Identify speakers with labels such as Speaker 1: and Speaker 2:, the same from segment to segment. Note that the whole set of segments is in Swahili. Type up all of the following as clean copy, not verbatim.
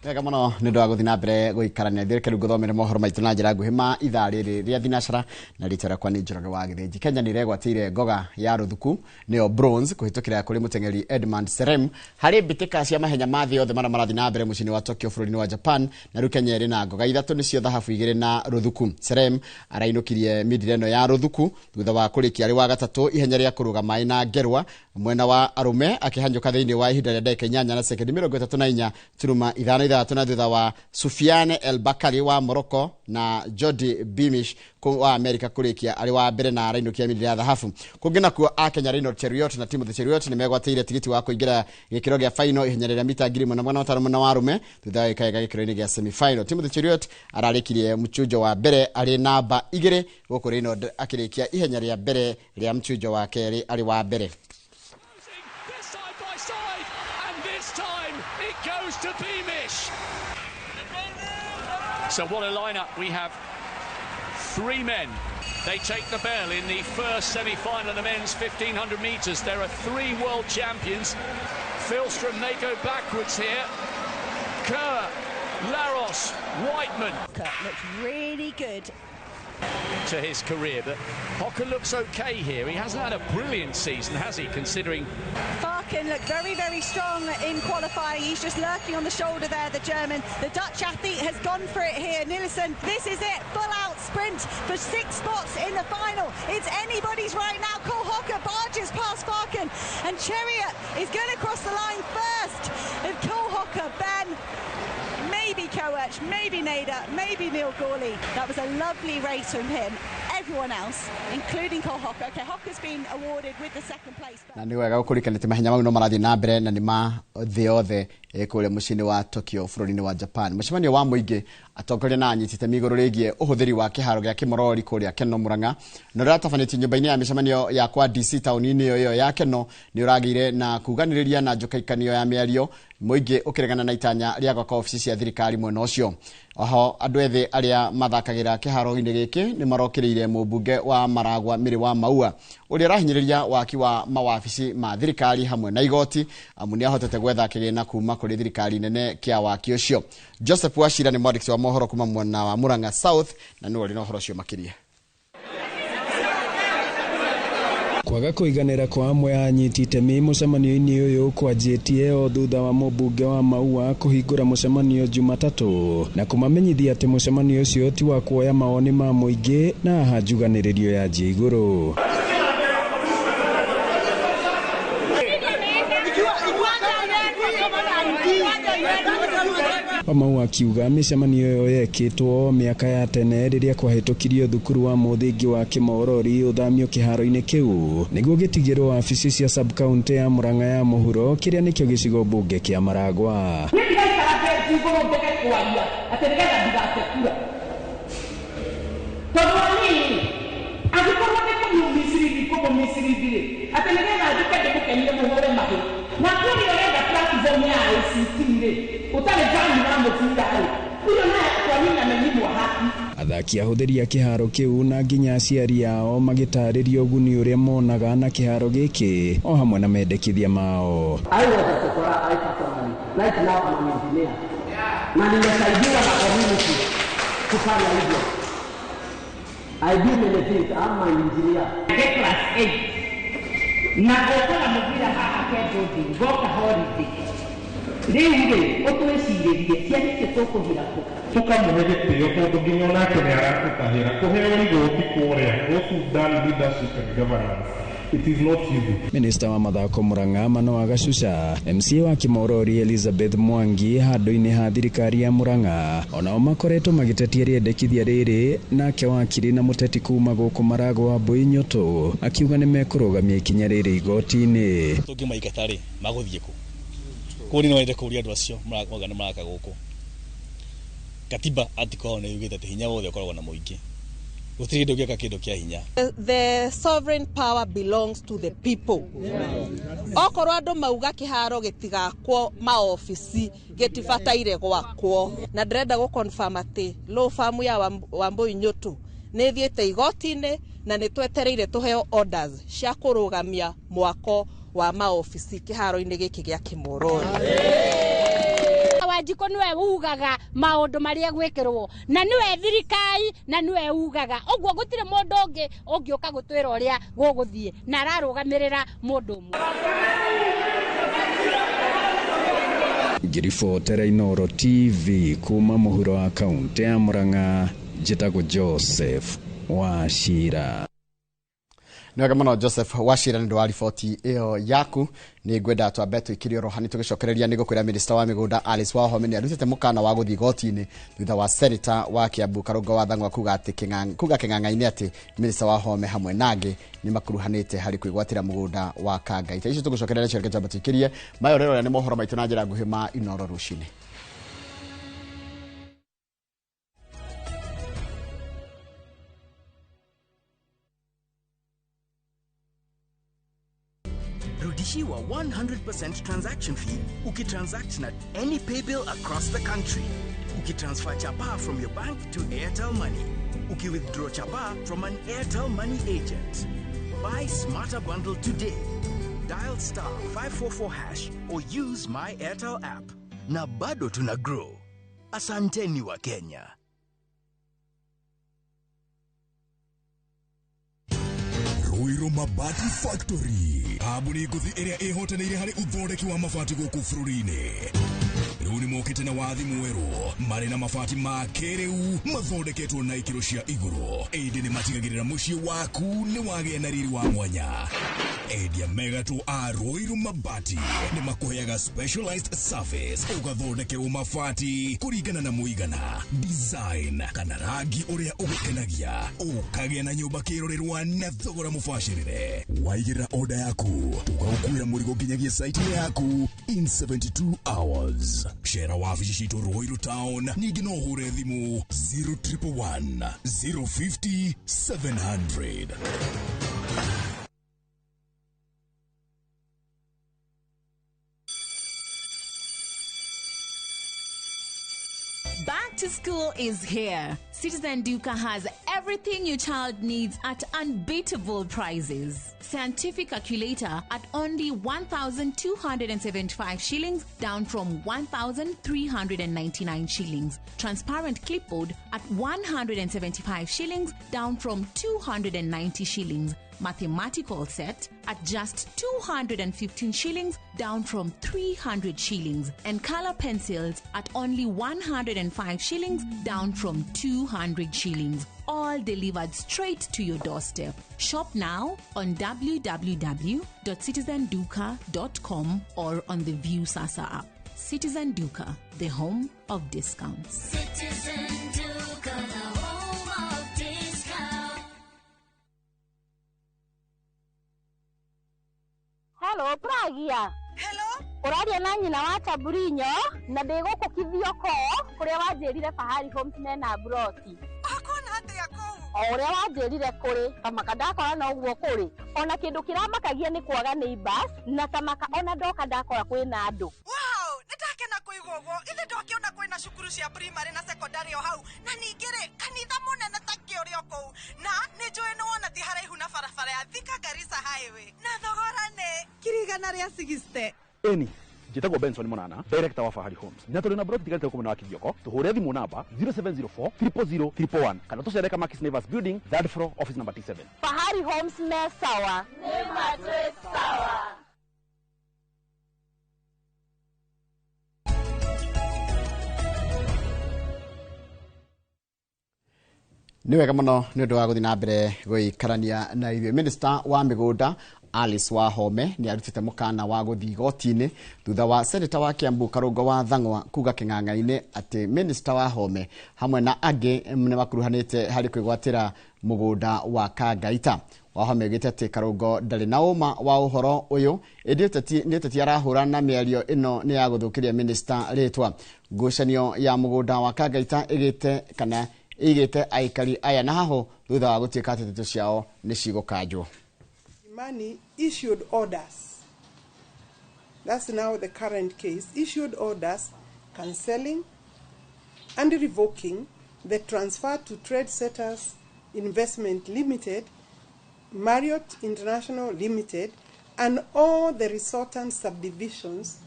Speaker 1: Wega muno nindu wa guthina mbere guikarania thirike ru guthomera mohoro maitu na njira nguhima ithaa riri ria thinacara na ritara kwa ni Njoroge wa Githinji. Kenya ni regwatire ngoga ya ruthuku nio bronze kuhitukira kuri mutengeri Edmund Serem hari bitika cia mahenya mathi yothe marathina mbere mucini wa Tokyo bururi wa Japan na ru Kenya ri na ngoga ithatu nicio thahabu igire na ruthuku. Serem arainukirie midireno ya ruthuku thutha wa kurikia ari wa gatatu ihenya ria kuruga mai na ngerwa mwena wa arume akihanjuka thiini wa ihinda ria ndagika 8 na sekendi 34 turuma ithano na thutha wa Sufiane El Bakari wa Morocco na Jody Bimish wa America kurikia ari wa mbere na arainukia midira thahabu. Kungina ku Kenya Reynold Cheruiyot na Timothy Cheruiyot ni megwatire tigiti wa kuingira gikiro gia final ihenya ria mita 1500 wa arume thutha wa ikaiga gikiro-ini gia semi final. Timothy Cheruiyot ararikirie muchujo wa mbere ari namba 2 guku Reynold akirikia ihenya ria mbere ria muchujo wa keri ari wa mbere.
Speaker 2: To Beamish. So what a lineup. We have 3 men. They take the bell in the first semi-final of the men's 1500 metres. There are 3 world champions. Filstrom, they go backwards here. Kerr, Laros, Whiteman.
Speaker 3: Looks really good
Speaker 2: to his career, but Hocker looks okay here. He hasn't had a brilliant season, has he, considering...
Speaker 3: Farken looked very, very strong in qualifying. He's just lurking on the shoulder there, the German. The Dutch athlete has gone for it here. Nilsson, this is it. Full-out sprint for 6 spots in the final. It's anybody's right now. Cole Hocker barges past Farken, and Cheruiyot is going to cross the line first. And Cole Hocker, Ben... maybe Koech, maybe Nader, maybe Neil Gawley. That was a lovely race from him. Everyone else, including Cole Hocker. Okay, Hocker's been awarded with the second place.
Speaker 1: Na ni wega gukurikana mahenya mau no marathi na mbere na ni ma thiothe kule mucini wa Tokyo bururi wa Japan. Mucemanio wa muingi atongoria na anyitite migoro rigie uhuthiri wa kiharo gia Kimorori kuria Keno Muranga na ratafaniti nyumba-ini ya micemanio ya kwa DC tauni-ini yo ya Keno ni uragire na kuganiriria na njukaikanio ya miario muingi ukiregana na itanya ria gwaka ofisi cia thirikari mwena ucio. Oho andu ethi aria mathakagira kiharo-ini giki ni marokiriire mubunge wa Maragwa Miri wa Maua uria rahinyiriria waki wa mawafisi ma thirikari hamwe na igoti amuni ahotete gwetha kigina kuma kuri thirikari nene kia waki ucio. Joseph Wachira ni mwandiki wa mohoro kuma mwena wa Muranga South na ni na uhoro ucio makiria.
Speaker 4: Kwaga kuiganira kwa amwe anyitite mi mucemanio-ini uyu kwanjitie o thutha wa mubunge wa Maua kuhingura mucemanio Jumatatu na kumamenyithia ati mucemanio ucio ti wa kuoya maoni ma muingi na hajuganiririo ya iguru. Maua akiuga micemanio yo yekitwo miaka ya tene riria kwahitukirio thukuru wa muthingi wa Kimorori uthamio kiharo-ini kiu niguo gitigirwo afisi cia sub county ya Muranga ya muhuro kiria nikio gicigo bunge kia Maragwa. Athaki ahuthiria kiharo kiu na nginya aciari ao magitaririo uguni uria monaga na kiharo giki o hamwe na mendekithia mao.
Speaker 5: I do many things. I'm an engineer. Get class 8. Na gokora mubira haha kedo goka holiday. Riu otwecirerie ciarike tukuhira ku.
Speaker 6: Tukamuhe gitio tondu nginya onake ni arakutahira kuheo igoti kuria Sudan leadership and governance. It is not easy.
Speaker 4: Minister wa mathako Muranga Mano Agashusha, MC wa Kimorori Elizabeth Mwangi handu-ini ha thirikari ya Muranga onao makoretwo magitetia riendekithia riri nake wakiri na muteti kuma guku Maragwa Mbui Nyoto akiuga ni mekurugamia ikinya riri igoti-ini.
Speaker 7: Tungimaikatari maguthie ku kuri no ende kuria andu acio maragwa maraka guku katiba atiko ne yugite ati hinya wothe ukoragwo na muingi.
Speaker 8: The sovereign power belongs to the people. Okorwo andu mauga kiharo gitigakwo maofisi gitibataire gwakwo na ndirenda gu confirm ati law firm ya Wambui Nyoto ni thiete igoti-ini na ni twetereire tuheo orders cia kurugamia mwako wa maofisi kiharo-ini giki gia Kimorori.
Speaker 9: Wanjiko niwe ugaga maundu maria gwikirwo na niwe thirikai na niwe ugaga ogwo gutire mundu ungi ungioka gutwira uria guguthie na ararugamirira mundu umwe.
Speaker 4: Ngiribotera Inooro TV kuma muhuro wa kaunti ya Murang'a, njitagwo Joseph Wachira.
Speaker 1: Nĩwega mũno Joseph Wachira nĩ wa riboti ĩyo yaku. Nĩ ngwenda twambe tũikirie rohani tũgicokereria nĩ gũkwĩra minista wa mĩgũnda Alice Wahome nĩ arutĩte mũkana wa gũthiĩ igoti-inĩ thutha wa senator wa Kiambu Karũngo wa Thang'wa kuga kĩng'ang'a-inĩ atĩ minista Wahome hamwe nangĩ nĩ makuruhanĩte harĩ kwĩgwatĩra mũgũnda wa Kangaita. Icio tũgũcokereria cio twambe tũikirie mayo rero nĩ mohoro maitũ na njĩra nguhĩ ma Inooro rũcinĩ.
Speaker 10: Rudishiwa 100% transaction fee ukitransact na any pay bill across the country. Ukitransfer chapa from your bank to Airtel Money. Ukiwithdraw chapa from an Airtel Money agent. Buy Smarter Bundle today. Dial *544# or use my Airtel app. Na bado tuna grow. Asanteni wa Kenya.
Speaker 11: Ruiru Mabati Factory. Abuni guthi iria ihotanĩire harĩ uthondeki wa mabati gũkũ bũrũri-inĩ. Rĩu nĩ mokĩte na wathi mwerũ marĩ na mabati ma kĩrĩu mathondeketwo na ikĩro cia igũrũ. Ĩndĩ nĩ matigagĩrĩra mũciĩ waku nĩ wagĩa na riri wa mwanya. Endia megatũ a Ruiru Mabati nĩ makũheaga specialized service ũgathondekerwo mabati kũringana na mũigana, design kana rangi ũrĩa ũgũkenagia. Ũkagĩa na nyũmba kĩrorerwa na thogora mũbacĩrĩre. Waigĩrĩra order yaku ũgagũkuĩra mũrigo nginyagia site yaku in 72 hours. Share wabici citũ Ruiru Town. Ningĩ no ũhũre thimũ 0111 050 700.
Speaker 12: Back to school is here. Citizen Duka has everything your child needs at unbeatable prices. Scientific calculator at only 1,275 shillings, down from 1,399 shillings. Transparent clipboard at 175 shillings, down from 290 shillings. Mathematical set at just 215 shillings, down from 300 shillings. And color pencils at only 105 shillings, down from 200 shillings. All delivered straight to your doorstep. Shop now on www.citizenduka.com or on the View Sasa app. Citizen Duka, the home of discounts.
Speaker 13: Citizen Duka, the home of discounts.
Speaker 14: Hello, Pragia.
Speaker 3: Hello?
Speaker 14: Uraria na nyina wa Chaburinyo na ndigukukithio ko kuria wanjirire Fahari Homes mena broti.
Speaker 3: Akona atia ko?
Speaker 14: Uria wanjirire kuri kamaka ndakora na uguo kuri. Ona kindu kiramakagia ni kwaga neighbors na kamaka ona ndoka ndakora kwina andu.
Speaker 3: Wow, nitakena kuigwa uguo. Ithe ndokiona kwina cukuru cia primary na secondary o hau. Na ningire kanitha munene ta kiorio kou. Na nijue no wona ti haraihu na barabara ya Thika Garissa Highway. Na thogora ne kirigana ria 60.
Speaker 15: Eni, njitagwo Benson Monana, director wa Fahari Homes. Na tuli na broti tigarite kumena wa Kithioko, tuhure thimu namba 0704 000 111 kana tucereka Markis Nevers Building, 3rd floor, office number T7.
Speaker 14: Fahari Homes me sawa.
Speaker 13: Nema twe sawa.
Speaker 1: Nĩ wega mũno nĩ ũndũ wa gũthiĩ na mbere gũikarania na ithuĩ. Minister wa mĩgũnda Alice Wahome nĩ arutĩte mũkana wa gũthiĩ igoti-inĩ thutha wa senator wa Kiambu Karũngo wa Thang'wa kuga kĩng'ang'a-inĩ atĩ minister Wahome hamwe na angĩ nĩ makuruhanĩte harĩ kwĩgwatĩra mũgũnda wa Kangaita. Wahome augĩte atĩ Karũngo ndarĩ na ũma wa ũhoro ũyũ, ĩndĩ nĩ ũteti arahũra na mĩario ĩno nĩ ya gũthũkĩria minister rĩtwa. Ngucanio ya mũgũnda wa Kangaita igĩte aikari aya na haho thutha wa gũtuĩka atĩ ndeto ciao nĩ cigũkanjwo.
Speaker 16: Money issued orders. That's now the current case. Issued orders cancelling and revoking the transfer to Trade Setters Investment Limited, Marriott International Limited, and all the resultant subdivisions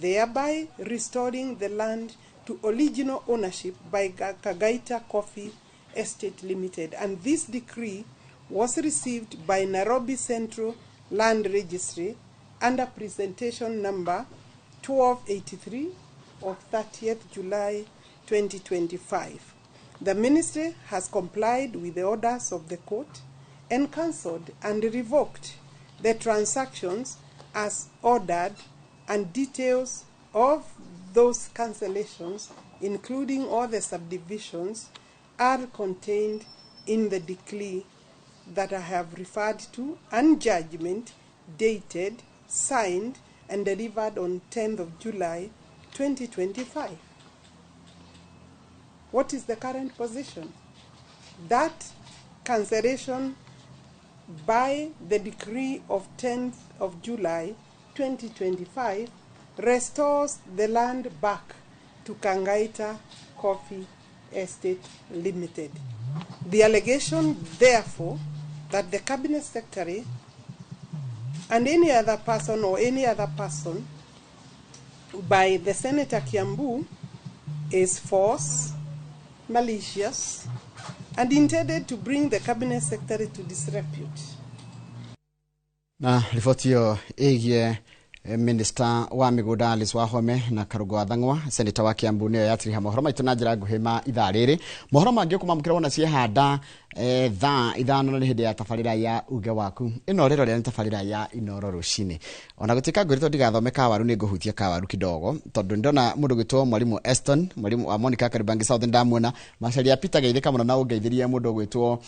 Speaker 16: thereby restoring the land to original ownership by Kagaita Coffee Estate Limited. And this decree was received by Nairobi Central Land Registry under presentation number 1283 of 30th July 2025. The ministry has complied with the orders of the court and cancelled and revoked the transactions as ordered, and details of those cancellations, including all the subdivisions, are contained in the decree that I have referred to, and judgment dated, signed, and delivered on 10th of July 2025. What is the current position? That cancellation by the decree of 10th of July 2025 restores the land back to Kangaita Coffee Estate Limited. The allegation, therefore, that the Cabinet Secretary and any other person by the Senator Kiambu is false, malicious, and intended to bring the Cabinet Secretary to disrepute.
Speaker 1: Na ripoti hiyo igie Minister wa migunda Alice Wahome na Karugo Athang'wa, Senator wa Kiambu niyo yatiriha mohoro maitu na njira nguhima ithaa riri. Mohoro mangi kumamukira wona cie handa thaa ithano ni hindi ya tafarira ya uge waku. Ino rero ria tafarira ya Inoro rucini. Ona gutika ngwirito ndigathome kawaru ni nguhutia kawaru kidogo tondu ndona mundu gwitwo mwalimu Eston, mwalimu wa Monica Karibangi Southern Damuna, Macharia Peter geithika muno na ungeithirie mundu gwitwo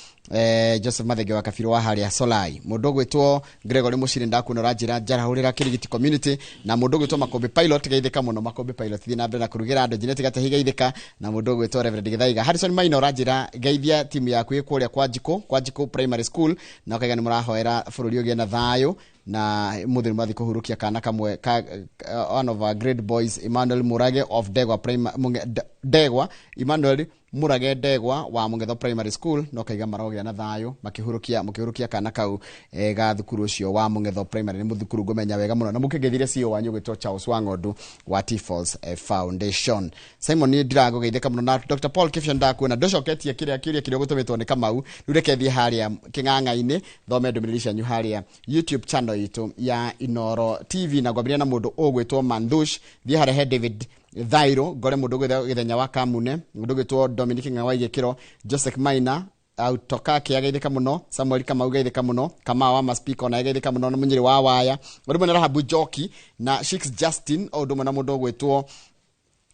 Speaker 1: Joseph Mathenge wa Kabiru wa haria Solai, mundu gwitwo Gregory Mushiri ndakunora njira jarahurira Kirigiti community, na mundu gwitwo Makombe Pilot geithika muno Makombe Pilot thina mbere na kurugira andu Jeanette Gatahi geithika, na mundu gwitwo Reverend Githaiga. Harrison Mainora njira geithia timu yaku ikuria kwa Jiko Primary School, na ukaiga ni murahoera bururi ugie na thayo na muthiri mathi kuhurukia kana kamwe one of our great boys Emmanuel Murage of Degwa Emmanuel Murage Degwa wa Mungetho Primary School, no kaiga marogia na thayo makihurukia kana kau ga thukuru ucio wa Mungetho Primary ni muthukuru ngumenya wega muno, na mukigethire CEO wa nyugitwo Charles Wangodu wa T-Falls Foundation. Simon ni Drago geithika muno na Dr. Paul Kifshanda kuona docoketie kiria gutumitwo ni Kamau rurekethie haria king'ang'a-ini thome ndumirisha nyu haria YouTube channel itu ya Inoro TV, na gwambiria na mundu ugwitwo Mandush thie harehe David Thairo gore mundu githenya wa Kamune, mundu gwitwo Dominic Ng'awa Igekiro, Joseph Maina autoka kiageithika muno, Samuel Kamau geithika muno, Kamau wa Maspiko na geithika muno, na munyiri wa waya muri mwana Rahabu Joki na Shix Justin odumo na mundu gwitwo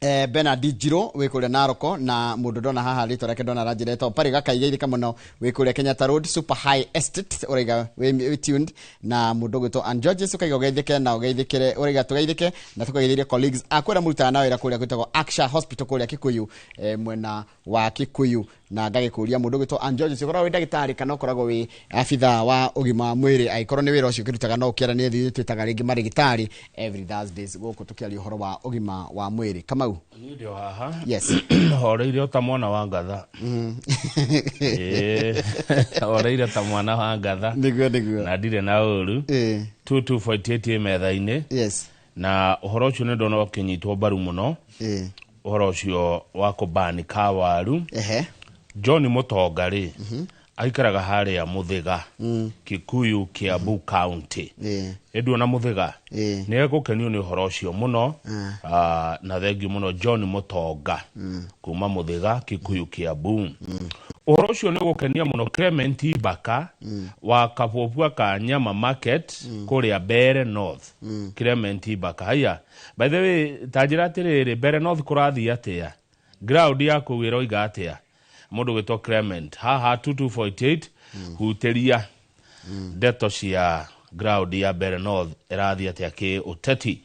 Speaker 1: Bernard Jiro wikuria Naroko, na mundu dona haha rito rake dona rajireto pariga kaigeithika muno wikuria Kenyatta Road Super High Estate uriga we tuned, na mundu gwitwo and George ukaiga geithike na geithikire uriga tugeithike na tukageithirie colleagues akwira murutana nawe ira kuria gwitagwo Aksha Hospital kuria Kikuyu mwena wa Kikuyu, na ngagikuria mundu gwitwo and George ukora we ndagitari kana ukoragwo we afitha wa ugima wa mwiri aikorwo ni wira ucio kirutaga no ukiara ni thi twitaga ringi marigitari every Thursdays guku tukiaria uhoro wa ugima wa mwiri. Kamau
Speaker 17: ndio haha
Speaker 1: yes
Speaker 17: horeire ta mwana wa ngatha horeire ta mwana wa ngatha
Speaker 1: niguo
Speaker 17: na ndire na uru 2248 metha-ini
Speaker 1: yes,
Speaker 17: na uhoro ucio ni ndona ukinyitwo baru muno uhoro ucio wa kubani kawaru John Mutongari aikaraga haria Muthiga Kikuyu Kiambu County edu na Muthiga ni egukenio ni uhoro ucio muno na thengi muno John Mutonga kuma Muthiga Kikuyu Kiambu. Uhoro ucio ni gukenia muno Clement Ibaka wa Kapopua ka Nyama Market kuria Bere North. Clement Ibaka haya by the way tajira tiriri Bere North kurathi atia ground ya kuwiro iga atia mundu gwitwo Clement haha 2248 huteria deto cia ground ya Bere North irathi atia ki uteti.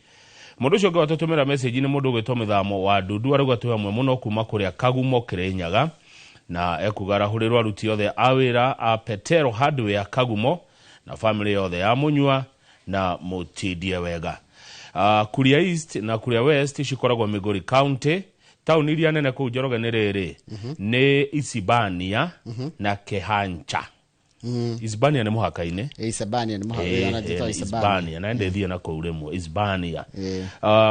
Speaker 17: Mundu ucio ngwatutumira message ni mundu gwitwo Mithamo wa Ndudu arigwa tu amwe muno kuma kuria Kagumo Kirinyaga, na ekugara hurirwa aruti othe awira a Petero Hardware Kagumo na family yothe ya Munyua na mutidie wega. Kuria East na Kuria West shikoragwa Migori County. Town iria nene ku Njoroge ni riri ni Isibania na Kehancha. Hispania ni muhaka-ini.
Speaker 1: Hispania ni muhaka-ini.
Speaker 17: Hispania na ndethie na kourimwo Hispania.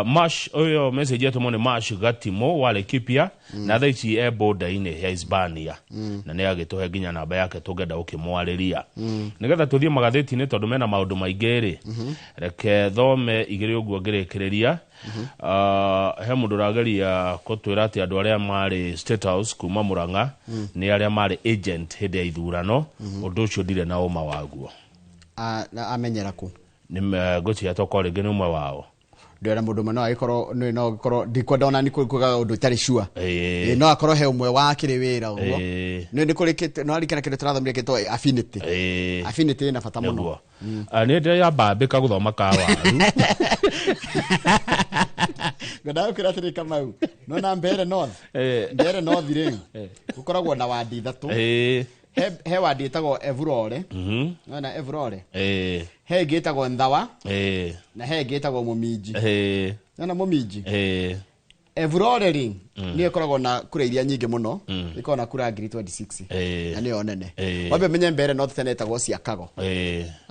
Speaker 17: Mash oyo message yetu mone Mash Gatimo wale kipia na thaici e border-ini ya Hispania. Na ne agituhe nginya namba yake tugenda ukimwariria. Nigetha tuthie magatheti-ini tondu mena maundu maingeri. Reke thome igiri uguo ngirekereria. He mundu rageria kutwira ati andu aria mari State House kuma Murang'a ni aria mari agent hindi ya ithurano undu ucio ndire na uma waguo
Speaker 1: amenyera ku
Speaker 17: ni goci atoko ringi ni umwe wao
Speaker 1: ndera mundu mano agikoro no gikoro ndikwenda ni kugaga undu tari sure no akoro he umwe wa kire wira uguo ni kurikite no arikana kire turathomire kito affinity na fata muno
Speaker 17: ni ndira ya babika guthoma ka waru
Speaker 1: Gada ukira tiri Kamau no na mbere north ri gukoragwo na wadi ithatu he wadi itagwo Evurore na Evurore he gitagwo Ndawa na he gitagwo Mumiji na Mumiji Evurore ri ni ikoragwo na kura iria nyingi muno iko na kura ngiri 26 na ni onene wabe menye mbere north tene itagwo Siakago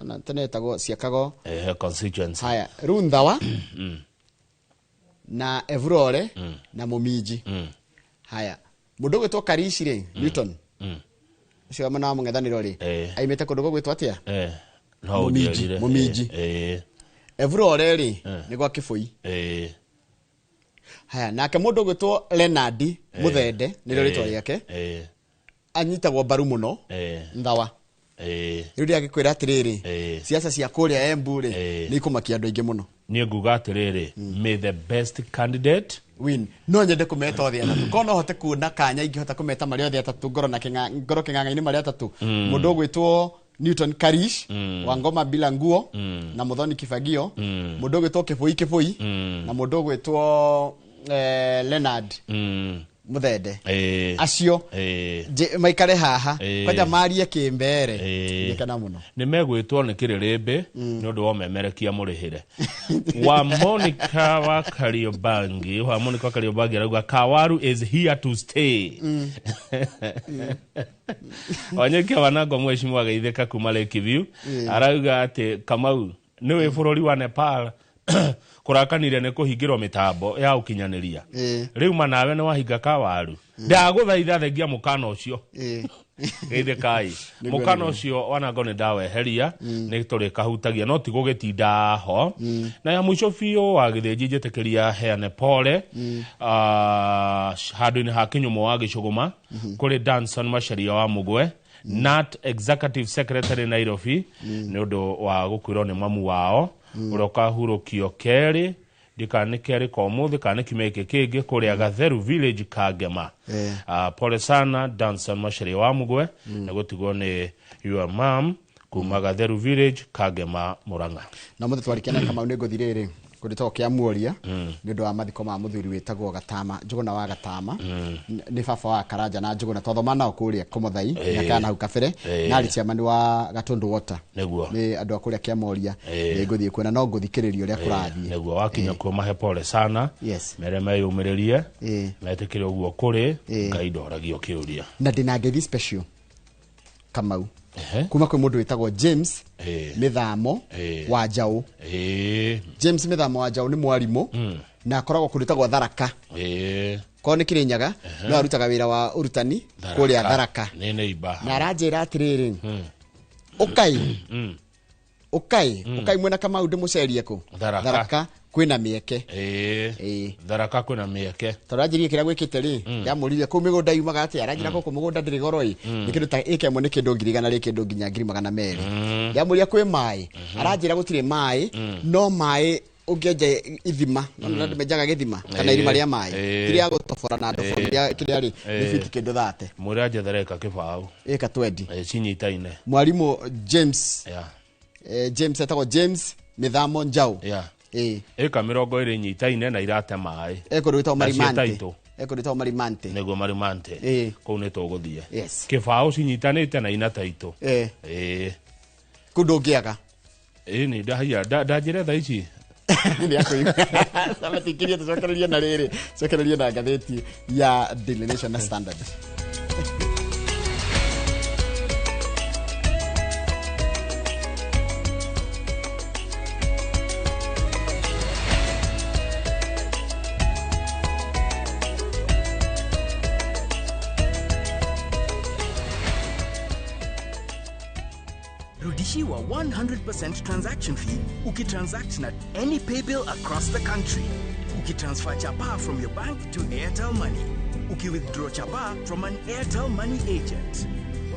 Speaker 1: na tene itagwo Siakago
Speaker 17: constituency
Speaker 1: haya Rundawa na Evurore na Mumiji haya mundu gwitwo Karishi ri Newton cio mana mungethaniro ri aimete kundu gwitwo atia Mumiji Evurore ri ni gwa Kibui haya nake mundu gwitwo Leonard Muthende ni ro ritwa riake anyitagwo mbaru muno Ndawa riri agikwira atiriri siasa cia kuria Embu ri ni kumakia andu ingi muno
Speaker 17: ni nguga atiriri may the best candidate
Speaker 1: win no nyende kumeta othe atatu kono hote kuona kanya ingihota kumeta mari othe atatu ngoro king'ang'a-ini mari atatu mundu gwitwo Newton Karish wa Ngoma bila nguo na Muthoni Kibagio mundu gwitwo Kibui na mundu gwitwo Leonard Muthende acio maikare haha kwaja marie kimbere nikana muno
Speaker 17: ni megwitwo ni kiririmbi ni undu wa memerekia murihire wa Monica wa Kariobangi arauga Kawaru is here to stay Wanyekia Wanango mweshimwa gaitheka kuma Lake View arauga ati Kamau niwe bururi wa Nepal kurakanire ne kuhingirwo mitambo ya ukinyaniria riu manawe ni wahinga Kawaru ndaguthaitha thengia mukana ucio geithe kai mukana ucio Wanango ni ndaweheria ni turi kahutagia no ti gugitinda ho na ya mwisho fio wa githenji njetekeria heane pole handu-ini ha Kinyumo wa Gicuguma kuri Danson Macharia wa Mugwe Nat Executive Secretary Nairobi ni undu wa gukwirwo ni mamu wao uroka hurukio keri dikane keri kwa muthi kane kimeke kege kuri Gatheru Village Kagema pole sana Danson Macharia wa Mugwe na gutigwo ni your mom kuma Gatheru Village Kagema Murang'a
Speaker 1: na muthe twarikana Kamau ni nguthiriri kudito kia muoria ni ndo wa mathiko ma muthuri wetagwo Gatama Njuguna wa Gatama ni baba wa Karanja na Njuguna tothomana okuria Komothai na kana hau kabere na ari chairman wa Gatundu Water
Speaker 17: neguo
Speaker 1: ni andu akuria kia muoria ni nguthie kwena no nguthikiririo ria kurathie
Speaker 17: neguo wakinya kwa mahe pole sana mere meyumiririe metikire uguo kuri ngaidoragio kiuria
Speaker 1: na dinangethi special Kamau kuma kwe mundu wetagwo James Mithamo wa Njau James Mithamo wa Njau ni mwarimu na akoragwo kuritagwo Tharaka ko ni Kirinyaga no arutaga wira wa urutani kuria Tharaka
Speaker 17: ni neighbor
Speaker 1: na aranjira atiriri ukai mwena Kamau ndimucerie ku Tharaka kwina mieke
Speaker 17: Tharaka kwina mieke
Speaker 1: tarajirie kira gwikite ri ya murire ku migunda yumaga ati aranjira ku mugunda ndiri goroi nikindu ta ikemwe ni kindu ngirigana ri kindu nginya 200 ya muria kwi mai aranjira gutire mai no mai ungeje ithima no ndimejaga githima kana irima ria mai kiria gutofora na ndofo kiria ri fiti kindu thate
Speaker 17: muria ajethereka kibau
Speaker 1: eka 20
Speaker 17: cinyitaine
Speaker 1: mwalimu James James etagwo James Mithamo Njau
Speaker 17: eka 20 nyitaine na irate mai
Speaker 1: ekurita Marimante
Speaker 17: nego Marimante ko ne toguthie kibau cinyitanite na ina taito
Speaker 1: kundugiaga
Speaker 17: ni ndajire tha ici
Speaker 1: ni akoi sama tikiria tucokereria na riri cokereria na gatheti ya Daily Nation na Standard
Speaker 10: unaishiwa 100% transaction fee ukitransact na any pay bill across the country. Ukitransfer chapa from your bank to Airtel Money. Ukiwithdraw chapa from an Airtel Money agent.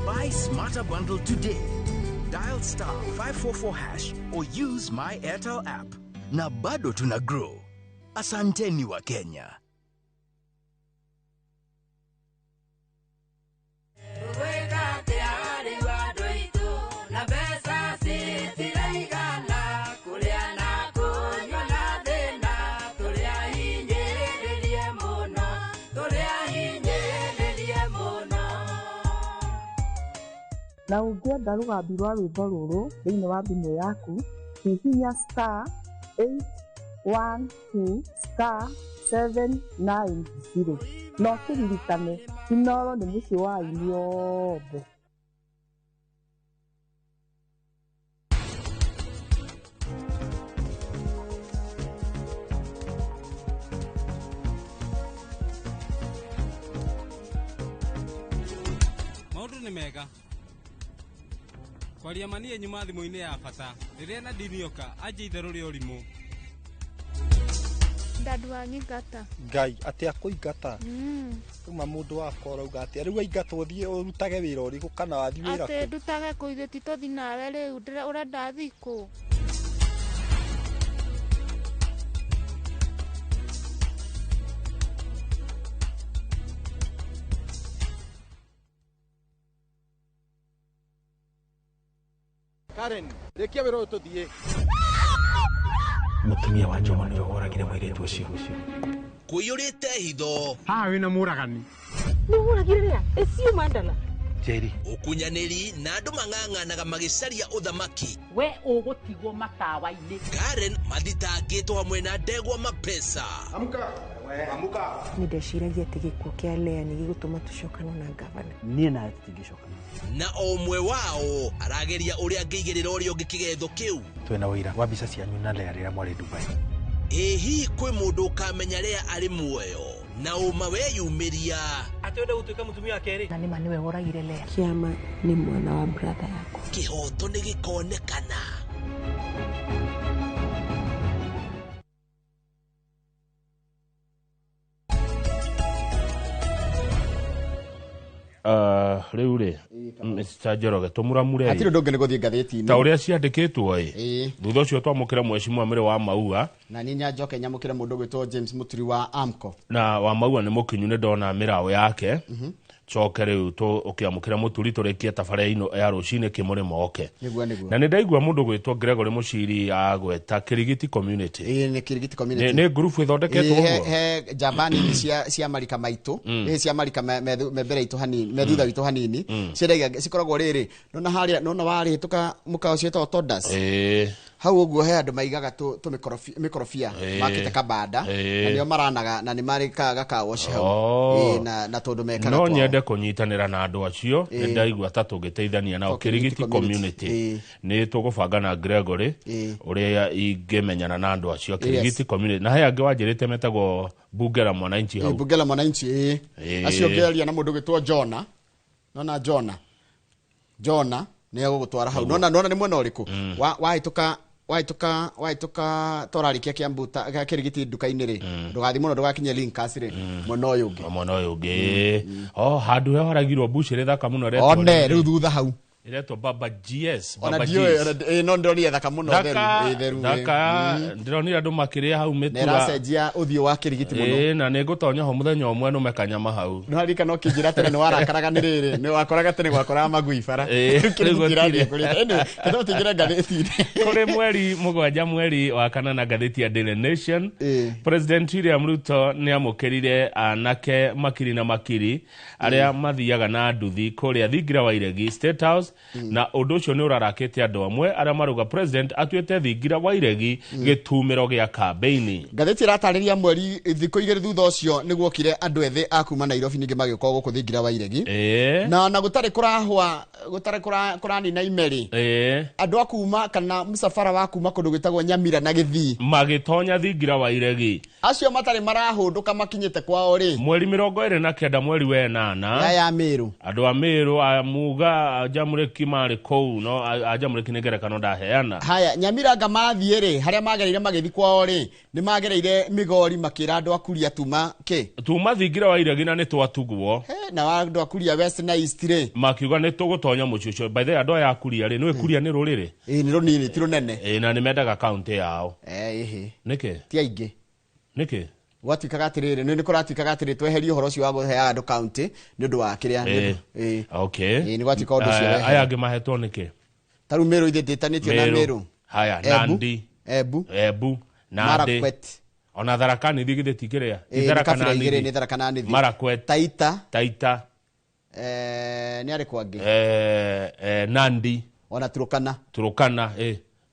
Speaker 10: Buy Smarter Bundle today. Dial *544# or use my Airtel app. Na bado tuna grow. Asanteni wa Kenya.
Speaker 18: Na ũngĩenda rũgambi rwa rwĩmbo rũrũ thĩinĩ wa thimũ yaku, hihinya *812*790. No kĩririkane, Inooro nĩ mũciĩ wa aini othe.
Speaker 19: Maũndũ nĩ mega. Kwaria mani enyuma thimũ-inĩ ya bata. Rĩrĩa na ndinioka anje itherũ rĩa ũrimũ.
Speaker 20: Dadu wangigata.
Speaker 21: Ngai ati akuingata. Kuma mundu wakwa urauga ati riu aingatwo thie urutage wira uriku kana wathi wira ku.
Speaker 20: Ati ndutage kuithe titothi nawe riu urenda thiku.
Speaker 21: Karen, rekia wira ututhie.
Speaker 22: Mutumia wa Joma nĩ ũhoragire mũirĩtu ũcio.
Speaker 23: Kũiyũrĩte hitho.
Speaker 21: Haha wĩna mũragani.
Speaker 14: Nĩ ũragire rĩa? Ĩcio mandala.
Speaker 22: Jerry.
Speaker 23: Ũkunyanĩri na andũ mang'ang'anaga magĩcaria ũthamaki.
Speaker 5: We ũgũtigwo matawa-inĩ.
Speaker 23: Karen mathitangĩtwo hamwe na Ndegwa Mapesa.
Speaker 21: Amka. Amuka.
Speaker 24: Nĩndeciragia atĩ gĩkuũ kĩa Lea nĩ gĩgũtũma tũcokane na gavana.
Speaker 22: Niĩ nawe tũtingĩcokana.
Speaker 23: Na o ũmwe wao arageria ũrĩa angĩigĩrĩra ũrĩa ũngĩ kĩgetho kĩu.
Speaker 22: Twĩna ũira wa mbica cianyu na Lea rĩrĩa mwarĩ Dubai.
Speaker 23: Hihi kwĩ mũndũ ũkamenya Lea arĩ muoyo na ũma weyumĩria.
Speaker 22: Atwende gũtuĩka mũtumia wa kerĩ.
Speaker 24: Na nĩma nĩwe woragire Lea. Kĩama nĩ mwana wa brother yako.
Speaker 23: Kĩhoto nĩ gĩkonekana.
Speaker 17: Rĩu rĩ Mr. Njoroge tũmũramure
Speaker 1: hatirĩ ũndũ ũngĩ nĩ gũthiĩ ngathĩti-inĩ
Speaker 17: ta ũrĩa ciandĩkĩtwo thutha ũcio twamũkĩra mheshimiwa Mĩrĩ wa Maua
Speaker 1: na niĩ nyanjoke nyamũkĩre mũndũ gwĩtwo James Mũturi wa AMCO
Speaker 17: na wa Maua nĩ mũkinyu nĩ ndona mĩraũ yake coke rĩu ũkĩamũkĩra Mũturi tũrĩkie tabarĩra ino ya rũcinĩ kĩmũrĩmo oke na nĩ ndaigua mũndũ gwĩtwo Gregory Mũciri agweta Kĩrigiti community
Speaker 1: nĩ Kĩrigiti community
Speaker 17: nĩ group ĩthondeketwo ũguo
Speaker 1: he Japani cia marika maitũ cia marika mbere itũ hanini me thutha witũ hanini ciendagia cikoragwo rĩrĩ nona harĩa nona warĩhĩtũka mũkawa cietwo Todas hau ũguo he andũ maigaga mĩkorobia makĩte kabanda na nĩo maranaga na nĩ marĩkaga gakawoci hau na tondũ mekaga
Speaker 17: no nyende kũnyitanĩra na andũ acio nĩ ndaigua ta tũngĩteithania nao Kĩrigiti community nĩ tũgũbanga na Gregory ũrĩa ingĩmenyana na andũ acio Kĩrigiti community na he angĩ wanjĩrĩte metagwo Bungera Mwananchi hau
Speaker 1: Bungera Mwananchi acio ngĩaria na mũndũ gwĩtwo Jona nona Jona nĩ egũgũtwara hau nona nĩ mwena ũrĩkũ wahĩtũka tũrarĩkia Kĩambuta Kĩrigiti nduka-inĩ rĩ ndũgathi mũno ndũgakinye Linkas rĩ mwena ũyũ ũngĩ
Speaker 17: handũ he haragirwo bush rĩ thaka mũno
Speaker 1: rĩu thutha hau
Speaker 17: iretwo Baba GS
Speaker 1: Baba GS no ndĩronire thaka mũno theru
Speaker 17: thaka ndĩronire andũ makĩrĩa hau mĩtura
Speaker 1: nĩracenjia ũthiũ wa Kĩrigiti mũno
Speaker 17: na nĩngũtonya ho mũthenya ũmwe nũme kanyama hau
Speaker 1: no harika no kĩnjĩra tene nĩwarakaraga nĩ rĩrĩ nĩwakoraga tene gwakoraga magui bara tũtingĩre ngathĩti-inĩ
Speaker 17: kũrĩ mweri 7 mweri wa kanana ngathĩti ya Daily Nation President William Ruto nĩamũkĩrire anake makiri na makiri arĩa mathiaga na nduthi kũrĩa thingira wa Iregi State House na ũndũ ũcio nĩ ũrarakĩte andũ amwe arĩa maruga president atuĩte thingira wa Iregi gĩtumĩro gĩa campaign
Speaker 1: ngathĩti ĩratarĩria mweri thikũ igĩrĩ thutha ũcio nĩguokire andũ ethĩ a kuma Nairobi ningĩ magĩũka gũkũ thingira wa Iregi na gũtarĩ kũrahwa gutare kurani na imeri andu akuma kana musafara wa kuma kundu gwitagwo Nyamira na Githii
Speaker 17: magitonya thingira wa Iregi
Speaker 1: acio matari marahunduka makinyite kwao ri
Speaker 17: mweri 29 mweri wa 8
Speaker 1: ya Meru
Speaker 17: andu a Meru amuga ajamureki mari kou no ajamureki negerekano ndaheana
Speaker 1: haya Nyamira anga mathie ri haria magereire magithi kwao ri ni magereire Migori makira andu akuria tuma
Speaker 17: tuma thingira wa Iregi na ni twatugwo
Speaker 1: na andu akuria West na East ri
Speaker 17: makiuga ni tugutonya mucucio by the andu aya akuria ri ni kuria ni ruriri
Speaker 1: ni runini ti runene
Speaker 17: na ni mendaga county yao
Speaker 1: nike ti aingi
Speaker 17: niki
Speaker 1: gwatikaga atiriri ni kuratikaga atiriri tweherie uhoro ucio wa guheaga andu county ni undu wa kiria
Speaker 17: okay
Speaker 1: ni gwatika undu ucio
Speaker 17: aya angi mahetwo niki
Speaker 1: taru Meru ithitanitio na Meru
Speaker 17: haya Nandi Ebu Nandi
Speaker 1: Marakwet
Speaker 17: ona Tharaka Nithi githitikiria
Speaker 1: ni Tharaka na Nithi
Speaker 17: Marakwet Taita
Speaker 1: ni ari kwangi
Speaker 17: Nandi
Speaker 1: ona Turukana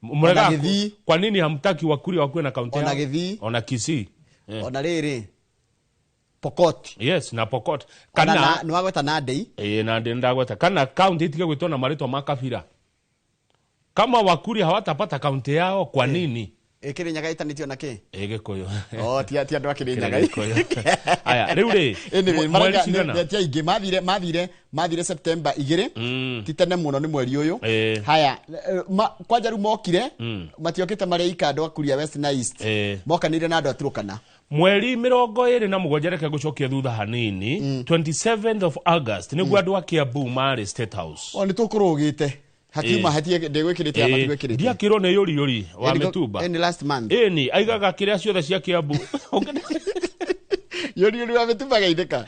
Speaker 17: murega kwa nini hamtaki wakuria wakuwe na kaunti
Speaker 1: ona Githii
Speaker 17: ona Kisii
Speaker 1: ona riri Pokot
Speaker 17: yes na Pokot
Speaker 1: kana ni wagweta Nandi
Speaker 17: Nandi ndagweta kana kaunti itige gwitona marito makabira kama wakuria hawatapata kaunti yao kwa nini
Speaker 1: Kirinyaga itanitio na ki
Speaker 17: Gikuyu
Speaker 1: ti andu akirinyaga
Speaker 17: aya riu ri
Speaker 1: mweri cigana ti aingi mathire September 2 ti tene muno ni mweri uyu haya kwanja ru mokire matiokite maria ikando akuria West na East mokanire na andu aturukana
Speaker 17: mweri 27 reke gucokia thutha hanini 27th of August niguo andu a Kiambu mari State House
Speaker 1: ni tukurugite Hakima hatie ndegwikirite ama twikirite
Speaker 17: ndiakiro ne yori wa Mitumba
Speaker 1: in last month
Speaker 17: ni aigaga kiria ciothe cia Kiambu
Speaker 1: yori wa Mitumba gaitheka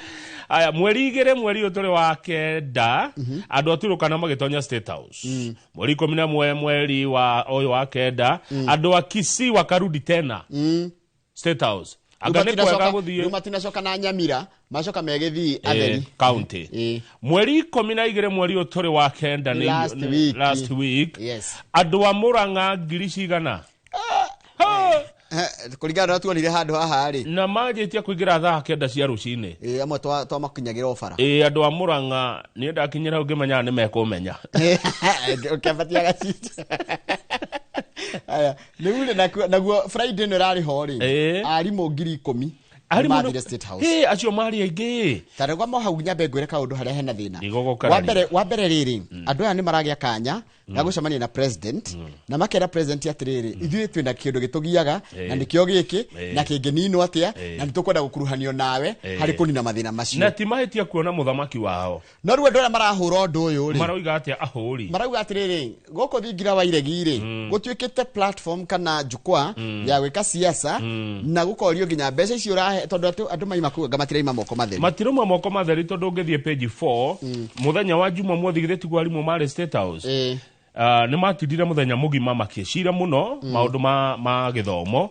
Speaker 17: aya mweri 2 mweri utore wa kenda andu aturukana magitonya State House mweri 11 mweri wa oyo wa kenda andu a Kisii wakarudi tena State House agane kwega guthie
Speaker 1: rumatina coka na Nyamira macoka megithii atheri
Speaker 17: county mweri 12 mweri utore wa kenda ni last week andu a Murang'a ngiri cigana
Speaker 1: kuringana na tuonire handu haha ri
Speaker 17: na majitia kuingira thaa kenda cia rucini
Speaker 1: amwe twa makinyagira ofara
Speaker 17: andu a Murang'a ni ndakinyira ungimenya ni mekumenya
Speaker 1: ukiambatia gaciti aya niule naguo Friday no rari hori arimu ngiri 10 Mathire State House
Speaker 17: acio mari aingi
Speaker 1: taragwa mo hau nyambe ngwire kaundu haria hena thina wa mbere riri andu aya ni maragia kanya ya gucemania na president na makera president atiriri ithuĩ twina kindu gitugiaga na nikio giki na kingenino atia na nitukwenda gukuruhanio nawe hari kunina mathina macio
Speaker 17: na ti mahetia kuona muthamaki wao
Speaker 1: no ruo ndora marahura undu uyu ri
Speaker 17: marauga atia ahuri
Speaker 1: marauga atiriri goko thingira wa Iregi ri gutuikite platform kana jukwa ya gwika siasa na gukorio nginya mbeca icio urahe tondu andu maima kuga matire ima moko matheri
Speaker 17: matirumwa moko matheri tondu ngithie page 4 muthenya wa juma mwothi githeti gwarimu mari State House ni matindire muthenya mugima makicira muno maundu ma githomo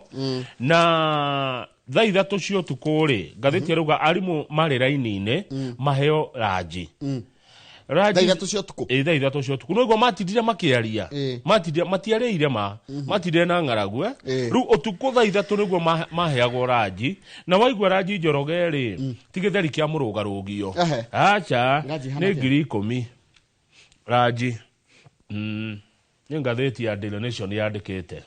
Speaker 17: na thaa ithatu cio tukuri ngatheti ruga arimu mari raini-ini maheo raji
Speaker 1: thaa ithatu cio tuku
Speaker 17: thaa ithatu cio tuku no matindire makiaria matiareire matindire na ngaragu riu utuku thaa ithatu niguo maheagwo raji na waigua raji Njoroge ri tigitheri kia murugarugio acha ni ngiri 10 raji ni ngatheti ya Daily Nation yandikite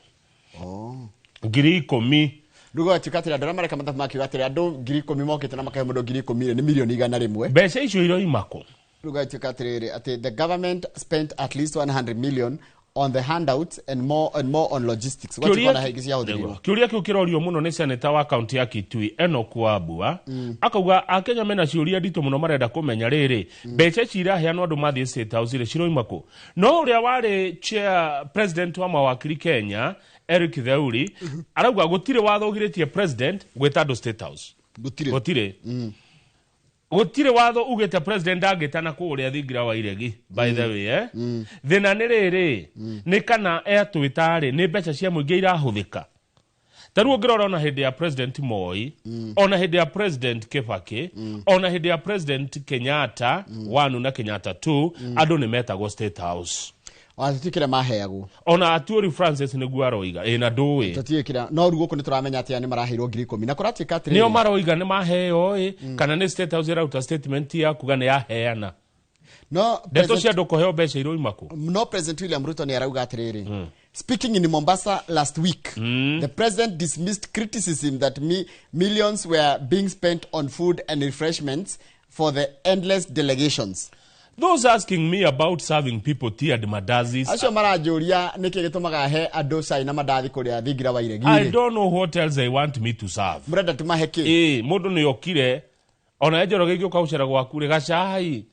Speaker 17: ngiri 10
Speaker 1: rugo tikatira ndara mareka mathamaki gatira andu ngiri 10 mokite na makahe mundu ngiri 10 ni milioni 100
Speaker 17: mbeca icio iroimako
Speaker 1: rugo tikatira ati the government spent at least 100 million on the handouts and more on logistics what you want to higisia
Speaker 17: kiuria kiu kirorio muno ni senator wa county ya Kitui Enoch Wambua akauga akenya mena ciuria ndito muno marenda kumenya riri mbeca ciraheanwo andu mathie State House ri ciroimako no uria wari chair president wa mawakiri Kenya Eric Theuri arauga gutire watho ugiritie president gwita andu State House gutire gutire watho ugete president agitana kuria thingira wa Iregi by the way thina ni riri ni kana etwitari ni mbeca cia muingi irahuthika taruo ngirora ona hindi ya president Moi ona hindi ya president Kibaki ona hindi ya president Kenyatta 1 na Kenyatta 2 andu ni metagwo State House
Speaker 1: Atitikira maheagu
Speaker 17: ona Aturi Francis ni guaroiga na ndui
Speaker 1: tatikira no rugo ko nituramenya ati ani marahirwo ngiri 10 na kuratika atri
Speaker 17: nio maroiga ni maheo kana ni State House rauta statement ya kuga ni yaheana
Speaker 1: No
Speaker 17: Deto cia ndoko heo mbeca iro imako.
Speaker 1: No President William Ruto ni arauga atiriri. Speaking in Mombasa last week, the president dismissed criticism that millions were being spent on food and refreshments for the endless delegations.
Speaker 17: Those asking me about serving people tiered madazis.
Speaker 1: Acio marajuria niki gitumaga he andu cai na madathi kuria thingira wa iregi.
Speaker 17: I don't know what else they want me to serve.
Speaker 1: Murenda tumahe
Speaker 17: mundu ni okire ona ejoro gikio kaucera gwaku ri gacai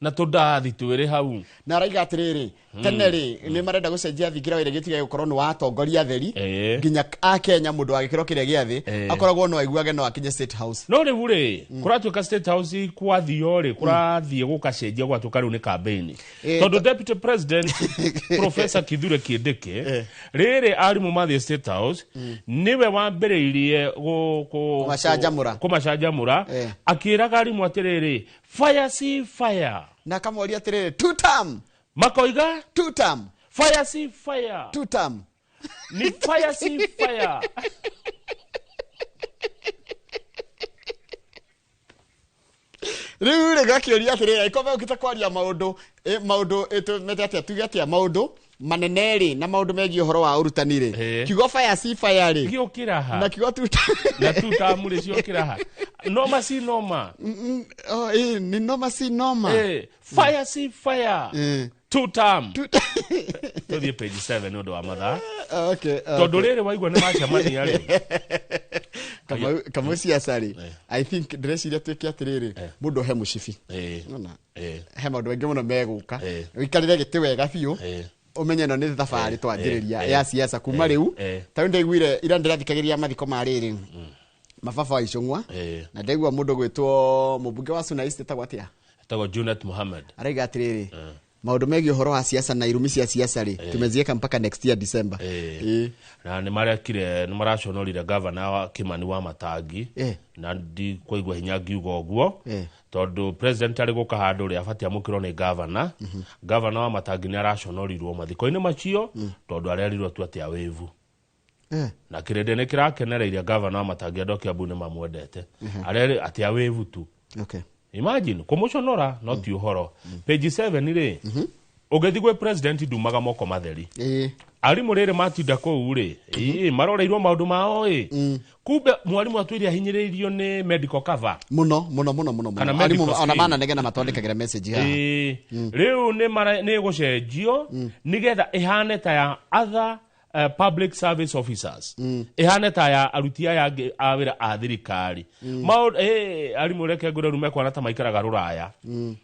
Speaker 17: na tudathi twire hau.
Speaker 1: Na raiga atiriri teneri ni marenda gucenjia thingira wa iregi tiga gukorwo ni watongoria theri nginya a Kenya mundu wa gikiro kiria giathi akoragwo no aiguage no akinye State House.
Speaker 17: No ri bure kuratuka State House kwathio ri kurathie gukacenjia gwatuka riu ni campaign. Tondu Deputy President Professor Kithure Kindiki riri ari mu mathi State House niwe wambiriirie kumacajamura akiraga ari mwatiriri fire see fire
Speaker 1: na kama wali atiriri two term
Speaker 17: makoiga
Speaker 1: two term
Speaker 17: fire see fire
Speaker 1: two term
Speaker 17: ni fire see fire.
Speaker 1: Riu rega kiori atiriri ikome ukita kwaria maundu eto mete tuge atia maundu maneneri na maundu megi horo wa urutani ri kigo fire see fire ri
Speaker 17: giokira ha
Speaker 1: na kigo tu
Speaker 17: na tu tamure ciokira ha noma si noma
Speaker 1: ni noma si noma
Speaker 17: fire see fire two term to the page 7 ndo wa matha
Speaker 1: okay
Speaker 17: tondu riri waigwa ni macamania ri
Speaker 1: kama siasa ri I think dress ile tweke atiriri mundu he mucibi nona he maundu wengi muno meguka wikarire giti wega biu umenye no ni thabari twanjiriria ya siasa kuma riu ta ndigwire ira ndirathikagiria mathiko mariri mababa wa icungwa na ndigwa mundu gwitwo mubunge wa Suna East tagwatia
Speaker 17: tago Junet Mohammed
Speaker 1: araiga atiriri maundu megi horo wa siasa na irumi cia siasa ri tumezieka mpaka next year December
Speaker 17: na ni marekire ni maraconorire governor wa Kimani wa Matangi na ndi koigwa hinya ngiugo guo tondu president ari guka handu ri abatia mukiro ni governor governor wa Matangi ni araconorirwo mathiko-ini macio tondu arerirwo tu atia wevu na kirende ni kirakenereire governor wa Matangi ndokia bune mamwendete areri atia wevu tu imagine kumuconora no ti uhoro page 7 ri ugethigwe president ndumaga moko matheri arimu riri matinda kou ri maroreirwo maundu mao kumbe mwarimu atwiri ahinyiririo ni medical cover
Speaker 1: muno arimu ona mana negena matondekagera message ha
Speaker 17: riu ni gucenjio nigetha ihane ta ya other public service officers ihane ta ya aruti aya awira a thirikari arimu reke ngure rume kwana ta maikaraga ruraya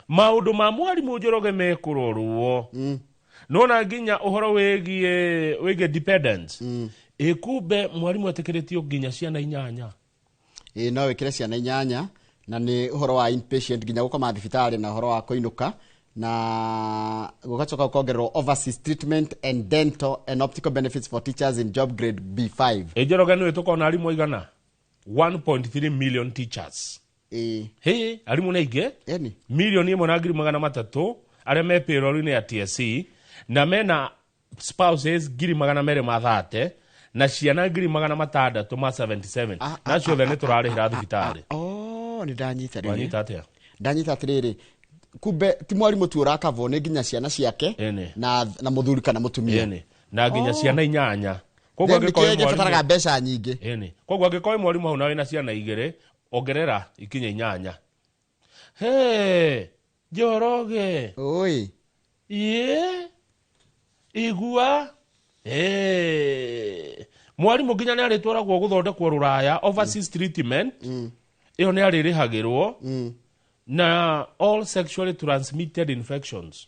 Speaker 17: maundu ma mwarimu Njoroge mekurorwo nona nginya uhoro wegie dependence kumbe mwarimu atekeretio nginya ciana 8
Speaker 1: no wekire ciana 8 na ni uhoro wa inpatient nginya gukoma thibitari na uhoro wa kuinuka na gugacoka kuongererwo overseas treatment and dental and optical benefits for teachers in job grade B5
Speaker 17: Njoroge ni tukona arimu igana 1.3 million teachers arimu na ige milioni 1.3 aria me payroll ni ya TSC na mena spouses 230 na ciana 677 na ciothe ni turarihira thibitari
Speaker 1: ni ndanyita
Speaker 17: riri
Speaker 1: kumbe ti mwarimu tu urakavo ni nginya ciana ciake na muthuri kana mutumia
Speaker 17: na nginya ciana 8
Speaker 1: koguo ngifataraga mbeca nyingi
Speaker 17: koguo angikoe mwarimu hau nawe na ciana 2 ongerera ikinya 8 Njoroge
Speaker 1: oi
Speaker 17: igua mwarimu nginya ni aritwaragwo guthondekwo ruraya overseas treatment iyo ni aririhagirwo na all sexually transmitted infections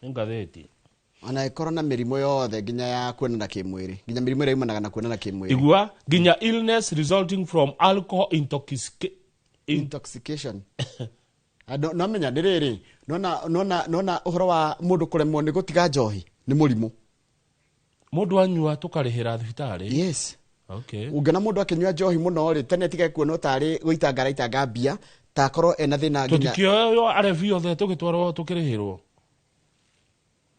Speaker 17: ngatheti
Speaker 1: ana corona mirimo yothe nginya ya kuonana kimwiri nginya mirimo ira imanaga na kuonana kimwiri
Speaker 17: igua nginya illness resulting from alcohol
Speaker 1: intoxication no menya ndiriri nona uhoro wa mundu kuremwo ni gutiga njohi ni murimu
Speaker 17: mundu anyua tukarihira thibitari
Speaker 1: yes
Speaker 17: okay
Speaker 1: ungena mundu akinywa njohi muno ri tene tiga kuona tari guitangara bia ta korwo ena thina
Speaker 17: nginya tutikio arevio the tugitwarwo tukirihirwo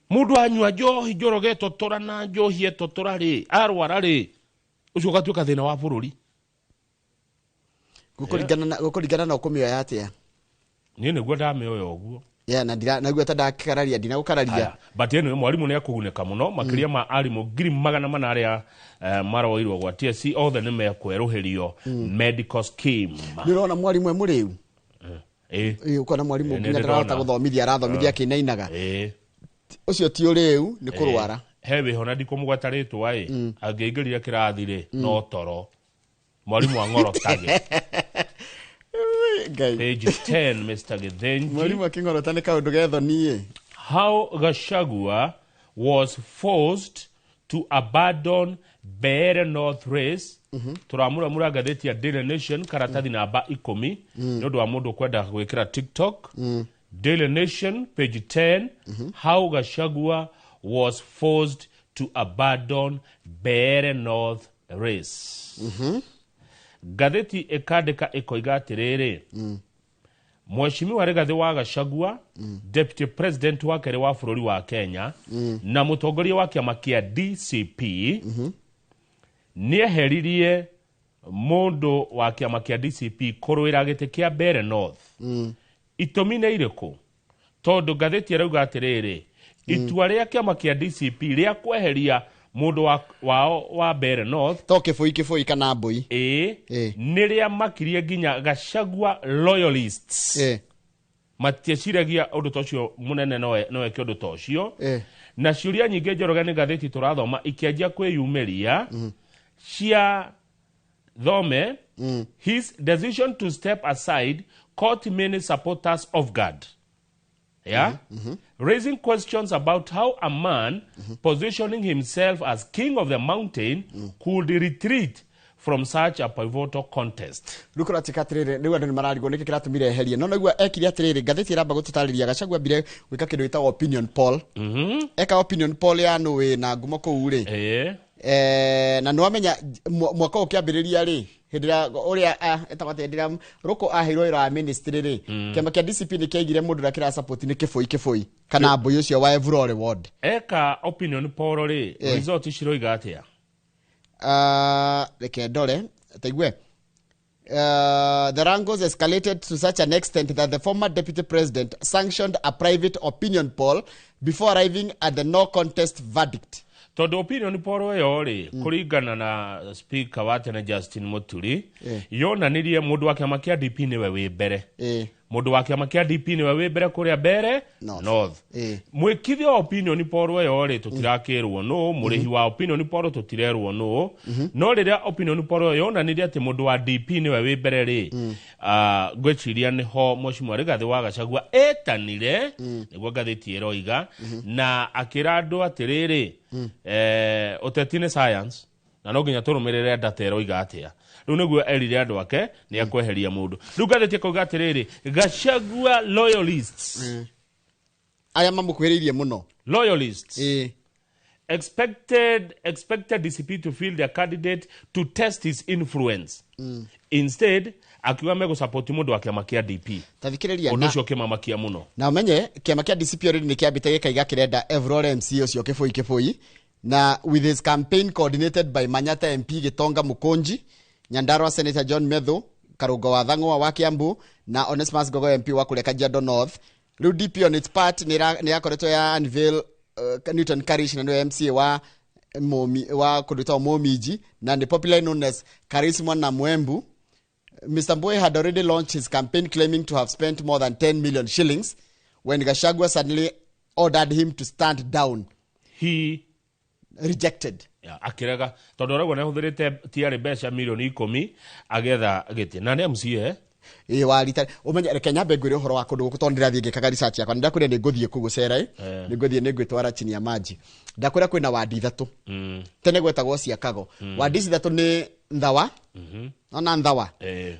Speaker 17: mundu anyua njohi Njoroge totora na njohi totora ri arwara ri ucio gatuika thina wa bururi
Speaker 1: gukuringana na ukumioya atia
Speaker 17: ni niguo ndamioya uguo
Speaker 1: na nagua tandakararia ndina gukararia
Speaker 17: but eno mwalimu ne akuguneka muno makiria ma arimu ngiri magana mana aria maroirwo gwa TSC othe ne mekweruhirio medical scheme
Speaker 1: nirona mwalimu emuriu ukona mwalimu nginya ndarahota guthomithia arathomithia kinainaga ucio ti uriu ni kurwara
Speaker 17: hewe hona ndikumugwataritwo angeingirira kirathire no toro mwalimu angoro tage page 10 Mr. Githenji
Speaker 1: mwalimu akingorota ni kaundu getho nie
Speaker 17: how Gachagua was forced to abandon Beere North race turamura gatheti ya Daily Nation karatathi namba 10 nondu wa mundu kwenda gwikira TikTok Daily Nation page 10 how Gachagua was forced to abandon Beere North race gatheti ekandika ikoiga atiriri Mheshimiwa Rigathi wa Gachagua Deputy President wa kere wa bururi wa Kenya na mutongoria wa kiama kia DCP nieheririe mundu wa kiama kia DCP kurwira gite kia Beere North itumi ne iriku tondu gatheti irauga atiriri itua ria kiama kia DCP ria kweheria mundu wa Beere North
Speaker 1: to kiboi kana mbui
Speaker 17: niria makirie ginya Gachagua loyalists matieciragia undu tocio munene no eke undu tocio na ciuria nyingi njoroge ni gatheti turathoma ikianjia kwiyumiria cia thome his decision to step aside caught many supporters off guard raising questions about how a man positioning himself as king of the mountain could retreat from such a pivotal contest.
Speaker 1: Lukura tikatirire niwe ndo mararigo niki kiratumire eherie no nagua ekiri atirire gatheti iramba gututariria Gachagua bire wika kindu ita opinion poll eka opinion poll ya no we na ngumo ko uri na no amenya mwaka ukiambiriria ri hindira uria etabatendira ruko ahirwo ira ministry ri kema kia discipline kiagire mundu rakira support ni kiboi kana boyo cio wa Evurore ward
Speaker 17: eka opinion poll ri result ciroiga atia
Speaker 1: reke ndore taigwe the wrangles escalated to such an extent that the former deputy president sanctioned a private opinion poll before arriving at the no contest verdict.
Speaker 17: Todo opinion poll yori kuringana na speaker wa tene Justin Muturi yonanirie mundu wa kiama kia DP ni we wibere mundu wa kiama kia DP ni we wibere kuria Beere North mwikithia opinion poll yori tutirakirwo no murihi wa opinion poll tutirerwo no riria opinion poll yonanirie ati mundu wa DP ni we wibere ri gweciria ni ho Mheshimiwa Rigathi wa Gachagua etanire niguo gatheti eroiga na akira andu atiriri utetine science na no nginya turumirire data eroiga atia riu niguo erire andu ake ni akweheria mundu riu gatheti koiga atiriri Gachagua loyalists
Speaker 1: aya mamukwiririe muno
Speaker 17: loyalists expected DCP to field their candidate to test his influence instead akiwa mego support mundu wa kiama kia DP
Speaker 1: tathikiriria
Speaker 17: na ucio kimamakia muno
Speaker 1: na umenye kiama kia DCP already ni kiambite kaiga kirenda Evurore MC ucio kiboi na with his campaign coordinated by Manyata MP Gitonga Mukonji Nyandarua Senator John Medho Karugo wa Thang'wa wa Kiambu na Onesmus Gogo MP wa kule Kajiado North. Riu DP on its part ni yakoretwo ya unveil Newton Karish na no MC wa kudutwa Momiji na the popular known as Charisma na Mwembu. Mr. Mbowe had already launched his campaign claiming to have spent more than 10 million shillings when Gachagua suddenly ordered him to stand down.
Speaker 17: He
Speaker 1: rejected.
Speaker 17: Akiraga todoragwo ne huthirite tiari besha milioni 10 agetha giti na ne MCA
Speaker 1: walita umenya Kenya begwire horo wa kundu gutondira thie ngikaga research yakwa ndakwire ni nguthie kugucera ni ngwitwara chini ya maji ndakwira kwina wadi ithatu tene gwetagwo ciakago wadi ithatu ni Nthawa ona Nthawa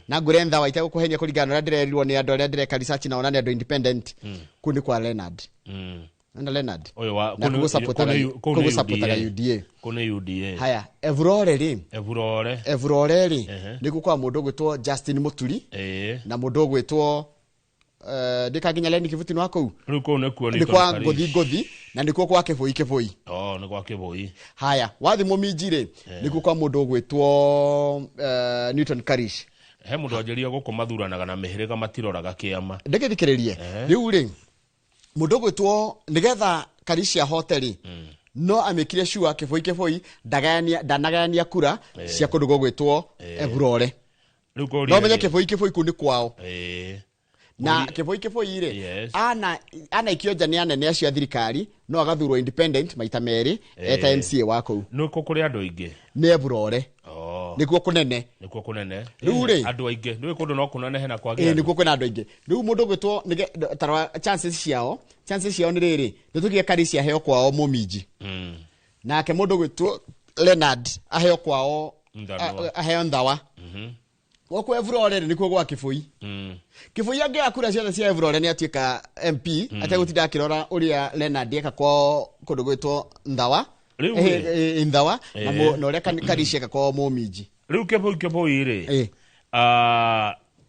Speaker 1: na ngure Nthawa ite gukuhenia kuringana na ndirerirwo ni andu aria ndireka research na ona ni andu independent kuni kwa Leonard na Leonard
Speaker 17: oyo wa
Speaker 1: kugusapotaga UDA
Speaker 17: kune UDA
Speaker 1: haya Evurore ri niku kwa mundu gwitwo Justin Muturi na mundu gwitwo ndikaginya leni kivuti no akau
Speaker 17: ruko ne kuo
Speaker 1: ni kwa gothi na nikuo kwa kiboi
Speaker 17: ni kwa kiboi
Speaker 1: haya wathi mumijire niku kwa mundu gwitwo Newton Karish
Speaker 17: he mundu ajeria guko mathuranaga na mihiriga matiroraga kiama
Speaker 1: ndikithikiririe riu ri mundu gwitwo nigetha Karisia hoteli no amikire sure kiboi ndanagania kura cia kundu gwitwo Eburore no menye kiboi kundi kwao na kiboi ire ana ikionja ni anene acio thirikari no agathurwo independent maita meri eta MCA wako
Speaker 17: no kukuri andu ingi
Speaker 1: ni Eburore nikuo kunene
Speaker 17: rure andu aingi ndu kundu no kunene na kwagä
Speaker 1: nikuo kwina andu aingi riu mundu gwitwo tarwa chances ciao ni riri nitugie Karisia heo kwao Momiji nake mundu gwitwo Leonard aheo kwao aheo Ndawa wako Eburore nikuo gwa Kiboi Kiboi ange akura ciothe cia Eburore ni atuika MP ategutinda akirora uria Leonard eka kwao kundu gwitwo Ndawa Ndawa na uria Karisia eka kwao Momiji
Speaker 17: riu Kiboi ri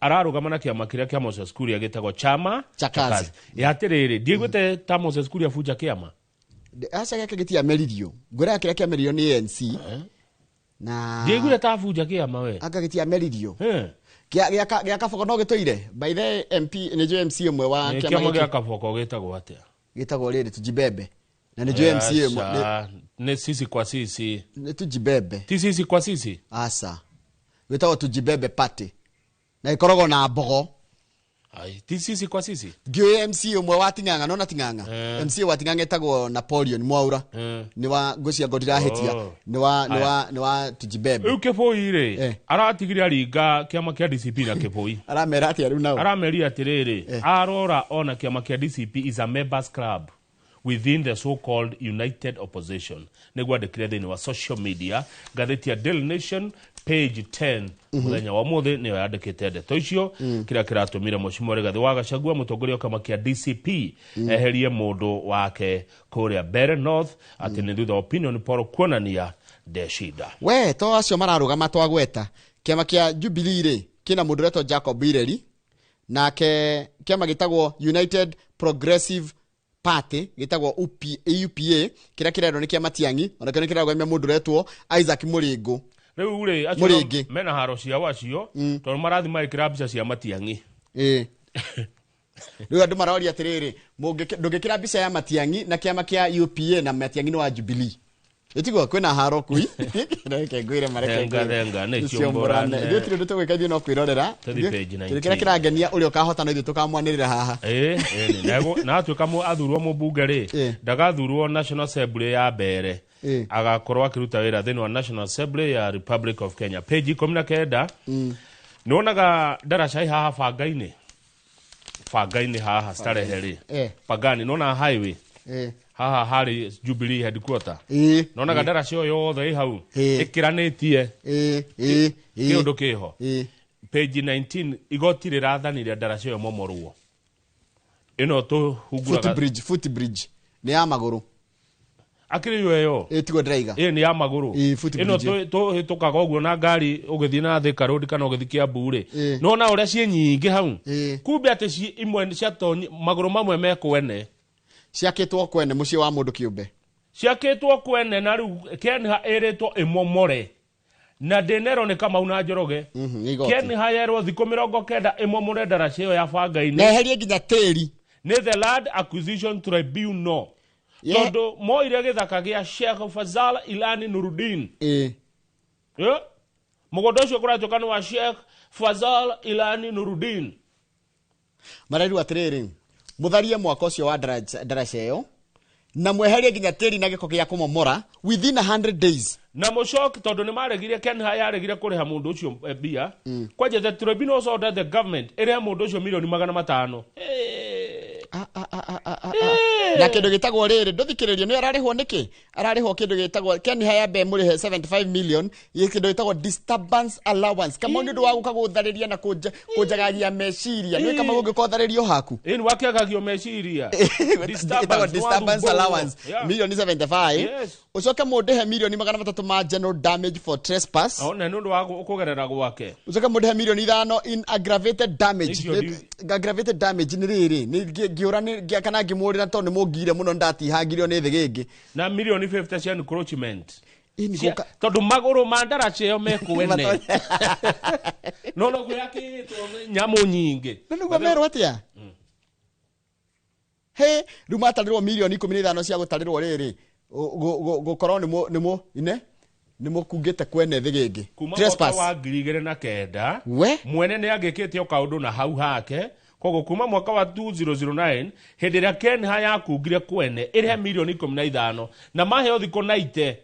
Speaker 17: ararugama na kiama kiria kia Moses Kuria gitagwo chama
Speaker 1: Chakazi
Speaker 17: yatiriri ndiigwite ta Moses Kuria fuja kiama
Speaker 1: acha gake gitia meririo ngura kiria kia meririo ni ANC na
Speaker 17: ndiigwire ta fuja kiama we
Speaker 1: aka gitia meririo kia kaboko no gitoire by the MP ni JMC mwe wa
Speaker 17: kiama kia kaboko gitagwo atia
Speaker 1: gitagwo riri tujibebe na ni JMC mwe
Speaker 17: ni sisi kwa sisi
Speaker 1: ni tujibebe
Speaker 17: ti sisi kwa sisi
Speaker 1: asa gitagwo tujibebe party na ikorogo na mbogo
Speaker 17: ai ti sisi kwa sisi
Speaker 1: gyo MC umwe wa Ting'ang'a no na Ting'ang'a MC wa Ting'ang'a etagwo Napoleon Mwaura ni wa Ngocia Godira Hetia ni wa tujibebe
Speaker 17: Kiboi ri aratigire aringa kiama kia DCP na Kiboi
Speaker 1: aramera ati riu nao
Speaker 17: arameria atiriri arora ona kiama kia DCP is a members club within the so-called united opposition negwa declare ni wa social media gatheti ya Daily Nation page 10 muthenya wa muthe ni yandikite ndeto icio kira kiratumire Mheshimiwa Rigathi wa Gachagua mutongoria kama kia DCP eherie mundu wake kuria Bere North ati ni thutha opinion poll kuonania ndeshida
Speaker 1: we to acio mararugama twagweta kiama kia Jubilee ri kina mundu reto Jacob Ireri nake kiama gitagwo United Progressive Party gitagwo UPA kira kirero ni kia Matiang'i ona kene kiragwo me mundu retwo Isaac Muringo
Speaker 17: riu ri acio mena haro cia wacio to marathi maikira mbica cia Matiang'i
Speaker 1: riu andu maroria atiriri ndungikira mbica ya Matiang'i na kiama kia UPA na Matiang'i ni wa Jubilee etigo kwina haro kui reke ngwire mareke
Speaker 17: ndenga ne ciomborane
Speaker 1: ndio tiri ndu twikaithio no kwirorera kira kiragenia uri ukahota no ithu tukamwanirira haha
Speaker 17: nego na atuika mu athurwo mu bunge ri ndagathurwo National Assembly ya Bere agakorwo akiruta wira thini wa National Assembly ya Republic of Kenya page 19 nonaga darasha haha fangaini haha starehe ri pagani nona highway haha hari Jubilee headquarter nona gadara cio yothe hau ikiranitie kiundu kiho page 19 igoti rirathanire ndara cio momorwo ino to huguraga
Speaker 1: footbridge ni ya maguru
Speaker 17: akiri yo
Speaker 1: etigo draiga
Speaker 17: ni ya maguru ino to hitukaga oguo na ngari ugithii na Thika Road kana ugithii Kiambu ri nona uria cie nyingi hau kumbe ati cie imwe cia to maguru mamwe mekwene
Speaker 1: ciakitwo kwene mucie wa mundu kiumbe
Speaker 17: ciakitwo kwene na riu Kenha eretwo imomore na denero ni kama una Njoroge Kenha yerwo thiko 90 imomore ndara cio ya fangaini
Speaker 1: na herie nginya tiri
Speaker 17: ni the Land Acquisition Tribunal tondu moire githaka gia Sheikh Fazal Ilani Nuruddin mugondo ucio kuratuka ni wa Sheikh Fazal Ilani Nuruddin
Speaker 1: marairu atiriri mutharie mwako ucio wa ndaraca iyo na mweherie nginya tiri na giko gia kumomora within 100 days
Speaker 17: na mucoki tondu ni maregire Kenha yaregire kuriha mundu ucio bia kwaje the tribunal ordered the government ere mundu ucio milioni 500
Speaker 1: na kindu gitagwo riri nduthikiririo ni ararihwo niki ararihwo kindu gitagwo Kenha yabe murihe 75 million kindu gitagwo disturbance allowance kama ndu wa guka guthariria na kujagagia meciria ni kama gungikotharirio haku
Speaker 17: ni wakiagagio meciria
Speaker 1: disturbance allowance million 75 ucoke mundihe million 300 ma general damage for trespass
Speaker 17: ona ndu wa kugerera gwake
Speaker 1: ucoke mundihe million 5 in aggravated damage ni riri ni giura ni kana ngimurira to ni mugire muno ndatihangirio ni thigingi
Speaker 17: na million 50 cia encroachment tondu maguru mandara cio mekwene no guyakitwo nyamu nyingi
Speaker 1: niguo merwo atia he riu matarirwo milioni 15 cia gutarirwo riri gukorwo nĩ mũkungĩte kwene thĩ gĩngĩ
Speaker 17: trespass wa 2009 mwene nĩ agĩkĩte o kaũndũ na hau hake koguo kuma mwaka wa 2009 hĩndĩ ĩrĩa Kenha yakungire kwene ĩrĩhe milioni 15 na maheo thikũ 90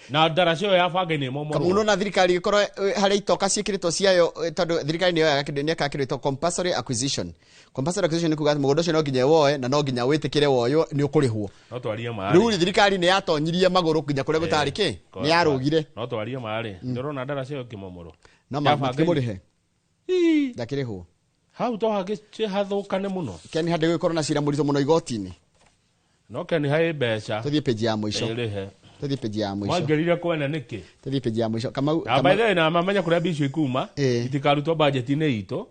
Speaker 17: na ndaraca ĩyo yabanga nĩ momo
Speaker 1: kamuno na thirikari ikorwo harĩ itoka ciĩkĩrĩtwo ciayo tondũ thirikari nĩyo yakĩndenia kakĩrĩtwo compulsory acquisition nĩ kuga mũgũnda ũcio no nginya woe na no nginya wĩtĩkĩre woyo nĩ ũkũrĩhwo
Speaker 17: no twarie marĩ
Speaker 1: rĩu thirikari nĩ yatonyirie magũrũ nginya kũrĩa gũtarĩ kĩ nĩ yarũgire
Speaker 17: no twarie marĩ ndĩrona ndaraca ĩyo kĩmomoro
Speaker 1: no makĩmũrĩhe ndakĩrĩhwo
Speaker 17: hau to hathũkane mũno
Speaker 1: Ken handĩ gũkorwo na cira mũritũ mũno igoti-inĩ
Speaker 17: no Ken haĩ mbeca
Speaker 1: tũthiĩ page ya mũico tũthiĩ page ya mũico
Speaker 17: mwangerire kwene nĩkĩ
Speaker 1: tũthiĩ page ya mũico
Speaker 17: by the way na mamenya kũrĩa mbicu ikuma itikarutwo budget-inĩ itũ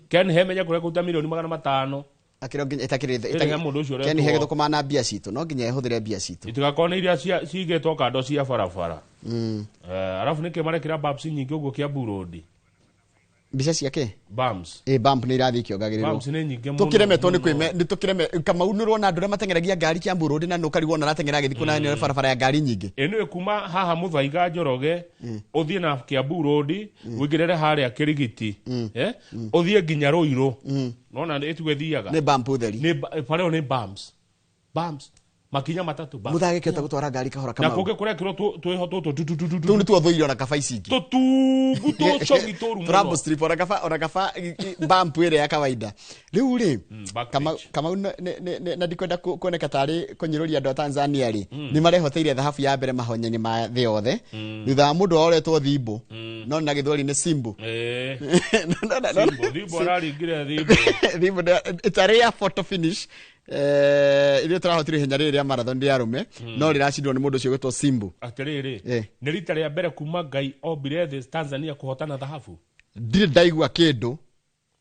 Speaker 17: Ken he menya kũrĩa kũruta milioni 500
Speaker 1: akĩrwo nginya itakĩrĩ Ken he gĩthũkũma na mbia citũ no nginya ehũthĩre mbia citũ
Speaker 17: itigakorwo nĩ iria cigĩtwo kando cia barabara arabu nĩkĩ marekĩra bumps nyingĩ ũguo Kiambu Road
Speaker 1: mbica ciake
Speaker 17: bumps
Speaker 1: bump nĩ irathiĩ kĩongagĩrĩrwo
Speaker 17: bumps nĩ nyingĩ mũno
Speaker 1: tũkĩremetwo nĩ tũkĩreme Kamau nĩ rwona andũ arĩa matengeragia ngari Kiambu Road na nũkarigwo na ratengera gĩthikũ na barabara ya ngari nyingĩ
Speaker 17: ĩno ĩkuma haha Mũthaiga Njoroge ũthiĩ na Kiambu Road wĩigĩrĩre harĩa Kĩrigiti ũthiĩ nginya Rũirũ nona ĩtuge thiaga
Speaker 1: nĩ bump ũtheri
Speaker 17: pareo nĩ bumps makinya matatu
Speaker 1: ba muthagĩkĩte gũtwara ngari kahora
Speaker 17: Kamau na kũngĩ kũrekĩrwo twĩho tũtũ
Speaker 1: tu nĩ tuothũire ona kaba ici ingĩ
Speaker 17: tũtungu tũcogi tũru mũno
Speaker 1: Rambo strip ona kaba bump ĩrĩa ya kawaida rĩu rĩ Kamau na ndikwenda kuoneka tarĩ kũnyĩrũria andũ a Tanzania rĩ nĩ marehoteire thahabu ya mbere mahonye-inĩ ma thĩ yothe thutha wa mũndũ oretwo Thimbo no na gĩthweri nĩ Simbu
Speaker 17: Thimbo araringire
Speaker 1: Thimbo it's a photo finish ile turahotire henya rĩrĩ ya marathon ya rume no rĩracindwo nĩ mũndũ ũcio gwĩtwo Simbu
Speaker 17: atĩrĩrĩ nĩ rita rĩa mbere kuma Ngai ombire thĩ Tanzania kũhotana thahabu
Speaker 1: ndirĩ ndaigua kĩndũ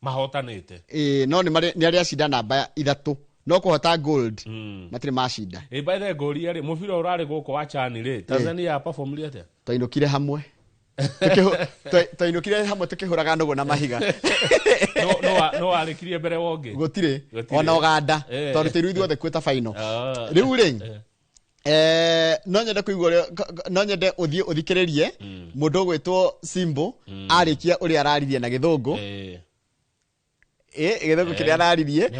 Speaker 17: mahotanĩte
Speaker 1: no nĩ arĩa cinda namba 3 no kũhota gold matirĩ macinda
Speaker 17: by the goal rĩ mũbira ũrarĩ gũkũ wa Chani rĩ Tanzania perform rĩte
Speaker 1: twainũkire hamwe twainũkire hamwe tũkĩhũraga nũgũ na mahiga
Speaker 17: no arĩkirie mbere wonge
Speaker 1: gũtirĩ ona Uganda tondũ tĩru ithuothe kwĩta final rĩu rĩ no nyende kũigua no nyende ũthikĩrĩrie mũndũ ũgwĩtwo Simbu arĩkia ũrĩa araririe na gĩthũngũ gĩthũngũ kĩrĩa araririe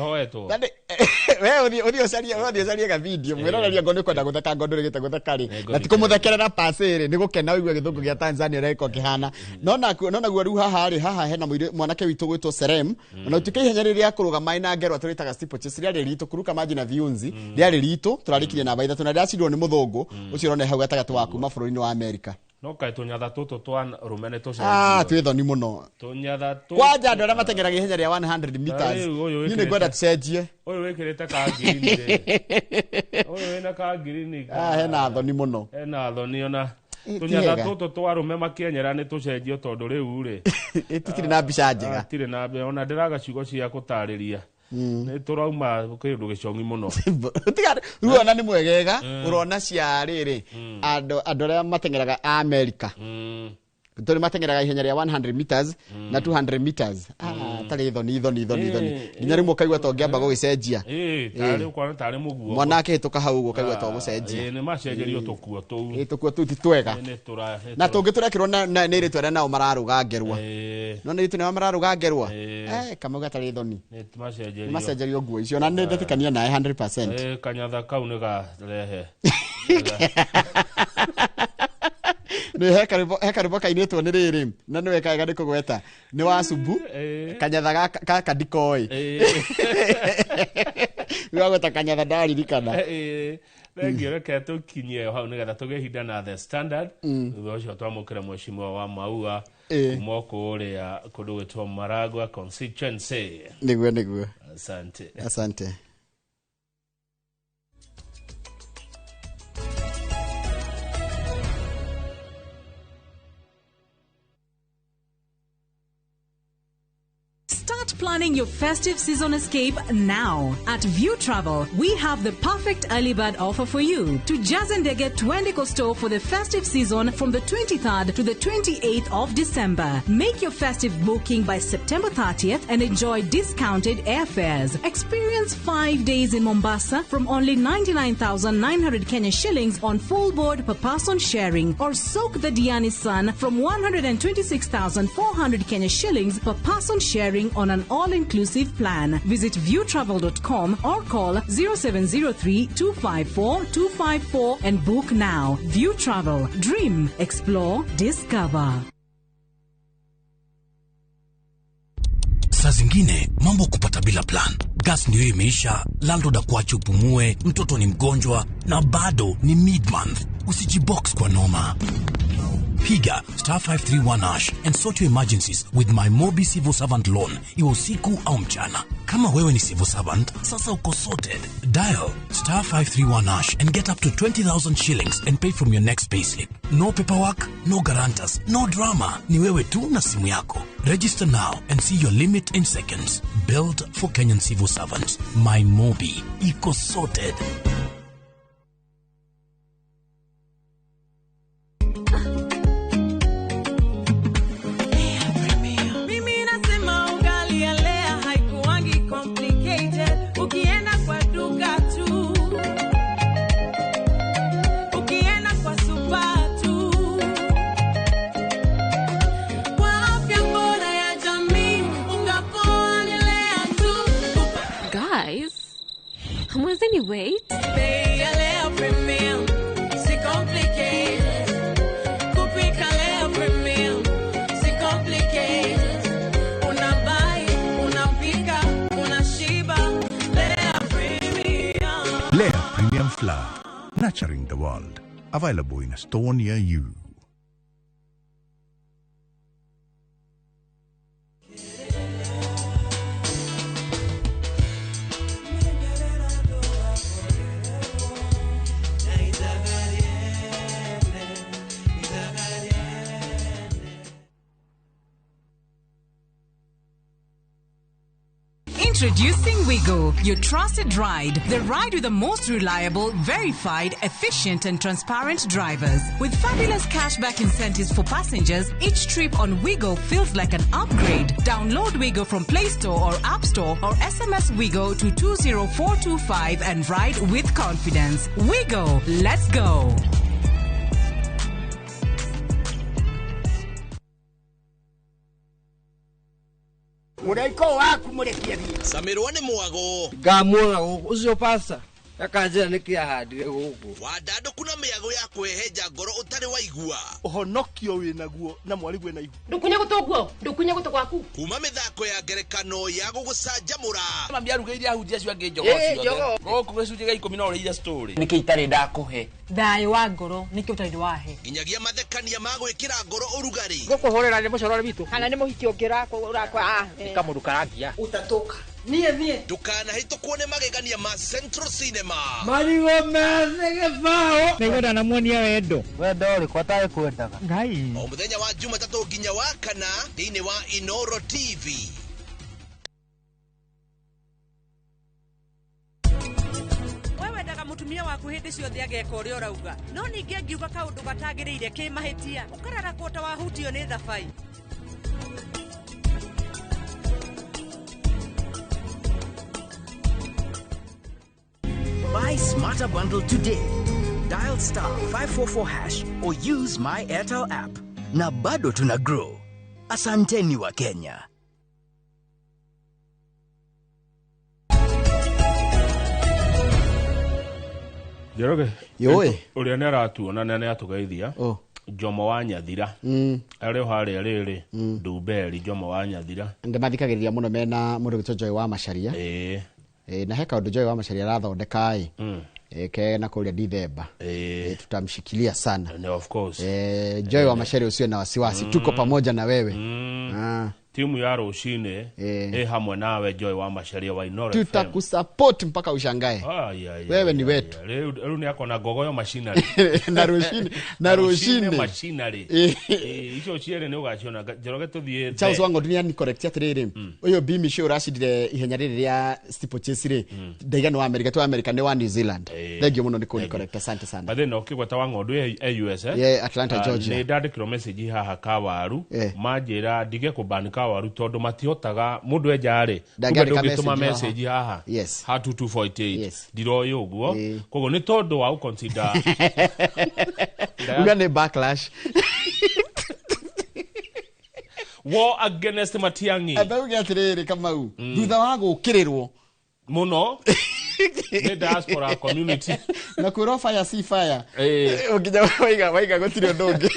Speaker 1: we ũthiĩ ũcarie ga video mwĩroreria ngo nĩ kwenda gũtheka ngo ndũrĩ gĩtegũtheka rĩ na ti kũmũthekerera pase rĩ nĩ gũkena wĩigua gĩthũngũ gĩa Tanzania rĩko kĩhana no naguo rĩu haha hena mwanake witũ gwĩtwo Serem ona ũtuĩke ihenya rĩrĩa kũrũgama na ngerwa tũrĩtaga steeplechase rĩarĩ ritũ kuruka maji na viunzi rĩarĩ ritũ tũrarĩkirie namba 3 na rĩacindirwo nĩ mũthũngũ ũcio ũrone hau gatagatĩ wa kuma bũrũri-inĩ wa Amerika
Speaker 17: no kaĩ tũnyatha tũtũ twa rũmene
Speaker 1: twĩ thoni mũno
Speaker 17: tũnyatha
Speaker 1: kwanja andũ arĩa matengeraga ihenya rĩa 100 meters niĩ nĩ ngwenda tũcenjie
Speaker 17: ũyũ wĩkĩrĩte ka ngirini ũyũ wĩna ka ngirini
Speaker 1: hena thoni mũno
Speaker 17: hena thoni ona tũnyatha tũtũ twa rũme makĩenyera nĩ tũcenjio tondũ rĩu rĩ
Speaker 1: tũtirĩ na mbica njega
Speaker 17: tũtirĩ na mbica ona ndĩraga ciugo cia gũtarĩria nĩ tũrauma kĩndũ gĩcongi mũno
Speaker 1: rĩu ona nĩ mwegega ũrona cia rĩrĩ andũ arĩa matengeraga Amerika tũrĩ matengeraga ihenya rĩa 100 meters na 200 meters tarĩ thoni nginya rĩmwe kaigua to ngĩamba gũgĩcenjia
Speaker 17: tarĩ ũkwana tarĩ mũguo
Speaker 1: mwana akĩhĩtũka hau ũguo kaigua to gũcenjia
Speaker 17: nĩ macenjerio tũkuo
Speaker 1: tũu ti twega na tũngĩ tũrekĩrwo nĩ iritũ arĩa nao mararũga ngerwa no nĩ iritũ nao mararũga ngerwa Kamau gatarĩ thoni nĩ macenjerio nguo icio na nĩ ndetĩkania nawe 100%
Speaker 17: kanyatha kau nĩ garehe
Speaker 1: nĩ hekarĩbo kainĩtwo nĩ rĩrĩ na nĩ wekaga nĩ kũgweta nĩ wa Sumbu kanyatha gaka ndikoĩ wagweta kanyatha ndaririkana
Speaker 17: thengio reke tũkinyie hau nĩgetha tũgĩe ihinda na The Standard thutha ũcio twamũkĩra mheshimiwa wa Maua kuma kũrĩa kũndũ gwĩtwo Maragua constituency
Speaker 1: nĩguo
Speaker 17: asante
Speaker 2: planning your festive season escape now. At View Travel, we have the perfect early bird offer for you. To Jazendege Twende Costo for the festive season from the 23rd to the 28th of December. Make your festive booking by September 30th and enjoy discounted airfares. Experience 5 days in Mombasa from only 99,900 Kenya shillings on full board per person sharing, or soak the Diani Sun from 126,400 Kenya shillings per person sharing on an all-inclusive plan. Visit viewtravel.com or call 0703-254-254 and book now. View Travel. Dream, explore, discover.
Speaker 6: Saa zingine mambo kupata bila plan. Gas ndio imeisha, landlord akuache upumue, mtoto ni mgonjwa na bado ni mid-month. Usijibox kwa noma. Piga *531# and sort your emergencies with my Mobi Civil Servant Loan. Iwe usiku au mchana. Kama wewe ni civil servant, sasa uko sorted. Dial *531# and get up to 20,000 shillings and pay from your next payslip. No paperwork, no guarantors, no drama. Ni wewe tu na simu yako. Register now and see your limit in seconds. Built for Kenyan civil servants. My Mobi. Iko sorted.
Speaker 7: Anyway,
Speaker 8: Lea Premium Flour, nurturing the world. Available in a store near you.
Speaker 2: Introducing Wigo, your trusted ride. The ride with the most reliable, verified, efficient and transparent drivers. With fabulous cashback incentives for passengers, each trip on Wigo feels like an upgrade. Download Wigo from Play Store or App Store or SMS Wigo to 20425 and ride with confidence. Wigo, let's go.
Speaker 23: Muraiko waku murekia thie. Samirwa ni mwago.
Speaker 25: Ngamwona ucio pasta. Akanjira nikia handire guku.
Speaker 23: Wadando kuna miago ya kweheja ngoro utari waigua.
Speaker 15: Uhonokio winaguo na mwarigwe na igu.
Speaker 14: Ndukunye gutuguo, ndukunye gutu gwaku.
Speaker 23: Kuma mithako ya ngerekano ya gugucanjamura.
Speaker 15: Mambia rugeire ahunjia cio ange njogo cio. Goku gicunje ga 10 na ureira story.
Speaker 25: Niki itari ndakuhe.
Speaker 14: Thai wa ngoro niki utari wahe.
Speaker 23: Inyagia mathekania ma gwikira ngoro urugari.
Speaker 25: Gukuhorera ni mucorore bitu.
Speaker 14: Kana ni muhiki ongira urakwa.
Speaker 25: Nikamurukarangia.
Speaker 14: Utatoka. Nie.
Speaker 23: Tukana hito kuone magegania ma Central Cinema.
Speaker 25: Marigo methege bao.
Speaker 26: Nigora na muonia wendo.
Speaker 25: Wendo uri kwataye kwendaga.
Speaker 26: Ngai.
Speaker 23: O muthenya wa Jumatatu nginya wa kana thiini wa Inoro TV.
Speaker 14: Wewe ndaga mutumia waku hindi ciothe ageka uria urauga. No ningi angiuga kaundu gatagiriire kimahitia. Ukarara kota wa hutio ni thabai.
Speaker 10: Buy Smarter Bundle today. Dial *544# or use my Airtel app. Na bado tuna grow. Asanteni wa Kenya.
Speaker 17: Jeroge.
Speaker 1: Yoi.
Speaker 17: Uria ne aratuona na ne atugeithia. Jomo wa Nyathira. Ari hari riri. Nduberi Jomo wa Nyathira.
Speaker 1: Ndemathikagiriria muno mena mundu gitwa Joy wa Macharia. Na heka undu Joy wa Macharia arathondeka ke na kuria Dithemba. Tutamshikilia sana.
Speaker 17: Of course.
Speaker 1: Joy wa Macharia usio na wasiwasi. Tuko pamoja na wewe.
Speaker 17: timu ya Rushine hamwe nawe Joy wa Masharia wa Inoro FM.
Speaker 1: Tutakusupport mpaka ushangae. Wewe ni wetu.
Speaker 17: Leo ni yako na gogoyo machinery.
Speaker 1: na Rushine
Speaker 17: machinery. Icho chiere ne ugachiona jeroge tuthie.
Speaker 1: Charles wango dunia ni correct atiriri. Uyo Bimi show rashidire ihenya riri ya steeplechase ri. Ndaiga wa America to America ne wa New Zealand. Thank you muno ni correct. Asante sana.
Speaker 17: But then ukigweta wango ndu US
Speaker 1: Atlanta Georgia.
Speaker 17: Ni ndandikiro message haha Kawaru majira ndige kubanika Kawaru tondu matiotaga mundu enjari ndugituma message haha ha 2248 ndiroyo uguo kogo ni tondu wa consider
Speaker 1: ugane backlash
Speaker 17: war against Matiangi
Speaker 1: abaga atiriri Kamau thutha wa gukirirwo
Speaker 17: muno the diaspora community
Speaker 1: na kuro fire si fire ukija waiga gutiri ndungi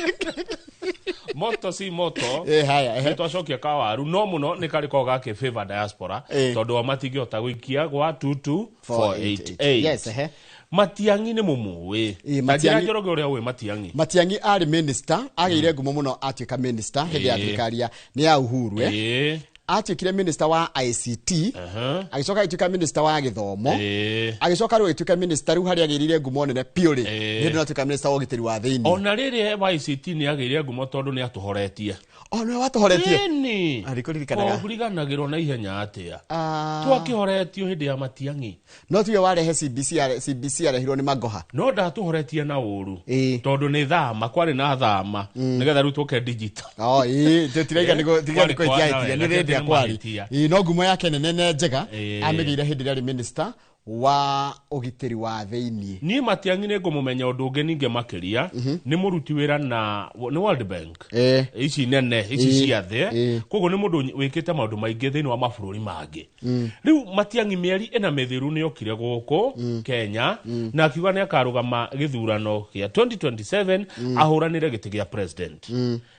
Speaker 17: moto si moto
Speaker 1: haya
Speaker 17: twacokia Kawaru no muno ni kariko gake favor diaspora tondu matingihota guikia gwa 22488 Matiangi ni mumuwe Matiangi njoroge uria we Matiangi
Speaker 1: ari minister ageire ngumo muno atuika minister hindi ya thirikari ni ya Uhuru atuikire minister wa ICT agicoka ituika minister wa githomo agicoka riu ituika minister riu hari agirire ngumo nene piuri hindi no atuika minister wa gitiri wa thiini
Speaker 17: ona riri wa ICT ni agirire ngumo tondu ni atuhoretie
Speaker 1: ona watuhoretie
Speaker 17: ni
Speaker 1: arikurikanaga
Speaker 17: kuriganagirwo na ihenya atia twakihoretio hindi ya Matiangi
Speaker 1: no tuyo warehe CBC arehirwo ni Magoha
Speaker 17: no ndatuhoretie na uru tondu ni thama kwari na thama nigetha riu tuke digital
Speaker 1: tutiraiga nigo tigaikwetia ni rendi akwari no ngumo yake nene njega amigire hindi ria minister wa ugitiri wa thiini
Speaker 17: ni Matiangi ni ngumumenya undu ungi ninge makiria ni muruti wira na ni World Bank ici nene ici cia the kogo ni mundu wikite maundu maingi thiini wa mabururi mangi riu Matiangi mieri ena methiru ni okire guku Kenya na akiuga ni akarugama githurano gia 2027 ahuranire giti gia president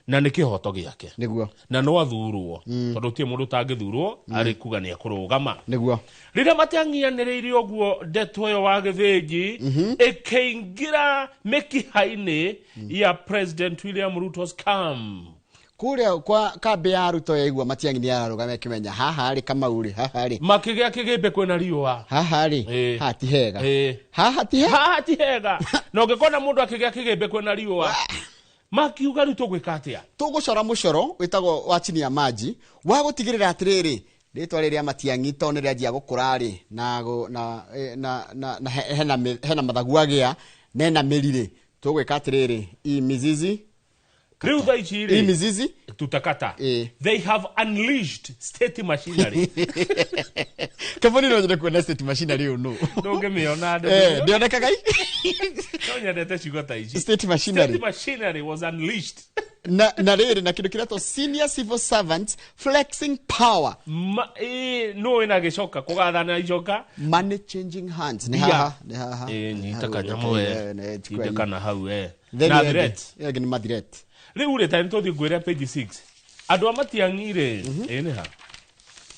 Speaker 17: na ni kihoto giake
Speaker 1: niguo
Speaker 17: na no athurwo tondu tie mundu tangithurwo ari kuga ni akurugama
Speaker 1: niguo
Speaker 17: rira Matiangi aniriirio guo ndeto yo wa githinji ikeingira mikihaini ya President William Ruto's camp
Speaker 1: kuria kwa kambe ya Ruto yaigua Matiangi ni ararugama kimenya haha ri Kamauri haha ri
Speaker 17: makigia kigimbe kwena riua
Speaker 1: haha ri hati hega haha ti
Speaker 17: hega no ngekona mundu akigia kigimbe kwena riua makiuga ri tugwika atia
Speaker 1: tugucora mucoro witagwo wa chini ya maji wa gutigirira atiriri ritwa riria Matiangi tonere ajia gukurari na hena mathagu agia nena mirire tugwika atiriri i mizizi
Speaker 17: riu thaichiri
Speaker 1: mizizi
Speaker 17: tutakata they have unleashed state machinery
Speaker 1: kaboni no jere kuona state machinery uno
Speaker 17: ndoge miona
Speaker 1: ndioneka gai
Speaker 17: tonya ndete chigota ichi
Speaker 1: state
Speaker 17: machinery was unleashed
Speaker 1: na riri na kindu kirato senior civil servants flexing power
Speaker 17: no ina gicoka kugathana icoka
Speaker 1: money changing hands ni haha
Speaker 17: ni takanyamu ni kana hau na threat
Speaker 1: ni madret
Speaker 17: riu ri time tothi gwira page 6 andu Matiangire ni ha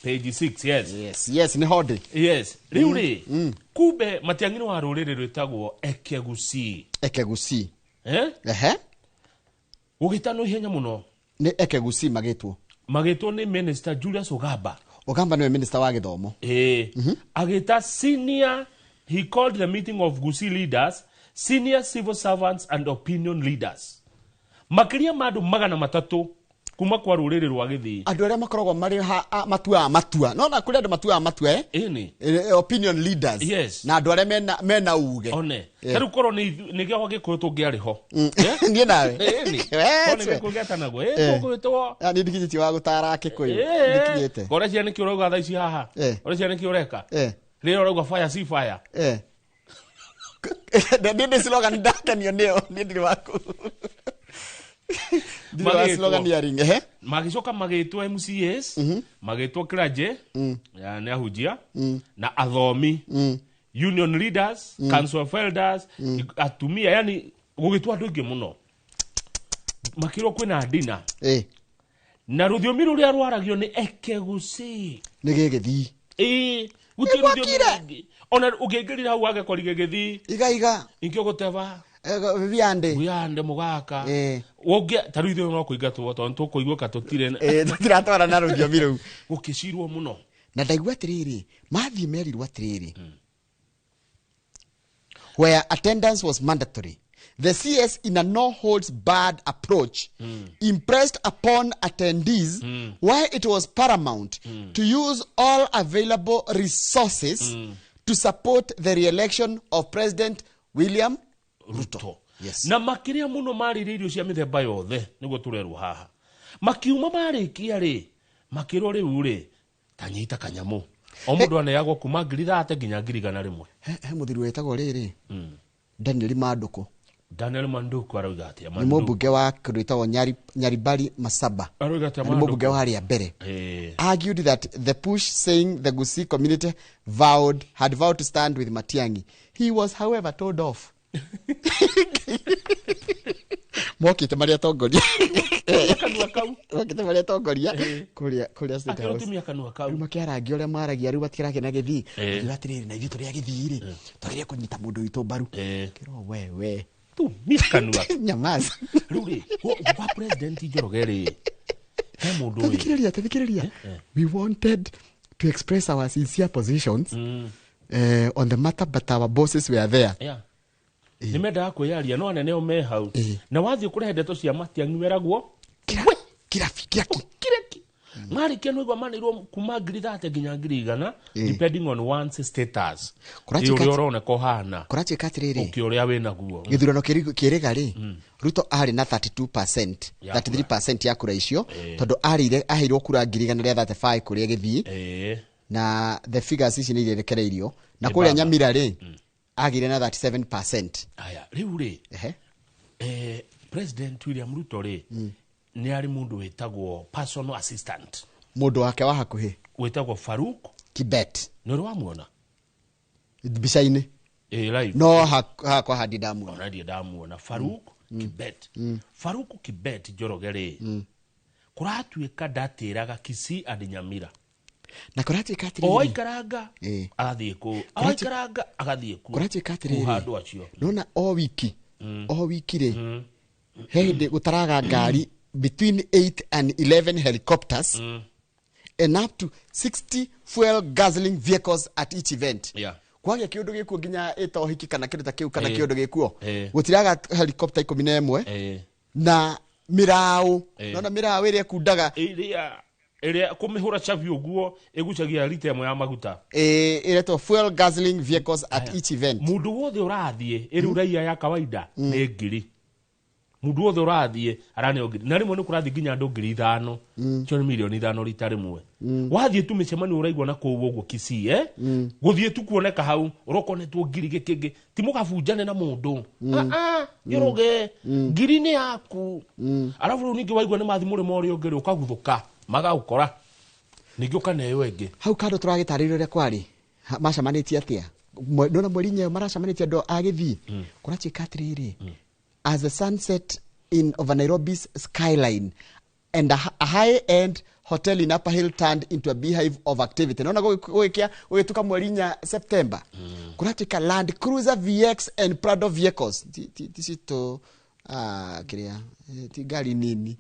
Speaker 17: page 6
Speaker 1: yes ni hodi
Speaker 17: riu ri kube Matiangire wa ruriri rwitagwo Ekegusi ugitano ihenya muno
Speaker 1: ni Ekegusi magitwo
Speaker 17: ni minister Julius
Speaker 1: Ogamba ni minister wa githomo
Speaker 17: agita senior he called the meeting of Gusii leaders senior civil servants and opinion leaders makiria mandu magana matatu kuma kwa ruriri rwa Githii
Speaker 1: andu aria makoragwo mari matua no na kuri andu matua opinion leaders na andu aria mena uge
Speaker 17: one taru koro ni gwa gikuyu tungiari ho
Speaker 1: nie nawe
Speaker 17: one gikuyu getanago tugwitwo
Speaker 1: ni ndikiti wa gutara kikuyu ndikinyete
Speaker 17: kore cia ni kiuroga thaici haha kore cia ni kiureka rero roga fire si fire
Speaker 1: ndinde slogan ndakanio nio ndiri waku ndiri slogan ya ringe
Speaker 17: magicoka magitwo MCAs magitwo Kiraje ya ne ahujia na athomi union leaders council of elders atumia yani gugitwa andu ingi muno makiro kwina dina na ruthiomi ruria rwaragio ni Ekegusi
Speaker 1: ni Githii
Speaker 17: gutiro ruthiomi ona ugengirira hau age korige Githii
Speaker 1: iga
Speaker 17: inkio guteva Wiande mugaka. Wogia taru ithe no kuigatwo tondu tukuigua katutire.
Speaker 1: Tutiratwara na rũthiomi rũu.
Speaker 17: Gukicirwo muno.
Speaker 1: Na ndaigua atiriri, mathi merirwo atiriri. Where attendance was mandatory. The CS, in a no-holds-barred approach, impressed upon attendees why it was paramount to use all available resources to support the re-election of President William Ruto. Yes.
Speaker 17: Na makiria muno mariririo cia mithemba yothe niguo turerwo haha. Makiuma marikia ri, makiro riu ri, tanyita kanyamu. O mundu aneagwo kuma 30 nginya 100
Speaker 1: he muthiru wetagwo riri Daniel Manduko.
Speaker 17: Daniel Manduko arauga atia?
Speaker 1: Ni mubunge wa kwitagwo Nyaribari Masaba.
Speaker 17: Arauga atia
Speaker 1: Manduko? Ni mubunge wa haria mbere. Argued that the push saying the Gusii community had vowed to stand with Matiang'i. He was, however, told off. Mokite maria tongoria. Mokite maria tongoria kuria state house. Makiaragi uria maragia riu batikirage na githii. Riu atiriri na ithu turia githii ri. Tugiria kunyita mundu witu mbaru. Kiro wewe.
Speaker 17: Tu mikanua.
Speaker 1: Nyamaza.
Speaker 17: Riu ri, wa president Njoroge ri. He mundu uyu.
Speaker 1: Thikiriria. We wanted to express our sincere positions on the matter, but our bosses were there.
Speaker 17: Yeah. Nimenda kwiyaria no anene o me hau. Na wathie kurehe ndeto cia Matiang'i weragwo kiraki. Mari kenu igwa manirwo kuma 30 nginya 100 depending on one's status. Uri urona ko hana.
Speaker 1: Kurachi katiriri.
Speaker 17: Ukiuria wina guo.
Speaker 1: Githurano kirega ri. Ruto ari na 32%, 33% ya kura icio tondu arire ahirwo kura 135 kuria githii. Na the figures ici ni irekereirio na kuria Nyamira ri agire na 37%.
Speaker 17: Aya, riu ri. President William Ruto ri ni ari mundu wetagwo personal assistant.
Speaker 1: Mundu wake wa hakuhi
Speaker 17: wetagwo Farouk
Speaker 1: Kibet.
Speaker 17: No ro wamuona?
Speaker 1: Bicaini.
Speaker 17: Live.
Speaker 1: No hakwa hadi damu.
Speaker 17: Onadi damu na Farouk Kibet. Farouk Kibet Njoroge ri. Kuratuika ndatiraga Kisii andi Nyamira.
Speaker 1: Na kurati katiriri.
Speaker 17: O ikaranga agathie ku. O ikaranga agathie ku.
Speaker 1: Kurati katiriri.
Speaker 17: Handu acio.
Speaker 1: Nona o wiki. O wiki ri. Hende gutaraga ngari between 8 and 11 helicopters and up to 60 fuel guzzling vehicles at each event.
Speaker 17: Yeah.
Speaker 1: Kwage kiundu gikuo nginya ito hiki kana kindu ta kiu kana kiundu gikuo. Gutiraga helicopter 11 na mirao. Nona mirao iria kundaga
Speaker 17: iria kumihura chavi uguo egucagia lita imo ya maguta.
Speaker 1: Ireto fuel guzzling vehicles at each event.
Speaker 17: Mundu wothe urathie iri uraia ya kawaida ni ngiri. Mundu wothe urathie arane ngiri. Na rimwe ni kurathie nginya andu 5,000. Cio ni milioni 5 rita rimwe. Wathie tu micemani uraigwa na kuo uguo Kisii guthie tu kuoneka hau urokonetwo ngiri gikingi ti mugabunjane na mundu. Njoroge ngiri ni yaku. Alafu ru ningi waigwa ni mathi murimo uri ungiri ukaguthuka magaukora ningi ukaneyo engi
Speaker 1: hau kando turagitaririo ria kwari macamanitie atia ndona mwerinye maracamanitie ndo agithii kurachi katiriri as the sunset over Nairobi's skyline and a high-end hotel in Upper Hill turned into a beehive of activity. Naona goikia goituka mwerinya September kuratika Land Cruiser VX and Prado vehicles tisito kiria tigari nini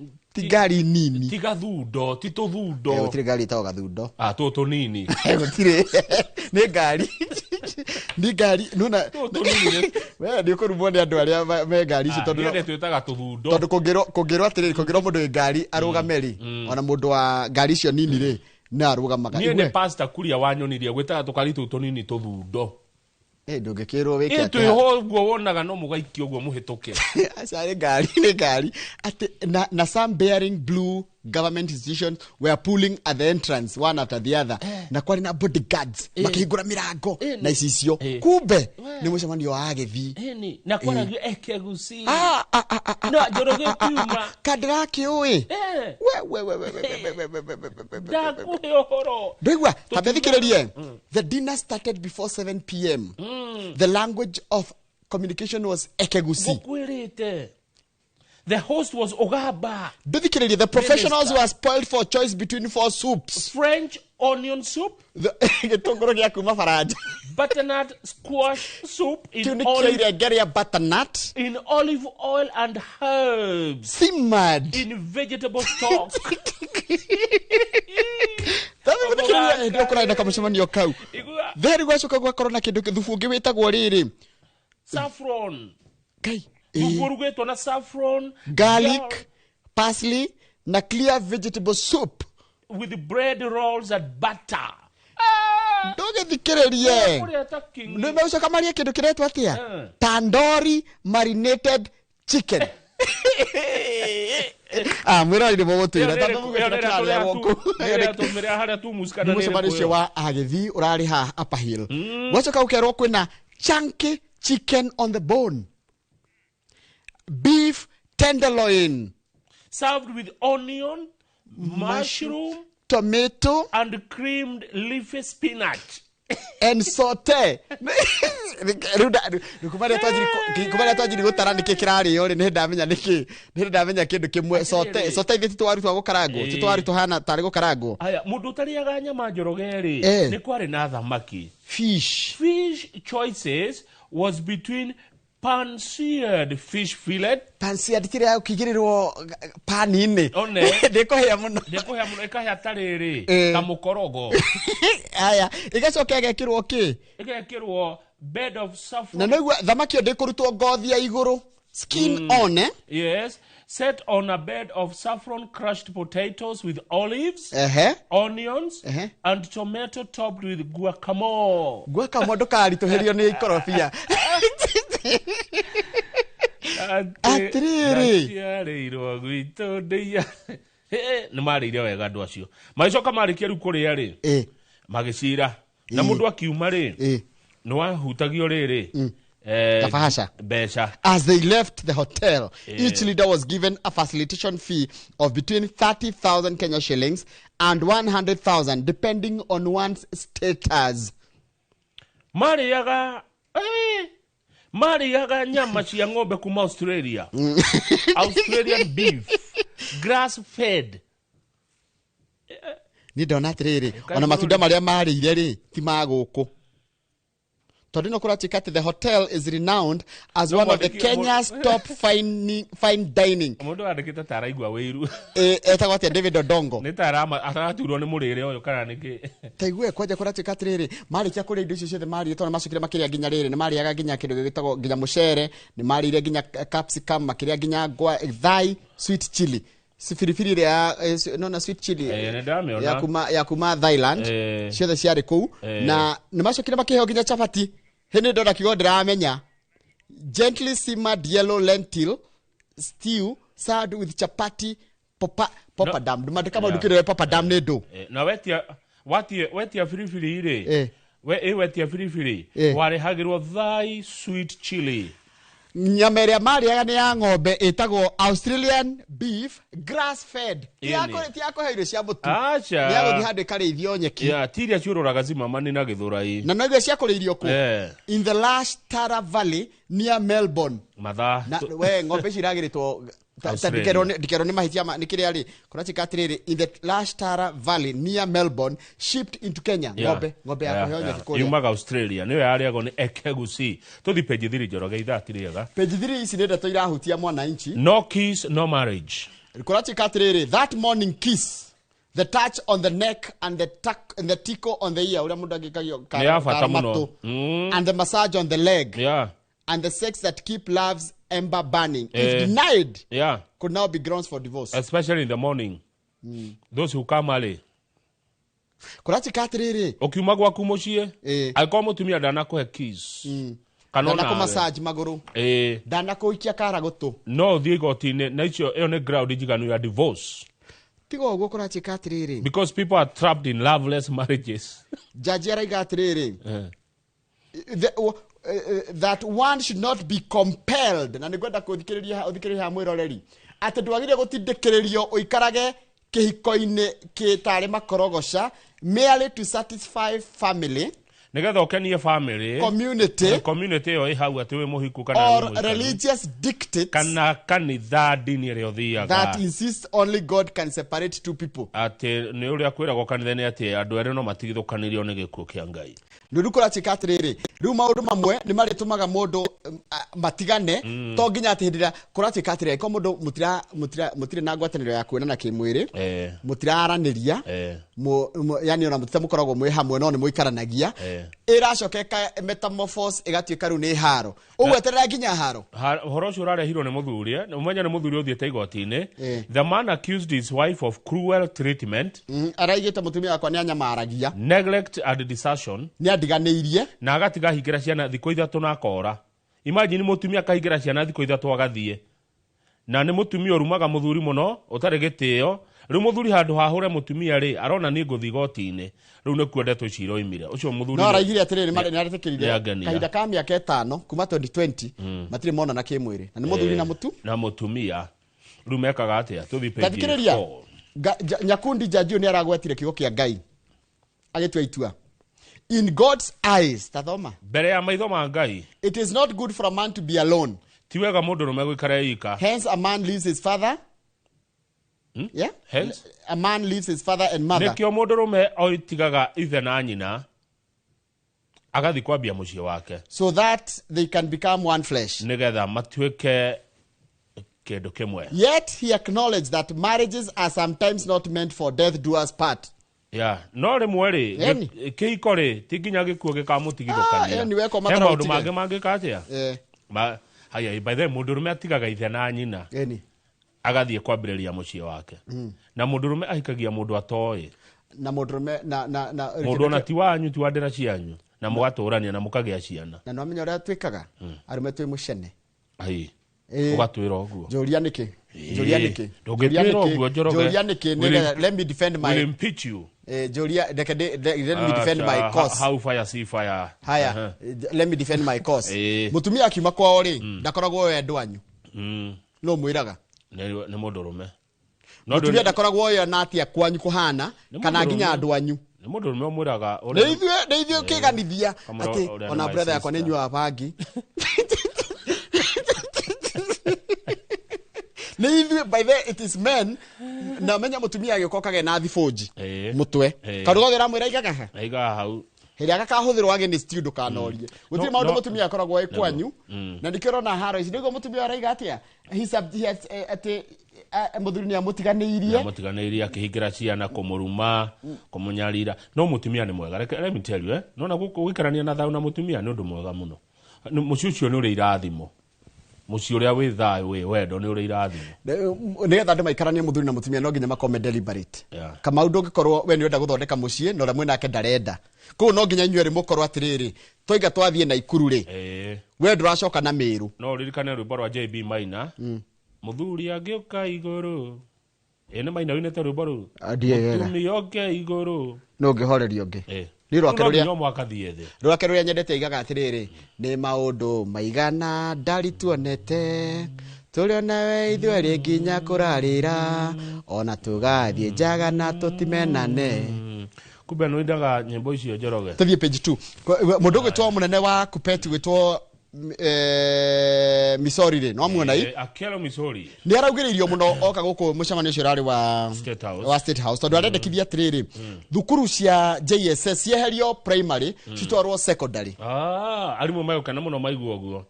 Speaker 17: tigathundo tituthundo
Speaker 1: gutire gari tawo gathundo
Speaker 17: tutu nini
Speaker 1: gutire ni gari ni gari nuna
Speaker 17: tutu nini
Speaker 1: we ndi kurumwo ni andu aria me gari ici tondu
Speaker 17: ni twitaga tuthundo
Speaker 1: tondu kungirwo atiriri kungirwo mundu wi gari arugameri ona mundu wa gari icio nini ri na arugamaga
Speaker 17: ni pastor kuria wanyonirie gwitaga tukari tutu nini tuthundo
Speaker 1: ndungikirwo wike
Speaker 17: ati ho guo wonaga no mugaikio guo muhituke
Speaker 1: aca ni gari ati na some bearing blue government institutions were pulling at the entrance one after the other na kwari na bodyguards makihingura mirango na icio kumbe ni mucemanio wa agithii
Speaker 17: na kwaragio Ekegusi no Njoroge kiuma
Speaker 1: kadraki ui
Speaker 17: dakuhe ohoro
Speaker 1: ndegwa tabethikiririe the dinner started before 7 p.m. The language of communication was Ekegusi.
Speaker 17: Mukwirite. The host was Ogaba.
Speaker 1: The professionals were spoiled for choice between 4 soups.
Speaker 17: French onion soup.
Speaker 1: Gitunguru gya kuma Faranja.
Speaker 17: Butternut squash soup in
Speaker 1: butternut
Speaker 17: in olive oil and herbs.
Speaker 1: Simmered
Speaker 17: in vegetable stock.
Speaker 1: Very gwacoka gwakorwo na kindu thubu ungi witagwo riri
Speaker 17: saffron.
Speaker 1: Kai.
Speaker 17: Thubu urugitwo na saffron,
Speaker 1: garlic, parsley na clear vegetable soup
Speaker 17: with bread rolls and butter.
Speaker 1: Ndoge thikiririe. Nimeuca kamaria kindu kiretwa atia? Tandoori marinated chicken. Mwira ni mwotuira tatu gukira woko.
Speaker 17: Tumira haria tumuskana
Speaker 1: ni mucemani cio wa agithi urari ha Upper Hill. Gwacoka ukerwo kwina chunky chicken on the bone, beef tenderloin
Speaker 17: served with onion, mushroom,
Speaker 1: tomato
Speaker 17: and creamed leafy spinach
Speaker 1: and saute. Kumari twajiri gutara niki kirari yori ni ndamenya kindu kimwe saute ithi twaru twa gukarangwo titwaru tuhana tari gukarangwo.
Speaker 17: Aya mundu tariaga nyama njorogeri ni kwari na thamaki.
Speaker 1: Fish
Speaker 17: choices was between pan-seared fish fillet.
Speaker 1: Pan-seared kire ukigirirwo panini.
Speaker 17: One
Speaker 1: ndikohia muno
Speaker 17: ikahia tariri kamukorogo.
Speaker 1: Aya igacoka igekirwo ki?
Speaker 17: Igekirwo bed of saffron.
Speaker 1: Na niguo thamaki yo ndikurutwo ngothi ya iguru, skin on.
Speaker 17: Yes, set on a bed of saffron crushed potatoes with olives, onions, and tomato topped with guacamole.
Speaker 1: Guacamole ndukarituhirio ni ikorofia. Atiriri
Speaker 17: yareirwo gwito ndeia ni mariire wega andu acio magicoka marikia riu kuria ri magicira na mundu akiuma ri ni wahutagio riri Besha.
Speaker 1: As they left the hotel, each leader was given a facilitation fee of between 30,000 Kenya shillings and 100,000 depending on one's status.
Speaker 17: Mariaga nyama cia ng'ombe kuma Australia. Australian beef, grass fed.
Speaker 1: Ni ndona atiriri ona matunda maria marĩire ri ti maguku. Tondino kuratika the hotel is renowned as one of the Kenya's top fine dining.
Speaker 17: Mundu andikite taraigwa wiru.
Speaker 1: Etagwo atia David Odongo.
Speaker 17: Ni tarama ataraturwo ni murire uyu kana niki.
Speaker 1: Taigue kwaje kuratika atiriri marikia kuria indo icio ciothe mari tondå macukire makiria ginya riri ni mariaga ginya kindu gitagwo ginya mucere ni marire ginya capsicum makiria ginya thai sweet chili sifirifiri ria nona sweet chili ya kuma Thailand ciothe ciari kuu na ni macukire makiheo ginya chapati hene ndona kigo ndiramenya gently simmered yellow lentil stew served with chapati papadam ndumandika madukire papadam ne ndo
Speaker 17: na wetia firifiri ire wetia firifiri wari hagirwo thai sweet chili.
Speaker 1: Nyama ĩrĩa marĩaga nĩ ya ng'ombe ĩtagwo Australian beef grass fed. Tiako irio cia mũtu.
Speaker 17: Acha.
Speaker 1: Nĩ agũthiĩ handũ ĩkarĩithio nyeki.
Speaker 17: Tiria ciũrũraga cimamani na gĩthũrai.
Speaker 1: Na no irio cia kũrĩithio kũ? In the Lash Tara Valley near Melbourne.
Speaker 17: Mathaa.
Speaker 1: Na we ng'ombe ici iragĩrĩtwo ndikerwo nĩ mahitia nĩ kĩrĩa rĩ kũratika atirĩrĩ in the Lash Tara Valley near Melbourne shipped into Kenya. Ng'ombe ya kũheo nyeki kũrĩa.
Speaker 17: Yumaga Australia nĩwe yarĩagwo nĩ Ekegusi. Tũthi page 3 Njoroge ithatiriega.
Speaker 1: Page 3 ici nĩ ndeto irahutia Mwananchi.
Speaker 17: No kiss no marriage.
Speaker 1: Kũratika atirĩrĩ that morning kiss, the touch on the neck and the tickle on the ear uria mundu agikagio
Speaker 17: karamato
Speaker 1: and the massage on the leg and the sex that keep love's ember burning if denied could now be grounds for divorce,
Speaker 17: especially in the morning. Those who come early
Speaker 1: kuratika atiriri
Speaker 17: okiuma gwaku mucie alikuwa mutumia ndanakuhe kiss
Speaker 1: kanona ko massage maguru ndanakuikia kara gutu
Speaker 17: no thie gotine na icio eo ne ground njiganu ya divorce.
Speaker 1: Tigo ugo kuratika atiriri
Speaker 17: because people are trapped in loveless marriages.
Speaker 1: Jaji araiga atiriri that one should not be compelled na nigwenda kuthikiriria mwiroreri ati ndwagire gutindikiririo uikarage kihiko-ini kitari makorogoca merely to satisfy family
Speaker 17: nigetha ukenie family community yo ihau ati we muhiku kana
Speaker 1: or religious dictates
Speaker 17: kana kanitha dini rio thiaga
Speaker 1: that insist only God can separate two people.
Speaker 17: Ati ni uria kwiragwo kanitha ni ati andu eri no matigithukanirio ni gikuo kia Ngai.
Speaker 1: Nurukura chikatiriri riu maundu mamwe ni maritumaga mundu matigane to nginya ati hindira kuratikatire ko mundu mutire na ngwataniro ya kuonana kimwiri mutiraraniria yani ona mutita mukoragwo mwe hamwe no ni muikaranagia iracokeka metamorphose igatuika ru ni haro ugweterera nginya haro
Speaker 17: horo cio urarehirwo ni muthurie umenya ni muthurie uthiete igoti-ini the man accused his wife of cruel treatment
Speaker 1: araigite mutumia wakwa ni anyamaragia
Speaker 17: neglect and desertion
Speaker 1: ni adiganiirie
Speaker 17: na agatiga higira ciana thiko 3 na kora. Imagine mutumia kahigira ciana thiko 3 agathie na ni mutumia urumaga muthuri muno utari gitio riu muthuri handu hahure mutumia ri arona ni nguthi igoti-ini riu ni kuendetwo iciro imire ucio muthuri
Speaker 1: no araigire atiriri ni aratikirire kahinda ka miaka 5 kuma 2020 matire mona na kimwiri na ni muthuri na
Speaker 17: mutumia riu mekaga atia tuthi page
Speaker 1: tathikiriria Nyakundi Jajio ni aragwetire kigo kia Ngai agitua itua in God's eyes tathoma
Speaker 17: bere ya maitho ma Ngai
Speaker 1: it is not good for a man to be alone
Speaker 17: tiwega mundu no megwikara ika
Speaker 1: hence a man leaves his father yeah hence a man leaves his father and mother
Speaker 17: nikio mundu rume oitigaga ithe na nyina agathi kwambia mucie wake
Speaker 1: so that they can become one flesh
Speaker 17: nigetha matuike kindu kimwe
Speaker 1: yet he acknowledged that marriages are sometimes not meant for death do us part
Speaker 17: no rimwe ri kiiko ri tinginya gikuo gikamutigithukania maundu mangi mangikatia haya by the mundu rume atigaga ithe na nyina agathie kwambiriria mucie wake na mundu rume ahikagia mundu atoi
Speaker 1: na mundu rume na
Speaker 17: mundu na ti wanyu ti wadira cianyu na mugaturania na mukagia ciana
Speaker 1: na no amenya uria twikaga arume twi mucene
Speaker 17: ugatwira oguo
Speaker 1: joria niki let me defend my
Speaker 17: will impeach you
Speaker 1: joria let me defend my cause
Speaker 17: how fire see fire
Speaker 1: haya let me defend my cause mutumia akiuma kwao ri ndakoragwo we ndwanyu no mwiraga
Speaker 17: ni mundu rume
Speaker 1: mutumia ndakoragwo yo na atia kwanyu kuhana kana nginya ndwanyu
Speaker 17: ni mundu rume mwiraga
Speaker 1: ndeithio kiganithia ati ona brother yakwa ni nyua bangi Neither by the it is men na menya mutumia agikokage na thifoji mutwe karugothera mwira
Speaker 17: igaga hau
Speaker 1: hiri agakahuthirwo ageni studio kanorie gutiri maundu mutumia akoragwo ekwanyu na ndikirona haro ici ndigo mutumia araiga atia ati muthuri ni amutiganeirie
Speaker 17: akihingira ciana kumuruma kumunyarira no mutumia ni mwega let me tell you no na guikarania na thau na mutumia ni undu mwega muno muciucio ni uri irathimo muci uria wi thayo wi wendo ni uri irathimo
Speaker 1: nigetha andu maikaranie muthuri na mutumia no nginya makome deliberate kama undu ngikorwo we ni wenda guthondeka mucie no ramwe nake ndarenda ko no nginya inyueri mukorwo atiriri toiga twathie na ikuru ri we nduracoka na miru
Speaker 17: no ririkane rwimbo rwa JB Maina muthuri agiuka iguru ene Maina winete rwimbo ru mutumia oke iguru
Speaker 1: no ngihorerio ngi ni rwake ruria nyendete igaga atiriri ni maundu maigana ndari tuonete turiona we ithweri nginya kurarira ona tugathie njaga na tutimenane
Speaker 17: kumbe no indaga nyimbo icio njoroge
Speaker 1: tuthie page 2 mundu gwitwo munene wa Kupeti gwitwo Misori ri no muona i
Speaker 17: Akelo Misori
Speaker 1: ni araugiririo muno oka guku mucemani ucio rari wa State House tondu arendekithia atiriri thukuru cia JSS cieherio primary citwarwo secondary
Speaker 17: arimu mayo kana muno maigwo oguo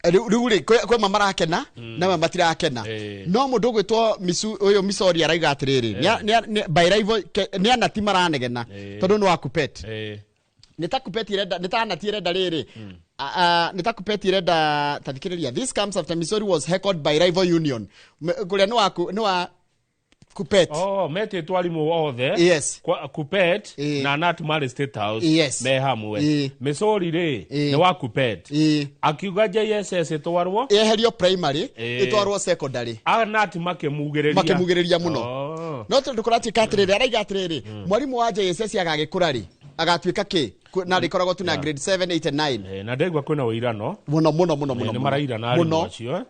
Speaker 1: riu ri kwe mamarakena na matirakena no mundu gwitwo uyu Misori araiga atiriri ni by rival ni anati maranegena tondu no akupet nitakupeti reda nitanati reda riri nitakupeti reda tathikiriria this comes after Missouri was heckled by rival union kuria no wa Kupet
Speaker 17: mete twalimu othe
Speaker 1: yes
Speaker 17: Kupet na Nat Mare State House me hamwe Missouri ri ni wa Kupet akiuga JSS twarwo
Speaker 1: eherio primary itwarwo secondary
Speaker 17: Nat makemugiriria
Speaker 1: muno no tondu kurati katiriri araiga atiriri mwarimu wa JSS agagikura ri agatuika ki na rikoragwo tu na grade 7 8 and 9
Speaker 17: na ndegwa kwina uirano
Speaker 1: muno
Speaker 17: ni maraira na ari acio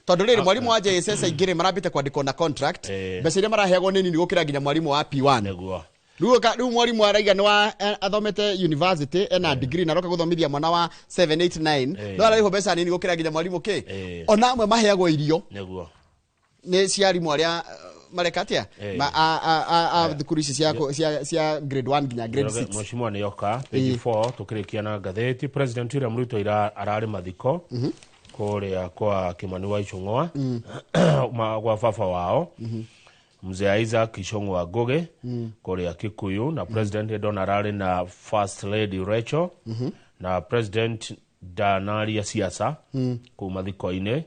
Speaker 1: tondu riri mwarimu wa JSS aingire marambite kwandikwo na contract mbeca iria maraheagwo nini gukira nginya mwarimu wa P1
Speaker 17: neguo
Speaker 1: Riu mwarimu araiga ni wa athomete university ena degree na roka guthomithia mwana wa 789 no araiho mbeca nini gukira nginya mwarimu ki ona amwe maheagwo irio
Speaker 17: niguo
Speaker 1: ni ciarimu aria marekatia thukuru ici cia grade 1 nginya grade 6
Speaker 17: mheshimiwa ni yoka page 4 tukirikia na gatheti President William Ruto arari mathiko kuria kwa Kimani wa Ichung'wa kwa baba wao Mzee Isaac Ishong'wa Ngugi kuria Kikuyu na President Edon arari na First Lady Rachel na President Danaria siasa kuma thiko-ini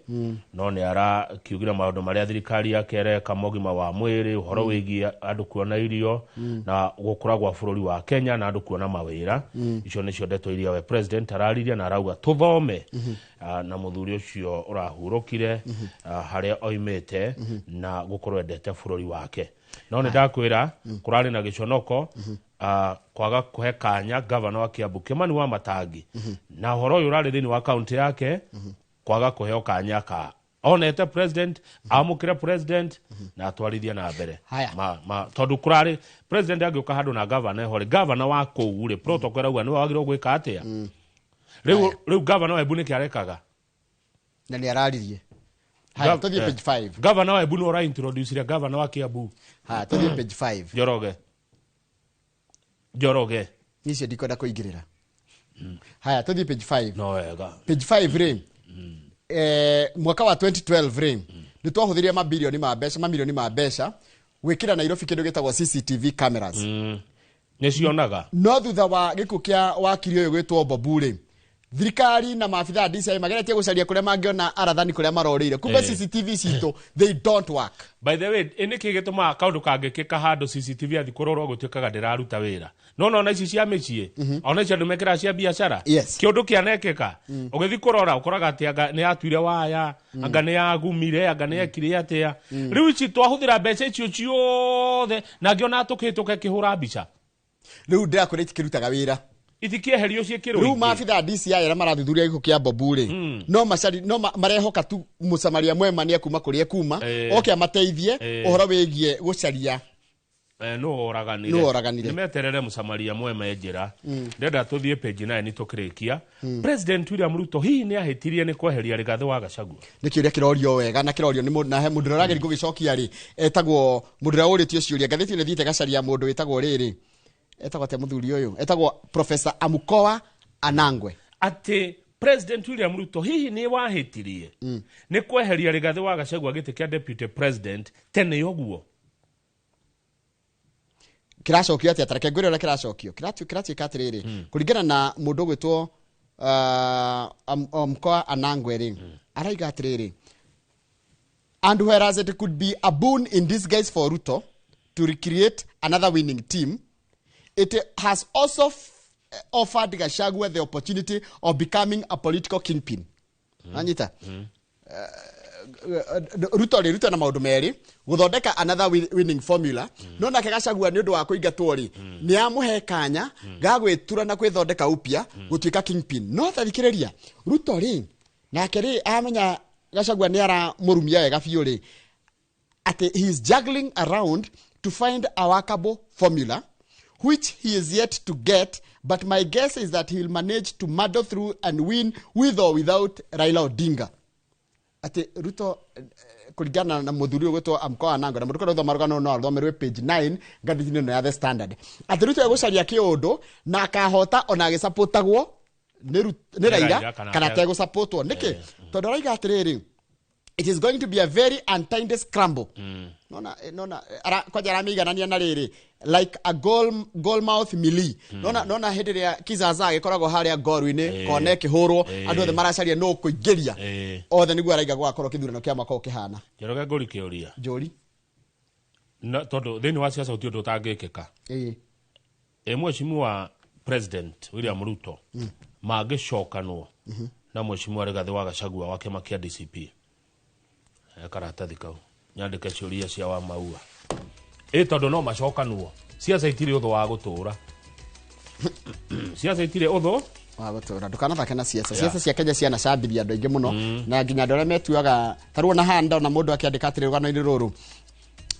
Speaker 17: no ni arakiugira maundu maria thirikari yakereka mogima wa mwiri uhoro wigie andu kuona irio na gukura gwa bururi wa Kenya na andu kuona mawira icio nicio ndeto iria we president arariria na arauga tuthome na muthuri ucio urahurukire haria oimete na gukorwo endete bururi wake no ni ndakwira kurari na giconoko kwaga kuhe kanya governor wa Kiambu Kimani wa Matangi na horo uyu rari thini wa county yake kwaga kuhe kanya ka onete president amukire president na atwarithia na mbere tondu kurari president agiuka handu na governor hore governor wa kuure protocol rauga ni wagirwo gwika atia riu governor wa Ebuni kiarekaga
Speaker 1: na ni araririe tuthie page 5
Speaker 17: governor wa Ebuni ora introduce governor wa Kiambu
Speaker 1: tuthie page 5 Joroge nicio ndikwenda kuingirira haya tuthie page 5
Speaker 17: no wega
Speaker 1: page 5 ri mwaka wa 2012 ri ni twahuthiria mabilioni ma mbeca gwikira Nairobi kindu gitagwo CCTV cameras
Speaker 17: ni cionaga
Speaker 1: no thutha wa giku kia wakiri uyu gwitwo Bobu ri thirikari na maafitha DCI mageretie gucaria kuria mangiona arathani kuria marorire kumbe CCTV cito they don't work.
Speaker 17: By the way ene kigituma kaundu kangikika handu CCTV athikororwo gutikaga ndiraruta wira no ici cia micie ona icio ndumekira cia biashara kiundu kianekeka ugithi kurora ukoraga ati ni atuire waya anga ni agumire anga ni ekire atia riu ici twahuthira mbeca icio ciothe na ngiona tukituke kihura mbica
Speaker 1: riu ndirakwira itikirutaga wira
Speaker 17: itikieherio ciekirwo
Speaker 1: riu maafitha DCI ara marathuthuria giko kia Bobu ri no marehoka tu musamaria mwema ni akuma kuria kuma oke amateithie uhoro wigie gucaria
Speaker 17: no oraganire nimeterere musamaria mwema ejira ndenda tuthie page 9 ni tukirikia President William Ruto hihi ni ahitirie ni kweheria Rigathi wa Gachagua
Speaker 1: nikiuria kirorio wega na kirorio ni na he mundu rageri gugicokia ri etagwo mundu uritie ciuria gatheti ni thiite gacaria mundu witagwo riri etagwo te muthuri uyu etagwo Professor Amukoa Anangwe
Speaker 17: ati President William Ruto hihi ni wahitirie ni kweheria Rigathi wa Gachagua giti kia deputy president tene yoguo
Speaker 1: kiracokio ati atareke ngwire ora kiracokio kirati katiriri kuringana na mundu gwitwo Amukoa Anangwe ri araiga atiriri and whereas it could be a boon in disguise for Ruto to recreate another winning team, it has also offered Gachagua the opportunity of becoming a political kingpin. Anita. Ruto na maundu meri guthondeka another winning formula no na Gachagua ni undu wa kuingatwo ri ni amuhe kanya ga gwitura na kwithondeka upya gutuika kingpin no tathikiriria Ruto ri nake ri amenya Gachagua ni ara murumia wega biu ri ati he is juggling around to find a workable formula which he is yet to get, but my guess is that he will manage to muddle through and win with or without Raila Odinga. Ati Ruto kuligana na muthuri gwetwo Amukoa Anangwe na mundu kwa marugano no athomerwe page 9 gathini no ya The Standard. Ati Ruto egucaria kiundu na akahota ona agisupportagwo ni Raila kana tego supportwo niki tondu raiga atiriri it is going to be a very untidy scramble. Nona kwa jara miganania na riri like a goal mouth melee. Nona hede ya kizaza gikoragwo haria goru-ini kone kihurwo andu othe maracaria no kuingiria othe niguo araiga gwakorwo kithurano kia mwaka ukihana
Speaker 17: Njoroge nguri kiuria
Speaker 1: njuri
Speaker 17: na tondu thini wa siasa uti utangikika mheshimiwa President William Ruto magicokanwo na mheshimiwa Rigathi wa Gachagua wa kima kia DCP karatathi kau nyandike ciuria cia wa maua tondu no macokanwo siasa itire utho wa gutura siasa itire utho
Speaker 1: wa gutura ndukanathake na siasa cia Kenya ciana cambithia andu aingi muno na nginya ndore metuaga taruo na handa na mundu akiandika atire rugano-ini ruru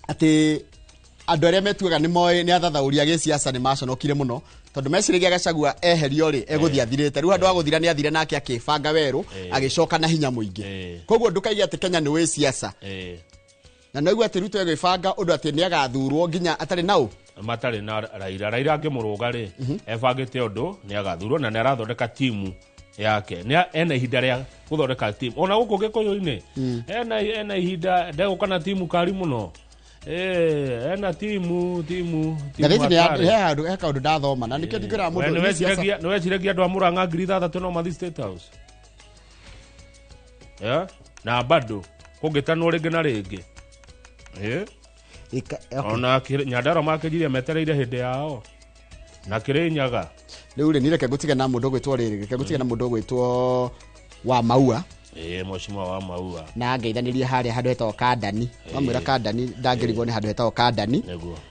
Speaker 1: ati andå arä a metuaga nä moä nä athathauria gä ciaca nä maconokire må no tondå meciragia Gachagua eherio rä egå thiä athirä te rä u andå a gå thira nä athire nake akä banga werå agä coka na hinya må ingä koguo ndå kaige atä Kenya nä wä ciaca na no igua atä Ruto egä banga å ndå atä nä agathurwo nginya atarä naå
Speaker 17: matarä na Raila angä må rå ga rä ebangä te å ndå nä agathurwo na nä arathondeka timu yake ena ihinda rĩa guthondeka team ona guku gikuyu-ini ena ihinda ndegukana timu kari muno ena timu
Speaker 1: ngathĩti nĩ kaũndũ ndathoma na nĩkĩo ndingĩra mũndũ
Speaker 17: nĩ weciragia andũ a Mũrang'a 6,000 no mathi State House na bado kũngĩtanwo rĩngĩ na rĩngĩ ona Nyandarua makĩnjirie metereire hĩndĩ yao na Kĩrĩnyaga
Speaker 1: rĩu rĩ nĩreke ngũtige na mũndũ gwĩtwo rĩrĩ reke ngũtige na mũndũ gwĩtwo wa Maua
Speaker 17: Mheshimiwa wa Maua
Speaker 1: na ngeithanĩria harĩa handũ hetagwo Kandani wamwĩra Kandani ndangĩrigwo nĩ handũ hetagwo Kandani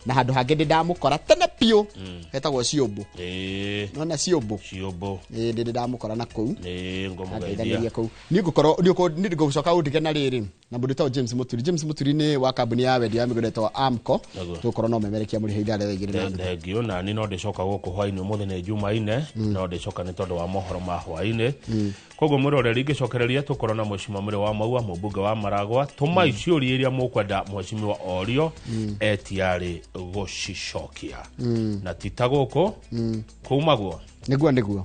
Speaker 1: na handũ hangĩ ndĩndamũkora tene piũ hetagwo Ciũmbũ nona Ciũmbũ ndĩ ndamũkora na kũu ngeithanĩria kũu niĩ ngũcoka ũndige na rĩrĩ na mũndũ wĩtagwo James Mũturi nĩ wa kambuni ya wendia ya mĩgũnda ĩtagwo Amco tũgũkorwo no memerekia mũrĩ ithaa rĩa igĩrĩ na
Speaker 17: thengio na niĩ no ndĩcoka gũkũ hwainĩ ũmũthĩ nĩ Jumaine no ndĩcoka nĩ tondũ wa mohoro ma hwainĩ koguo mwĩroreri ingĩcokereria tũkorwo na Mheshimiwa Mũrĩ wa Maua mũmbunge wa Maragwa tũma iciũria iria mũkwenda Mheshimiwa Orio etiarĩ gũcicokia na tita gũkũ kumaguo
Speaker 1: nĩguo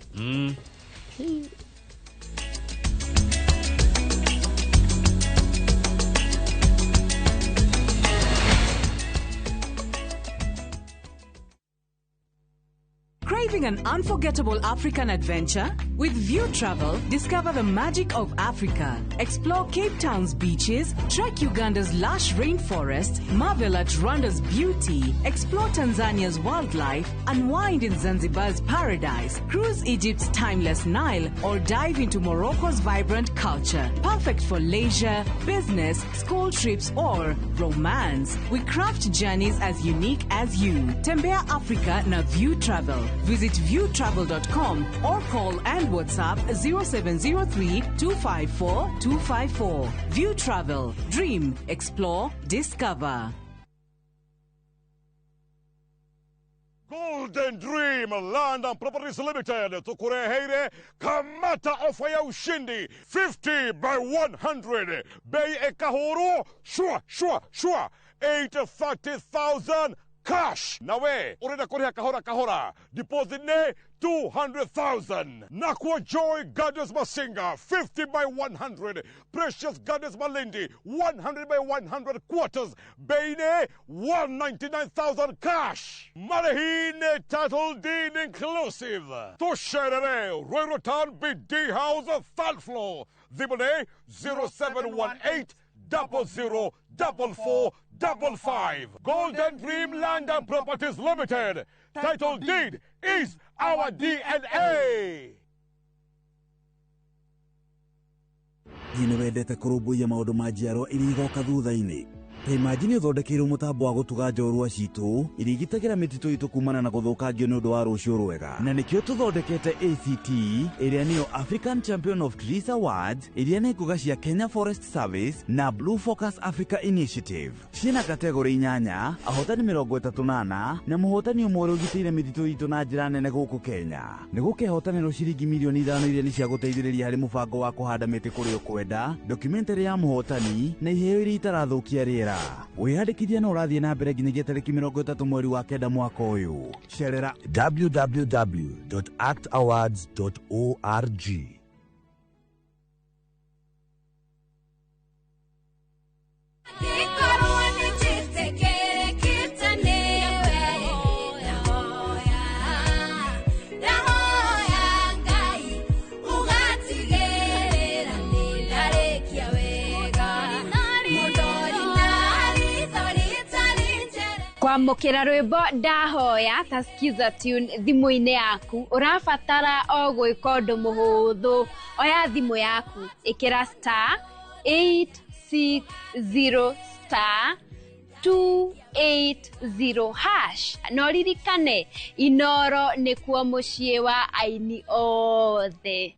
Speaker 2: Craving an unforgettable African adventure? With View Travel, discover the magic of Africa. Explore Cape Town's beaches, trek Uganda's lush rainforest, marvel at Rwanda's beauty, explore Tanzania's wildlife, unwind in Zanzibar's paradise, cruise Egypt's timeless Nile, or dive into Morocco's vibrant culture. Perfect for leisure, business, school trips, or romance. We craft journeys as unique as you. Tembea Africa na View Travel. Visit viewtravel.com or call and WhatsApp 0703-254-254. View Travel. Dream, explore, discover.
Speaker 3: Golden Dream Land and Properties Limited tukureheire kamata ofa ya ushindi 50 by 100 bei ekahoro shua 830,000 cash nawe urenda kuriha kahora deposit ne 200,000 Nakwa Joy Gardens Masinga 50 by 100 Precious Gardens Malindi 100 by 100 quarters Beine 199,000 cash Marahine title deed inclusive Tosherere Royrotan BD House third floor Zibone 0718 004455 Golden Dream Land and Properties Limited. Title deed is our DNA.
Speaker 4: Nĩ wendete kũrũmbũiya maũndũ ma njiarwa iria igoka thutha-inĩ. Ta imagine ũthondekeirwo mũtambo wa gũtuga njorua citũ iria igitagĩra mĩtitũ itũ kumana na gũthũkangio nĩ ũndũ wa rũciũ rwega. Na nĩkĩo tũthondekete ACT ĩrĩa nĩyo African Champion of Trees Awards iria nĩ nguga cia Kenya Forest Service na Blue Focus Africa Initiative. Ciĩna kategori 8, ahotani 38 na mũhotani ũmwe ũrĩa ũgitĩire mĩtitũ itũ na njĩra nene gũkũ Kenya. Nĩ gũkehotanĩrwo ciringi milioni 5 iria nĩ cia gũteithĩrĩria harĩ mũbango wa kũhanda mĩtĩ kũrĩa ũkwenda, documentary ya mũhotani na iheo iria itarathũkia rĩera. Wĩyandĩkithia na ũrathiĩ na mbere nginyagia tarĩki 30 mweri wa kenda mwaka ũyũ. Cerera www.actawards.org.
Speaker 9: Kwamũkĩra rwĩmbo ndahoya ta skiza tune thimũ-inĩ yaku ũrabatara o gwĩka ũndũ mũhũthũ. Oya thimũ yaku ĩkĩra *860*280# na ũririkane Inooro nĩkuo mũciĩ wa aini othe.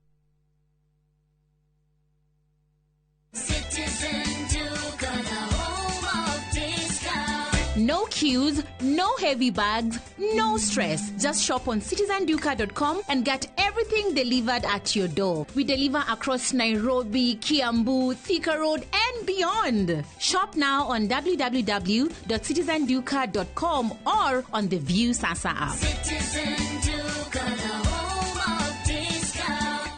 Speaker 11: No queues, no heavy bags, no stress. Just shop on citizenduka.com and get everything delivered at your door. We deliver across Nairobi, Kiambu, Thika Road, and beyond. Shop now on www.citizenduka.com or on the View Sasa app.
Speaker 12: Citizen Duka, the home of discount.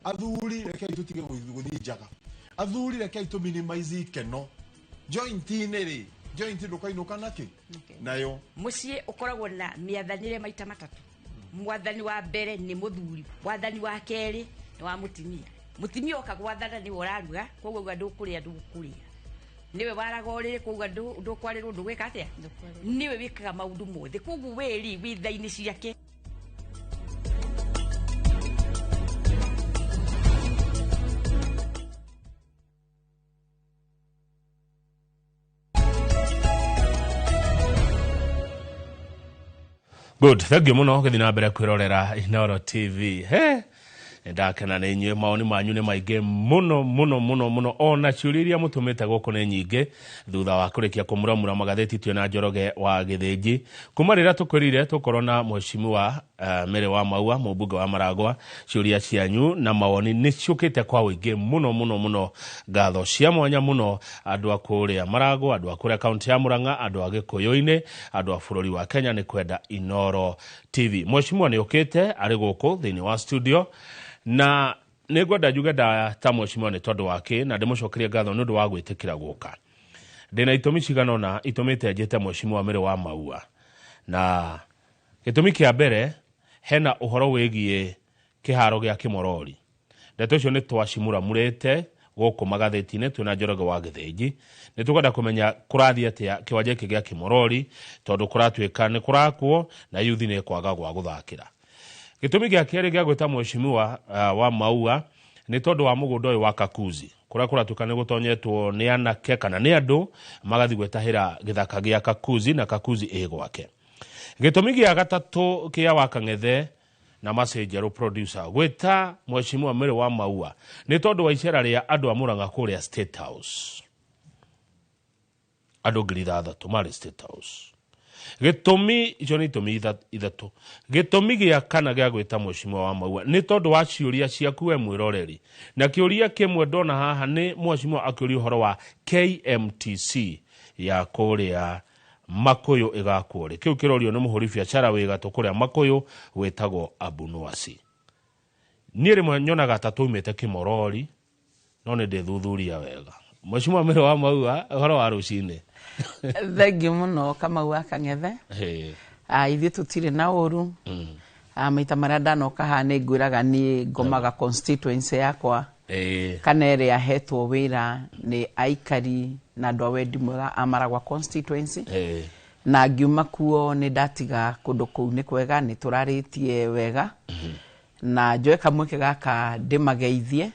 Speaker 13: Athuri rekei tutige guthijaga athuri rekei tu minimize ikeno joint-inĩ rĩ joint ndũkainuka naki nayo
Speaker 16: muciĩ ũkoragwo na miathanire maita matatu. Mwathani wa mbere ni muthuri, mwathani wa kerĩ ni wa mutimia. Mutimia okagwathana ni ũraruga koguo ndũkũrĩa ndũkũrĩa, niwe waraga ũrĩrĩ koguo ndũkwarĩrwo ndũgwĩka atĩa, niwe wĩkaga maũndũ mothe koguo wĩri witha-inĩ ciake.
Speaker 17: Good, thank you muno githina mbere kwirorera Inooro TV. Ndakena na inywe maoni manyu ni maige muno ona ciuriria mutumite goko ni nyinge thutha wa kurikia kumuramura magatheti twina Njoroge wa Githĩnji kumarira tukwirire tukorwo na mheshimiwa Mary wa Maua mubunge wa Maragwa. Ciuria cianyu na maoni ni ciukite kwa wingi muno gatho cia mwanya muno andu akuria Maragwa, andu akuria kaunti ya Murang'a, andu a Gĩkũyũ-inĩ, andu a bururi wa Kenya ni kwenda Inooro TV. Mheshimiwa ni ukite ari goko thini wa studio na negwenda njuge da ta mheshimiwa ni tondu wake na ndimucokeria ngatho nundu wa gwitikira guka. Ndina itumi cigana na itumite njete mheshimiwa Mary wa Maua, na gitumi kia mbere hena uhoro wigie kiharo gia Kimorori. Ndeto cio ni twacimura murete goko magatheti-inĩ twina Njoroge wa Gĩthĩnji. Ni tukwenda kumenya kurathi atia kiwanja giki gia Kimorori tondu kuratwika ni kurakwo na yuthi ni kwaga gwa guthakira. Gitumi gia keri gia gwita mheshimiwa wa Maua ni tondu wa mugunda uyu wa Kakuzi kura tukane gutonyetwo ni anake kana ni andu magathi gwetahira githaka gia Kakuzi na Kakuzi gwake. Gitumi gia gatatu kia wa Kang'ethe na Masenjero producer gwita mheshimiwa Mary wa Maua ni tondu wa icera ria andu a Murang'a kuria State House. Andu ngiri ithathatu mari State House. Gitumi icio ni itumi ithatu. Gitumi gia kana gia gwita mheshimiwa wa Maua ni tondu wa ciuria ciaku we mwiroreri, na kiuria kimwe ndona haha ni mheshimiwa akiuria uhoro wa KMTC ya kuria Makuyu igakwo. Kiu kirorio ni muhuri biacara wi gatũ kuria Makuyu wetagwo Abunuasi. Ni rimwe nyonaga tatuimite Kimorori no ni ndithuthuria wega. Mheshimiwa Mary wa Maua uhoro wa rucini.
Speaker 18: Thank you muno Kamau wa Kang'ethe. Ithuĩ tutire na ũru. Maita marĩa ndanoka haha nĩ ngwĩraga ni ngomaga constituency yakwa kana ĩrĩa hetwo wĩra nĩ aikari na andũ a wendi mwega a Maragwa constituency. Na ngiuma kuo nĩ ndatiga kũndũ kũu nĩ kwega nĩ tũrarĩtie wega na njoe kamweke gaka ndĩmageithie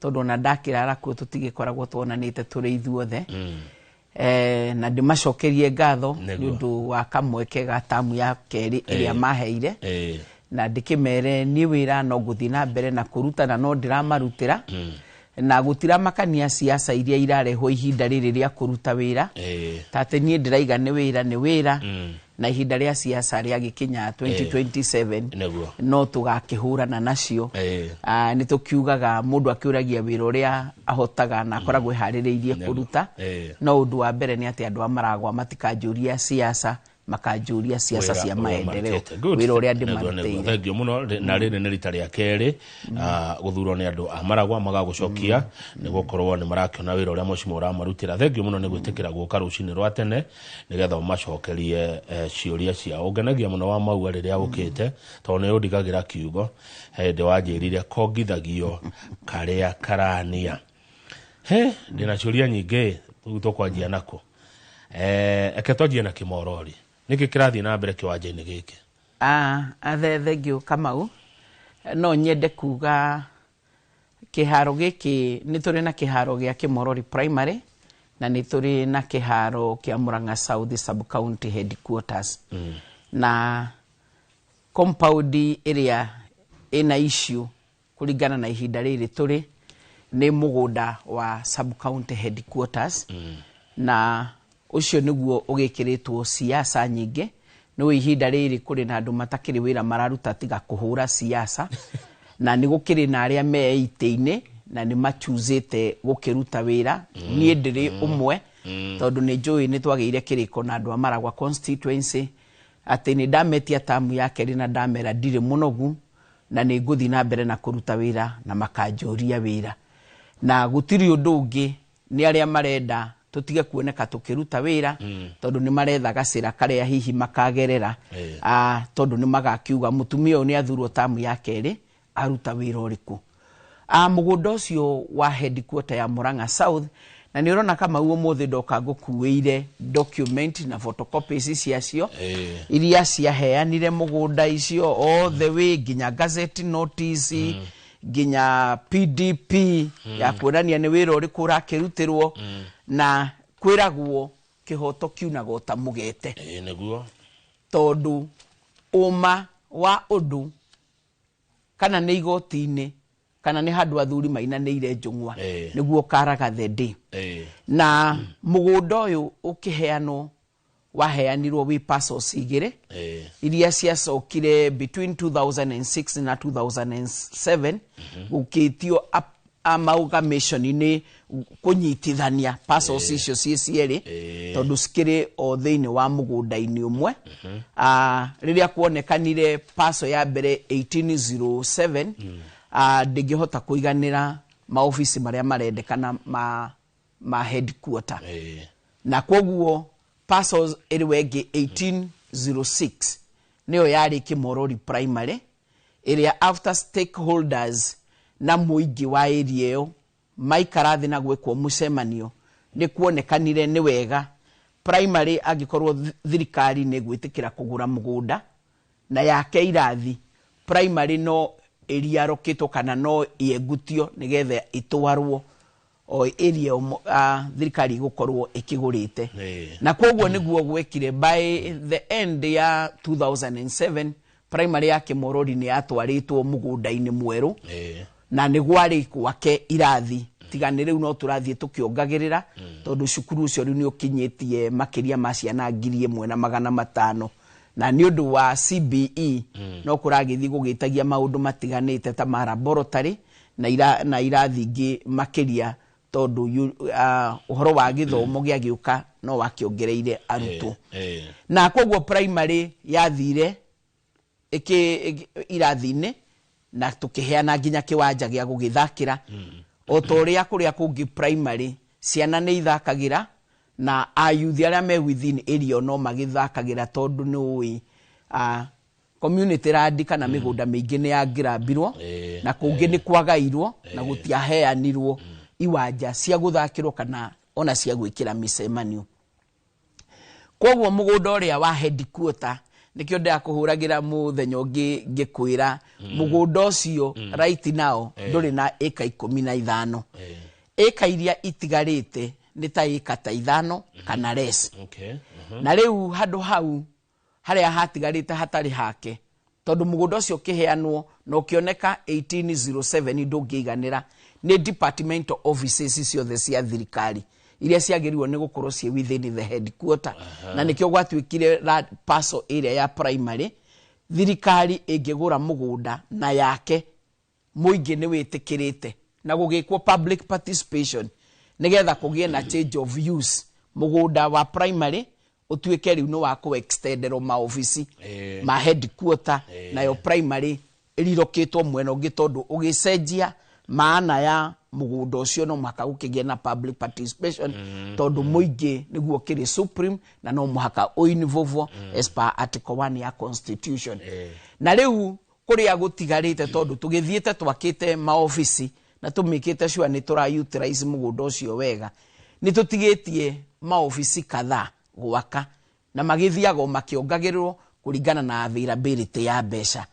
Speaker 18: tondũ na ndakĩrara kuo tũtigĩkoragwo tuonanĩte tũrĩ ithuothe. Na ndimacokerie ngatho nĩũndũ wa kamweke ga tamu ya keri ĩrĩa maheire na ndikimere ni wĩra no gũthiĩ na mbere na kũrutana no ndĩramarutĩra na gũtira makania siasa iria irarehwo ihinda rĩrĩ rĩa kũruta wĩra tate niĩ ndĩraiga nĩ wĩra na ihinda rĩa siasa rĩa gĩkinya 2027 no tũgakĩhũrana nacio. Nĩ tũkiugaga mũndũ akĩũragia wĩra ũrĩa ahotaga na akoragwo eharĩrĩirie kũruta no ũndũ wa mbere nĩ atĩ andũ a Maragwa matikanjũria siasa makanjũria siasa cia maendeleo wĩra ũrĩa ndĩmarutĩire.
Speaker 17: Thank you muno na rĩrĩ nĩ rita rĩa kerĩ gũthurwo nĩ andũ a Maragwa magagũcokia nĩ gũkorwo nĩ marakĩona wĩra ũrĩa mheshimiwa ũramarutĩra. Thank you muno nĩ gwĩtĩkĩra gũka rũcinĩ rwa tene nĩgetha macokerie ciũria ciao. Ngenagia muno wa Maua rĩrĩa gũkĩte tondũ nĩ ũndigagĩra kiugo hĩndĩ wanjĩrire kongithagio karĩa karania. Ndĩna ciũria nyingĩ tũkwanjia nako. Eke twanjie na Kimorori. Niki kirathi na mbere kiwanja-inĩ gĩkĩ?
Speaker 18: Thank you Kamau. No nyende kuga kiharo gĩkĩ nĩ tũrĩ na kiharo gĩa Kimorori primary na nĩ tũrĩ na kiharo kĩa Murang'a South sub county headquarters. Na compound ĩrĩa ĩna issue kũringana na ihinda rĩrĩ tũrĩ nĩ mũgũnda wa sub county headquarters na ucio niguo ũgĩkĩrĩtwo siasa nyingĩ no ihinda rĩrĩ kũrĩ na andũ matakĩrĩ wĩra mararuta tiga kũhũra siasa na nĩ gũkĩrĩ na arĩa me itĩ-inĩ na nĩ machuzĩte gũkĩruta wĩra niĩ ndĩrĩ ũmwe tondũ nĩ njũĩ nĩ twagĩire kĩrĩko na andũ a Maragwa constituency atĩ nĩ ndametia tamu ya kerĩ na ndamera ndirĩ mũnogu na nĩ ngũthiĩ na mbere na kũruta wĩra na makanjũria wĩra na gũtirĩ ũndũ ũngĩ nĩ arĩa marenda tutige kuoneka tukiruta wĩra tondu nĩ maretha gacĩra karĩa hihi makagerera tondu nĩ magakiuga mutumia ũyũ nĩ athurwo tamu ya kerĩ aruta wĩra ũrĩkũ mũgũnda ũcio wa headquarter ya Murang'a South na nĩ ũrona kama ũmũthĩ ndoka ngũkuĩire document na photocopies ciacio iria ciaheanire mũgũnda icio all the way nginya gazette notice nginya PDP ya kuonania nĩ wĩra ũrĩkũ ũrakĩrutĩrwo na kwĩragwo kĩhoto kiunaga ta mũgete
Speaker 17: nĩguo
Speaker 18: tondu ũma wa ũndũ kana nĩ igoti-inĩ kana nĩ handũ athuri mainanĩire njũng'wa nĩguo karaga the day na mũgũnda ũyũ ũkĩheanwo waheanirwo wi parcels igĩrĩ iria ciacokire between 2006 na 2007 gũkĩtio amalgamation-inĩ kũnyitithania parcels icio cierĩ tondu cikĩrĩ o thĩinĩ wa mũgũnda-inĩ ũmwe rĩrĩa kuonekanire parcel ya mbere 1807 ndĩngĩhota kũiganĩra maofici marĩa marendekana ma headquarter na koguo parcels ĩrĩ ĩngĩ 1806 nĩyo yarĩ Kimorori primary ĩrĩa after stakeholders na mũingĩ wa area ĩyo maikara thĩ na gwĩkwo mũcemanio nĩ kuonekanire nĩ wega primary angĩkorwo thirikari nĩ gwĩtĩkĩra kũgũra mũgũnda na yake irathi primary no ĩriarũkĩtwo kana no yengutio nĩgetha itwarwo o area thirikari gũkorwo ĩkĩgũrĩte na koguo nĩguo gwekire by the end ya 2007 primary ya Kimorori nĩ yatwarĩtwo mũgũnda-inĩ mwerũ na nĩ gwarĩ gwake irathi tigane rĩu no tũrathiĩ tũkĩongagĩrĩra tondũ cukuru ũcio rĩu nĩ ũkinyĩtie makĩria ma ciana 1,500 na nĩ ũndũ wa CBE no kũragĩthiĩ gũgĩtagia maũndũ matiganĩte ta ma laboratory na irathi ingĩ makĩria tondu uhoro wa gĩthomo gĩagĩũka no wakĩongereire arutwo na koguo primary yathire irathi-inĩ na tũkĩheana nginya kĩwanja gĩa gũgĩthakĩra o ta ũrĩa kũrĩa kũngĩ primary ciana nĩ ithakagĩra na ayuthi arĩa me within area no magĩthakagĩra tondu nĩ ũĩ community land kana mĩgũnda mĩingĩ nĩ yangĩrambirwo na kũngĩ nĩ kwagairwo na gũtiaheanirwo iwanja cia gũthakĩrwo kana ona cia gwĩkĩra mĩcemanio koguo mũgũnda ũrĩa wa headquarter nĩkĩo ndakũhũragĩra mũthenya ũngĩ ngĩkwĩra mũgũnda ũcio right now ndũrĩ na ĩka 15 ĩka iria itigarĩte nĩ ta ĩka ta 5 kana less na rĩu handũ hau harĩa hatigarĩte hatarĩ hake tondu mũgũnda ũcio ũkĩheanwo na ũkĩoneka 1807 ndũngĩiganĩra nĩ departmental offices ciothe cia thirikari iria ciagĩrĩirwo nĩ gũkorwo ciĩ within the headquarter na nĩkĩo gwatuĩkire parcel area ya primary thirikari ĩngĩgũra mũgũnda na yake mũingĩ nĩ wĩtĩkĩrĩte na gũgĩkwo public participation nĩgetha kũgĩe na change of use mũgũnda wa primary utuĩke rĩu nĩ wa kũ-extenderwo maofici ma headquarter nayo primary ĩrirũkĩtwo mwena ũngĩ tondũ ũgĩcenjia maana ya mũgũnda ũcio no mũhaka gũkĩgĩa na public participation tondũ mũingĩ nĩguo kĩrĩ supreme na no mũhaka ũinvolve as per article 1 ya constitution na rĩu kũrĩa gũtigarĩte tondũ tũgĩthiĩte twakĩte maofici na tũmĩkĩte sure nĩ tũra utilize mũgũnda ũcio wega nĩ tũtigĩtie maofici kadhaa gwaka na magĩthiaga makĩongagĩrĩrwo kũringana na availability ya mbeca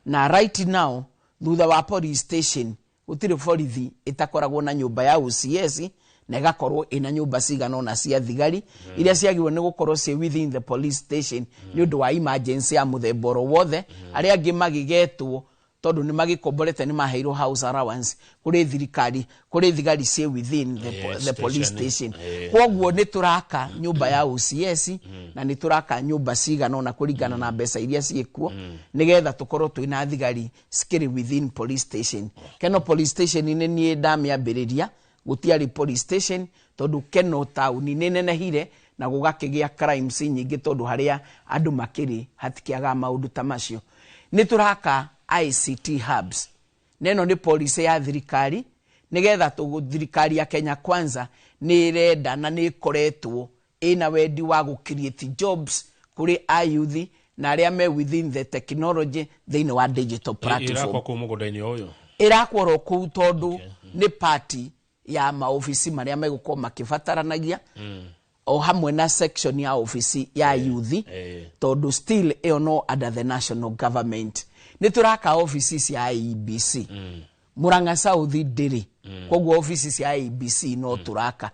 Speaker 18: na right now thutha wa police station gũtirĩ borithi ĩtakoragwo na nyũmba ya OCS na ĩgakorwo ĩna nyũmba cigana ona cia thigari iria ciagĩrĩirwo nĩ gũkorwo ciĩ within the police station nĩ ũndũ wa emergency ya mũthemba oro wothe arĩa angĩ magĩgetwo tondu ni magikomborete ni maheirwo house allowance kuri thirikari kuri thigari cie within the police station kwoguo ni turaka nyumba ya OCS na ni turaka nyumba cigana ona kuringana na mbeca iria ciekuo nigetha tukorwo twina thigari skiri within police station Keno police station ni nie ndamiambiriria gutiari police station tondu Keno town ni nenehire na gugakigia crimes nyingi tondu haria andu makiri hatikiaga maundu ta macio ni turaka ICT hubs neno ni police ya thirikari nigetha thirikari ya Kenya Kwanza ni irenda na ni ikoretwo ina wendi wa gu create jobs kuri ayuthi na aria me within the technology thini wa digital platform
Speaker 17: irakwa ku mugodaini oyo
Speaker 18: irakwa ku tondu ni party ya maofisi maria megukwo makibataranagia o hamwe na section ya ofisi ya youth tondu still no under the national government ni turaka offices ya IEBC Murang'a South ndiri kwoguo offices ya IEBC no turaka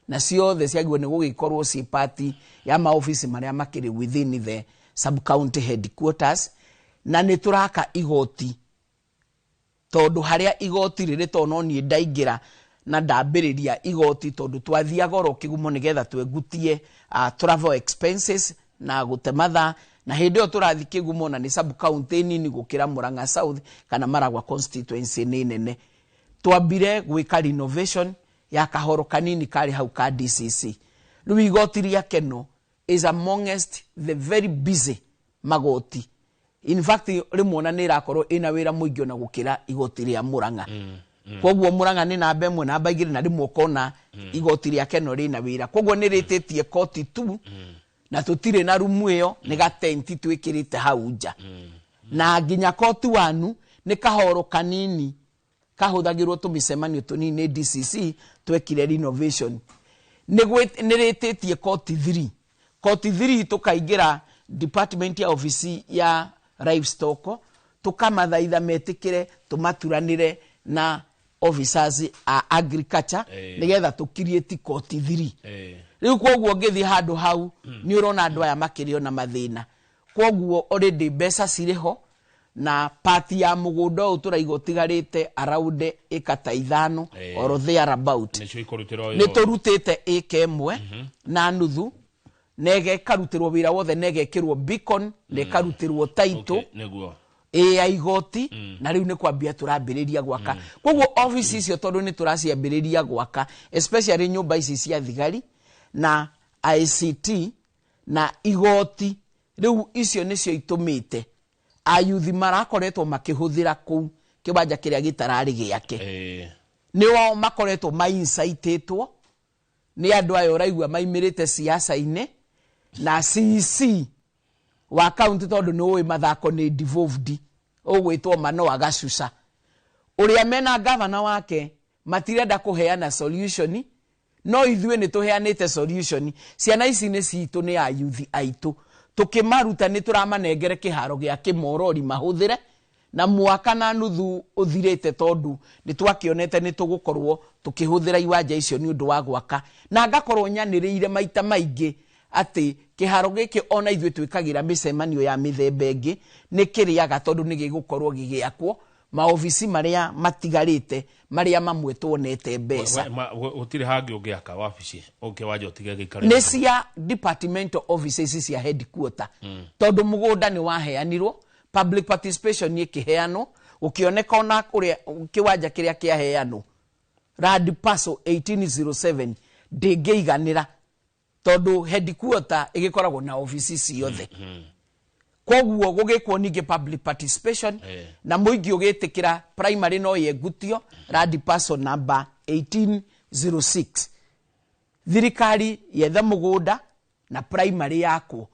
Speaker 18: na ciothe ciagwo ni gugikorwo ci party ya maofisi maria makiri within the sub county headquarters na ni turaka igoti tondu haria igoti riri tono ni ndaingira na ndambiriria igoti tondu twathia goro kigumo nigetha twegutie travel expenses na gutematha na hindi o turathi kigumo na ni sub county nini gukira Murang'a South kana Maragwa constituency nene twambire gwika renovation ya kahoro kanini kari hau ka DCC riu igoti ria Keno is amongst the very busy magoti in fact rimwona ni rakorwo ina wira muingi na gukira igoti ria Murang'a kwoguo Murang'a ni namba imwe namba igiri na rimwe kona igoti ria Keno rina wira kwoguo ni ritetie koti tu na tutire na rumu iyo ni gatenti twikirite hau nja na nginya koti wanu ni kahoro kanini kahuthagirwo tumicemanio tunini DCC twekire renovation ni ritetie koti 3 tukaingira department ya ofisi ya livestock tukamathaitha metikire tumaturanire na officers a agriculture nigetha tukirieti koti 3 riu kwoguo ngithi handu hau ni urona andu aya makirio na mathina kwoguo already mbeca ciriho na party ya mugunda uturaigwo tigarite around ikata 5 or there about ni turutite eke imwe na nuthu nege karutirwo wira wothe nege kirwo beacon ne karutirwo title ya igoti na riu ni kwambia turambiriria gwaka kwoguo office icio tondu ni turaciambiriria gwaka especially nyumba ici cia thigari na ICT na igoti riu icio nicio itumite ayuthi marakoretwo makihuthira ku kibanja kiria gitarari giake ni wao makoretwo mainsitetwo ni andu ayo raigua maimirite siasa-ine na CC wa county tondu ni oi mathako ni devolved ogwitwo Manoa Gacuca uria mena governor wake matirenda kuheana solution no ithue ni tuheanite solution ciana ici ni citu ni ayuthi aitu tukimaruta ni turamanengere kiharo gia kimorori mahuthire na mwaka na nuthu uthirite tondu ni twakionete ni tugukorwo tukihuthira iwanja icio ni undu wa gwaka na ngakorwo nyaniriire maita maingi ati kiharo giki ona ithue twikagira micemanio ya mithemba ingi ni kiriaga tondu ni gigukorwo gigiakwo maofisi maria matigarite maria mamwetwo nete mbeca
Speaker 17: utire hangi ungiaka wabici ungiwanja utige gikare
Speaker 18: ni cia departmental offices cia headquarter tondu mugunda ni waheanirwo public participation ni kiheano ukioneka ona kuria kiwanja kiria kiaheano rad parcel 1807 ndingeiganira tondu headquarter igikoragwo na offices ciothe kwoguo gugikwo ninge public participation na muingi ugitikira primary no yegutio rad parcel number 1806 thirikari yetha mugunda na primary yako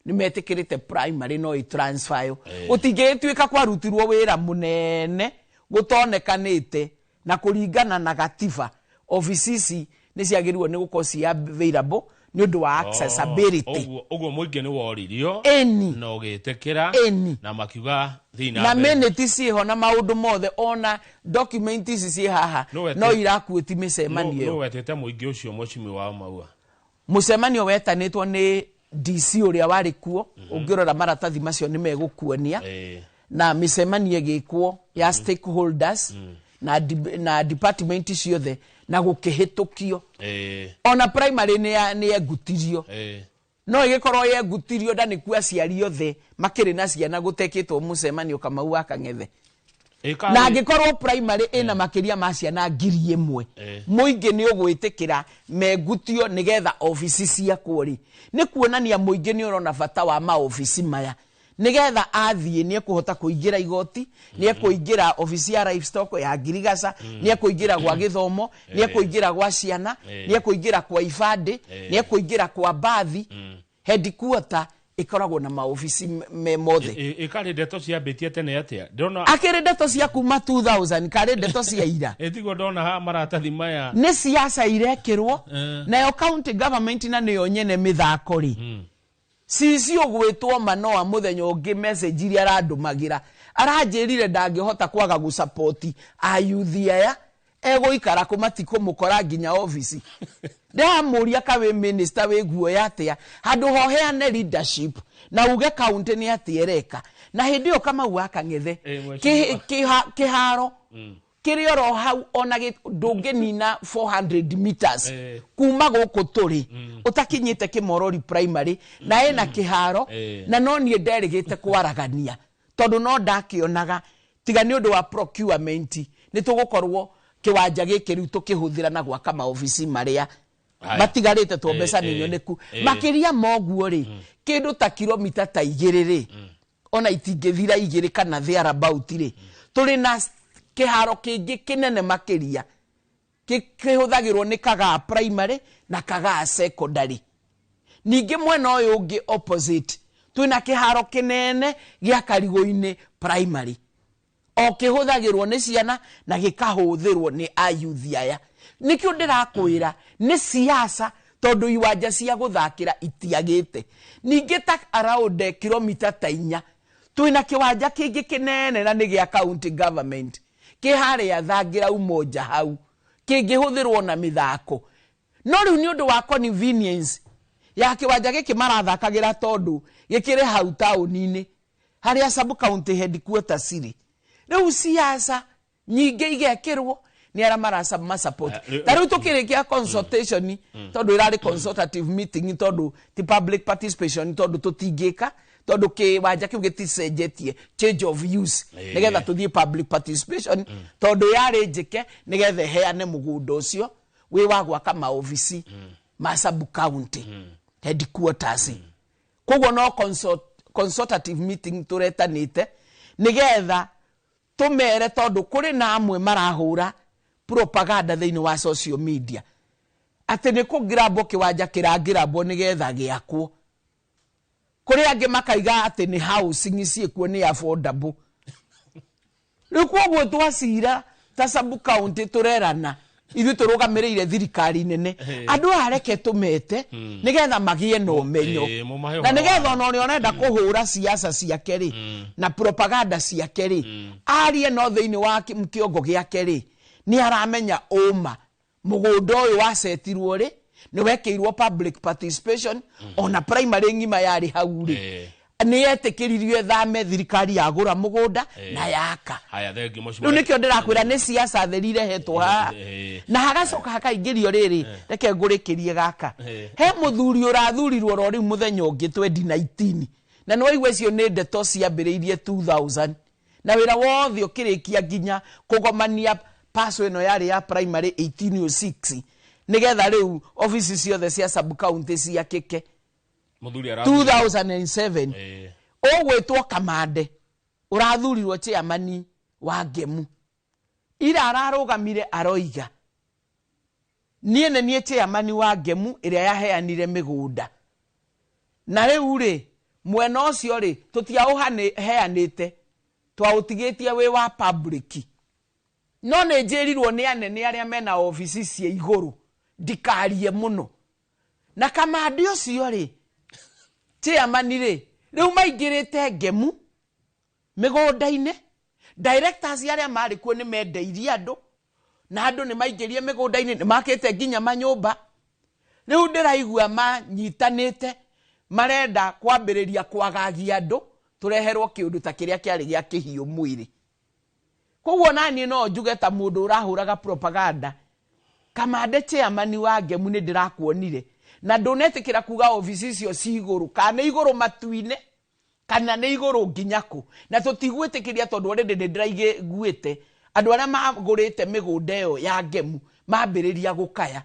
Speaker 18: nimetikirite primary no transfer utingituika kwarutirwo wira munene gutonekanite na kuringana na gatiba offices ni ciagirwo ni gukorwo ci available ni undu wa accessibility
Speaker 17: ogwo muingi ni woririo no gitekera na makiuga thina
Speaker 18: na minute ciho na maundu mothe ona document ici ci haha no irakueti micemanio
Speaker 17: no wetete muingi ucio mwecimi wa maua
Speaker 18: mucemanio wetanitwo ni DC uria wari kuo ungirora maratathi macio ni megukuonia na mĩcemanio ĩgĩkwo ya stakeholders na department ciothe na gũkĩhĩtũkio ona primary nĩ yengutirio no ĩgĩkorwo yengutirio nda nĩkuo aciari othe makĩrĩ na ciana gũtekĩtwo mũcemanio Kamau wa Kang'ethe na angĩkorwo primary ĩna makĩria ma ciana 1,000 mũingĩ nĩ ũgwĩtĩkĩra mengutio nĩgetha ofici ciakwo rĩ nĩ kuonania mũingĩ nĩ ũrona bata wa maofici maya nĩgetha athiĩ nĩ ekũhota kũingĩra igoti nĩ ekũingĩra ofici ya livestock ya Girigaca nĩ ekũingĩra gwa gĩthomo nĩ ekũingĩra gwa ciana nĩ ekũingĩra kwa ibandĩ nĩ ekũingĩra kwa bathi headquarter ikoragwo na maofici mothe
Speaker 17: ikari ndeto ciambĩtie tene atia ndona
Speaker 18: akĩrĩ ndeto cia kuma 2000 karĩ ndeto cia ira
Speaker 17: etigo ndona ha maratathi maya
Speaker 18: nĩ siasa irekĩrwo nayo county government na nĩyo nyene mĩthako rĩ cicio gwĩtwo Manoa mũthenya ũngĩ message iria arandũmagĩra aranjĩrire ndangĩhota kwaga gũsupport ayuthi aya egũikara kũmatikũmũkora nginya office ndamũria kawe minister wĩ guoya atia handũ hoheane leadership na uge county nĩ atiereka na hĩndĩ ĩyo Kamau wa Kang'ethe kĩharo kĩrĩ oro hau ona ndũngĩnina 400 meters kuma gũkũ tũrĩ ũtakinyĩte Kĩmorori primary na ena kĩharo na no niĩ nderĩgĩte kwaragania tondũ no ndakĩonaga tiga nĩ ũndũ wa procurement nĩ tũgũkorwo kiwanja gĩkĩ rĩu tũkĩhũthĩra na gwaka maofici marĩa matigarĩte to mbeca nĩ nyoneku makĩria moguo rĩ kĩndũ ta kilomita ta 2 rĩ ona itingĩthira 2 kana thereabout rĩ tũrĩ na kĩharo kĩngĩ kĩnene makĩria kĩhũthagĩrwo nĩ Kagaa primary na Kagaa secondary ningĩ mwena ũyũ ũngĩ opposite twĩna kĩharo kĩnene gĩa Karigũ-inĩ primary o kĩhũthagĩrwo nĩ ciana na gĩkahũthĩrwo nĩ ayuthi aya nĩkĩo ndĩrakwĩra nĩ siasa tondũ iwanja cia gũthakĩra itiagĩte ningĩ ta around kilomita ta 4 twĩna kĩwanja kĩngĩ kĩnene na nĩ gĩa county government kĩharĩa Thangira Umoja hau kĩngĩhũthĩrwo na mĩthako no rĩu nĩ ũndũ wa convenience ya kĩwanja gĩkĩ marathakagĩra tondũ gĩkĩrĩ hau taũni-inĩ harĩa sub county headquarters cirĩ rĩu siasa nyingĩ igekĩrwo nĩ ara marasaba support tarĩu tũkĩrĩkia consultation tondũ ĩrarĩ consultative meeting tondũ ti public participation tondũ tũtingĩka tondũ kĩwanja kĩu gĩticenjetie change of use nĩgetha tũthiĩ public participation tondũ yarĩ njĩke nĩgetha heane mũgũnda ũcio wĩ wa gwaka maofici ma sub county headquarters koguo no consultative meeting tũretanĩte nĩgetha tumere tondũ kũrĩ na amwe marahũra propaganda thĩinĩ wa social media atĩ nĩ kũgrabo kĩwanja kĩrangĩrabo nĩgetha gĩakwo kũrĩ angĩ makaiga atĩ nĩ housing ciĩkuo nĩ affordable rĩu kwoguo twacira ta sub county tũrerana ithuĩ tũrũgamĩrĩire thirikari nene andũ areke tũmete nĩgetha magĩe na ũmenyo na nĩgetha ona ũrĩa ũrenda kũhũra siasa ciake rĩ na propaganda ciake rĩ arie no thĩinĩ wa kĩongo gĩake rĩ nĩ aramenya ũma mũgũnda ũyũ wacetirwo rĩ nĩ wekĩirwo public participation ona primary ng'ima yarĩ hau rĩ nĩ etĩkĩririo thame thirikari yagũra mũgũnda na yaka rĩu nĩkĩo ndĩrakwĩra nĩ siasa theri irehetwo haha na hagacoka hakaingĩrio rĩrĩ reke ngũrĩkĩrie gaka he mũthuri ũrathurirwo ro rĩu mũthenya ũngĩ 2019 na nĩ waigua icio nĩ ndeto ciambĩrĩirie 2000 na wĩra wothe ũkĩrĩkia nginya kũgomania paso ĩno yarĩ ya primary 1806 nĩgetha rĩu ofici ciothe cia sub county ciakĩke 2007 ũgwĩtwo Kamande ũrathurirwo chairman wa Ngemu ira ararũgamire aroiga niĩ chairman wa Ngemu ĩrĩa yaheanire mĩgũnda na rĩu rĩ mwena ũcio rĩ tũtiaũheanĩte twaũtigĩtie wĩ wa public no nĩ njĩrirwo nĩ anene arĩa mena ofici cia igũrũ ndikarie mũno na Kamande ũcio rĩ chairman rĩ rĩu maingĩrĩte Ngemu mĩgũnda-inĩ directors arĩa marĩ kuo nĩ mendeirie andũ na andũ nĩ maingĩrie mĩgũnda-inĩ nĩ makĩte nginya manyũmba rĩu ndĩraigua manyitanĩte marenda kwambĩrĩria kwagagia andũ tureherwo kiundu ta kiria kiari gia kihio mwiri koguo nani no njuge ta mundu urahuraga propaganda Kamande chairman wa Ngemu ni ndirakuonire na ndunetikira kuga ofisi icio ci iguru kana iguru matuine kana ni iguru nginyaku na tutigwitikiria tondu already ndiraiguite andu aria magurite migunda iyo ya Ngemu mambiriria gukaya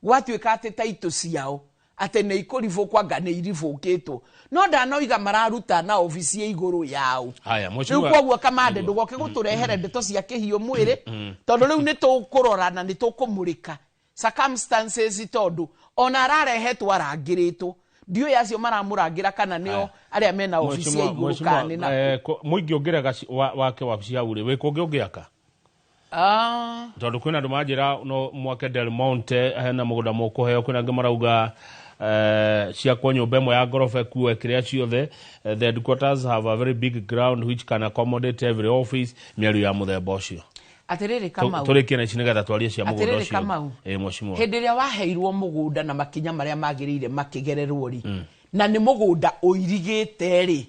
Speaker 18: gwatuika ati taito ciao ate ne ikorivukwa ngane irivukitwo no ndanoiga mararuta na ofisi ya iguru yao
Speaker 17: haya
Speaker 18: mheshimiwa kwa Kamande ndugoke guturehere ndeto cia kihio mwiri tondu riu ni tukurora na ni tukumurika circumstances tondu ona ararehetwo arangiritwo ndio yacio maramurangira kana nio aria mena ofisi ya iguru kane na
Speaker 17: muingi ongeraga wake wabici ya ure we kungi ungiaka tondu kwina andu manjira no mwake Del Monte hena mugunda mukuheo kwina angi marauga cia kwa nyumba imo ya ngorofa kuwe kiria ciothe the headquarters have a very big ground which can accommodate every office miario ya muthemba ucio
Speaker 18: atiriri kama
Speaker 17: turikie na icinigetha twarie cia mugunda ucio
Speaker 18: mheshimiwa hindiria waheirwo mugunda na makinya maria magirire makigererwo ri na ni mugunda uirigite ri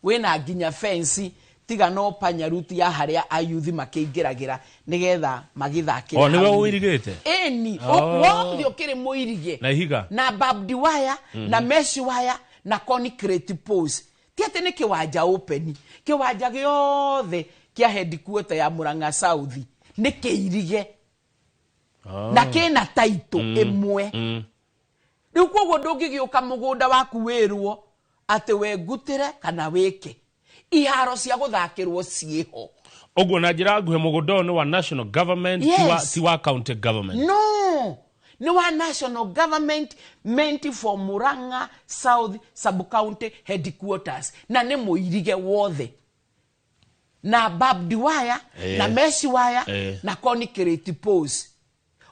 Speaker 18: wina nginya fence tiga no panyaruti ya haria ayuthi makiingiragira nigetha magithakira
Speaker 17: niwe uirigite
Speaker 18: eni wothe ukiri muirige
Speaker 17: na ihiga
Speaker 18: na barbed wire na mesh wire na concrete posts tiate ni kiwanja open kiwanja giothe kia headquarter ya Murang'a South ni kiirige na kina taito emwe riu koguo ndungigiuka mugunda waku wirwo ati we ngutire kana wike iharo cia guthakirwo cieho
Speaker 17: oguo na njira nguhe mugunda ni wa national government ti wa county government
Speaker 18: no ni wa national government meant for Murang'a South sub-county headquarters na ni muirige wothe na barbed wire na mesh wire na concrete posts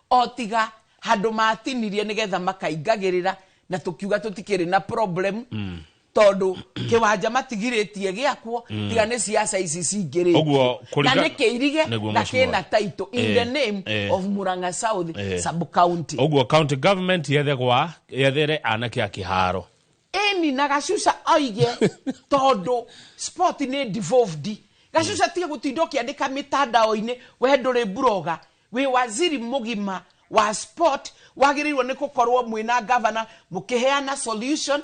Speaker 18: otiga handu matinirie nigetha makaingagirira na tukiuga tutikiri na problem tondu kiwanja matigiritie giakwo tiga ni siasa ici cingirite na ni kiirige na kina taito in the name of Murang'a South sub-county
Speaker 17: oguo county government yethere anake akiharo
Speaker 18: eni na Gacuca oige tondu sport ni devolved Gacuca tiga gutinda ukiandika mitandao-ini we nduri bloga we waziri mugima wa sport wagirirwo ni gukorwo mwina governor mukiheana solution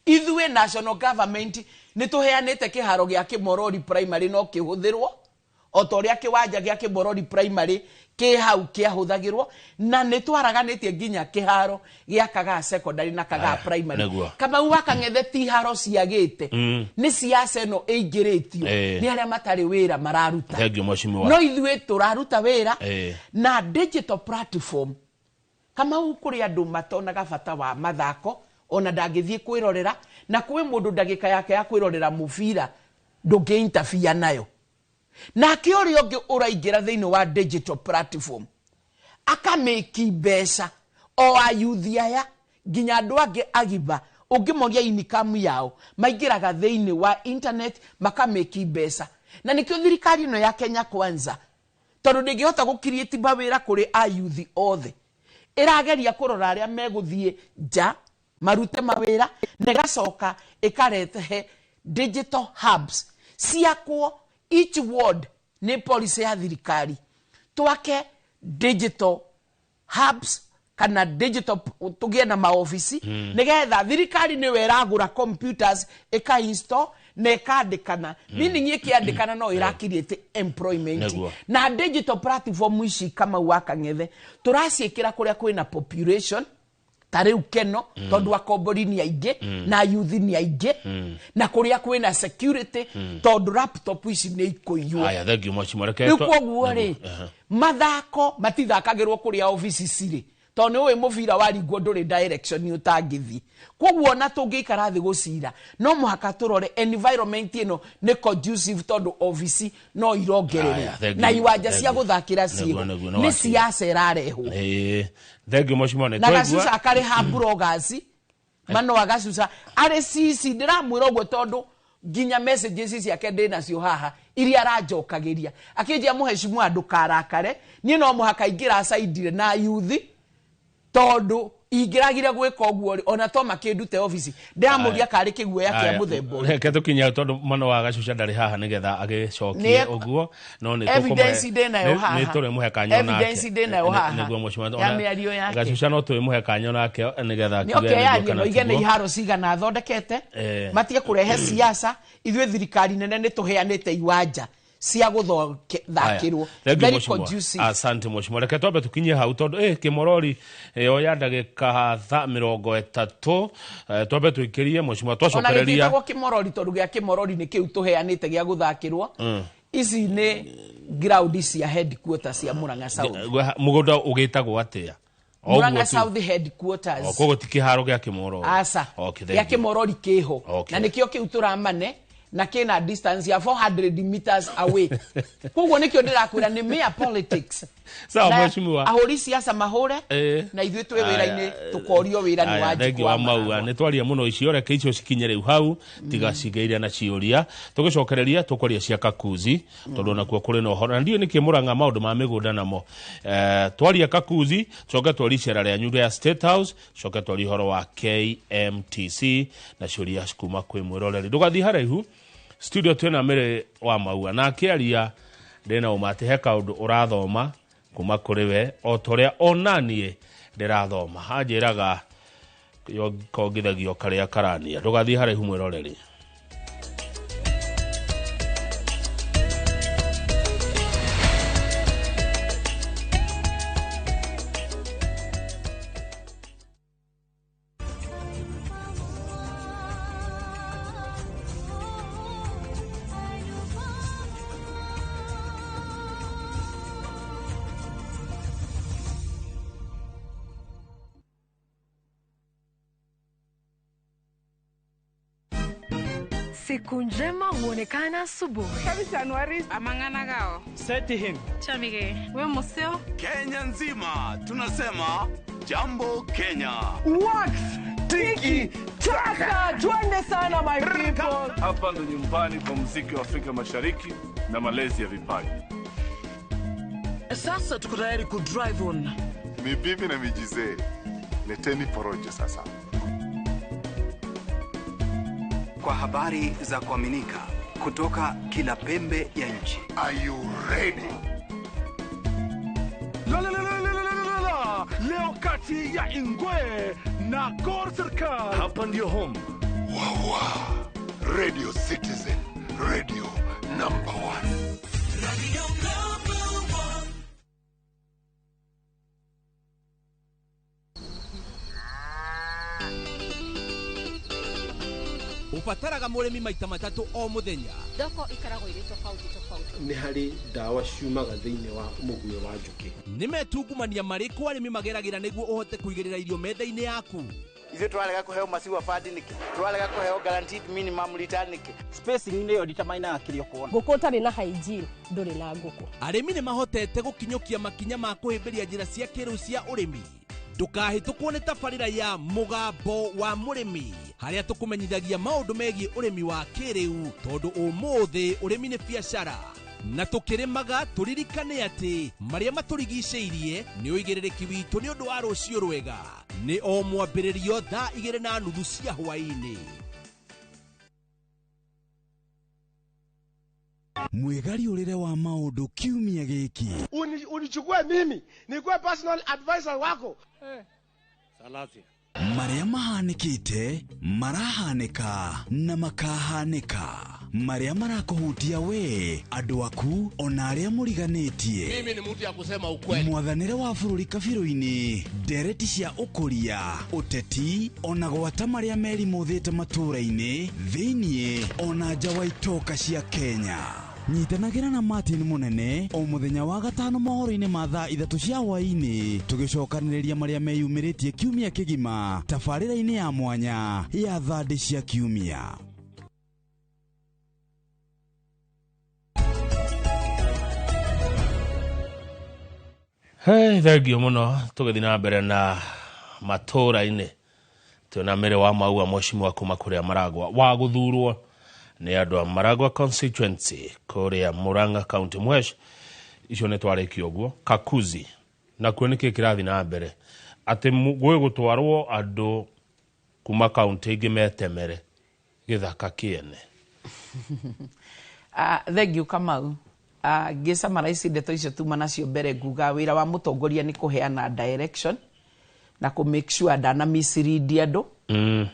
Speaker 18: ithuwe national government ni tuheanite kiharo gia Kimorori primary no kihuthirwo otoria kiwanja gia Kimorori primary ki hau kiahuthagirwo na ni twaraganitie nginya kiharo gia Kagaa secondary na Kagaa primary kama uwaka ngethe ti haro ciagite ni siasa no eigiritio ni aria matari wira mararuta no ithuwe turaruta wira na digital platform kama ukuri andu matonaga bata wa mathako ona ndangithie kwirorera na kwi mundu ndagika yake ya kwirorera mubira ndungi-interfere nayo na kiori ongi uraingira thiini wa digital platform akameki mbeca o ayuthi aya nginya andu angi agiba ungimuria income yao maingiraga thiini wa internet makameki mbeca na nikio thirikari ino ya Kenya Kwanza tondu ndingihota gukirieti mawira kuri ayuthi othe irageria kurora aria meguthie nja marute mawira negacoka ikaretehe digital hubs ciakwo each ward ni policy ya thirikari twake digital hubs kana digital tugie na maofisi nigetha thirikari ni weragura computers ika install na ikandikana meaning ikiandikana no irakiriete employment na digital platform ici kama waka ngethe turaciikira kuria kwina population tariu keno tondu akombori ni aige na youth ni aige na kuria kwina security tondu laptop ici ni ikuiywo
Speaker 17: aya thank you much mwareketo
Speaker 18: nikuo ri mathako matithakagirwo kuria office ciri tondu we muvira waringwo nduri direction ni utangithi koguo na tungikara thi gucira no muhaka turore environment ino ni conducive tondu office no irongerere na iwanja cia guthakira cio ni siasa irareho
Speaker 17: thank you much mwana
Speaker 18: na Gacuca akari ha bloggers mano Gacuca ari sisi ndiramwira gwo tondu ginya messages ciake ndina cio haha iria aranjokagiria akinjia muheshimu andu karakare ni no muhaka ingira side na youth tondu ingiragira gwika oguo ona to makindute office ndamuria kari kiguoya kia muthembo
Speaker 17: reke tukinya tondu mano wa gacuca ndari haha nigetha agicokie uguo no ni
Speaker 18: evidence ndena yo haha
Speaker 17: ni turi muhe kanyo nake
Speaker 18: evidence ndena yo haha
Speaker 17: niguo mushimando gacuca no turi muhe kanyo nake nigetha
Speaker 18: kigerio no igene iharo cigana athondekete matie kurehe siasa ithuĩ thirikari nene ni tuheanite iwanja cia guthakirwo very conducive.
Speaker 17: Asante mheshimiwa, reke twambe tukinye hau tondu kimorori yo ya ndagika 30 twambe tuikirie mheshimiwa twacokereria
Speaker 18: ona kimorori tondu gia kimorori ni kiu tuheanite gia guthakirwo ici ni ground cia headquarters cia Murang'a South
Speaker 17: mugunda ugitagwo atia
Speaker 18: Murang'a South headquarters
Speaker 17: kogo tikiharo gia kimorori
Speaker 18: asa gia kimorori kiho na nikio kiu turamane na kina distance ya 400 meters away koguo nikio ndirakwira ni mere politics
Speaker 17: sawa mheshimiwa
Speaker 18: ahuri siasa mahure na ithuĩ twĩ wĩra-inĩ tukorio wĩra ni wajibu
Speaker 17: wa maua ni twaria muno icio reke icio cikinye riu hau tigacigeire na ciuria tugicokereria tukoria cia Kakuzi tondu nakuo kuri no horo na ndio niki Murang'a maundu ma migunda namo twaria Kakuzi coke twari cera ria nyumba ya State House coke twari horo wa KMTC na ciuria cikuma kwi mwiroreri ndugathi haraihu studio twena mere wa maua na akiaria ndena umate he kaundu urathoma kuma kuri we o toria onanie ndirathoma hanjiraga yo kongithagio karia karania ndugathi haraihu mwiroreri
Speaker 24: Siku njema huonekana asubuhi.
Speaker 5: Kabisa Januari amangana gao. Seti him.
Speaker 24: Chamige, we museo.
Speaker 19: Kenya nzima tunasema jambo Kenya.
Speaker 5: Wax, tiki, taka, twende sana my people.
Speaker 20: Hapa ndo nyumbani kwa muziki wa Afrika Mashariki na malezi ya vipaji.
Speaker 5: Sasa tuko tayari ku drive on.
Speaker 20: Mibibi na mijize. Leteni porojo sasa.
Speaker 21: Kwa habari za kuaminika kutoka kila pembe ya nchi.
Speaker 20: Are you ready? Leo kati ya Ingwe na Gor Serikali. Hapa ndio home.
Speaker 19: Wawa. Radio Citizen. Radio number 1. Radio number 1.
Speaker 22: Ufataraga murimi maita matatu o muthenya.
Speaker 26: Thoko ikaragwo iri tofauti.
Speaker 22: Ni hari dawa ciumaga thiini wa muguyo wa njuki. Nimetungumania marikwa arimi mageragira niguo uhote kuigirira irio menda-ini yaku.
Speaker 27: Ithuĩ twarega kũheo maciwa fund nĩkĩ, twarega kũheo guaranteed minimum return nĩkĩ.
Speaker 22: Spacing nĩyo determine kĩrĩa ũkuona.
Speaker 26: Ngũkũ ũtarĩ na hygiene ndũrĩ na ngũkũ.
Speaker 22: Arĩmi nĩ mahotete gũkinyũkia makinya ma kũhĩmbĩria njĩra cia kĩrĩu cia ũrĩmi. Ndũkahĩtũkwo nĩ tabarĩra ya mũgambo wa mũrĩmi harĩa tũkũmenyithagia maũndũ megiĩ ũrĩmi wa kĩrĩu tondũ ũmũthĩ ũrĩmi nĩ biacara. Na tukirimaga turirikane ati maria maturigicĩirie ni uigĩrĩrĩki witũ ni ũndũ wa rũciũ rwega ni o mwambĩrĩrio thaa 2:30 cia hwaĩ-inĩ.
Speaker 4: Mwigari urire wa maundu kiumia giki.
Speaker 5: Unichukue mimi nikuwe personal advisor wako. Salati.
Speaker 4: Maria mahanikite, marahanika na makahanika. Maria marakuhutia we, andu aku ona aria muriganitie.
Speaker 22: Mimi ni mtu ya kusema ukweli.
Speaker 4: Mwathanire wa bururi kabiru-ini, ndereti cia ukuria, uteti ona gwata maria meri muthite matura-ini, thiini ona nja wa itoka cia Kenya. Nyitanagira na Martin Munene o muthenya wa gatano mohoro-ini ma thaa 3 cia hwaĩ-ini tugicokanĩrĩria maria meyumĩrĩtie kiumia kĩgima tabarĩra-inĩ ya mwanya ya thandi cia kiumia.
Speaker 17: Thengio muno tugithii na mbere na matura-ini tuona mere wa maua mheshimiwa kuma kuria Maragwa wa guthurwo ni andu a Maragwa constituency kuria Murang'a county mwesh icio ne twareki oguo Kakuzi na kuo niki kirathi na mbere ati gwe gutwarwo andu kuma kaunti ingi metemere githaka kiene.
Speaker 18: Thank you Kamau. Gĩcamara ici ndeto icio tuma nacio mbere nguga wĩra wa mũtongoria nĩ kũheana direction na kũ make sure ndana misread andu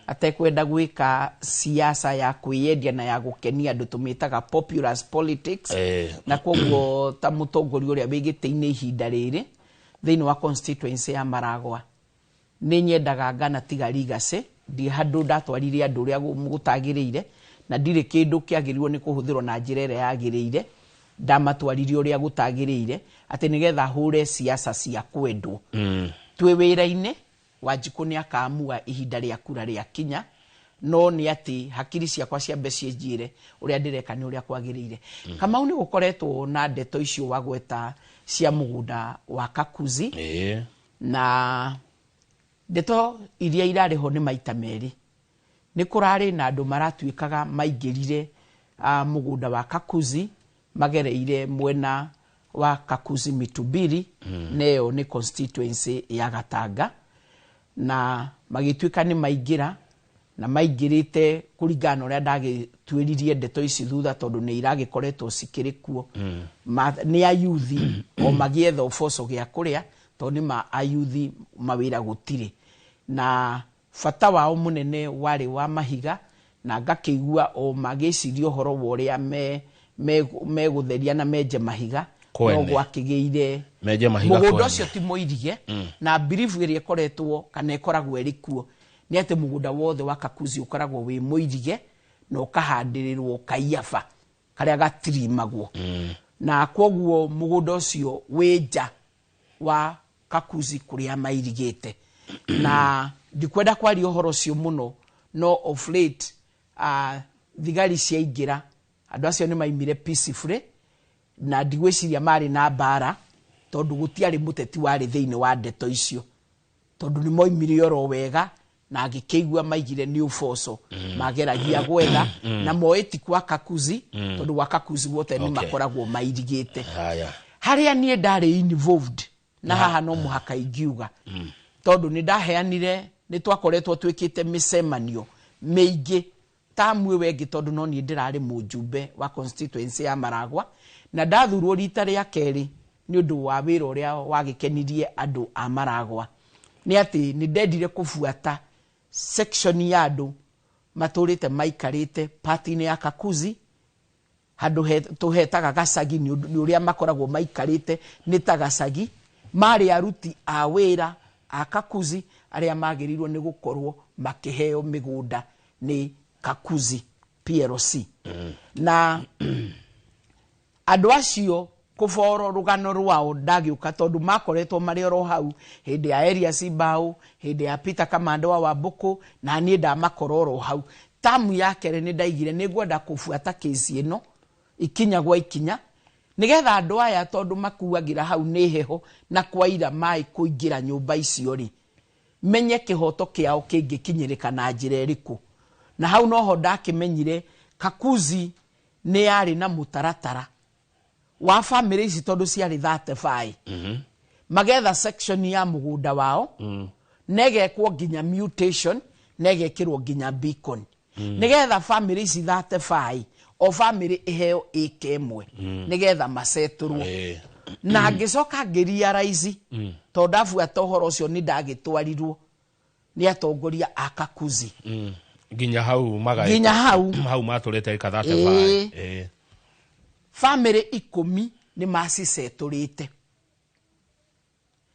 Speaker 18: atekwenda gwĩka siasa ya kwĩyendia na ya gũkenia andu tumĩtaga populist politics na koguo ta mũtongoria ũrĩa wĩgĩte-inĩ ihinda rĩrĩ thĩinĩ wa constituency ya Maragwa nĩ nyendaga ngana tiga legacy ndi handũ ndatwarire andũ ũrĩa gũtagĩrĩire na ndirĩ kĩndũ kĩagĩrĩirwo nĩ kũhũthĩrwo na njĩra ĩrĩa yagĩrĩire ndamatwarire ũrĩa gũtagĩrĩire atĩ nĩgetha hũre siasa cia kwendwo twĩ wĩra-inĩ Wanjikũ nĩ akaamua ihinda rĩa kura rĩa kinya no nĩ atĩ hakiri ciakwa ciambe cienjire ũrĩa ndĩreka nĩ ũrĩa kwagĩrĩire. Kamau nĩ gũkoretwo na ndeto icio wagweta cia mũgũnda wa Kakuzi na ndeto iria irarĩho nĩ maita merĩ. Nĩ kũrarĩ na andũ maratuĩkaga maingĩrire mũgũnda wa Kakuzi magereire mwena wa Kakuzi Mitubiri neyo nĩ constituency ya Gatanga na magĩtuĩka nĩ maingĩra na maingĩrĩte kũringana ũrĩa ndagĩtuĩririe ndeto ici thutha tondũ nĩ iragĩkoretwo cikĩrĩ kuo nĩ ayuthi o magĩetha ũboco gĩa kũrĩa tondũ nĩ ma ayuthi mawĩra gũtirĩ na bata wao mũnene warĩ wa mahiga na ngakĩigua o magĩciria ũhoro wa ũrĩa megũtheria na menje mahiga no gwakĩgĩire mũgũnda ũcio ti mũirige na belief ĩrĩa ĩkoretwo kana ĩkoragwo ĩrĩ kuo nĩ atĩ mũgũnda wothe wa Kakuzi ũkoragwo wĩ mũirige na ũkahandĩrĩrwo kaiaba karĩa gatirimagwo na koguo mũgũnda ũcio wĩ nja wa Kakuzi kũrĩa mairigĩte na ndikwenda kwaria ũhoro ũcio mũno no of late thigari ciaingĩra andũ acio nĩ maimire peacefully na ndigwĩciria marĩ na mbara tondũ gũtiarĩ mũteti warĩ thĩinĩ wa ndeto icio tondũ nĩ moimire oro wega na agĩkĩigua maigire nĩ ũboco mageragia gwetha na moĩti kwa Kakuzi tondũ wa Kakuzi wote nĩ makoragwo mairigĩte harĩa niĩ ndarĩ involved na haha no mũhaka ingiuga tondũ nĩ ndaheanire nĩ twakoretwo twĩkĩte mĩcemanio mĩingĩ tamu wengi tondũ no niĩ ndĩrarĩ mũjumbe wa constituency ya Maragwa na ndathurwo rita rĩa kerĩ nĩ ũndũ wa wĩra ũrĩa wagĩkenirie andũ a Maragwa nĩ atĩ nĩ ndendire kũbuata section ya andũ matũrĩte maikarĩte party-inĩ ya Kakuzi handũ tũhetaga Gacagi nĩ ũrĩa makoragwo maikarĩte nĩ ta Gacagi marĩ aruti a wĩra a Kakuzi arĩa magĩrĩirwo nĩ gũkorwo makĩheo mĩgũnda nĩ Kakuzi PLC na andũ acio kũboro rũgano rwao ndagĩũka tondũ makoretwo marĩ oro hau hĩndĩ ya Elias Mbao hĩndĩ ya Peter Kamande wa Wambũkũ na niĩ ndamakora oro hau tamu ya kerĩ nĩ ndaigire nĩ ngwenda kũbuata kesi ĩno ikinya gwa ikinya nĩgetha andũ aya tondũ makuagĩra hau nĩ heho na kwaira maĩ kũingĩra nyũmba icio rĩ menye kĩhoto kĩao kĩngĩkinyĩrĩka na njĩra ĩrĩkũ na hau noho ndakĩmenyire Kakuzi nĩ yarĩ na mũtaratara wa famĩlĩ ici tondũ ciarĩ 35 magetha section ya mũgũnda wao negekwo nginya mutation negekĩrwo nginya beacon nĩgetha famĩlĩ ici 35 o famĩlĩ iheo ĩka ĩmwe nĩgetha masetũrwo na ngĩcoka ngĩrealize tondũ ndabuata ũhoro ũcio nĩ ndagĩtwarirwo nĩ atongoria a Kakuzi
Speaker 17: nginya hau matũrĩte ĩka 35
Speaker 18: family 10 nĩ macisetũrĩte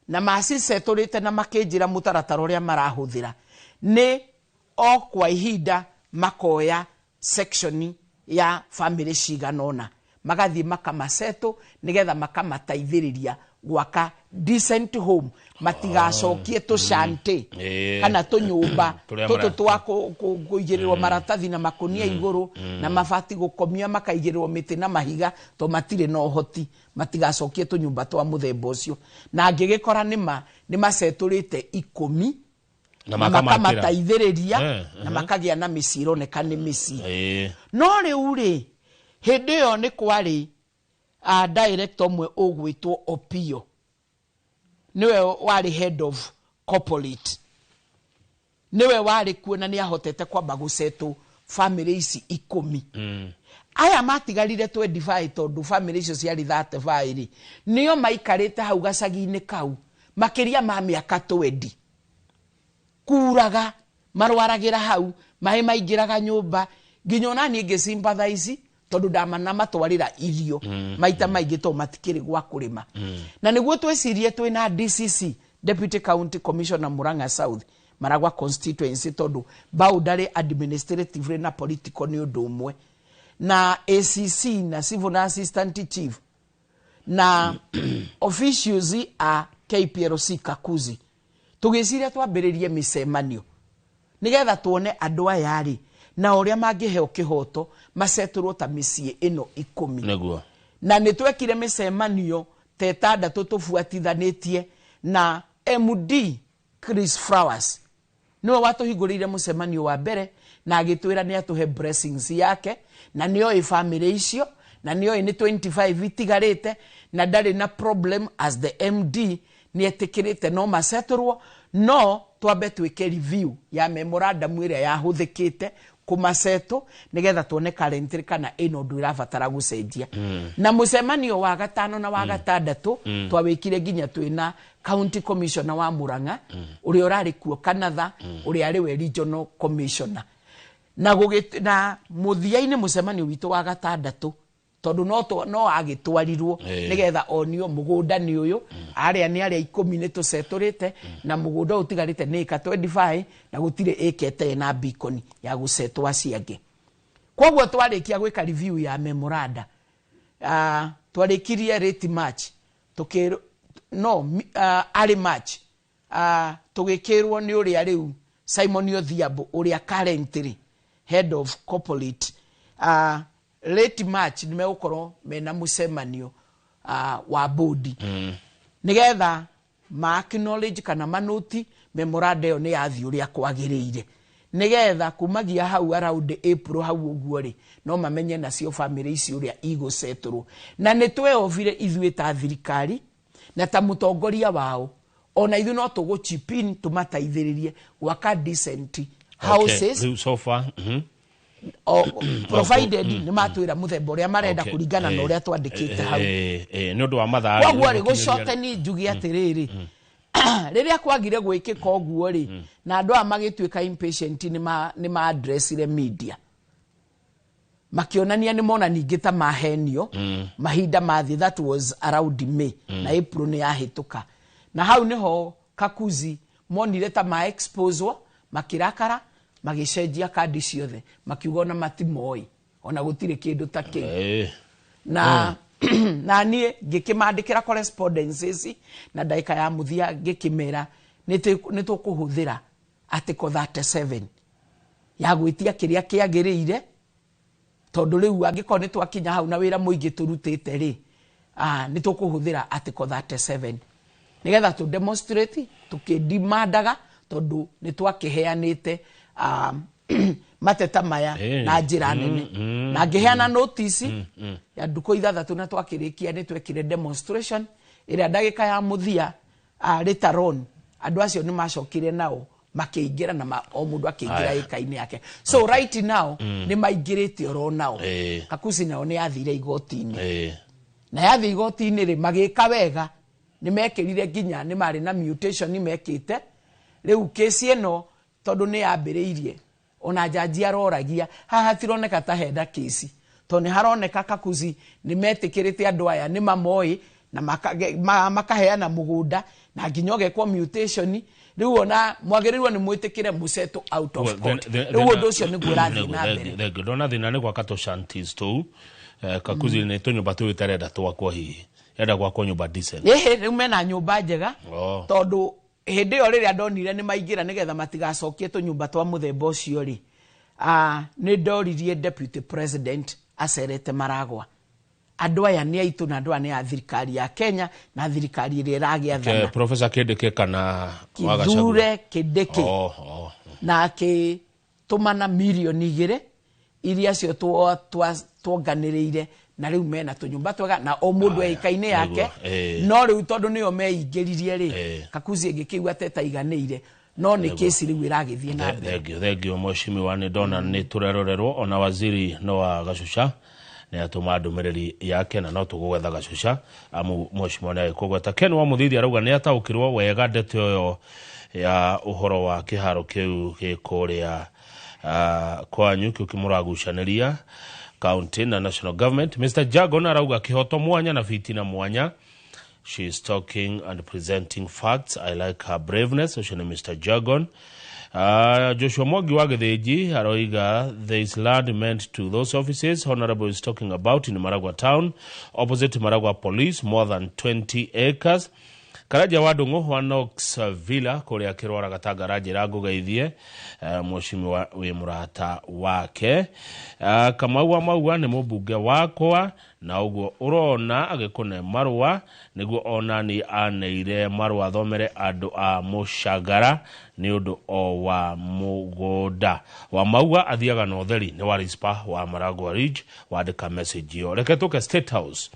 Speaker 18: na macisetũrĩte na makĩnjĩra mũtaratara ũrĩa marahũthĩra nĩ o kwa ihinda makoya section ya family ciganona magathiĩ makamasetũ nĩgetha makamataithĩrĩria gwaka decent home matigacokie tũcante kana tũnyũmba tũtũ twa kũigĩrĩrwo maratathi na makũnia igũrũ na mabati gũkomia makaigĩrĩrwo mĩtĩ na mahiga to matirĩ na ũhoti matigacokie tũnyũmba twa mũthemba ũcio na ngĩgĩkora nĩ masetũrĩte 10 na makamataithĩrĩria na makagĩa na mĩciĩ ironeka nĩ mĩciĩ no rĩu rĩ hĩndĩ ĩyo nĩ kwarĩ director ũmwe ũgwĩtwo Opio niwe warĩ head of Corporate niwe wari kuona ni ahotete kwamba gucetu family ici 10 aya matigarire 25 tondu family icio ciari 35 nio maikarite hau gacagi-ini kau makiria ma miaka 20 kuraga marwaragira hau mahe maingiraga nyumba nginya nani ngisympathize tondu ndamana matwarira irio maita maingi to matikiri gwa kurima na niguo twecirie twina DCC Deputy County Commissioner Murang'a South Maragwa constituency tondu boundary administrative na political ni undu umwe na ACC na civil assistant chief na officials a KPLC Kakuzi tugiciria twambiririe micemanio nigetha tuone andu aya ri na uria mangiheo kihoto maceturwo ta micie ino 10
Speaker 17: neguo
Speaker 18: na nitwekire micemanio tetandatu tufuatithanitie na MD Chris Flowers niwe watuhingurire mucemanio wa mbere na agitwira ni atuhe blessings yake na niyo family icio na niyo ni 25 itigarite na ndari na problem as the MD ni etikirite no maceturwo no twambe twike review ya memorandum iria yahuthikite kumaceto nigetha tuone currently kana ino ndu irabatara gucenjia na mucemanio wa gatano na wa gatandatu twawikire ginya twina county commissioner wa Murang'a uri urari kuo Kanatha uri ari we regional commissioner na muthiaini mucemanio witu wa gatandatu tondu no agitwarirwo nigetha onio mugunda ni uyu aria ni aria 10 ni tuceturite na mugunda utigarite ni ka 25 na gutire ikete na beacon ya gucetwa ciange kwoguo twarikia gwika review ya memoranda twarikirie rate match tukiro ari match tugikirwo ni uria riu Simon Odhiambo uria currently head of corporate late match nimegukorwo mena mucemanio wa bodi nigetha ma acknowledge kana manoti memoranda yo ni yathi uria kwagiriire nigetha kumagia hau around April hau uguo ri no mamenye nacio family ici uria iguceturwo na nitwe ovire ithuĩ ta thirikari na ta mutongoria wao ona ithu no tugo chipin tumataithiririe gwaka decent houses
Speaker 17: so far
Speaker 18: provided ni matwira muthemba uria marenda kuringana na uria twandikite hau
Speaker 17: ni undu wa mathari
Speaker 18: kwoguo ri gucote ni njugi atiriri riria kwagire gwikika oguo ri na andu a magituika impatient ni ma address ile media makionania ni mona ningi ta mahenio mahinda mathi that was around May na April ni yahituka na hau niho Kakuzi monire ta ma exposewo makirakara magishenjia kadi ciothe makiuga na matimoi ona gutire kindu ta kingi na na nie ngikimandikira correspondences na daika ya muthia ngikimera nitukuhuthira article 37 ya gwitia kiria kiagiriire tondu riu angiko ni twakinya hau na wira muingi turutite ri nitukuhuthira article 37 nigetha tu demonstrate tukidemandaga tondu ni twakiheanite mateta maya na njira nene na ngiheana notice ya nduko 3 na twakirikia ni twekire demonstration ira ndagika ya muthia later on andu acio ni macokire nao makiingira na o mundu akiingira ikaini yake so right now ni maingirite oro nao Kakuzi nao ni athire igoti-ini na yathi igoti-ini ri magika wega ni mekirire ginya ni mari na mutation ni mekite riu kesi eno tondu ni yambiriirie ona jaji aroragia haha tironeka ta henda kesi to ni haroneka Kakuzi ni metikirite andu aya ni mamoi na makaheana mugunda na nginyoge kwa mutation riu ona mwagirirwo ni mwitikire museto out of court riu undu ucio ni gurathi na mbere
Speaker 17: ndona thina ni gwaka to shanties tu Kakuzi ni to nyumba tu itarenda twakwo hihi enda gwakwo nyumba decent
Speaker 18: riu mena nyumba njega tondu hindi yo riria ndonire ni maingira nigetha matigacokie to nyumba twa muthemba ucio ri ni ndoririe deputy president acerete Maragwa andu aya ni aitu na andu ani a thirikari ya Kenya na thirikari iri ragiathana
Speaker 17: Professor Kindiki kana
Speaker 18: Kithure Kindiki na tumana milioni 2 iria cio tuonganiriire na riu mena tunyumba twega na o mundu eikaine yake no riu tondu niyo meingiririe ri Kakuzi ngikigwa teta iganire no ni kesi riu iragithie na
Speaker 17: thank you mheshimiwa ni dona ni turerorerwo ona waziri no wa Gacusha ni atuma ndumiriri yake na no tugwetha Gacusha amu mheshimiwa ni kugweta Ken wa Muthithia arauga ni ataukirwo wega ndete yo ya uhoro wa kiharo kiu gikuria kwanyu kimuragucaniria county na national government. Mr. Jagon arauga kihoto mwanya na fitina mwanya. She is talking and presenting facts. I like her braveness. So she is Mr. Jagon. Joshua Mwangi wa Githinji arauga there is land meant to those offices Honorable is talking about in Maragua town opposite Maragua police, more than 20 acres. Karaja Wadungu wa Knox Villa kuria kirwara gatagaraje ragugeithie mheshimiwa we murata wake Kamau Maua ni mubunge wakwa na uguo urona agikune marwa niguo ona ni aneire marwa thomere andu a Mushagara ni undu o wa mugoda wa Maua athiaga no theri ni wa rispa wa Maragua Ridge wandika message yo reke tuke State House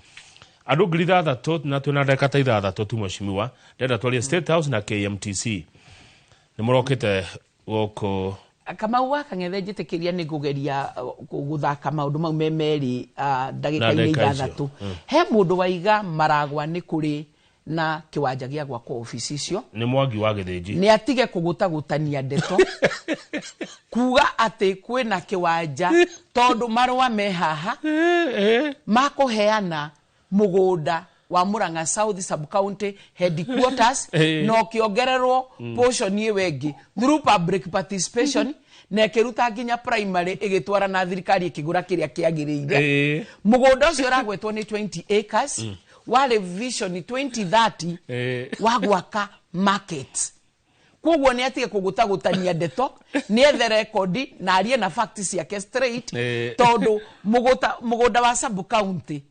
Speaker 17: adu grida thato na tunadeka taitha thato tu mheshimiwa ndenda twalie State House na KMTC ni murokite goko
Speaker 18: Kamau wa Kang'ethe njitikiria ni kugeria guthaka maundu mau memeri ndagika-ini ithathatu he mundu waiga Maragua ni kuri na kiwanja gia gwakwa ofisi icio
Speaker 17: ni Mwangi wa Githinji
Speaker 18: ni atige kugutagutania ndeto kuga ati kwina kiwanja tondu marwa me haha makuheana mugunda wa Murang'a South Sub County headquarters no kiongererwo portion ye wengi through public participation na kiruta nginya primary igitwara na thirikari ikigura kiria kiagiriire mugunda ucio ragwetwo ni 20 acres wale vision 2030 wagwaka market kugwo ni atige kugutagutania ndeto ni ethe record na arie na facts yake straight tondu mugunda wa Sub County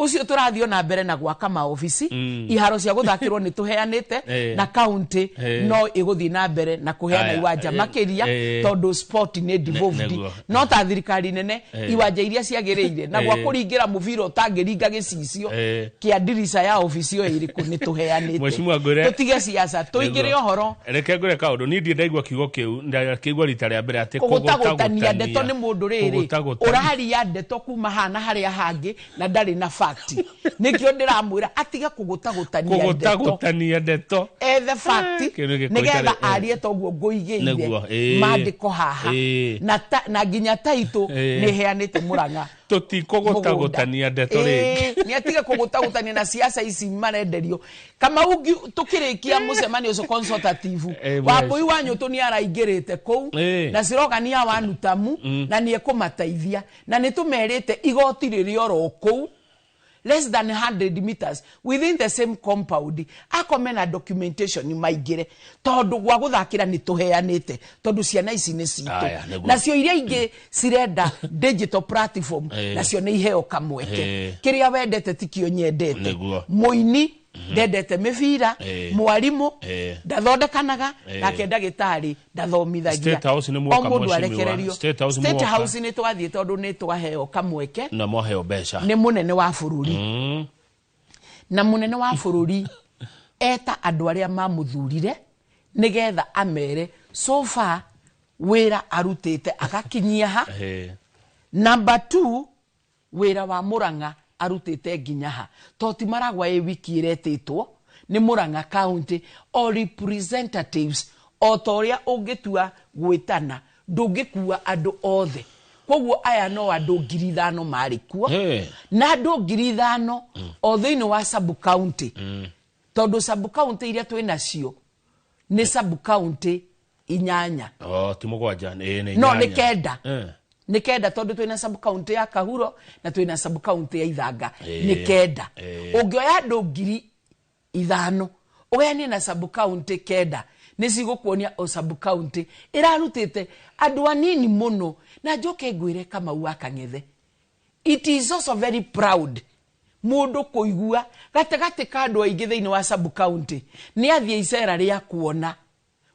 Speaker 18: ucio turathio na mbere na gwaka ma office iharo cia guthakirwo ni tuheanite na county no iguthi na mbere na kuheana iwanja makiria tondu sport ni devolved no ta thirikari nene iwanja iria ciagiriire na gwa kuringira muviro utangiringa gicicio kia dirisa ya office yo iriku ni tuheanite
Speaker 17: mheshimiwa ngure
Speaker 18: tutige siasa tuigire ohoro
Speaker 17: reke ngure kaundu ni ndie ndaigwa kiugo kiu ndakigwa rita ria mbere ati
Speaker 18: kugutagutania ndeto ni mundu riri uraharia ndeto kuma hana haria hangi na ndari na nikio ndiramwira atige kugutagutania ndeto the fact nigetha arie toguo nguigeire mandiko haha na nginya taito ni heanite Murang'a
Speaker 17: tutikugutagutania ndeto ringi
Speaker 18: ni atige kugutagutania na siasa ici marenderio kama ungi tukirikia mucemanio ucio consultative wabui wanyu tu ni araingirite kou na sirogania wanutamu na ni ekumateithia na nitumerite igoti ririo ro kou less than 100 meters within the same compound akomena documentation maigire tondu gwa guthakira ni tuheanite tondu ciana ici ni citu nacio iria ingi cirenda digital platform nacio ni iheo kamweke kiria wendete tikio nyendete muini ndendete mibira mwarimu ndathondekanaga nake ndagitari ndathomithagia
Speaker 17: State House ni mwoka
Speaker 18: mheshimiwa State House ni twathie tondu ni twaheo kamweke
Speaker 17: na moheo besha
Speaker 18: ni munene wa bururi na munene wa bururi eta andu aria mamuthurire nigetha amere so far wira arutite akakinyia ha number 2 wira wa Murang'a arutite nginya ha toti Maragua wiki iretitwo ni Murang'a county or representatives otoria ungitua gwitana ndungikua andu othe kogwo aya no andu 5,000 marikuo na andu 5,000 othe ni wa Sub County tondu Sub County iria twinacio ni Sub County 8
Speaker 17: ti mugwanja ni
Speaker 18: no ni kenda ni kenda tondu twina Sub County ya Kahuro na twina Sub County ya Ithanga ni kenda ungioya andu 5,000 uheanie na Sub County kenda nicigukuonia o Sub County irarutite andu anini muno na njoke ngwire Kamau wa Kang'ethe it is also very proud mundu kuigua gatagati ka andu aingi thiini wa Sub County ni athie icera ria kuona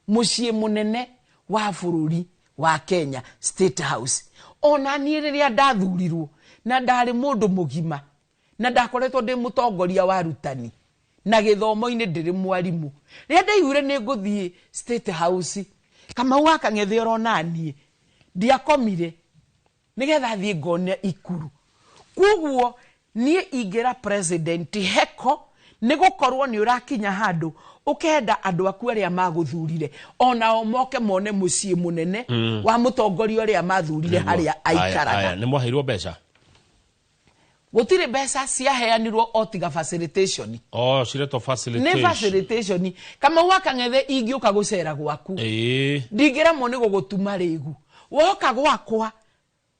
Speaker 18: mucii munene wa bururi wa Kenya State House ona ni riria ndathurirwo na ndari mundu mugima na ndakoretwo ndi mutongoria wa rutani na githomo-ini ndiri mwarimu ria ndaigure ni nguthie State House kama waka ngethe oronanie ndiakomire nigetha thie ngone ikuru kuguo nie ingera president heko nigukorwo ni urakinya handu ukenda andu aku aria maguthurire ona o moke mone mucii munene wa mutongoria aria mathurire haria aikaraga
Speaker 17: ni mwaheirwo mbeca
Speaker 18: gutire mbeca ciaheanirwo otiga facilitation
Speaker 17: cireto facilitation
Speaker 18: ne facilitation kama waka ngethe ingiuka gucera gwaku ndingira mo ni gugutuma rigu woka gwakwa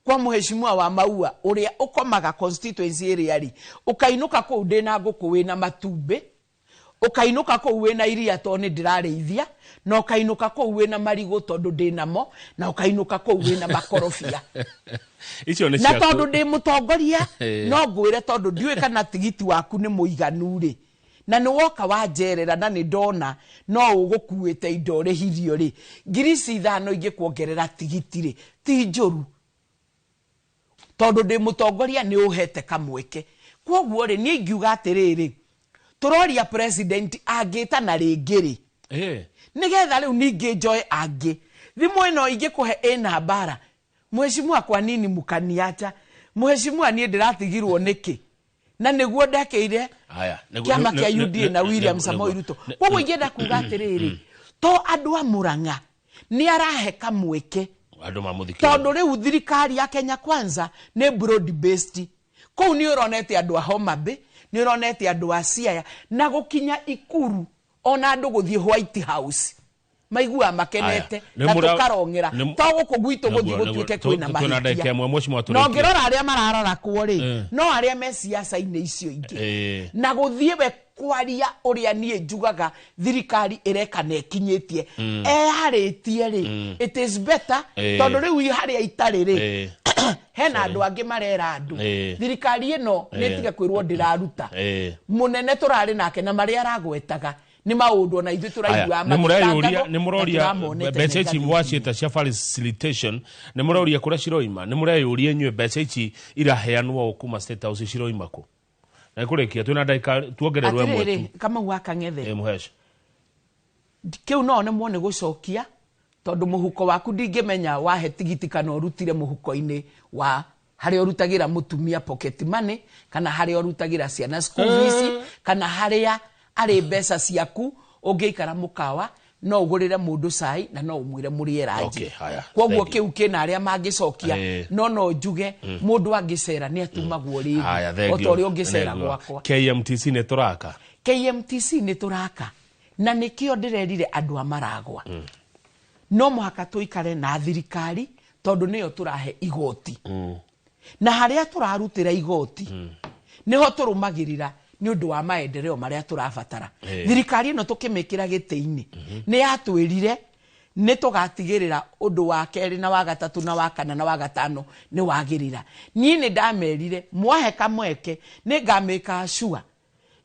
Speaker 18: kwa muheshimiwa wa Maua uria ukomaga constituency area ri ukainuka ku ndina nguku wina matumbe ukainuka ku wina iria toni ndirareithia na ukainuka ku wina marigo tondu ndinamo na ukainuka ku wina makorofia
Speaker 17: icio ni
Speaker 18: na tondu ndi mutongoria no ngwire tondu ndiwe kana tigiti waku ni muiganu ri na ni woka wajerera na ni ndona no ugukuite indo rehirio ri ngirisi ithano ingikuongerera tigiti ri ti njuru tondu ndi mutongoria ni uhete kamweke kwoguo ri ni ngiuga atiriri turoria president agita na ringiri nigetha riu ningi njoe angi thimu ino ingikuhe ina bara mheshimiwa kwa nini mukaniacha mheshimiwa ni ndiratigirwo niki na niguo ndakeire kiama kia UDA na William Samoei Ruto kwoguo ingenda kuga atiriri to andu a Murang'a ni arahe kamweke tondu riu thirikari ya Kenya Kwanza ni broad based kou ni uronete andu a Homa Bay ni uronete andu a Siaya na gukinya ikuru ona andu guthie White House maigua makenete na tukarongera to guku gwitu guthie gutuike kwina mahitia no ngirora aria mararora kuo ri no aria me siasa-ini icio ingi na guthie we kwaria uria nie njugaga thirikari ireka na ekinyitie haritie ri it is better tondu riu haria itari ri hena andu angi marera andu thirikari ino nitige kwirwo ndiraruta munene turari nake na maria aragwetaga ni maundu na ithu turaigua
Speaker 17: ni muroria mbeca ici mwacita cia facilitation ni muroria kuria ciroima ni mureyuria nywe mbeca ici iraheanwo kuma State House ciroima ku na kurikia twina ndaika tuongererwe mwe tu
Speaker 18: kama waka ngethe
Speaker 17: muhesha
Speaker 18: kiu no ne muone gucokia tondu muhuko waku ndingimenya wahe tigiti kana urutire muhuko-ini wa hari orutagira mutumia pocket money kana hari orutagira ciana school fees kana haria ari mbeca ciaku ungiikara mukawa no ugurire mundu cai na no umwire murie rangi kwoguo kiu kina aria mangicokia no njuge mundu angicera ni atumagwo ringi otori ungicera gwakwa
Speaker 17: KMTC ni turaka
Speaker 18: na nikio ndirerire andu amaragwa no muhaka tuikare na thirikari tondu niyo turahe igoti na haria turarutira igoti niho turumagirira ni undu wa maendeleo maria turabatara thirikari ino tukimikira giti-ini ni yatwirire ni tugatigirira undu wa keri na wa gatatu na wa kana na wa gatano ni wagirira ni ndamerire mwahe kamweke ni ngamika sure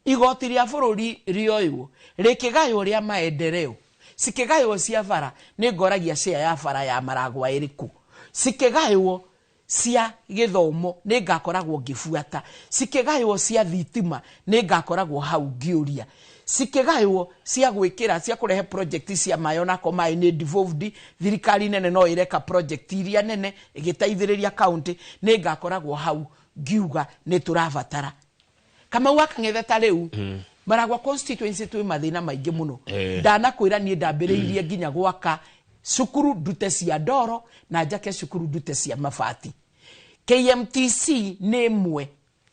Speaker 18: igoti ria bururi rioyo rikigayo ria maendeleo sikigayo cia bara ni ngoragia cia ya bara ya maragwa iriku sikigayo cia githomo ni ngakoragwo ngifuata sikigayo cia thitima ni ngakoragwo hau ngiuria sikigayo cia gwikira cia kurehe project cia mayona komai ni devolved thirikari nene no ireka project iria nene igitaithiriria county ni ngakoragwo hau ngiuga ni turabatara kama waka ngetheta riu Maragwa constituency twi mathina maingi muno ndana kwira ni ndambiriirie nginya gwaka cukuru ndute cia ndoro na njake cukuru ndute cia mabati KMTC ni mwe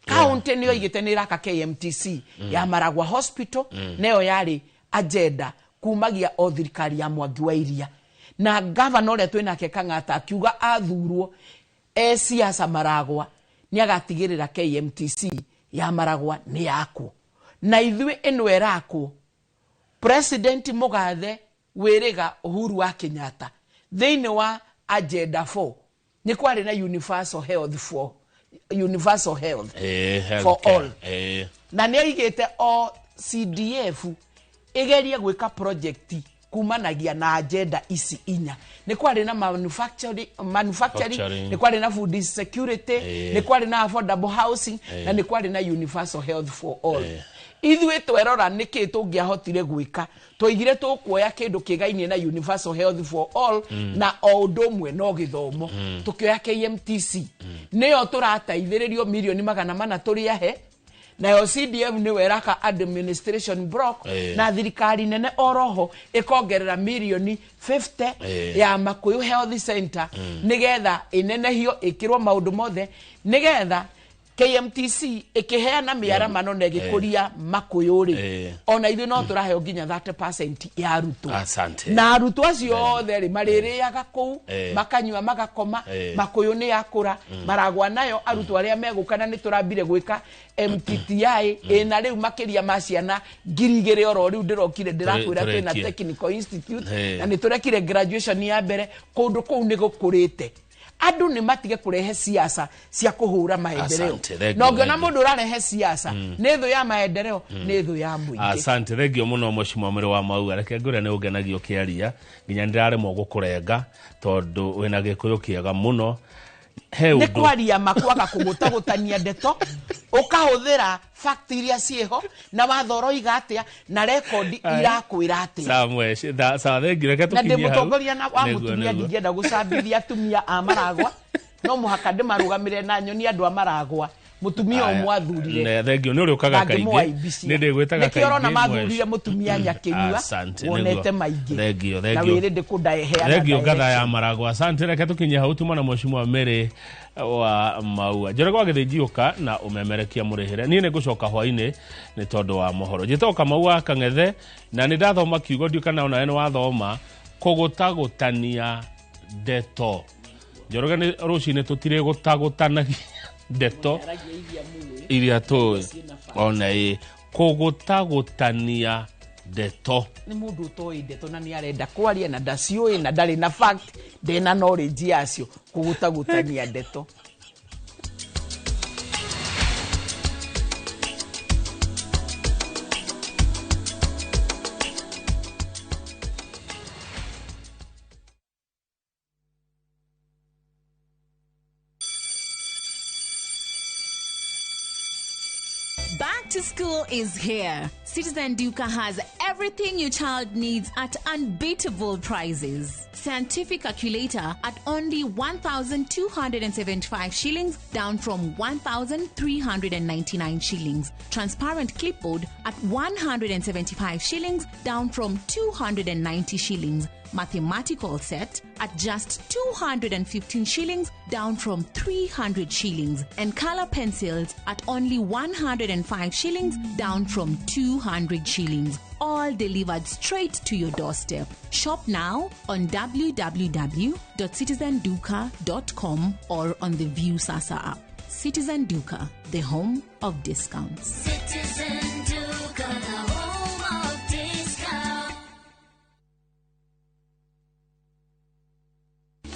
Speaker 18: county niyo igite ni raka KMTC ya Maragwa hospital neyo yari agenda kumagia o thirikari ya Mwangi wa Iria na governor uria twinake Kang'ata akiuga athurwo siasa Maragwa ni agatigirira KMTC ya Maragwa ni yako na ithui eno erako President Mugathe wiriga Uhuru wa Kenyatta thiini wa agenda 4 ni kwari na universal health for all na ni igite o CDF igeria gwika project kumanagia na agenda ici inya ni kwari na manufacturing ni kwari na food security ni kwari na affordable housing na ni kwari na universal health for all ithuĩ twerora nĩkĩ tũngĩahotire gwĩka tũigire tũkuoya kĩndũ kĩgainie na universal health for all na o ũndũ ũmwe no gĩthomo tũkĩoya KMTC nĩyo tũrateithĩrĩrio milioni 400 tũrĩahe nayo CDF nĩ weraka administration block na thirikari nene oroho ĩkongerera milioni 50 ya Makuyu Health Center nĩgetha ĩnenehio ĩkĩrwo maũndũ mothe nĩgetha KMTC ikiheana miaramano na gikuria Makuyu ri ona ithu no turaheo nginya 30% ya arutwo na arutwo acio othe ri maririaga kuu makanyua magakoma Makuyu ni yakura maragwa nayo arutwo aria megukana ni turambire gwika MTTI ina riu makiria maciana ngirigire oro riu ndirokire ndirakwira twina technical institute na ni turekire graduation ya mbere kundu kuu ni gukurite andu ni matige kurehe siasa cia kuhura maendeleo no ngona mundu urarehe siasa ni thu ya maendeleo ni thu ya muingi
Speaker 17: asante regio muno mheshimiwa mwiri wa mau areke ngure ni ugenagio kiaria nginya ndiraremwo gukurega tondu wina gikuyu kiega muno
Speaker 18: ni kwaria makwaga kugutagutania ndeto ukahuthira factory ciho na wathoro igatia na record irakwira atia
Speaker 17: Samuel sawa thengi reke tukinyia
Speaker 18: hau na ndimutongoria na wa mutumia ndingenda gucambithia atumia amaragwa no muhaka ndimarugamire na nyoni andu amaragwa mutumia umwathurire
Speaker 17: ne thengio ni uri ukaga kaingi ni ndigwitaga kaingi
Speaker 18: nikiona mathurire mutumia nyakinyua wonete maingi
Speaker 17: thengio
Speaker 18: na wiri ndikundahea
Speaker 17: thengio ngatha ya maragwa asante reke tukinyia hau tuma na mheshimiwa Mary wa Maua Njoroge wagithiuka na umemerekia murihire ni ngucoka hwaini ni tondu wa mohoro jitoka Maua Kang'ethe na ni ndathoma kiugo ndiuka na ona ene wathoma kugutagutania ndeto Njoroge ni rucine tutire gutagutanagia ndeto iria tu ona kugutagutania ndeto
Speaker 18: ni mundu utoi ndeto na ni arenda kwaria na ndacioi na ndari na fact ndena knowledge yacio kugutagutania ndeto
Speaker 11: Back to school is here. Citizen Duka has everything your child needs at unbeatable prices. Scientific calculator at only 1,275 shillings, down from 1,399 shillings. Transparent clipboard at 175 shillings, down from 290 shillings. Mathematical set at just 215 shillings, down from 300 shillings. And color pencils at only 105 shillings, down from 200 shillings. All delivered straight to your doorstep. Shop now on www.citizenduka.com or on the View Sasa app. Citizen Duka, the home of discounts.
Speaker 12: Citizen Duka, the home of discounts.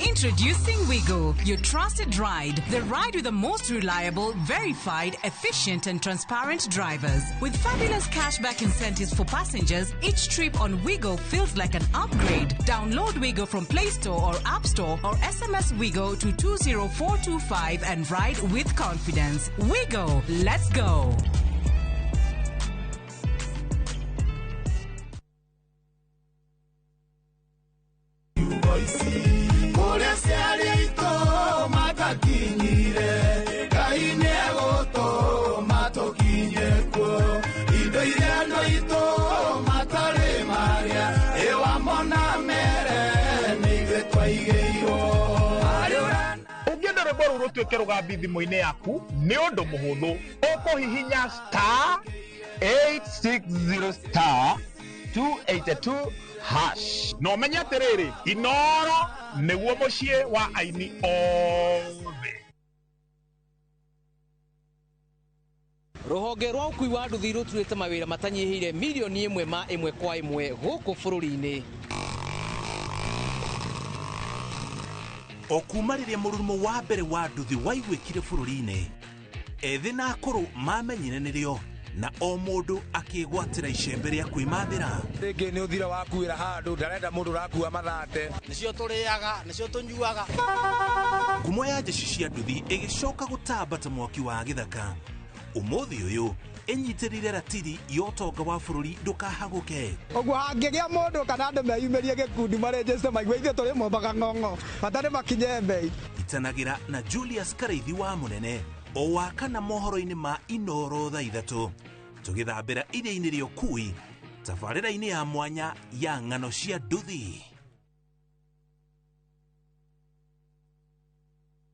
Speaker 2: Introducing Wigo, your trusted ride. The ride with the most reliable, verified, efficient and transparent drivers. With fabulous cashback incentives for passengers, each trip on Wigo feels like an upgrade. Download Wigo from Play Store or App Store or SMS Wigo to 20425 and ride with confidence. Wigo, let's go.
Speaker 20: Tuike rugambi thimu-ini yaku ni undu muhuthu ukuhihinya star 860 star 282 hash no menya atiriri inoro niguo mucie wa aini othe.
Speaker 6: Ruhonge rwa ukui wa nduthi ruturite mawira matanyihire milioni 1 ma 1 kwa 1 guku bururi-ini.
Speaker 22: Okumariria murumo wa mbere wa nduthi waigwikire bururi-ini ethi na akuru mamenyire nirio na o mundu akĩgwatĩra icembe rĩa kwĩmathĩra.
Speaker 7: Rĩngĩ nĩ ũthira wakuĩra handũ ndarenda mũndũ ũrakua mathate.
Speaker 8: Nĩcio tũrĩaga, nĩcio tũnyuaga.
Speaker 22: Ngumo ya njeci cia nduthi ĩgĩcoka gũtamba ta mwaki wa gĩthaka. Ũmũthĩ ũyũ enyitĩrĩire ratiri ya ũtonga wa bũrũri ndũkahagũke.
Speaker 7: Ũguo hangĩgĩa mũndũ kana andũ meyumĩrie gĩkundi marĩnjĩste maigua ithuĩ tũrĩ mombaga ng'ong'o matarĩ makinye mbei.
Speaker 22: Itanagĩra na Julius Kareithi wa Mũnene o wakana mohoro-inĩ ma Inooro thaa 3 tũgĩthambĩra iria-inĩ rĩa Ũkui tabarĩra-inĩ ya mwanya ya ng'ano cia nduthi.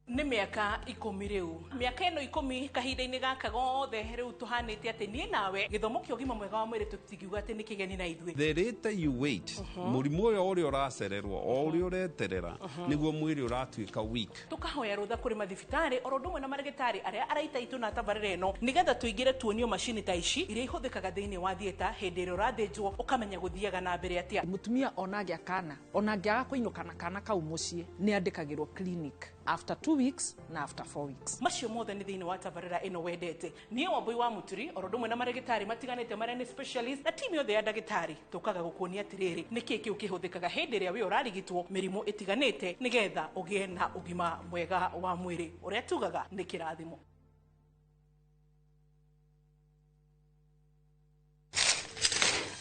Speaker 10: Nĩ mĩaka 10 rĩu. Mĩaka ĩno 10 kahinda-inĩ gaka gothe rĩu tũhanĩte atĩ niĩ nawe gĩthomo kĩa ũgima mwega wa mwĩrĩ tũtingiuga atĩ nĩ kĩgeni na ithuĩ.
Speaker 14: The later you wait, mũrimũ ũrĩa ũracererwo o ũrĩa ũreterera nĩguo mwĩrĩ ũratuĩka weak.
Speaker 10: Tũkahoya rũtha kũrĩ mathibitarĩ oro ũndũ ũmwe na marĩgĩtarĩ arĩa araita itũ na tabarĩra ĩno nĩgetha tũingĩre tuonio macini ta ici iria ihũthĩkaga thĩinĩ wa thieta hĩndĩ ĩrĩa ũrathĩnjwo ũkamenya gũthiaga na mbere atĩa.
Speaker 26: Mũtumia onagĩa kana onangĩaga kũinũka na kana kau mũciĩ nĩ andĩkagĩrwo clinic after 2 weeks na after 4 weeks.
Speaker 10: Macio mothe nĩ thĩinĩ wa tabarĩra ĩno wendete. Niĩ Wambui wa Mũturi oro ũndũ ũmwe na marĩgĩtarĩ matiganĩte marĩa nĩ specialist na timu yothe ya ndagĩtarĩ tũkaga gũkuonia atĩrĩrĩ nĩkĩ kĩu kĩhũthĩkaga hĩndĩ ĩrĩa we ũrarigitwo mĩrimũ ĩtiganĩte nĩgetha ũgĩe na ũgima mwega wa mwĩrĩ ũrĩa tugaga nĩ kĩrathimo.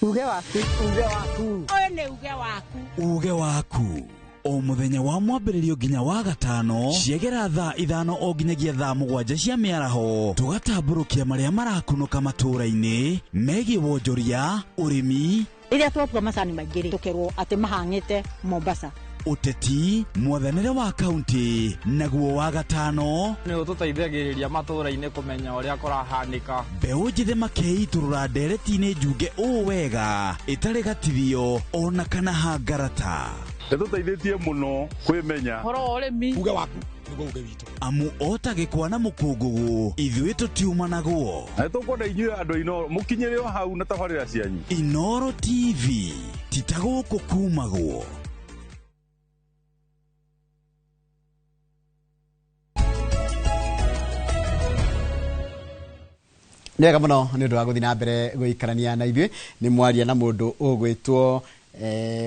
Speaker 26: Uge waku, uge waku.
Speaker 15: Ũyũ nĩ uge waku.
Speaker 4: Uge waku. O mũthenya wa mwambĩrĩrio nginya wa gatano ciegera thaa 5 o nginyagia thaa 7 cia mĩaraho tũgatambũrũkia marĩa marakunũka matũũra-inĩ megiĩ wonjoria ũrĩmi
Speaker 15: rĩrĩa twatua macani maingĩ tũkerwo atĩ mahang'ĩte Mombasa
Speaker 4: ũteti mwathanĩre wa kaunti naguo wa gatano
Speaker 23: nĩ ũtũteithagĩrĩria matũũra-inĩ kũmenya ũrĩa kũrahanĩka
Speaker 4: mbeũ njĩthĩ makeitũrũra ndereti-inĩ njunge ũũ wega ĩtarĩ gatithio ona kana hangarata.
Speaker 14: Nĩtũteithĩtie mũno kwĩmenya
Speaker 23: horo ũrĩmi
Speaker 7: uge waku nĩguo uge witũ
Speaker 4: amu otagĩkwa na mũkũngũgũ ithuĩ tũtiumanagwo
Speaker 14: na nĩtũkwenda inyuĩ andũ Inooro mũkinyĩre o hau na tabarĩra cianyu.
Speaker 4: Inooro TV titagũkũ kumagwo.
Speaker 1: Nĩega mũno nĩ ũndũ wa gũthiĩ na mbere gũikarania na ithuĩ nĩ mwaria na mũndũ ũgwĩtwo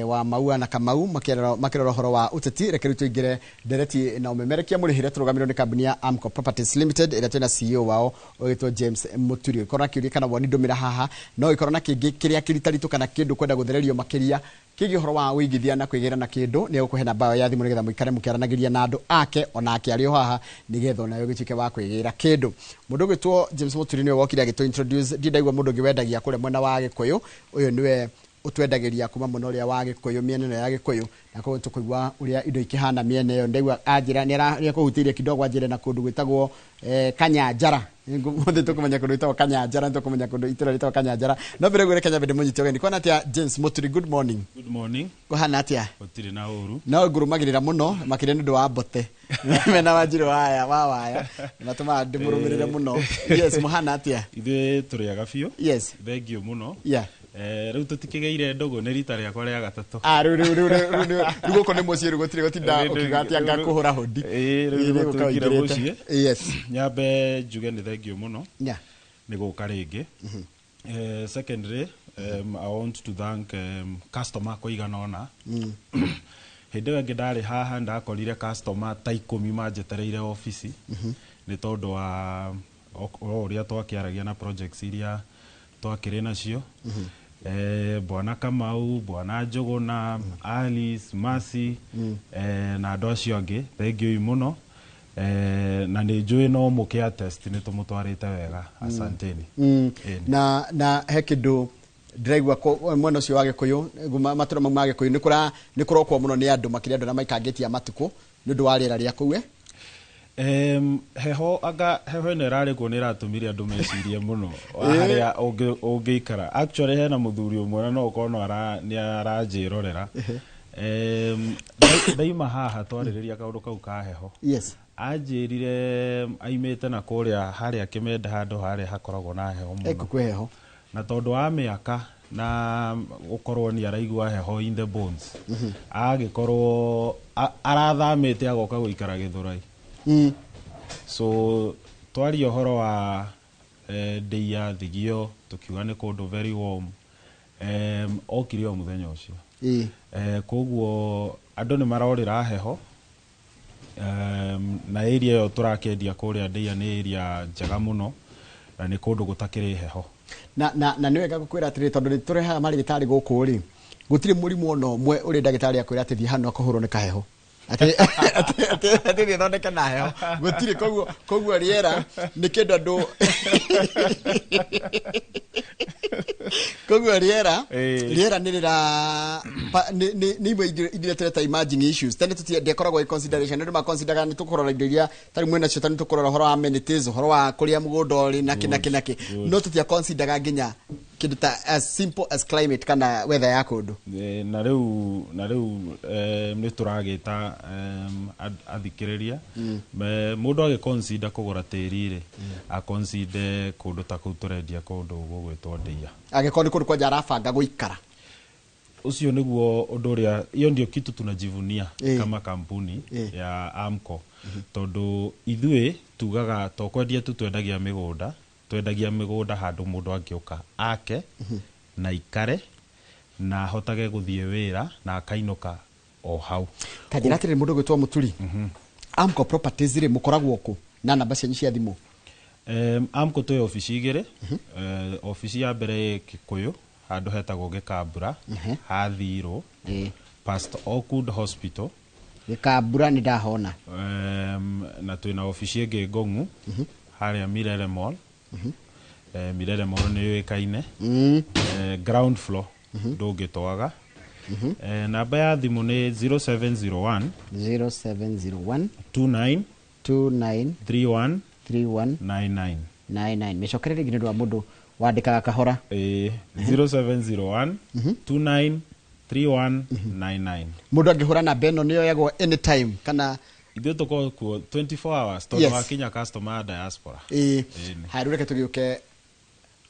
Speaker 1: wa Maua na Kamau makĩrora ũhoro wa ũteti reke rĩu tũingĩre ndereti na ũmemerekia mũrĩhĩre tũrũgamĩrĩirwo nĩ kambuni ya Amco Properties Limited ĩrĩa twĩna CEO wao ũgĩtwo James Mũturi. Ũkorwo na kĩũria kana woni ndũmĩra haha no ĩkorwo na kĩngĩ kĩrĩa kĩritaritũ kana kĩndũ kwenda gũthererio makĩria kĩgiĩ ũhoro wa wĩigithia na kwĩgĩra na kĩndũ nĩ gũkũhe namba ya thimũ nĩgetha mũikare mũkĩaranagĩria na andũ ake onake arĩ o haha nĩgetha onawe gĩtuĩke wa kwĩgĩra kĩndũ. Mũndũ ũgwĩtwo James Mũturi nĩwe wokire agĩtũ introduce ndindaigua mũndũ ũngĩ wendagia kũrĩa mwena wa Gĩkũyũ ũyũ nĩwe utwendagĩria kuma mũno ũrĩa wa Gĩkũyũ mĩena ĩno ya Gĩkũyũ na koguo tũkũigua ũrĩa indo ikĩhana mĩena ĩyo ndaigua anjĩra nĩ akũhutĩirie kidogo anjĩra na kũndũ gwĩtagwo Kanyanjara mũthĩ tũkũmenya kũndũ gwĩtagwo Kanyanjara tũkũmenya kũndũ itũra rĩtagwo Kanyanjara no mbere gwĩre Kenya bende mũnyite ũgeni kwana atĩa James Mũturi good morning.
Speaker 25: Good morning.
Speaker 1: Kũhana atĩa?
Speaker 25: Gũtirĩ na ũru.
Speaker 1: No ngũrũmagĩrĩra mũno makĩria nĩ ũndũ wa Mbote mena Wanjirũ waya natũma ndĩmũrũmĩrĩre mũno. Yes mũhana atĩa?
Speaker 25: Ithuĩ tũrĩaga biũ.
Speaker 1: Yes.
Speaker 25: Thengiũ mũno.
Speaker 1: Yeah.
Speaker 25: Rĩu tũtikĩgeire ndũgũ nĩ rita rĩakwa rĩa gatatũ.
Speaker 1: Rĩu gũkũ nĩ mũciĩ rĩu gũtirĩ gũtinda ũkiuga atĩ anga kũhũra hodi.
Speaker 25: Rĩu tũkire mũciĩ.
Speaker 1: Yes.
Speaker 25: Nyambe njuge nĩ thengiũ mũno.
Speaker 1: Yeah.
Speaker 25: Nĩ gũka rĩngĩ. Secondly, I want to thank customer kũigana ũna. Hĩndĩ ĩyo ĩngĩ ndarĩ haha ndakorire customer ta 10 manjetereire ofici nĩ tondũ wa ũrĩa twakĩaragia na projects iria twakĩrĩ nacio. Bwana Kamau, Bwana Njũgũna, Alice, Mercy na andũ acio angĩ thengiũ mũno na nĩ njũĩ no mũkĩa test nĩ tũmũtwarĩte wega asanteni.
Speaker 1: Na he kĩndũ ndĩraigua mwena ũcio wa Gĩkũyũ matũra mau ma Gĩkũyũ nĩ kũrokwo mũno nĩ andũ makĩria andũ arĩa maikangĩtie matukũ nĩ ũndũ wa rĩera rĩa kũu.
Speaker 25: Heho ĩno ĩrarĩkwo nĩ ĩratũmire andũ mecirie mũno harĩa ũngĩikara. Actually hena mũthuri ũmwe na no ũkorwo nĩ aranjĩrorera. Ndaima haha twarĩrĩria kaũndũ kau ka heho.
Speaker 1: Yes.
Speaker 25: Anjĩrire aimĩte na kũrĩa harĩa Kĩmende handũ harĩa hakoragwo na heho
Speaker 1: mũno.
Speaker 25: Na tondũ wa mĩaka na gũkorwo nĩ araigua heho in the bones. Agĩkorwo arathamĩte agoka gũikara Gĩthũrai. So twaria ũhoro wa Deia Thigio tukiuga nĩ kũndũ very warm okire o mũthenya ũcio koguo andũ nĩ marorĩra heho na area ĩyo tũrakendia kũrĩa Deia nĩ area njega mũno na nĩ kũndũ gũtakĩrĩ heho
Speaker 1: na nĩ wega gũkwĩra atĩrĩ tondũ nĩ tũrehaga marĩgĩtarĩ gũkũ rĩ gũtirĩ mũrimũ ono ũmwe ũrĩ ndagĩtarĩ akwĩra atĩ thiĩ hano akahũrwo nĩ kaheho atĩ nĩ thondeke na heho gũtirĩ koguo rĩera nĩ kĩndũ andũ koguo rĩera nĩ rĩra nĩ imwe idiretete ta emerging issues tene tũtiendekoragwo consideration andũ maconsideraga nĩ tũkũrora indo iria tarĩ mwena cio tani tũkũrora ũhoro wa amenities ũhoro wa kũrĩa mũgũnda ũrĩ naki no tũtiaconsideraga nginya kĩndũ ta as simple as climate kana weather ya kũndũ
Speaker 25: na rĩu nĩ tũragĩta athikĩrĩria mũndũ agĩconsider kũgũra tĩri rĩ aconsider kũndũ ta kũu tũrendia kũndũ gũgwĩtwo Deia
Speaker 1: agĩkorwo nĩ kũndũ kwanja arabanga gũikara
Speaker 25: ucio nĩguo ũndũ ũrĩa hiyo ndio kitu tunajivunia kama kampuni ya AMCO tondũ ithuĩ tugaga tokwendia tu twendagia mĩgũnda handũ mũndũ angĩũka ake na ikare na hotage gũthiĩ wĩra na akainũka o hau
Speaker 1: kanjĩra atĩrĩ mũndũ gwĩtwo Mũturi AMCO Properties rĩ mũkoragwo kũ na namba cianyu cia thimũ
Speaker 25: AMCO twĩ ofici igĩrĩ ofici ya mbere Kikuyu handũ hetagwo Gĩkambura hathirwo past Oakwood Hospital
Speaker 1: Gĩkambura nĩ ndahona
Speaker 25: na twĩna ofici ĩngĩ Ngong'u harĩa Milele Mall Milele Mall nĩ yũĩkaine ground floor ndũngĩtwaga namba ya thimũ nĩ 0701 29 31 99
Speaker 1: mĩcokerere nginya wa mũndũ wandĩkaga kahora
Speaker 25: 0701 29 3199
Speaker 1: mũndũ angĩhũra namba ĩno nĩyoyagwo anytime kana
Speaker 25: ithuĩ tũkoragwo kuo 24 hours tondũ wakinya customer diaspora
Speaker 1: harĩ reke tũgĩũke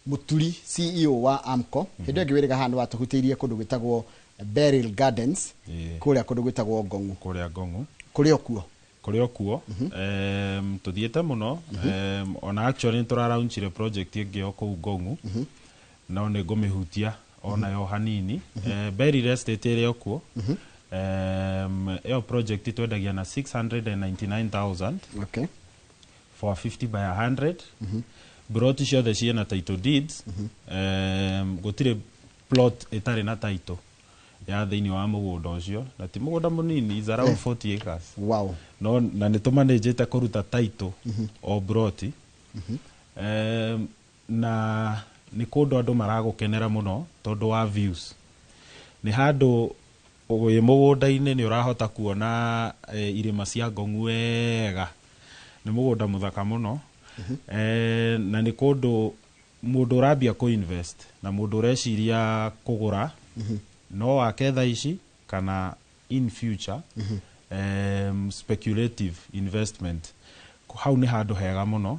Speaker 1: Mũturi CEO wa AMCO hĩndĩ ĩngĩ wĩrĩga handũ watũhutĩirie kũndũ gwĩtagwo Beryl Gardens kũrĩa kũndũ gwĩtagwo Ngong'u kũrĩa okuo tũthiĩte mũno ona actually tũraraunchire project ĩngĩ o kũu Ngong'u no nĩ ngũmĩhutia onayo hanini Beryl Estate ĩrĩa okuo ĩyo project twendagia na 699,000 for 50 by 100 broti ciothe ciena title deeds gũtirĩ plot ĩtarĩ na title ya thĩinĩ wa mũgũnda ũcio na ti mũgũnda mũnini is around 40 acres no na nĩ tũmanĩjĩte kũruta title o broti na nĩ kũndũ andũ maragũkenera mũno tondũ wa views nĩ handũ wĩ mũgũnda-inĩ nĩ ũrahota kuona irĩma cia Ngong'u wega nĩ mũgũnda mũthaka mũno na nĩ kũndũ mũndũ ũrambia kũ-invest na mũndũ ũreciria kũgũra no wake thaa ici kana in future speculative investment hau nĩ handũ hega mũno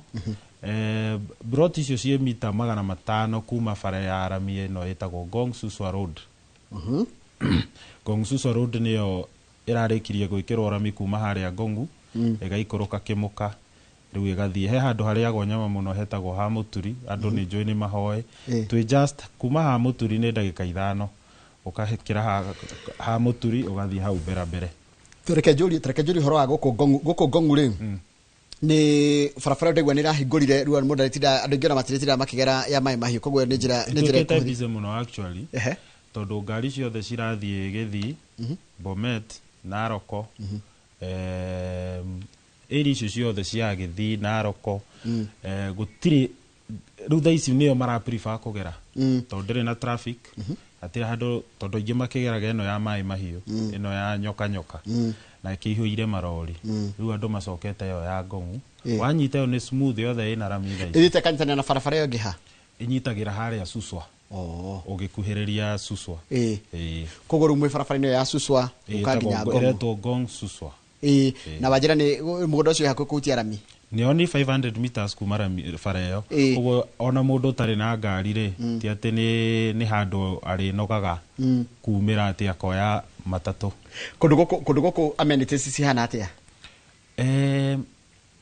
Speaker 1: brot icio ciĩ mita 500 kuma bara ya arami ĩno ĩtagwo Ngong Suswa Road Ngong Suswa Road nĩyo ĩrarĩkirie gwĩkĩrwo arami kuma harĩa Ngong'u ĩgaikũrũka Kĩmũka rĩu ĩgathiĩ he handũ harĩa agwo nyama mũno hetagwo ha Mũturi andũ nĩ njũĩ nĩ mahoe twĩ just kuma ha Mũturi nĩ ndagĩka 5 ũkahĩkĩra ha Mũturi ũgathiĩ hau mbere tũreke njũri horo wa gũkũ Ngong'u rĩ nĩ barabara ndegwa nĩ rahingũrire rĩu mũndũ arĩtinda andũ aingĩ ona matirĩtinda makĩgera ya maĩ mahiũ koguo nĩ njĩra
Speaker 25: ĩkũhũthĩte mũno actually tondũ ngari ciothe cirathiĩ Gĩthii Bomet Naroko area icio ciothe cia Gĩthii Naroko gũtirĩ rĩu thaa ici nĩyo mara prefer kũgera tondũ ndĩrĩ na traffic atĩ handũ tondũ aingĩ makĩgeraga ĩno ya maĩ mahiũ ĩno ya nyoka na kĩihũire marori rĩu andũ macokete ĩyo ya Ngong'u wanyita ĩyo nĩ smooth yothe ĩna rami thaa ici
Speaker 1: ĩrĩte kanyitana na barabara ĩyo ĩngĩ ha
Speaker 25: ĩnyitagĩra harĩa Suswa ũgĩkuhĩrĩria Suswa
Speaker 1: koguo rĩu mwĩ barabara-inĩ ĩyo ya Suswa ũkanginya Ngong'u
Speaker 25: ĩretwo Ngong Suswa
Speaker 1: na wanjĩra nĩ mũgũnda ũcio hakuhĩ kũhutia rami
Speaker 25: nĩo nĩ 500 meters kuma bara ĩyo koguo ona mũndũ ũtarĩ na ngari rĩ ti atĩ nĩ handũ arĩnogaga kumĩra atĩ akoya matatũ
Speaker 1: kũndũ gũkũ amenities cihana atĩa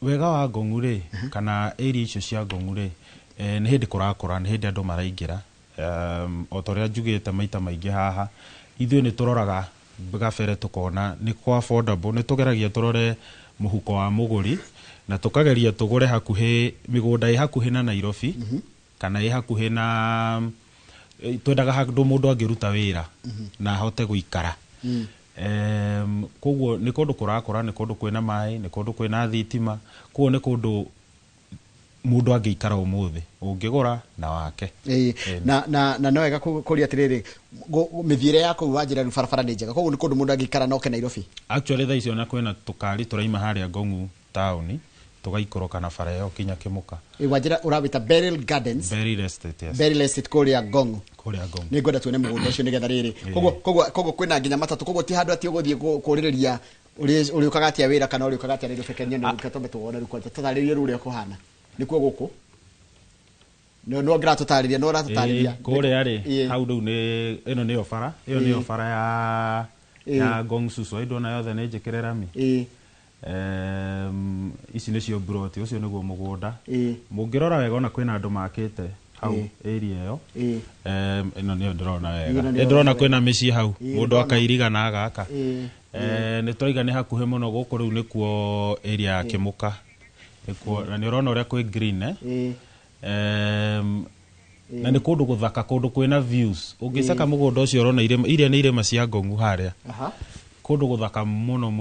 Speaker 25: wega wa Ngong'u rĩ kana area icio cia Ngong'u rĩ nä hä ndä kå rakå nä hä ndä andå maraingä o ta å rä a njugä maita maingä haha ithuä nä tå roraga gabere tå kona nä kwa affordable nä tå geragia tå rore må huko wa må gå ri na tå kageria tå gå re hakuhä mä gå nda ä hakuhä na Nairobi kana ä hakuhä na twendaga handå må ndå angä ruta wä ra na ahote gå ikara koguo nä kå ndå kå rakå nä kå ndå kwä na maä nä kå ndå kwä na thitima koguo nä kå ndå må ndå angä ikara å må thä å ngä gå ra na wake
Speaker 1: na no wega kå ria atä rä rä mä thiä re ya kå u wanjä ra rä u barabara nä njega koguo nä kå ndå må ndå angä ikara noke Nairobi
Speaker 25: actually thaa icio na kwä na tå kari tå raima harä a Ngong'u taåni tå gaikå na bara ä yo kinya kä må ka
Speaker 1: wanjä ra å rabä ta Beryl Gardens
Speaker 25: Beryl Estate
Speaker 1: kå rä a Ngong'u nä ngwenda tuone må gå nda å cio nä getha rä rä koguo kwä na nginya matatå koguo ti handå atä å gå thiä kå rä rä ria å rä å kaga atä a wä ra kana å rä å kaga atä a Nairobi kenye nä ruka tombe tå wone rä tå tarä rie rä u rä a kå hana nä kuo gå kå no ngä ratå tarä ria no ratå tarä ria
Speaker 25: kå rä a rä hau rä u ä no nä yo bara ä yo nä yo bara ya Ngong Suswa ndona yothe nä njä kä re rami ici nä cio broti å cio nä guo må gå nda må ngä rora wega ona kwä na andå makä te hau area ä yo ä no nä yo ndä rona wega nä ndä rona kwä na mä ciä hau må ndå akairiga na agaka nä tåraiga nä hakuhä må no gå kå rä u nä kuo area ya kä må ka na nä å rona å rä a kwä green na nä kå ndå gå thaka kå ndå kwä na views å ngä caka må gå nda å cio rona iria nä irä cia Ngong'u harä a kå ndå gå thaka må no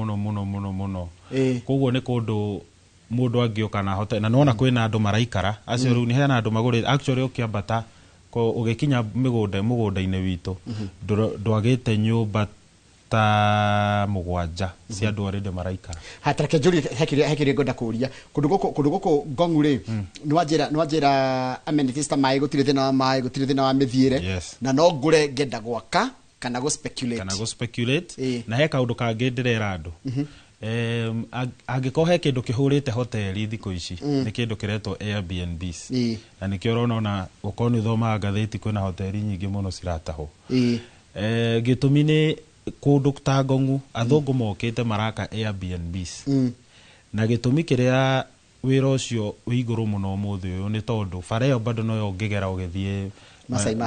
Speaker 25: koguo nä kå ndå må ndå angä å ka na hote na nona kwä na andå maraikara acio rä u nä hena andå magå rä actually å kä ambata å gä kinya må gå nda-inä witå ndwagä te nyå mba ta må gwanja cia andå arä ndä maraikara
Speaker 1: hatareke njå rie he kä rä ngwenda kå ria kå ndå gå kå Ngong'u rä nä wanjä ra amenities ta maä gå tirä thä na wa maä gå tirä thä na wa mä thiä re na no ngå re ngenda gwaka kana gå speculate na he kaå ndå kangä ndä rera andå angä korwo he kä ndå kä hå rä te hoteli thikå ici nä kä ndå kä retwo Airbnbs na nä kä o rona å korwo nä thomaga ngathäti kwä na hoteli nyingä må no ciratahwo gä tå mi nä kå ndå ta Ngong'u athångå mokä te maraka Airbnbs na gä tå mi kä rä a wä ra å cio wä igå rå må no må thä å yå nä tondå bara ä yo bado no yo ngä gera å gä thiä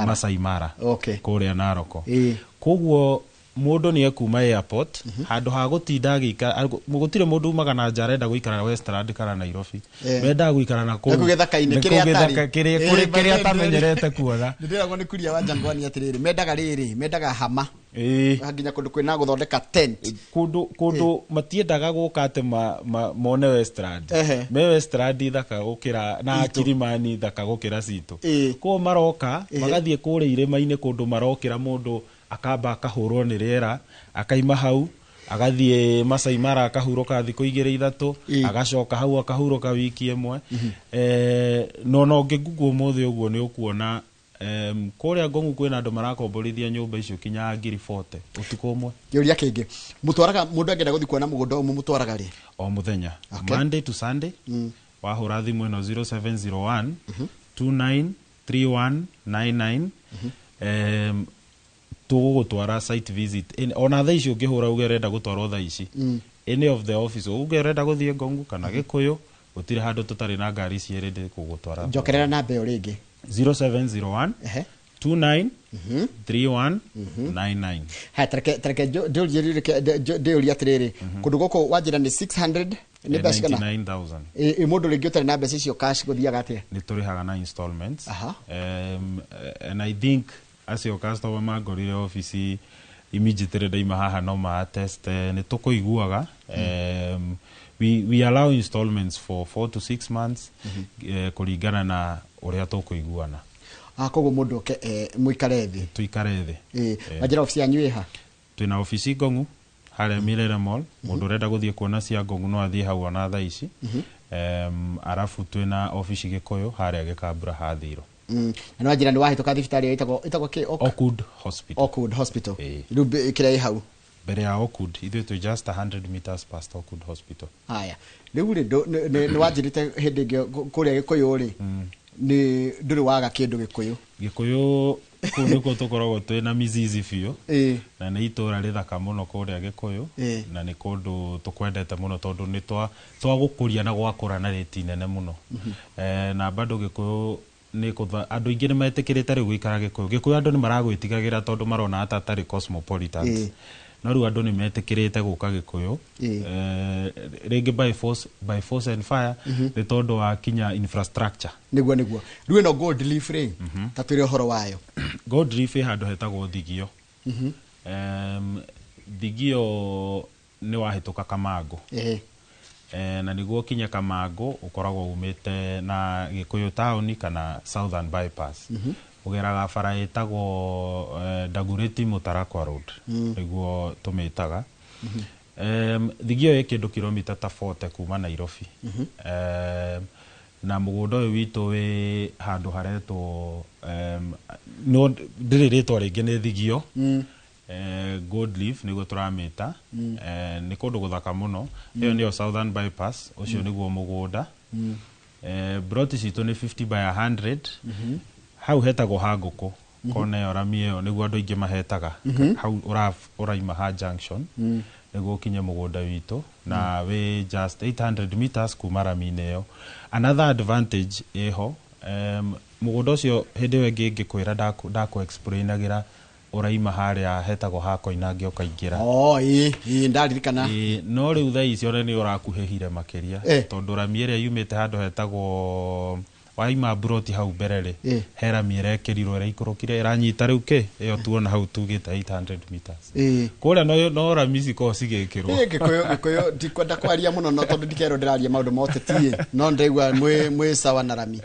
Speaker 1: Masai Mara kå rä a Naroko koguo må ndå nä ekuma airport handå ha gå tinda gå tirä må ndå umaga na nja arenda gå ikara Westland kana Nairobi mendaga gå ikara na gä thaka-inä kä rä a atamenyerete kuona nä ndä ragwo nä kuria wa Jangwani atä rä rä mendaga hama nginya kå ndå kwä na gå thondeka kå ndå matiendaga gå ka atä mone Westland me Westland thaka gå kä ra na Kilimani thaka gå kä ra citå koguo maroka magathiä kå rä irä-inä kå ndå marokä ra må ndå akamba akahårwo nä rĩera akaima hau agathiĩ Masai Mara akahurũka thikũ 2-3 agacoka hau akahurũka wiki ĩmwe no ngĩngugwo ũmũthĩ ũguo nĩ ũkuona kũrĩa Ngong'u kwĩna andũ marakomborithia nyũmba icio kinya 40 ũtukũ ũmwe kĩũria kĩngĩ mũtwaraga mũndũ angĩenda gũthiĩ kuona mũgũnda ũmwe mũtwaraga rĩ o mũthenya Monday to Sunday wahũra thimũ ĩno 0701 293199 tugugutwara site visit ona tha icio ngihura uge renda gutwarwo tha ici any of the office uge renda guthie Ngong'u kana Gikuyu gutire handu tutari na ngari cierä ndä kugutwara njokerera namba yo ringi 0701 293199 ha tareke ndĩũria atĩrĩrĩ kũndũ gũkũ wanjĩra nĩ 600 nĩ mbeca kana 99000 mũndũ rĩngĩ ũtarĩ na mbeca icio cash gũthiaga atĩa nĩ tũrĩhaga na installments and I think acio customer mangorire office immediately ndaima haha no ma test nĩ tũkũiguaga we allow installments for 4 to 6 months kũringana na ũrĩa tũkũiguana koguo mũndũ oke mũikare thĩ tuikare thĩ wanjĩra office yanyu ĩha twĩna office Ngong'u harĩa Milele Mall mũndũ ũrenda gũthiĩ kuona cia Ngong'u no athiĩ hau ona thaa ici arabu twĩna office Gĩkũyũ harĩa Gĩkambura hathirwo na wanjĩra nĩ wahĩtũka thibitarĩ ĩtagwo kĩ Oakwood Hospital rĩu kĩrĩa ĩ hau mbere ya Oakwood ithuĩ twĩ just 100 meters past Oakwood Hospital haya rĩu nĩ wanjĩrĩte hĩndĩ ĩngĩ kũrĩa Gĩkũyũ rĩ nĩ ndũrĩ waga kĩndũ Gĩkũyũ kũu nĩkuo tũkoragwo twĩna mizizi biũ na nĩ itũũra rĩthaka mũno kũrĩa Gĩkũyũ na nĩ kũndũ tũkwendete mũno tondũ nĩ twagũkũria na gwakũra na rĩti nene mũno na bado Gĩkũyũ
Speaker 25: nä andå ingä nä metä rä guikara gä kå andå nä maragwätigagä tondå marona atarä cosmopolitans no rä u andå nä metä te gå ka gä kå yå rä ngä by force and fire nä tondå wa kinya infrastructure
Speaker 1: niguo rä u ä no gold leaf rä ta twä re å horo wayo
Speaker 25: gold leaf handå hetagwo thigio thigio nä wahä tå ka Kamango na niguo kinye Kamango ukoragwo umite na Gikuyu town kana Southern bypass ugeraga bara itagwo Dagoretti Mutarakwa road niguo tumitaga thigio ikindu kilomita ta 40 kuma Nairobi na mugunda uyu witu wi handu haretwo no ndiri ritwa ringi ni thigio gold leaf niguo turamita ni kundu guthaka muno iyo niyo Southern bypass ucio niguo mugunda broti citu ni 50 by 100 hau hetagwo hanguku kona yo rami iyo niguo andu ingi mahetaga hau uraima ha junction niguo kinye mugunda witu na we just 800 meters kuma rami-ini iyo another advantage iho mugunda ucio hindi iyo ingi ngikwira ndaku explainagira uraima haria hetagwo ha koinange ukaingira
Speaker 1: ndaririkana
Speaker 25: no riu thaa icio ni urakuhehire makiria tondu rami iria yumite handu hetagwo waima broti hau berere hera miere kirirwo ira ikurukire iranyita riu ke iyo tuona hau tugita 800 meters kuria no rami ciko cigikirwo
Speaker 1: gikuyu ndikwenda kwaria muno no tondu ndikero ndiraria maundu moteti no ndigwa mwe sawa na rami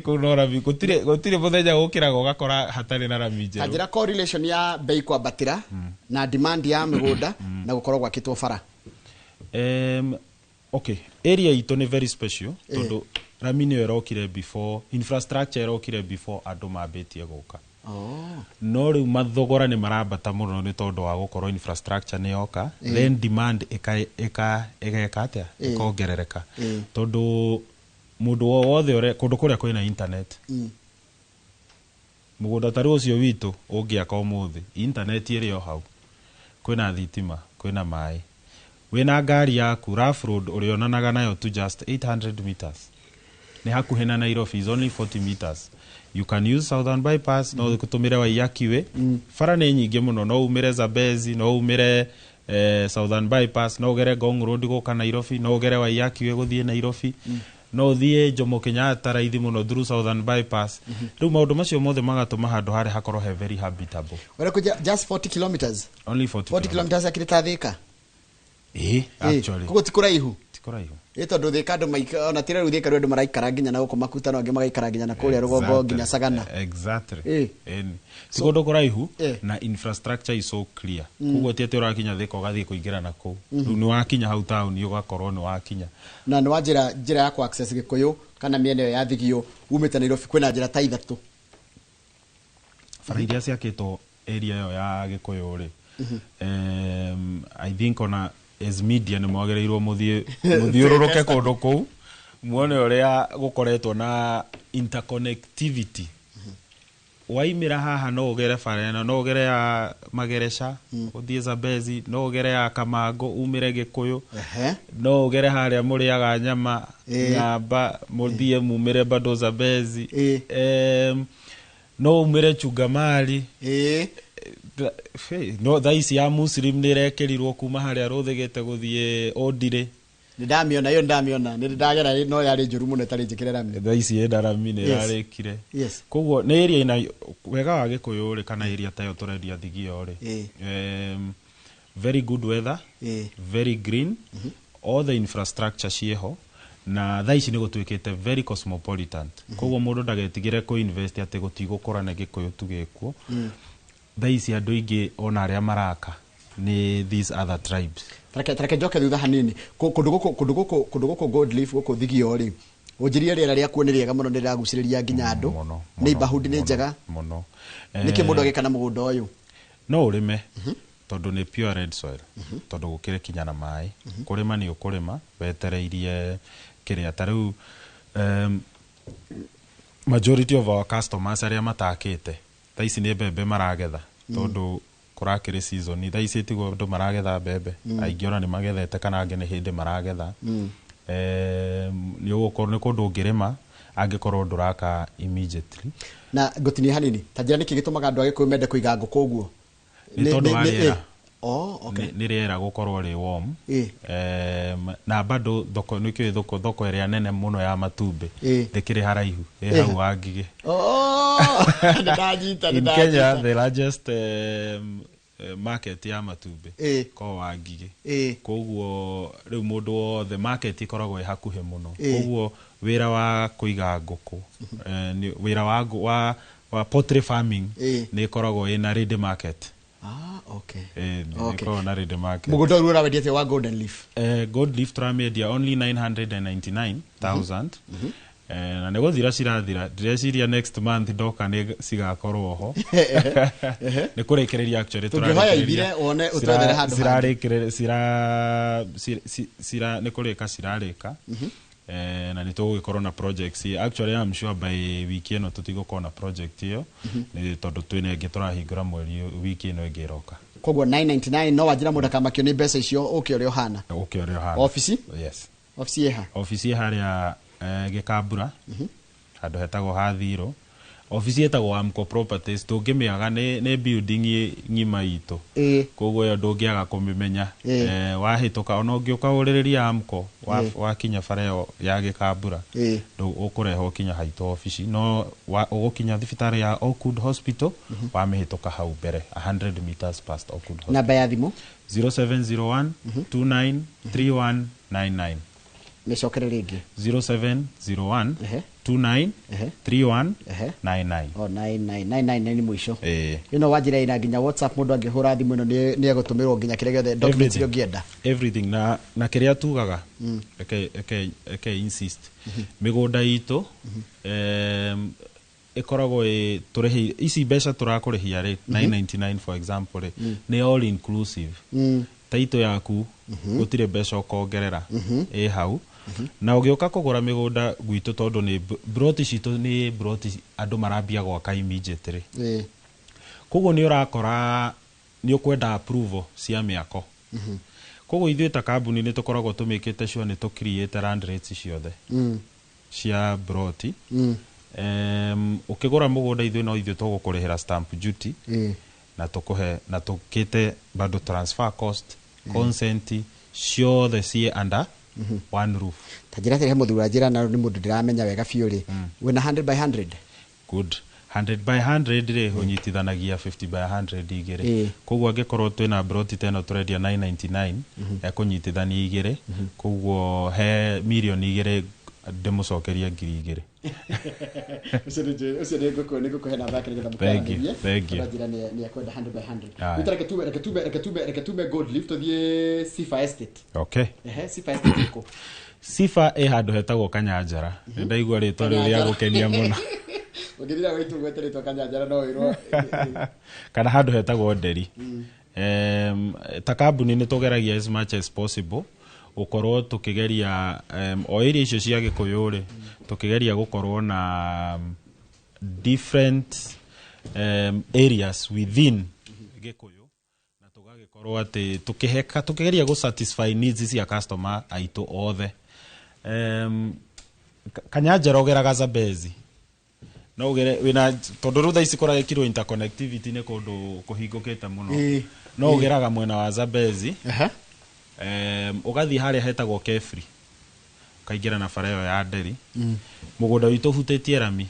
Speaker 25: kuno rami gutire muthenya gukiraga ugakora hatari na rami njeru
Speaker 1: kanjira correlation ya bei kwambatira na demand ya migunda na gukorwo gwakitwo bara
Speaker 25: okay area ito ni very special tondu rami ni erokire before infrastructure erokire before andu mambitie guka no riu mathogora ni marambata muno ni tondu wa gukorwo infrastructure ni yoka then demand ikekata ikongerereka tondu mundu wothe ore kundu kuria kwina internet mugunda tari ucio witu ungiaka umuthi internet iri o hau kwina thitima kwina mai wina ngari yaku rough road urionanaga nayo to just 800 meters ni hakuhe na Nairobi is only 40 meters you can use Southern bypass no kutumire wa yakiwe fara ni nyingi muno no umire Zabezi no umire Southern bypass no gere Ngong road guka Nairobi no gere wa yakiwe guthie Nairobi no thie Jomo Kenyatta raithi muno through Southern bypass riu maundu macio mothe magatuma handu hari hakorwo he very habitable
Speaker 1: wala kuja just 40 kilometers
Speaker 25: only 40
Speaker 1: kilometers akirita thika
Speaker 25: actually
Speaker 1: kuko tikuraihu
Speaker 25: tikuraihu
Speaker 1: tondu thika andu ona tire riu thika andu maraikara nginya na guko makuta no angi magaikara nginya na kuria rugongo nginya Sagana
Speaker 25: exactly tikundu kuraihu na infrastructure is so clear kuko tiete urakinya thika ugathie kuingira na ku riu ni wakinya hau town ugakorwo ni wakinya
Speaker 1: na ni wajira njira ya ku access Gikuyu kana miene ya thigio umite Nairobi kwina njira ta ithatu
Speaker 25: bara iria ciakitwo area yo ya Gikuyu ri I think ona as media ni mwagereirwo muthiururuke kundu kuu muone uria gukoretwo na interconnectivity waimira haha no ugere bara ino no ugere ya Mageresha uthie Zabezi no ugere ya Kamango umire Gikuyu no ugere haria muriaga nyama Nyamba muthie mumire bado Zabezi no umire Chugamali no thaisi ya Muslim ni rekerirwo kuma haria ruthigite guthie Odire
Speaker 1: ndamiona yo ndamiona ni ndagera no yari njuru muno tari njikire rami
Speaker 25: thaisi enda rami ni yarekire koguo ni area ina wega wa Gikuyu ri kana area tayo turendia thigio ri very good weather very green all the infrastructure cieho na thaisi ni gutwikite very cosmopolitan koguo mundu ndagetigire ku invest ate gutigukura na Gikuyu tugikuo thaisi andu ingi ona aria maraka ni these other tribes
Speaker 1: tareke njoke thutha hanini kundu guku gold leaf guku thigio ri unjirie riera ria kuo ni riega muno ni riraguciriria nginya andu neighborhood ni njega
Speaker 25: muno
Speaker 1: niki mundu agikana mugunda uyu
Speaker 25: no urime tondu ni pure red soil tondu gukire kinya na mai kurima ni ukurima wetereirie kiria tariu majority of our customers aria matakite thaisi ni mbembe maragetha tondu kurakire season thaisi tigo andu maragetha mbembe aingi ona ni magethete kana angi ni hindi maragetha ni ugukorwo ni kundu ngirima angikorwo nduraka immediately
Speaker 1: na gutinia hanini tajira niki gitumaga andu age kwimende kuiga nguku uguo
Speaker 25: ni tondu wa riera
Speaker 1: okay
Speaker 25: ni riera gukorwo ri warm na bado thoko nikio thoko area nene muno ya matumbi ndikiri haraihu hau wangige
Speaker 1: ndajita
Speaker 25: in Kenya the largest market ya matumbi ko wangige koguo riu mundu wothe market ikoragwo hakuhe muno koguo wira wa kuiga nguku ni wira wa poultry farming ni ikoragwo ina ready market.
Speaker 1: Okay.
Speaker 25: Okay. Na ready market.
Speaker 1: Mugunda urura wediete wa golden leaf.
Speaker 25: Gold leaf tramedia only 999,000. Na nego thira cirathira direciria next month ndoka ni cigakorwo ho. Ni kurekereria actually
Speaker 1: turahoya ithire one utwethere handu
Speaker 25: cirarekere cira ni kureka cirareka. Na ni tugukorwo na projects actually I'm sure by week ino tutigukona na project hiyo ni tondu twine ngi turahingura mweri wiki ino ingiroka
Speaker 1: kogwo 999 no wajira mundu akamakio ni mbeca icio ukiorio hana office
Speaker 25: yes
Speaker 1: office yeha
Speaker 25: office haria gikambura handu hetagwo hathiro office yetagwo Amco Properties tungimiaga ni building ngima itu kogwo yo ndungiaga kumimenya wahituka ona ungiuka uririria Amco wakinya fareo ya gikambura ukureho kinya haito office no ugukinya thibitari ya Oakwood Hospital wamihituka hau mbere 100 meters past Oakwood Hospital.
Speaker 1: Namba ya thimu
Speaker 25: 0701 293199
Speaker 1: Meshokere rigi
Speaker 25: 0701 293199
Speaker 1: 99 ni mwisho ino wajira ina nginya WhatsApp mundu angihura thimu ino ni egutumirwo nginya kire giothe documents io ngienda
Speaker 25: everything na kiria tugaga eke insist migunda itu ikoragwo turehi ici mbeca turakurihia ri 999 for example ni all inclusive taito yaku gutire mbeca ukongerera hau na ugioka kugura migunda gwitu tondu ni broti citu ni broti andu marambia gwaka immediately koguo ni urakora ni ukwenda approval cia miako koguo ithuĩ ta kambuni ni tukoragwo tumikite sure ni tu create land rates ciothe cia broti ukigura mugunda ithuĩ no ithuĩ tugukurihira stamp duty na tukuhe na tukite bado transfer cost consent ciothe cie under one roof
Speaker 1: tajira tere muthura njira na ni mundu ndiramenya wega fiuri wina 100 by 100
Speaker 25: good 100 by 100 ri hunyitithanagia 50 by 100 igire koguo angikorwo twina broti teno turendia 999 ekunyitithania igire koguo he million igire ndimucokeria ngiri igire
Speaker 1: ucio ni ngukuhe namba yake nigetha mukaranĩrie njira ni akwenda 100 by 100 reke tume gold lift thie Sifa Estate
Speaker 25: okay
Speaker 1: Sifa Estate iko
Speaker 25: Sifa handu hetagwo Kanyanjara ndaigua ritwa riu ria gukenia muno
Speaker 1: ugithira witu gweteretwo Kanyanjara no wirwo
Speaker 25: kana handu hetagwo Nderi ta kambuni ni tugeragia as much as possible ukorwo tukigeria o area icio cia Gikuyu ri tukigeria gukorwo na different areas within Gikuyu na tugagikorwo ati tukigeria go satisfy needs cia customer aitu othe Kanyanjara ogeraga Zambezi no ugere wina tondu rutha ici kora kiro interconnectivity ne kundu kuhingukite muno no ugeraga mwena wa Zambezi ugathi haria hetagwo Kefri kaingira na fareo ya Nderi mugunda witu hutetie rami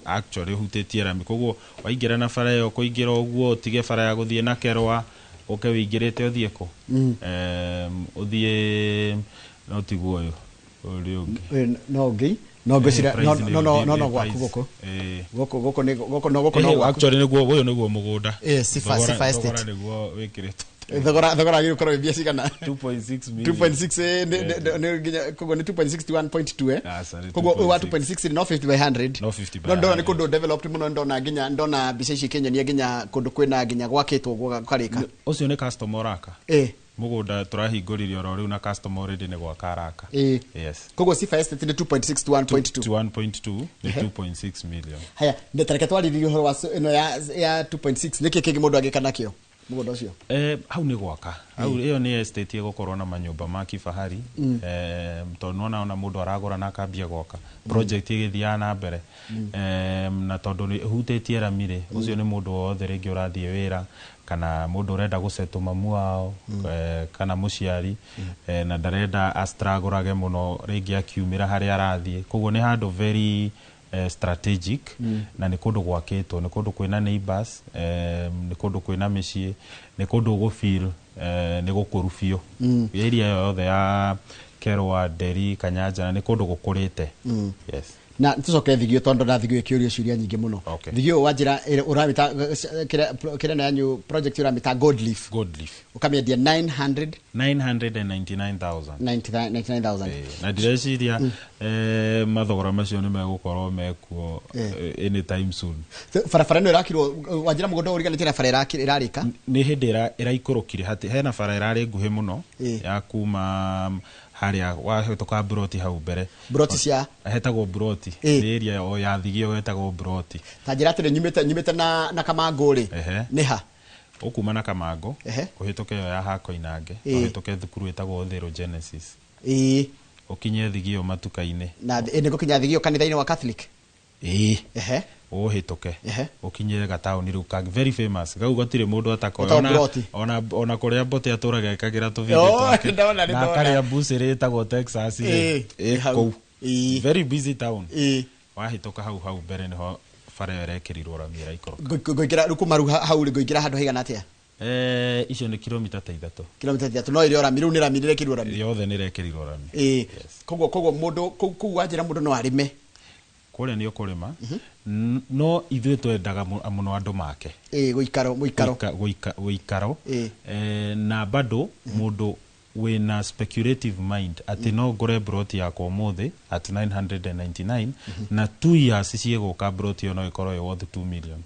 Speaker 25: actually hutetie rami koguo waingira na fareo kuingira uguo tige fara ya guthie na Kerwa uke wingirite uthie ko uthie no tiguo yo
Speaker 1: no ngi no ngocira no gwaku goko no
Speaker 25: actually niguo uyu niguo mugunda
Speaker 1: Sifa Estate
Speaker 25: niguo wikiritwo
Speaker 1: thogora agire ukorwo mbia cigana
Speaker 25: 2.6 million
Speaker 1: 2.6 ni nginya kogo ni 2.6 to 1.2 kogo wa 2.6 no 50 by 100 no ni kundu developed muno ndona nginya ndona mbica ici Kenya ni nginya kundu kwina nginya gwakitwo gwakarika
Speaker 25: ucio ni customer raka mugunda turahinguririo ro riu na customer already ni gwakaraka yes
Speaker 1: kogo Sifa Estate ni 2.6 to
Speaker 25: 1.2 ni 2.6 million
Speaker 1: haya ndetareke twaririe horo wa ino ya 2.6 niki kingi mundu agika nakio mũgũnda ũcio
Speaker 25: hau nĩ gwaka hau ĩyo nĩ estate ĩgũkorwo na manyũmba ma kifahari tondũ ona mũndũ aragũra na akambia gwaka project ĩgĩthiaga na mbere na tondũ nĩ hutĩtie ramire ũcio nĩ mũndũ wothe rĩngĩ ũrathiĩ wĩra kana mũndũ ũrenda gũsetũ mamu wao kana mũciari na ndarenda astragũrage mũno rĩngĩ akiumĩra harĩa arathiĩ koguo nĩ handũ very strategic na nĩ kũndũ gwakĩtwo nĩ kũndũ kwĩna neighbors nĩ kũndũ kwĩna mĩciĩ nĩ kũndũ gũfeel nĩ gũkũru biũ area yothe ya Kerwa Nderi Kanyanja nĩ kũndũ gũkũrĩte yes
Speaker 1: na tucoke Thigio tondu na Thigio kĩũria ciũria nyingĩ mũno Thigio wanjira uramita kĩrĩa yanyu project uramita Gold Leaf ukamiendia 999,000
Speaker 25: na direciria mathogora macio nĩ megũkorwo mekuo anytime soon
Speaker 1: barabara ĩno ĩrakirwo wanjira mũgũnda ũriganĩtie na bara ĩrarĩka
Speaker 25: nĩ hĩndĩ ĩraikũrũkire hena bara ĩrarĩ nguhĩ mũno ya kuma haria wahetoka broti hau mbere
Speaker 1: broti cia
Speaker 25: hetagwo broti area o ya Thigio hetagwo broti
Speaker 1: tanjira atire nyumite na Kamango nĩ ha
Speaker 25: ukuma na Kamango kuhitoke ya hako inange kuhitoke thukuru etagwo Thero Genesis ukinye Thigio matuka-inĩ
Speaker 1: na nĩ gukinya Thigio kanitha-inĩ wa Catholic
Speaker 25: uhitoke ukinyire gataoni riu ka very famous gau gotire mundu atakoona ona kuria bote aturaga ekagira tu video twake na karia busere etagwo Texas very busy town wahitoka hau mbere niho bara yerekerirwo ramira ikoroka
Speaker 1: ngoigira rukumaru hau ngoigira handu haigana atia
Speaker 25: icio ni kilomita 3
Speaker 1: kilomita 3 no irio ramiru ni ramire kirirwo rami
Speaker 25: yothe ni rekerirwo rami
Speaker 1: koguo mundu ku wanjira mundu no arime
Speaker 25: kore ni ukurima no ithuĩ twendaga mũno andũ make gũikaro na bado mũndũ wĩna speculative mind atĩ no ngore broti yakwa ũmũthĩ at 999 na 2 years ciegũka broti no ikorwo worth 2 million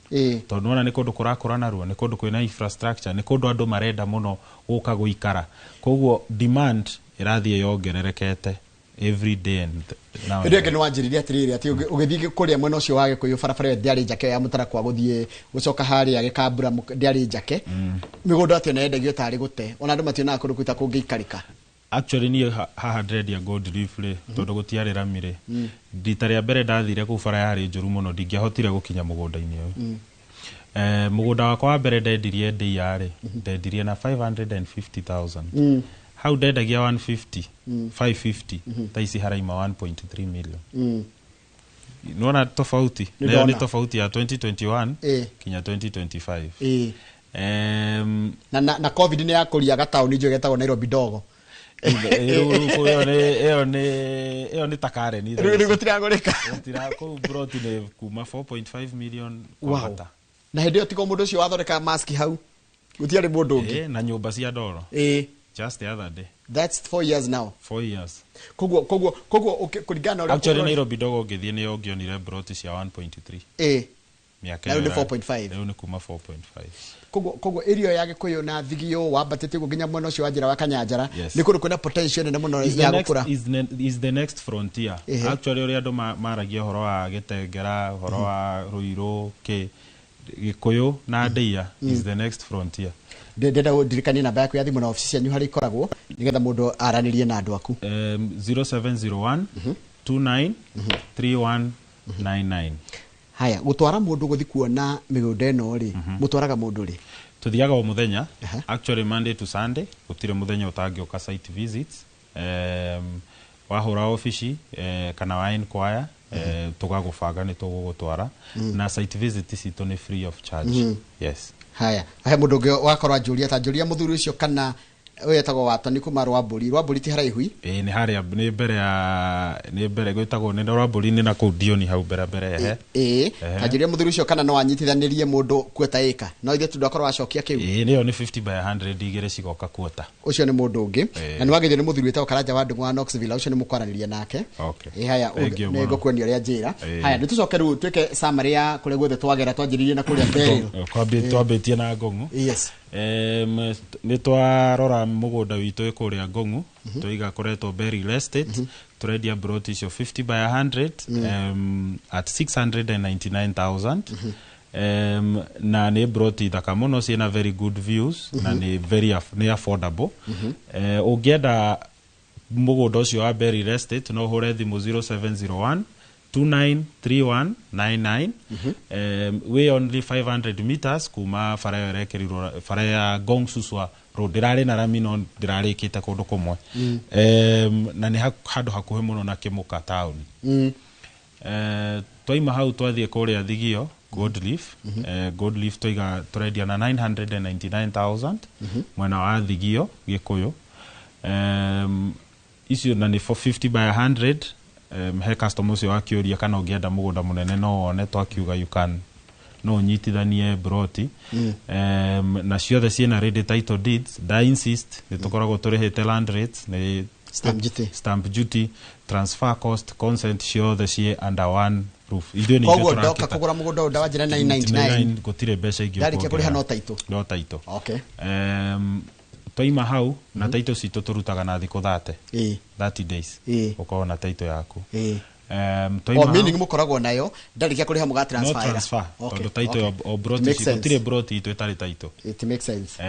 Speaker 25: tondũ ona nĩ kũndũ kũrakũra narua nĩ kũndũ kwĩna infrastructure nĩ kũndũ andũ marenda mũno gũka gũikara koguo demand ĩrathiĩ yongererekete every day and now
Speaker 1: ndege no wanjiriria atiriri ati ugithii kuria mwena ucio wage kuyo barabara ndiari njake ya mutara kwa guthie gucoka haria gikambura ndiari njake migunda atio na endagio tari gute ona andu matio na kundu kuita kungiikarika
Speaker 25: actually ni haha dread Gold Leaf le tondu gutiari ramire ndita ria mbere ndathire ku bara yari njuru muno ndingiahotire gukinya mugunda-ini uyu mugunda wakwa wa mbere ndendirie ndei yari ndendirie na 550,000 how ndendagia 150 550 taisi haraima 1.3 million nona tofauti leo ni tofauti ya 2021 kinya 2025
Speaker 1: na covid ni yakuria gataoni njo getagwo Nairobi dogo
Speaker 25: eo ni takare ni
Speaker 1: gutiragurika
Speaker 25: ku broti ne kuma 4.5 million kwata
Speaker 1: na hindi otiko mundu ucio wathondeka mask hau gutiari mundu ungi
Speaker 25: na nyumba cia ndoro just the other day
Speaker 1: that's 4 years now
Speaker 25: 4 years
Speaker 1: koguo kuringana uri
Speaker 25: actually Nairobi dogo ngithie ni ongionire broti cia 1.3 miaka
Speaker 1: leo ni 4.5
Speaker 25: leo ni kuma 4.5
Speaker 1: koguo area yake kuyo na Thigio wabatete gukinya mwena ucio wa njira wa Kanyanjara ni kundu kwina potential nene muno ya gukura
Speaker 25: is the next frontier actually uri andu maragia horo wa Gitengera horo wa Ruiru Gikuyu na Ndeia is the next frontier
Speaker 1: ndenda ndirikanie namba yaku ya thimu na ofisi yanyu hari ikoragwo nigetha mundu aranirie na andu aku
Speaker 25: 0701 29 3199
Speaker 1: haya gutwara mundu guthi kuona migunda eno ri mutwaraga mundu ri
Speaker 25: tuthiaga o muthenya actually Monday to Sunday gutire muthenya utangioka site visits wahura office kana wa inquire tugagubanga ni tugugutwara na site visit cito ni free of charge yes
Speaker 1: haya mundu ungi wakorwa njuria ta njuria muthuri ucio kana wetagwo Watoni kuma Rwamburi ti haraihu
Speaker 25: ni haria ni mbere gwetagwo ni Rwamburi ni na ku Dioni hau mbere
Speaker 1: kanjuria muthuri ucio kana no anyitithanirie mundu kuota eka no ithe tundu akorwa acokia kiu
Speaker 25: niyo ni 50 by 100 igere cigoka kuota
Speaker 1: ucio ni mundu ungi na ni wagithio ni muthuri wetagwo Karanja wa Ndung'u wa Knoxville ucio ni mukwaraniria nake haya ni ngukwenia ria njira haya nitucoke riu twike summary ya kule gwethe twagera twanjiririe na kuria mbere
Speaker 25: twambitie na Ngong'u
Speaker 1: yes
Speaker 25: ni twarora mugunda witu ikuria Ngong'u twiga koretwo Berry Estate turendia broti cio 50 by 100 at 699,000 na nä broti thaka må no ciä very good views na nä affordable. Å ngä enda må gå nda å cio wa Berry Estate no hå re thimå 0701 293199. We only 500 meters kuma bara yo rekerirwo bara ya Ngong Suswa road ndirari na rami no ndirarikite kundu kumwe. Na ni handu hakuhe muno na Kimuka town. Twaima hau twathie kuria Thigio Gold Leaf. Gold Leaf tũrendia na 999,000 mwena wa Thigio Gikuyu. Icio na ni for 50 by 100. He customer ucio akiuria kana ungienda mugunda munene no one twakiuga you can no nyitithanie broti. Na ciothe ciena ready title deeds. Da insist ni tukoragwo turihite land rates ni stamp duty transfer cost consent ciothe cie under one roof. Ithuĩ nĩ
Speaker 1: koguo ndoka kũgũra mũgũnda ũyũ ndawajĩra 999
Speaker 25: gũtirĩ mbeca ingĩ
Speaker 1: ndarĩkia kũrĩha no title.
Speaker 25: Okay. Twaima hau na title citũ tũrutaga na thikũ 30 days ũkorwo na title yaku.
Speaker 1: Meaning mũkoragwo nayo ndarĩkia kũrĩha mũga transfer.
Speaker 25: Tondũ title o broti gũtirĩ broti itũ ĩtarĩ title.
Speaker 1: It makes sense.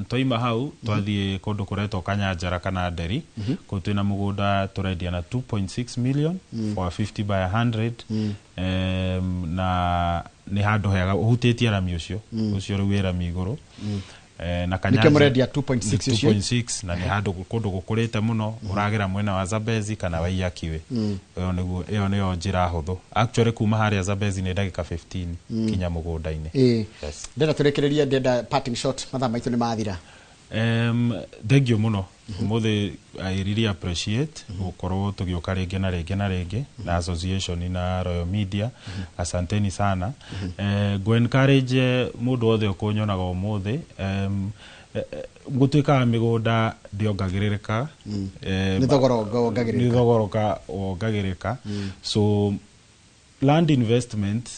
Speaker 25: Twaima hau twathiĩ kũndũ kũretwo Kanyanjara kana Nderi kũu twĩna mũgũnda tũrendia na 2.6 million for 50 by 100. Na nĩ handũ hega ũhutĩtie rami ũcio rĩu wĩ rami igũrũ. Na Kanyanjara
Speaker 1: 2.6
Speaker 25: na ni handu kundu gukurite muno uragira mwena wa Zambezi kana wa Iyakiwe. Iyo niyo njira huthu. Actually kuma haria Zambezi ni ndagika 15 kinya mugunda-ini.
Speaker 1: Ndenda turekereria ndenda parting shot mathaa maitu ni mathira.
Speaker 25: Thank you muno. Mothe I really appreciate gukorwo tugiuka ringi na ringi na association na Royal Media. Asanteni sana. Go encourage mundu othe ukunyonaga umuthe gutuika migunda ndiongagirika
Speaker 1: ni thogoroka
Speaker 25: ongagirika. So land investment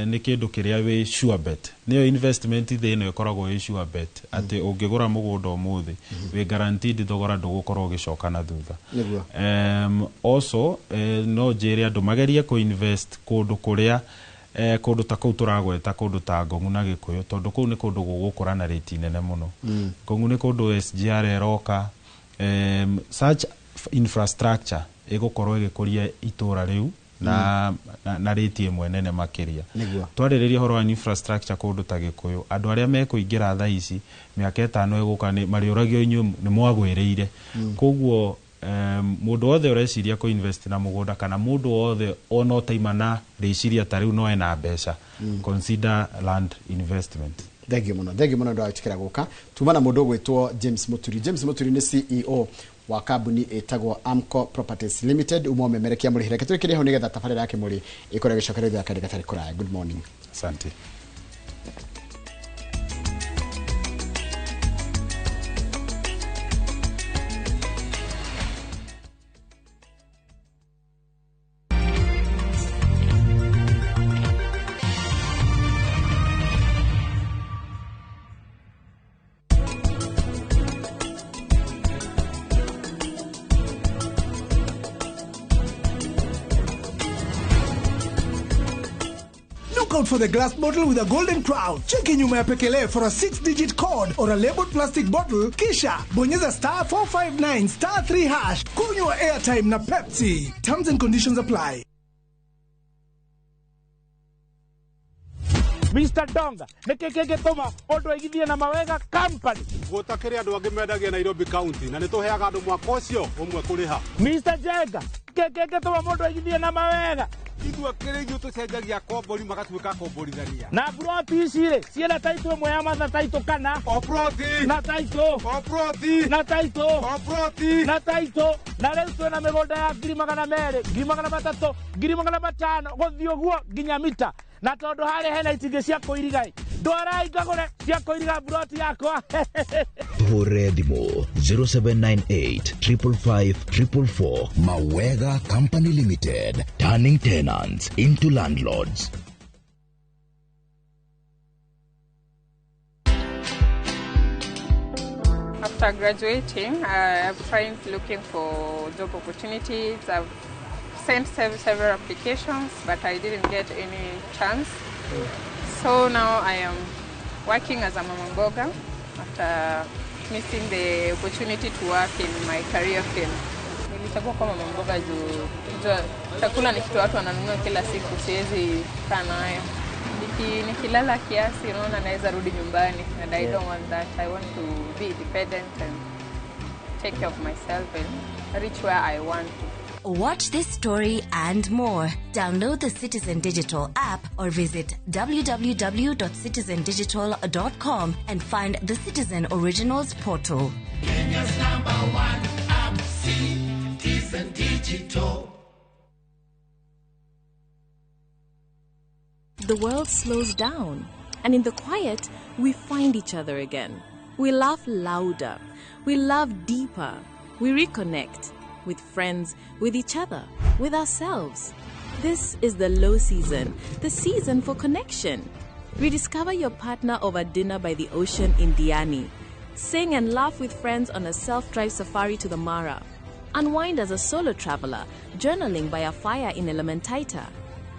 Speaker 25: ni kindu kiria we sure bet niyo investment thino ikoragwo we sure bet ati ungigura mugunda umuthi we guaranteed thogora ndugukorwo gicoka na thutha. Also no njire andu magerie ku invest kundu kuria kundu ta kuu turagweta kundu ta Ngong na Gikuyu tondu kuu ni kundu gugukura na rate nene muno. Ngong ni kundu SGR eroka such infrastructure igukorwo igikuria itura riu na rate imwe nene makiria. Twarĩrĩria horo wa infrastructure kundu ta Gikuyu andu aria mekuingira tha ici miaka 5 iguka ni mariuragio inyu ni mwagwĩrĩire. Koguo mundu othe ureciria ku invest na mugunda kana mundu othe ono taimana reciria ta riu no ena mbeca consider land investment.
Speaker 1: Thank you muno ndo atikira guka tumana mundu gwitwo James Muturi ni CEO wa kambuni etagwo Amco Properties Limited umo memerekia muri hireke twikire ho nigetha tabarira yake muri ikore gicokereria kari gatari kuraya. Good morning.
Speaker 25: Asante.
Speaker 3: Out for the glass bottle with a golden crown. Check in nyuma ya pekele for a 6-digit code or a labeled plastic bottle. Kisha bonyeza *459 *3#. Kunywa airtime na Pepsi. Terms and conditions apply.
Speaker 23: Mr. Donga, nekekeke toma ondo igithie na Mawega Company.
Speaker 5: Gutakire andu angi mendagia Nairobi County na nituheaga andu mwaka ucio umwe kuriha.
Speaker 23: Mr. Jenga, kekeke toma ondo igithie na Mawega.
Speaker 5: Igua kireju tucenjagia kombori magatuika komborithania.
Speaker 23: Na broti icire ciena title imwe ya matha title kana
Speaker 5: o broti
Speaker 23: na title
Speaker 5: o broti
Speaker 23: na title
Speaker 5: o broti
Speaker 23: na title na riu twina migunda ya 200,000 300,000 500,000 guthii uguo nginya mita na tondu hari hena itingi cia kuirigai ndwarai ngagure cia kuiriga broti yakwa.
Speaker 9: Tuhure thimo 0798 555 444. Mawega Company Limited, turning tenants into landlords.
Speaker 13: After graduating, I've tried looking for job opportunities. I've sent several applications, but I didn't get any chance. So now I am working as a mama mboga after missing the opportunity to work in my career field. Nilichagua kwa mama mboga juu chakula ni kitu watu wananunua kila siku, siwezi kaa nayo. Nikilala kiasi unaona naweza rudi nyumbani, and I don't want that. I want to be independent and take care of myself and reach where I want to.
Speaker 16: Watch this story and more. Download the Citizen Digital app or visit www.citizendigital.com and find the Citizen Originals portal.
Speaker 12: Kenya's #1 app, Citizen Digital.
Speaker 17: The world slows down, and in the quiet, we find each other again. We laugh louder, we love deeper, we reconnect with friends, with each other, with ourselves. This is the low season, the season for connection. Rediscover your partner over dinner by the ocean in Diani. Sing and laugh with friends on a self-drive safari to the Mara. Unwind as a solo traveler, journaling by a fire in Elementaita.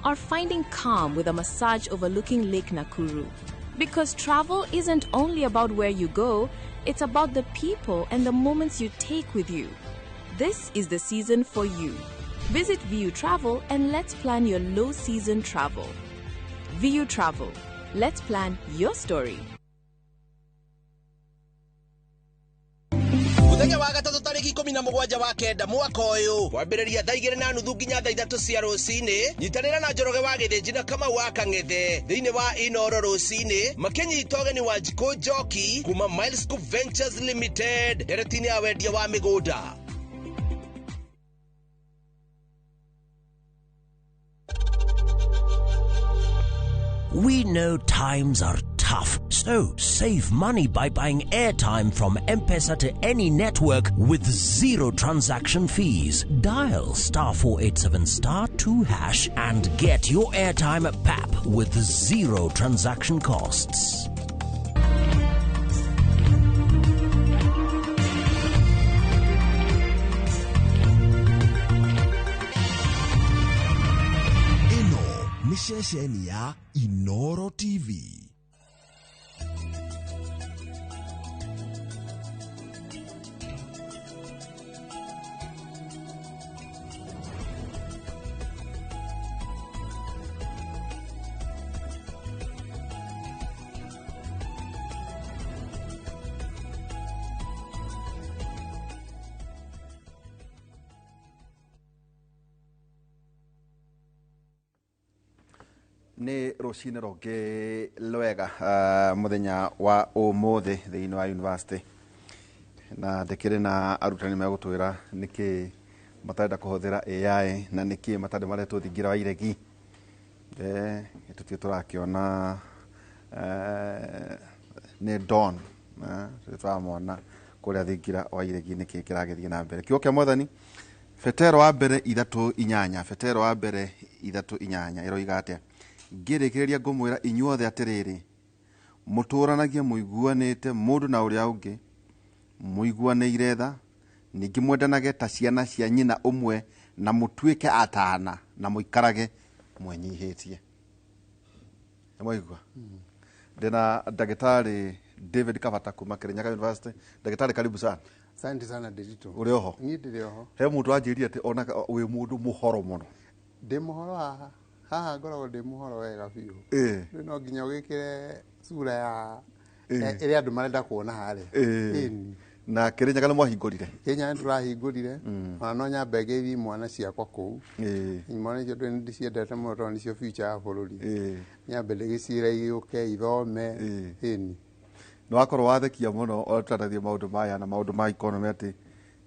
Speaker 17: Or finding calm with a massage overlooking Lake Nakuru. Because travel isn't only about where you go, it's about the people and the moments you take with you. This is the season for you. Visit VU Travel and let's plan your low season travel. VU Travel. Let's plan your story.
Speaker 22: Muthenya wa gatatu tariki 17 wa kenda mwaka uyu wambiriria thaa 2:30 nginya thaa 3 cia rucini nyitanira na Njoroge wa Githĩnji na Kamau wa Kang'ethe thiini wa Inoro rucini makinyita ũgeni wa Njiko Njoki kuma Milescope Ventures Limited nderetini ya wendia wa migunda.
Speaker 18: We know times are tough, so save money by buying airtime from M-Pesa to any network with zero transaction fees. Dial *487*2# and get your airtime PAP with zero transaction costs.
Speaker 19: Nishesheni ya Inoro TV.
Speaker 21: Nĩ rũcinĩ rũngĩ lwega mũthenya wa ũmũthĩ thĩinĩ wa university na ndĩkĩrĩ na arutani megũtwĩra nĩkĩ matarenda kũhũthĩra AI na nĩkĩ matarĩ maretwo thingira wa iregi tũtio tũrakĩona nĩ Don tũramona kũrĩa thingira wa iregi nĩkĩ kĩragĩthiĩ na mbere kiugo kĩa Mwathani Petero wa mbere 3:8 Petero wa mbere 3:8 ĩroiga atĩa ngĩrĩkĩrĩria ngũmwĩra inyuothe atĩrĩrĩ mũtũranagie mũiguanĩte mũndũ na ũrĩa ũngĩ mũiguanĩire tha ningĩ mwendanage ta ciana cia nyina ũmwe na mũtuĩke atana na mũikarage mwenyihĩtie. Mwaigua ndĩna ndagĩtarĩ David Kavata kuma Kirinyaga University. Ndagĩtarĩ karibu sana.
Speaker 24: Asante sana Dedito.
Speaker 21: Uri oho?
Speaker 24: Niĩ ndĩrĩ oho.
Speaker 21: He mũndũ anjĩrire atĩ ona wĩ mũndũ mũhoro mũno.
Speaker 24: Ndĩ mũhoro haha ngoragwo ndĩ mũhoro wega biũ. Rĩu no nginya ũgĩkĩre sura ya ĩrĩa andũ marenda kuona harĩa.
Speaker 21: Na Kirinyaga nĩ mwahingũrire?
Speaker 24: Kirinyaga nĩ tũrahingũrire. Ona no nyambe ngeithi imwana ciakwa kũu. Imwana icio ndĩciendete mũno tondũ nĩcio future ya bũrũri. Nyambe ndĩgĩciĩra igĩũke ithome.
Speaker 21: Nĩ wakorwo wathekia mũno ũtarathia maũndũ maya na maũndũ ma economy atĩ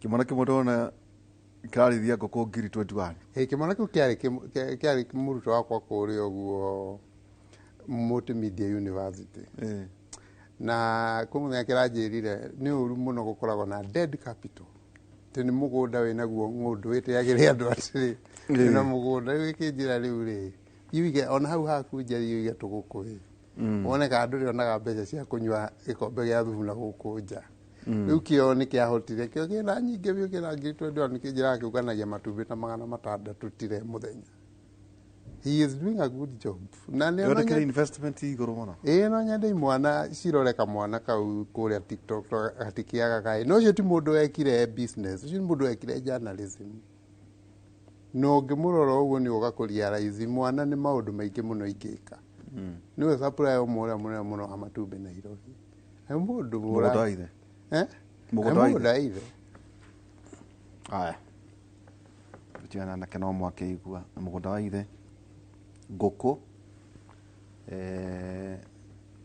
Speaker 21: kĩmwana kĩmwe ndona kĩrarĩithia ngũkũ ngiri 21.
Speaker 24: Kĩmwana kĩu kĩarĩ mũrutwo wakwa kũrĩa ũguo Multimedia University. Na kũmũthenya kĩranjĩrire nĩ ũru mũno gũkoragwo na dead capital. Tĩ nĩ mũgũnda wĩnaguo ng'ũndũ wĩtĩagĩrĩ andũ atĩrĩ na mũgũnda rĩu gĩkĩnjĩra rĩu rĩ yuge ona hau haku njari yuge tũgũkũ woneka andũ rĩonaga mbeca cia kũnyua gĩkombe gĩa thubu na gũkũ nja. Rĩu kĩo nĩ kĩahotire kĩo kĩna nyingĩ biũ kĩna ngiri 21 nĩ kĩnjĩraga kĩũnganagia matumbĩ ta 600 tire mũthenya. he is doing a good job. Na ne
Speaker 21: Yonekera investment iguru muno.
Speaker 24: No nyende mwana ciroreka mwana kau kuria TikTok atikiaga kai. No cio ti mundu ekire business, cio mundu ekire journalism. No ngimurora uguo ni ugakuria raizi mwana ni maundu maingi muno ingika. Niwe supply umwe muno amatumbe na Nairobi. Ai mundu mura. Mugunda ithe.
Speaker 21: Aya. Bitiana na keno mwake igua mugunda wa ithe. Ngũkũ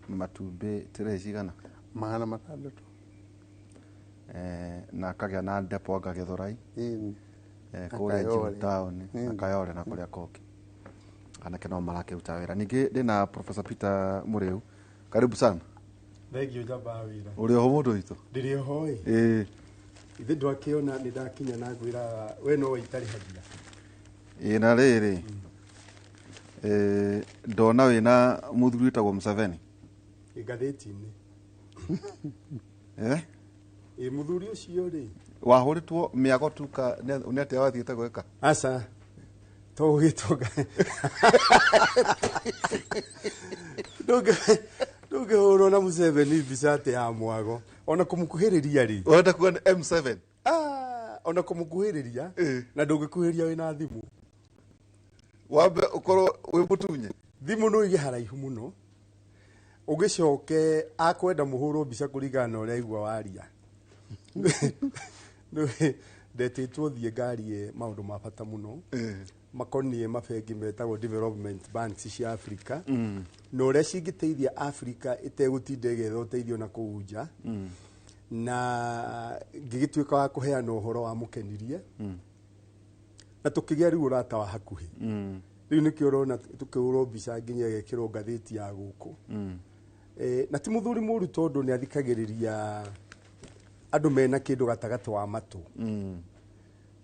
Speaker 21: matumbĩ tire cigana
Speaker 24: 600
Speaker 21: na akagĩa na depo Gĩthũrai kũrĩa town na Kayole na kũrĩa Koki anake no marakĩruta wĩra. Ningĩ ndĩna Professor Peter Mũrĩu, karibu sana.
Speaker 2: Thengio njamba wĩra.
Speaker 21: Ũrĩ ho mũndũ witũ?
Speaker 2: Ndĩrĩ ho ithe ndwakĩona nĩ ndakinya na ngwĩra we no waitarĩhagia
Speaker 21: na rĩrĩ ndona wĩna mũthuri wĩtagwo Museveni
Speaker 2: ngathĩti-inĩ mũthuri ũcio rĩ
Speaker 21: wahũrĩtwo mĩago tuka nĩ atĩa wathiĩte gwĩka
Speaker 2: aca to gĩtũga ndũngĩhũrwo na Museveni mbica atĩ ya mwago ona kũmũkuhĩrĩria rĩ
Speaker 21: ũrenda kuga nĩ M7
Speaker 2: ona kũmũkuhĩrĩria na ndũngĩkuhĩrĩria wĩna thimũ
Speaker 21: wambe ukorwo wĩ mũtunye
Speaker 2: thimũ no ige haraihu mũno ũgĩcoke akwenda mũhũrwo mbica kũringana na ũrĩa aigua waria ndetĩtwo thiĩ ngarie maũndũ ma bata mũno makoniĩ mabengi metagwo development banks cia Africa na ũrĩa cingĩteithia Africa ĩtegũtinda ĩgetha ũteithio na kũu nja na ngĩgĩtuĩka wa kũheana ũhoro wa mũkenirie na tukigĩa rĩu ũrata wa hakuhĩ rĩu nĩkĩo ũrona tũkĩhũrwo mbica nginya ĩgekĩrwo ngathĩti ya gũkũ na ti mũthuri mũru tondũ nĩ athikagĩrĩria andũ mena kĩndũ gatagatĩ wa matũ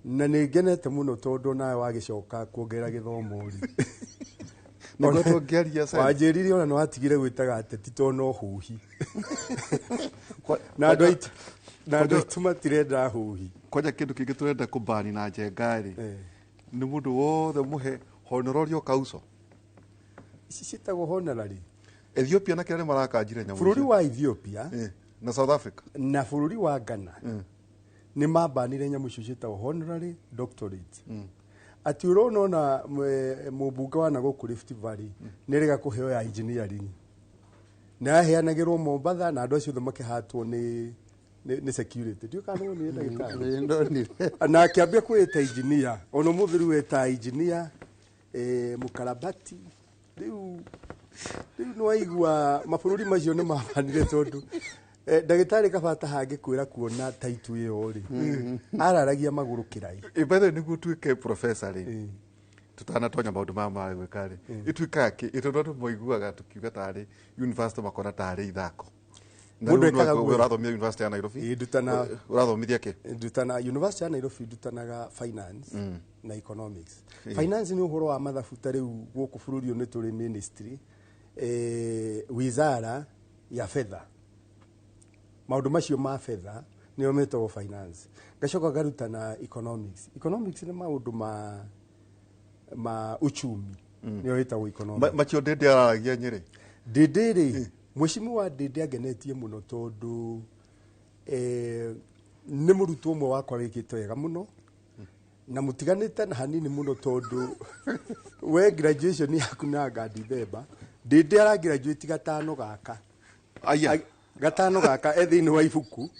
Speaker 2: na nĩ ngenete mũno tondũ nawe wagĩcoka kuongerera gĩthomo wanjĩrire ona nĩ watigire gwĩtaga ateti tondũ no hũhi na andũ aitũ matirenda hũhi
Speaker 21: kwanja kĩndũ kĩngĩ tũrenda kũbani na njenga-rĩ nĩ mũndũ wothe mũhe Honorario Kauso
Speaker 2: ici ciĩtagwo honorary
Speaker 21: Ethiopia na kĩrĩa marakanjire nyamũ
Speaker 2: bũrũri wa Ethiopia
Speaker 21: na South Africa
Speaker 2: na bũrũri wa Ghana nĩ mabanire nyamũ icio ciĩtagwo honorary doctorate ati ũrona ona mũmbunge wa nagũkũ Rift Valley nĩ rĩga kũheo ya engineering na yaheanagĩrwo Mombatha na andũ acio othe makĩhatwo nĩ security ndio kana nĩ ndagĩtarĩ na akĩambia kwĩta engineer ona mũthuri weta engineer mũkarabati rĩu no aigua mabũrũri macio nĩ mabanire tondũ ndagĩtarĩ kabata hangĩkwĩra kuona taitu ĩyo rĩ araragia magũrũ kĩrai
Speaker 21: ibethe nĩguo tuĩke professor rĩ tutanatonya maũndũ maya ma gwĩka rĩ ituĩkaga kĩ ĩtondũ mũiguaga tukiuga tarĩ university makona tarĩ ithako mũndũ ekaga ũrathomithia university ya Nairobi
Speaker 2: ndutana
Speaker 21: ũrathomithia kĩ
Speaker 2: ndutana university ya Nairobi ndutanaga finance na economics finance ni ũhoro wa mathabu ta rĩu gũkũ bũrũri nĩ tũrĩ ministry wizara ya fedha maũndũ macio ma fedha nĩo metagwo finance ngacoka ngarutana economics nĩ maũndũ ma uchumi nĩo ĩtagwo economics
Speaker 21: macio ndĩndĩ araragia Nyĩrĩ
Speaker 2: ndĩndĩ mwĩcimu wa ndĩndĩ angenetie mũno tondũ nĩ mũrutwo ũmwe wakwa wĩkĩte wega mũno na mũtiganĩte na hanini mũno tondũ we graduation yaku na December ndĩndĩ ara graduate gatano gaka thĩinĩ wa ibuku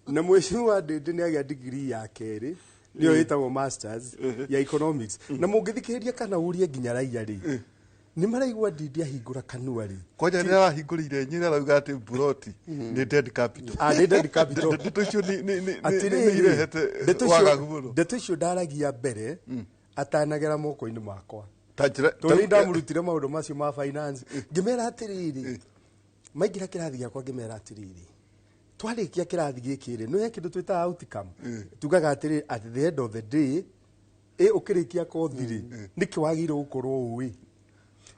Speaker 2: na mwĩcimu wa ndĩndĩ nĩ agĩa degree ya kerĩ nĩyo ĩtagwo masters ya economics na mũngĩthikĩrĩria kana ũrie nginya raiya rĩ nĩ maraigua ndĩndĩ ahingũra kanua rĩ
Speaker 21: kwanja nĩ arahingũrĩire Nyĩrĩ arauga atĩ buroti nĩ dead capital
Speaker 2: nĩ dead capital
Speaker 21: ndeto icio nĩ irehete wagagu mũno
Speaker 2: ndeto icio ndaragia mbere atanagera moko-inĩ makwa tondũ ndamũrutire maũndũ macio ma finance ngĩmera atĩrĩrĩ maingĩra kĩrathi gĩakwa ngĩmera atĩrĩrĩ twarĩkia kĩrathi gĩkĩ rĩ nĩ kĩndũ twĩtaga outcome tugaga atĩrĩrĩ at the end of the day ũkĩrĩkia kothi rĩ nĩkĩ wagĩrĩirwo gũkorwo ũĩ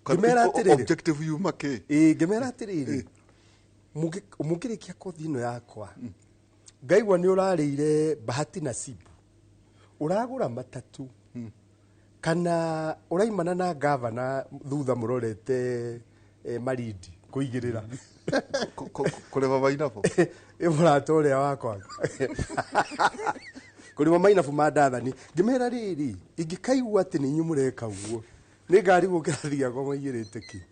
Speaker 2: ngĩmera atĩrĩrĩ
Speaker 21: objective yuma kĩ
Speaker 2: ngĩmera atĩrĩrĩ mũngĩrĩkia kothi ĩno yakwa ngaigua nĩ ũrarĩire bahati nasibu ũragũra matatu kana uraimana na gavana thutha murorete Marindi kuigirira
Speaker 21: kureba Mainabu
Speaker 2: murata uria wakwa kurima Mainabu mandathani ngimera riri ingikaigua ati ninyu mureka uguo ni ngari gukira thia ngoma igirite ki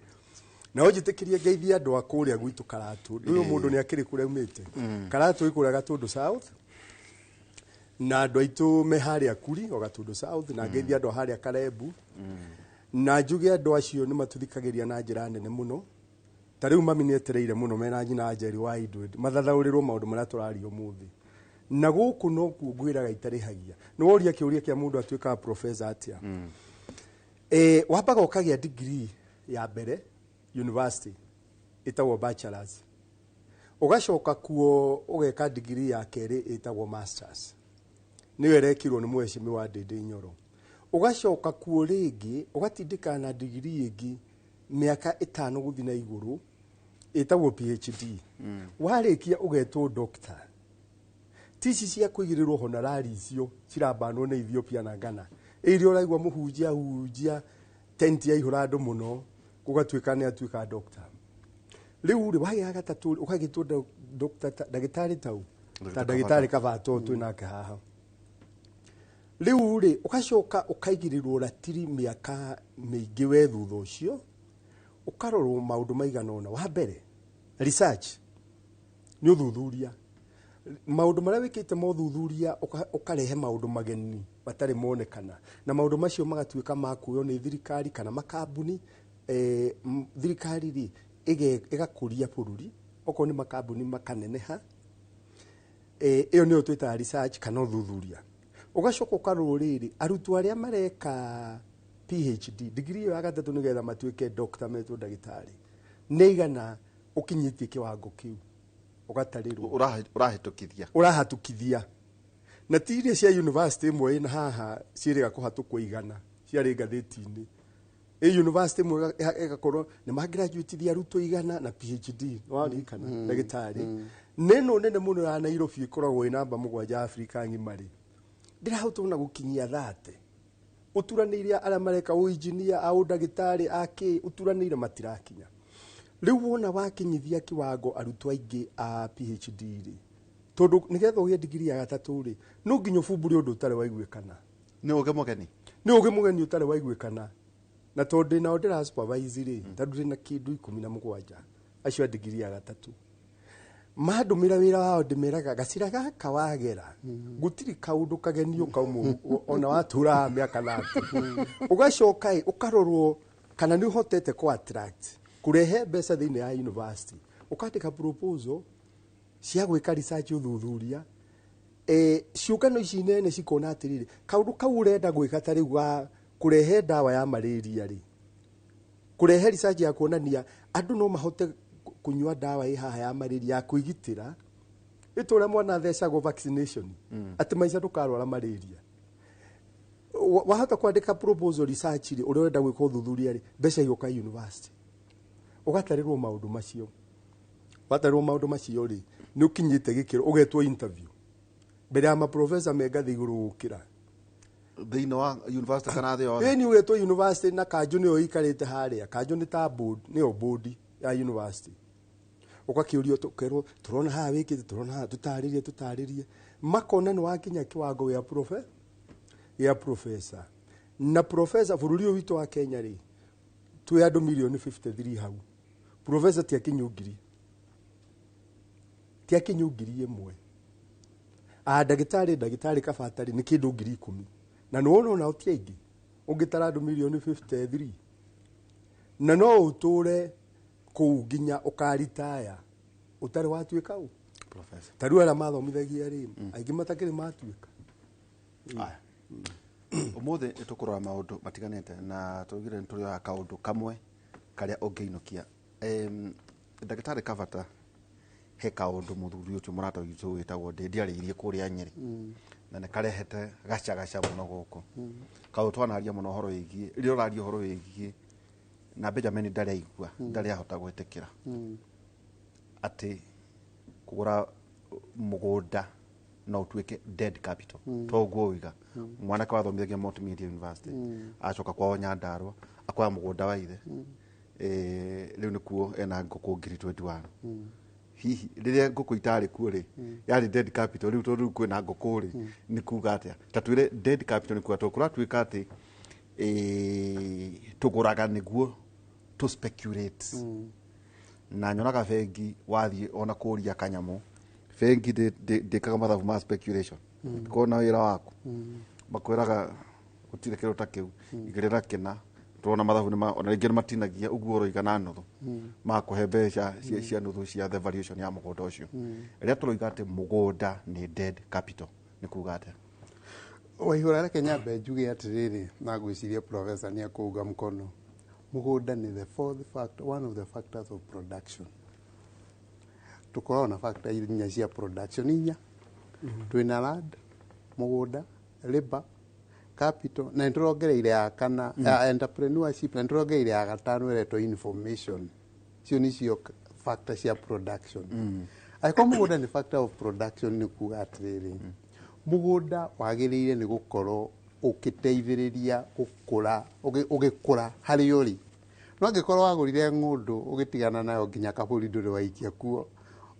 Speaker 2: na ujitikirie ngeithia andu akuria gwitu Karatu uyu mundu ni akiri kuria umite Karatu ikuria Gatundu South na andu aitu me haria Kuri o Gatundu South na ngeithia andu haria Karebu na njuge andu acio ni matuthikagiria na njira nene muno tariu mami ni etereire muno mena nyina Njeri wa Idwe mathathaurirwo maundu maria turario muthi na guku no kuongwiraga itarihagia no woria kiuria kia mundu atuika professor atia wabaga ukagia degree ya mbere university itagwo bachelors ugacoka kuo ugeka degree ya keri itagwo masters niyo erekirwo ni mweshimi wa Ndindi Nyoro ugacoka kuo ringi ugatindika na degree ingi miaka 5 guthi na iguru itagwo PhD warikia ugetwo doctor tici cia kuigirirwo honorari icio cirabanwo na Ethiopia na Ghana irio raigwa muhunjia tent ya ihura andu muno gugatuika ni atuika doctor riu ri waya gatatu ukagitwo doctor dagitari tau ta dagitari kabato tu nake haha riu ri ugacoka ukaigirirwo ratiri miaka mingi we thutha ucio ukarorwo maundu maigana ona wa mbere research ni uthuthuria maundu maria wikite mothuthuria ukarehe maundu mageni batari monekana na maundu macio magatuika makuyo ni thirikari kana makambuni thirikari ri igakuria bururi oko ni makambuni makaneneha iyo ni utwita research kana uthuthuria ugacoka ukarorwo riri arutwo aria mareka PhD degree ya gatatu nigetha matuike doctor metwo ndagitari neigana ukinyitie kiwango kiu ugatarirwo urahatukithia na tiria cia university imwe na haha ciiriga kuhatukwo igana ciari ngatheti-ini university imwe igakorwo ni magraduate thia arutwo igana na PhD warikana ndagitari neno nene muno ya Nairobi ikoragwo ina namba 7 Afrika ngimari ndirahotwo na gukinyia 30 uturanire ara mareka engineer au ndagitari ake uturanire matirakinya riu wona wakinyithia kiwango arutwo aingi a PhD ri tondu nigetha ugie degree ya gatatu ri no nginyo fumburi undu utare waiguikana
Speaker 21: ni
Speaker 2: uge mugeni utare waiguikana na tondu na ndira supervise ri tondu ndina kindu 17 acio degree ya gatatu madumira wira wao ndimeraga gacira gaka wagera gutiri kaundu kagenio kaumu ona watura miaka nati ugacoka ukarorwo kana ni hotete ko attract kurehe mbeca thiini ya university ukandika proposal cia gwika research uthuthuria ciukano ici nene cikona atiriri kaundu kau urenda gwika tari gwa kurehe dawa ya malaria ri kurehe research ya kuonania andu no mahote kunywa dawa haha ya malaria ya kuigitira itura mwana thecagwo vaccination ati maica ndukarwara malaria wahota kwandika proposal research ri uria urenda gwika uthuthuria ri mbeca igoka university ugatarirwo maundu macio watarirwo maundu macio ri ni ukinyite gikiro ugetwo interview mbere ya ma professor megathi iguru gukira
Speaker 21: thiini wa university kana thi yothe
Speaker 2: ni ugetwo university na kanju ni oikarite haria kanju ni ta board ni o board ya university ukakiurio tukerwo turona ha wikite turona ha tutaririe makona ni wakinya kiwango ya professor na professor bururi witu wa Kenya ri tu ya milioni 53 hau professor tiakinyugiri imwe ndagitari kabatari ni kindu 10,000 na no ona utiaingi ungitara milioni 53 na no uture ku nginya ukaritaya utari watuika u
Speaker 21: professor
Speaker 2: taru ara mathomithagia ri aingi matakiri matuika
Speaker 21: umuthi tukurora maundu matiganete na tugire nturi ya kaundu kamwe karia ungiinukia ndagitari Kavata he kaundu muthuri ucio murata witu witagwo Ndindi ariirie kuria Nyeri na ne karehete gacha muno guku kaundu twanaria muno horo wigi rio rario horo wigi na Benjamin ndari aigua ndari ahota gwetekera ati kugura mugunda no tuweke dead capital to gwoiga mwana kwa thomithagia Multimedia University acoka kwa Nyandarua akoya mugunda wa ithe riu nikuo ena ngũkũ ngiri 21 hihi riria ngũkũ itari kuo ri yari dead capital riu tondu kwina ngũkũ ri ni kuga atia tatwire dead capital ni kuga tukura twika ati tuguraga niguo to speculate na nyonaga bengi wathie ona kuria kanyamu bengi ndikaga mathabu ma speculation kona wira waku makwiraga gutire kiro ta kiu igirira kina tuona mathabu nima ona ringi matinagia uguo roiga na nuthu makuhe mbeca cia nuthu cia the valuation ya mugunda ucio riria turoiga ati mugunda ni dead capital ni kuga ati
Speaker 24: Waihura reke nyambe njuge atiriri na gwiciria professor ni akuga mkono mugunda ni the fourth factor, one of the factors of production. Tukorwo na factor inya cia production inya twina land mugunda labor capital na nturongereire ya kana entrepreneurship na nturongereire ya gatano ireto information cio nicio factor cia production aiko mugunda ni factor of production ni kuga atiriri mugunda wagiriire ni gukorwo ukiteithiriria gukura ugikura hari uri no ngikorwo wagurire ngundu ugitigana nayo nginya kaburi nduri waikia kuo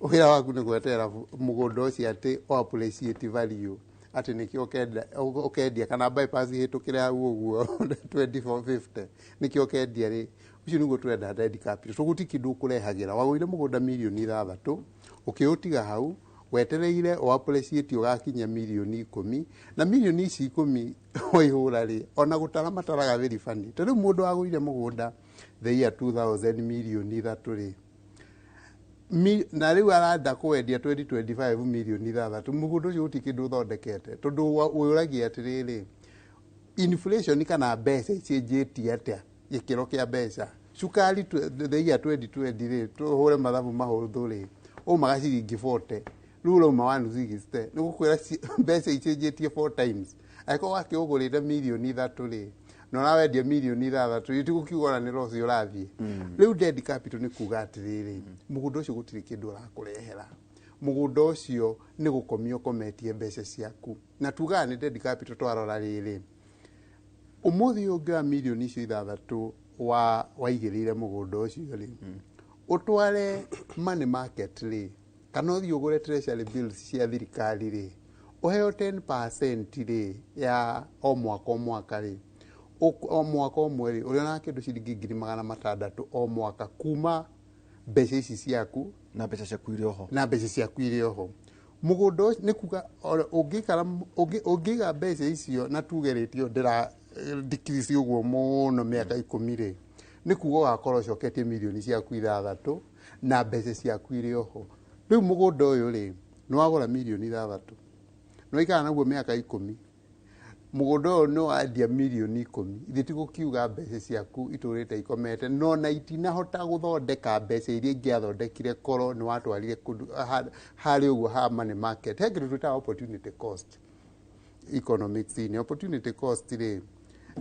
Speaker 24: wira waku ni gwetera mugunda ucio ati o appreciate value ati nikio ukendia kana bypass hitukire hau uguo 2450 nikio kendia ri ucio niguo twenda dead capital so gutikindu kurehagira wagurire mugunda milioni 6 ukiutiga hau wetereire o appreciate ugakinya milioni 10 na milioni ici 10 waihura ri ona gutara mataraga very funny tondu mundu agurire mugunda the year 2000 milioni 3 ri na riu aranda kwendia 2025 milioni 3 mugunda ucio utikindu thondekete tondu uyuragia atiriri inflation kana mbeca icenjetie atia gikiro kia mbeca cukari the year 2020 ri tuhure mathabu mahuthu ri umaga ciringi 40 rule ma 160 ni gukwira mbeca icenjetie 4 times aiko wakiugurire milioni 3 ri no na wendia milioni 3 itigukiugora ni rosi urathie riu dead capital ni kuga atiriri mugunda ucio gutiri kindu urakurehera mugunda ucio ni gukomio kometie mbeca ciaku na tuga ni dead capital twarora riri umuthi ungia milioni icio 3 waigirire mugunda ucio ri utware money market ri kana uthi ugure treasury bills cia thirikari ri uheo 10% ri ya o mwaka ri o mwaka umwe ri uri na kindu ciringi 600 o mwaka kuma mbeca ici ciaku
Speaker 21: na mbeca ciaku iri oho
Speaker 24: mugunda ni kuga ungikara ungiga mbeca icio na tugeretio ndira decrease uguo muno miaka 10 ri ni kuga gakorwo coketie milioni ciaku 6 na mbeca ciaku iri oho riu mugunda uyu ri ni wagura milioni 3 no ikana naguo miaka 10 mugunda uyu no andia milioni 10 ithiti gukiuga mbeca ciaku iturite ikomete no na itinahota guthondeka mbeca iria ingiathondekire koro ni watwarire hari uguo ha money market he kindu twita opportunity cost economics ni opportunity cost ri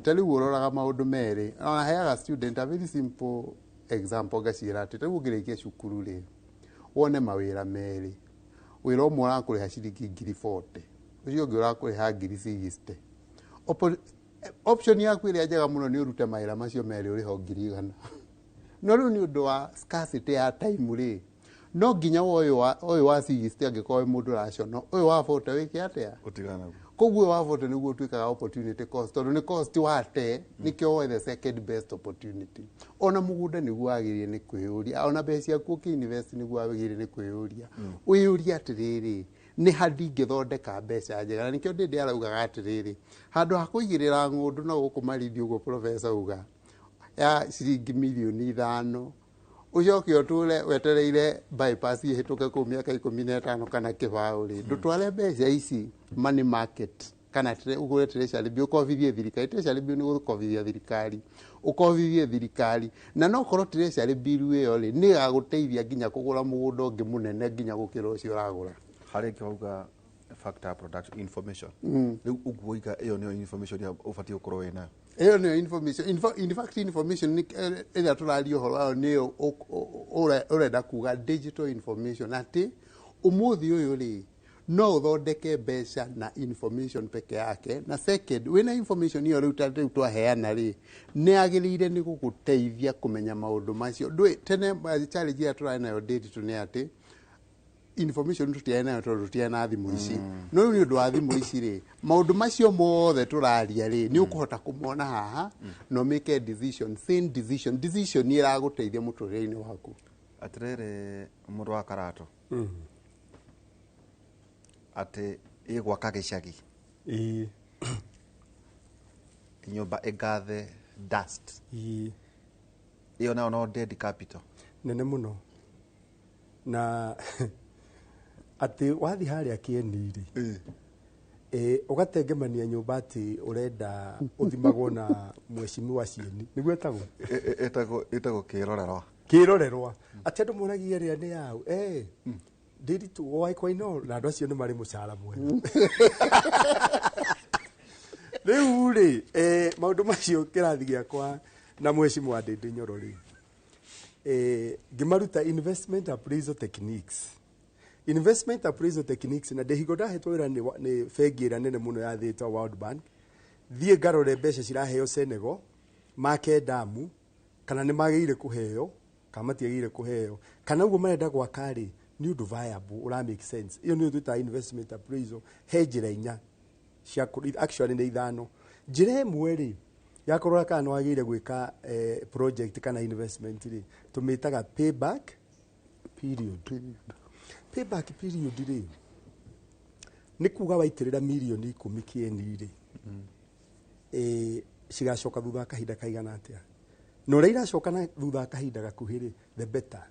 Speaker 24: tariu uroraga maundu meri ona heaga student a very simple example gacira ati tariu ngirikia cukuru ri wone mawira meri wira umwe urakuriha ciringi 40 ucio ungi urakuriha 60 option yaku iria njega muno ni urute mawira macio meri uriho 100 no riu ni undu wa scarcity ya time ri no nginya uyu wa 60 angikorwo mundu raciono uyu wa 40 wiki atia
Speaker 21: utigana
Speaker 24: koguo wa 40 niguo twikaga opportunity cost tondu ni cost wate nikio the second best opportunity ona mugunda niguo agirie ni kwiyuria ona mbeca yaku ki-invest niguo agirie ni kwiyuria uyuria atiriri ni hadi ngithondeka mbeca njega nikio ndindi araugaga atiriri handu hakuigirira ngundu na gukumarithia uguo professor uga ya ciringi milioni 5 ucoke oture wetereire bypass ihituke ku miaka 15 kana kibao ri ndutware mbeca ici money market kana ugure treasury bill ukovithie thirikari treasury bill ni gukovithia thirikari ukovithie thirikari na no korwo treasury bill iyo ri ni gaguteithia nginya kugura mugunda ungi munene nginya gukira ucio uragura
Speaker 21: hari kiuga factor production information riu uguiga iyo ni information ya ufati ukorwo wina
Speaker 24: iyo ni information in fact information ni ila turario horo ni urenda kuga digital information ati umuthi uyu ri no uthondeke mbeca na information peke yake, na second wina information hiyo riu twaheana ri ni agirire ni guguteithia kumenya maundu macio ndwi tene challenge ya turari nayo digital ni ati information tutiae nayo tondu tutiae na thimu ici no riu ni undu wa thimu ici ri maundu macio mothe turaria ri ni ukuhota kumona haha no make a decision, thin decision ni iraguteithia muturire-ini waku.
Speaker 21: Atirere mundu wa Karato ati igwaka gicagi nyumba igathe dust iyo nayo no dead capital
Speaker 2: nene muno na ati wathi haria Kieni ri ugatengemania nyumba ati urenda uthimagwo na mheshimiwa Cieni niguo
Speaker 21: etago
Speaker 2: kirorerwa ati andu muragia ria ni yao ndiri tu waikwa ino na andu acio ni mari mucara mwega riu ri maundu macio kirathi giakwa na mheshimiwa Ndindi Nyoro ri ngimaruta investment appraisal techniques na ndehigo ndahetwo wira ni bengi ira nene muno yathitwo World Bank thie ngarore mbeca ciraheo Senegal make damu kana ni magire kuheo kama matiagire kuheo kana uguo marenda gwaka ri ni undu viable ura make sense iyo ni twita investment appraisal he njira inya cia actually ni ithano njira imwe ri ya kurora kana no agire gwika project kana investment ri tumitaga payback period ri ni kuga waitirira milioni 10 Kieni ri cigacoka thutha kahinda kaigana atia no ria iracoka na thutha kahinda gakuhi ri the better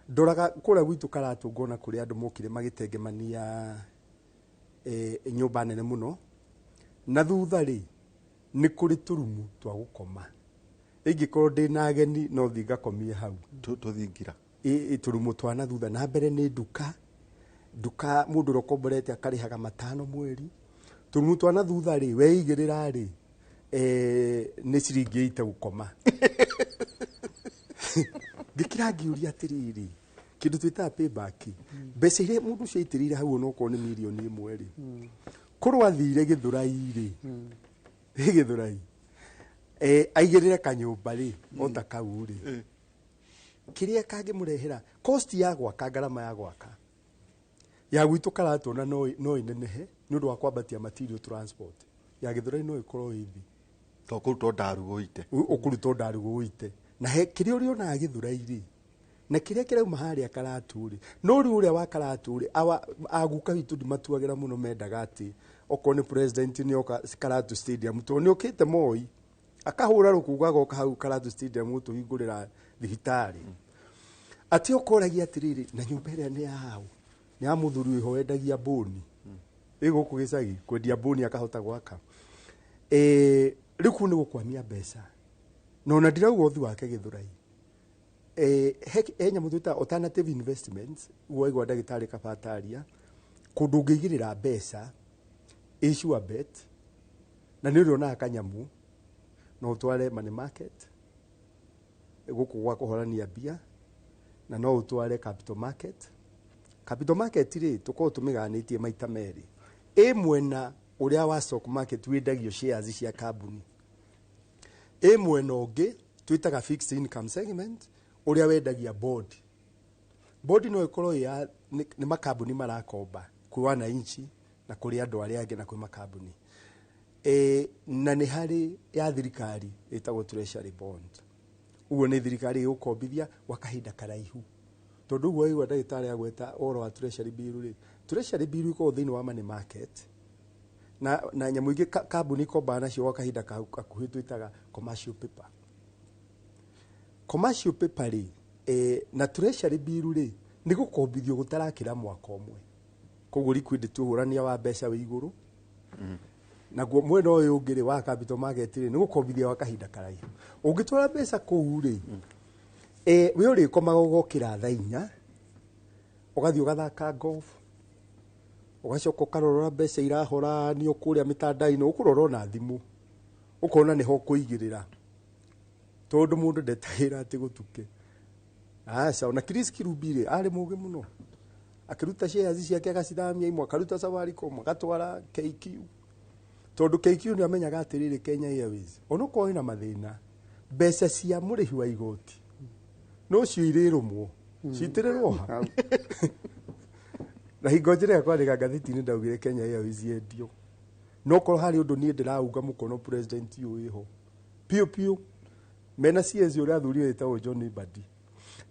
Speaker 2: ndoraga kuria gwitu Karatu ngona kuri andu mokire magitengemania nyumba nene muno na thutha ri ni kuri turumu twa gukoma ingikorwo ndina ageni no thinga komie hau
Speaker 21: tuthingira
Speaker 2: turumu twa na thutha na mbere ni nduka mundu rokomborete akarihaga 5 mweri turumu twa na thutha ri weigirira ri ni ciringi 8 gukoma ngikira ngiuria atiriri kindu twita payback mbeca iria mundu ciaitirire hau no ko ni milioni 1 ri kurwa thire githurai aigirire kanyumba ri ota kau ri kiria kangimurehera cost ya gwaka garama ya gwaka ya gwitu Karatu na no inenehe ni undu wa kwambatia material transport ya githurai no ikorwo ithi
Speaker 21: to kurutwo ndarugo ite
Speaker 2: ukurutwo ndarugo ite na he kiria uri ona githurai ri na kiria kirauma haria Karatu ri no ri uria wa Karatu ri aguka witu ndimatuagira muno mendaga ati oko ni president ni oka Karatu stadium to ni okite Moi akahura rukuga goka hau Karatu stadium to hingurira thibitari ati okoragia atiriri na nyumba iria ni hau ni amuthuru iho endagia boni iguku gicagi kwendia boni akahota gwaka riku ni gukwamia mbeca no na ndirauga uthi wake githurai nyamu twita alternative investments uwaigwa ndagitari Kabataria kundu ngigirira mbeca issue a bet na ni uriona akanyamu no tware money market guku gwa kuhorania bia na no utware capital market ri tuko tumiganitie maita meri mwena uria wa stock market wendagio shares cia kambuni mwena ungi twitaga fixed income segment uria wendagia bond no ikorwo ya ni makambuni marakomba kwi wananchi na kuri andu aria angi na kwi makambuni na ni hari ya thirikari itagwo treasury bond uguo ni thirikari igukombithia gwa kahinda karaihu tondu uguo igwa ndagitari agweta oro wa treasury bill iko thiini wa money market na nyamu ingi kambuni komba nacio gwa kahinda kakuhi twitaga commercial paper ri na treasury bill ri ni gukombithio gutarakira mwaka umwe koguo liquidity tuhurania wa mbeca wi iguru na guo mwena uyu ungiri wa capital market ri ni gukombithia wa kahinda karaihu ungitwara mbeca kuu ri we uri komaga gukira thaa 4 ugathi ugathaka golf ugacoka ukarora mbeca irahora ni ukuria mitandai-ini ukurora na thimu ukona niho kuigirira tondu mundu ndetagira ati gutuke aca ona Chris Kirubi ari mugi muno akiruta shares ciake agacithamia imwe akaruta Safaricom agatwara KQ tondu KQ ni amenyaga atiriri Kenya Airways ono ko ina mathina mbeca cia murihi wa igoti no cio irirumwo citirerwo ha na hingojere kwandika gatheti ni ndaugire Kenya Airways yendio no ko hari undu ni ndirauga mukono president uyu piu mena CS uria athurire etagwo John Badi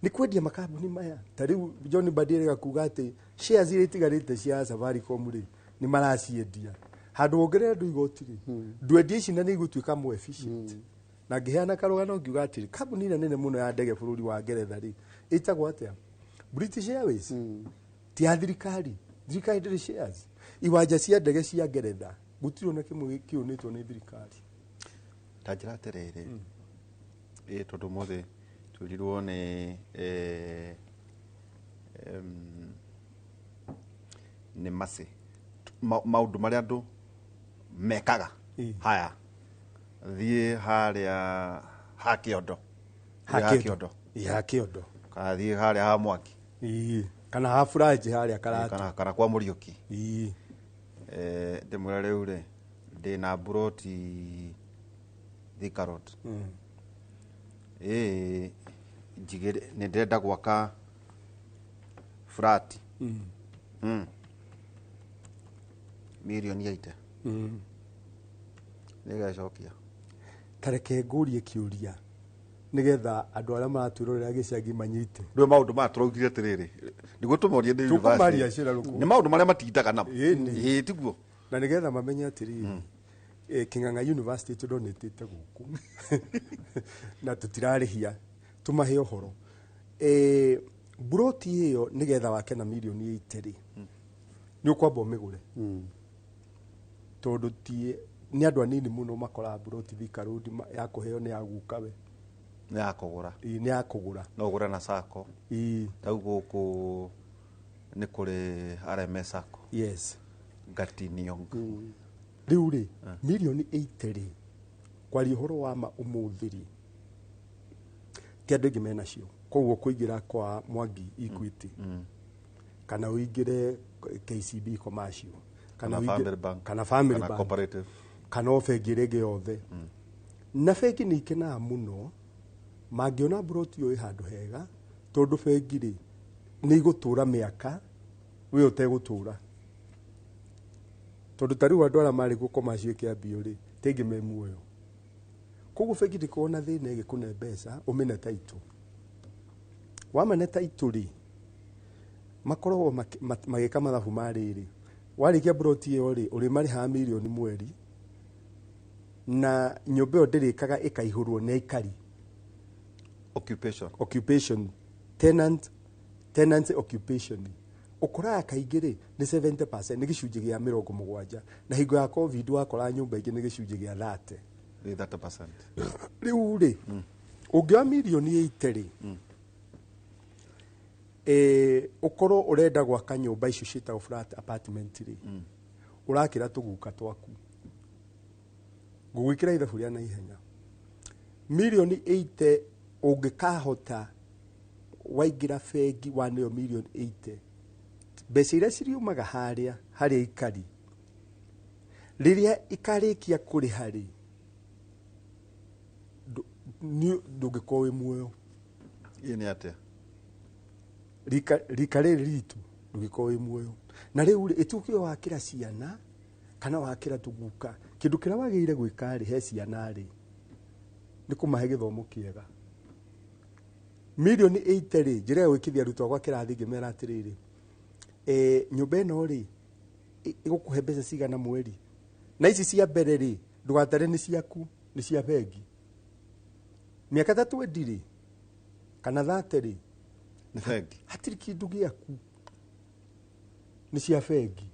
Speaker 2: ni kwendia makambuni maya tariu John Badi rega kuga ati shares iria itigarite cia Safaricom ri ni maraciendia handu ongerere ndu igoti ri ndwendia ici na ni igutwika mo efficient na ngiheana karugano ngiuga ati kambuni nene muno ya ndege bururi wa Ngeretha ri itagwo atia British Airways ti thirikari ndiri shares iwanja cia ndege cia Ngeretha gutiro na kimwe kiunitwo ni thirikari
Speaker 21: tajira terere tondu mothe turirwo ni ni masi maundu maria andu mekaga haya thie haria hakiondo kana thie haria ha mwaki
Speaker 2: kana ha furaji haria karatu
Speaker 21: kana kwa Muriuki ndimwira riu ri ndina buroti Thika Road njigire ni ndenda gwaka flat milioni 8 nigacokia
Speaker 2: tareke ngurie kiuria nigetha andu aria maratwirorera gicagi manyite
Speaker 21: ndio maundu maturaugire atiriri niguo tumorie ndi university ni maundu maria matindaga namo tiguo
Speaker 2: na nigetha mamenye atiriri King'ang'a University tudonetete guku na tutirarihia tumahe ohoro buroti iyo nigetha wake na milioni 8 ni ukwamba umigure tondu tie ni andu anini muno makora buroti Thika Road ya kuheo ni agukawe
Speaker 21: ni akugura
Speaker 2: ni akugura
Speaker 21: no gura na sako tau guku ni kuri RMS sako
Speaker 2: yes
Speaker 21: Gatiniong
Speaker 2: riu ri milioni 8 ri kwari horo wa ma umuthiri kiandu ngimena cio koguo kuigira kwa Mwangi Equity kana uingire KCB Commercial kana Family Bank
Speaker 21: Cooperative
Speaker 2: kana ofengi rege yothe na feki ni ikena muno mangiona buroti yo handu hega tondu feki ri ni igutura miaka we utegutura tondu tari andu ara mari gukoma cio kiambio ri tegi memuoyo koguo feki ndikuona thina igikune mbeca umene taito wamane taito ri makorwo magika mathabu mariri warikia buroti yo ri uri mari ha milioni mweri na nyumba yo ndirikaga ikaihurwo ni ikari
Speaker 21: occupation
Speaker 2: tenant occupation ukora kaingire ni 70% ni gicunji gia 70 na hingo ya covid wakora nyumba ingi ni gicunji gia
Speaker 21: 30%
Speaker 2: riu ri ungia milioni 8 ri ukoro urenda gwaka nyumba icio cita flat apartment ri urakira tuguka twaku gugwikira ithabu ria na ihenya milioni 8 ungikahota waigira fegi wanio milioni 8 mbeca iria ciriumaga haria ikari riria ikarikia kuri hari ndungiko wi muoyo
Speaker 21: ni atia
Speaker 2: rikare ritu ndungiko wi muoyo na riu itukio wakira ciana kana wakira tuguka kindu kira wagire gwika ri he ciana ri ni kumahe githomo kiega milioni 8 ri njira gwikithia rutwa gwa kirathi ngimera atiriri nyumba ino ri igukuhe mbeca cigana mweri na ici cia mbere ri ndugatare ni ciaku ni cia bengi miaka 3 ndiri kana 30 ri
Speaker 21: ni bengi
Speaker 2: hatiri kindu giaku ni cia bengi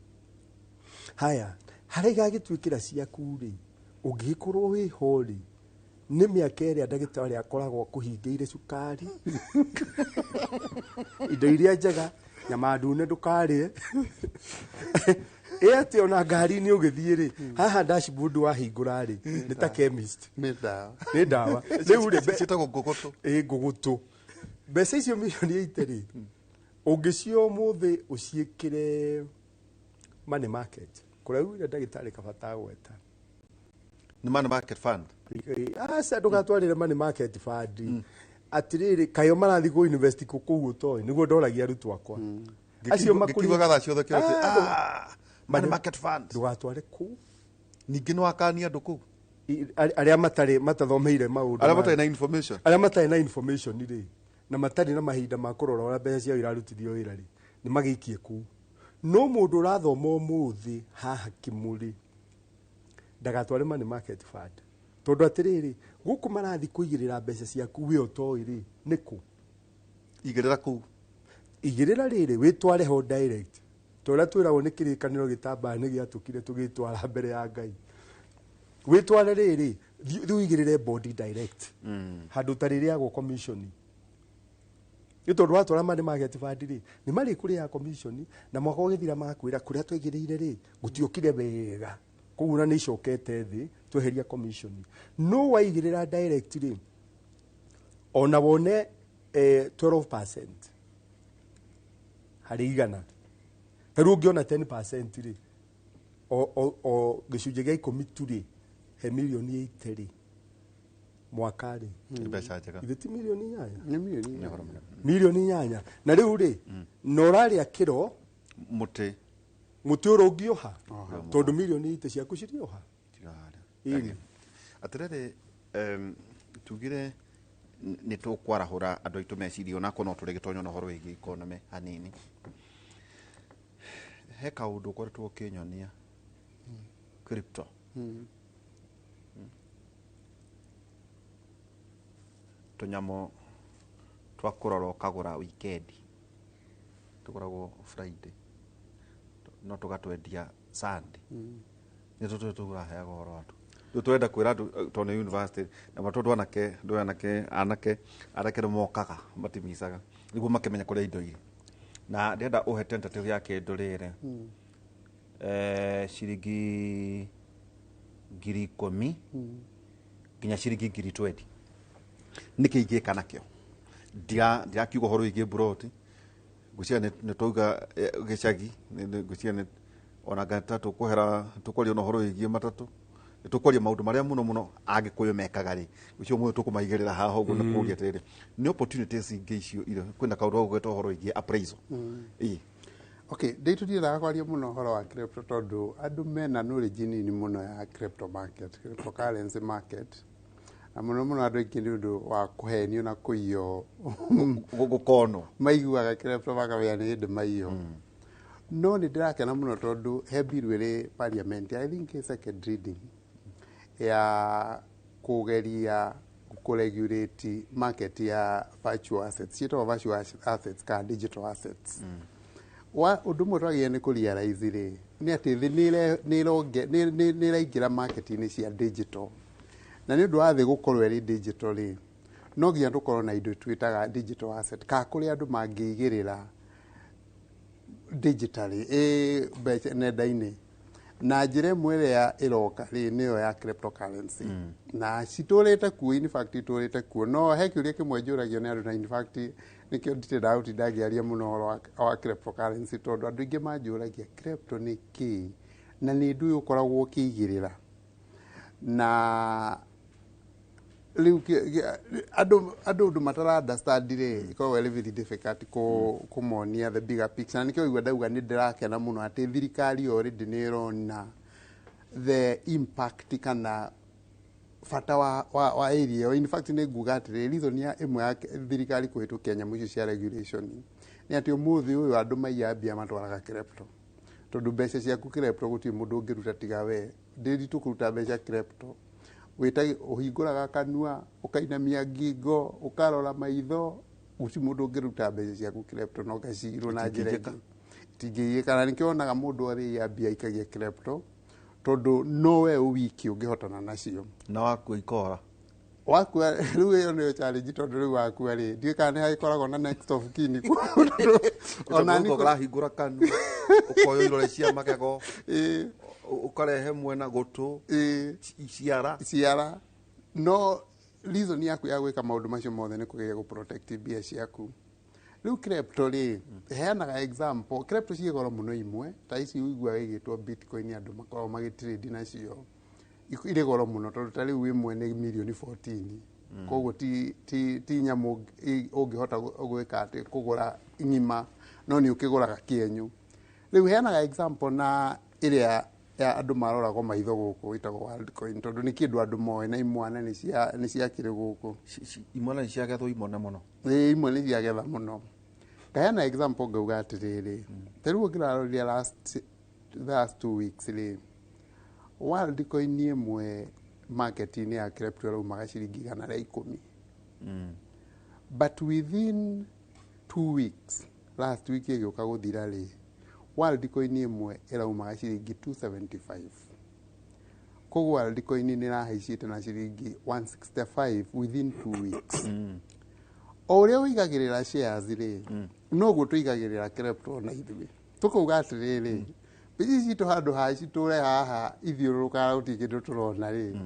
Speaker 2: haya hari gagitwikira ciaku ri ungikorwo wi hori ni miaka iri ndagitari akoragwo kuhingeire cukari indo iria njega nyama ndune ndukarie ati ona ngari ni ugithie ri haha dashboard wahingura ri ni ta chemist
Speaker 21: ni
Speaker 2: dawa riu ri
Speaker 21: citagwo ngugutu
Speaker 2: ngugutu mbeca icio milioni 8 ri Ũngĩcio mũthĩ ũciĩkĩre money market. Kũrĩa wĩra ndagĩtarĩ kabata gweta.
Speaker 21: Nĩ money market fund.
Speaker 2: Asa ndũgatwarĩre money market fund. Atirĩrĩ kayo marathi go invest kũu ũtoĩ nĩguo ndoragia arutwo akwa. Acio
Speaker 21: makũria gatha ciothe kĩote. Money market fund.
Speaker 2: Ndũgatware kũu.
Speaker 21: Ningĩ nĩ wakania andũ kũu.
Speaker 2: Arĩa matathomeire maũndũ.
Speaker 21: Arĩa matarĩ na information.
Speaker 2: Arĩa matarĩ na information rĩ. Na matarĩ na mahinda ma kũrora ũrĩa mbeca ciao irarutithio wĩra rĩ. Nĩ magĩikie kũu. No mũndũ ũrathoma ũmũthĩ haha Kimũrĩ ndagatware money market fund. Tondũ atirĩrĩ gũkũ marathi kũigĩrĩra mbeca ciaku wĩ ũtoĩ rĩ nĩkũ
Speaker 21: igĩrĩra kũu
Speaker 2: igĩrĩra rĩrĩ wĩtware ho direct tũrĩa twĩragwo nĩ kĩrĩkanĩro gĩtambaga nĩ gĩatũkire tũgĩtwara mbere ya Ngai wĩtware rĩrĩ thiĩ igĩrĩre body direct handũ ta rĩrĩa yagwo commission nĩ tondũ watwara money market fund rĩ nĩ marĩ kũrĩ ya commission na mwaka ũgĩthira makwĩra kũrĩa twĩgĩrĩire rĩ gũtiokire wega kũguna nĩ icokete thĩ tweheria commission no waigĩrĩra direct rĩ ona wone 12% harĩ igana tarũ ũngĩona 10% rĩ o gĩcunjĩ gĩa 10 tu rĩ he milioni 8 rĩ mwaka rĩ
Speaker 21: mbeca njega
Speaker 2: ithe ti milioni 8
Speaker 24: nĩ milioni 8
Speaker 2: milioni 8 na rĩu rĩ no ũrarĩa kĩro
Speaker 21: mũtĩ
Speaker 2: ũrĩa ũngĩoha tondũ milioni 8 ciaku cirĩoha
Speaker 21: atĩrĩrĩ tugire nĩ tũkwarahũra andũ aitũ meciria onako no tũrĩ gĩtonyo na ũhoro wĩgiĩ economy hanini he kaũndũ ũkoretwo ũkĩnyonia crypto tũnyamũ twa kũrora ũkagũra weekend tũgũragwo Friday no tũgatwendia Sunday nĩ tũraheaga ũhoro watu rĩu twenda kwĩra andũ tondũ university na matondũ anake nĩ mokaga matimicaga nĩguo makĩmenya kũrĩa indo irĩ na ndĩrenda ũhe tentative ya kĩndũ rĩrĩ ciringi 10,000 nginya ciringi 20,000 nĩkĩ ingĩka nakĩo ndirakiuga ũhoro wĩgiĩ buroti ngwĩciria nĩ twauga gĩcagi ngwĩciria ona ngata tũkwaria na ũhoro wĩgiĩ matatũ tũkwaria maũndũ marĩa mũno Agĩkũyũ mekaga rĩ ũcio mũndũ tũkũmaigĩrĩra haha ũguo nĩ kũria atĩrĩrĩ nĩ opportunities ingĩ icio kwĩna kaũndũ gũgweta ũhoro wĩgiĩ appraisal
Speaker 24: okay ndĩtũthiĩraga kwaria mũno ũhoro wa crypto tondũ andũ mena knowledge nini mũno ya crypto market cryptocurrency market na mũno andũ aingĩ nĩ ũndũ wa kũhenio na kũiywo
Speaker 21: gũkonwo
Speaker 24: maiguaga crypto makamenya nĩ hĩndĩ maiywo no nĩ ndĩrakena mũno tondũ he bill ĩrĩ parliament I think is second reading ya kũgeria kũregulate market ya virtual assets ciĩtagwo virtual assets kana digital assets ũndũ ũmwe twagĩrĩire nĩ kũrealize rĩ nĩ atĩ thĩ nĩ ĩraingĩra market-inĩ cia digital na nĩ ũndũ wa thĩ gũkorwo ĩrĩ digital rĩ no nginya tũkorwo na indo twĩtaga digital asset ka kũrĩa andũ mangĩigĩrĩra digitally nenda-inĩ na njĩra ĩmwe ĩrĩa ĩroka rĩ nĩyo ya cryptocurrency na citũrĩte kuo in fact itũrĩte kuo no he kĩũria kĩmwe njũragio nĩ andũ na in fact nĩkĩo nditindaga gũtinda ngĩaria mũno ũhoro wa cryptocurrency tondũ andũ aingĩ manjũragia crypto nĩ kĩĩ na nĩ ndũ ũkoragwo ũkĩigĩrĩra na rĩu andũ matara understand rĩ ikoragwo very difficult kũmonia the bigger picture na nĩkĩo igua ndauga nĩ ndĩrakena mũno atĩ thirikari already nĩ ĩrona the impact kana bata wa area in fact nĩ nguga atĩrĩ reason ya ĩmwe ya thirikari kũhĩtũkia nyamũ icio cia regulation nĩ atĩ ũmũthĩ ũyũ andũ maiyambia matwaraga crypto tondũ mbeca ciaku crypto gũtirĩ mũndũ ũngĩruta tiga we ndĩritũ kũruta mbeca crypto ũhingũraga kanua ũkainamia ngingo ũkarora maitho gũtirĩ mũndũ ũngĩruta mbeca ciaku crypto no gacirwo na njĩra ĩngĩ itingĩiyĩka na nĩkĩo wonaga mũndũ arĩyambia aikagia crypto tondũ no we wiki ũngĩhotana nacio
Speaker 21: na wakua ikora
Speaker 24: wakua rĩu ĩyo nĩyo challenge tondũ rĩu wakua rĩ ndiũĩ kana nĩ hagĩkoragwo na next of kin
Speaker 21: ona nĩ ũrahingũra kanua ũkoya irore cia magego ukarehe mwena gũtũ ciara
Speaker 24: no reason yaku ya gwĩka maũndũ macio mothe nĩ kũgeria gũprotect mbia ciaku riu crypto ri heanaga example crypto ci goro muno imwe ta ici uigua igitwo bitcoin andu makorwo magitrade nacio ire goro muno tondu ta riu imwe ni milioni 14 koguo ti nyamu ungihota gwika ati kugura ng'ima no ni ukiguraga kienyu riu heanaga example na iria ya andu maroragwo maitho guku itagwo Worldcoin tondu ni kindu andu moe na imwana ni ciakire guku
Speaker 21: imwana ni ciagethwo imona muno
Speaker 24: imwe ni ciagetha muno kaheana example ngauga atiriri riu ngiraroria last 2 weeks ri Worldcoin imwe market-ini ya crypto raumaga ciringi 110 but within 2 weeks last week igiuka guthira ri Worldcoin imwe iraumaga ciringi 275 koguo Worldcoin ni rahaicite na ciringi 165 within 2 weeks o uria uigagirira shares ri noguo tuigagirira crypto na ithui tukuga atiriri bici citu handu ha citure haha ithiururuka uti kindu turona ri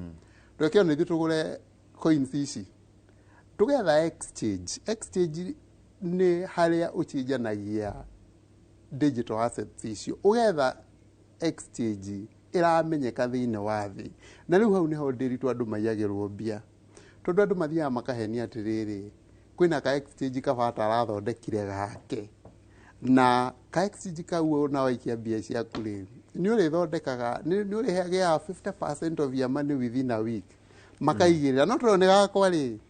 Speaker 24: twekio ni tugure coins ici tugetha exchange ni haria ucijanagia digital assets icio ugetha exchange iramenyeka thiini wa thi na riu hau niho ndiritu andu maiyagirwo mbia tondu andu mathiaga makahenia atiriri kwina ka exchange kabata arathondekire gake na ka exchange kau na waikia mbia ciaku ri ni uri thondekaga ni uri heaga 50% of your money within a week makaigirira no toro ni gakwa ri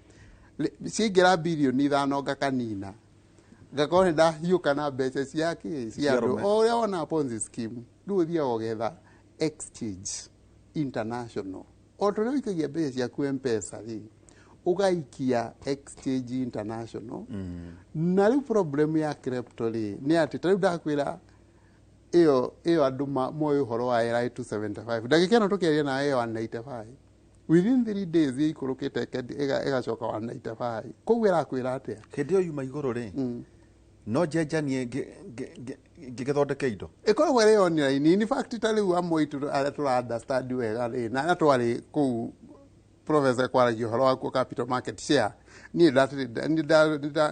Speaker 24: ciingira bilioni 5 ngakanina ngakora ndahiuka na mbeca ciake cia andu o uria wona ponzi scheme riu uthia ugetha exchange international o tore wikagia mbeca ciaku M-Pesa ri ugaikia exchange international na riu problem ya crypto ri ni ati riu ndakwira iyo andu moyo uhoro wa era 275 ndagika no tukiaria na iyo 195 within 3 days ikurukite igacoka 195 koguo irakwira atia
Speaker 21: hindi oyu maiguru ri no njenjanie ngigithondeke indo
Speaker 24: ikoragwo ri online in fact ta riu amwe itu tura understand wega ri na twari kuu professor kwaragia uhoro wa capital market share ni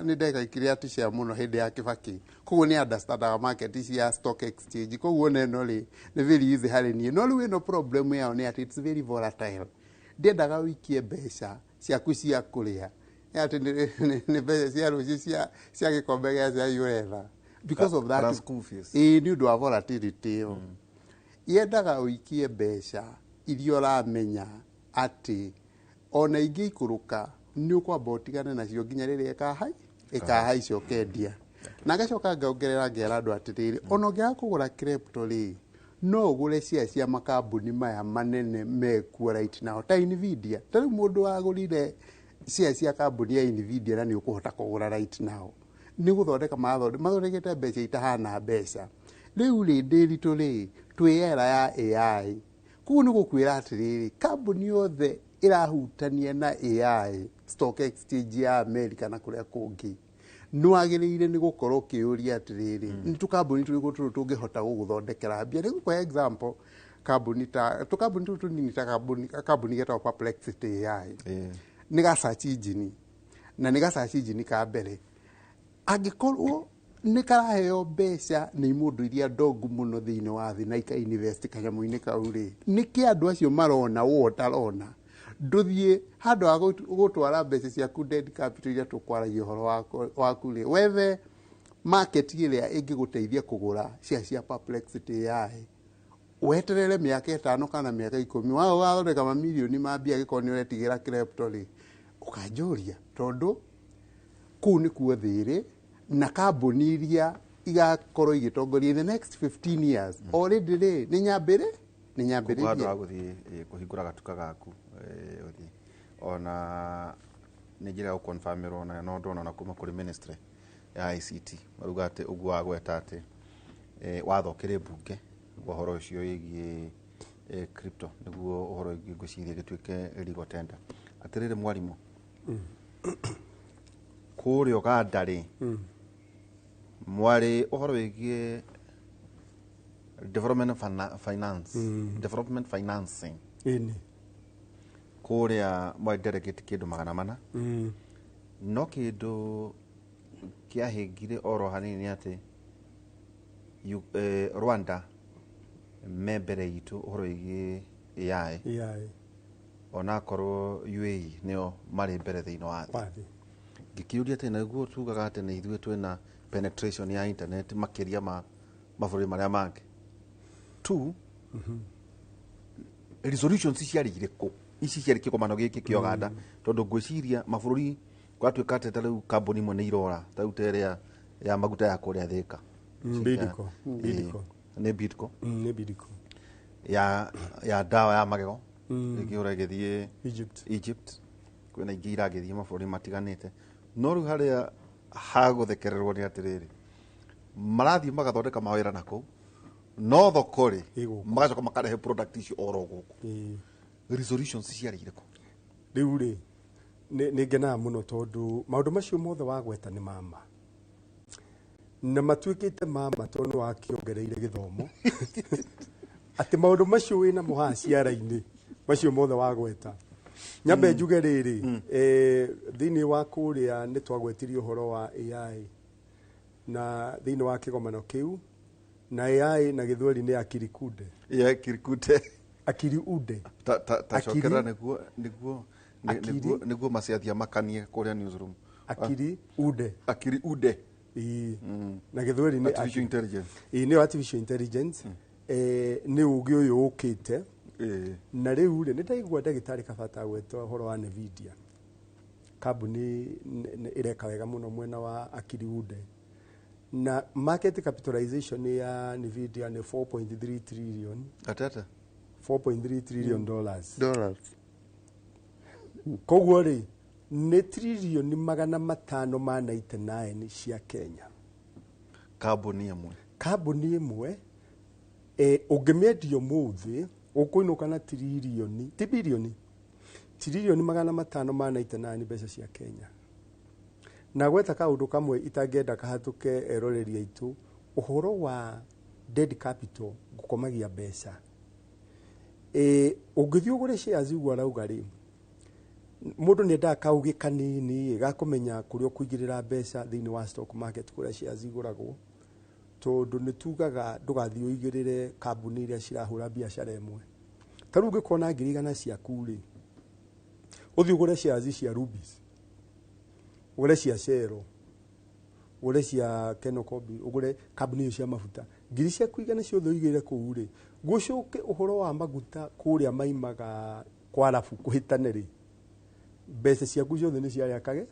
Speaker 24: ndegaikiria ati share muno hindi ya Kibaki koguo ni understandaga market ici ya stock exchange koguo neno ri ni very easy hari ni no riu ino problem yao ni ati it's very volatile ndiendaga wikie mbeca ciaku cia kuria ati ni mbeca cia ruci cia gikombe gia cia uretha because of that ni undu wa volatility yendaga wikie mbeca iria uramenya ati ona ingi ikuruka ni ukwamba utigane nacio nginya riria ikahaica ukendia na gacoka ngaongerera ngera andu atiriri ona ungiaga kugura crypto ri no ugure cia makambuni maya manene mekuo right now ta Nvidia ta riu mundu agurire cia kambuni ya Nvidia na ni ukuhota kugura right now ni guthondeka mathondekete mbeca itahana mbeca riu ri ndiritu ri twiyera ya AI kuo ni gukwira atiriri kambuni yothe irahutania na AI stock exchange ya America na kuria kungi nwagirire ni gukorwo kiuria atiriri ni tukambuni turigo tungihota guguthondekera mbia ni kwa example kambuni tunini ta kambuni getwa Perplexity AI ni ga search engine na ni ga search engine ka mbere angikorwo ni karaheo mbeca ni mundu iria ndongu muno thiini wa thi na ika invest kanyamu-ini kau ri ni ki andu acio marona wotarona nduthie handu ha gutwara mbeca ciaku dead capital iria tukwaragia uhoro waku ri wethe market iria ingiguteithia kugura cia Perplexity AI weterere miaka 5 kana miaka 10 wao wathondeka mamilioni ma mbia gikorwo ni uretigira crypto ri ukanjuria tondu kuu ni kuo thiri na kambuni iria igakorwo igitongoria in the next 15 years already ri ni nyambire
Speaker 21: handu ha guthii kuhingura gatuka gaku uthi ona ni njira gukonfirmirwo na no ndona na kuma kuri ministry ya ICT maruga ati uguo agweta ati watho kiri bunge uhoro ucio yigie crypto niguo uhoro ngwiciria gituike legal tender atirire mwarimu kuri Uganda ri mwari uhoro wigie development financing kuria mwa delegate kindu 400 no kindu kĩahĩngire oro hanini ati Rwanda membere itu ũhoro wĩgiĩ AI ona korwo UAE nĩo marĩ mbere thĩinĩ wa thĩ. Ngĩkĩũria atĩ naguo tugaga atĩ nĩ ithuĩ twĩna penetration ya internet makĩria ma mabũrũri marĩa mangĩ. Tu resolutions ciarĩ irĩkũ ici ciarĩ kĩgomano gĩkĩ kĩa Uganda tondũ ngwĩciria mabũrũri gwatuĩka atĩ ta rĩu kambuni imwe nĩ irora ta rĩu ta ĩrĩa ya maguta ya kũrĩa Thĩka
Speaker 2: nĩ Bidco
Speaker 21: ya ndawa ya magego ĩkĩũra ĩgĩthiĩ Egypt kwĩna ingĩ iragĩthiĩ mabũrũri matiganĩte. No rĩu harĩa hagũthekererwo nĩ atĩrĩrĩ, marathiĩ magathondeka mawĩra nakũu, no thoko-rĩ magacoka makarehe product icio oro gũkũ. Resolutions ciarĩ irĩkũ?
Speaker 2: Rĩu-rĩ nĩ ngenaga mũno tondũ maũndũ macio mothe wagweta nĩ mama na matuĩkĩte mama tondũ wakĩongereire gĩthomo atĩ maũndũ macio wĩna mũhaha ciara-inĩ macio mothe wagweta. Nyambe njuge rĩrĩ, thĩinĩ wa kũrĩa nĩ twagwetirie ũhoro wa AI na thĩinĩ wa kĩgomano kĩu, na AI na gĩthweri nĩ akirikude. Akiriude.
Speaker 21: Ta cokera nĩguo maciathia makanie kũrĩa newsroom. Akiriude.
Speaker 2: Na gĩthweri nĩ
Speaker 21: artificial intelligence.
Speaker 2: Nĩ artificial intelligence. Nĩ ũgĩ ũyũ ũkĩte. Na rĩu nĩ ndaigua ndagĩtarĩ Kabata gwetwo ũhoro wa Nvidia. Kambuni ĩreka wega mũno mwena wa Akiriude. Na market capitalization ya Nvidia ni 4.3 trillion.
Speaker 21: Atata
Speaker 2: 4.3 trillion dollars. Koguo rĩ nĩ trillion 599 cia Kenya. Kambuni ĩmwe ũngĩmĩendia ũmũthĩ ũkũinũka na trillion, ti bilioni, trillion 599 mbeca cia Kenya. Na gweta kaũndũ kamwe itangĩenda kahatũke eroreri aitũ, ũhoro wa dead capital gũkomagia mbeca. Ũngĩthiĩ ũgũre shares igua rauga rĩ, mũndũ nĩ endaga kaũgĩ kanini gakũmenya kũrĩa ũkũigĩrĩra mbeca thĩinĩ wa stock market kũrĩa shares igũragwo, tondũ nĩ tugaga ndũgathiĩ ũigĩrĩre kambuni iria cirahũra biacara ĩmwe. Ta rĩu ũngĩkorwo na 100 ciaku rĩ, ũthiĩ ũgũre shares cia Rubis, ũgũre cia Shell, ũgũre cia Kenocobi, ũgũre kambuni icio cia mafuta, 100 ciaku igana ciothe ũigĩrĩre kũu rĩ, gũcoke ũhoro wa maguta kũrĩa maimaga kwa Arabu kũhĩtane rĩ, mbeca ciaku ciothe nĩ ciarĩakage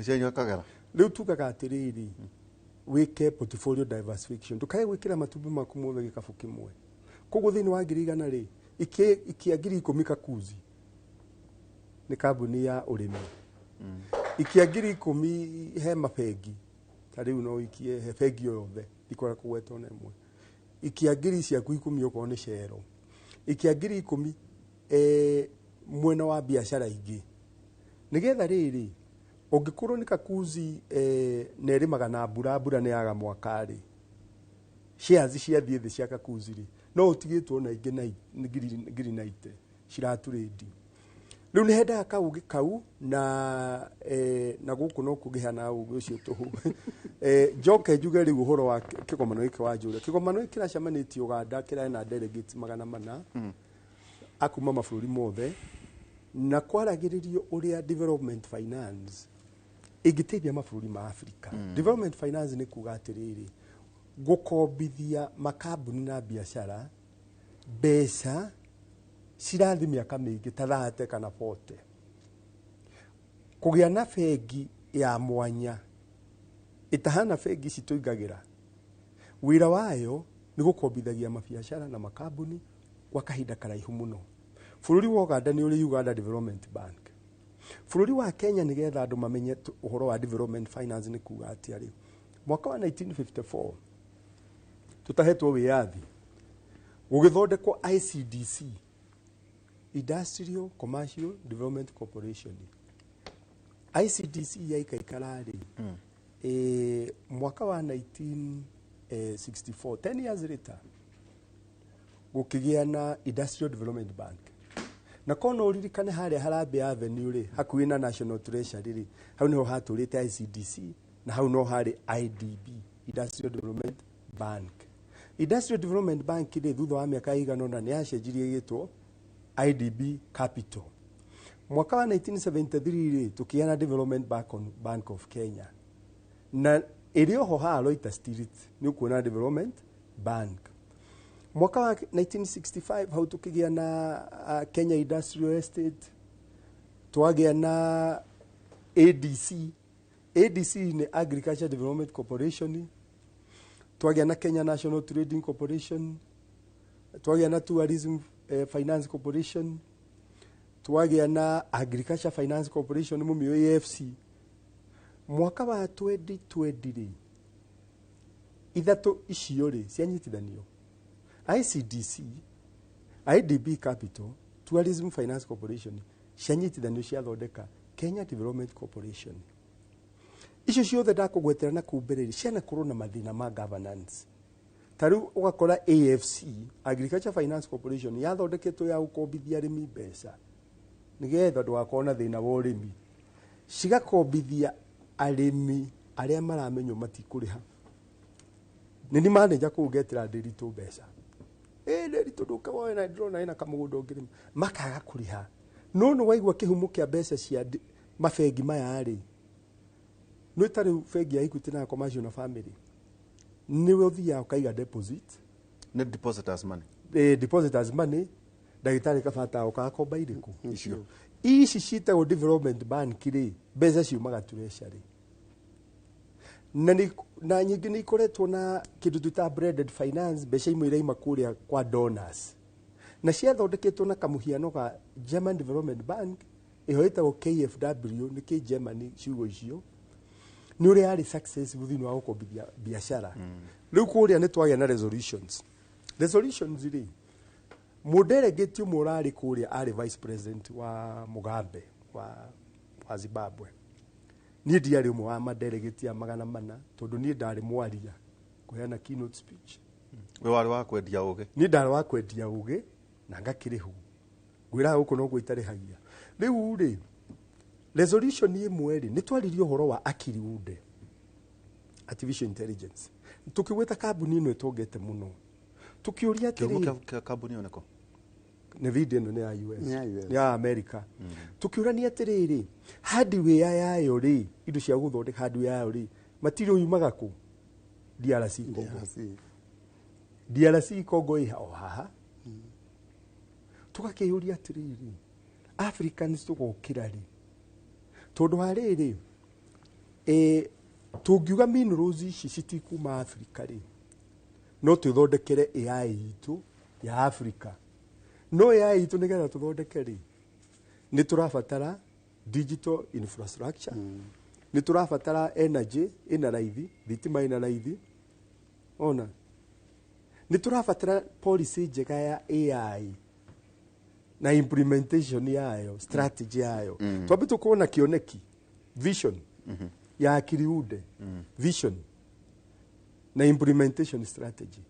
Speaker 21: cianyakagera.
Speaker 2: Rĩu tugaga atĩrĩrĩ, wĩke portfolio diversification, ndũkae gwĩkĩra matumbĩ maku mothe gĩkabũ kĩmwe. Koguo thĩinĩ wa 100 rĩ, ikia 10,000 Kakuzi nĩ kambuni ya ũrĩmi. Ikia 10,000 he mabengi, ta rĩu no ikie he bengi yothe ikora kũgwetwo na ĩmwe. Ikia 10,000 ciaku 10 okorwo nĩ Shell. Ikia 10,000 mwena wa biacara ingĩ. Nĩgetha rĩrĩ ũngĩkorwo nĩ Kakuzi nĩ ĩrĩmaga na mbura nĩ yaga mwaka rĩ, shares ciathiĩ thĩ cia Kakuzi rĩ, no ũtigĩtwo na ingĩ na 90 ciraturĩndi. Rĩu nĩ hendaga kaũgĩ kau na gũkũ no kũgĩhana ũgĩ ũcio tũhũ. Njoke njuge rĩu ũhoro wa kĩgomano gĩkĩ wa njũrĩa. Kĩgomano gĩkĩ kĩracemanĩtie Uganda kĩrarĩ na delegates 400 akuma mabũrũri mothe, na kwaragĩrĩrio ũrĩa development finance ĩngĩteithia mabũrũri ma Afrika. Development finance nĩ kuga atĩrĩrĩ, gũkombithia makambuni na biacara mbeca cirathi mĩaka mĩingĩ ta 30 kana 40. Kũgĩa na bengi ya mwanya ĩtahana bengi ici tũigagĩra, wĩra wayo nĩ gũkombithagia mabiacara na makambuni kwa kahinda karaihu mũno. Bũrũri wa Uganda nĩ ũrĩ Uganda Development Bank. Bũrũri wa Kenya nĩgetha andũ mamenye ũhoro wa development finance nĩ kuga atĩa rĩ, mwaka wa 1954 tũtahetwo wĩyathi gũgĩthondekwo ICDC, Industrial Commercial Development Corporation. ICDC yaikaikara rĩ, mwaka wa 1964, 10 years later, gũkĩgĩa na Industrial Development Bank. Na kono ũririkane harĩa Harambee Avenue rĩ, hakuhĩ na National Treasury rĩ, hau niho hatũrĩte ICDC na hau no harĩ IDB, Industrial Development Bank. Industrial Development Bank rĩ thutha wa mĩaka ĩigana ũna nĩ yacenjirie ĩgĩtwo IDB Capital. Mwaka wa 1973 rĩ tũkĩana Development Bank of Kenya, na ĩrĩ oho haha Loita Street nĩ ũkuona Development Bank. Mwaka wa 1965 hau tukigĩa na Kenya Industrial Estate, twagĩa na ADC. ADC ni Agriculture Development Corporation, twagĩa na Kenya National Trading Corporation, twagĩa na Tourism Finance Corporation, twagĩa na Agriculture Finance Corporation mumio AFC. Mwaka wa 2020 ithatũ icio rĩ cianyitithanio ICDC, IDB Capital, Tourism Finance Corporation cianyitithanio ciathondeka Kenya Development Corporation. Icio ciothe ndakũgwetera na kumbĩrĩri ciana kũrwo na mathĩna ma governance. Tarĩu ũgakora AFC, Agriculture Finance Corporation, yathondeketwo ya gũkombithia arĩmi mbeca nĩgetha ndũgakorwo na thĩna wa ũrĩmi, cigakombithia arĩmi arĩa maramenywo matikũrĩha. Nĩ manager kũu getĩra Ndĩritũ mbeca, Ndĩritũ ndũkawoe na ndĩrona ĩna kamũgũnda ũngĩrĩma, makaga kũrĩha. No nĩ waigua kĩhumo kĩa mbeca cia mabengi maya rĩ, nĩ tarĩu bengi ya Equity na Commercial na Family nĩwe ũthiaga ũkaiga deposit,
Speaker 21: nĩ depositors money,
Speaker 2: depositors money, ndagĩtarĩ kabata ũkakomba irĩkũ icio. Ici ciĩtagwo Development Bank rĩ, mbeca ciumaga treasury. Na nyingĩ nĩ ikoretwo na kĩndũ twĩta blended finance, mbeca imwe iraima kũrĩa kwa donors, na ciathondeketwo na kamũhiano ga German Development Bank ĩho ĩtagwo KfW, nĩ kĩ Germany ciugo icio, nĩ ũrĩa yarĩ successful thĩinĩ wa gũkombithia biacara. Rĩu kũrĩa nĩ twagĩa na resolutions rĩ, mũdelegate ũmwe ũrarĩ kũrĩa arĩ vice president wa Mugabe wa Zimbabwe. Niĩ ndiarĩ ũmwe wa madelegate ya 400 tondũ niĩ ndarĩ mwaria kũheana keynote speech.
Speaker 21: We warĩ wa kwendia ũgĩ?
Speaker 2: Niĩ ndarĩ wa kwendia ũgĩ na ngakĩrĩhwo, ngwĩraga gũkũ noguo itarĩhagia. Rĩu rĩ resolution ĩmwe rĩ nĩ twaririe ũhoro wa Akiriude, artificial intelligence, tukĩgweta kambuni ĩno ĩtongete mũno, tukĩũria atĩrĩ
Speaker 21: kambuni ĩyo nĩko
Speaker 2: nĩ video ĩno nĩ ya US ya America. Tukĩũrania atĩrĩrĩ hardware yayo rĩ, indo cia gũthondeka hardware yayo rĩ, material yumaga kũ? DRC Congo. DRC Congo ĩha haha. Tukakĩũria atĩrĩrĩ Africans tũgokĩra rĩ, tondũ harĩrĩ tũngiuga minerals ici citikuma Africa rĩ, no tũthondekere AI itũ ya Africa. No AI itũ nĩgetha tũthondeke rĩ, nĩ tũrabatara digital infrastructure, nĩ tũrabatara energy ĩna raithi, thitima ĩna raithi, ona nĩ tũrabatara policy njega ya AI na implementation yayo, strategy yayo. Twambe tukorwo na kĩoneki, vision ya Akiriude, vision na implementation strategy.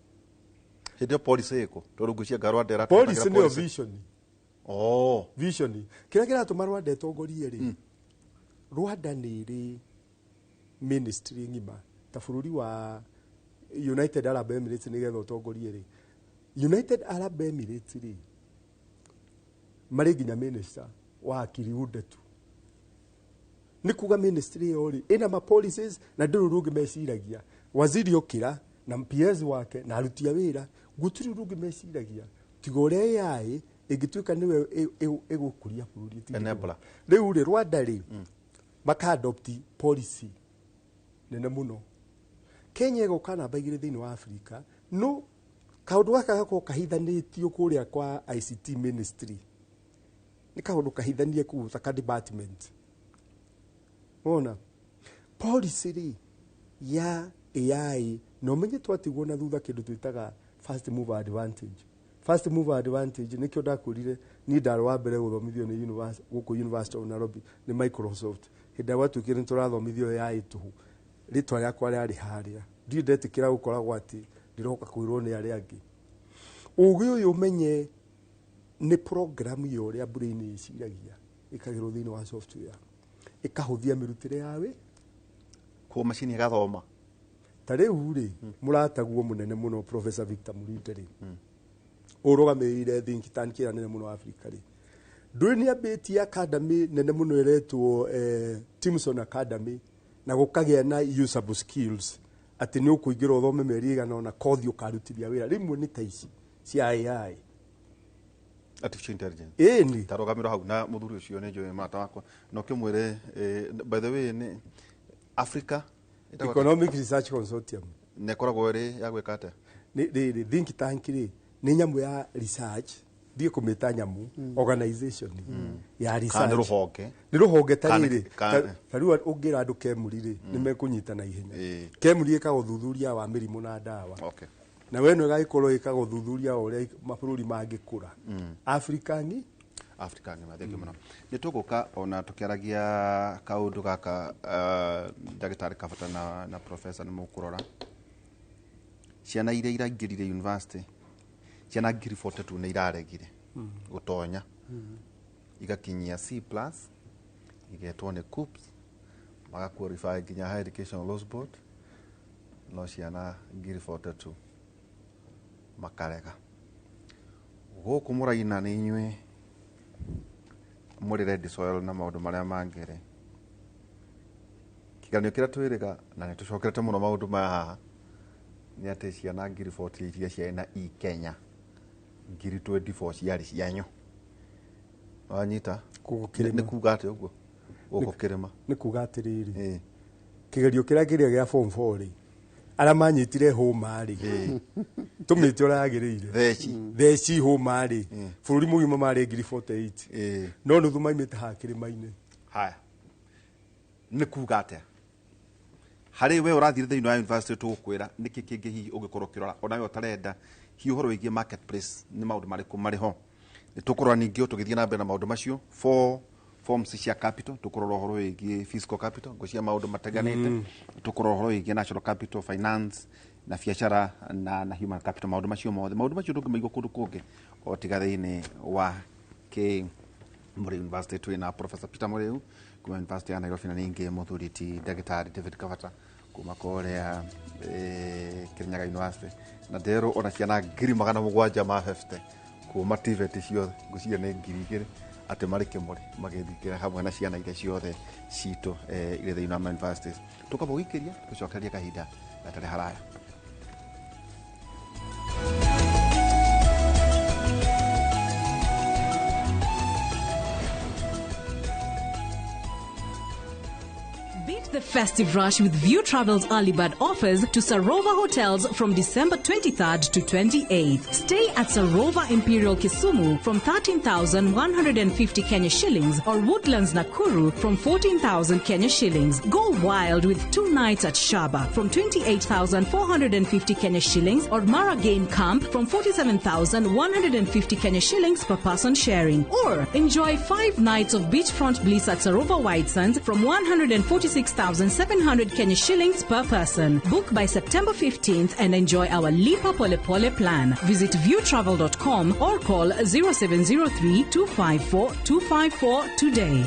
Speaker 21: Hĩndĩ policy ĩko tondũ ngũcia Rwanda ĩratũma
Speaker 2: policy nĩyo vision.
Speaker 21: Vision
Speaker 2: kĩrĩa kĩratũma Rwanda ĩtongorie rĩ, Rwanda nĩ ĩrĩ ministry ng'ima ta bũrũri wa United Arab Emirates nĩgetha ũtongorie rĩ, United Arab Emirates rĩ marĩ nginya minister wa Akiriude tu. Nĩ kuga ministry ĩyo rĩ ĩna ma policies na ndĩrĩ rũngĩ meciragia, waziri okĩra na PS wake na aruti a wĩra, gũtirĩ rũngĩ meciragia tiga ũrĩa AI ĩngĩtuĩka nĩwe ĩgũkũria bũrũri. Rĩu rĩ Rwanda rĩ maka-adopt policy nene mũno. Kenya ĩgoka namba igĩrĩ thĩinĩ wa Africa, no kaũndũ gaka gakorwo kahithanĩtio kũrĩa kwa ICT ministry, nĩ kaũndũ kahithanie kũu ta department. Ona policy rĩ ya AI no menye twatigwo na thutha kĩndũ twĩtaga first mover advantage. First mover advantage nĩkĩo ndakwĩrire niĩ ndarĩ wa mbere gũthomithio nĩ gũkũ University of Nairobi nĩ Microsoft. Hĩndĩ ĩrĩa gwatuĩkire nĩ tũrathomithio AI tũhu, rĩtwa rĩakwa rĩarĩ harĩa, ndirĩ ndetĩkĩra gũkoragwo atĩ ndĩroka kwĩrwo nĩ arĩa angĩ. Ũgĩ ũyũ ũmenye nĩ program yo ũrĩa brain ĩciragia ĩkagĩrwo thĩinĩ wa software, ĩkahũthia mĩrutĩre ya wĩ
Speaker 21: home machine igathoma
Speaker 2: tarĩu rĩ mũrataguo mũnene mũno Professor Victor Mũrite rĩ ũrũgamĩrĩire think tank ĩrĩa nene mũno Africa rĩ ndũĩ nĩambĩtie academy nene mũno ĩretwo Timson Academy na gũkagĩa na usable skills atĩ nĩ ũkũingĩra ũthome mĩeri ĩigana ona kothi ũkarutithia wĩra rĩmwe nĩ ta ici cia AI
Speaker 21: artificial intelligence
Speaker 2: ni
Speaker 21: tarogamirwo hau na muthuri ucio nĩ njũĩ mata wakwa no kĩmwĩre by the way nĩ Africa
Speaker 2: Economic Research Consortium
Speaker 21: nekoragwo ĩrĩ ya gwĩka atĩa
Speaker 2: nĩ think tank rĩ nĩ nyamũ ya research ndiĩ kũmĩta nyamũ organization ya research nĩ rũhonge tarĩrĩ tarĩu ũngĩra andũ Kemuri rĩ nĩ mekũnyita na ihenya Kemuri ĩkaga ũthuthuria wa mĩrimũ na ndawa na we no ĩgagĩkorwo ĩkaga ũthuthuria wa ũrĩa mabũrũri mangĩkũra Africa
Speaker 21: nĩ mathĩki mũno nĩ tũgũka ona tũkĩaragia kaũndũ gaka ndagĩtarĩ Kabata na professor nĩ mũkũrora ciana iria iraingĩrire university ciana ngiri 42 nĩ iraregire gũtonya igakinyia C+ igetwo nĩ KUPS magaqualify nginya Higher Education Loans Board no ciana ngiri 42 makarega gũkũ mũraina nĩ inyuĩ mũrĩ ready soil na maũndũ marĩa mangĩrĩ kĩganio kĩrĩa twĩrĩga na nĩ tũcokerete mũno maũndũ maya haha nĩ atĩ ciana ngiri 40 iria ciana i Kenya ngiri 24 ciarĩ cianyu wanyita nĩ kuga atĩ ũguo gũkũ kĩrĩma
Speaker 2: nĩ kuga atĩrĩrĩ kĩgerio kĩrĩa gĩa form 4 rĩ arĩa manyitire hũma rĩ tũmĩte ũrĩa yagĩrĩire theci hũma rĩ bũrũri mũgima marĩ ngiri 48 no nuthu maimĩte haha kĩrĩma-inĩ
Speaker 21: haya nĩ kuga atĩa harĩ we ũrathire thĩinĩ wa university tũgũkwĩra nĩkĩ kĩngĩ hihi ũngĩkorwo ũkĩrora ona we ũtarenda hihi ũhoro wĩgiĩ marketplace nĩ maũndũ marĩkũ marĩ ho nĩ tũkũrora ningĩ tũgĩthiĩ na mbere na maũndũ macio forms cia capital tũkũrora ũhoro wĩgiĩ fiscal capital ngũcia maũndũ mataganĩte tũkũrora ũhoro wĩgiĩ national capital finance na biacara na human capital maũndũ macio mothe maũndũ macio ndũngĩmaigua kũndũ kũngĩ o tiga thĩinĩ wa Mũrĩu University twĩna Professor Peter Mũrĩu kuma University ya Nairobi na ningĩ mũthuri ti ndagĩtarĩ David Kabata kuma kũrĩa Kirinyaga University na nderwo ona ciana ngiri 750 kuma TVET ciothe ngũcia nĩ ngiri 2 atĩ marĩ kĩmũrĩ magĩthikĩra hamwe na ciana iria ciothe citũ irĩ thĩinĩ wa universities tũkamba gũikĩria tũcokeria kahinda gatarĩ haraya
Speaker 6: Beat the festive rush with View Travel's early bird offers to Sarova Hotels from December 23rd to 28th. Stay at Sarova Imperial Kisumu from 13,150 Kenya shillings or Woodlands Nakuru from 14,000 Kenya shillings. Go wild with 2 nights at Shaba from 28,450 Kenya shillings or Mara Game Camp from 47,150 Kenya shillings per person sharing. Or enjoy 5 nights of beachfront bliss at Sarova White Sands from 146,700 Kenya shillings per person. Book by September 15th and enjoy our Lipa Pole Pole plan. Visit viewtravel.com or call 0703 254 254 today.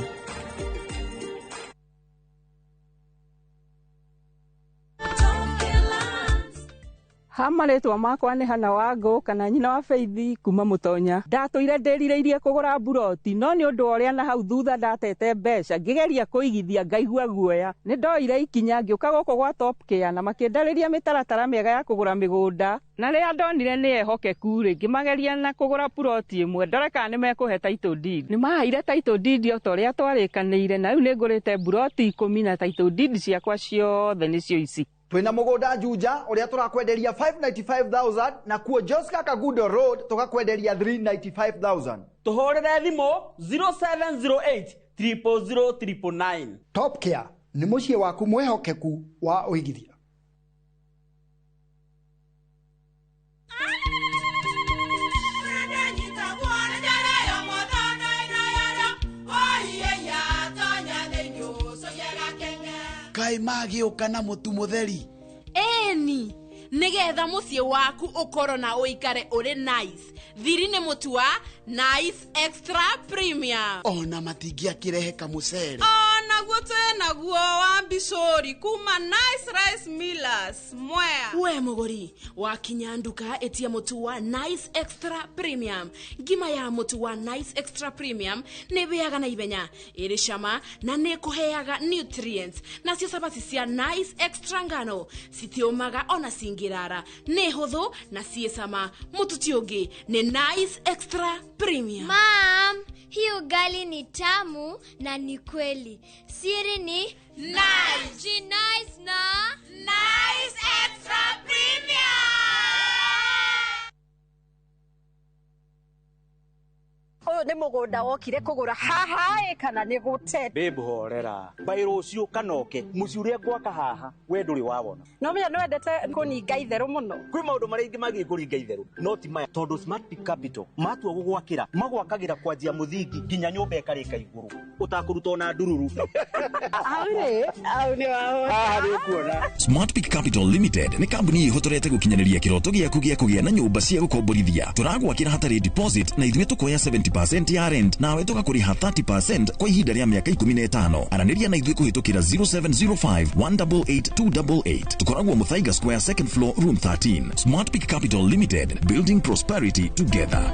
Speaker 8: Hamarĩtwa makwa nĩ Hana Wangũ kana nyina wa Feithi kuma Mũtonya. Ndatũire ndĩrirĩirie kũgũra buroti no nĩ ũndũ ũrĩa na hau thutha ndatete mbeca ngĩgeria kũigithia ngaigua guoya. Nĩ ndoire ikinya ngĩũka gũkũ gwa Top Care na makĩndarĩria mĩtaratara mĩega ya kũgũra mĩgũnda. Na rĩrĩa ndonire nĩ ehokeku rĩ ngĩmageria na kũgũra buroti ĩmwe ndore kana nĩ mekũhe title deed. Nĩ maheire title deed o ta ũrĩa twarĩkanĩire na rĩu nĩ ngũrĩte buroti 10 na title deed ciakwa ciothe nĩcio ici.
Speaker 10: Twina mũgũnda Juja ũrĩa tũrakwenderia 595,000 na kuo Josca Kagudo Road tũgakwenderia 395,000.
Speaker 11: Tũhũrĩre thimũ 0708 000 999.
Speaker 10: Top Care nĩ mũciĩ waku mwehokeku wa ũigithia.
Speaker 20: Kai magĩũka na mũtu mũtheri.
Speaker 26: Eni nigetha muciĩ waku ũkorwo na ũikare ũrĩ nice. Thiri nĩ mũtu wa Nice Extra Premium.
Speaker 20: Ona matingĩakĩrehe kamũcere.
Speaker 26: Ona naguo twenaguo wa Bishori kuma Nice Rice Millers Mwea. We muguri wakinya nduka etia mutu wa Nice Extra Premium. Ngima ya mutu wa Nice Extra Premium ne beaga na ibenya iri shama na ne kuheaga nutrients na cio sabati cia Nice Extra ngano sitiomaga ona singirara ne hotho na ciesama mutu tiongi ne Nice Extra Premium.
Speaker 1: Mom, hii ugali ni tamu na ni kweli. Siri ni
Speaker 26: Nice.
Speaker 1: Ji nice na
Speaker 26: Nice Extra Premium.
Speaker 4: Oyo ni mugunda wokire kugura haha kana ni gute
Speaker 11: Babe horera bairo ucio kanoke muci uria gwaka haha we nduri wabona
Speaker 4: no menya no endete kuninga itheru muno
Speaker 11: kwi maundu maria ingi magi kuringa itheru no ti maya tondu Smart Peak Capital matua gugwakira magwakagira kwanjia muthingi nginya nyumba ikarika iguru utakuruta na ndururu
Speaker 4: au ni wao
Speaker 9: Smart Peak Capital Limited ni kambuni ihotorete gukinyaniria kiroto giaku gia kugia na nyumba cia gukomborithia turagwakira hatari deposit na ithuĩ tukoya 70% ya rent nawe tugakuriha 30% kwa ihinda rĩa miaka 15 araniria na ithuĩ kuhitukira 0705 188 288 tukoragwo Muthaiga Square second floor room 13. Smart Peak Capital Limited, building prosperity together.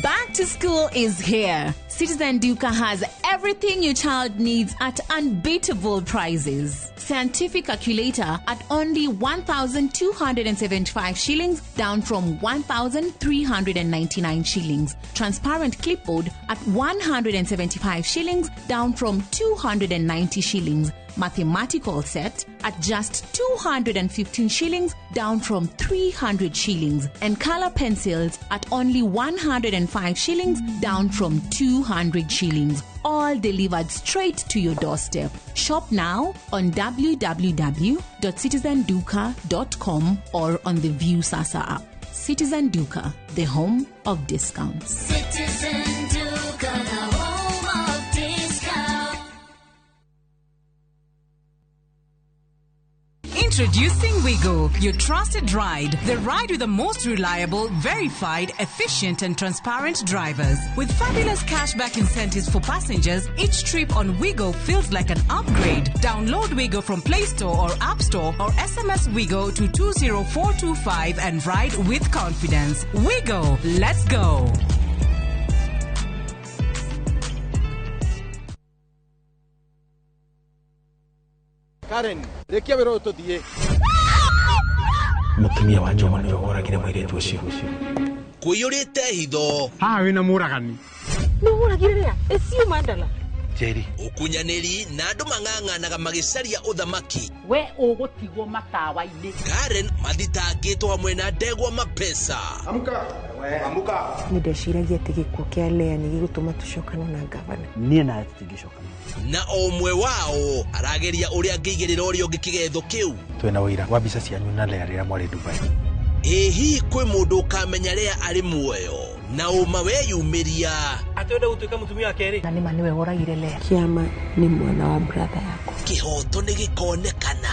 Speaker 6: Back to school is here. Citizen Duka has everything your child needs at unbeatable prices. Scientific calculator at only 1,275 shillings, down from 1,399 shillings. Transparent clipboard at 175 shillings, down from 290 shillings. Mathematical set at just 215 shillings, down from 300 shillings. And color pencils at only 105 shillings, down from 200 shillings. All delivered straight to your doorstep. Shop now on www.citizenduka.com or on the View Sasa app. Citizen Duka, the home of discounts.
Speaker 12: Citizen Duka, the home of discounts.
Speaker 6: Introducing Wigo, your trusted ride. The ride with the most reliable, verified, efficient and transparent drivers. With fabulous cashback incentives for passengers, each trip on Wigo feels like an upgrade. Download Wigo from Play Store or App Store or SMS Wigo to 20425 and ride with confidence. Wigo, let's go.
Speaker 5: Karen, rekia wero tuthie.
Speaker 23: Mutumia wa Joma nĩ ũhoragire mũirĩtu ũcio.
Speaker 22: Kũiyũrĩte hitho.
Speaker 23: Haha wĩna mũragani.
Speaker 4: Nĩ ũragire rĩa eciu mandala
Speaker 23: Jerry.
Speaker 22: Ũkunyanĩri na andũ mang'ang'anaga magĩcaria ũthamaki.
Speaker 4: we ũgũtigwo matawa-inĩ
Speaker 22: Karen mathitangĩtwo hamwe na Ndegwa Mapesa.
Speaker 5: Amuka, amuka.
Speaker 7: Nĩ ndeciragia atĩ gĩkuũ kĩa Lea nĩ gĩgũtũma tũcokane na gavana.
Speaker 11: Niĩ na tũtingĩcokana.
Speaker 22: Na o ũmwe wao arageria ũrĩa angĩigĩrĩra ũrĩa ũngĩ kĩgetho kĩu.
Speaker 11: Twĩna ũira wa mbica cianyu na Lea rĩrĩa mwarĩ Dubai.
Speaker 22: Hihi kwĩ mũndũ ũkamenya Lea arĩ muoyo na ũma weyumĩria.
Speaker 11: Atwenda gũtuĩka mũtumia wa kerĩ.
Speaker 7: Na nĩma nĩwe woragire Lea. Kĩama nĩ mwana wa brother yako.
Speaker 22: Kĩhoto nĩ gĩkonekana.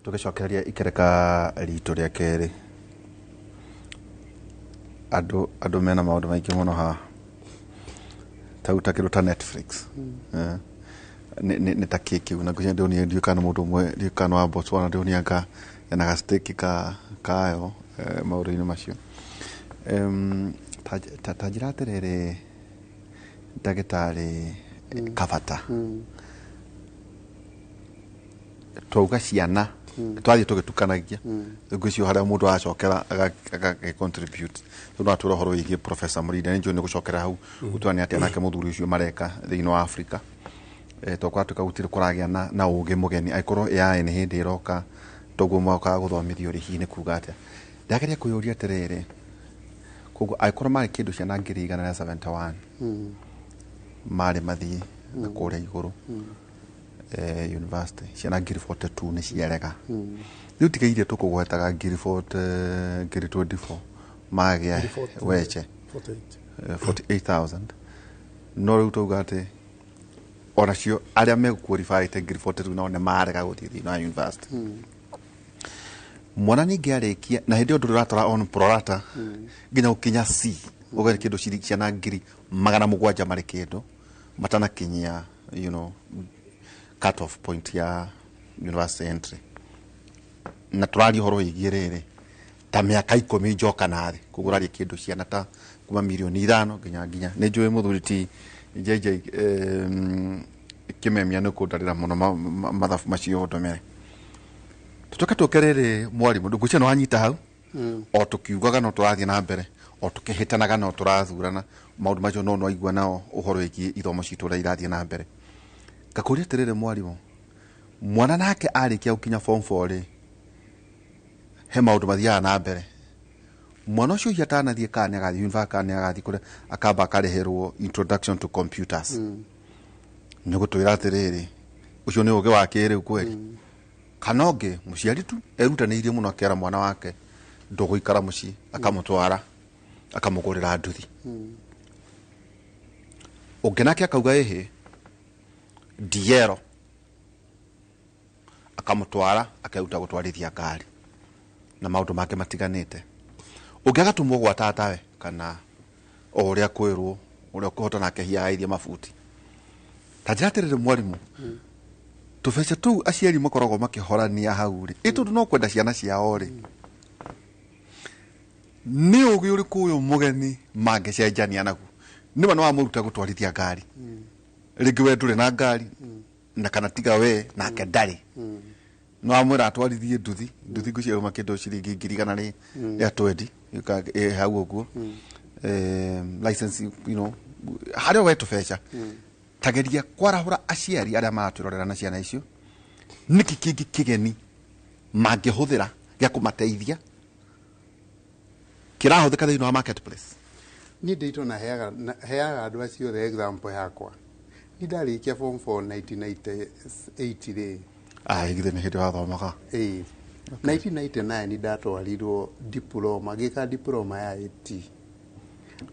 Speaker 21: tugicokereria ikereka rito rĩa kerĩ andũ mena maũndũ maingĩ mũno haha ta kĩndũ ta Netflix nĩ ta kĩu na ngũcia ndĩonia ndiũkana mũndũ ũmwe ndiũkana wa Botswana ndĩonia ena gasteki kayo maũndũ-inĩ macio ta njĩra atĩrĩrĩ ndagĩtarĩ Kabata twauga ciana twathie tugitukanagia ngwicio haria mundu acokera agacontribute tu no turo horo igi professor Murida njo ni gucokera hau utwani ati anake muthuri ucio mareka thiini wa Africa tokwa tukagutire kuragia na uge mugeni aikoro ya ni hindi iroka toguo mwaka guthomithio rihi-ini kuga atia ndageria kuyuria atiriri koguo aikoro mari kindu ciana ngiri 171 mari mathie na kuria iguru university ciana ngiri 42 ni ciarega riu tigaire tukugwetaga ngiri 24 magĩa weche 48,000 no rĩu tauga atĩ onacio arĩa megũqualifyĩte ngiri 42 nao nĩ marega gũthiĩ na university mwana ningĩ arĩkia na hĩndĩ ĩyo ndũrĩ ũratwara on prorata nginya gũkinya C ũgari kĩndũ ciana ngiri 700 marĩ kĩndũ matanakinyia cut off point ya university entry na tũraria ũhoro wĩgiĩ rĩrĩ ta mĩaka 10 njoka nathĩ kũgũraria kĩndũ ciana ta kuma milioni 5 nginya nĩ njũĩ mũthuri ti JJ Kimemia nĩ kũndarĩra mũno mathabu macio ndomere tutoka tũkerere mwarimũ ndũngũcia no anyita hau o tũkiugaga no tũrathiĩ na mbere o tũkĩhĩtanaga no tũrathurana maũndũ macio no aigua nao ũhoro wĩgiĩ ithomo citũ ũrĩa irathiĩ na mbere ngakũria atĩrĩrĩ mwarimũ mwana nake arĩkia gũkinya form 4 rĩ he maũndũ mathiaga na mbere mwana ũcio hihi atanathiĩ kana agathiĩ university kana agathiĩ kũrĩa akamba akarĩhĩrwo introduction to computers nĩ gũtwĩra atĩrĩrĩ ũcio nĩ ũgĩ wa kĩrĩu kweli kana ũngĩ mũciari tu erutanĩirie mũno akĩara mwana wake ndũgũikara mũciĩ akamũtwara akamũgũrĩra nduthi ũngĩ nake akauga ĩhĩ ndiero akamũtwara akauta gũtwarithia ngari na maũndũ make matiganĩte ũngĩ agatũmwo gwa tatawe kana o ũrĩa kwĩrwo ũrĩa ũkũhota nake hiya aithia mabuti ta njĩra atĩrĩrĩ mwarimũ tũbeca tũu aciari makoragwo makĩhorania hau rĩ ĩtũndũ no kwenda ciana ciao rĩ nĩ ũgĩ ũrĩkũ ũyũ mũgeni mangĩcenjania naguo nĩma no amũruta gũtwarithia ngari rĩngĩ we ndũrĩ na ngari na kana tiga we nake ndarĩ no amwĩra atwarithie nduthi ngũciaruma kĩndũ ciringi 100 rĩ ya 20 hau ũguo license harĩa we tũbeca tageria kwarahũra aciari arĩa maratwĩrorera na ciana icio nĩkĩ kĩngĩ kĩgeni mangĩhũthĩra gĩa kũmateithia kĩrahũthĩka thĩinĩ wa marketplace
Speaker 24: niĩ ndĩtona heaga andũ acio the example yakwa nĩ ndarĩkia form 4 1998 rĩ
Speaker 21: githĩ nĩ hĩndĩ wathomaga
Speaker 24: 1999 nĩ ndatwarirwo diploma gĩka diploma ya IT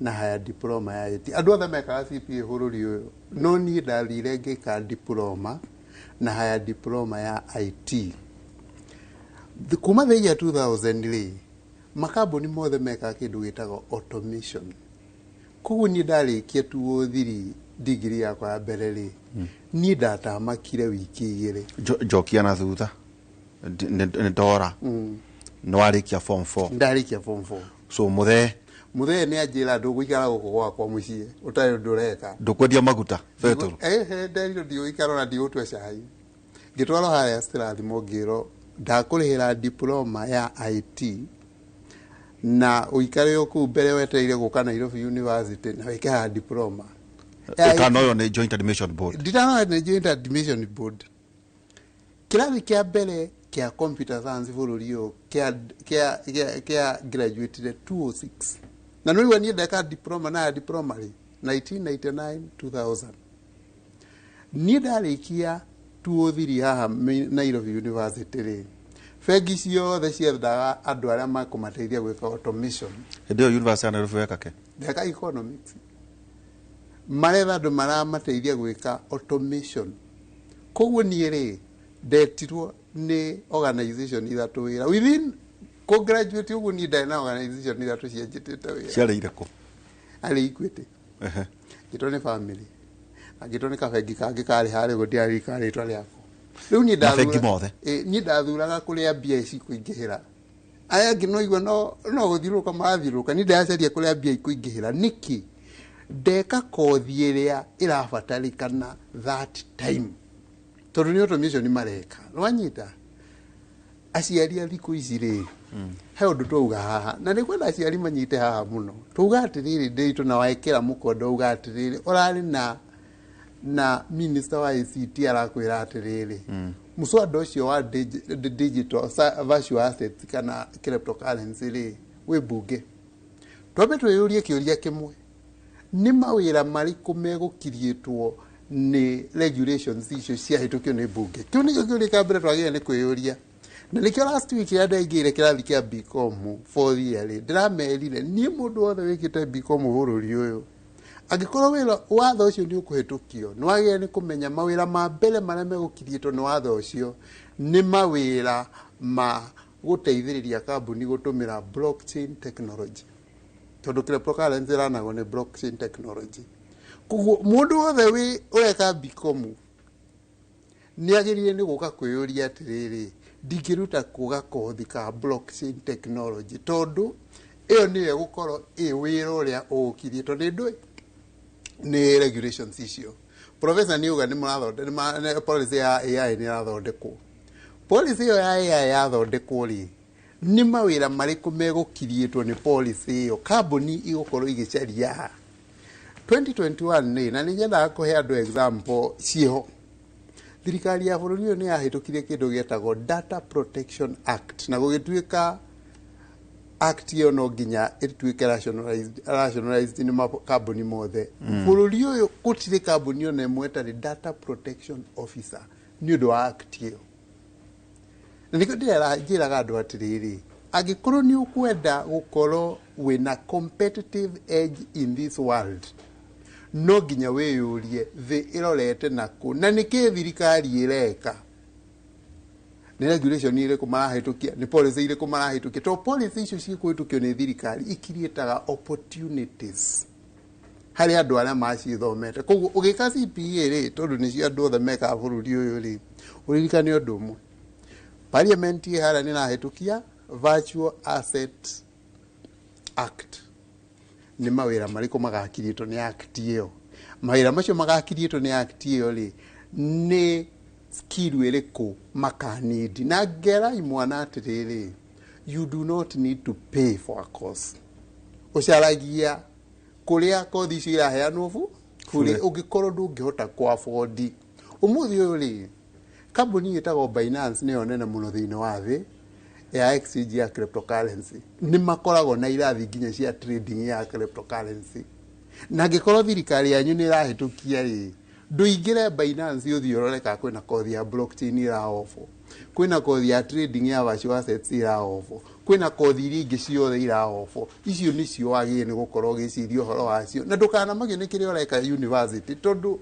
Speaker 24: na haya diploma ya IT andũ othe mekaga CPA bũrũri ũyũ no niĩ ndarire ngĩka diploma na haya diploma ya IT kuma the year 2000 rĩ makambuni mothe mekaga kĩndũ gĩtagwo automation koguo niĩ ndarĩkia 203 degree yakwa ya mbere rĩ niĩ ndatamakire wiki 2
Speaker 21: njokia na thutha nĩ ndora no arĩkia form 4
Speaker 24: ndarĩkia form 4
Speaker 21: so mũthee
Speaker 24: nĩ anjĩra ndũgũikara gũkũ gwakwa mũciĩ ũtarĩ ũndũ ũreka
Speaker 21: ndũkwendia maguta betũrũ
Speaker 24: nderirwo ndigũikara na ndigũtua cai ngĩtwarwo harĩa Strathmore ngĩrwo ndakũrĩhĩra diploma ya IT na ũikare o kũu mbere wetereire gũka Nairobi University na wĩke ha diploma
Speaker 21: ũtanoyo nĩ Joint Admission Board
Speaker 24: nditanoyo nĩ Joint Admission Board kĩrathi kĩa mbere kĩa computer science bũrũri ũyũ kĩa graduate 206 na nĩwe niĩ ndeka diploma na diploma rĩ 1999 2000 niĩ ndarĩkia 203 haha Nairobi University rĩ bengi ciothe ciethaga andũ arĩa makũmateithia gwĩka automation
Speaker 21: hĩndĩ ĩyo University ya Nairobi weka kĩ
Speaker 24: ndeka economics maretha andũ maramateithia gwĩka automation koguo niĩ rĩ ndetirwo nĩ organization ithatũ wĩra within ko graduate ũguo niĩ ndarĩ na organization ithatũ cianjĩtĩte wĩra
Speaker 21: ciarĩ irĩkũ
Speaker 24: arĩ Equity ngĩtwo nĩ family ngĩtwo nĩ kabengi kangĩ karĩ harĩ gũtiarĩ karĩtwa rĩako rĩu niĩ ndathuraga kũrĩa mbia ici kũingĩhĩra aya angĩ no igua no gũthiũrũka marathiũrũka niĩ ndacaria kũrĩa mbia ikũingĩhĩra nĩkĩ ndeka kothi ĩrĩa ĩrabatarĩkana that time tondũ nĩ automation mareka nwanyita aciari a thikũ ici rĩ he ũndũ twauga haha na nĩ kwenda aciari manyite haha mũno tuuga atĩrĩrĩ ndĩritũ na waĩkĩra mũkondo uga atĩrĩrĩ ũrarĩ na minister wa ICT arakwĩra atĩrĩrĩ mũswada ũcio wa digital virtual assets kana cryptocurrency rĩ wĩ bunge twambe twĩyũrie kĩũria kĩmwe nĩ mawĩra marĩkũ megũkiriĩtwo nĩ regulations icio ciahĩtũkio nĩ bunge kĩu nĩkĩo kĩũria kĩa mbere twagĩrĩire nĩ kwĩyũria na nikio last week ya ndaigire kirathi kia BCom 4 year ndiramerire nie mundu wothe wikite BCom bururi uyu angikorwo wira watho ucio ni ukuhitukio nwage ni kumenya mawira ma mbere maria megukirietwo ni watho ucio ni mawira ma guteithiriria kambuni gutumira blockchain technology tondu cryptocurrency ranago ni blockchain technology kuguo mundu wothe wi ureka BCom ni agirie ni guka kwiyuria atiriri ndikiruta kuga kothi ka blockchain technology tondu iyo niyo gukorwo wira uria ukirie tondu ndui ni regulations icio professor niuga ni murathonde policy ya AI ni rathondekwo policy iyo ya AI yathondekwo ri ni mawira mariku megukirietwo ni policy iyo kambuni igukorwo igicaria 2021 ni na nigenda kuhe andu example ciho thirikari ya bururi uyu ni yahitukirie kindu gietagwo Data Protection Act na gugituika act iyo no nginya ituike rationalized ni makambuni mothe bururi uyu gutire kambuni ona imwe tari Data Protection Officer ni undu wa act iyo na niko njiraga andu atiriri angikorwo ni ukwenda gukorwo wina competitive edge in this world no nginya wiyurie thi irorete naku na niki thirikari ireka ni regulation ile kumarahitukia ni policy ile kumarahitukia to policy icio ciikuitukio ni thirikari ikirietaga opportunities hari andu aria macithomete koguo ugika CPA ri tondu ni cio andu othe meka bururi uyu ri uririkane undu umwe parliament hara ni nahitukia Virtual Asset Act ni mawira mariko magakirietwo ni act iyo mawira macio magakirietwo ni act iyo ri ni skill iriku makanidi na ngera imwana atiriri you do not need to pay for a course ucaragia kuria kothi icio iraheanwo bu kuria ungikorwo ndungihota ku afford umuthi uyu ri kambuni itagwo Binance ni onene muno thiini wa thi ya exchange ya cryptocurrency ni makoragwo na irathi nginya cia trading ya cryptocurrency na ngikorwo thirikari yanyu ni irahitukia ri nduingire Binance uthi uroreka kwina kothi ya blockchain ira ofo kwina kothi ya trading ya virtual assets ira ofo kwina kothi ringi ciothe ira ofo icio nicio wagi ni gukorwo gicithio horo wacio na ndukana magio ni kiri ureka university tondu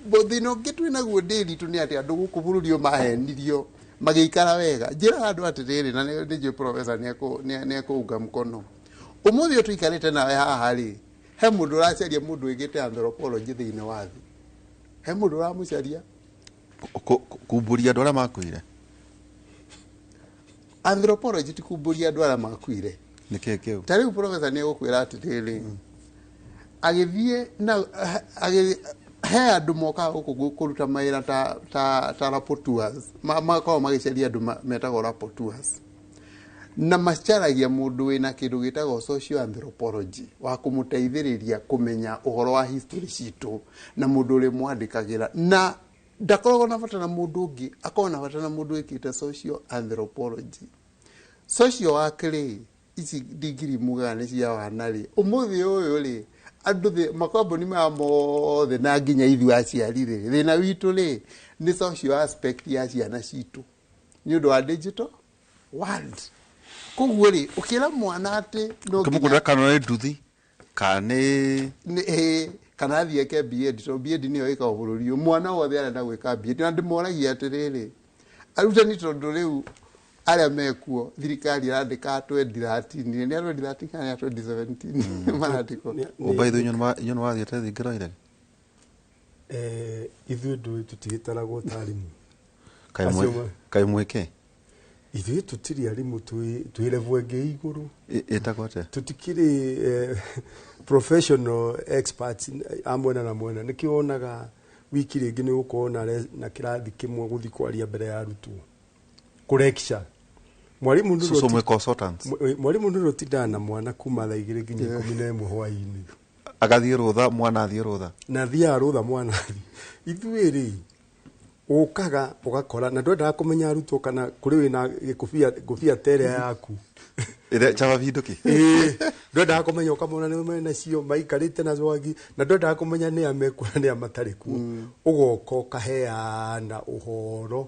Speaker 24: bothino ngitwina guo ndiri tu ni ati andu guku bururio mahenirio magikara wega njira andu atiriri na nije professor ni ekuga mkono umuthi tuikarite nawe haha ri he mundu uracaria mundu wigite anthropology thiini wa thi he mundu uramucaria
Speaker 21: kumburia andu aria makuire
Speaker 24: anthropology ti kumburia andu aria makuire
Speaker 21: niki kiu
Speaker 24: tari professor ni egukwira atiriri agithie na he andu moka guku kuruta mawira ta rapporteurs makao magicaria andu metagwo rapporteurs na macaragia mundu wina kindu gitagwo social anthropology wa kumuteithiriria kumenya uhoro wa history citu na mundu uri mwandikagira na ndakoragwo na bata na mundu ungi akorwo na bata na mundu wikite social anthropology social wakiri ici digiri mugane cia wanari umuthi uyu ri andu the makambuni ma mothe na nginya ithu aciari ri thina witu ri ni social aspect ya ciana citu ni undu wa digital world koguo ri ukira mwana ati
Speaker 21: no kumukunda kana ni nduthi kane
Speaker 24: kana thieke BEd to BEd niyo ika bururi mwana wothe arenda gwika BEd na ndimoragia atiriri arutani tondu riu aria mekuo thirikari irandika 2013 ni 2013 kana 2017 maratiko
Speaker 21: ubaithu nyon wathiete thingira ire
Speaker 2: ithuĩ ndũĩ tũtigĩtaragwo ta arimũ
Speaker 21: kaĩ mwĩke
Speaker 2: ithuĩ tũtirĩ arimũ twĩ level ĩngĩ igũrũ
Speaker 21: ĩtagwo atĩa
Speaker 2: tũtikĩrĩ professional experts a mwena na mwena nĩkĩo wonaga wiki rĩngĩ nĩ gũkorwo na kĩrathi kĩmwe gũthiĩ kwaria mbere ya arutwo kũrekica mwarimu nũrũ tinda na mwana kuma thaa 2 nginya 11 hwainĩ
Speaker 21: agathiĩ rũtha mwana athiĩ rũtha
Speaker 2: na thiaga rũtha mwana ithuĩ rĩ ũkaga ũgakora na ndwendaga kũmenya arutwo kana kũrĩ wĩna ngũbia tere yaku
Speaker 21: ĩrĩa chava vinduki
Speaker 2: ndwendaga kũmenya ũkamona nĩ mena cio maikarĩte na zwagi na ndwendaga kũmenya nĩ amekuo nĩ amatarĩ kuo ũgoka ũkaheana ũhoro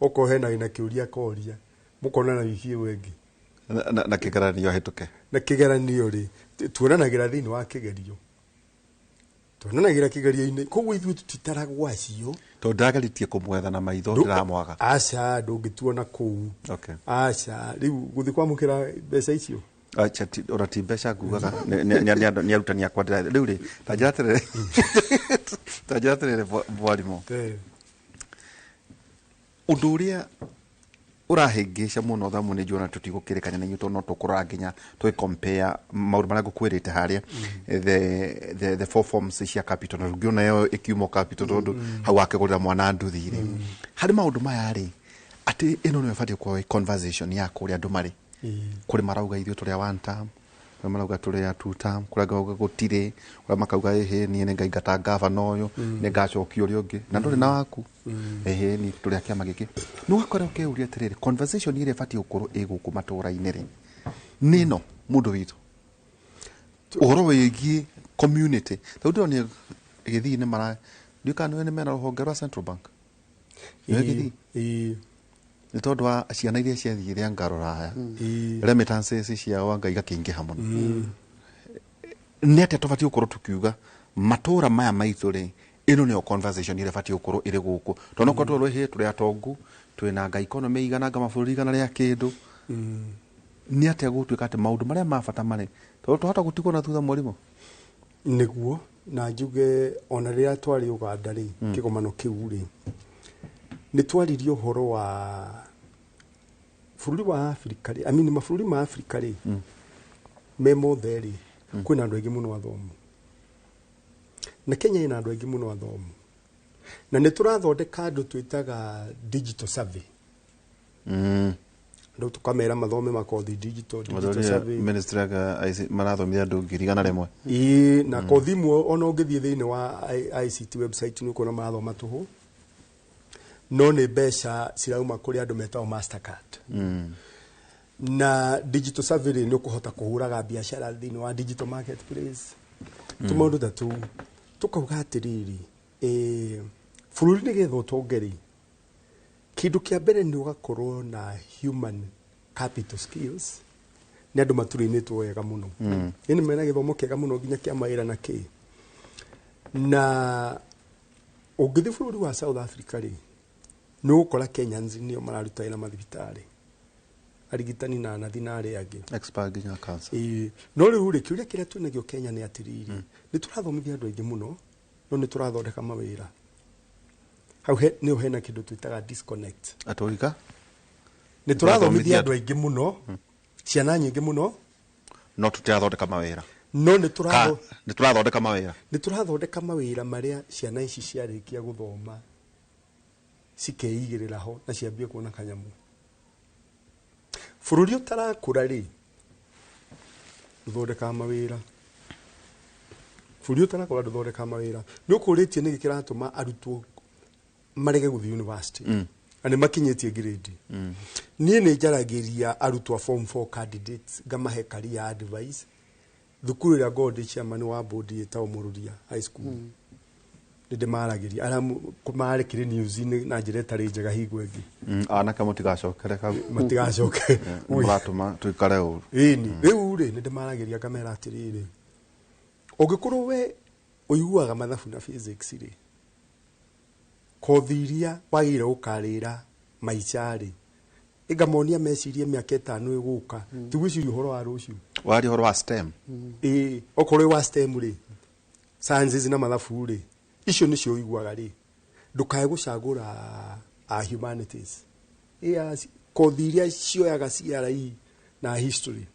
Speaker 2: okorwo hena wĩna kĩũria koria mukonana wiki ĩyo ĩngĩ
Speaker 21: na kĩgeranio hĩtũke
Speaker 2: na kĩgeranio rĩ tuonanagira thĩinĩ wa kĩgerio tuonanagira kĩgerio-inĩ koguo ithuĩ tũtitaragwo acio
Speaker 21: tondũ ndageritie kũmwetha na maitho ndiramwaga
Speaker 2: aca ndũngĩtuona kũu aca rĩu gũthiĩ kwamũkĩra mbeca icio
Speaker 21: acha ora ti mbeca ngugaga nĩ arutani akwa rĩu rĩ tanjiraterere mwarimũ ũndũ ũrĩa ũrahĩngĩca mũno thamu nĩ njuona tũtigũkĩrĩkania na inyuĩ no tũkũrora nginya tũĩ compare maũndũ marĩa ngũkwĩrĩte harĩa the four forms cia capital na ngĩona yo ikiumo capital tondũ hau akĩgũrĩra mwana nduthi rĩ harĩ maũndũ maya rĩ atĩ ĩno nĩ ĩbatiĩ kwa conversation ya kũrĩa andũ marĩ kũrĩ marauga ithuĩ tũrĩa one term kũrĩa marauga tũrĩa two term kũrĩa ngauga gũtirĩ kũrĩa makauga ĩhĩ niĩ nĩ ngaingata ngavana ũyũ nĩ ngacokia ũrĩa ũngĩ na ndũrĩ na waku ĩhĩ niĩ tũrĩa kĩama gĩkĩ nĩ ũgakora ũkĩũria atĩrĩrĩ conversation ĩrĩa ĩbatiĩ gũkorwo ĩgũkũ matũũra-inĩ rĩ nĩ ĩno mũndũ witũ ũhoro wĩgiĩ community tondũ ndĩrona gĩthii-inĩ mara ndiũkana nĩ mena rũhonge rwa Central Bank nĩ tondũ wa ciana iria ciathiĩ rĩa ngaroraya remittances ciao anga igakĩingĩha mũno nĩ atĩa tũbatiĩ gũkorwo tũkiuga matũũra maya maitũ rĩ ĩno nĩyo conversation ĩrĩa ĩbatiĩ gũkorwo ĩrĩ gũkũ tondũ no korwo twĩ tũrĩ atongu twĩna anga economy igana anga mabũrũri igana rĩa kĩndũ nĩ atĩa gũtuĩka atĩ maũndũ marĩa ma bata marĩ tondũ twahota gũtigwo na thutha mwarimũ
Speaker 2: nĩguo na njuge ona rĩrĩa twarĩ Uganda rĩ kĩgomano kĩu rĩ nĩ twaririe ũhoro wa bũrũri wa Afrika rĩ mabũrũri ma Afrika rĩ me mothe rĩ kwĩna andũ aingĩ mũno athomu na Kenya ĩna andũ aingĩ mũno athomu na nĩ tũrathondeka andũ twĩtaga digital survey ndũ tukamera mathome makothi digital survey
Speaker 21: ministry marathomithia andũ 100,000
Speaker 2: na kothi imwe ona ũngĩthiĩ thĩinĩ wa ICT website nĩ ũkuona marathoma tũhũ no nĩ mbeca cirauma kũrĩ andũ metagwo Mastercard na digital survey nĩ ũkũhota kũhũraga biacara thĩinĩ wa digital marketplace tũmaũndũ ta tũu tũkauga atĩrĩrĩ bũrũri nĩgetha ũtonge kĩndũ kĩa mbere nĩ ũgakorwo na human capital skills nĩ andũ maturĩnĩtwo wega mũno nĩ mena gĩthomo kĩega mũno nginya kĩa mawĩra na kĩ na ũngĩthiĩ bũrũri wa South Africa rĩ nĩ ũgũkora Kenyans nĩo mararuta wĩra mathibitarĩ arigitani na anathi na arĩa angĩ
Speaker 21: expert nginya cancer
Speaker 2: no rĩu rĩ kĩũria kĩrĩa twĩnagio Kenya nĩ atĩrĩrĩ nĩ tũrathomithia andũ aingĩ mũno no nĩ tũrathondeka mawĩra hau nĩho hena kĩndũ twĩtaga disconnect
Speaker 21: atũiga
Speaker 2: nĩ tũrathomithia andũ aingĩ mũno ciana nyingĩ mũno
Speaker 21: no tũtirathondeka mawĩra
Speaker 2: no nĩ
Speaker 21: tũrathondeka mawĩra
Speaker 2: mawĩra marĩa ciana ici ciarĩkia gũthoma cikeigĩrĩra ho na ciambie kuona kanyamu bũrũri ũtarakũra rĩ ndũthondeka mawĩra bũrũri ũtarakũra ndũthondeka mawĩra nĩ ũkũrĩtie nĩ gĩkĩratũma arutwo marege gũthiĩ university na nĩ makinyĩtie grade niĩ nĩ njaragĩria arutwo form 4 candidates ngamahe career advice thukuru ĩrĩa ngondĩ chairman wa board ĩtagwo Mũrũria high school ndĩ maragĩria ara marekire news-inĩ na njĩra ĩtarĩ njega higwe ĩngĩ
Speaker 21: anake mũtigacokere kau
Speaker 2: matigacoke
Speaker 21: mũratũma tuikare ũru
Speaker 2: rĩu rĩ nĩ maragĩria ngamera atĩrĩrĩ ũngĩkorwo we ũiguaga mathabu na physics rĩ kothi iria wagĩrĩire gũkarĩra maica rĩ ĩngamonia mecirie mĩaka 5 ĩgũka tigwĩciria ũhoro wa rũciũ
Speaker 21: wari ũhoro wa STEM
Speaker 2: okorwo wa STEM rĩ sciences na mathabu rĩ icio nĩcio ũiguaga rĩ ndũkae gũcagũra humanities kothi iria cioyaga CRE na history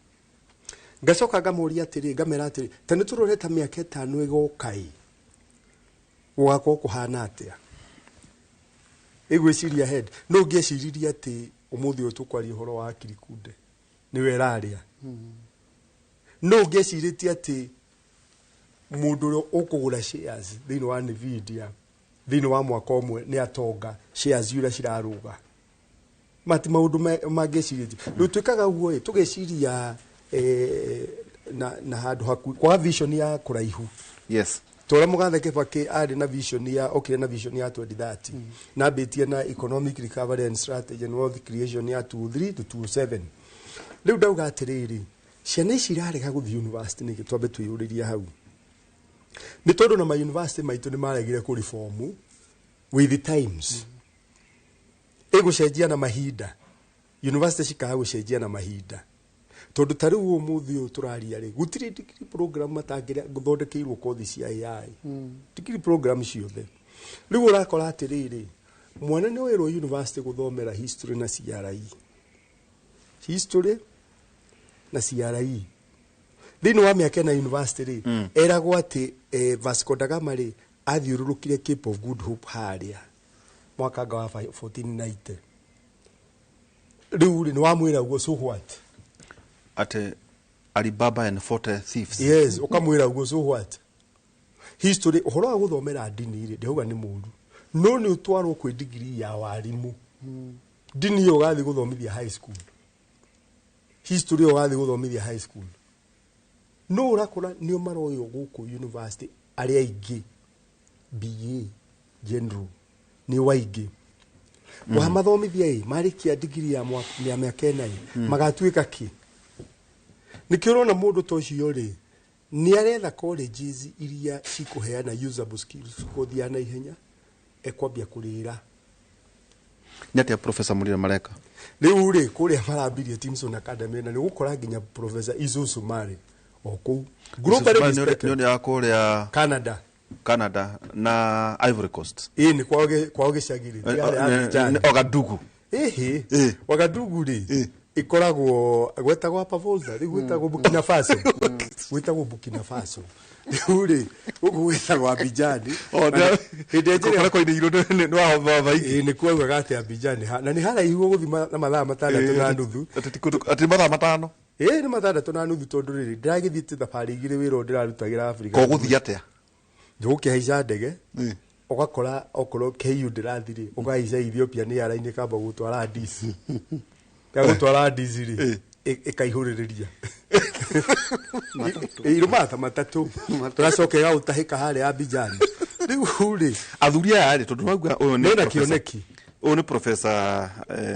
Speaker 2: ngacoka ngamoria atĩrĩ ngamera atĩrĩ ta nĩ tũrore ta mĩaka 5 ĩgoka gũgakorwo kũhana atĩa ĩgwĩciria head no ngĩciriria atĩ ũmũthĩ ũyũ tũkwaria ũhoro wa Akirikunde nĩwe raria no ngĩcirĩtie atĩ mũndũ ũrĩa ũkũgũra shares thĩinĩ wa Nvidia thĩinĩ wa mwaka ũmwe nĩ atonga shares iria cirarũga mati maũndũ mangĩcirĩtie rĩu twĩkaga ũguo tũgeciria na handũ haku kwa vision ya kũraihu
Speaker 21: yes
Speaker 2: tora Mugathe Kibaki ari na vision ya na vision ya 2030 na betia na economic recovery and strategy and wealth creation ya 23 to 27 riu ndauga atiriri ciana ici irarega guthi university niki twambe twiyuriria hau ni tondu na ma university maitu ni maregire ku reform with the times egucenjia na mahinda university cikaga gucenjia na mahinda tondu tariu umuthi uyu turaria ri gutiri degree program matangira guthondekeirwo kothi cia AI degree program ciothe riu urakora atiriri mwana ni wirwo university guthomera history na CRE na CRE thini wa miaka na university ri eragwo ati Vasco da Gama ri athiururukire Cape of Good Hope haria mwaka wa 1490 riu ni wamwira ugo so what
Speaker 21: ate Alibaba and 40 thieves.
Speaker 2: Yes, ukamwira ugo so what history uhoro wa guthomera dini ri ndauga ni muru no ni utwarwo kwi degree ya warimu dini yo gathi guthomithia high school history yo gathi guthomithia high school no urakora nio maroyo guku university ari aigi BA general ni waigi wa mathomithia marikia degree ya miaka ena magatuika ki nikirona mundu tocio ri ni aretha colleges iria cikuheana usable skills kuthiana ihenya ekwambia kurira
Speaker 21: nyate Professor Murira Mareka
Speaker 2: riu ri kuria marambirie Timson Academy na ni gukora nginya Professor Izu Sumari oku globally respected
Speaker 21: ni ya kuria Canada na Ivory Coast
Speaker 2: ni kwao gicagiri
Speaker 21: Ouagadougou
Speaker 2: Ouagadougou ri ikoragwo gwetagwo Pavolta rigwetagwo Burkina Faso gwetagwo Burkina Faso uri ugwetagwo Abidjan
Speaker 21: hindejera ko ine iro no baba
Speaker 2: ni kwagwa gate Abidjan na ni hala ihuo guthima na mathaa matandatu na nuthu
Speaker 21: ati mathaa matano
Speaker 2: ni matandatu na nuthu tondu riri ndiragithite thabari igire wiro ndirarutagera Africa
Speaker 21: ko guthi atia
Speaker 2: njuke haica ndege ugakora okoro KU ndirathiri ugaica Ethiopia ni araini kamba gutwara Addis gutwara Addis ri ikaihuririria irumata matatu turacoke ga utahika hare Abidjan riu ri
Speaker 21: athuria ari tondu wauga uyu
Speaker 2: ni na kioneki
Speaker 21: uyu ni Professor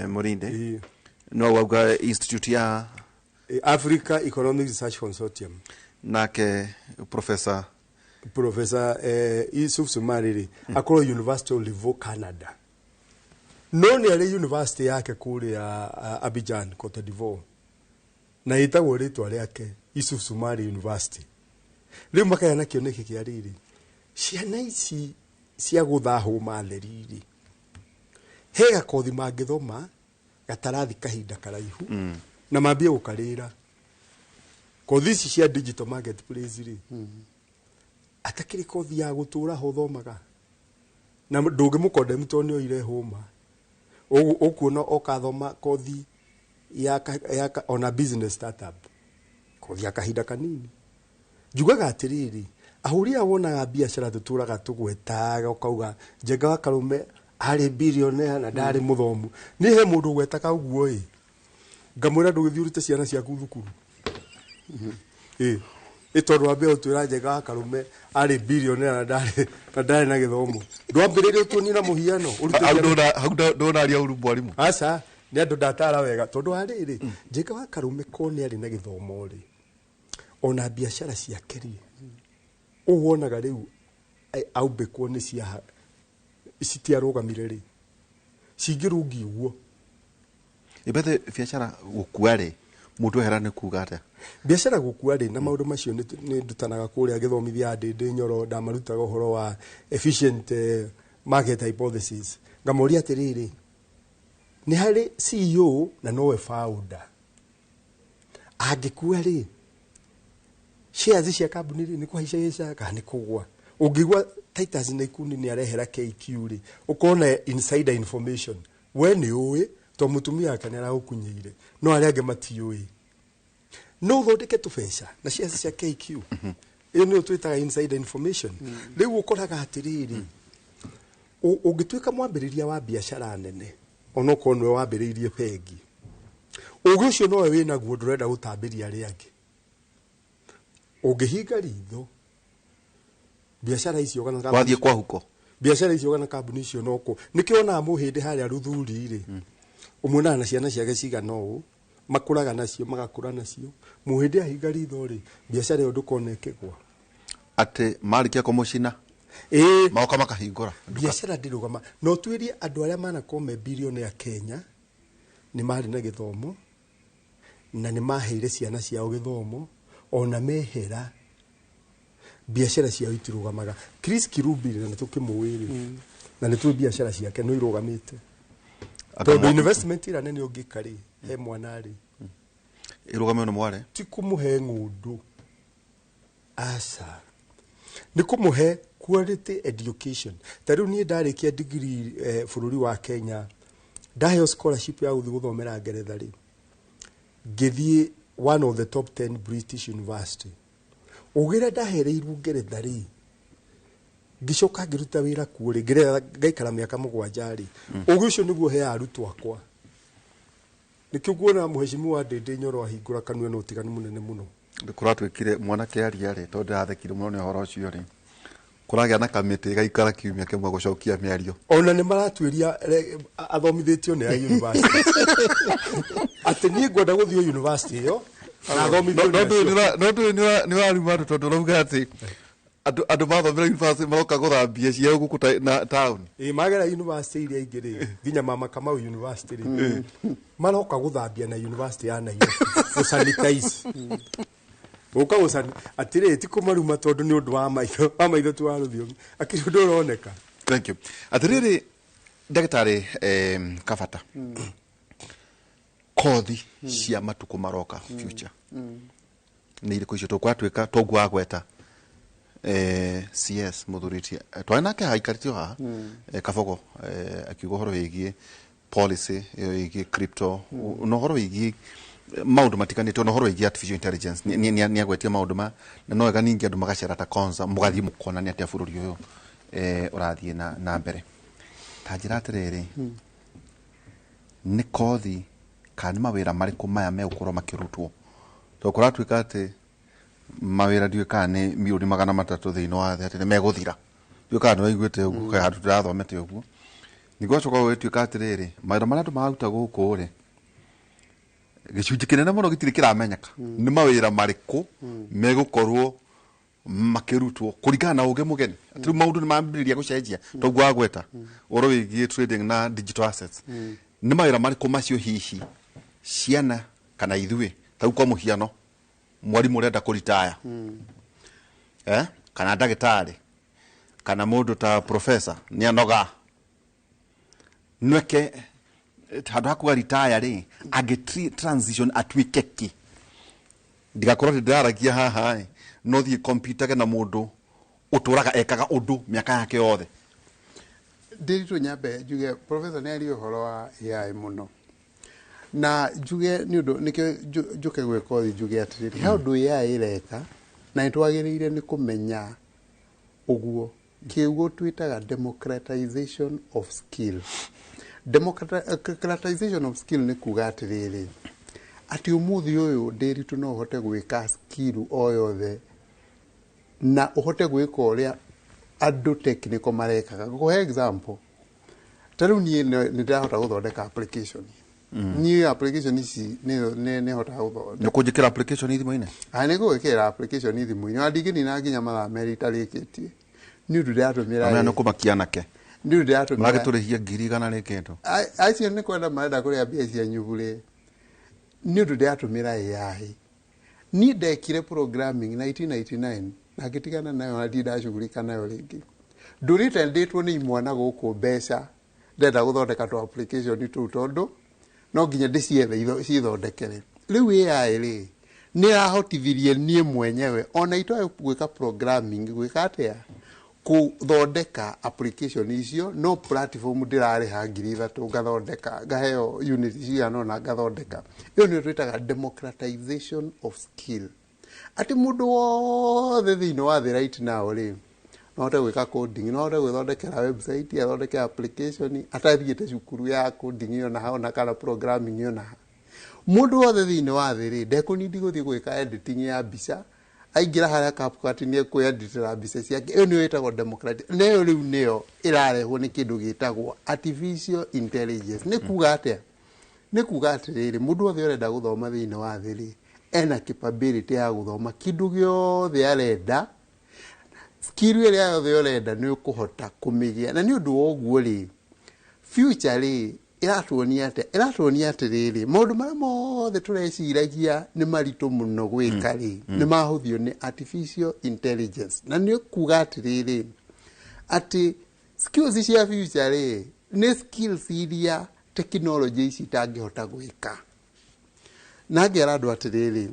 Speaker 21: Murinde no wauga institute ya
Speaker 2: Africa Economic Research Consortium
Speaker 21: nake Professor
Speaker 2: Yusuf Sumariri akoro University of Livo Canada no ni ari university yake kule Abidjan Cote d'Ivoire na itagwo ritwa riake Yusuf Sumari University riu makayana kioneki kia riri ciana ici cia guthahu matheriri hega kothi mangithoma gatarathi kahinda karaihu na mambie gukarira kothi ici cia digital marketplace ri atakiri kothi ya gutura ho thomaga na ndungi mukonde mutoni oire homa okuona okathoma kothi ya on a business startup kothi ya kahinda kanini jugaga atiriri ahuria wonaga biashara tuturaga tugwetaga ukauga Njenga wa Karume ari billionaire na ndari muthomu ni he mundu gwetaka uguo ngamwira ndugithiurite ciana ciaku thukuru itondu ambe utwira Njenga wa Karume ari billionaire na ndari na githomo ndwambiririe utuni na muhiano
Speaker 21: ndona aria uru mwarimu
Speaker 2: asa ni andu ndatara wega tondu ariri Njenga wa Karume kone ari na githomo ri ona biashara ciake ri uwonaga riu aubekwo ni cia citiarugamire ri cingirungi uguo
Speaker 21: ibethe biashara gukua ri mundu herane kuga atia
Speaker 2: biashara gukua ri na maundu macio ni ndutanaga kuria githomithia ndindi nyoro ndamarutaga uhoro wa efficient market hypothesis ngamoria atiriri ni hari CEO na nowe founder agikua ri shares cia kambuni ri ni kuhaica kana ni kugwa ungigwa Titus na ikundi ni arehera KQ ri ukona insider information we ni uwe to mutumia kana ara ukunyeire no ari ange matiui no thondeke tubesha na shares cia KQ iyo ni utwitaga insider information riu ukoraga atiriri ungituika mwambiriria wa biashara nene onoko nwe wambiririe pengi ugo cio no we na guo ndurenda gutambiria ari ange ungihinga ritho biashara icio kana
Speaker 21: wathie kwa huko
Speaker 2: biashara icio kana kambuni icio noko nikiona muhinde haria ruthuri ri umuna na ciana ciake cigana ũũ makuraga nacio magakura nacio muhinde ahinga ritho ri biashara yo ndukonekegwa
Speaker 21: ate marikia kumucina maoka makahingura
Speaker 2: biashara ndirugama no twirie andu aria mana kome bilioni ya Kenya ni mari na githomo na ni maheire ciana ciao githomo ona mehera biashara ciao itirugamaga Chris Kirubi na tukimwiri na ni tu biashara ciake no irugamite tondu investment ira nene ungikari he mwanari
Speaker 21: irugame no mware
Speaker 2: ti kumuhe ngundu asa ni kumuhe quality education tariu ni ndarikia degree bururi wa Kenya ndahe scholarship ya guthi guthomera Ngeretha ri ngithie one of the top 10 British University ugira ndahereirwo Ngeretha ri ngicoka ngiruta wira kuuri Ngeretha ngaikara miaka 7 ri ugucio niguo he arutwo akwa nikio kuona muheshimiwa Ndindi Nyoro ahingura kanua no tiganu munene muno
Speaker 21: ndikuratwikire mwana kiaria ri tondu athekire muno ni horo ucio ri kuragia na kamiti gaikara kiumia kimwe gucokia miario
Speaker 2: ona ni maratwiria athomithitio ni university ati ni ngwenda guthio university yo na athomithio
Speaker 21: no warimatu tondu rauga ati andu mathomera university maroka guthambia ciao guku na town
Speaker 2: magera university iria ingiri nginya mama Kamau university ri maroka guthambia na university ya Nairobi gusanitize uka usani atire ti kumaruma tondu ni undu wa maitho tu wa ruthio akiri ndoroneka.
Speaker 21: Thank you. Atire daktari Kafata kothi cia matuko maroka future ni ile kuicio tukwatwika togwa gweta CS muthuriti twana ke haikaritio ha Kabogo akiugo horo wigie policy wigie crypto no horo wigie maundu matikanite no horo wigie artificial intelligence ni agwetia maundu ma na no ega ningi andu magacera ta konza mugathie mukona ni atia bururi uyu urathie na mbere tajira atiriri ni kothi kana mawira mariku maya me ukoro makirutwo to kuratwika ati mawira ndiwe kana ni miuri 300 thiino wa thete ni meguthira ndiwe kana no igwete ugu kai hatu turathomete ugu nigocoka gwetwika atiriri mawira maria tumaruta guku ri gicunji kinene muno gitiri kiramenyeka ni mawira mariku megukorwo makirutwo kurigana na uge mugeni ati maundu ni mambiria gucenjia to gwagweta oro wigie trading na digital assets ni mawira mariku macio hihi ciana kana ithuĩ tau kwa muhiano mwarimu renda kuritaya kana ndagĩtarĩ kana mũndũ ta professor ni anoga nweke handu hakuga retire ri agi transition atwikeki ndigakorwo ndaragia haha no thie computer na mũndũ uturaga ekaga undu miaka yake yothe
Speaker 24: ndiritu nyambe njuge professor ni ari uhoro wa AI muno na njuge ni undu nikio njuke gweka uthi njuge atiriri how do AI ireka na itwagirire ni kumenya uguo kiugo twitaga democratization of skill. Democratization of skill ni kuga atiriri ati umuthi uyu ndiritu no hote gwika skill o yothe na uhote gwika uria andu technical marekaga kwa example taru ni ndahota guthondeka application ni application ici ni hota guthondeka
Speaker 21: ni kujikira application ithimu-ini
Speaker 24: ni gwikira application ithimu-ini adigini na nginya mathaa meri tarikitie ni undu ndatumira
Speaker 21: amana kumakia nake
Speaker 24: ni undu ndatumira
Speaker 21: maragiturihia 100 rikendo
Speaker 24: acio ni kwenda marenda kuria mbia cia nyugure ni undu ndatumira AI ni ndekire programming 1999 na gitigana nayo na ndashugurika nayo ringi ndurite nditwo ni mwana guku mbeca ndenda guthondeka to application tu tondu no nginya ndiciethe cithondekere riu AI ri ni rahotithirie nie mwenyewe ona itoe gwika programming gwika atia kuthondeka application icio no platform ndirari ha 3,000 ngathondeka ngaheo unit cigana na ngathondeka iyo ni twitaga democratization of skill ati mundu wothe thiini wa the right now ri no hote gwika coding no hote gwithondekera website athondeke application atathiite cukuru ya coding iyo na haona kana programming iyo na mundu wothe thiini wa the ri ndekunindi guthii gwika editing ya mbica aingira haria kapukati ni kwiyanditira mbica ciake iyo niyo itagwo democratic neyo riu niyo irarehwo ni kindu gitagwo artificial intelligence ni kuga atia ni kuga atiriri mundu othe urenda guthoma thiini wa thiri ena capability ya guthoma kindu giothe arenda skill iria yothe urenda ni ukuhota kumigia na ni undu wa uguo ri future ri iratuonia atiriri maundu maria mothe tureciragia ni maritu muno gwika ri ni mahuthio ni artificial intelligence na ni kuga atiriri ati skills cia future ri ni skills iria technology ici itangihota gwika na ngera andu atiriri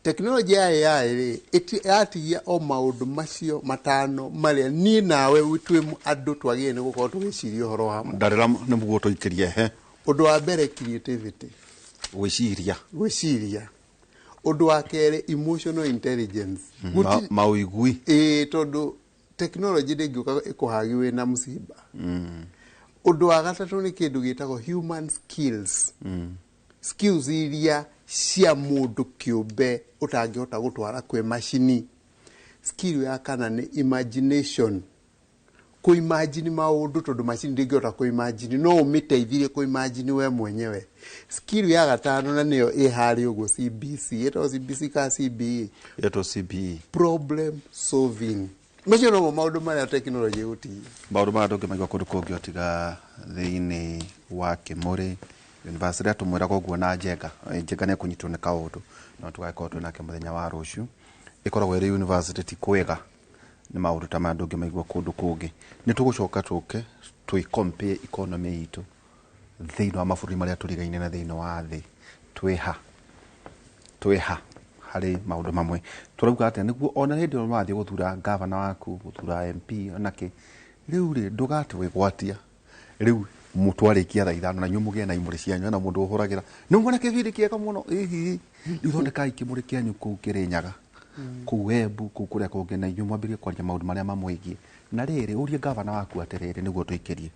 Speaker 24: technology ya AI ri itiatigia o maundu macio matano maria ni nawe twi andu twagie ni gukorwo tugiciria horo wa
Speaker 21: ndarira ni mugo tuikirie he
Speaker 24: undu wa mbere creativity gwiciria undu wa kere emotional intelligence
Speaker 21: mauigui
Speaker 24: tondu technology ndingiuka ikuhagi wina musiba undu wa gatatu ni kindu gitagwo human skills skills iria cia mundu kiumbe utangihota gutwara kwe machini skill ya kana ni imagination kuimagine maundu tondu machini ndingihota kuimagine no umiteithirie kuimagine we mwenyewe skill ya gatano na niyo ihari ugo CBC eto CBC ka CBE
Speaker 21: eto CBE
Speaker 24: problem solving macio no maundu maria technology uti
Speaker 21: maundu maria tungimaiga kundu kungi otiga thiini wa Kimuri university atumwira koguo na njega ne kunyitwo ne kaundu no tugakorwo twinake muthenya wa ruciu ikoragwo iri university ti kwega ni maundu ta mandu ngimaigua kundu kungi ni tugucoka tuke twi compare economy itu thiini wa mabũrũri maria turigaine na thiini wa thi twiha hari maundu mamwe turauga atia niguo ona hindi no mathie guthura governor waku guthura MP onake riu ri ndugatwe gwatia riu mutwarikia thaa ithano na nyumugie na imuri cianyu na mundu uhuragira ni mwona kivindi kiega muno ihi ithondeka ikimuri kianyu kuu Kirinyaga kuu Embu kuu kuria kungi na inyu mwambirie kwaria maundu maria mamwigie na riri urie governor waku atiriri niguo tuikirie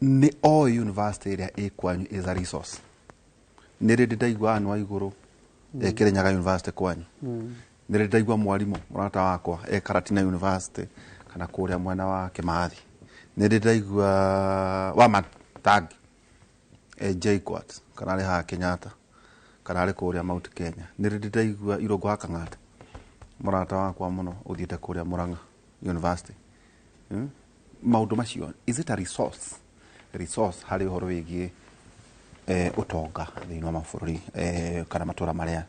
Speaker 21: ni university iria ikwanyu is a resource ni rindi ndaigua anu wa iguru Kirinyaga university kwanyu ni rindi ndaigua mwarimu murata wakwa Karatina university kana kuria mwena wa Kimathi nende ndaigua wa Matangi JKUAT kana ri ha Kenyatta kana ri kuria Mount Kenya nende ndaigua Irongo ha Kang'ata murata wakwa muno uthiite kuria Murang'a University maundu macio is it a resource hari horo wigie utonga thiini wa mabũrũri kana matura maria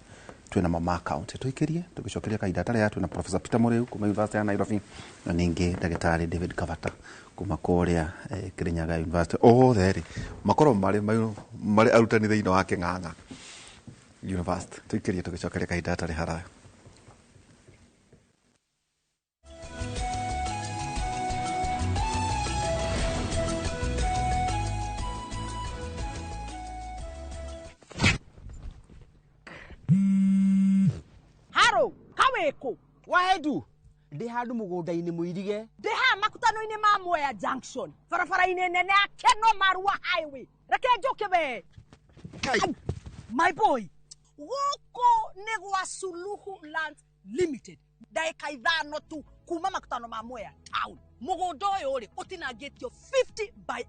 Speaker 21: twina mama account tuikirie tugicokeria kaida tare yatu na Professor Peter Muriu kuma University ya Nairobi na ningi ndagitari David Kavata kuma kuria Kirinyaga University theri makoro mari arutani thiini wa King'ang'a University tuikirie tugicokeria kaida tare haraya
Speaker 4: Kaweko
Speaker 3: wahedu ndi handu mugunda-ini muirige
Speaker 4: ndi ha makutano-ini ma Mwea Junction barabara-ini nene ya Keno Marua Highway reke njoke be my boy guko ni gwa Suluhu Land Limited ndaika ithano tu kuma makutano ma Mwea Town mugunda uyu ri utinangitio 50 by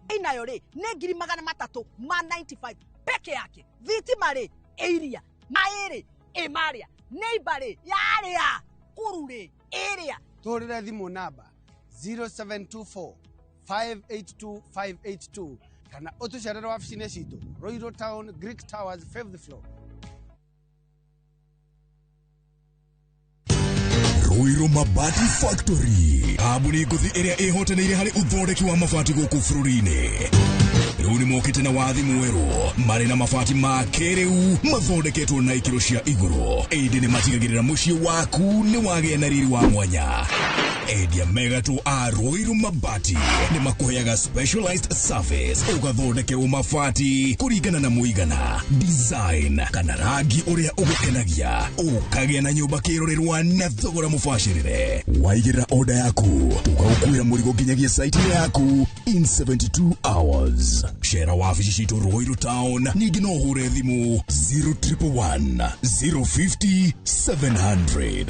Speaker 4: 100 inayo ri ni 395 peke yake thitima ri area mairi emaria neighbor yaria kurure area
Speaker 3: torira thimu namba 0724 582 582 kana utucerera wabici-ini citu Royal Town Greek Towers 5th floor
Speaker 19: Ruiru Mabati Factory kambuni nguthi iria ihotanĩire harĩ uthondeki wa mabati gũkũ bũrũri-inĩ rĩu nĩ mokĩte na wathi mwerũ marĩ na mabati ma kĩrĩu mathondeketwo na ikĩro cia igũrũ ĩndĩ nĩ matigagĩrĩra mũciĩ waku nĩ wagĩa na riri wa mwanya endia megatu a Ruiru Mabati nĩ makuheaga specialized service ũgathondekerwo mabati kũringana na mũigana, design kana rangi ũrĩa ũgũkenagia, ũkagĩa na nyũmba kĩrorerwa na thogora mũbacĩrĩre. Waigĩrĩra order yaku tũgagũkuĩra mũrigo nginyagia site yaku in 72 hours. Cera wabici citũ Ruiru Town, ningĩ no ũhũre thimũ 0111 050 700.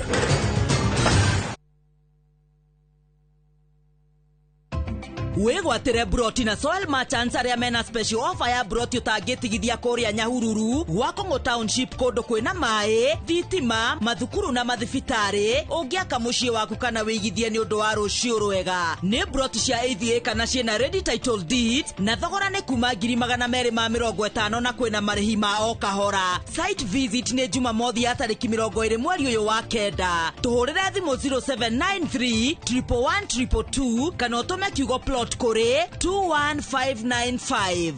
Speaker 13: wĩgwatĩre broti na soil merchants arĩa mena special offer ya broti ũtangĩtigithia kũrĩa Nyahururu, Gwakongo Township, kũndũ kwĩna maĩ, thitima, mathukuru na mathibitarĩ. Ũngĩaka mũciĩ waku kana wĩigithie nĩ ũndũ wa rũciũ rwega. Nĩ broti cia AVA kana ciĩna ready title deed, na thogora nĩ kuma 250,000 na kwĩna marĩhi ma o kahora. Site visit nĩ Jumamothi ya tarĩki 20 mweri ũyũ wa kenda. Tũhũrĩre thimũ 0793 111 222 kana ũtũme kiugo plot kuri 21595.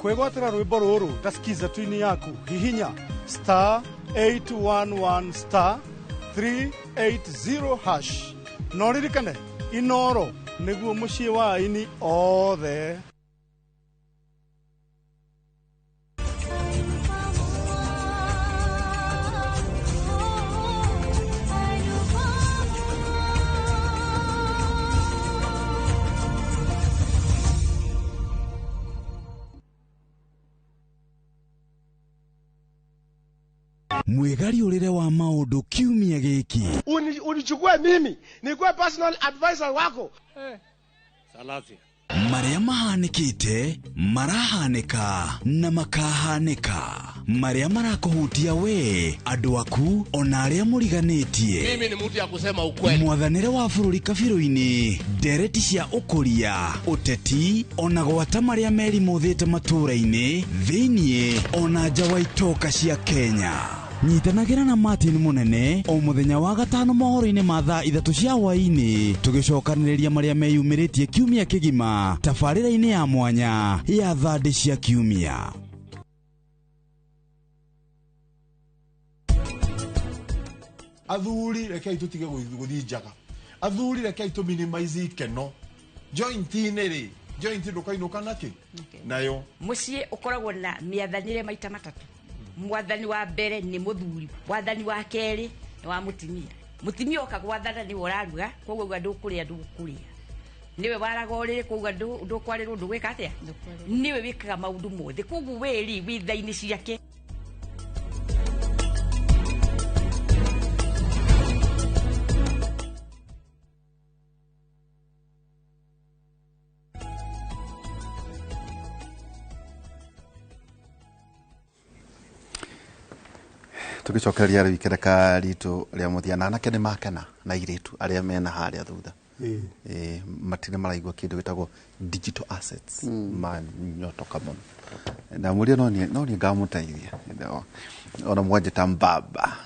Speaker 2: Kwĩgwatĩra rwĩmbo rũrũ ta skiza tuini yaku hihinya *811 *380 hash. No ririkane Inoro nĩguo mũciĩ wa aini othe.
Speaker 19: Mwegari ũrĩre wa maũndũ kiumia gĩkĩ.
Speaker 23: Unichukue mimi nikuwe personal advisor wako.
Speaker 5: Salasi.
Speaker 19: Marĩa mahanĩkĩte marahanĩka na makahanĩka. Marĩa marakũhutia we, andũ aku ona arĩa mũriganĩtie.
Speaker 23: Mimi ni mtu ya kusema ukweli.
Speaker 19: Mwathanĩre wa bũrũri kabirũ-inĩ, ndereti cia ũkũria, ũteti ona gwata marĩa merimũthĩte matũũra-inĩ thĩiniĩ ona nja wa itoka cia Kenya. Nyitanagĩra na Martin Munene o mũthenya wa gatano mohoro-inĩ ma thaa 3 cia hwaĩ-inĩ, tũgĩcokanĩrĩria marĩa meyumĩrĩtie kiumia kĩgima tabarĩra-inĩ ya mwanya ya thande cia kiumia.
Speaker 14: Athuri rekei tutige gũthiĩ njaga. Athuri rekei tu minimize ikeno. Joint-inĩ rĩ, joint ndũkainũka naki nayo.
Speaker 15: Mũciĩ ũkoragwo na mĩathanĩre maita matatũ. Mwathani wa mbere nĩ mũthuri, mwathani wa kerĩ nĩ wa mũtimia. Mũtimia oka gwathana nĩ ũraruga, koguo andũ kũrĩa ndũkũrĩa. Niwe waraga ũrĩrĩ, koguo ndũkwarĩrwo ndũgwĩka atĩa? Niwe wĩkaga maũndũ mothe, koguo wĩri witha-inĩ ciake.
Speaker 21: Tugicokereria rĩu ikereka ritũ rĩa mũthia na anake nĩ makena na airĩtu arĩa mena harĩa thutha. Matirĩ maraigua kĩndũ gĩtagwo digital assets manyotoka mũno. Na mũria no niĩ ngamũteithia ona mwanjĩta mbamba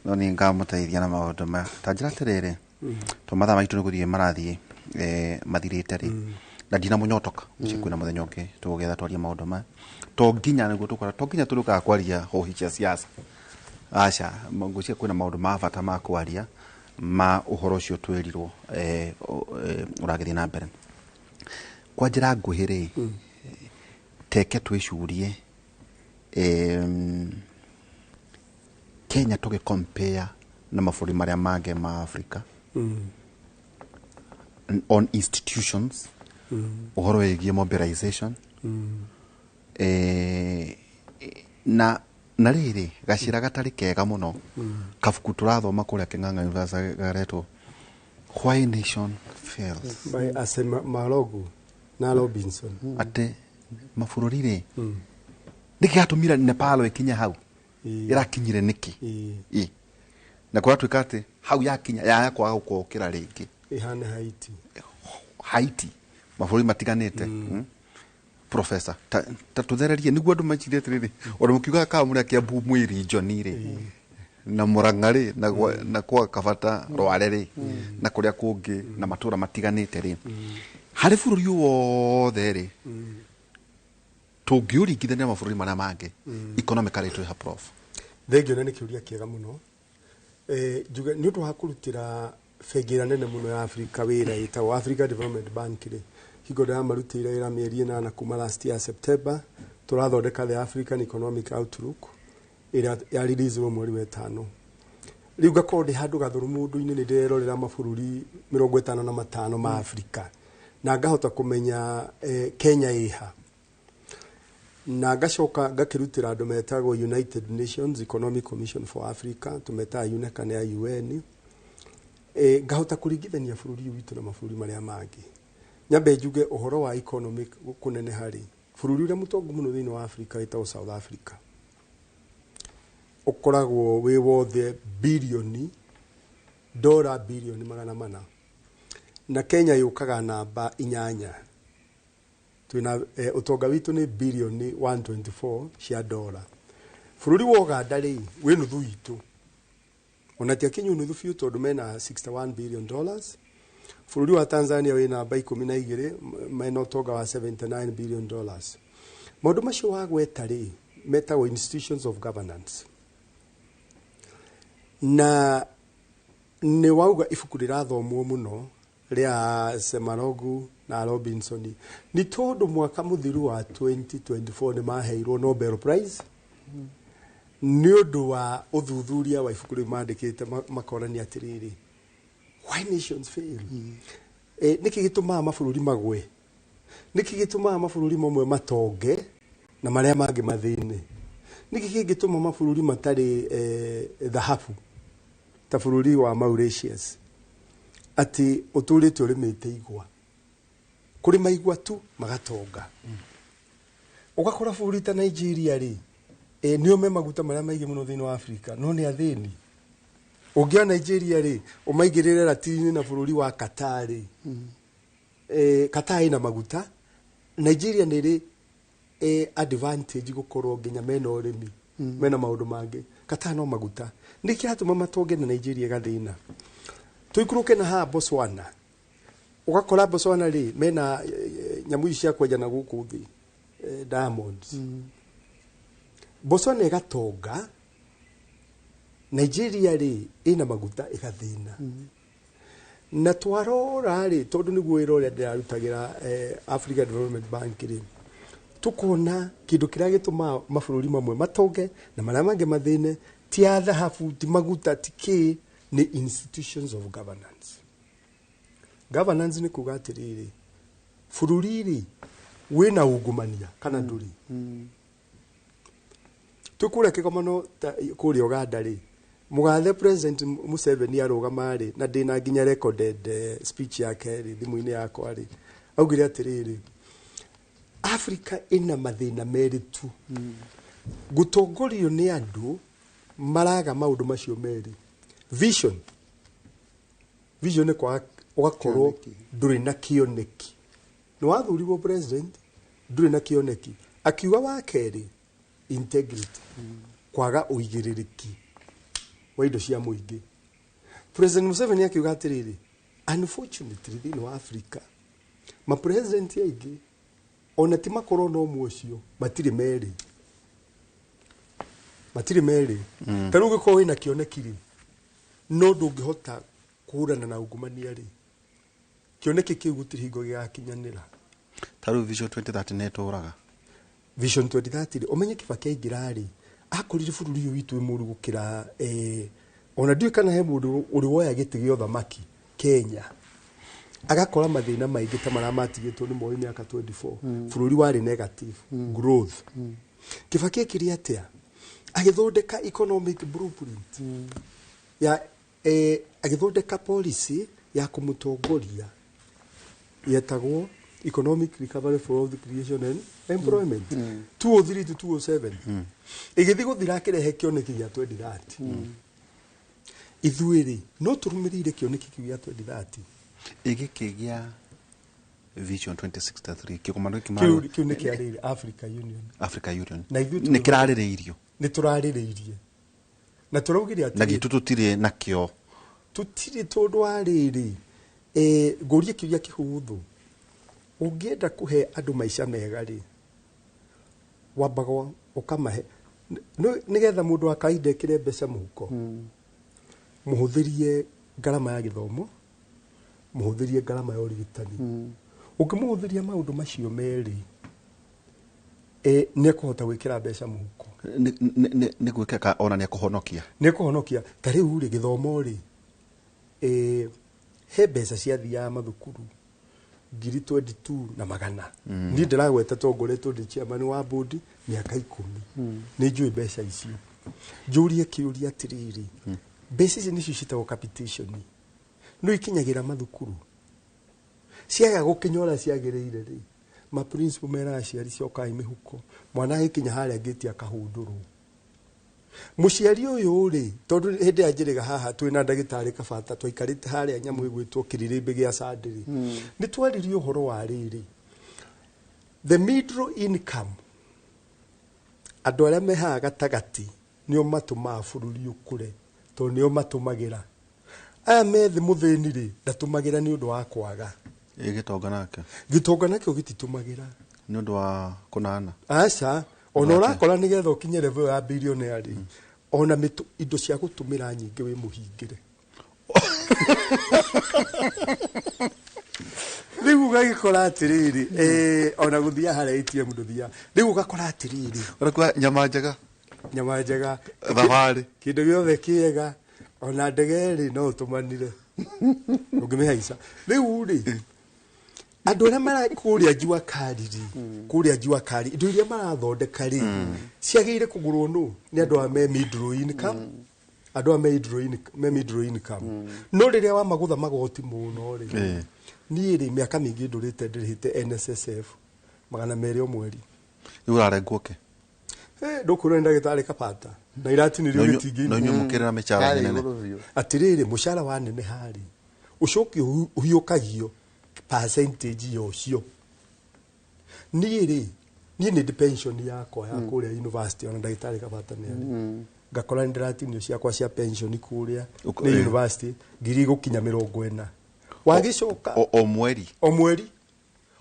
Speaker 21: no niĩ ngamũteithia na maũndũ maya. Ta njĩra atĩrĩrĩ, tũmathaa maitũ nĩ gũthiĩ marathiĩ mathirĩte rĩ, na ndinamũnyotoka ũcio kwĩna mũthenya ũngĩ tũgũgetha twarie maũndũ maya. To nginya nĩguo tũkora, to nginya tũrũkaga kwaria hohi cia siasa. Aca ngũcia kwĩna maũndũ ma bata ma kwaria ma ũhoro ũcio twĩrirwo ũragĩthiĩ na mbere. Kwa njĩra nguhĩ rĩ, teke twĩcurie Kenya tũgĩ-compare na mabũrũri marĩa mangĩ ma Africa on institutions, ũhoro wĩgiĩ mobilization, na rĩrĩ gacira gatarĩ kega mũno kabuku tũrathoma kũrĩa Kĩng'ang'a University garetwo Why Nation Fails
Speaker 2: by Asema Marogu na Robinson.
Speaker 21: Atĩ mabũrũri rĩ nĩkĩ gatũmire Nepal ĩkinye hau ĩrakinyire nĩkĩ na kũratuĩka atĩ hau yakinya ya kwaga gũkokĩra rĩngĩ
Speaker 2: ihane Haiti
Speaker 21: mabũrũri matiganĩte. professor ta tuthererie niguo andu machire atiriri ona mukiuga ka muri akia bu mwiri joni ri na murangari na kwa kabata rware ri na kuria kungi na matura matiganite ri hari bururi wothe ri tungiuringithania mabururi maria mangi economically to have prof
Speaker 2: thengio nĩ kĩũria kĩega mũno njuge nĩ ũndũ wa kũrutĩra bengi ĩrĩa nene mũno ya Africa wĩra ĩtagwo Africa Development Bank rĩ hingo ndĩra marutĩire wĩra mĩeri 8 kuma last year September tũrathondeka the African Economic Outlook ĩrĩa ya release mweri wa 5 rĩu ngakorwo ndĩ handũ gathũrũ mũndũ-inĩ nĩ ndĩrerorera mabũrũri 55 ma Africa na ngahota kũmenya Kenya ĩha na gacoka ngakĩrutĩra andũ metagwo United Nations Economic Commission for Africa tũmetaga UNECA ya UN ngahota kũringithania bũrũri witũ na mabũrũri marĩa mangĩ nyambe njuge ũhoro wa economic kũnene harĩ bũrũri ũrĩa mũtongu mũno thĩinĩ wa Africa wĩtagwo South Africa ũkoragwo wĩ wothe $4 bilioni 400 na Kenya yũkaga namba 8 twina utonga witu ni bilioni 124 cia dola bururi wa Uganda ri wi nuthu itu ona tia kinyu nuthu fiu tondu mena $61 billion bururi wa Tanzania wi namba 12 mena utonga wa $79 billion maundu macio wa gweta ri metagwo institutions of governance na ni wauga ibuku rirathomwo muno ria Semarogu na Robinson ni tondu mwaka muthiru wa 2024 ni maheirwo Nobel Prize ni undu wa uthuthuria wa ibuku riu mandikite makorani atiriri why nations fail niki gituma mabũrũri magwe niki gituma mabũrũri mamwe matonge na maria mangi mathine niki gituma mabũrũri matari dhahabu ta bũrũri wa Mauritius ati uturite urimite igwa kuri maigwa tu magatonga ugakora bũrũri ta Nigeria ri nio me maguta maria maigi muno thĩinĩ wa Africa no ni athĩni ungia Nigeria ri umaigirire ratini na bũrũri wa Qatar Qatar ina maguta Nigeria ni ri advantage gukorwo nginya mena urimi mena maundu mangi Qatar no maguta niki hatuma matonge na Nigeria gathina tuikuruke na ha Botswana ugakora Botswana ri mena nyamu cia kwenja na guku thi diamonds Botswana igatonga Nigeria ri ina maguta igathina na twarora ri tondu niguo irore ndirarutagira Africa Development Bank ri tukona kindu kiria gituma mabũrũri mamwe matonge na maria mangi mathine ti dhahabu ti maguta ti ni institutions of governance. Governance ni kuga atiriri bũrũri ri wina ungumania kana nduri tukure kigomano kuri Uganda ri mugathe president Museveni arugama ri na ndina nginya recorded speech yake ri thimu-ini yakwa ri augire atiriri Africa ina mathina meritu gutongorio ni andu maraga maundu macio meri vision ni kwa ugakorwo nduri na kioneki no wathurirwo president nduri na kioneki akiuga wa keri integrity kwaga uigiririki wa indo cia muingi president Museveni akiuga atiriri unfortunately thĩinĩ wa Africa ma president aingi ona ti makorwo no mucio matire meri taru giko ina kioneki ri no ndungihota kurana na ungumania ri kioneki kiu gutiri hingo gigakinyanira
Speaker 21: taru vision 2030 neturaga
Speaker 2: vision 2030 ri umenye Kibaki aingira ri akorire bũrũri witu imurugukira ona ndiũ kana he mundu uri woya giti gio thamaki Kenya agakora mathina maingi ta maria matigitwo ni moi miaka 24 bũrũri wari negative growth Kibaki akiria atia agithondeka economic blueprint ya agithondeka policy ya kumutongoria yetagwo economic recovery for all the creation and employment 203 to 207 igithi guthira kirehe kioneki gya 2030 ithuiri no turumirire kioneki gya 2030
Speaker 21: igikigia Vision 2063 kikomano
Speaker 2: kiu nä kä arä Africa Union
Speaker 21: nä kä rarä rä irio
Speaker 2: nä tå rarä rä irie na tå raugä re
Speaker 21: na gitå tå tirä na kä o
Speaker 2: tå tirä tå ndå wa rä rä ngå rie kä uria kä hå thå å ngä enda kå he andå maica mega rä wambaga å kamahe nä getha må ndå wa kawaida ä kä re mbeca må huko må hå thä rie ngarama ya gä thomo må hå thä rie ngarama ya å rigitani å ngä må hå thä ria maå ndå macio merä nä ekå hota gwä kä ra mbeca må huko
Speaker 21: nä gwä ka ona nä ekå honokia
Speaker 2: ta rä u rä gä thomo rä he mbeca ciathiaga mathukuru 22 na magana niä ndä ragweta to ngoretwo ndä chairman wa board mä aka 10 nä njå mbeca icio njå rie kä å ria atä rä rä mbeca ici nä cio citagwo capitation no ikinyagä ra mathukuru ciaga gå kinya å rä a ciagä rä ire rä ma principal mera aciari ciokai mä huko mwana agä kinya harä a ngä ti akahå ndå rwo må ciari å yå rä tondå hä ndä ya njä rä ga haha twä na ndagä tarä kabata twaikarä te harä a nyamå ä gwä two kä rirä mbä gä a sandä rä nä twaririe å horo wa rä rä the middle income andå arä a me haha gatagatä nä o matå maga bå rå ri å kå re tondå nä o matå magä ra aya me thä må thä ni rä ndatå magä ra nä å ndå wa kwaga
Speaker 21: gä tonga nake
Speaker 2: o gä titå magä ra
Speaker 21: nä å ndå wa kå nana
Speaker 2: aca ona å rakora nä getha å kinye level ya billionaire rä ona indo cia gå tå mä ra nyingä wä må hingä re rä u gagä kora atä rä rä ona gå thia harä ATM ndå thia rä u gakora atä rä rä
Speaker 21: rakua nyama njega
Speaker 2: thabarä kä ndå gä othe kä ega ona ndege rä no å tå manire å ngä mä haica rä u rä andå arä a mara kå rä a njua kari rä kå rä a njua kari indo iria marathondeka rä ciagä ire kå gå rwo nå nä andå a me middle income andå a me middle income no rä rä a wamagå tha magoti må no rä niä rä mä aka mä ingä ndå rä te ndä rä te NSSF 200 o mweri
Speaker 21: rä u rarengwo ke
Speaker 2: ndå kå rwo nä ndagä tarä kabata na iratinä rio gä tingä
Speaker 21: no inyuä må kä rä ra mä cara nene
Speaker 2: atä rä rä må cara wa nene harä å coke å hiå kagio percentage yo cio niä rä niä nä pension yakwa ya kå rä a university ona ndagä tarä kabata nä arä ngakora nä ndä ratinio ciakwa cia pension kå rä a nä university ngiri gå kinya 40 wagä coka
Speaker 21: o mweri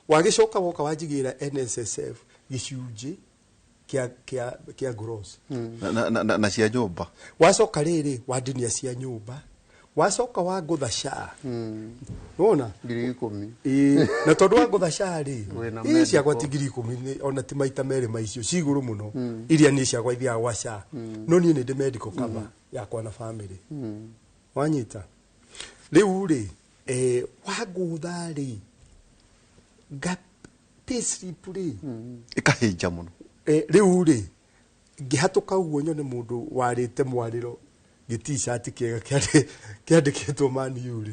Speaker 2: wagä coka woka wanjigä ra NSSF gä cunjä kia gross
Speaker 21: na cia nyũmba
Speaker 2: wacoka rä rä wandinia cia nyũmba wacoka wa ngå tha caa wona na tondå wa ngå tha caa rä ciakwa ti 10,000 ona ti maita merä maicio cigå rå må no iria nä ciakwa ithiaga gwa caa no niä nä ndä medical cover yakwa na family wanyita rä u rä wangå tha rä payslip rä
Speaker 21: ĩkahĩnja mũno
Speaker 2: rä u rä ngä hatå ka å guo nyone må ndå warä te mwarä ro gä t-shirt kä ega kä andä kä two maniu rä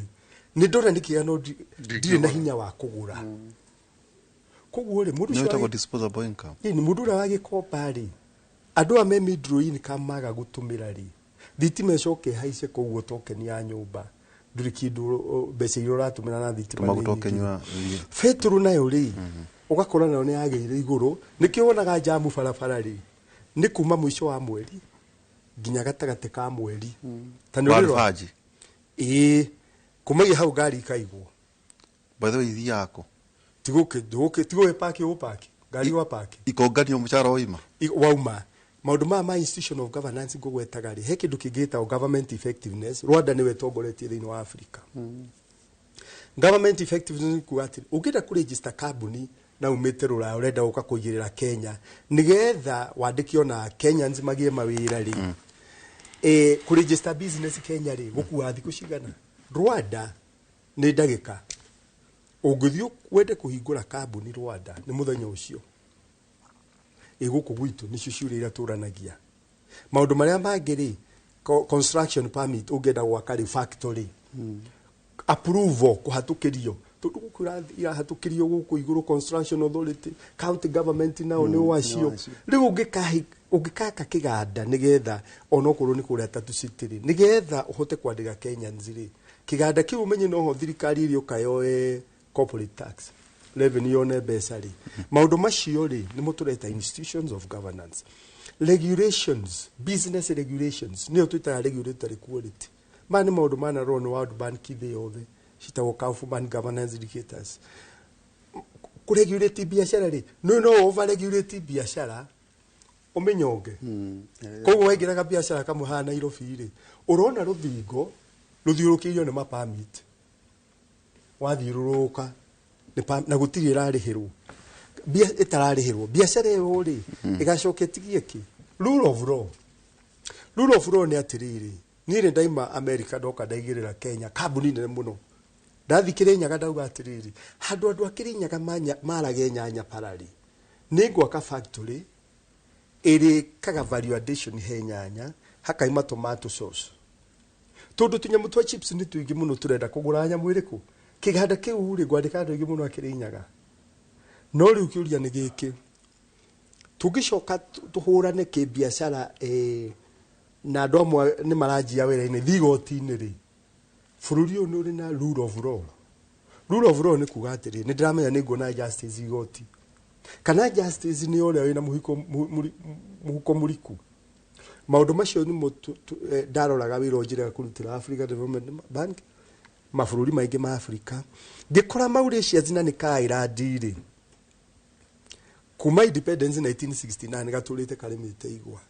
Speaker 2: nä ndona nä kä ega no ndirä na hinya wa kå gå ra koguo rä må ndå å rä a wagä komba rä andå a me middle income maga gå tå mä ra rä thitima coke haice koguo tokeni ya nyå mba ndå rä kä ndå mbeca iria å ratå mä ra na thitima betå nayo rä å gakora nayo nä yagä ire igå rå nä kä wonaga jamu barabara rä nä kuma må ico wa mweri nginya gatagatä ka mweri kumagia hau ngari ikaigwo
Speaker 21: ithi yako
Speaker 2: tigå we paki å paki ngari wa paki
Speaker 21: ikonganio må cara wauma
Speaker 2: maundu maya ma institution of governance ngũgwetaga rĩ he kĩndũ kĩngĩtagwo government effectiveness. Rwanda nĩwe tongoretie thĩinĩ wa Africa. Government effectiveness nĩ kuuga atĩ ũngĩenda kũregister kambuni na umĩte Rũraya ũrenda gũka kũigĩrĩra Kenya nĩgetha wandĩke ona Kenyans magĩe mawĩra rĩ kũregister business Kenya rĩ gũkua thikũ cigana. Rwanda nĩ ndagĩka ũngĩthiĩ wende kũhingũra kambuni Rwanda nĩ mũthenya ũcio gũkũ gwitũ nĩcio ciũria iria tũranagia maũndũ marĩa mangĩ rĩ construction permit ũngĩenda gwaka rĩ factory approval kũhatũkĩrio tondũ gũkũ irahatũkĩrio gũkũ igũrũ construction authority county government nao nĩ wacio rĩu ũngĩkaka kĩganda nĩgetha onokorwo nĩ kũrĩa Tatu City rĩ nĩgetha ũhote kwandĩka Kenyans rĩ kĩganda kĩu ũmenye no ho thirikari ĩrĩ ũkayoe corporate tax revenue yone mbeca rĩ maũndũ macio rĩ nĩ mũtũreta institutions of governance regulations business regulations nĩyo twĩtaga regulatory quality maya nĩ maũndũ manarorwo nĩ World Bank thĩ yothe citagwo Kaufman governance indicators kũregulate biacara rĩ no over regulate biacara umenyonge koguo waingĩraga biacara kamwe haha Nairobi rĩ ũrona rũthingo rũthiũrũkĩirio nĩ permit wathiũrũrũka na gũtirĩ ĩrarĩhĩrwo ĩtararĩhĩrwo biacara ĩyo rĩ ĩgacoka ĩtigie kĩ rule of law nĩ atĩrĩrĩ niĩ ndaima America ndoka ndaigĩrĩra Kenya kambuni nene mũno ndathi Kĩrĩnyaga ndauga atĩrĩrĩ handũ andũ a Kĩrĩnyaga marage nyanya parari nĩ gwaka factory ĩrĩ kaga value addition he nyanya hakaima tomato sauce tondu tunyamũ twa chips nĩ tuingi mũno turenda kũgũra nyamũ ĩrĩkũ kĩganda kĩu rĩ gwandĩka andũ aingĩ mũno a Kĩrĩnyaga no rĩu kĩũria nĩ gĩkĩ tũngĩcoka tũhũrane kĩbiacara na andũ amwe nĩ maranjia wĩra-inĩ thigoti-inĩ rĩ bũrũri ũyũ nĩ ũrĩ na rule of law nĩ kuga atĩrĩ nĩ ndĩramenya nĩ nguona justice igoti kana justice nĩ ũrĩa wĩna mũhuko mũriku maũndũ macio nĩ ndaroraga wĩra ũnjĩraga kũrutĩra Africa Development Bank mabũrũri maingĩ ma Africa ngĩkora Mauritius na nĩ kaĩrandi rĩ kuma independence 1969 gatũrĩte karĩmĩte igwa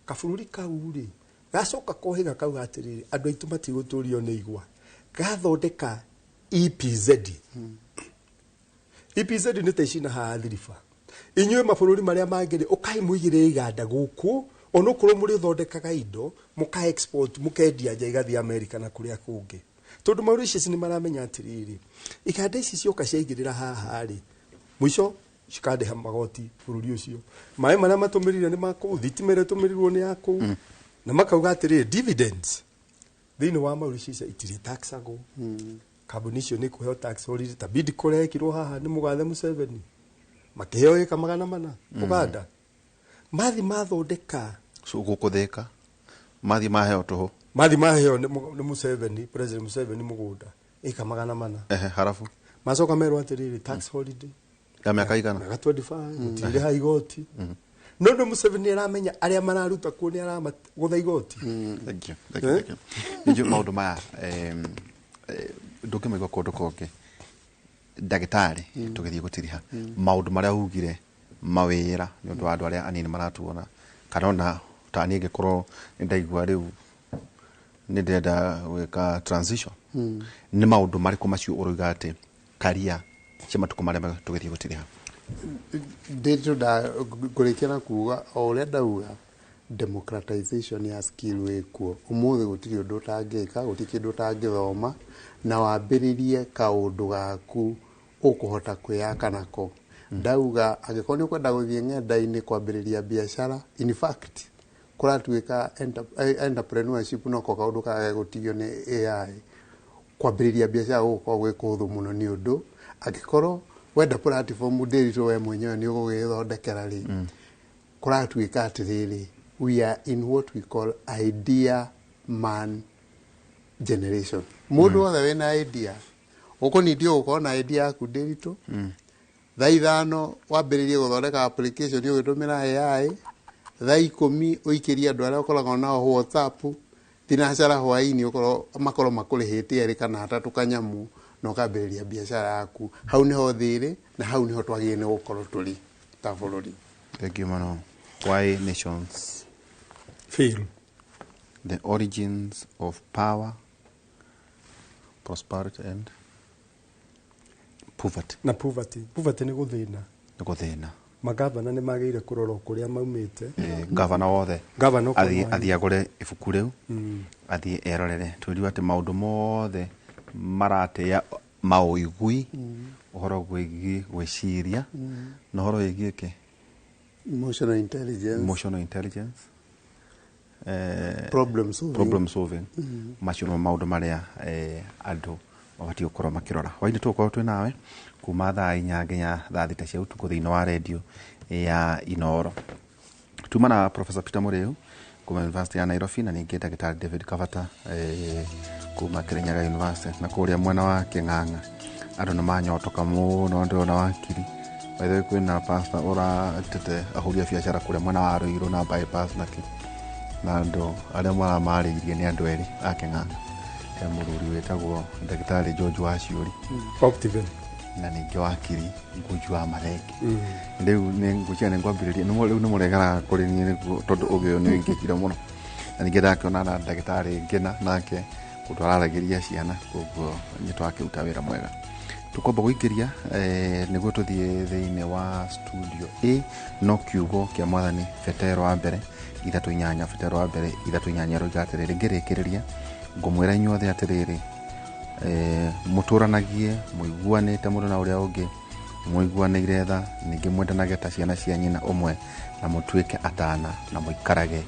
Speaker 2: kabũrũri kau rĩ gacoka kohiga kau atĩrĩrĩ andũ aitũ matigũtũrio nĩ igwa gathondeka EPZ EPZ nĩ ta ici na haha Thiriba inyuĩ mabũrũri marĩa mangĩ rĩ ũkai mũigĩrĩre iganda gũkũ onokorwo mũrĩ thondekaga indo mũka export mũkendia nja igathiĩ America na kũrĩa kũngĩ tondu Mauritius nĩ maramenya atĩrĩrĩ iganda ici cioka ciaigĩrĩra haha rĩ mũico cikandeha magoti bũrũri ũcio maĩ marĩa matũmĩrire nĩ makũu thitima ĩrĩa ĩtũmĩrirwo nĩ ya kũu na makauga atĩrĩrĩ dividends thĩinĩ wa Mauritius itirĩ taxagwo kambuni icio nĩ kũheo tax holiday ta Bidco rekirwo haha nĩ mũgathe Museveni makĩheo ĩka 400 Uganda mathi mathondeka
Speaker 21: gũkũthĩka mathi maheo tũhũ
Speaker 2: mathi maheo nĩ Museveni President Museveni mũgũnda ĩka 400
Speaker 21: harafu
Speaker 2: macoka merwo atĩrĩrĩ tax holiday
Speaker 21: ya mĩaka igana
Speaker 2: na 25 gũtirĩ ha igoti no ndo Museveni aramenya arĩa mararuta kuo nĩ aramagũtha igoti
Speaker 21: thank you nĩnjũ maũndũ maya ndũngĩmaigua kũndũ kũngĩ ndagĩtarĩ tũgĩthiĩ gũtiriha maũndũ marĩa ugire mawĩra nĩ ũndũ wa andũ arĩa anini maratuona kana ona tani ĩngĩkorwo nĩ ndaigua rĩu nĩ ndĩrenda gwĩka transition nĩ maũndũ marĩkũ macio ũroiga atĩ karia cia matukũ marĩa tũgĩthiĩ gũtiriha
Speaker 24: ndĩrenda kũrĩkia na kuga o ũrĩa ndauga democratization ya skill wĩkuo ũmũthĩ gũtirĩ ũndũ ũtangĩka gũtirĩ kĩndũ ũtangĩthoma na wambĩrĩrie kaũndũ gaku ũkũhota kwĩyaka nako ndauga angĩkorwo nĩ ũkwenda gũthiĩ ng'enda-inĩ kwambĩrĩria biacara in fact kũratuĩka entrepreneurship no ko kaũndũ kagagũtigio nĩ AI kwambĩrĩria biacara gũkorwo gwĩ kũhũthũ mũno nĩ ũndũ angĩkorwo wenda platform ndĩritũ we mwenyewe nĩ ũgũgĩthondekera rĩ kũratuĩka atĩrĩrĩ we are in what we call idea man generation mũndũ wothe wĩna idea ũkũnidio gũkorwo na idea yaku ndĩritũ thaa ithano wambĩrĩrie gũthondeka application ũgĩtũmĩra AI thaa 10 ũikĩria andũ arĩa ũkoragwo nao WhatsApp thinacara hwaĩ-inĩ makorwo makũrĩhĩte erĩ kana atatũ kanyamu na ũkambĩrĩria biacara yaku hau nĩho thĩrĩ na hau nĩho twagĩrĩire nĩ gũkorwo tũrĩ ta bũrũri.
Speaker 21: Thank you Mano. Why nations
Speaker 2: fail?
Speaker 21: The origins of power, prosperity and poverty.
Speaker 2: Na poverty nĩ gũthĩna.
Speaker 21: Nĩ gũthĩna.
Speaker 2: Magavana nĩ magĩrĩire kũrora kũrĩa maumĩte.
Speaker 21: Gavana wothe athiĩ agũre ibuku rĩu athiĩ erorere twĩrwo atĩ maũndũ mothe maratĩa maũigui ũhoro wĩgiĩ gwĩciria na ũhoro wĩgiĩ kĩ
Speaker 24: emotional intelligence
Speaker 21: problem solving macio no maũndũ marĩa andũ mabatiĩ gũkorwo makĩrora hwaĩ-inĩ tũgũkorwo twĩ nawe kuma thaa 4 nginya thaa 6 cia ũtukũ thĩinĩ wa redio ya Inooro tuma na Professor Peter Mũrĩu kuma University ya Nairobi na ningĩ ndagĩtarĩ David Kavata kuma Kirinyaga University na kũrĩa mwena wa Kĩng'ang'a andå nä manyotoka må no ndä ona wakiri baithe kwä na pasta åratete ahå biacara kå rä a mwena wa rå irå na bypass na andå arä a maramarä irie nä andå erä akeng'ang'a he må rå ri wä tagwo ndagĩtarĩ George Waciũri na nä ingä wakiri Nguju wa Marenge rä u nä ngwĩciria nä ngwambä rä ria rä u nä må regara kå rä niä tondå å gä å nä ingä kire må no na ningä ndakäona na ndagĩtarĩ Ngĩna nake kå ndå araragä ria ciana koguo nä twakä ruta wä ra mwega tå kwamba gå ingä ria nä guo tå thiä thä-inä wa studio A no kiugo kä a mwathani Fetero wa mbere 3:8 Fetero wa mbere 3:8 roiga atä rä rä ngä rä kä rä ria ngå mwä ra inyuothe atä rä rä må tå ranagie må iguanä te må ndå na å rä a å ngä må iguanä ire tha ningä mwendanage ta ciana cia nyina å mwe na må tuä ke atana na må ikarage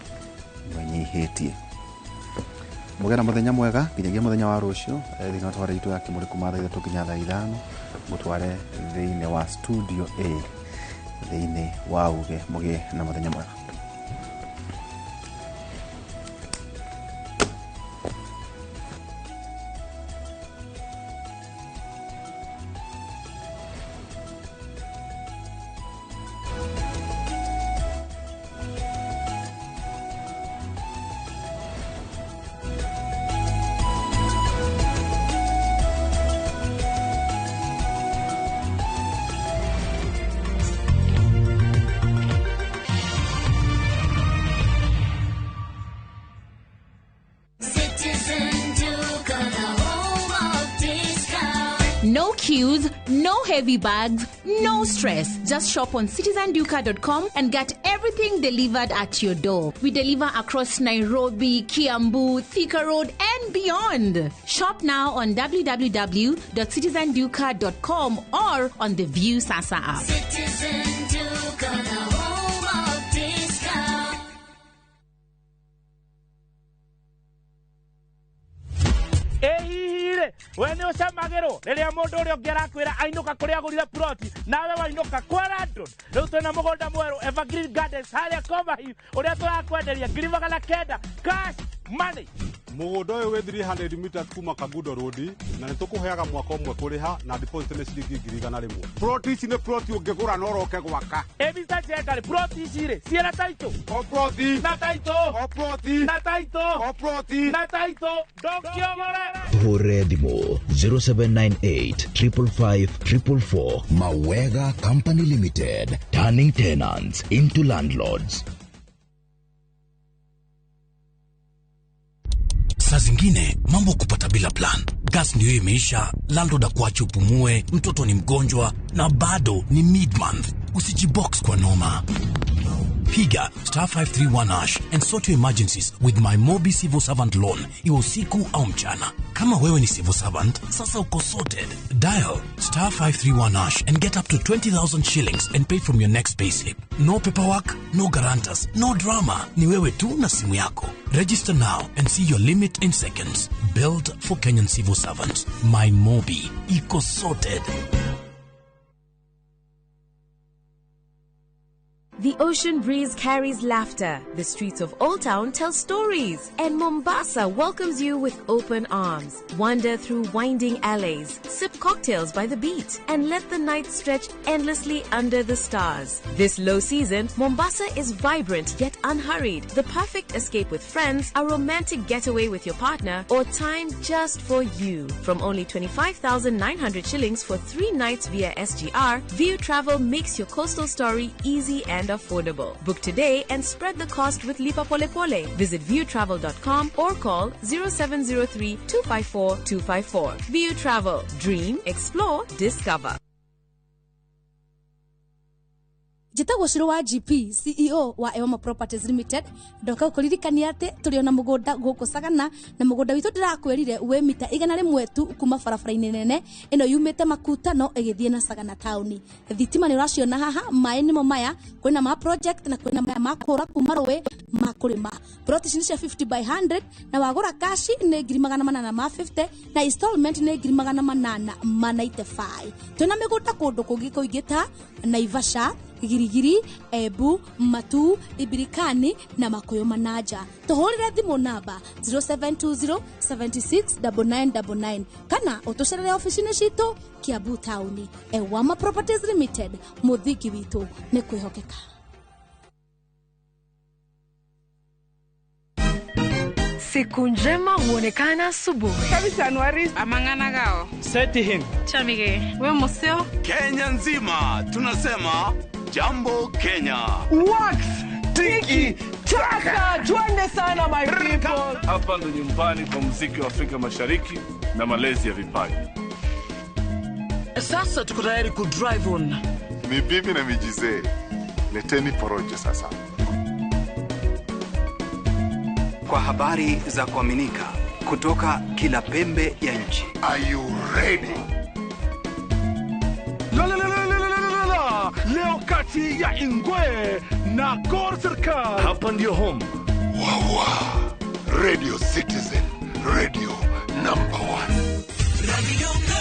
Speaker 21: mwĩnyihä tie må gä na må thenya mwega nginyagia må thenya wa rå cio thä-inä wa twara itå ya kä må rä kuma thaa ithatå nginya thaa ithano må tware thä-inä wa studio A thä-inä wa uge må gä na må thenya mwega.
Speaker 6: No queues, no heavy bags, no stress. Just shop on citizenduka.com and get everything delivered at your door. We deliver across Nairobi, Kiambu, Thika Road, and beyond. Shop now on www.citizenduka.com or on the View Sasa app.
Speaker 12: Citizen Duka, the home of discount.
Speaker 23: ehihire we nä å camagä rwo rä rä a må ndå å rä a å ngä arakwä ra ainå ka kå rä a gå rire ploti nawe wainå ka kwa London rä u twä na må gå nda mwerå Evergreen Gardens harä a Komahiu å rä a tå rakwenderia 9,000 cash money
Speaker 5: må gå nda å yå wä 300 meters kuma Kagundo Road na nä tå kå heaga mwaka å mwe kå rä ha na deposit nä ciringi 1,100 ploti ici nä ploti å ngä gå ra no roke gwaka
Speaker 23: Mr. Chekari ploti ici rä ciena taitå
Speaker 5: o ploti
Speaker 23: na taitå
Speaker 5: o ploti
Speaker 23: na taitå
Speaker 5: o ploti
Speaker 23: na taitå ndåkiogore
Speaker 19: Tũhũrĩre thimũ 0798555444. Mawega Company Limited, turning tenants into landlords. Saa zingine mambo kupata bila plan. Gas ndio imeisha, landlord akuache upumue, mtoto ni mgonjwa na bado ni mid-month. Usijibox kwa noma. Piga *531# and sort your emergencies with my Mobi Civil Servant Loan, iwe usiku au mchana. Kama wewe ni civil servant, sasa uko sorted. Dial *531# and get up to 20,000 shillings and pay from your next payslip. No paperwork, no guarantors, no drama. Ni wewe tu na simu yako. Register now and see your limit in seconds. Built for Kenyan civil servants. My Mobi, iko sorted.
Speaker 8: The ocean breeze carries laughter. The streets of Old Town tell stories. And Mombasa welcomes you with open arms. Wander through winding alleys, sip cocktails by the beach, and let the night stretch endlessly under the stars. This low season, Mombasa is vibrant yet unhurried. The perfect escape with friends, a romantic getaway with your partner, or time just for you. From only 25,900 shillings for 3 nights via SGR, View Travel makes your coastal story easy and affordable. Book today and spread the cost with Lipa Pole Pole. Visit viewtravel.com or call 0703 254 254. View Travel. Dream, explore, discover.
Speaker 10: Njĩtagwo Shiro wa GP, CEO wa Ewama Properties Limited. Ndoka kũririkania atĩ tũrĩ na mũgũnda gũkũ Sagana na mũgũnda witũ ndĩrakwĩrire wĩ mita 100 tu kuma barabara-inĩ nene ĩno yumĩte Makutano ĩgĩthiĩ na Sagana town. Thitima nĩ ũraciona haha, maĩ nĩmo maya, kwĩna ma project na kwĩna maya ma kũra kuma rũĩ ma kũrĩma. Plot ici nĩ cia 50 by 100 na wagũra cash nĩ 850 na installment nĩ 895. Twĩna mĩgũnda kũndũ kũngĩ kũingĩ ta Naivasha, Girigiri, Ebu, Matu, Ibirikani na Makoyo Manaja. Tuhurire thimu namba 0720 769999 kana utucerere ofisini citu Kiambu Town. Ewama Properties Limited, muthigi witu ni kwihokeka.
Speaker 1: Siku njema huonekana asubuhi.
Speaker 16: Kabisa Anuari amangana gao.
Speaker 1: Seti him. Chamige, we museo.
Speaker 17: Kenya nzima tunasema jambo Kenya.
Speaker 16: Wax, tiki, taka. Twende sana my people.
Speaker 18: Hapa ndo nyumbani kwa muziki wa Afrika Mashariki na malezi ya vipaji.
Speaker 16: Sasa tuko tayari ku drive on.
Speaker 18: Ni bibi na mijize. Leteni porojo sasa.
Speaker 20: Kwa habari za kuaminika kutoka kila pembe ya nchi.
Speaker 18: Are you ready?
Speaker 17: Leo kati ya Ingwe na Gor Serikali.
Speaker 18: Hapa ndio home. Wawa. Radio Citizen. Radio number 1. Radio number 1.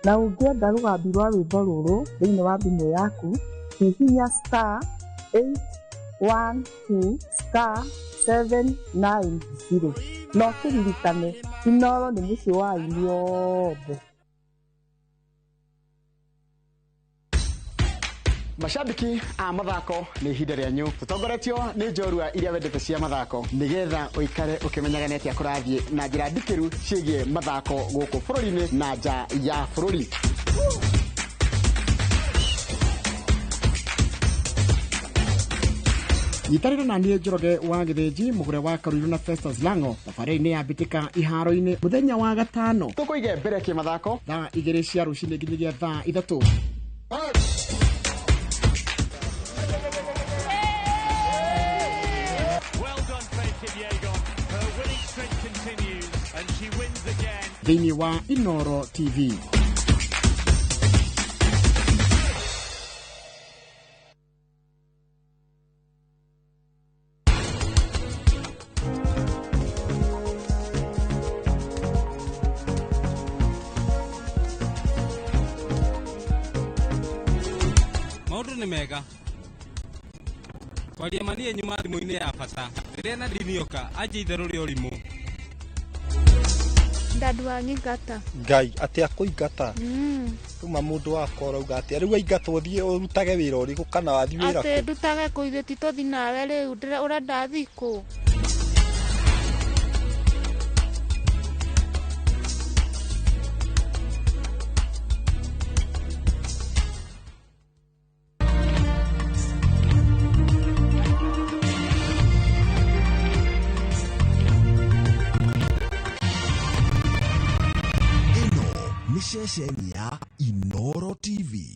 Speaker 16: Na ungienda rugambi rwa rwimbo ruru thiini wa thimu yaku hihinya *812*790 no kiririkane Inooro ni muci wa inyothe.
Speaker 25: Mashabiki a mathako ni ihinda rĩanyu tutongoretio ni njorua iria wendete cia mathako nigetha uikare ukimenyaga neti akurathie na njira ndikiru ciĩgie mathako gũkũ bũrũri-inĩ na nja ya bũrũri. Nyitarĩra na niĩ Njoroge wa Gĩthĩnji mũgũre wa Karuiru na Festus Lango thabarĩ-inĩ ya mbĩtĩka iharo-inĩ mũthenya wa gatano tũkũige mbere kĩmathako thaa 2 cia rũcinĩ nginyagia thaa 3. Thĩinĩ wa Inooro TV.
Speaker 27: Maũndũ nĩ mega. Kwaria manie nyuma thimũ-inĩ ya bata. Rĩrĩa na ndinioka anjia itherũ rĩa ũrimũ.
Speaker 28: Dadu wa ngata.
Speaker 29: Ngai ati akuingata. Tuma mundu wako urauga ati riu aingatwo thie urutage wira uriku kana wathi wira ku.
Speaker 28: Ati ndutage kuithe titothi nawe riu urenda thiku.
Speaker 19: Shesheni ya Inooro TV.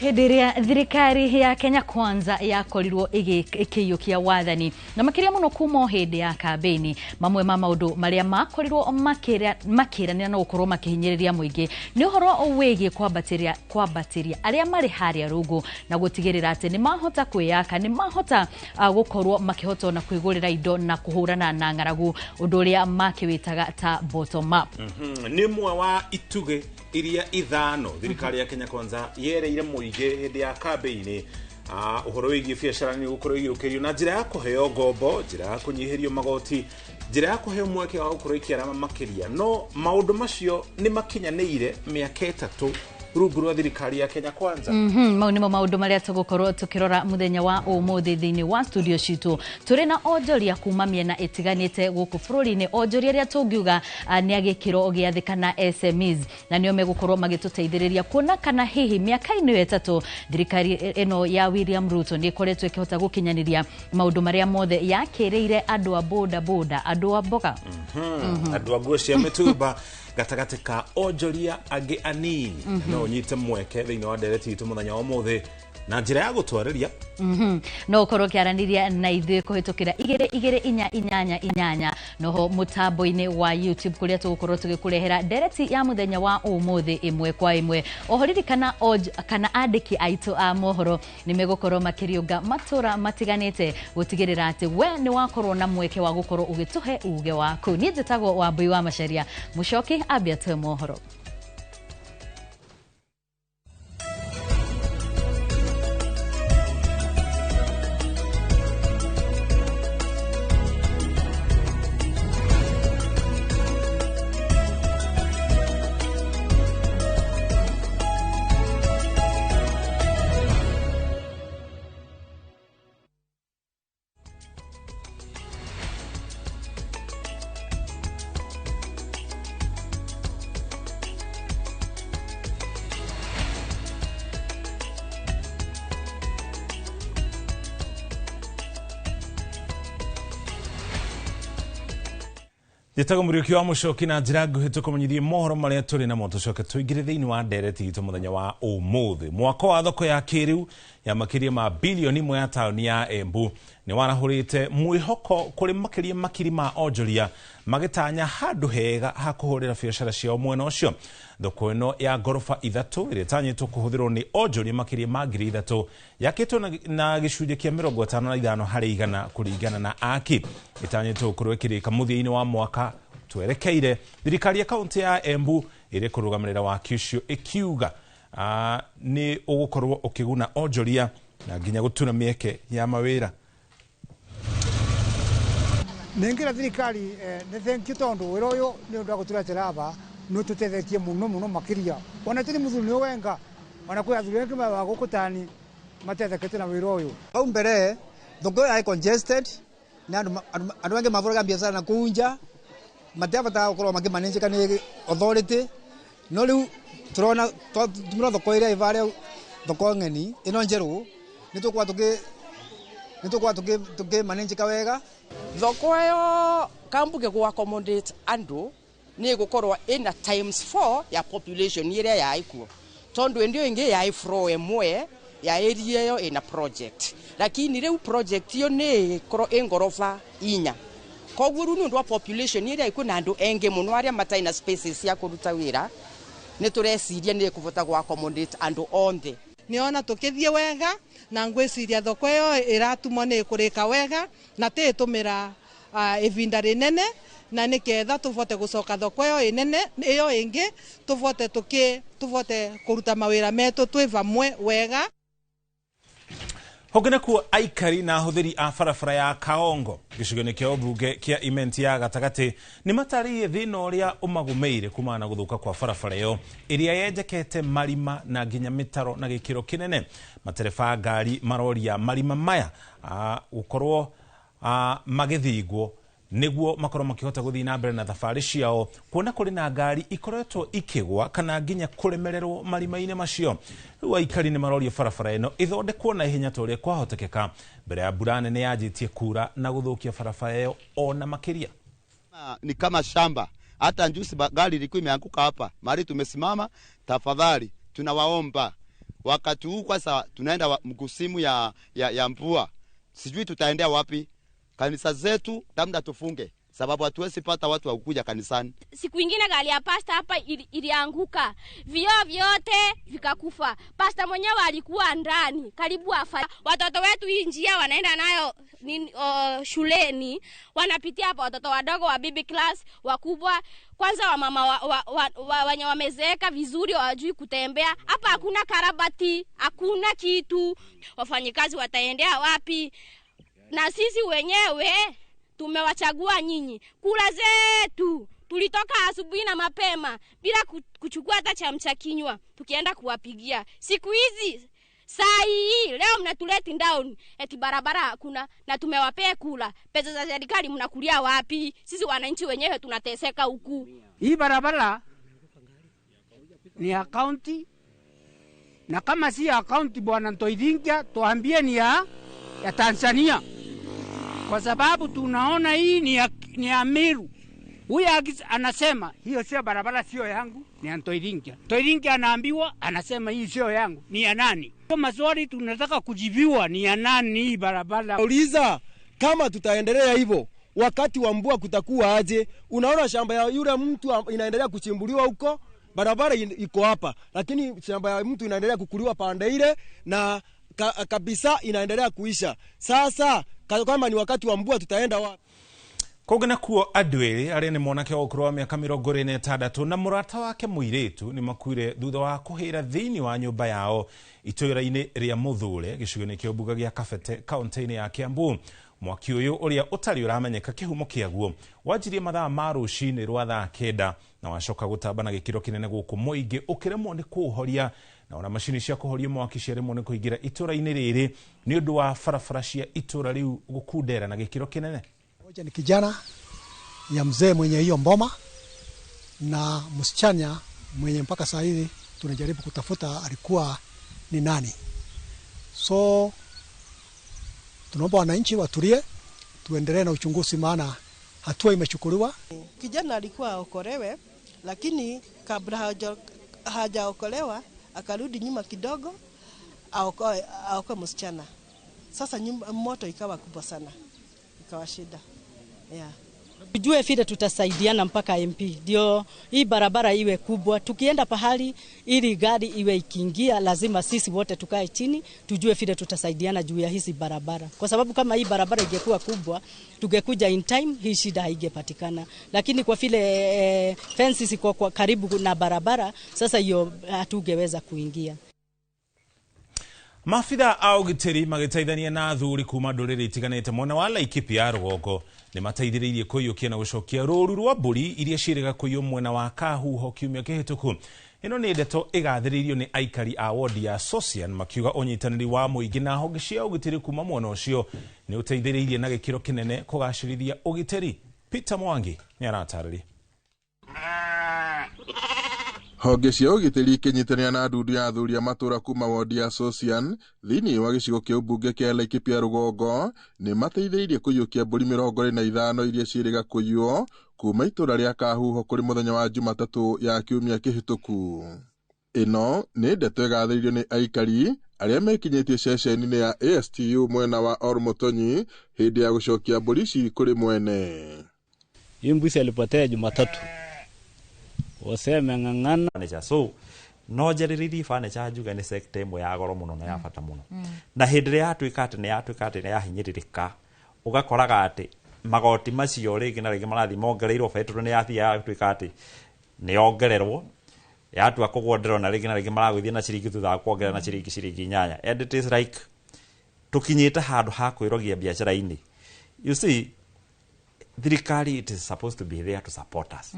Speaker 30: Hĩndĩ ĩrĩa thirikari ya Kenya Kwanza yakorirwo ĩkĩiyũkia wathani na makĩria mũno kuma hĩndĩ ya kambĩini, mamwe ma maũndũ marĩa makorirwo makĩranĩra na gũkorwo makĩhinyĩrĩria mũingĩ nĩ ũhoro wĩgiĩ kwambatĩria arĩa marĩ harĩa rungu na gũtigĩrĩra atĩ nĩ mahota kwĩyaka, nĩ mahota gũkorwo makĩhota na kwĩgũrĩra indo na kũhũrana na ng'aragu, ũndũ ũrĩa makĩwĩtaga ta bottom up.
Speaker 31: Nĩ mwe wa ituge iria ithano thirikari ya Kenya Kwanza yereire mũingĩ hĩndĩ ya kambĩini ũhoro wĩgiĩ biacara nĩ gũkorwo igĩũkĩrio na njĩra ya kũheo ngombo, njĩra ya kũnyihĩrio magoti, njĩra ya kũheo mweke wa gũkorwo ikĩarama makĩria. No maũndũ macio nĩ makinyanĩire mĩaka 3 rungu rwa thirikari ya Kenya Kwanza.
Speaker 30: Mau nimo maundu maria tugukorwo tukirora muthenya wa umuthi thiini wa studio citu. Turi na onjoria kuma miena itiganite guku bururi-ini, onjoria ria tungiuga ni agikiro giathi kana SMEs, na nio megukorwo magituteithiriria kuona kana hihi miaka-ini wetatu thirikari eno ya William Ruto ni koretwo ikihota gukinyaniria maundu maria mothe yakireire andu a boda boda, andu a mboga,
Speaker 31: andu a nguo cia mitumba gatagati ka onjoria agi anini. No nyite mweke thiini wa ndereti itu muthenya wa umuthi na njira ya gutwariria
Speaker 30: no korwo kiaraniria na ithuĩ kuhitukira 2288 noho mutambo-ini wa YouTube kuria tugukorwo tugikurehera ndereti ya muthenya wa umuthi imwe kwa imwe. Oho ririkana kana andiki aitu a mohoro ni megukorwo makiriunga matura matiganite gutigirira ati we ni wakorwo na mweke wa gukorwo ugituhe uge waku. Ni njitagwo Wambui wa Macharia, mucoki ambia tu mohoro.
Speaker 31: Yetago muriuki wa mucoki na njira nguhi tukumenyithie mohoro maria turi na moto coke tuigire thiini wa ndereti itu muthenya wa umuthi. Mwako wa thoko ya kiriu ya makiria ma bilioni 1 ya tauni ya Embu ni warahurite mwihoko kuri makiria makiri ma onjoria magitanya handu hega hakuhurira biashara cia mwena ucio. Thoko ino ya gorofa 3 iretanyitwo kuhuthirwo ni onjoria makiria ma 3,000 yakitwo na gicunje kia 55 hari igana kuringana na aki. Itanyitwo kurwekirika muthia-ini wa mwaka twerekeire. Thirikari ya kaunti ya Embu iri kurugamirira waki ucio ikiuga ni ugukorwo ukiguna onjoria na nginya gutuna mieke ya mawira.
Speaker 2: Nengira thirikari ne thank you tondu wira uyu ni undu wa guturetera aba no tutethetie muno makiria. Ona tiri muthuri ni wenga ona kwi athuri wengi wa gukutani matethekete na wira uyu.
Speaker 3: Au mbere thoko ya congested na andu wengi mavuraga biashara na kunja matevata gukorwo makimanage kani authority no riu turona tumura thoko iria ivare thoko ngeni ino njeru nitukwa tuki manage kawega.
Speaker 4: Thoko yo kambuge go accommodate andu ni gukorwa ina ×4 ya population iria ya ikuo tondu ndio ingi ya ifro emwe ya area yo ina project, lakini riu project yo ni ngorofa 4 koguo ru ndu wa population iria ikuo na andu engi muno aria mataina spaces ya kuruta wira ni tureciria ni kuvota go accommodate andu onthe.
Speaker 7: Niona tukithie wega na ngwiciria thoko yo iratumwo ni kurika wega na titumira ivinda rinene na niketha tuvote gucoka thoko yo inene iyo ingi tuvote kuruta mawira metu twi vamwe wega.
Speaker 31: Hogenaku aikari na huthiri a barabara ya Kaongo gicugio-ini kia ubunge kia Imenti ya gatagati ni mataririe thina uria umagumeire kumana na guthuka kwa barabara yo iria yenjekete marima na nginya mitaro na gikiro kinene. Matereba ngari maroria marima maya gukorwo magithingwo niguo makorwo makihota guthii na mbere na thabari ciao, kuona kuri na ngari ikoretwo ikigwa kana nginya kuremererwo marima-ini macio. Riu aikari ni maroria barabara ino ithondekwo na ihenya ta uria kwahotekeka mbere ya mbura nene yanjitie kura na guthukia barabara iyo ona makiria.
Speaker 9: Ni kama shamba, hata njusi gari ilikuwa imeanguka hapa mahali tumesimama. Tafadhali tunawaomba wakati huu kwa sasa tunaenda mkusimu ya mvua, sijui tutaendea wapi. Kanisa zetu labda tufunge sababu hatuwezi pata watu wa kukuja kanisani.
Speaker 11: Siku ingine gari ya pasta hapa ilianguka, vioo vyote vikakufa. Pasta mwenyewe alikuwa ndani karibu afa. Watoto wetu hii njia wanaenda nayo shuleni, wanapitia hapa watoto wadogo wa baby class, wakubwa. Kwanza wamama wenye wamezeeka vizuri hawajui kutembea. Hapa hakuna karabati, hakuna kitu. Wafanyikazi wataendea wapi? Na sisi wenyewe tumewachagua nyinyi, kula zetu tulitoka asubuhi na mapema bila kuchukua hata chamcha kinywa tukienda kuwapigia. Siku hizi saa hii leo mnatuleti down eti barabara hakuna na tumewapea kula. Pesa za serikali mnakulia wapi? Sisi wananchi wenyewe tunateseka huku.
Speaker 5: Hii barabara ni akaunti, na kama si akaunti bwana Ntoidinga tuambie ni ya Tanzania, kwa sababu tunaona hii ni ya Meru. Huyu anasema hiyo sio barabara, sio yangu, ni ya Ntoidinga. Ntoidinga anaambiwa, anasema hii sio yangu, ni ya nani? Kwa maswali tunataka kujibiwa, ni ya nani hii barabara?
Speaker 6: Uliza kama tutaendelea hivyo wakati wa mvua kutakuwa aje? Unaona shamba ya yule mtu inaendelea kuchimbuliwa huko, barabara iko hapa, lakini shamba ya mtu inaendelea kukuliwa pande ile na kabisa inaendelea kuisha. Sasa kama ni wakati wa mvua tutaenda wapi?
Speaker 31: Kogana kuo adwere arene monake okro miaka 26 na murata wake muiretu ni makuire thutha wa kuhira thini wa nyumba yao itoira-ini ria Muthure gicugene kia Mbuga gia Kabete kaunti-ini ya Kiambu. Mwaki uyu uria utari uramenyeka kihumo kiaguo wajirie mathaa ma rucini rwa thaa 9 na wacoka gutamba na gikiro kinene guku muingi ukiremwo ni kuhoria na ona mashini cia kuhoria mwaki ciaremwo ni kuingira itura-ini riri ni undu wa barabara cia itura riu gukundera na gikiro kinene.
Speaker 12: Moja ni kijana ya mzee mwenye hiyo mboma na msichana mwenye mpaka saa hizi tunajaribu kutafuta alikuwa ni nani. So tunaomba wananchi watulie, tuendelee na uchunguzi, maana hatua imechukuliwa.
Speaker 13: Kijana alikuwa aokolewe, lakini kabla hajaokolewa akarudi nyuma kidogo aokoe msichana. Sasa moto ikawa kubwa sana, ikawa shida. Yeah.
Speaker 14: Tujue vile tutasaidiana mpaka MP ndio hii barabara iwe kubwa. Tukienda pahali ili gari iwe ikiingia, lazima sisi wote tukae chini tujue vile tutasaidiana juu ya hizi barabara, kwa sababu kama hii barabara ingekuwa kubwa tungekuja in time, hii shida haigepatikana. Lakini kwa vile fence ziko kwa karibu na barabara, sasa hiyo hatungeweza kuingia.
Speaker 31: Mafitha au giteri magitaithania na athuri kuma nduriri itiganite mwena wa Laikipia Rugongo ni mateithiririe kuyukia na gucokia ruru rwa mburi iria cirega kuyo mwena wa Kahuho kiumia kihituku. Ino ni ndeto igathiririo ni aikari a ward ya Socian makiuga unyitaniri wa muingi na honge cia ugiteri kuma mwena ucio ni uteithiririe na gikiro kinene kugacirithia ugiteri. Peter Mwangi ni aratarĩria.
Speaker 15: Honge cia ugiteri kinyitanira na ndundu ya athuri a matura kuma ward ya Socian thini wa gicigo kia mbunge kia Laikipia Rugongo ni mateithiririe kuyukia mburi 25 iria cirega kuyuo kuma itura ria Kahuho kuri muthenya wa Jumatatu ya kiumia kihituku. Ino ni ndeto igathiririo ni aikari aria mekinyitie ceceni-ini ya ASTU mwena wa Ormotonyi hindi ya gucokia mburi ici kuri mwene.
Speaker 21: Imbuzi alipotea Jumatatu. Waseme ngangana
Speaker 22: so no jariririe furniture juga ni sector imwe ya goro muno na ya bata muno na hindi ria atuika ati ya hinyiririka ugakoraga ati magoti macio ringi na ringi marathi mongereirwo betro ni yathi ya atuika ati ni ongererwo ya atua kugwonderwo na ringi maragwithia na ciringi thutha kuongerera na ciringi 8 and it is like tukinyite handu ha kwirogia biashara-ini. You see, thirikari it is supposed to be there to support us.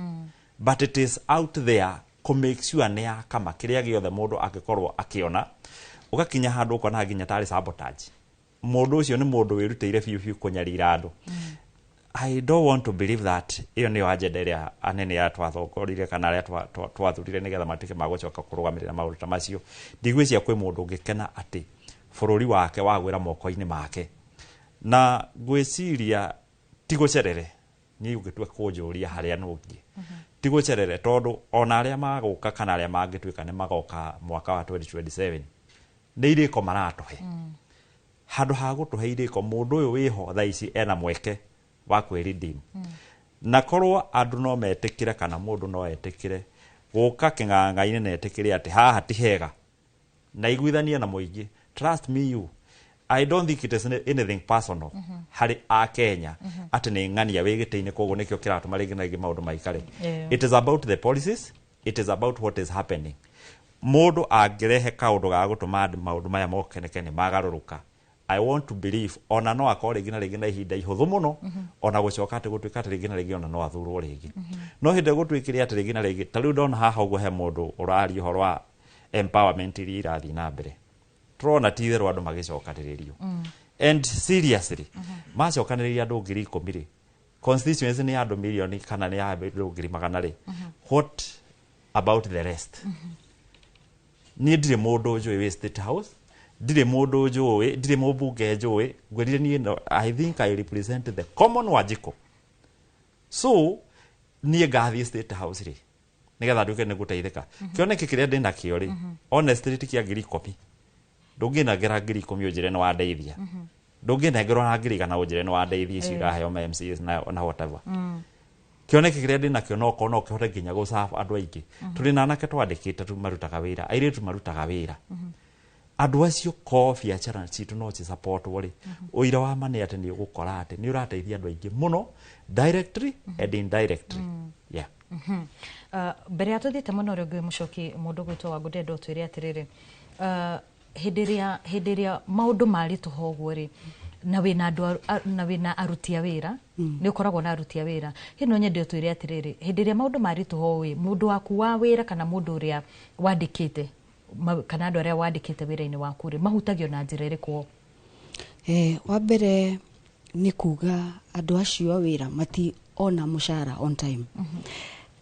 Speaker 22: But it is out there to make sure ne akama kiria giothe mundu akikorwo akiona ugakinya handu uko na ginya tari sabotage. Mundu ucio ni mundu wirutire biu kunyarira andu. I don't want to believe that iyo ni agenda iria anene ya twathokorire kana aria twathurire nigetha matike magocoka kurugamirira maundu ta macio. Ndigwiciria kwi mundu ungikena ati bururi wake wagwira moko-ini make na gwiciria tigucerere ni ugitua kunjuria haria nungi tigucerere tondu ona aria maguka kana aria mangituika ni magoka mwaka wa 2027 ni iriko maratuhe handu ha gutuhe iriko mundu uyu wiho thaa ici ena mweke wa kwiridim na korwo andu no metikire kana mundu no etikire guka king'ang'a-ini na etikire ati haha ti hega na iguithania na muingi. Trust me you, I don't think it is anything personal hari a Kenya ati ni ng'ania wigite-ini koguo nikio kiratuma ringi na ringi maundu maikare. It is about the policies, it is about what is happening. Mundu angirehe kaundu ga gutuma maundu maya mokenekene magaruruka I want to believe ona no akore rĩngĩ na ihinda ihũthũ mũno ona gũcoka atĩ gũtuĩka atĩ rĩngĩ na rĩngĩ ona no athurwo rĩngĩ no hĩndĩ gũtuĩkire atĩ rĩngĩ na rĩngĩ ta rĩu ndona haha ũguo he mũndũ ũraria ũhoro wa empowerment iria irathiĩ na mbere tũrona ti itherũ andũ magĩcokanĩrĩrio and seriously macokanĩrĩria andũ 10,000 rĩ constituency nĩ andũ milioni kana nĩ andũ 100,000 rĩ what about the rest niĩ ndirĩ mũndũ njũĩ wĩ State House ndirĩ mũndũ njũĩ ndirĩ mũmbunge njũĩ ngwĩrire niĩ I think I represent the common Wanjikũ so niĩ ngathiĩ State House rĩ nigetha nduĩke nĩ gũteithĩka kĩoneke kĩrĩa ndĩ nakĩo rĩ honestly ti kĩa 10,000 ndũngĩnengera 10,000 ũnjĩre nĩ wandeithia ndũngĩnengerwo na 100,000 ũnjĩre nĩ wandeithia icio iraheo ma MCAs na whatever kĩoneke kĩrĩa ndĩ nakĩo no kĩhote nginya gũcabu andũ aingĩ tũrĩ na anake twandĩkĩte tu marutaga wĩra airĩtu marutaga wĩra andũ acio ko biacara citũ no ci support wori ũira wa ma nĩ atĩ nĩ ũgũkora atĩ nĩ ũrateithia andũ aingĩ mũno directly and indirectly yeah
Speaker 30: mbere ya tũthiĩte mũno rĩngĩ mũcoki mũndũ gwĩtwo Wangũndĩ Ndũ twĩre atĩrĩrĩ hĩndĩ ĩrĩa maũndũ maritũha ũguo rĩ na wĩna aruti a wĩra nĩ ũkoragwo na aruti a wĩra hĩno nyende twĩre atĩrĩrĩ hĩndĩ ĩrĩa maũndũ maritũha ũĩ mũndũ waku wa wĩra kana mũndũ ũrĩa wandĩkĩte kana andũ arĩa wandĩkĩte wĩra-inĩ waku rĩ mahutagio na njĩra ĩrĩkũ
Speaker 1: wa mbere nĩ kuga andũ acio wĩra mati ona mũcara on time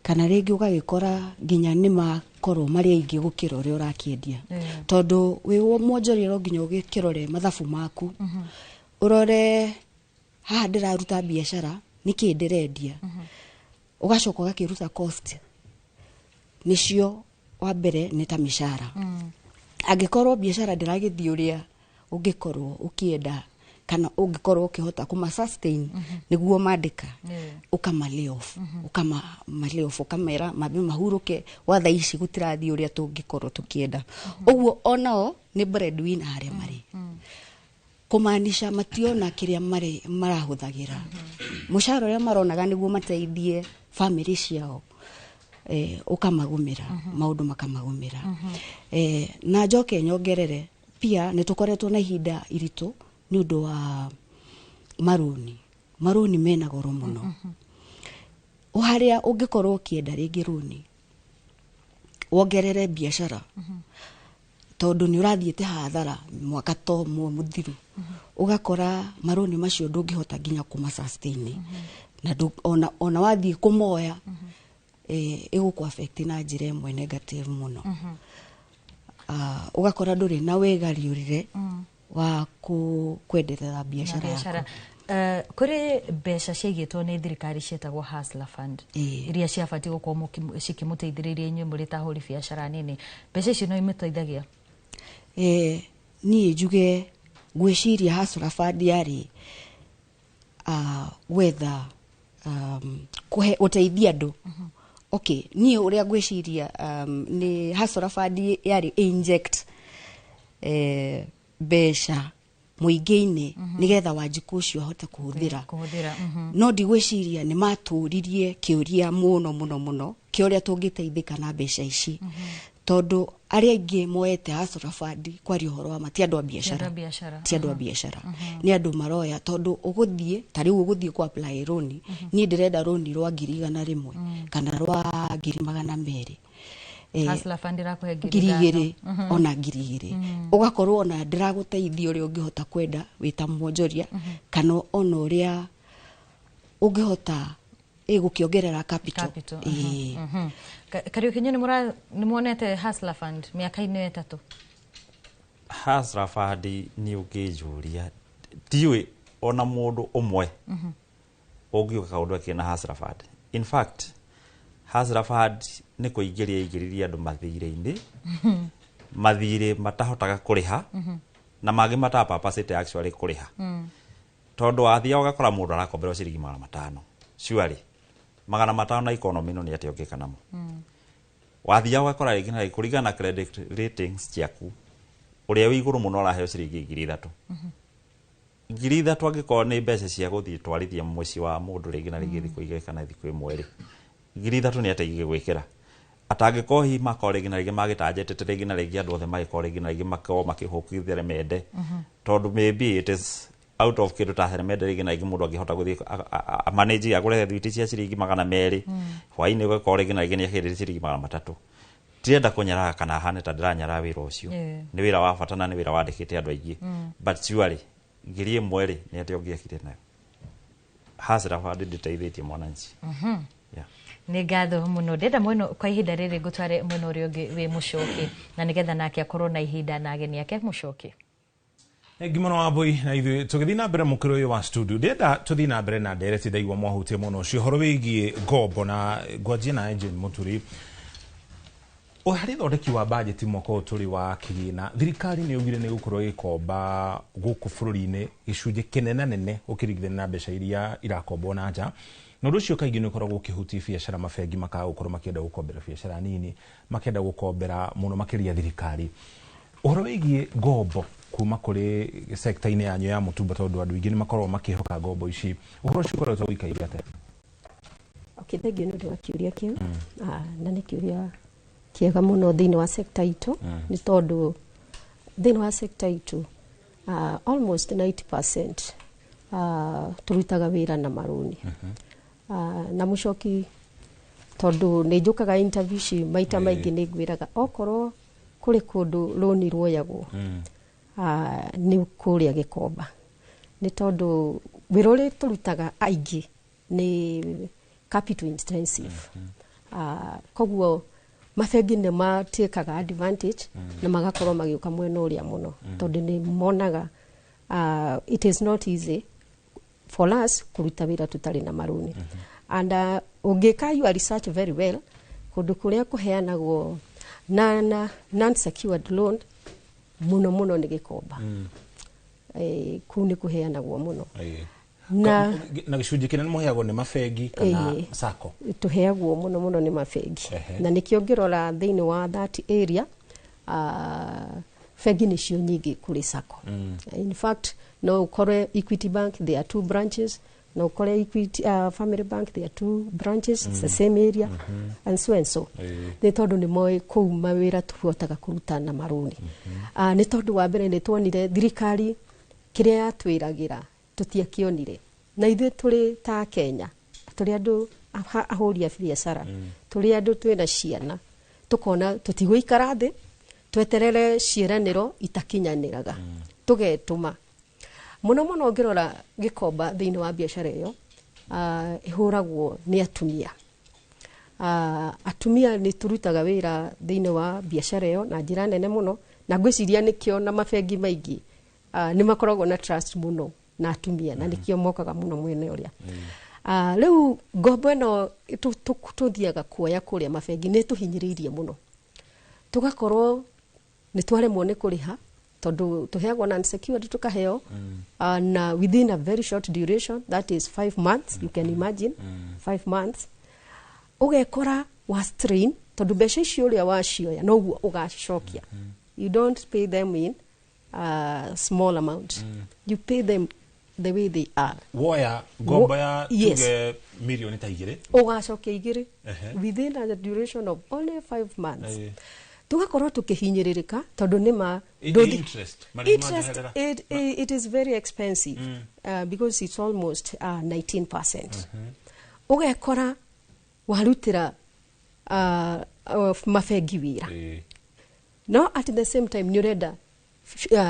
Speaker 1: kana rĩngĩ ũgagĩkora nginya nĩ makorwo marĩ aingĩ gũkĩra ũrĩa ũrakĩendia tondũ wĩ mwonjoria no nginya ũgĩkĩrore mathabu maku ũrore haha ndĩraruta biacara nĩkĩ ndĩrendia ũgacoka ũgakĩruta cost nĩcio wa mbere nĩ ta mĩcara angĩkorwo biacara ndĩragĩthiĩ ũrĩa ũngĩkorwo ũkĩenda kana ũngĩkorwo ũkĩhota kuma sustain nĩguo mandĩka ukama lay off ukamera mabe mahuruke watha ici gũtirathiĩ ũrĩa tũngĩkorwo tũkĩenda ũguo onao nĩ breadwinner harĩa marĩ kumaanisha mationa kĩrĩa marahũthagĩra mũcara ũrĩa maronaga nĩguo mateithie family ciao ukamagumĩra maũndũ makamagumĩra na njoke nyongerere pia nĩ tũkoretwo na ihinda iritũ nĩ ũndũ wa marũni mena goro mũno harĩa ũngĩkorwo ũkĩenda rĩngĩ rũni wongerere biacara tondũ nĩ ũrathiĩte hathara mwaka to mũthiru ũgakora marũni macio ndũngĩhota nginya kuma sustain na ona wathiĩ kũmoya ĩgũkũ affect na njĩra ĩmwe negative mũno ugakora ndũrĩ na wegariũrire wa kwenderera biacara yako
Speaker 30: kuri mbeca ciaigĩtwo nĩ thirikari cietagwo Hustler Fund iria ciabatiĩ gũkorwo cikĩmũteithĩrĩria inyuĩ mũrĩ ta ahũri biacara nini mbeca icio no imũteithagia
Speaker 1: niĩ njuge ngwĩciria Hustler Fund yarĩ wetha kũhe ũteithia andũ okay niĩ ũrĩa ngwĩciria nĩ Hustler Fund yarĩ inject mbeca mũingĩ-inĩ nĩgetha Wanjikũ ũcio ahote kũhũthĩra no ndigwĩciria nĩ matũririe kĩũria mũno kĩa ũrĩa tũngĩteithĩka na mbeca ici tondũ arĩa aingĩ moete Hustler Fund kwaria ũhoro wa mati andũ a biacara ti andũ a biacara nĩ andũ maroya tondũ ũgũthiĩ ta rĩu ũgũthiĩ ku apply loan niĩ ndĩrenda loan rwa 100,000 kana rwa 200,000
Speaker 30: Hustler Fund ĩrakũhe
Speaker 1: 2,000 ona 2,000 ũgakorwo ona ndĩragũteithia ũrĩa ũngĩhota kwenda wĩta mwonjoria kana ona ũrĩa ũngĩhota gũkĩongerera capital
Speaker 30: Kariuki nĩ muonete Hustler Fund mĩaka-inĩ 3
Speaker 22: Hustler Fund nĩ ũngĩnjũria ndiũĩ ona mũndũ ũmwe ũngĩũka kaũndũ akĩ na Hustler Fund in fact Hustler Fund nĩ kũingĩria andũ mathirĩ-inĩ mathirĩ matahotaga kũrĩha na mangĩ matapapacĩte actually kũrĩha tondũ wathia ũgakora mũndũ arakomberwo ciringi 500 surely 500 na economy no nĩ atĩ ũngĩka namo wathia ũgakora rĩngĩ na kũringana na credit ratings ciaku ũrĩa wĩ igũrũ mũno araheo ciringi 3,000 3,000 angĩkorwo nĩ mbeca cia gũthiĩ twarithia mũciĩ wa mũndũ rĩngĩ na rĩngĩ thikũ igĩrĩ kana thikũ ĩmwe rĩ 3,000 nĩ atĩ igĩgwĩkĩra atangĩkorwo hihi makorwo rĩngĩ na rĩngĩ magĩtanjĩtĩte rĩngĩ na rĩngĩ andũ othe magĩkorwo rĩngĩ na rĩngĩ makorwo makĩhũkithia Remende tondũ maybe it is out of kĩndũ ta Remende rĩngĩ na rĩngĩ mũndũ angĩhota gũthiĩ manage agũre thwiti cia ciringi 200 hwainĩ gũkorwo rĩngĩ na rĩngĩ nĩ akĩenderia ciringi 300 tirenda kũnyaraga kana hane ta ndĩranyara wĩra ũcio nĩ wĩra wa bata na nĩ wĩra wandĩkĩte andũ aingĩ but surely ngiri ĩmwe rĩ nĩ atĩ ũngĩakire nayo hasira hadi ndĩteithĩtie mwananchi
Speaker 30: nĩ ngatho mũno ndenda mweno kwa ihinda rĩrĩ ngũtware mweno ũrĩa ũngĩ wĩ Mũchoki na nĩgetha nake akorwo na ihinda na ageni ake Mũchoki
Speaker 31: Gimono Wambui na ithuĩ tũgĩthiĩ na mbere mũkĩro ũyũ wa studio ndenda tũthiĩ na mbere na ndereti ndaigua mwahutie mũno ũcio ũhoro wĩgiĩ ngombo na ngwanjie na Engine Mũturi harĩ thondeki wa budget mwaka ũyũ tũrĩ wa kĩgĩna thirikari nĩ yugire nĩ gũkorwo ĩkomba gũkũ bũrũri-inĩ gĩcunjĩ kĩnene ũkĩringithania na mbeca iria irakombwo na nja na ũndũ ũcio kaingĩ nĩ ũkoragwo ũkĩhutia biacara mabengi makaga gũkorwo makĩenda gũkombera biacara nini makĩenda gũkombera mũno makĩria thirikari ũhoro wĩgiĩ ngombo kuma kũrĩ sector-inĩ yanyu ya mũtumba tondũ andũ aingĩ nĩ makoragwo makĩhoka ngombo ici ũhoro ũcio ũkoretwo ũikaire atĩa
Speaker 8: thengio nĩ ũndũ wa kĩũria kĩu na nĩ kĩũria kĩega mũno thĩinĩ wa sector itũ nĩ tondũ thĩinĩ wa sector itũ almost 90% tũrutaga wĩra na marũni na Mũchoki tondũ nĩ njũkaga interview ici maita maingĩ nĩ ngwĩraga okorwo kũrĩ kũndũ rũni ruoyagwo nĩ kũrĩa Gĩkomba nĩ tondũ wĩra ũrĩa tũrutaga aingĩ nĩ capital intensive koguo mabengi nĩ matĩkaga advantage na magakorwo magĩũka mwena ũrĩa mũno tondũ nĩ monaga it is not easy for us kũruta wĩra tũtarĩ na marũni and ũngĩka your research very well kũndũ kũrĩa kũheanagwo non secured loan mũno nĩ Gĩkomba kũu nĩ kũheanagwo mũno
Speaker 31: na gĩcunjĩ kĩnene mũheagwo nĩ mabengi kana sacco
Speaker 8: tũheagwo mũno nĩ mabengi na nĩkĩo ngĩrora thĩinĩ wa that area bengi nĩcio nyingĩ kũrĩ sacco in fact no ũkore Equity Bank there are 2 branches no ũkore Equity Family Bank there are 2 branches it's the same area and so nĩ tondũ nĩ moĩ kũu mawĩra tũhotaga kũruta na marũni nĩ tondũ wa mbere nĩ tuonire thirikari kĩrĩa yatwĩragĩra tũtiakĩonire na ithuĩ tũrĩ ta Kenya tũrĩ andũ ahũri a biacara tũrĩ andũ twĩna ciana tũkona tũtigũikara thĩ tweterere ciĩranĩro itakinyanĩraga tũgetũma mũno ngĩrora Gĩkomba thĩinĩ wa biacara ĩyo ĩhũragwo nĩ atumia atumia nĩ tũrutaga wĩra thĩinĩ wa biacara ĩyo na njĩra nene mũno na ngwĩciria nĩkĩo na mabengi maingĩ nĩ makoragwo na trust mũno na atumia na nĩkĩo mokaga mũno mwene ũrĩa rĩu ngombo ĩno tũthiaga kuoya kũrĩa mabengi nĩ tũhinyĩrĩirie mũno tũgakorwo nĩ twaremwo nĩ kũrĩha tondũ tũheagwo na unsecured tukaheo na within a very short duration that is 5 months you can imagine 5 months ugekora wa strain tondũ mbeca icio ũrĩa wacioya noguo ũgacokia you don't pay them in small amount you pay them the way they are
Speaker 31: woya ngombo ya tuge milioni ta 2
Speaker 8: ugacokia 2 within a duration of only 5 months tugakorwo tukihinyĩrĩrĩka tondũ nĩma it is very expensive because it's almost 19%. Ugekora warutĩra mabengi wĩra no at the same time nĩ ũrenda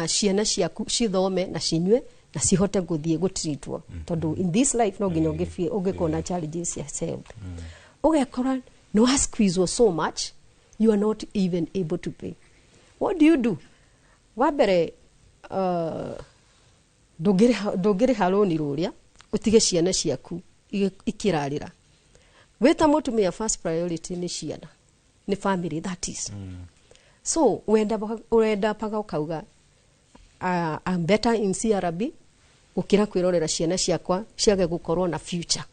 Speaker 8: ciana ciaku cithome na cinyue na cihote gũthiĩ gũtreatwo tondũ in this life no nginya ũngĩkorwo na challenges yourself ugekora no squeeze so much you are not even able to pay. What do? Wabere ndũngĩrĩha rũni rũrĩa ũtige ciana ciaku ikĩrarĩra. Weta mũtumia first priority nĩ ciana, nĩ family that is. So wenda paga ukauga I'm better in CRB ukira kwirorera ciana ciakwa ciage gukorwo na future.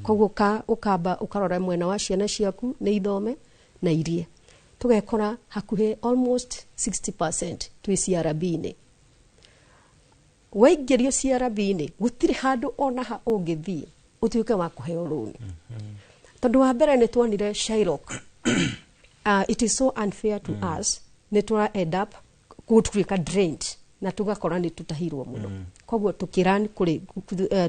Speaker 8: Koguo ukamba ukarora mwena wa ciana ciaku nĩ ithome na irie. Tugekora hakuhe almost 60% twi CRB-inĩ. Waingĩrio CRB-inĩ gũtirĩ handũ ona ha ũngĩthiĩ ũtuĩke wa kũheo rũni. Tondũ wa mbere nĩ tuonire Shylock it is so unfair to us nä tå end up gũtuĩka drained na tũgakora nĩ tũtahirwo mũno koguo tũkĩran kũrĩ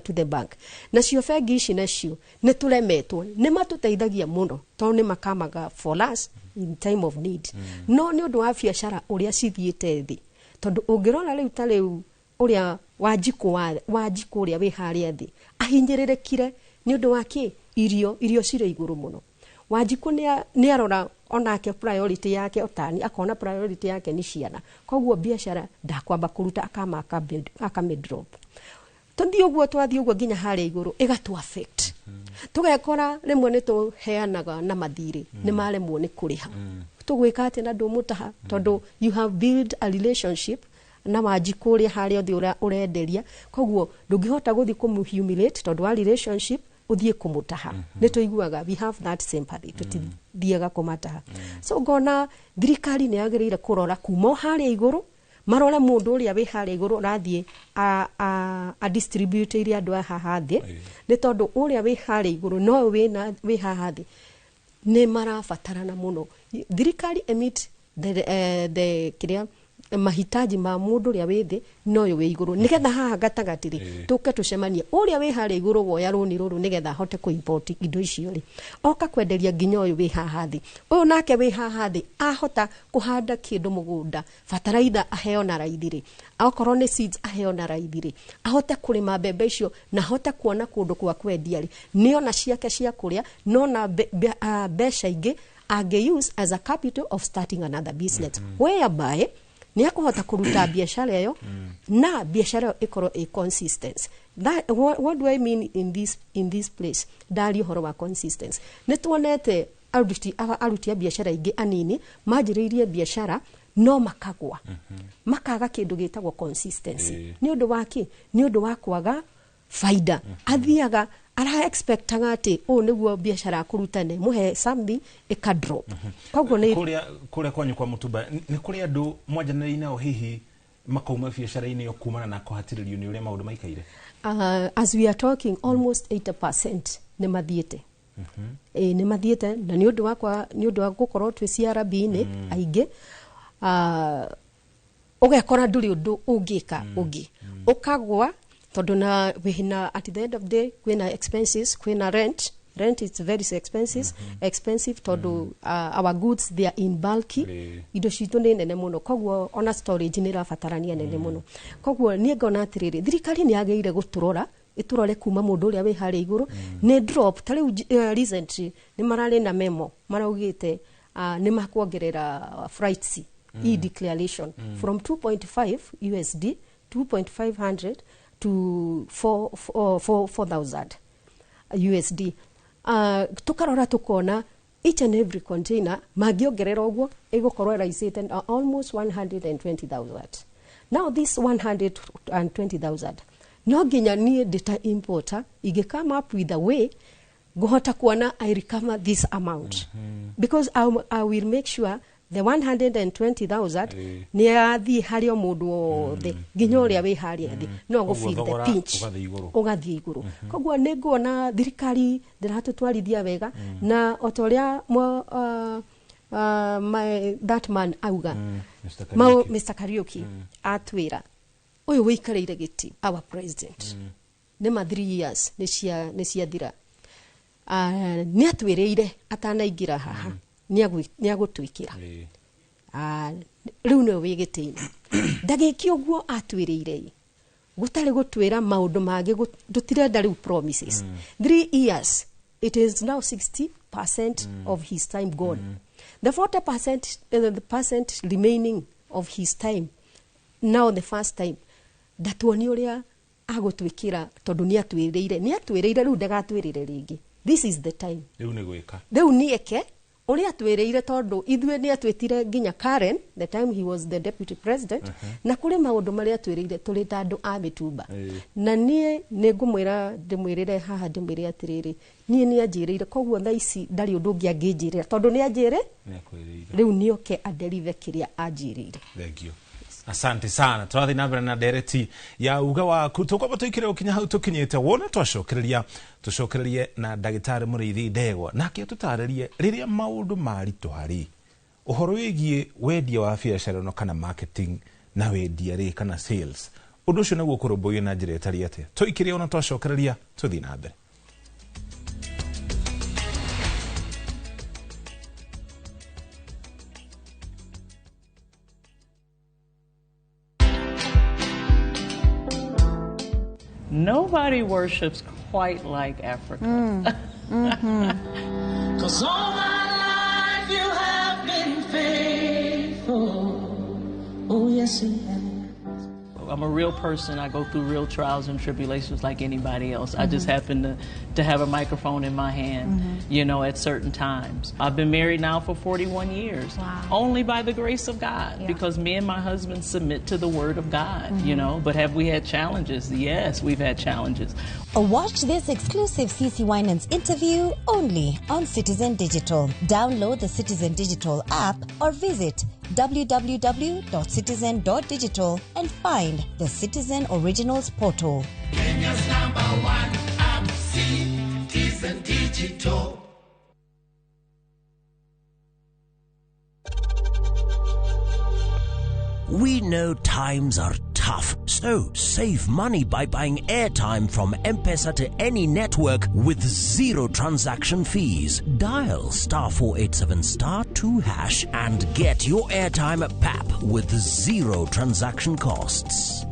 Speaker 8: to the bank nacio bengi ici nacio nĩ tũremetwo nĩ matũteithagia mũno tondũ nĩ makamaga for us in time of need no nĩ ũndũ wa biacara ũrĩa cithiĩte thĩ tondũ ũngĩrora rĩu ta rĩu ũrĩa Wanjikũ ũrĩa wĩ harĩa thĩ ahinyĩrĩrĩkire nĩ ũndũ wa kĩ irio cirĩ igũrũ mũno Wanjikũ nĩ arora onake priority yake otani akona priority yake ni ciana koguo biashara ndakwamba kuruta akama drop tuthi uguo twathi uguo nginya harĩa igũrũ igatu affect tugekora rimwe nĩ tũheanaga na mathirĩ nĩ maremwo nĩ kũrĩha tũgwĩka atĩ na ndũmũtaha tondũ you have built a relationship na Wanjikũ ũrĩa harĩa ũthĩ ũrenderia koguo ndũngĩhota gũthi kũmũhumiliate tondũ wa relationship uthie kumutaha nituiguaga we have that sympathy tutithiaga kumataha so ngona thirikari nĩ yagĩrĩire kũrora kuma harĩa igũrũ marore mũndũ ũrĩa wĩ harĩa igũrũ rathie a distribute iria andũ haha thĩ nĩ tondũ ũrĩa wĩ harĩa igũrũ no wĩ haha thĩ nĩ marabatarana mũno thirikari emit the kiria mahitaji ma mũndũ ũrĩa wĩ thĩ no yo wĩ igũrũ nigetha haha gatagatĩ tũke tũcemanie ũrĩa wĩ harĩa igũrũ woya rũni rũrũ nigetha hote kũ-import indo icio rĩ oka kwenderia nginya ũyũ wĩ haha thĩ ũyũ nake wĩ haha thĩ ahota kũhanda kĩndũ mũgũnda bataraitha aheo na raithi rĩ okorwo nĩ seeds aheo na raithi rĩ ahote kũrĩma mbembe icio na ahote kuona kũndũ kwa kwendia rĩ nĩona ciake cia kũrĩa nona mbeca ingĩ ange-use as a capital of starting another business whereby ni akuhota kuruta biashara yo na biashara ikorwo consistent that what do I mean in this place dari horo wa consistency ni tuonete aruti biashara ingi anini majiririe biashara no makagwa makaga kĩndũ gĩtagwo consistency ni ũndũ wake ni ũndũ wa kwaga faida athiaga ara expectaga ati nĩguo biashara kurutane muhe something ika drop koguo ni
Speaker 31: kuria kwanyu kwa Mutumba ni kuria andu mwanjanĩri nao hihi makauma biashara-inĩ yo kumana na kuhatĩrĩrio ni uria maundu maikaire
Speaker 8: as we are talking almost 80% ni mathiĩte ni mathiĩte na ni ũndũ wa gukorwo twi CRB-inĩ aingĩ ugekora nduri undu ungika ungi ukagwa tondu na wihina at the end of the day kwina expenses kwina rent is very expensive tondu our goods they are in bulky indo citu ni nene muno koguo ona storage ni rabatarania nene muno koguo ni ngona atiriri thirikari ni yageire guturora iturore kuma mundu uria wi harĩa igũrũ ni drop tari recently ni marari na memo maraugite ni makuongerera freights declaration from 2.5 USD 2.500 to 4,000 USD. Tukarora tukona each and every container magiongerera uguo igukorwo raisite almost 120,000. Now this 120,000 no nginya nie data importer ige come up with a way gohota kuona I recover this amount because I will make sure the 120,000 ni athi hario mundu wothe nginya uria wi haria thi no go feel the pinch ugathi iguru koguo ni nguona thirikari ndiratutwarithia wega na otoria that man auga Mr. Kariuki atwira uyu wikareire giti our president ni ma 3 years ni cia thira ni atwireire atanaingira haha ni agutwikira riu no wigitini ndagiki uguo atwiriire gutari gutwira maundu magi dutirenda riu promises 3 years it is now 60% of his time gone the 40% remaining of his time now the first time datuoni uria agutwikira tondu ni atwiriire riu ndagatwirire ringi this is the time
Speaker 31: riu ni gwika
Speaker 8: riu ni eke uri atwiriire tondu ithwe ni atwitire nginya Karen the time he was the deputy president na kuri maundu mari atwiriire turi tandu a Mitumba na nie ni ngumwira ndimwirire haha ndimwire atiriri nie ni anjiriire koguo tha ici ndari undu ngi angijirira tondu ni anjire riu ni oke adeliver kiria anjiriire
Speaker 31: thank you asante sana twathi na mbere na dereti ya uga wa kutoka tuikire ukinya hau tukinyete wona twacokererie na ndagitari Muriithi Ndegwa nake tutaririe riria maundu maritũ hari uhoro wigie wendia wa biacara no kana marketing na wendia ri kana sales undu ucio naguo kurumbuyo na njira itari atia tuikire ona twacokereria tuthi na mbere.
Speaker 10: Nobody worships quite like Africa.
Speaker 16: Cause all my life you have been faithful. Oh yes, you have.
Speaker 10: I'm a real person. I go through real trials and tribulations like anybody else. I just happen to have a microphone in my hand, you know, at certain times. I've been married now for 41 years.
Speaker 17: Wow.
Speaker 10: Only by the grace of God, because me and my husband submit to the word of God, you know. But have we had challenges? Yes, we've had challenges.
Speaker 18: Watch this exclusive CeCe Winans interview only on Citizen Digital. Download the Citizen Digital app or visit www.citizen.digital and find the Citizen Originals portal.
Speaker 16: Kenya's #1 app, Citizen Digital.
Speaker 20: We know times are tough, so save money by buying airtime from M-Pesa to any network with zero transaction fees. Dial *487*2# and get your airtime PAP with zero transaction costs.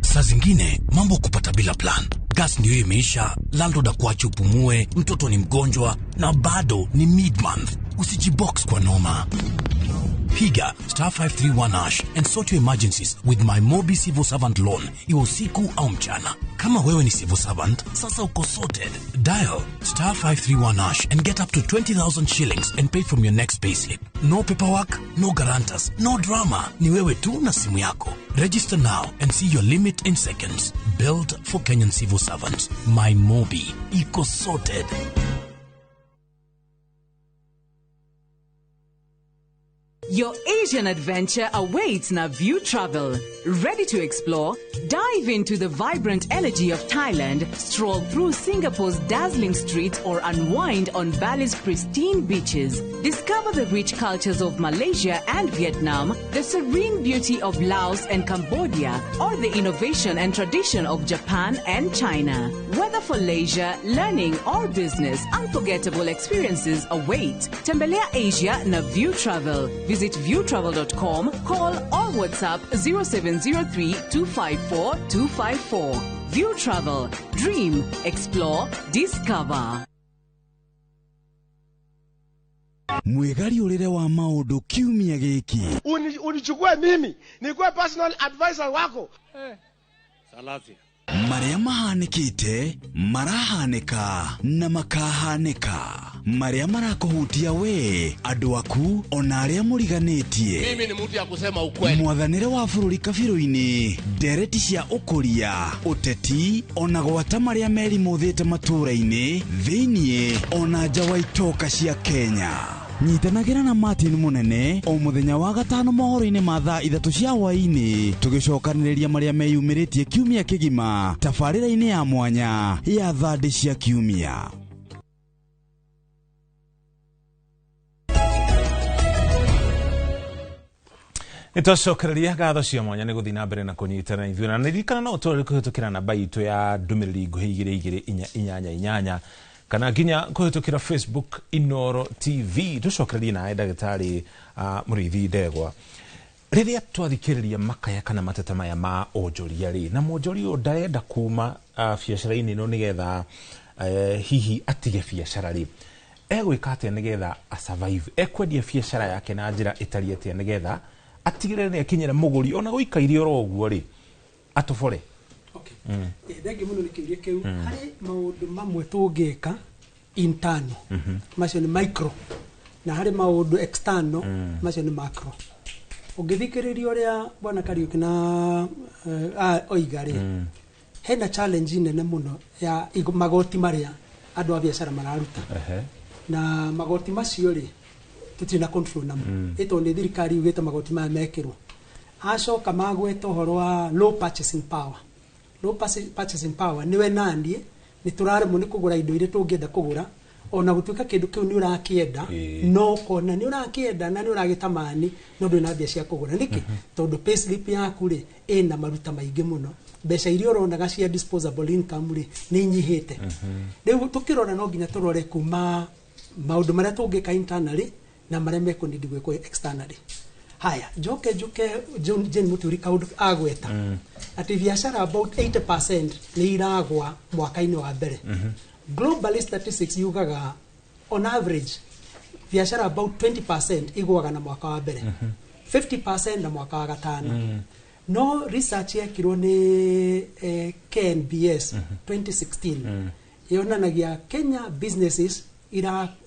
Speaker 19: Saa zingine mambo kupata bila plan. Gas ndio imeisha, landlord akuache upumue, mtoto ni mgonjwa na bado ni mid-month. Usijibox kwa noma. Piga *531# and sort your emergencies with my Mobi Civil Servant Loan, iwe usiku au mchana. Kama wewe ni civil servant, sasa uko sorted. Dial *531# and get up to 20,000 shillings and pay from your next payslip. No paperwork, no guarantors, no drama. Ni wewe tu na simu yako. Register now and see your limit in seconds. Built for Kenyan civil servants. My Mobi, iko sorted.
Speaker 23: Your Asian adventure awaits na View Travel. Ready to explore? Dive into the vibrant energy of Thailand, stroll through Singapore's dazzling streets, or unwind on Bali's pristine beaches. Discover the rich cultures of Malaysia and Vietnam, the serene beauty of Laos and Cambodia, or the innovation and tradition of Japan and China. Whether for leisure, learning, or business, unforgettable experiences await. Tembelea Asia na View Travel. Visit viewtravel.com, call or WhatsApp 0703-254-254. View Travel. Dream, explore, discover.
Speaker 24: Mwegari urire wa maundu kiumia giki.
Speaker 25: Unichukue mimi nikuwe personal advisor wako. Salasi.
Speaker 24: Maria mahanikite, marahanika na makahanika. Maria marakuhutia we, andu aku ona aria muriganetie.
Speaker 25: Mimi ni mtu ya kusema ukweli.
Speaker 24: Mwathanire wa bururi kabiru-ini, ndereti cia ukuria, uteti, ona gwata maria merimuthite matura-ini, thiini ona nja wa itoka cia Kenya. Nyitanagira na Martin Munene o muthenya wa gatano mohoro-ini ma thaa 3 cia hwaini, tugicokaniriria maria meyumiritie kiumia kigima tabarira-ini ya mwanya ya thandi cia kiumia.
Speaker 31: Nitwacokereria ngatho cia mwanya ni guthii na mbere na kunyitana ithuĩ na ndirikana no tũrĩ kũhĩtũkĩra namba itũ ya ndũmĩrĩri nguhĩ 2248 kana nginya kũhĩtũkĩra Facebook Inoro TV. Tucokererie nawe ndagĩtarĩ Mũrĩithi Ndegwa. Rĩrĩa twathikĩrĩria makaya kana mateta maya ma onjoria rĩ, na mwonjoria ũyũ ndarenda kuma biacara-inĩ ĩno nĩgetha hihi atige biacara rĩ, egwĩka atĩa nĩgetha survive, ekwendia biacara yake na njĩra ĩtariĩ atĩa nĩgetha atigĩrĩre nĩ akinyĩra mũgũri ona gũikaire oro ũguo rĩ atũbore.
Speaker 26: Thengi muno nĩ kĩũria kĩu. Harĩ maũndũ mamwe tũngĩka internal, macio nĩ micro, na harĩ maũndũ external, macio nĩ macro. Ũngĩthikĩrĩria ũrĩa Bwana Kariuki na oiga rĩ, hena challenge nene mũno ya magoti marĩa andũ a biacara mararuta. Na magoti macio rĩ tutirĩ na control namo. Ĩtwo nĩ thirikari yugĩte magoti maya mekĩrwo. Acoka magweta ũhoro wa low purchasing power. Low purchasing power niwe nandie nĩ tũraremwo nĩ kũgũra indo iria tũngĩenda kũgũra ona gutuika kindu kiu ni urakienda no kona ni urakienda na ni uragitamani no nduna mbia cia kugura niki tondu payslip yaku ri ina maruta maingi muno mbeca iria uronaga cia disposable income ri ni nyihite riu tukirora no nginya turore kuma maundu maria tungika internally na maria mekunidi gwiko externally. Haya njoke Jane Muturi kaundu agweta ati biashara about 80% ni iragwa mwaka-ini wa mbere. Global statistics yugaga on average biashara about 20% igwaga na mwaka wa mbere 50% na mwaka wa gatano. No research yekirwo ni KNBS 2016 yonanagia Kenya businesses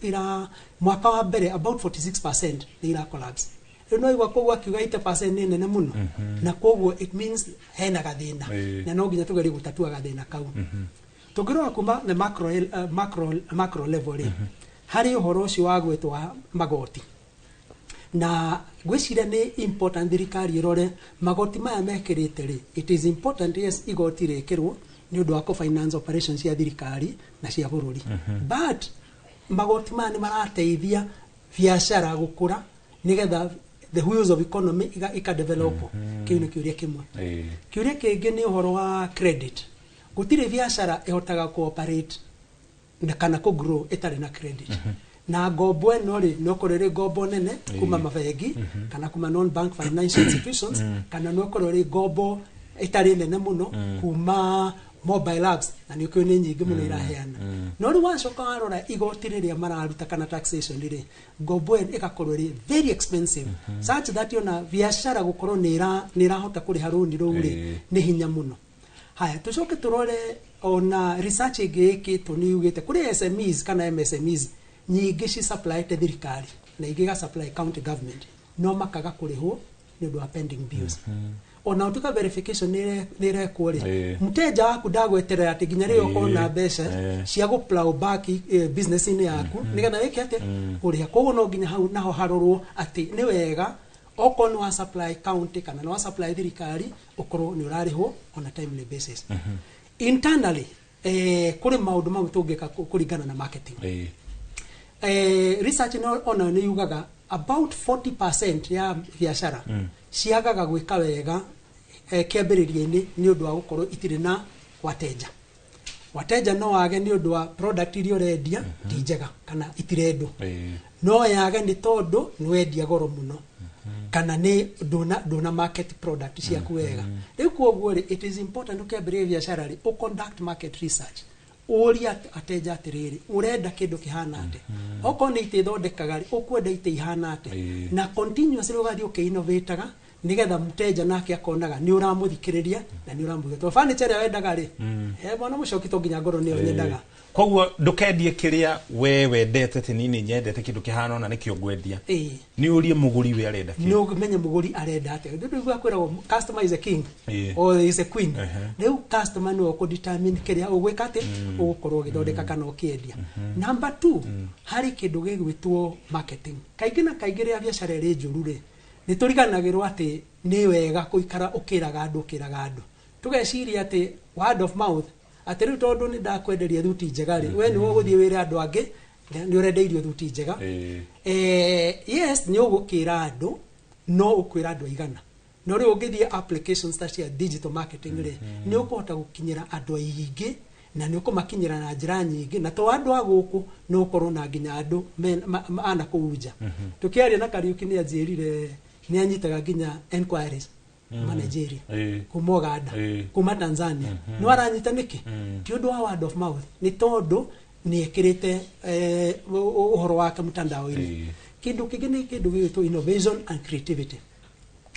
Speaker 26: ira mwaka wa mbere about 46% ni ira collapse. No igwa kogwa kiuga 80% ni nene muno na kogwo it means hena gathina na no nginya tugeri gutatua gathina kau. Tugirwa kuma the macro level hari uhoro ucio wa gwetwa magoti na gwicira ni important thirikari irore magoti maya mekirite ri it is important yes igoti rekirwo ni undu wa finance operations ya thirikari na cia bururi but magoti maya ni marateithia biashara gukura nigetha the wheels of economy ika develop kiu ni kiuria kimwe. Kiuria kingi ni uhoro wa credit. Gutire biashara ihotaga cooperate na kana ku grow itari na credit. Na ngombo eno ri no korere ngombo nene kuma mabengi kana kuma non bank financial institutions kana no korere ngombo itari nene muno kuma mobile apps na ni kyo nyingi muno iraheana. No ri wacoka warora igoti riria mararuta kana taxation ri ngombo igakorwo ri very expensive such that yona biashara gukorwo ni irahota kuriha runi ruri ni hinya muno. Haya tucoke turore ona research igikitwo ni yugite kuri SMEs kana MSMEs nyingi ci supply te thirikari na igiga supply county government no makaga kurihwo ni undu wa pending bills. Ona utuka verification nire kwori mteja waku ndagweterera ati ginya rio ona mbeca cia go plow back business ini yaku nigetha wike ati kuriha koguo no ginya hau naho harorwo ati ni wega oko no wa supply county kana no wa supply thirikari ukorwo ni urarihwo on a timely basis. Internally kuri maundu mau tungika kuringana na marketing. Research no ona ni yugaga about 40% ya biashara ciagaga gwika wega kiambiriria-ini ni undu wa gukorwo itire na wateja no wage ni undu wa product iria urendia ti njega kana itirendo no yage ni tondu ni wendia goro muno kana ni dona market product ciaku wega riu koguo it is important ukiambiriria biashara ri conduct market research uria ateja atiriri urenda kindu kihana ate oko ni itithondekaga ri ukwenda ite ihana ate na continuously ugathi ukiinnovataga nigetha mteja nake akonaga ni uramuthikiriria na ni uramuga to furniture wendaga ri bona mucoki to nginya ngoro ni onyendaga
Speaker 31: koguo ndukendie kiria we wendete tinini nyendete kindu kihana na nikio ngwendia ni urie muguri we arenda kindu
Speaker 26: no menye muguri arenda ate ndu gwakira customer is a king or is a queen riu customer no ko determine kiria ugwika ate ugukorwo githondeka kana ukiendia. Number 2 hari kindu gigwitwo marketing kaingi na kaingi ria biashara ri njuru ri ni turiganagirwo ati ni wega kuikara ukiraga andu tugeciria ati word of mouth ati riu tondu ni ndakwenderia thuti njega ri we ni uguthie wire andu angi ni urendeirio thuti njega yes ni ugukira andu no ukwira andu aigana no riu ungithie applications ta cia digital marketing ri ni ukuhota gukinyira andu aingi na ni ukumakinyira na njira nyingi na to andu aguku no ukorwo na nginya andu ana kuuja tukiaria na Kariuki ni ajirire ni anyitaga nginya enquiries kuma Nigeria kuma Uganda kuma Tanzania no aranyita niki ti undu wa word of mouth ni tondu ni ekirite uhoro wake mtandao-ini. Kindu kingi ni kindu gitwo innovation and creativity.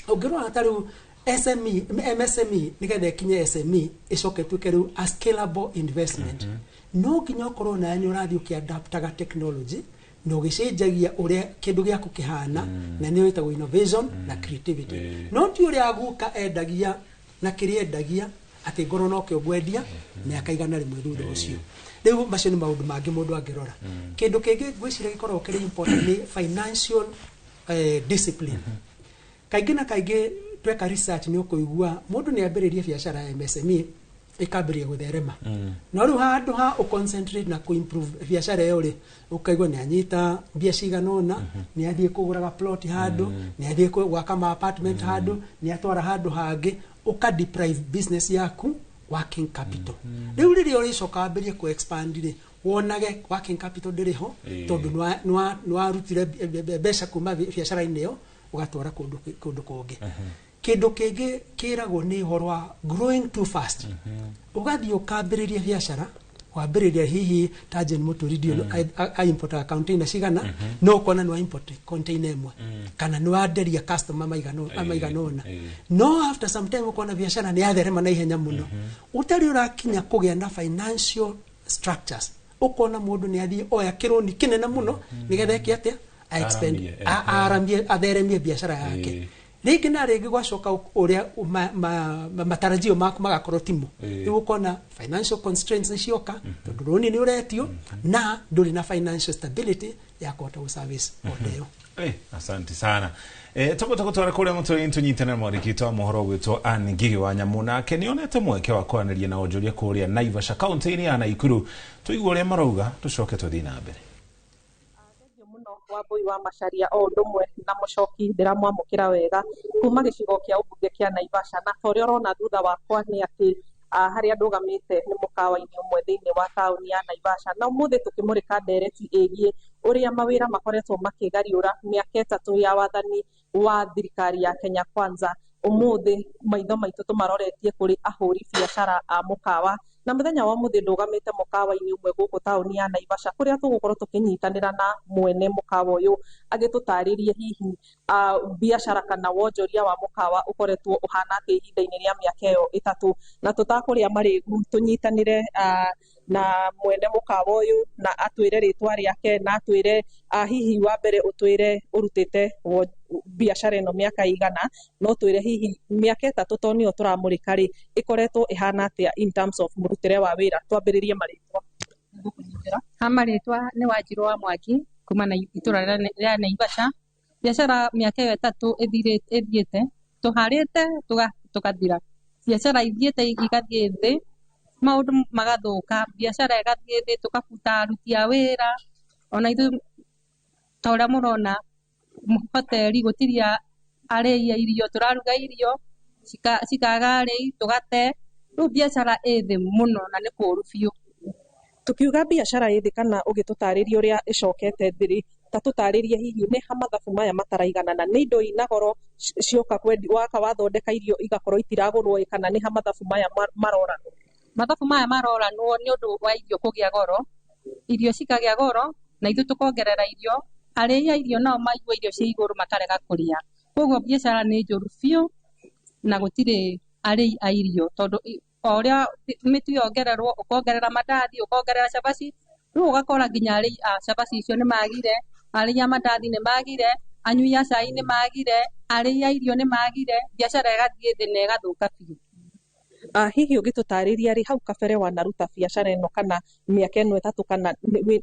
Speaker 26: Ugirwa atariu MSME nigetha kinye SME icoke tuke riu a scalable investment no kinya korwo na ni urathi ukiadaptaga technology no gicenjagia uria kindu giaku kihana na ni witagwo innovation na creativity no ti uria aguka endagia na kiriendagia ati ngoro no ke ogwendia na akaigana rimwe thutha ucio riu macio ni maundu mangi mundu angirora kindu kingi gwicira gikorwo kiri important ni financial discipline. Kaingi na kaingi tweka research ni ukuigua mundu ni ambiririe biashara ya MSME ikabiria gutherema no riu handu ha concentrate na improve biashara yo ri ukaigwa ni anyita mbia ciganona ni athie kuguraga plot handu ni athie gwaka ma apartment handu ni atwara handu hangi uka deprive business yaku working capital riu riri uricoka ambirie ku expand ri wonage working capital ndiriho tondu nwa rutire mbeca kuma biashara-ini yo ugatwara kundu kungi kindu kingi kiragwo ni horwa growing too fast ugathie ukambiriria biashara wambiriria hihi tajen moturidio I import a container cigana no kona no import container imwe kana no aderia customer maiganona no after some time ukona biashara ni atherema na ihenya muno utari urakinya kugia na financial structures ukona mundu ni athie oya kironi kinene muno nigetha kiatia I expend arambie atheremie biashara yake rigi na rigi gwacoka uria matarajio maku magakorwo timu riu ukona financial constraints nicioka tondu runi ni uretio na nduri na financial stability ya kota uservice odeo.
Speaker 31: Asante sana. Tuko twara kuria mutwe tunyitana mwarikitwa mohoro gwitwo Anne Ngigi wa Nyamuna kenionete mweke wa kwaniria na onjoria kuria Naivasha county-ini ya Naikuru tuigwe uria marauga tucoke tuthii na mbere.
Speaker 2: Wambui wa Macharia o ndumwe na mucoki ndiramwamukira wega kuma gicigo kia ubunge kia Naivasha na toria rona thutha wakwa ni ati haria ndugamite ni mukawa-ini umwe thiini wa tauni ya Naivasha na umuthi tukimurika ndereti egie uria mawira makoretwo makigariura miaka 3 ya wathani wa thirikari ya Kenya Kwanza umuthi maitho maitu tumaroretie kuri ahuri biashara a mukawa na muthenya wa muthi ndugamite mukawa-ini umwe guku tauni ya Naivasha kuria tugukorwo tukinyitanira na mwene mukawa uyu agitutaririe hihi biashara kana wonjoria wa mukawa ukoretwo uhana ati ihinda-ini ria miaka iyo 3 na tutakuria mari tunyitanire na mwene mukawa uyu na atwire ritwa riake na atwire hihi wa mbere utwire urutite biashara ino miaka igana no twire hihi miaka 3 tonio turamurika ri ikoretwo ihana atia in terms of murutire wa wira twambiririe maritwa
Speaker 3: maritwa ni Wanjiru wa Mwangi kuma na itura ria Naivasha biashara miaka 3 ithiite tuharite tukathira biashara ithiite igathie thi maundu magathuka biashara igathie thi tukafuta aruti a wira ona ithu tora murona hoteli gutiria areia irio turaruga irio cikaga rei tugate riu biashara ithi muno na ni kuru biu
Speaker 2: tukiuga biashara ithi kana ugitutariria uria icokete thiri ta tutaririe hihi ni ha mathabu maya mataraigana na ni indo ina goro cioka kwendi waka wathondeka irio igakorwo itiragurwo kana ni ha mathabu maya maroranwo ni undu wa irio kugia goro irio cikagia goro na ithu tukongerera irio areia irio nao maigua irio cia iguru makarega kuria koguo biashara ni njuru biu na gutire arei a irio tondu oria mitu yongererwo ukongerera mandathi ukongerera cabaci riu ugakora nginya arei a cabaci icio ni magire arei a mandathi ni magire anyui a cai ni magire arei a irio ni magire biashara igathie thi na igathuka biu. Hihi ugitutariria ri hau kabere wanaruta biashara ino kana miaka ino 3 kana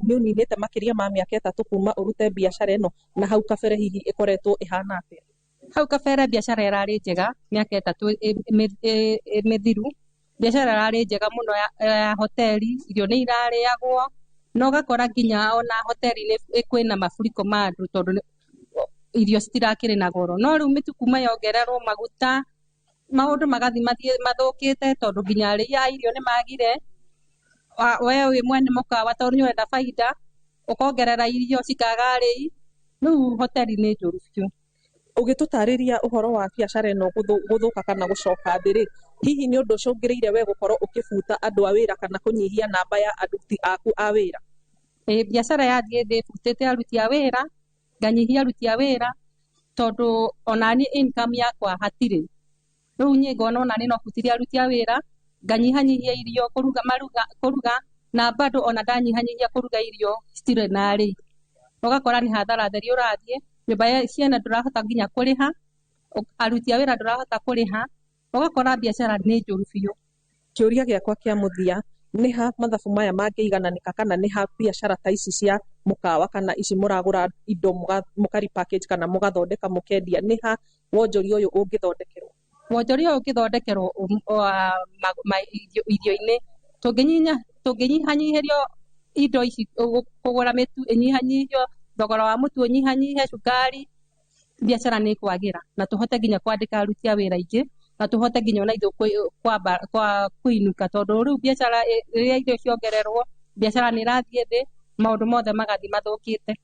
Speaker 2: ni uninite makiria ma miaka 3 kuma urute biashara ino na hau kabere hihi ikoretwo ihana atia?
Speaker 3: Hau kabere biashara irari njega miaka 3 mithiru biashara irari njega muno ya hoteli irio ni irariagwo no ugakora nginya ona hoteli ni kwina mafuriko ma andu tondu irio citirakiri na goro no riu mituku mayongererwo maguta maundu magathi mathukite tondu nginya aria irio ni magire we wi mwene mukawa tondu ni wenda faida ukongerera irio cikaga rei riu hoteli ni njuru biu.
Speaker 2: Ugitutariria uhoro wa biashara ino guthuka kana gucoka thiri hihi ni undu cungiriire we gukorwo ukifuta andu a wira kana kunyihia namba ya aruti aku a wira?
Speaker 3: Biashara yathie thi futite aruti a wira nganyihia aruti a wira tondu onani income yakwa hatire riu nye ngona onani no futiria aruti a wira nganyihanyihia irio kuruga na bado ona ndanyihanyihia kuruga irio stire na rei ugakora ni hathara theri urathie nyumba ya ciana ndurahota nginya kuriha aruti a wira ndurahota kuriha ugakora biashara ni njuru biu.
Speaker 2: Kiuria giakwa kia muthia ni ha mathabu maya mangiigananika kana ni ha biashara ta ici cia mukawa kana ici muragura indo mukari package kana mugathondeka mukendia ni ha wonjoria uyu ungithondekerwo?
Speaker 3: wonjoria ukithondekerwo irio-ini tũngĩnyihanyihirio indo ici kũgũra mĩtu ĩnyihanyihio thogora wa mũtu ũnyihanyihe cukari biacara nĩ kwagĩra na tũhote nginya kwandĩka aruti a wĩra aingĩ na tũhote nginya ona ithuĩ kũinuka tondũ rĩu biacara rĩrĩa irio ciongererwo biacara nĩ ĩrathiĩ thĩ maũndũ mothe magathiĩ mathũkĩte.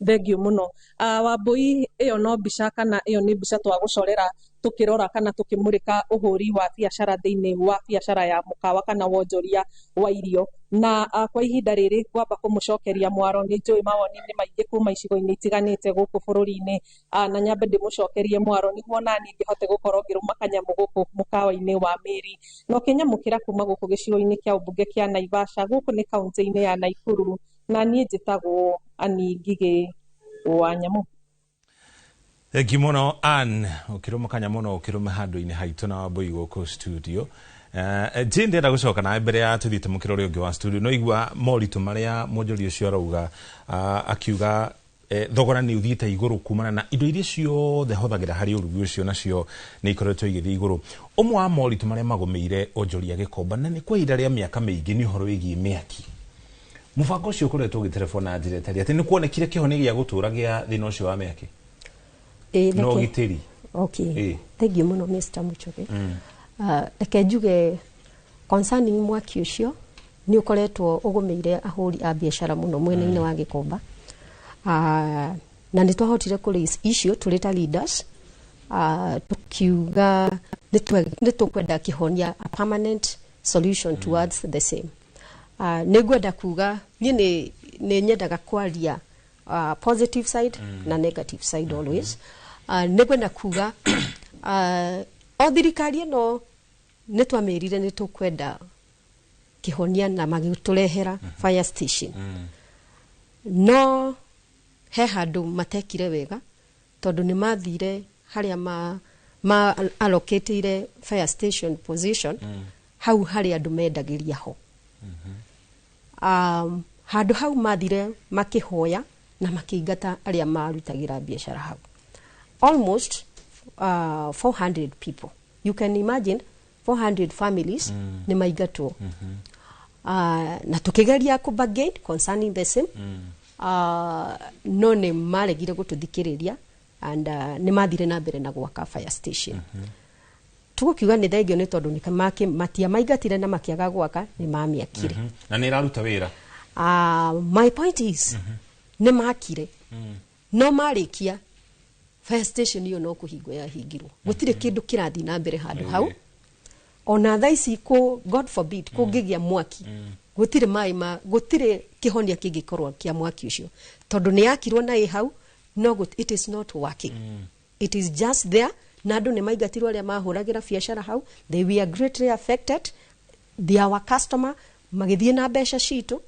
Speaker 2: Thengiũ mũno. Wambui ĩyo no mbica kana ĩyo nĩ mbica twagũcorera tukirora kana tukimurika uhuri wa biacara thĩinĩ wa biacara ya mũkawa kana wonjoria wa irio na kwa ihinda rĩrĩ kwamba kũmũcokeria mwaro nĩ njũĩ mawoni nĩ maingĩ kuma icigo-inĩ itiganĩte gũkũ bũrũri-inĩ na nyambe ndĩmũcokerie mwaro nĩguo nani ngĩhote gũkorwo ngĩrũma kanyamũ gũkũ mũkawa-inĩ wa Mĩri no kĩnyamũkĩra kuma gũkũ gĩcigo-inĩ kĩa ũmbunge kĩa Naivasha gũkũ nĩ kaunti-inĩ ya Naikuru na niĩ njĩtagwo Annie Ngigĩ wa Nyamũ.
Speaker 31: Thengi muno Ann ukirumukanya muno ukirume handu-ini haitu na Wambui gũkũ studio. Jinde ndenda gucoka na mbere ya tuthite mukiro uri ungi wa studio no igwa moritu maria mwonjoria ucio arauga akiuga thogora ni uthite iguru kumana na indo iria ciothe hothagira hari urugi ucio nacio ni ikoretwo igithii iguru. Umwe wa moritu maria magomeire onjoria Gikomba na ni kwa ihinda ria miaka miingi ni uhoro wigie miaki. Mubango ucio ukoretwo ugitelefona njiretaria ati ni kuonekire kihoni gia gutura gia thina ucio wa miaki. No gitiri.
Speaker 8: Okay. Thank you muno Mr. Muchoge. Reke njuge concerning mwaki ucio ni ukoretwo ugumeire ahuri a biacara muno mwena-inĩ wa Gikomba. Na ni twahotire kuri issue turita leaders tukiuga ni tukwenda kihonia a permanent solution towards the same. Nĩngwenda kuga ni nyendaga kwaria positive side na negative side always. Nĩngwenda kuga o thirikari ĩno nĩ twamerire nĩ tũkwenda kihonia na magĩtũrehera fire station. No he handũ matekire wega tondũ nĩ mathire harĩa ma allocate fire station position hau harĩa andũ mendagĩria ho. Handũ hau mathire makihoya na makĩingata arĩa marutagira biacara hau. Almost 400 people. You can imagine 400 families ni maigatwo. Na tukigeria ku bargain concerning the same. No ne maregire gututhikiriria and ni mathire na mbere na gwaka fire station. Tugukiuga ni thengio ni tondu ni matia maigatire na makiaga gwaka ni mamiakire.
Speaker 31: Na ni raruta wira.
Speaker 8: My point is ni makire. No marikia fire station iyo no kuhingwo ya hingirwo. Gutire kindu kirathi na mbere handu hau. Ona thaici ko God forbid ko gigia mwaki. Gutire gutire kihonia kingikorwo kia mwaki ucio. Tondu ni yakirwo na hau no it is not working. It is just there. Na andu ni maigatirwo aria mahuragira biacara hau. They were greatly affected. They are our customer. Magithie na mbeca citu.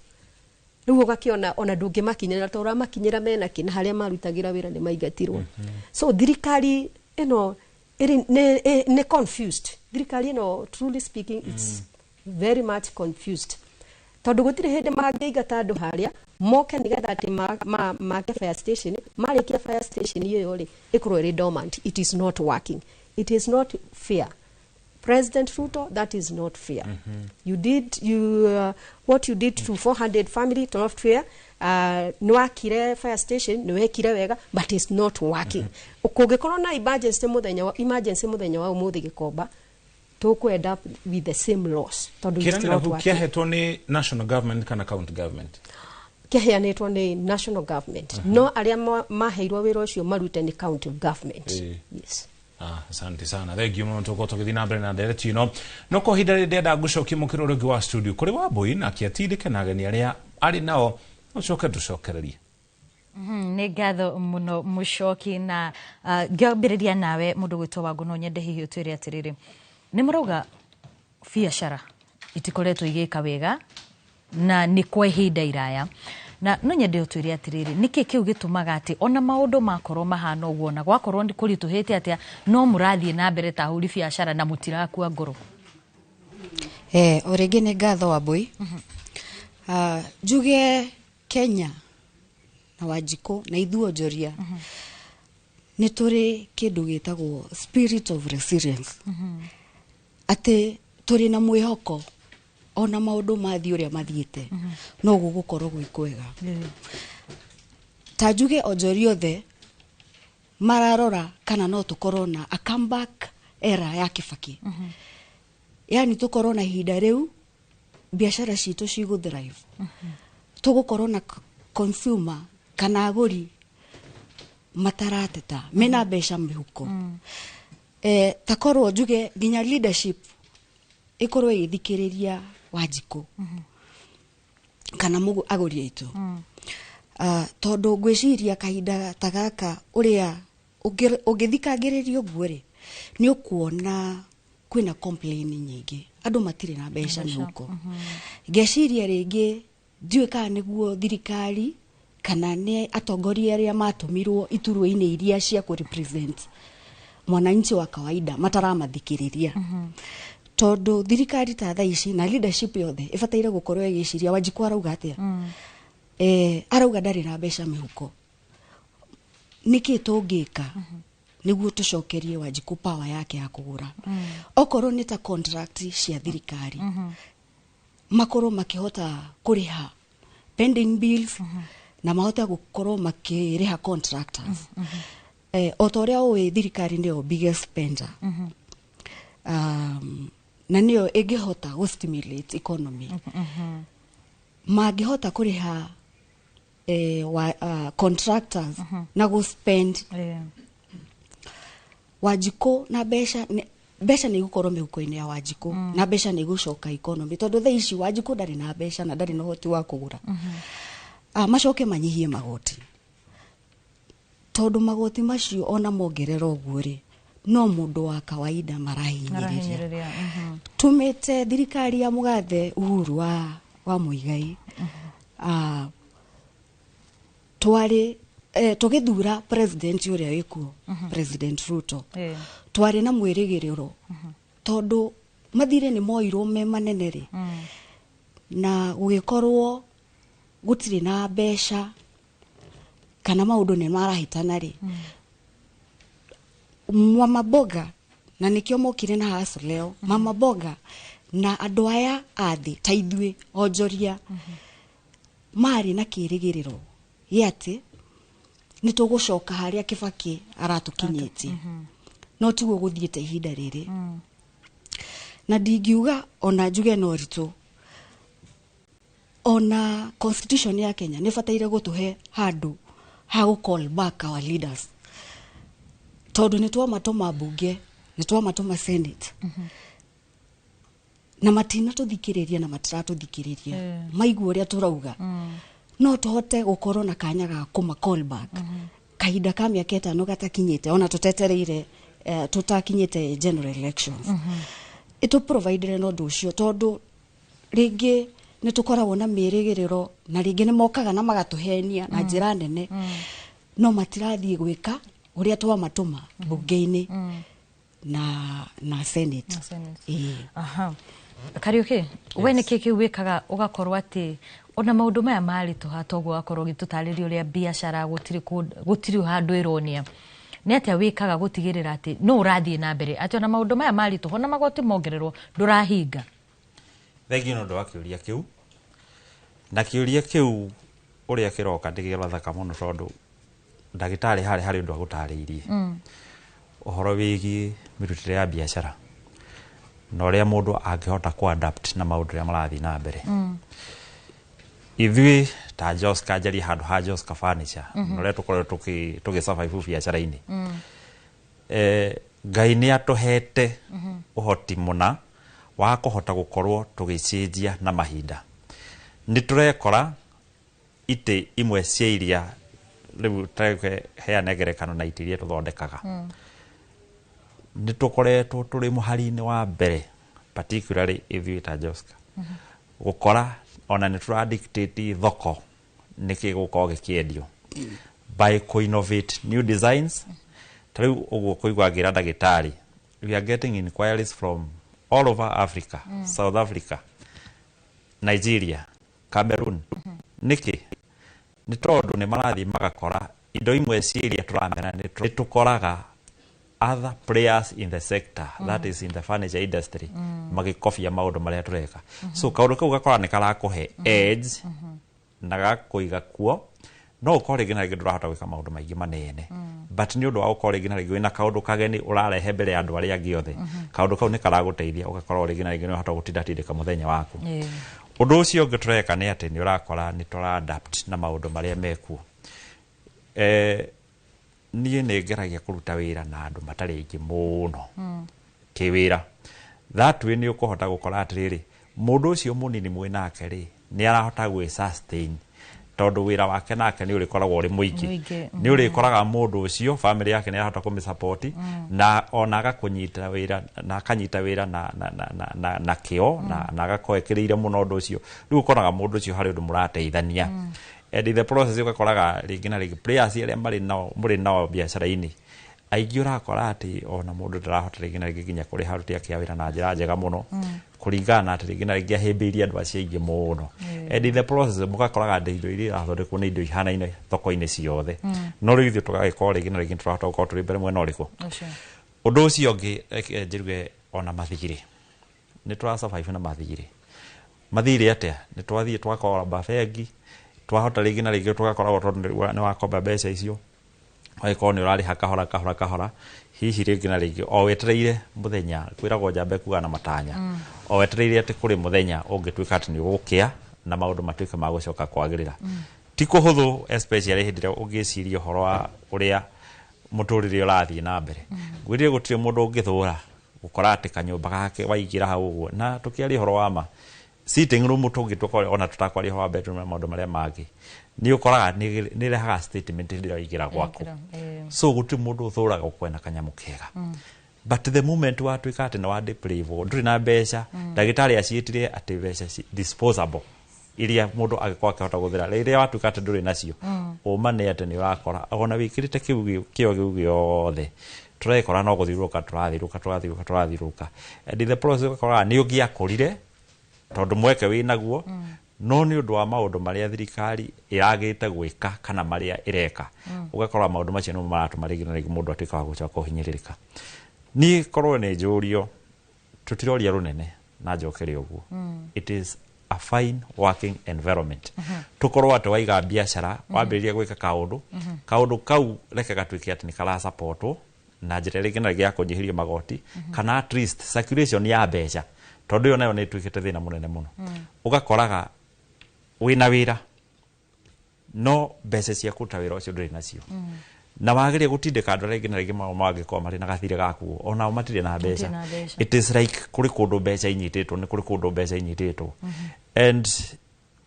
Speaker 8: Riu ugakiona ona ndungi makinyira tora makinyira mena kina haria marutagira wira ni maigatirwo. So thirikari ino ne confused. Thirikari ino truly speaking it's very much confused. Tondu gutire hindi magĩigata andu haria moke nigetha ati make fire station marikia fire station iyo ri ikorwo ri dormant. It is not working. It is not fair. President Ruto, that is not fair. What you did to 400 family to not fair. Nwakire fire station nwekire wega but it's not working. Ukogekorwo na emergency muthenya wa umuthi Gikomba to end up with the same loss.
Speaker 31: Kiahetwo ni national government kana county government.
Speaker 8: Kiaheanĩtwo ni national government. No aria maheirwo wira ucio marute ni county government. Yes.
Speaker 31: Asante sana. Thank you muno tuko githina mbere na ndereti ino. No ko hidare ndenda gucokia mukiro rungi wa studio kuri Wambui na kiatindike na ageni aria ari nao ucoke tucokererie.
Speaker 30: Nĩ ngatho muno mucoki na ngĩambĩrĩria nawe mũndũ gwĩtwo Wangũ no nyende hihi ũtwĩre atĩrĩrĩ nĩ mũrauga biacara itikoretwo igĩka wega na nĩ kwa ihinda iraya na no nyende ũtwĩre atĩrĩrĩ nĩkĩ kĩu gĩtũmaga atĩ ona maũndũ makorwo mahana ũguo na gwakorwo kũritũhĩte atĩa no mũrathiĩ na mbere ta ahũri biacara na mũtirakua ngoro.
Speaker 1: O rĩngĩ nĩ ngatho Wambui. Njuge Kenya na Wanjikũ na ithuĩ onjoria nĩ tũrĩ kĩndũ gĩtagwo spirit of resilience atĩ tũrĩ na mwĩhoko ona maũndũ mathiĩ ũrĩa mathiĩte no gũgũkorwo gwĩ kwega. Ta njuge onjori othe mararora kana no tũkorwo na a comeback era ya Kibaki. Yani tũkorwo na ihinda rĩu biacara citũ cigũthrive. Tũgũkorwo na consumer kana agũri matarateta mena mbeca mĩhuko. Takorwo njuge nginya leadership ikorwo igithikĩrĩria Wanjikũ kana agũri aitũ. Tondũ ngwĩciria kahinda ta gaka ũrĩa ũngĩthikagĩrĩria ũguo rĩ nĩ ũkuona kwĩna complain nyingĩ, andũ matirĩ na mbeca mĩhuko. Ngeciria rĩngĩ ndiũĩ kana nĩguo thirikari kana nĩ atongoria arĩa matũmirwo iturwa-inĩ iria cia kũ represent mwananchi wa kawaida mataramathikĩrĩria. Tondũ thirikari ta thaa ici na leadership yothe ĩbataire gũkorwo ĩgĩciria Wanjikũ arauga atĩa. Arauga ndarĩ na mbeca mĩhuko. Nĩkĩ tũngĩka nĩguo tũcokerie Wanjikũ power yake ya kũgũra. Okorwo nĩ ta contract cia thirikari makorwo makĩhota kũrĩha pending bills na mahote gũkorwo makĩrĩha contractors. O ta ũrĩa ũĩ thirikari nĩyo biggest spender. Na nĩyo ĩngĩhota gũ-stimulate economy. Mangĩhota kũrĩha contractors na gũ-spend Wanjikũ na mbeca nĩ igũkorwo mĩhuko-inĩ ya Wanjikũ na mbeca nĩ igũcoka economy. Tondũ thaa ici Wanjikũ ndarĩ na mbeca na ndarĩ na ũhoti wa kũgũra. Macoke manyihie magoti. Tondũ magoti macio ona mongerera ũguo rĩ no mũndũ wa kawaida marahinyĩrĩria. Tumĩte thirikari ya mũgathe Uhuru wa Muigai twarĩ tũgĩthura president ũrĩa wĩkuo President Ruto twarĩ na mwĩrĩgĩrĩro tondũ mathire nĩ moirwo me manene rĩ na gũgĩkorwo gũtirĩ na mbeca kana maũndũ nĩ marahĩtana rĩ Mama Boga na nĩkĩo mokire na haso leo Mama Boga na andũ aya athĩ ta ithuĩ onjoria marĩ na kĩrĩgĩrĩro gĩatĩ nĩ tũgũcoka harĩa Kibaki aratũkinyĩtie no tiguo gũthiĩte ihinda rĩrĩ. Na ndingiuga ona njuge no ritũ ona constitution ya Kenya nĩ bataire gũtũhe handũ ha gũ-call back our leaders. Tondũ nĩ twamatũma mbunge nĩ twamatũma senate na matina tũthikĩrĩria na matiratũthikĩrĩria maigua ũrĩa tũrauga. No tũhote gũkorwo na kanya ga kũma-call back kahinda ka mĩaka 5 gatakinyĩte ona tũtetereire tũtakinyĩte general elections. Ito provide no ũndũ ũcio tondũ rĩngĩ nĩ tũkoragwo na mĩrĩgĩrĩro na rĩngĩ nĩ mokaga na magatũhenia na njĩra nene no matirathiĩ gwĩka ũrĩa twamatũma mbunge-inĩ na senate.
Speaker 30: Kariuki we nĩ kĩĩ kĩu wĩkaga ũgakorwo atĩ ona maũndũ maya maritũha toguo wakorwo gĩtũtarĩria ũrĩa biacara gũtirĩ handũ ĩronia nĩ atĩa wĩkaga gũtigĩrĩra atĩ no ũrathiĩ na mbere atĩ ona maũndũ maya maritũha na magoti mongererwo ndũrahinga?
Speaker 22: Thengio nĩ ũndũ wa kĩũria kĩu na kĩũria kĩu ũrĩa kĩroka ndĩgĩra thaka mũno tondũ ndagĩtarĩ harĩ ũndũ agũtarĩirie ũhoro wĩgiĩ mĩrutĩre ya biacara na ũrĩa mũndũ angĩhota ku-adapt na maũndũ ũrĩa marathiĩ na mbere. Ithuĩ ta Jos Kanjari handũ ha Jos Furniture na ũrĩa tũkoretwo tũgĩ-survive biacara-inĩ. Ngai nĩ atũhete ũhoti mũna wa kũhota gũkorwo tũgĩcenjia na mahinda. Nĩ tũrekora itĩ imwe cia iria rĩu tũheane ngerekano na itĩ iria tũthondekaga. Nĩ tũkoretwo tũrĩ mũhari-inĩ wa mbere particularly ithuĩ ta Joska gũkora ona nĩ tũradictate thoko nĩkĩ gũkorwo gĩkĩendio by co-innovate new designs. Tarĩu ũguo kũigua ngĩra ndagĩtarĩ we are getting inquiries from all over Africa, South Africa, Nigeria, Cameroon. Nĩkĩ nĩ tondũ nĩ marathiĩ magakora indo imwe ciria turamera ni tukoraga other players in the sector that is in the furniture industry magikofia maundu maria tureka so kaundu kau gakora ni karakuhe edge na gakuiga kuo no ukore gina rigi ndurahota gwika maundu maingi manene but ni undu wa ukore gina rigi wina kaundu kageni urarehe mbere ya andu aria angi othe kaundu kau ni karaguteithia ugakora uri gina rigi ni uhota gutindatindika muthenya waku undu ucio ungi tureka ni ati ni urakora ni tura adapt na maundu maria meku niĩ nĩ ngeragia kũruta wĩra na andũ matarĩ aingĩ mũno kĩwĩra that way nĩ ũkũhota gũkora atĩrĩrĩ mũndũ ũcio mũnini mwĩ nake rĩ nĩ arahota gwĩ sustain tondũ wĩra wake nake nĩ ũrĩkoragwo ũrĩ mũingĩ nĩ ũrĩkoraga mũndũ ũcio family yake nĩ arahota kũmĩsupport na ona agakũnyita wĩra na akanyita wĩra na kĩo na agakorwo ekĩrĩire mũno ũndũ ũcio rĩu ũkoraga mũndũ ũcio harĩ ũndũ mũrateithania and in the process ugakoraga ringi na ringi players iria muri nao biacara-ini aingĩ urakora ati ona mundu ndarahota ringi na ringi nginya kuri haruti yake ya wira na njira njega muno kuringana ati ringi na ringi ahimbiirie andu acio aingĩ muno and in the process mugakoraga ati indo iria irathondekwo nĩ indo ihanaine thoko-inĩ ciothe no rĩu ithuĩ tũgagĩkorwo ringi na ringi tũrahota gũkorwo tũrĩ mbere mwena ũrĩkũ ũndũ ũcio ũngĩ njiruge ona mathigiri nĩ tũrasurvive na mathigiri atia nĩ twathiĩ twakoraba bengi twahota rĩngĩ na rĩngĩ tugakoragwo tondũ nĩ wakomba mbeca icio wagĩkorwo nĩ ũrarĩha kahora hihi rĩngĩ na rĩngĩ o wetereire mũthenya kwĩragwo njamba kuga na matanya o wetereire atĩ kũrĩ mũthenya ũngĩtuĩka atĩ nĩ ũgũkĩa na maũndũ matuĩke ma gũcoka kwagĩrĩra ti kũhũthũ especially hĩndĩ ĩrĩa ũngĩciria ũhoro wa ũrĩa mũtũrĩre ũrathiĩ na mbere gwĩrire gũtirĩ mũndũ ũngĩthũra gũkora atĩ kanyũmba gake waingĩra hau ũguo na tũkĩaria ũhoro wa ma sitting room tũngĩtũka ona tũtakwaria ũhoro wa bedroom na maũndũ marĩa mangĩ nĩ ũkoraga nĩ rehaga statement hĩndĩ ĩrĩa waingĩra gwaku so gũtirĩ mũndũ ũthũraga gũkwena kanyamũ kega but the moment watuĩka atĩ nĩ wa deprive ndũrĩ na mbeca ndagĩtarĩ aciĩtire atĩ mbeca disposable iria mũndũ agĩkorwo akĩhota gũthĩra rĩrĩa watuĩka atĩ ndũrĩ nacio ũma nĩ atĩ nĩ ũrakora ona wĩkĩrĩte kĩo kĩu gĩothe tũrekora no gũthiũrũrũka tũrathiũrũka and the process ũgakoraga nĩ ũngĩakũrire tondũ mweke wĩ naguo no nĩ ũndũ wa maũndũ marĩa thirikari ĩragĩte gwĩka kana marĩa ĩreka ũgakora maũndũ macio nĩmo maratũma rĩngĩ na rĩngĩ mũndũ atuĩka wa gũcoka ũhinyĩrĩrĩka niĩ korwo nĩ njũrio tũtiroria rũnene na njokere ũguo it is a fine working environment tukorwo atĩ waiga biacara wambĩrĩria gwĩka kaũndũ kau reke gatuĩke atĩ nĩ karasupportwo na njĩra rĩngĩ na rĩngĩ ya kũnyihĩria magoti kana at least circulation ya mbeca tondu yo nayo nĩ tuĩkĩte thĩna mũnene mũno ũgakoraga wĩna wĩra no mbeca cia kũruta wĩra ũcio ndũrĩ nacio na wagĩrĩire gũtindĩka andũ arĩa aingĩ na rĩngĩ mangĩkorwo marĩ na gathirĩ gakuo onao matirĩ na mbeca it is like kũrĩ kũndũ mbeca inyitĩtwo nĩ kũrĩ kũndũ mbeca inyitĩtwo and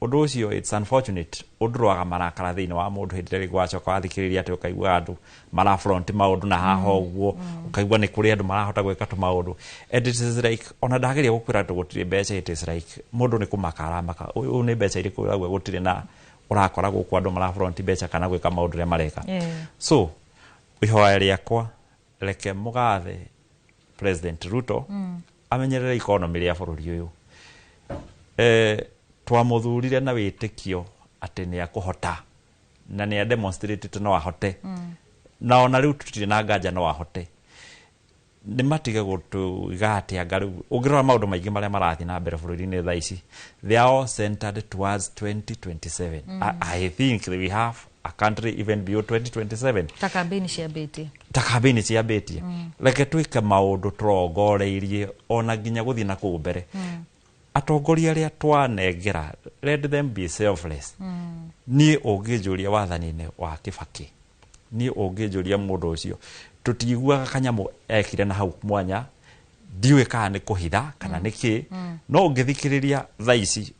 Speaker 22: ũndũ ũcio it's unfortunate ũndũrwaga marakara thĩinĩ wa mũndũ hĩndĩ ĩrĩa rĩngĩ wacoka wathikĩrĩria atĩ ũkaigua andũ marafront maũndũ na haha ũguo ũkaigua nĩ kũrĩ andũ marahota gwĩka tũmaũndũ and it is like ona ndageria gũkwĩra atĩ gũtirĩ mbeca it is like mũndũ nĩ kũmaka aramaka ũyũ nĩ mbeca irĩkũ ũrauga gũtirĩ na ũrakora gũkũ andũ marafront mbeca kana gwĩka maũndũ ũrĩa mareka so ihoya rĩakwa reke mũgathe President Ruto amenyerere economy ya bũrũri ũyũ twamuthurire na wĩtĩkio atĩ nĩ akũhota na nĩ demonstrate no ahote na ona rĩu tũtirĩ na nganja no ahote nĩ matige gũtũiga atĩ anga rĩu ũngĩrora maũndũ maingĩ marĩa marathiĩ na mbere bũrũri-inĩ thaa ici they are all centered towards 2027 I think we have a country even beyond 2027 ta kambĩini ciambĩtie reke twĩke maũndũ tũrongoreirie ona nginya gũthiĩ na kũu mbere atongoria arĩa twanengera let them be selfless niĩ ũngĩnjũria wathani-inĩ wa Kibaki niĩ ũngĩnjũria mũndũ ũcio tũtiguaga kanyamũ ekire na hau mwanya ndiũĩ kana nĩ kũhitha kana nĩkĩ no ũngĩthikĩrĩria thaa ici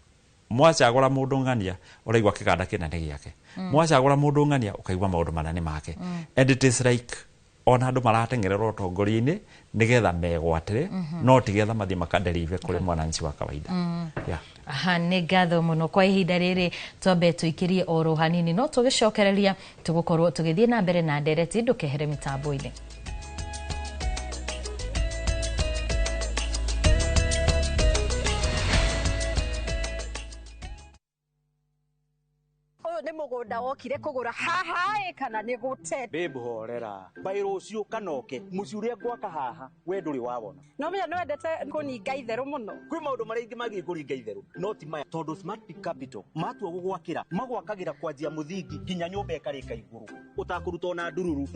Speaker 22: mwacagũra mũndũ ng'ania ũraigua kĩganda kĩnene gĩake mwacagũra mũndũ ng'ania ũkaigua maũndũ manene make and it is like ona andũ marateng'erera ũtongoria-inĩ nĩgetha megwatĩre no tigetha mathiĩ makaderive kũrĩ mwananchi wa kawaida
Speaker 30: nĩ ngatho mũno kwa ihinda rĩrĩ twambe tũikĩrie oro hanini no tũgĩcokereria tũgũkorwo tũgĩthiĩ na mbere na ndereti ndũkehere mĩtambo-inĩ.
Speaker 4: nĩ mũgũnda wokire kũgũra haha kana nĩ gũte
Speaker 5: babe horera bairo ũcio kanoke mũciĩ ũrĩa gwaka haha we ndũrĩ wawona
Speaker 4: no menya nĩ wendete kũninga itherũ mũno
Speaker 5: kwĩ maũndũ marĩa ingĩ magiĩ kũringa itherũ no ti maya tondũ Smart Peak Capital matua gũgwakĩra magwakagĩra kwanjia mũthingi nginya nyũmba ĩkarĩka igũrũ ũtakũruta ona ndururu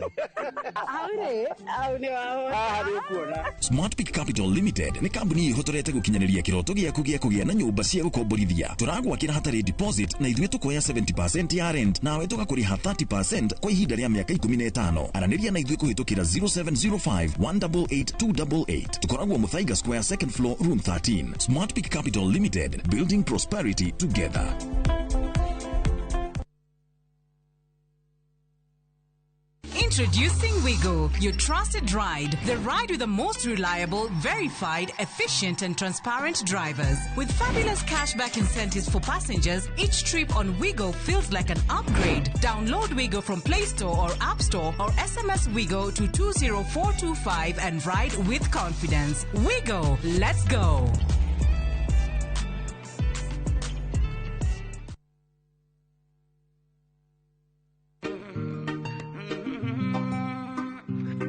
Speaker 19: Smart Peak Capital Limited nĩ kambuni ihotorete gũkinyanĩria kĩroto gĩaku gĩa kũgĩa na nyũmba cia gũkomborithia. Tũragwakĩra hatarĩ deposit na ithuĩ tũkoya 70% ya rent nawe tũgakũrĩha 30% kwa ihinda rĩa mĩaka 15. Aranĩria na ithuĩ kũhĩtũkĩra 0705 188 288. Tũkoragwo Muthaiga Square, second floor, room 13. Smart Peak Capital Limited, building prosperity together.
Speaker 23: Introducing Wigo, your trusted ride. The ride with the most reliable, verified, efficient and transparent drivers. With fabulous cashback incentives for passengers, each trip on Wigo feels like an upgrade. Download Wigo from Play Store or App Store or SMS Wigo to 20425 and ride with confidence. Wigo, let's go.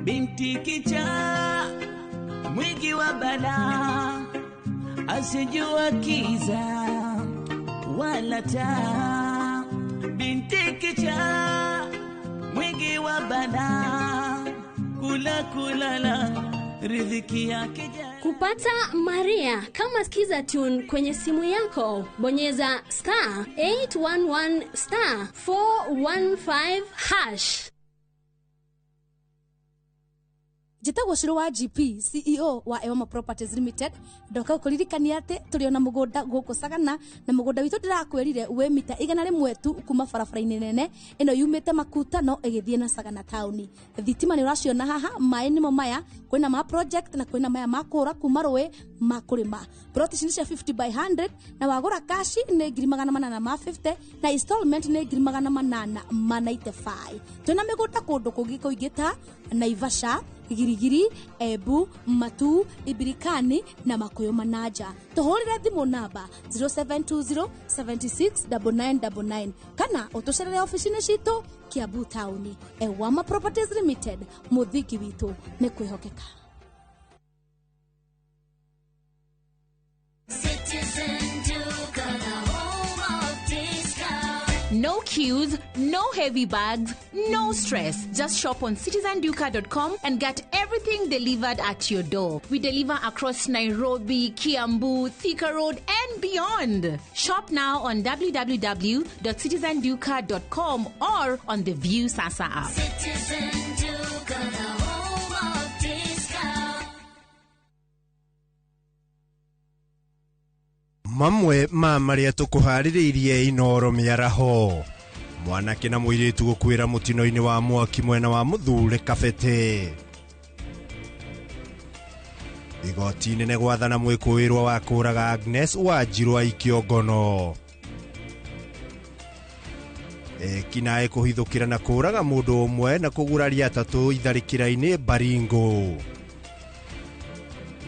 Speaker 6: Binti kicha mwingi wa bala asijua kiza wala taa. Binti kicha mwingi wa bala kulala riziki yake.
Speaker 7: Kupata Maria kama skiza tune kwenye simu yako, bonyeza *811 *415#.
Speaker 9: Jitagwo Shiro wa GP, CEO wa Ewama Properties Limited. Ndoka kuririkania ati turi ona mugunda guku Sagana na mugunda witu ndirakwirire we mita 100 tu kuma barabara-ini nene ino yumite Makuta no igithie na Sagana town. Thitima ni uraciona haha, mai nimo maya, kwina ma project na kwina maya makura kuma Rũĩ makurima. Plot ni cia 50 by 100 na wagura cash ni 850 na installment ni 895. Twina migunda kundu kungi kuingita Naivasha, Girigiri, Ebu, Matu, Ibirikani na Makuyu Manaja. Tuhurire thimu namba 0720 769999 kana utucerere ofisini citu Kiambu Town. Ewama Properties Limited, muthiki witu ni kwihokeka.
Speaker 11: No queues, no heavy bags, no stress. Just shop on citizenduka.com and get everything delivered at your door. We deliver across Nairobi, Kiambu, Thika Road and beyond. Shop now on www.citizenduka.com or on the View Sasa app.
Speaker 16: Citizen Duka, the home of discount.
Speaker 12: Mamwe ma maria tukuhaririirie Inoro miaraho. Mwanake na muiritu gukwira mutino-ini wa mwaki mwena wa Muthure Kabete. Igoti nene gwathana mwikuirwa wa kuraga Agnes Wanjiru aikio ngono. Kinae kuhithukira na kuraga mundu umwe na kuguraria atatu itharikira-ini Baringo.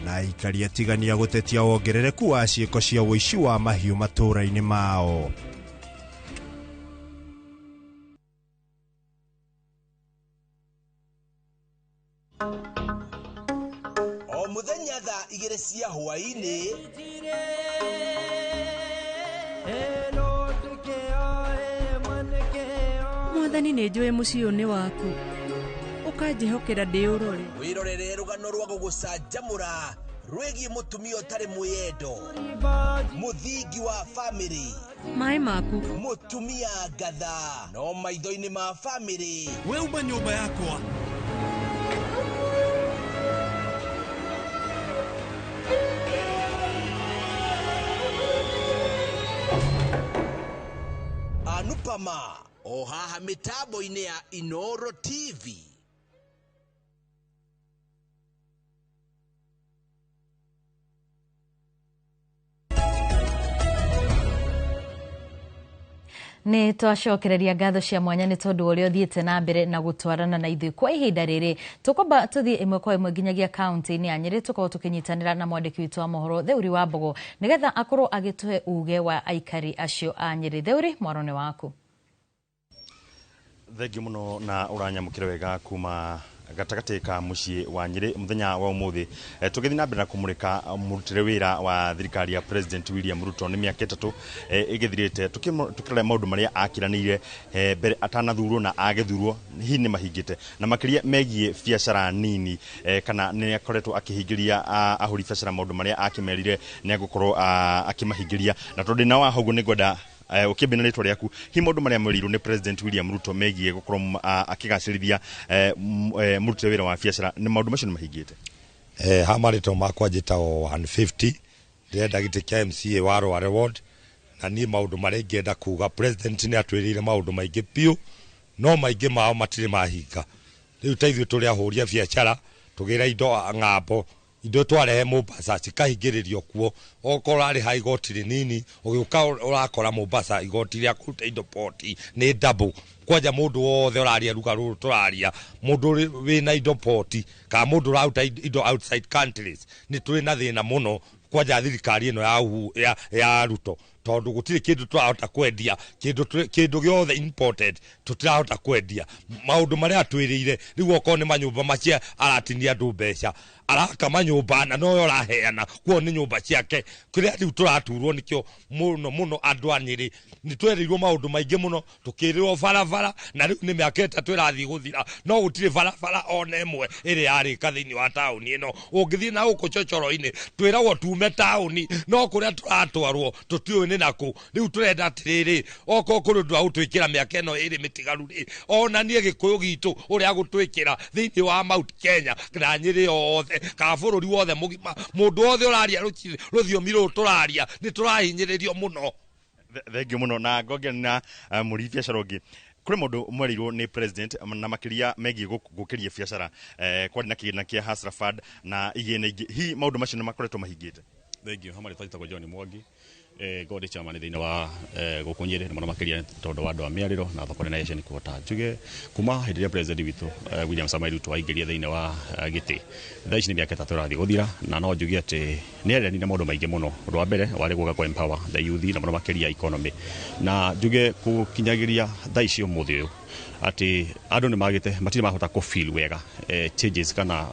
Speaker 12: Na ikaria tigania gutetia wongerereku wa ciiko cia uici wa mahiu matura-ini mao.
Speaker 17: O muthenya thaa 2 cia hwaini
Speaker 27: Mwathani nĩ njũĩ mũciĩ ũyũ nĩ waku, ũkanjĩhokera ndĩ ũrore.
Speaker 17: wirorere rugano rwa gugucanjamũra rwĩgiĩ mũtumia ũtarĩ mwĩyendo, mũthingi wa bamĩrĩ,
Speaker 27: maĩ maku,
Speaker 17: mũtumia ngatha, no maitho-inĩ ma bamĩrĩ.
Speaker 19: Weuma nyũmba yakwa.
Speaker 17: Anupama o haha mitambo-inĩ ya Inoro TV.
Speaker 30: Nĩ twacokereria ngatho cia mwanya nĩ tondũ ũrĩa ũthiĩte na mbere na gũtwarana na ithuĩ kwa ihinda rĩrĩ. Tũkwamba tũthiĩ ĩmwe kwa ĩmwe nginyagia kaunti-inĩ ya Nyeri, tũkorwo tũkĩnyitanĩra na mwandĩki witũ wa mohoro Theuri wa Mbogo nĩgetha akorwo agĩtũhe uge wa aikari acio a Nyeri. Theuri, mwaro nĩ waku.
Speaker 10: Thengi muno na uranyamukire wega kuma gatagati ka mucii wa Nyeri muthenya wa umuthi tugithi na mbere na kumurika murutire wira wa thirikari ya President William Ruto ni miaka 3 igithirite tukirora maundu maria akiranire mbere atanathurwo na agethurwo hi ni mahingite na makiria megie biacara nini kana ni akoretwo akihingiria ahuri biacara maundu maria akimerire ni agukorwo akimahingiria na tondu na wa hogu ni gwenda ukibina ritwa riaku hi maundu maria mwirirwo ni President William Ruto megie gukorwo akigacirithia murutire wira wa biacara ni maundu macio ni mahingite
Speaker 13: ha marito makwa njitao 150 ndenda gite kia MCA wa Rware Ward na ni maundu maria ngenda kuga President ni atwirire maundu maingi piu no maingi mao matire mahinga riu taithio turi ahuria biacara tugira indo ng'ambo indo twarehe Mombasa cikahingiririo kuo okora ari hai gotiri nini ugiuka urakora Mombasa igoti ria kuruta indo poti ni double kwaja mundu wothe uraria ruga ruru turaria mundu wina indo poti ka mundu rauta indo outside countries ni turi na thina muno kwaja thirikari ino ya Ruto tondu gutire kindu turahota kwendia kindu giothe imported tutirahota kwendia maundu maria atwirire riu okone manyumba macia aratinia andu mbeca araka manyumba na no yoraheana kuo ni nyumba ciake kiria riu turaturwo nikio muno andu a Nyeri ni twerirwo maundu maingi muno tukirirwo barabara na riu ni miaka 3 irathi guthira no gutire barabara ona imwe iri yari kathini wa tauni ino ungithii na uko chochoro-ini twiragwo tume tauni no kuria turatwarwo tutiwe ni naku riu turenda atiriri oko kurundu agutwikira miaka ino iri mitigaru ri ona nie gikuyu gitu uria agutwikira thiini wa Mount Kenya na Nyeri yothe ka bururi wothe mugima mundu wothe uraria ruthiomi ru turaria ni turahinyiririo muno.
Speaker 10: Thengi muno na ngoge na muri biacara ungi kuri mundu mwerirwo ni President na makiria megie gukiria biacara kwari na kigina kia Hustler Fund na igene ingi hi maundu macio makoretwo mahingite.
Speaker 14: Thengi hamari twitagwo John Mwangi godi chairman thiini wa gukunyire ni muno makiria tondu wa andu a miariro na thoko na nation kuota njuge kuma hindi ya President witu William Samoei Ruto aingiria thiini wa giti thaici ni miaka 3 irathi guthira na no njuge ati ni ereni na maundu maingi muno ro mbere wari guka kwa empower the youth na muno makiria economy na njuge kukinyagiria thaici umuthi uyu ati andu ni magite matire mahota ko feel wega changes kana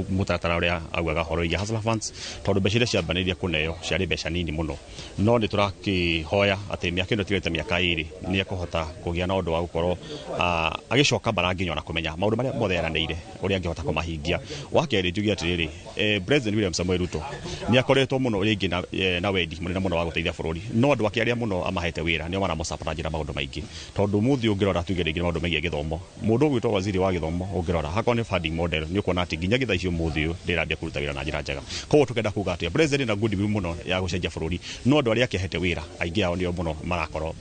Speaker 14: mutaratara uria augaga horo ya Hustler Funds tondu mbeca cia banairia kuneo ciari mbeca nini muno no ni turakihoya ati miaka ino tigete miaka iri ni akuhota kugia na undu wa gukorwo agicoka baranginya na kumenya maundu maria mothe yaranire uria angihota kumahingia wakeri njugi atiriri President William Samoei Ruto ni akoretwo muno ringi na wendi munene muno wa guteithia bururi no andu akiaria muno amahete wira ni mara musapara njira maundu maingi tondu muthi ungirora tugeregira maundu megie githomo mundu gwitwo waziri wa githomo ungirora hakwa ni funding model ni ukona ati nginya githaicio muthi ndirambia kuruta wira na njira njega koguo tukenda kuga ati President na good will muno ya gucenjia bururi no andu aria akihete wira aingi ao nio muno marakorwo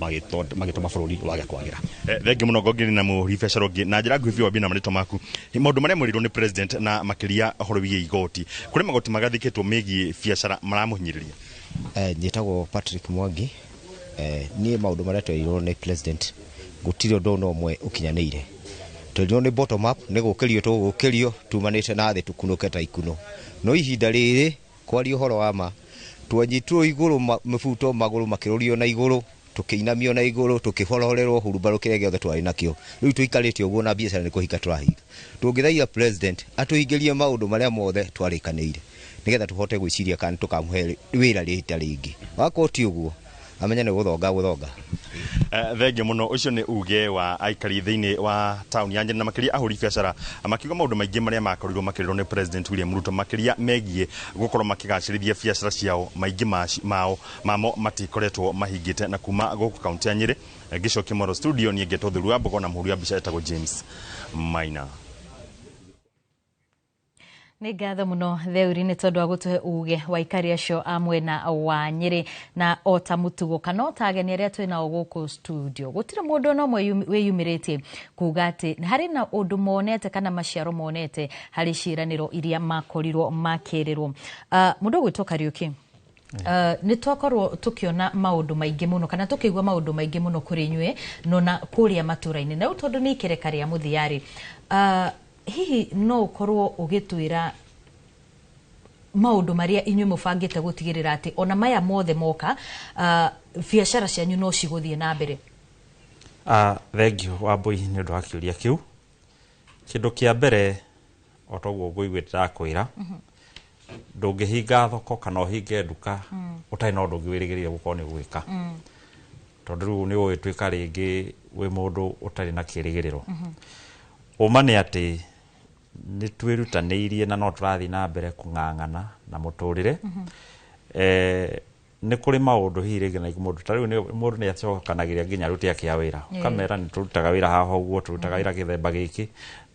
Speaker 14: magituma bururi wage kwagira.
Speaker 10: Thengi muno ngogiri na muri biacara ungi na njira nguvi wa bina marito maku maundu maria mwirirwo ni President na makiria horo wigie igoti kuri magoti magathikitwo megie biacara maramuhinyiriria.
Speaker 15: Njitagwo Patrick Mwangi nie maundu maria twerirwo ni President gutire undu no mwe ukinyanire twerirwo ni bottom up ni gukirio tugukirio tumanite na thi tukunuketa ikuno no ihinda riri kwari uhoro wa ma twanyitwo iguru mabuto maguru makirurio na iguru tukiinamio na iguru tukihororerwo hurumbaru kire giothe twari nakio riu tuikarite uguo na biacara ni kuhika turahinga tungithaia President atuhingirie maundu maria mothe twarikanire nigetha tuhote gwiciria kana tukamuhe wira rita ringi wakoti uguo amenya ni guthonga.
Speaker 10: Thengi muno ucio ni uge wa aikari thiini wa town ya Nyeri na makiria ahuri biacara makiuga maundu maingi maria makorirwo makirirwo ni President William Ruto makiria megie gukorwo makigacirithia biacara ciao maingi mamo matikoretwo mahingite na kuma guku kaunti ya Nyeri gicokia Moro studio ni ngeto thuru wa Mbogo na muhuri wa biacara etagwo James Maina.
Speaker 30: Nĩ ngatho mũno Theuri nĩ tondũ wa gũtũhe uge wa ikari acio a mwena wa Nyeri na ota mũtugo kana ota ageni arĩa twĩ nao gũkũ studio gũtirĩ mũndũ no mwe wĩyumĩrĩtie kuga atĩ harĩ na ũndũ monete kana maciaro monete harĩ ciĩranĩro iria makorirwo makĩrĩrwo. Mũndũ gwĩtwo Kariuki nĩ twakorwo tukiona maundu maingi muno kana tukigwa maundu maingi muno kuri inyue no na kuria matũra-inĩ na tondu nĩ ikereka rĩa mũthiari hihi no ukorwo ugitwira maundu maria inyue mubangite gutigirira ati ona maya mothe moka biacara cianyu no ciguthie na mbere.
Speaker 22: Thank you Wambui nĩ ũndũ wa kĩũria kĩu. Kĩndũ kĩa mbere o toguo ngũiguĩte ndakwĩra ndũngĩhinga thoko kana ũhinge nduka ũtarĩ na ũndũ ũngĩ wĩrĩgĩrĩire gũkorwo nĩ gwĩka. Tondũ rĩu nĩ ũgĩtuĩka rĩngĩ wĩ mũndũ ũtarĩ na kĩrĩgĩrĩro. Ũma nĩ atĩ nĩ twĩrutanĩirie na no tũrathiĩ na mbere kũng'ang'ana na mũtũrĩre. Nĩ kũrĩ maũndũ hihi rĩngĩ na mũndũ ta rĩu mũndũ nĩ acokanagĩria nginya ruti yake ya wĩra kamera nĩ tũrutaga wĩra haha ũguo tũrutaga wĩra gĩthemba gĩkĩ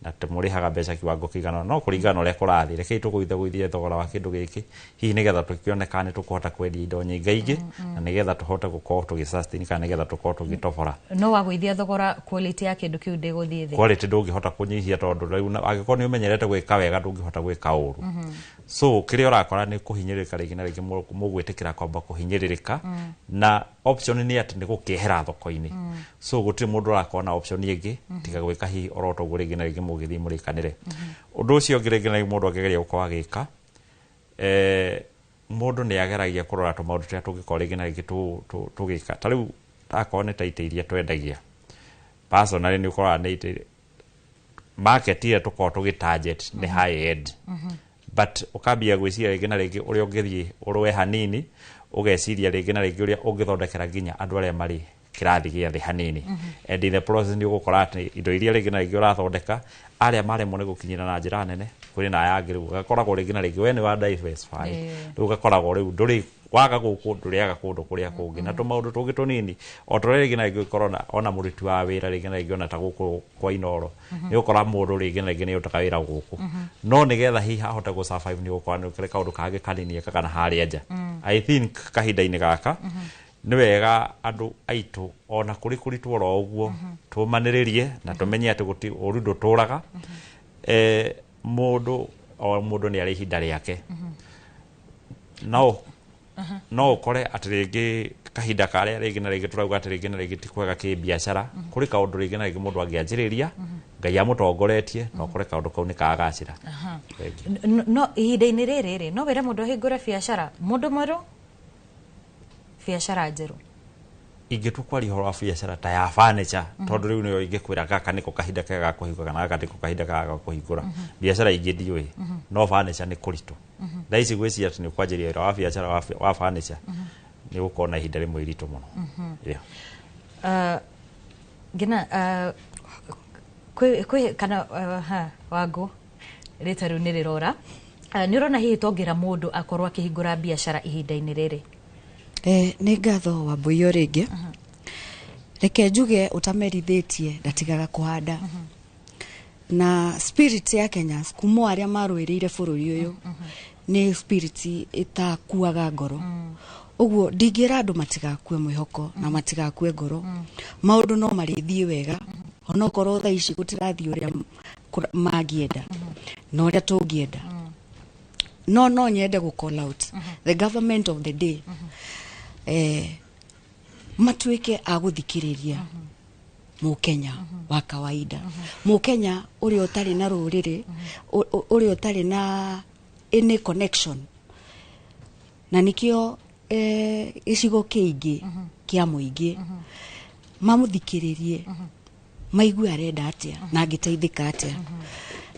Speaker 22: na tũmũrĩhaga mbeca kiwango kĩigana no kũringana ũrĩa kũrathiĩ rekei tũgũithagũithie thogora wa kĩndũ gĩkĩ hihi nĩgetha tũkĩoneka nĩ tũkũhota kwendia indo nyingaingĩ na nĩgetha tũhote gũkorwo tũgĩsustain kana nĩgetha tũkorwo tũgĩtobora.
Speaker 30: No wagũithia thogora quality ya kĩndũ kĩu ndĩgũthiĩ thĩ.
Speaker 22: Quality ndũngĩhota kũnyihia tondũ rĩu angĩkorwo nĩ ũmenyerete gwĩka wega ndũngĩhota gwĩka ũru. So kĩrĩa ũrakora nĩ kũhinyĩrĩrĩka rĩngĩ na rĩngĩ mũgwĩtĩkĩra kwamba kũhinyĩrĩrĩka na option nĩ atĩ nĩ gũkĩehera thoko-inĩ. So gũtirĩ mũndũ ũrakorwo na option ĩngĩ tiga gwĩka hihi oroto ũguo rĩngĩ na rĩngĩ mũgĩthiĩ mũrĩkanĩre. Ũndũ ũcio ũngĩ rĩngĩ na mũndũ akĩgeria gũkorwo agĩka mũndũ nĩ ageragia kũrora tũmaũndũ tũrĩa tũngĩkorwo rĩngĩ na rĩngĩ tũgĩka. Ta rĩu akorwo nĩ ta itĩ iria twendagia personally nĩ ũkoraga nĩ itĩ market ĩrĩa tũkorwo tũgĩtarget nĩ high end. But ukambia gwĩciria rĩngĩ na rĩngĩ ũrĩa ũngĩthiĩ ũrũe hanini ũgeciria rĩngĩ na rĩngĩ ũrĩa ũngĩthondekera nginya andũ arĩa marĩ kĩrathi gĩa thĩ hanini. And in the process nĩ ũgũkora atĩ indo iria rĩngĩ na rĩngĩ ũrathondeka arĩa maremwo nĩ gũkinyĩra na njĩra nene kũrĩ na aya angĩ rĩu gakoragwo rĩngĩ na rĩngĩ we nĩ wa diversify rĩu gakoragwo rĩu ndũrĩ waga gũkũ ndũrĩaga kũndũ kũrĩa kũngĩ na tũmaũndũ tũngĩ tũnini o tũrĩa rĩngĩ na rĩngĩ ũkorwo ona mũruti wa wĩra rĩngĩ na rĩngĩ ona ta gũkũ kwa Inoro nĩ ũkora mũndũ rĩngĩ na rĩngĩ nĩ ũtaga wĩra gũkũ no nĩgetha hihi ahote gũ survive nĩ ũkora nĩ kaũndũ kangĩ kanini ekaga na harĩa nja. I think kahinda-inĩ gaka nĩ wega andũ aitũ ona kũrĩ kũritũ oro ũguo tũmanĩrĩrie na tũmenye atĩ gũtirĩ ũru ndũtũraga. Mũndũ nĩ arĩ ihinda rĩake no ũkore atĩ rĩngĩ kahinda karĩa rĩngĩ na rĩngĩ tũrauga atĩ rĩngĩ na rĩngĩ ti kwega kĩbiacara kũrĩ kaũndũ rĩngĩ na rĩngĩ mũndũ angĩanjĩrĩria Ngai amũtongoretie na ũkore kaũndũ kau nĩ kagacĩra.
Speaker 30: No ihinda-inĩ rĩrĩ no wĩre mũndũ ahingũre biacara mũndũ mwerũ biacara njerũ
Speaker 22: ingĩtukwaria ũhoro wa biacara ta ya furniture tondũ rĩu nĩyo ingĩkwĩra gaka nĩko kahinda kega ga kũhingũra kana gaka nĩko kahinda kega ga kũhingũra biacara ingĩ ndiũĩ no furniture nĩ kũritũ. Thaa ici gwĩciria atĩ nĩ ũkwanjĩria wĩra wa biacara wa furniture nĩ gũkorwo na ihinda rĩmwe iritũ mũno.
Speaker 30: Ngina kana Wangũ rĩta rĩu nĩ rĩrora nĩ ũrona hihi tongera mũndũ akorwo akĩhingũra biacara ihinda-inĩ rĩrĩ.
Speaker 1: Nĩ ngatho Wambui o rĩngĩ reke njuge ũtamerithĩtie ndatigaga kũhanda na spirit ya Kenya kuma arĩa marũĩrĩire bũrũri ũyũ nĩ spirit ĩtakuaga ngoro. Ũguo ndingĩra andũ matigakue mwĩhoko na matigakue ngoro maũndũ no marĩthiĩ wega ona okorwo thaa ici gũtirathiĩ ũrĩa mangĩenda na ũrĩa tũngĩenda no nyende gũ call out the government of the day matuĩke agũthikĩrĩria mũkenya wa kawaida mũkenya ũrĩa ũtarĩ na rũrĩrĩ ũrĩa ũtarĩ na any connection na nikĩo gĩcigo kĩingĩ kĩa mũingĩ mamũthikĩrĩrie maigue arenda atĩa na angĩteithĩka atĩa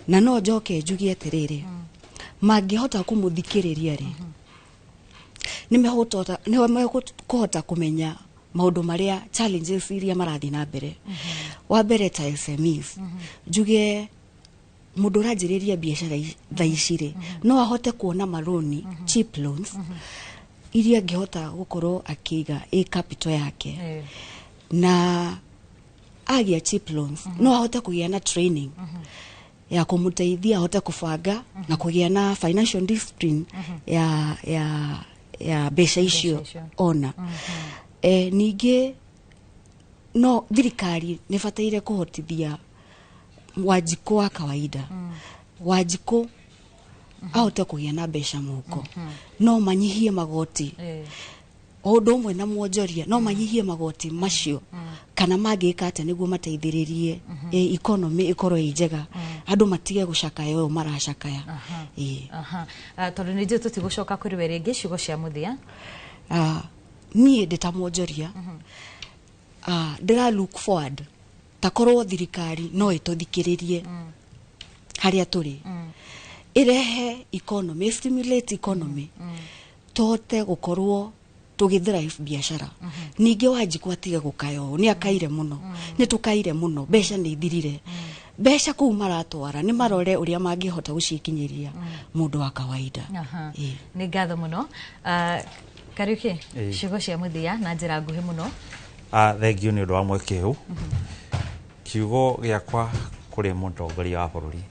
Speaker 1: na no njoke njugie atĩrĩrĩ mangĩhota kũmũthikĩrĩria rĩ nĩ mekũhota kũmenya maũndũ marĩa challenges iria marathiĩ na mbere. Wa mbere ta SMEs njuge mũndũ ũranjĩrĩria biacara thaa ici rĩ no ahote kuona maroni cheap loans iria angĩhota gũkorwo akĩiga capital yake na agĩa cheap loans no ahote kũgĩa na training ya kũmũteithia ahote kũbanga na kũgĩa na financial discipline ya mbeca icio ona. Ningĩ no thirikari nĩ bataire kũhotithia Wanjikũ wa kawaida Wanjikũ ahote kũgĩa na mbeca mũhuko no manyihie magoti o ũndũ ũmwe na mwonjoria no manyihie magoti macio kana mangĩka atĩa nĩguo mateithĩrĩrie economy ĩkorwo ĩ njega andũ matige gũcakaya ũyũ maracakaya.
Speaker 30: Tondũ nĩ njũĩ tũtigũcoka kũrĩ we rĩngĩ ciugo cia mũthia.
Speaker 1: Niĩ ndĩ ta mwonjoria ndira look forward takorwo thirikari no ituthikiririe haria turi irehe economy, stimulate economy tote gukorwo tugithrive biashara ningi Wanjiku atige gukayo ni akaire muno ni tukaire muno besha ni thirire besha ku maratwara ni marore uria mangihota gucikinyiria mundu wa kawaida.
Speaker 30: Ni ngatho muno Kariuki ciugo cia muthia na njira nguhi muno.
Speaker 22: Thank you ni undu wa mweke hu kiugo giakwa kuri mutongoria wa bururi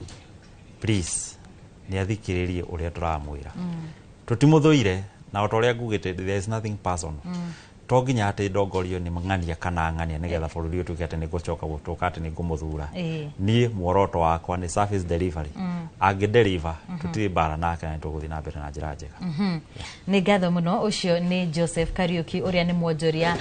Speaker 22: please ni athikiririe uria turamwira tutimuthuire na utoria ngugite there is nothing personal to nginya ati ndongorio ni mang'ania kana ng'ania nigetha bururi utuke ati nigucoka gutuka ati ningumuthura ni muoroto wakwa ni service delivery agi deliver tutiri bara nake na tuguthi na mbere na njira njega.
Speaker 30: Ni ngatho muno ucio ni Joseph Kariuki uria ni mwonjoria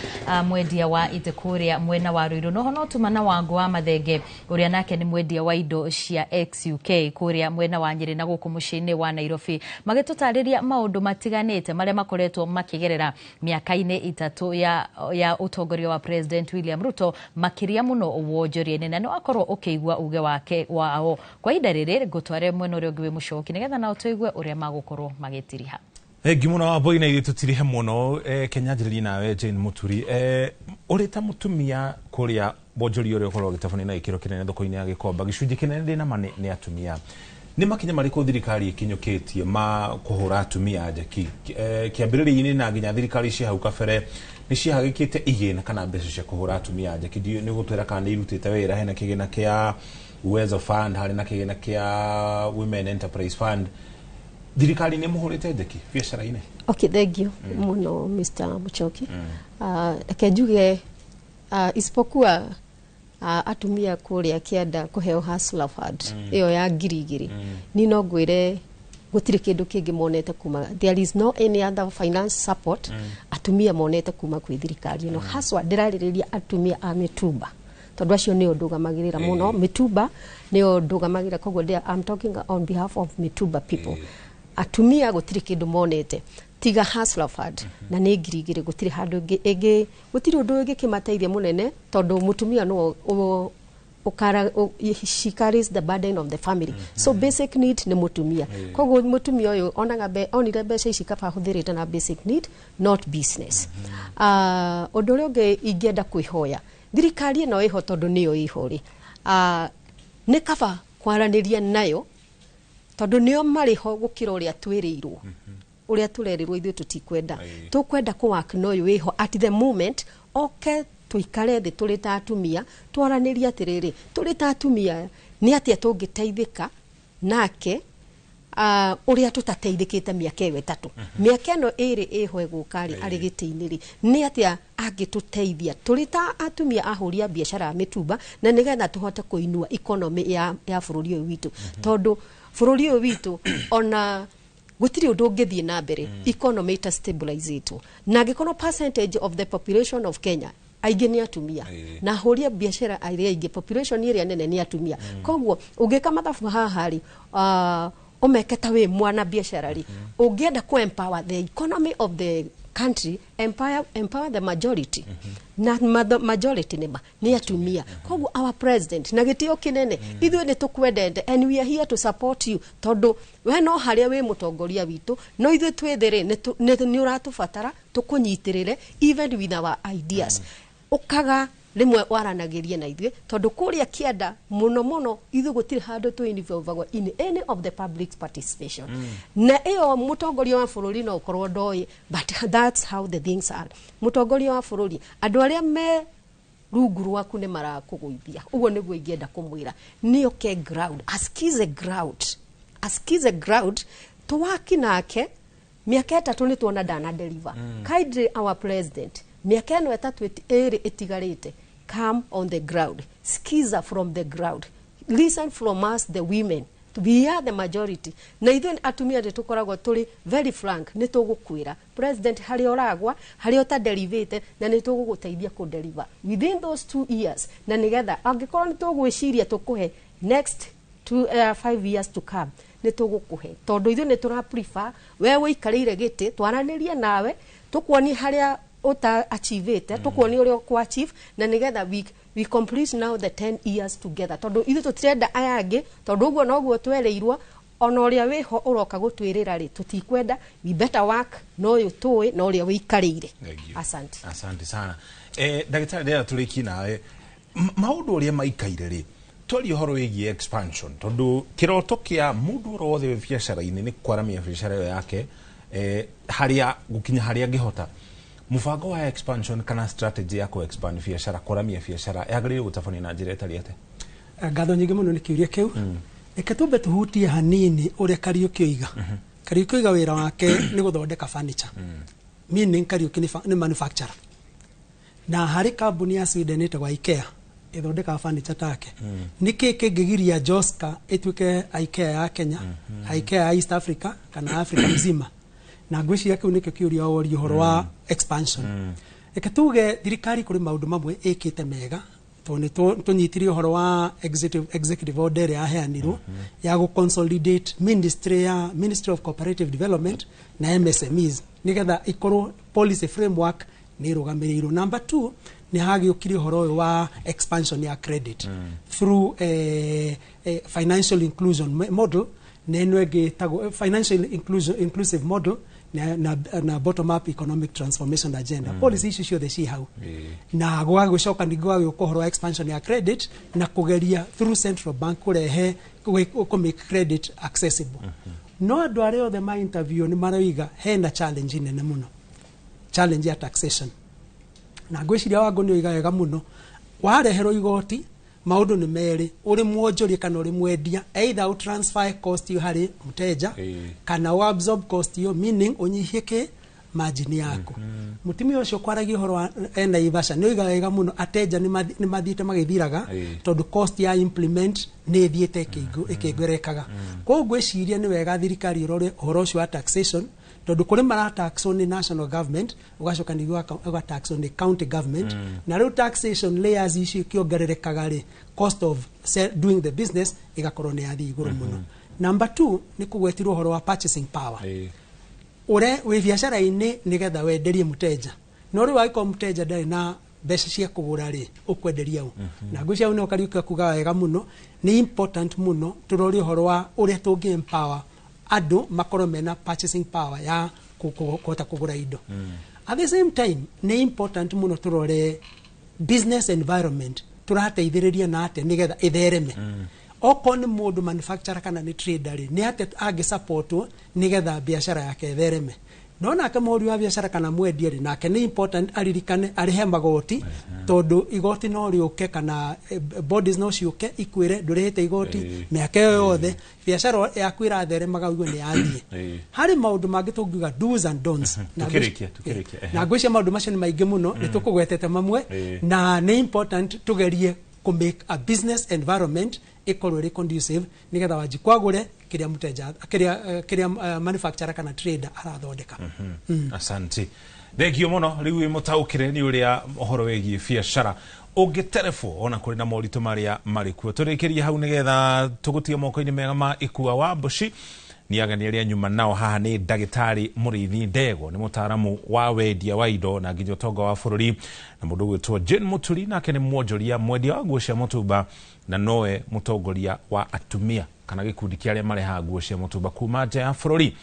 Speaker 30: mwendia wa itekuria mwena wa Ruiru no hono tumana wangu wa Mathenge uria nake ni mwendia wa indo cia XUK kuria mwena wa Nyeri na guku mucini wa Nairobi magitutariria maundu matiganite maria makoretwo makigerera miaka-ini itatu ya utongoria wa President William Ruto makiria muno wonjoria-ini na no akorwo ukiigua uge wake wao kwa ihinda riri gutware mwena uria ungi wi mucoki nigetha nao tuigue uria magukorwo magitiriha.
Speaker 31: Gimuno wa boina iri tutirihe muno Kenya njiriri nawe Jane Muturi urita mutumia kuria bonjori uria ukorwo gitafuni na ikiro kinene thoko-ini ya Gikomba gicunji kinene ndina mane ni atumia ni makinya mariko thirikari ikinyoketie ma kuhura atumia njeki kiambiriri-ini na nginya thirikari cia hau kabere ni ciahagikite igina kana mbeca cia kuhura atumia njeki ni gutwira kana ni irutite wira hena kigina kia Uwezo Fund hari na kigina kia Women Enterprise Fund thirikari ni muhurite njeki biashara-ini.
Speaker 2: Okay, thank you muno Mr. Muchoki. Kejuge isipokuwa atumia kuria kienda kuheo hustler fund iyo ya ngirigiri ni no ngwire gutire kindu kingi monete kuma there is no any other finance support atumia monete kuma kwi thirikari no haswa ndiraririria atumia a mitumba tondu acio ni ndugamagira muno mitumba ni ndugamagira koguo I'm talking on behalf of mitumba people atumia gutire kindu monete tiga hustler fund na ni ngirigiri gutire handu ege gutire undu ege kimateithia munene tondu mutumia no she carries the burden of the family so basic need ni mutumia koguo mutumia uyu onaga onire mbeca ici kaba huthirite na basic need not business. Undu uria ungi ingienda kwihoya thirikari no iho tondu niyo ihori ni kaba kwaraniria nayo tondu niyo mariho gukira uria twirirwo uria turerirwo ithu tutikwenda tukwenda ku work no wiho at the moment okay tuikare thi turi ta atumia twaraniria atiriri turi ta atumia ni atia tungiteithika nake uria tutateithikite miaka ewe tatu miaka no iri ihwe gukari ari giti-ini ni atia angituteithia turi ta atumia ahuria biashara mitumba na nigetha tuhote kuinua economy ya bururi uyu witu tondu bururi uyu witu ona gutiri undu ungithie na mbere economy ta stabilize itu na gikono percentage of the population of Kenya aige ni atumia na huria biashara aige population area nene ni atumia koguo ungika mathabu hahari umeketa we mwana biashara ri ungienda ku empower the economy of the country empower the majority na majority ni atumia koguo our president na gitio kinene ithuĩ ni tukwendete and we are here to support you tondu we no haria we mutongoria witu no ithuĩ twithire ni uratubatara tukunyitirire even with our ideas ukaga rimwe waranagirie na ithuĩ tondu kuria kienda muno ithuĩ gutire handu tu involvagwo in any of the public participation na iyo mutongoria wa bururi no ukorwo ndoi but that's how the things are mutongoria wa bururi andu aria me rungu rwaku ni marakuguithia uguo niguo ingienda kumwira ni okay ground askize ground tuwaki nake miaka itatu ni tuona dana deliver kindly our president miaka eno etatu itigarite come on the ground skiza from the ground listen from us the women we are the majority na ithuĩ atumia nĩ tukoragwo turi very frank nĩ tugukwira president hari oragwa hari otaderivate na nĩ tuguguteithia ku deliver within those 2 years na nigetha angikorwo nĩ tugwiciria tukuhe next 5 years to come nĩ tugukuhe tondu ithuĩ nĩ tura prefer we wikarire giti twaranirie nawe tukwoni haria uta achieve tukuoni uria ku achieve na nigetha we complete now the 10 years together tondu ithu tutirenda aya angi tondu uguo noguo twereirwo ona uria wiho uroka gutwirira ri tutikwenda we better work no uyu tui no uria wikarire.
Speaker 31: Asante sana. Ndagitari ndira turiki nawe maundu uria maikaire ri twaria horo wigi expansion tondu kiroto kia mundu rothe we biacara-ini ni kwaramia biacara yake haria gukinya haria ngihota mubango wa expansion kana strategy ya ku expand biacara kwaramia biacara yagirire gutabania na njira itari ate.
Speaker 3: Ngatho nyingi muno ni kiuria kiu eke tumbe tuhutie hanini uria Kariuki oiga. Kariuki oiga wira wake ni guthondeka furniture meaning Kariuki ni manufacturer na hari kambuni ya Sweden itagwa IKEA ithondeka furniture take niki kingigiria Joska ituke IKEA ya Kenya IKEA ya East Africa kana Africa mzima na ngwiciria kiu nikio kiuria ori horo wa expansion eke tuge thirikari kuri maundu mamwe ikite mega tunyitiri horo wa executive order ya heanirwo ya go consolidate Ministry of Cooperative Development na MSMEs nigetha ikorwo policy framework ni rugamirirwo. Number 2 ni hagiukiri horo wa expansion ya credit through a financial inclusion model neno getago financial inclusive model na bottom up economic transformation agenda policy issue ciothe ci hau na gwagucoka nigwa gukohoro wa expansion ya credit na kugeria through central bank kurehe ku make credit accessible no andu aria othe ma interview ni maroiga hena challenge nene muno challenge ya taxation na ngwiciria wangu ni oiga wega muno wareherwo igoti maundu ni meri uri mwonjoria kana uri mwendia either u transfer cost you hari mteja kana u absorb cost you meaning unyihike margin yako mutimia ucio kwaragia horo ena Ivasha ni oiga wega muno ateja ni mathite magithiraga tondu cost ya implement ni thiete ikigwerekaga kwa ngwiciria ni wega thirikari irore horo ucio wa taxation tondu kuri marataxo ni national government ugacoka nigwa taxo ni county government na ru taxation layers ici kiongererekaga ri cost of doing the business igakorwo ni athi iguru muno. Number 2 ni kugwetirwo horo wa purchasing power ure we biacara-ini nigetha wenderie muteja no ri waiko muteja ndari na mbeca cia kugura ri ukwenderia u na ngwicia u no Kariuki kuga wega muno ni important muno turori horo wa uria tungi empower adu makorwo mena purchasing power ya kota kugura indo at the same time ni important muno turore business environment turateithiriria na ate nigetha ithereme oko ni mundu manufacturer kana ni trader ni ate agi support nigetha biashara yake ithereme nona kama uri wa biashara kana mwendia ri nake ni important aririkane arihe magoti tondu igoti no riuke kana bodies no ciuke ikwire ndurihite igoti miaka yothe biashara yaku iratheremaga uguo ni yathie hari maundu mangi tungiuga do's and don'ts na ngwicia maundu macio ni maingi muno ni tukugwetete mamwe na ni important tugerie to make a business environment ikorwo conducive nigetha wajikwagure kiria muteja kiria manufacturer kana trader arathondeka.
Speaker 31: Asante thegio muno riu mutaukire ni uria ohoro wegi biacara ungiterefo ona kuri na moritu maria marikuo turikirie hau nigetha tugutie moko-ini mega ma ikua wa Mbushi ni agani aria nyuma nao haha ni Ndagitari Muriithi Ndego ni mutaramu wa wendia wa indo na nginya utonga wa bururi na mundu gwitwo Jane Muturi nake ni mwonjoria mwendia wa nguo cia mutumba na noe mutongoria wa atumia kana gikundi kia aria mareha nguo cia mutumba kuma nja ya bururi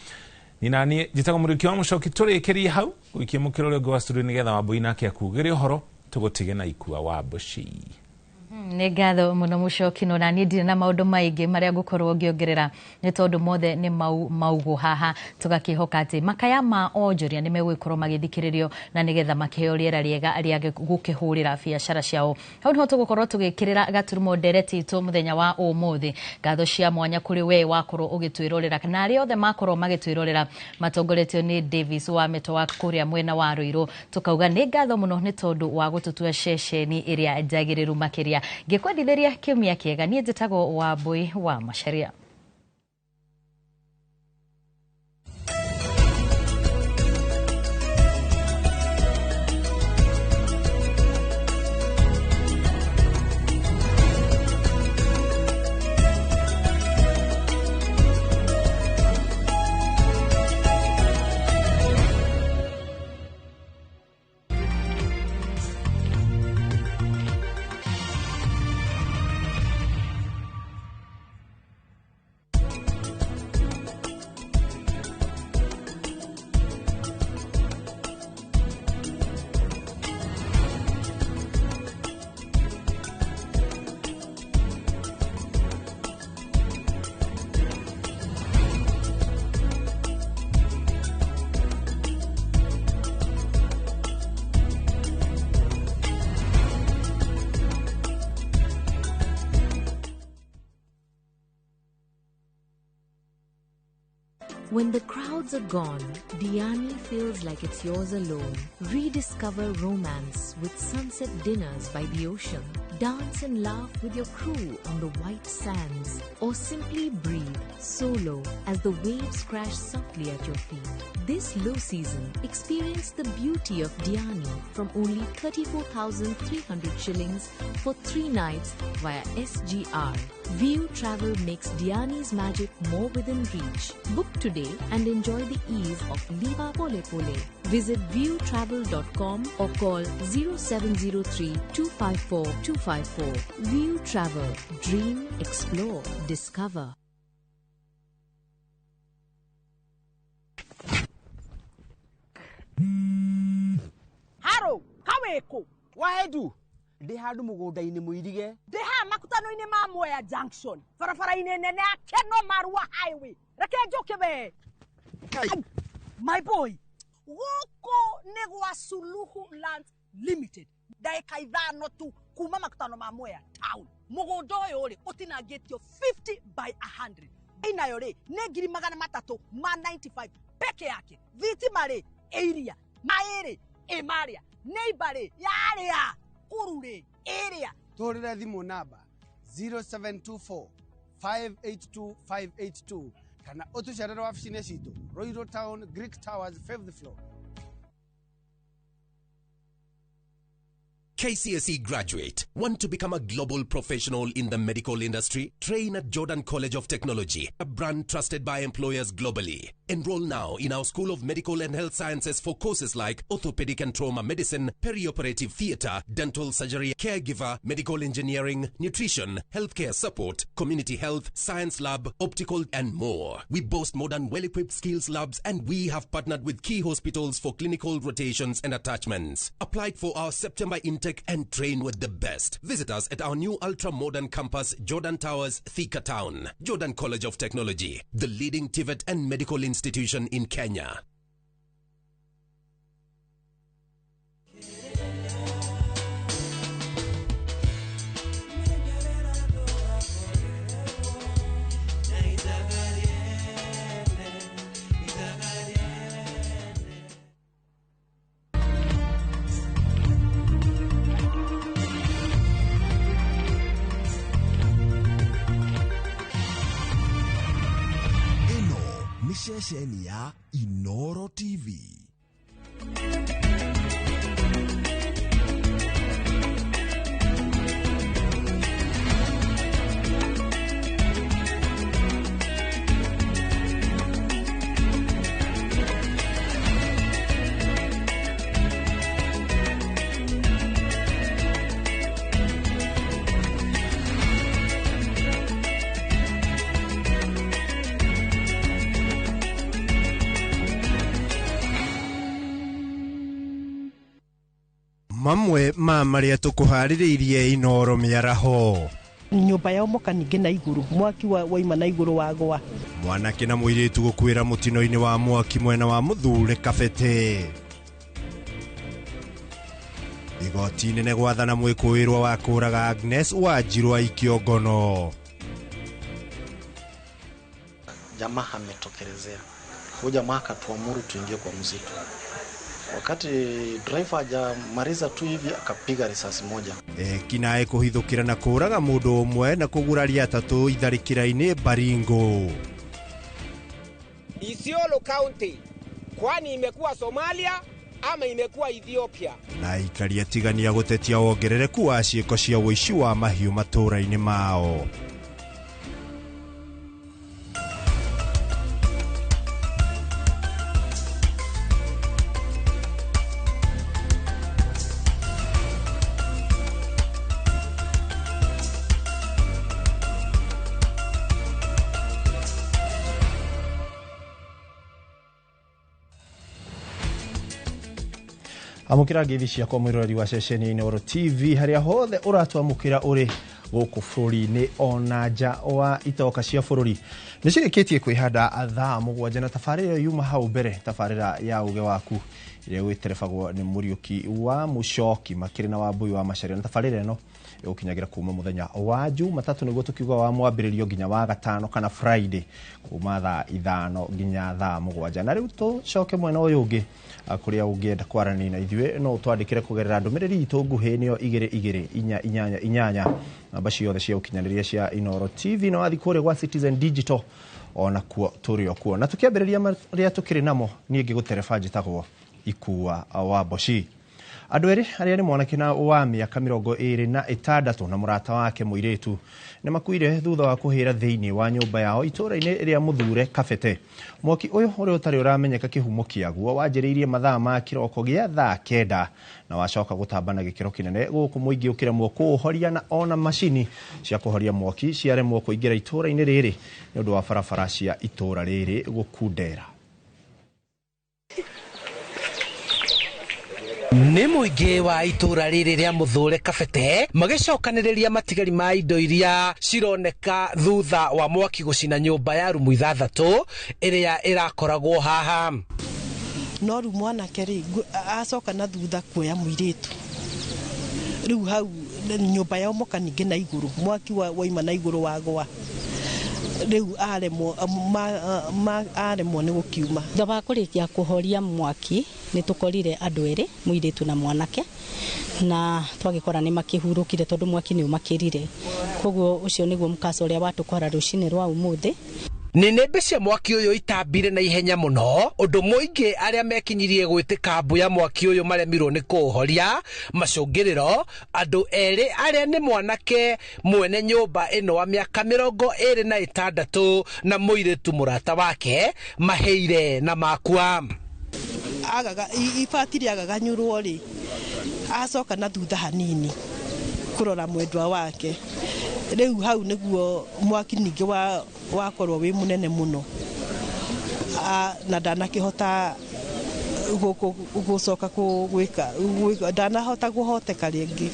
Speaker 31: ni nani njitaga muriki wa Mucoki turikirie hau wikie mukiro rio gwa studio nigetha Wambui nake akugire horo tugutige na ikua wa Mbushi.
Speaker 30: Nĩ ngatho mũno Mucoki no na niĩ ndirĩ na maũndũ maingĩ marĩa ngũkorwo ngĩongerera nĩ tondũ mothe nĩ maugũ haha tũgakĩhoka atĩ makaya ma onjoria nĩ megũgĩkorwo magĩthikĩrĩrio na nĩgetha makĩheo rĩera rĩega rĩa gũkĩhũrĩra biacara ciao. Hau nĩho tũgũkorwo tũgĩkĩrĩra gaturumo ndereti itũ mũthenya wa ũmũthĩ. Ngatho cia mwanya kũrĩ we wakorwo ũgĩtwĩrorera na arĩa othe makorwo magĩtwĩrorera matongoretio nĩ Davis wa Meto wa kũrĩa mwena wa Rũirũ. Tukauga nĩ ngatho mũno nĩ tondũ wa gũtũtua ceceni ĩrĩa njagĩrĩru makĩria. Ngĩkwendithĩria kiumia kĩega niĩ njĩtagwo Wambui wa Macharia.
Speaker 4: When the crowds are gone, Diani feels like it's yours alone. Rediscover romance with sunset dinners by the ocean. Dance and laugh with your crew on the white sands. Or simply breathe solo as the waves crash softly at your feet. This low season, experience the beauty of Diani from only 34,300 shillings for 3 nights via SGR. View Travel makes Diani's magic more within reach. Book today and enjoy the ease of Lipa Pole Pole. Visit viewtravel.com or call 0703 254 254. View Travel. Dream, explore, discover.
Speaker 5: Haro, kaweko. Waedu. Ndi handu mugunda-ini muirige. Ndi ha makutano-ini ma Mwea Junction. Barabara-ini nene ya Keno Marua Highway. Reke njoke be. My boy. Woko ni gwa Suluhu Land Limited. Daika ithano tu kuma makutano ma Mwea Town. Mugunda uyu ri utinangitio 50 by 100. Inayo ri ni 300 ma 95 peke yake. Thitima ri area. Maere emaria. Neighbor ri yaria. Kurure area.
Speaker 8: Torira thimu namba 0724 582 582 kana utucerera wabici-inĩ citũ Royal Town Greek Towers 5th floor.
Speaker 18: KCSE graduate. Want to become a global professional in the medical industry? Train at Jordan College of Technology, a brand trusted by employers globally. Enroll now in our School of Medical and Health Sciences for courses like orthopedic and trauma medicine, perioperative theatre, dental surgery, caregiver, medical engineering, nutrition, healthcare support, community health, science lab, optical, and more. We boast modern, well-equipped skills labs, and we have partnered with key hospitals for clinical rotations and attachments. Applied for our September intake and train with the best. Visit us at our new ultra-modern campus, Jordan Towers, Thika Town. Jordan College of Technology, the leading TVET and medical institution in Kenya.
Speaker 19: Ceceni ya Inoro TV.
Speaker 12: Mamwe ma maria tukuhaririirie Inoro miaraho.
Speaker 5: Nyumba ya omoka ninge na iguru mwaki waima na iguru wagwa.
Speaker 12: Mwanake na muiritu gukwira mutino-ini wa mwaki mwena wa Muthure Kabete. Igoti nene gwathana mwikuirwo wa kuraga Agnes Wanjiru aikio ngono.
Speaker 20: Jamaa ametokelezea. Huyo jamaa akatuamuru tuingie kwa msitu. Wakati driver hajamaliza tu hivi akapiga risasi moja.
Speaker 12: Kinae kuhithukira na kuraga mundu umwe na kuguraria atatu itharikira-ini Baringo.
Speaker 5: Isiolo County, kwani imekuwa Somalia ama imekuwa Ethiopia?
Speaker 12: Na ikaria tigania gutetia wongerereku wa ciiko cia wici wa mahiu matura-ini mao. Amukira ngethi ciakwa mwiroreri wa ceceni Inoro TV haria hothe uratwamukira uri guku bururi-ini ona nja wa itoka cia bururi ni cirikitie kwihanda thaa 7 na tabarira yuma hau mbere tabarira ya uge waku iria gwiterebagwo ni Muriuki wa Mucoki makiri na Wambui wa Macharia na tabarĩra ĩno ĩgũkinyagira kuma muthenya wa Jumatatu nĩguo tukiuga wa mwambĩrĩrio nginya wa gatano kana Friday kuma thaa 5 nginya thaa 7 na rĩu tucoke mwena ũyũ ũngĩ kũrĩa ũngĩenda kwaranĩria na ithuĩ no twandĩkĩre kũgerera ndũmĩrĩri itũ nguhĩ nĩyo 2288 namba ciothe cia ũkinyanĩria cia Inooro TV na wathi kũrĩa gwa Citizen Digital ona kuo tũrĩ kuo na tukiambĩrĩria marĩa tukĩrĩ namo niĩ ngĩgũtereba njĩtagwo Ikua wa Boshi. Andũ erĩ arĩa nĩ mwanake na wa mĩaka 26 na mũrata wake mũirĩtu nĩ makuire thutha wa kũhĩra thĩinĩ wa nyũmba yao itũũra-inĩ rĩa Mũthure Kabete. Mwaki ũyũ ũrĩa ũtarĩ ũramenyeka kĩhumo kĩaguo wanjĩrĩirie mathaa ma kĩroko gĩa thaa 9 na wacoka gũtamba na gĩkĩro kĩnene gũkũ mũingĩ ũkĩremwo kũũhoria na ona macini cia kũhoria mwaki ciaremwo kũingĩra itũũra-inĩ rĩrĩ nĩ ũndũ wa barabara cia itũũra rĩrĩ gũkundera.
Speaker 17: Nĩ mũingĩ wa itũũra rĩrĩ rĩa Mũthure Kabete magĩcokanĩrĩria matigari ma indo iria cironeka thutha wa mwaki gũcina nyũmba ya rumu 6 ĩrĩa ĩrakoragwo haha.
Speaker 6: No rĩu mwanake rĩ acoka na thutha kuoya mũirĩtu rĩu hau nyũmba yao moka ningĩ na igũrũ mwaki waima na igũrũ wagwa rĩu aremwo nĩ gũkiuma.
Speaker 7: Thutha wa kũrĩkia kũhoria mwaki nĩ tũkorire andũ erĩ mũirĩtu na mwanake na twagĩkora nĩ makĩhurũkire tondũ mwaki nĩ ũmakĩrire, koguo ũcio nĩguo mũkasa ũrĩa watũkora rũcinĩ rwa ũmũthĩ.
Speaker 17: Nĩnĩmbe cia mwaki ũyũ itambire na ihenya mũno ũndũ mũingĩ arĩa mekinyirie gwĩtĩka mbu ya mwaki ũyũ maremirwo nĩ kũũhoria. Macũngĩrĩro andũ erĩ arĩa nĩ mwanake mwene nyũmba ĩno wa mĩaka 26 na mũirĩtu mũrata wake mahĩire na makua.
Speaker 6: Ibatire agaganyũrwo rĩ acoka na thutha hanini kũrora mwendwa wake. Rĩu hau nĩguo mwaki ningĩ wakorwo wĩ mũnene mũno na ndanakĩhota gũcoka gwĩka ndanahota kũhoteka rĩngĩ.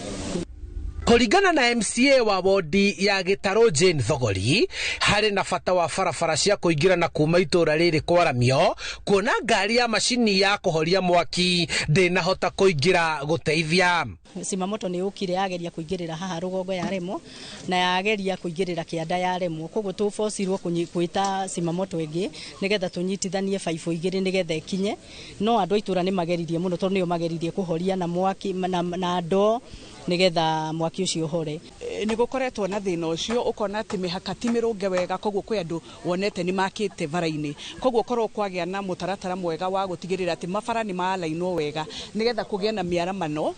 Speaker 17: Kũringana na MCA wa wodi ya Gĩtarũ Jane Thogori, harĩ na bata wa barabara cia kũingĩra na kuma itũũra rĩrĩ kwaramio, kuona ngari ya macini ya kũhoria mwaki ndĩnahota kũingĩra gũteithia.
Speaker 7: Simamoto nĩ ũkire yageria kũingĩrĩra haha rũgongo yaremwo na yageria kũingĩrĩra kĩanda yaremwo, koguo tũbocirwo gwĩta simamoto ĩngĩ nĩgetha tũnyitithanie baibũ igĩrĩ nĩgetha ikinye, no andũ a itũũra nĩ mageririe mũno tondũ nĩo mageririe kũhoria na mwaki na ndoo nigetha mwaki ucio hore.
Speaker 9: Nĩ gũkoretwo na thĩna ũcio ũkona atĩ mĩhaka ti mĩrũnge wega, koguo kwĩ andũ wonete nĩ makĩte bara-inĩ, koguo korwo kwagĩa na mũtaratara mwega wa gũtigĩrĩra atĩ mabara nĩ malainwo wega nigetha kũgĩa na mĩaramano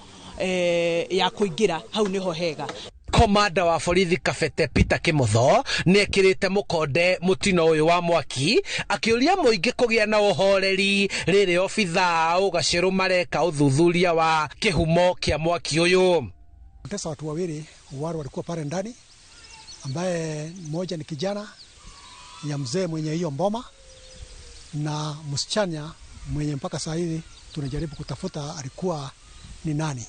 Speaker 9: ya kũingĩra hau nĩho hega.
Speaker 17: Komanda wa borithi Kabete Peter Kimotho nĩ ekĩrĩte mũkonde mũtino ũyũ wa mwaki akĩũria mũingĩ kũgĩa na ũhoreri rĩrĩ obitha ũgacĩrũ mareka ũthuthuria wa kĩhumo kĩa mwaki ũyũ.
Speaker 11: Tesa watu wawili wale walikuwa pale ndani, ambaye mmoja ni kijana ya mzee mwenye hiyo mboma na msichana mwenye mpaka saa hizi tunajaribu kutafuta alikuwa ni nani.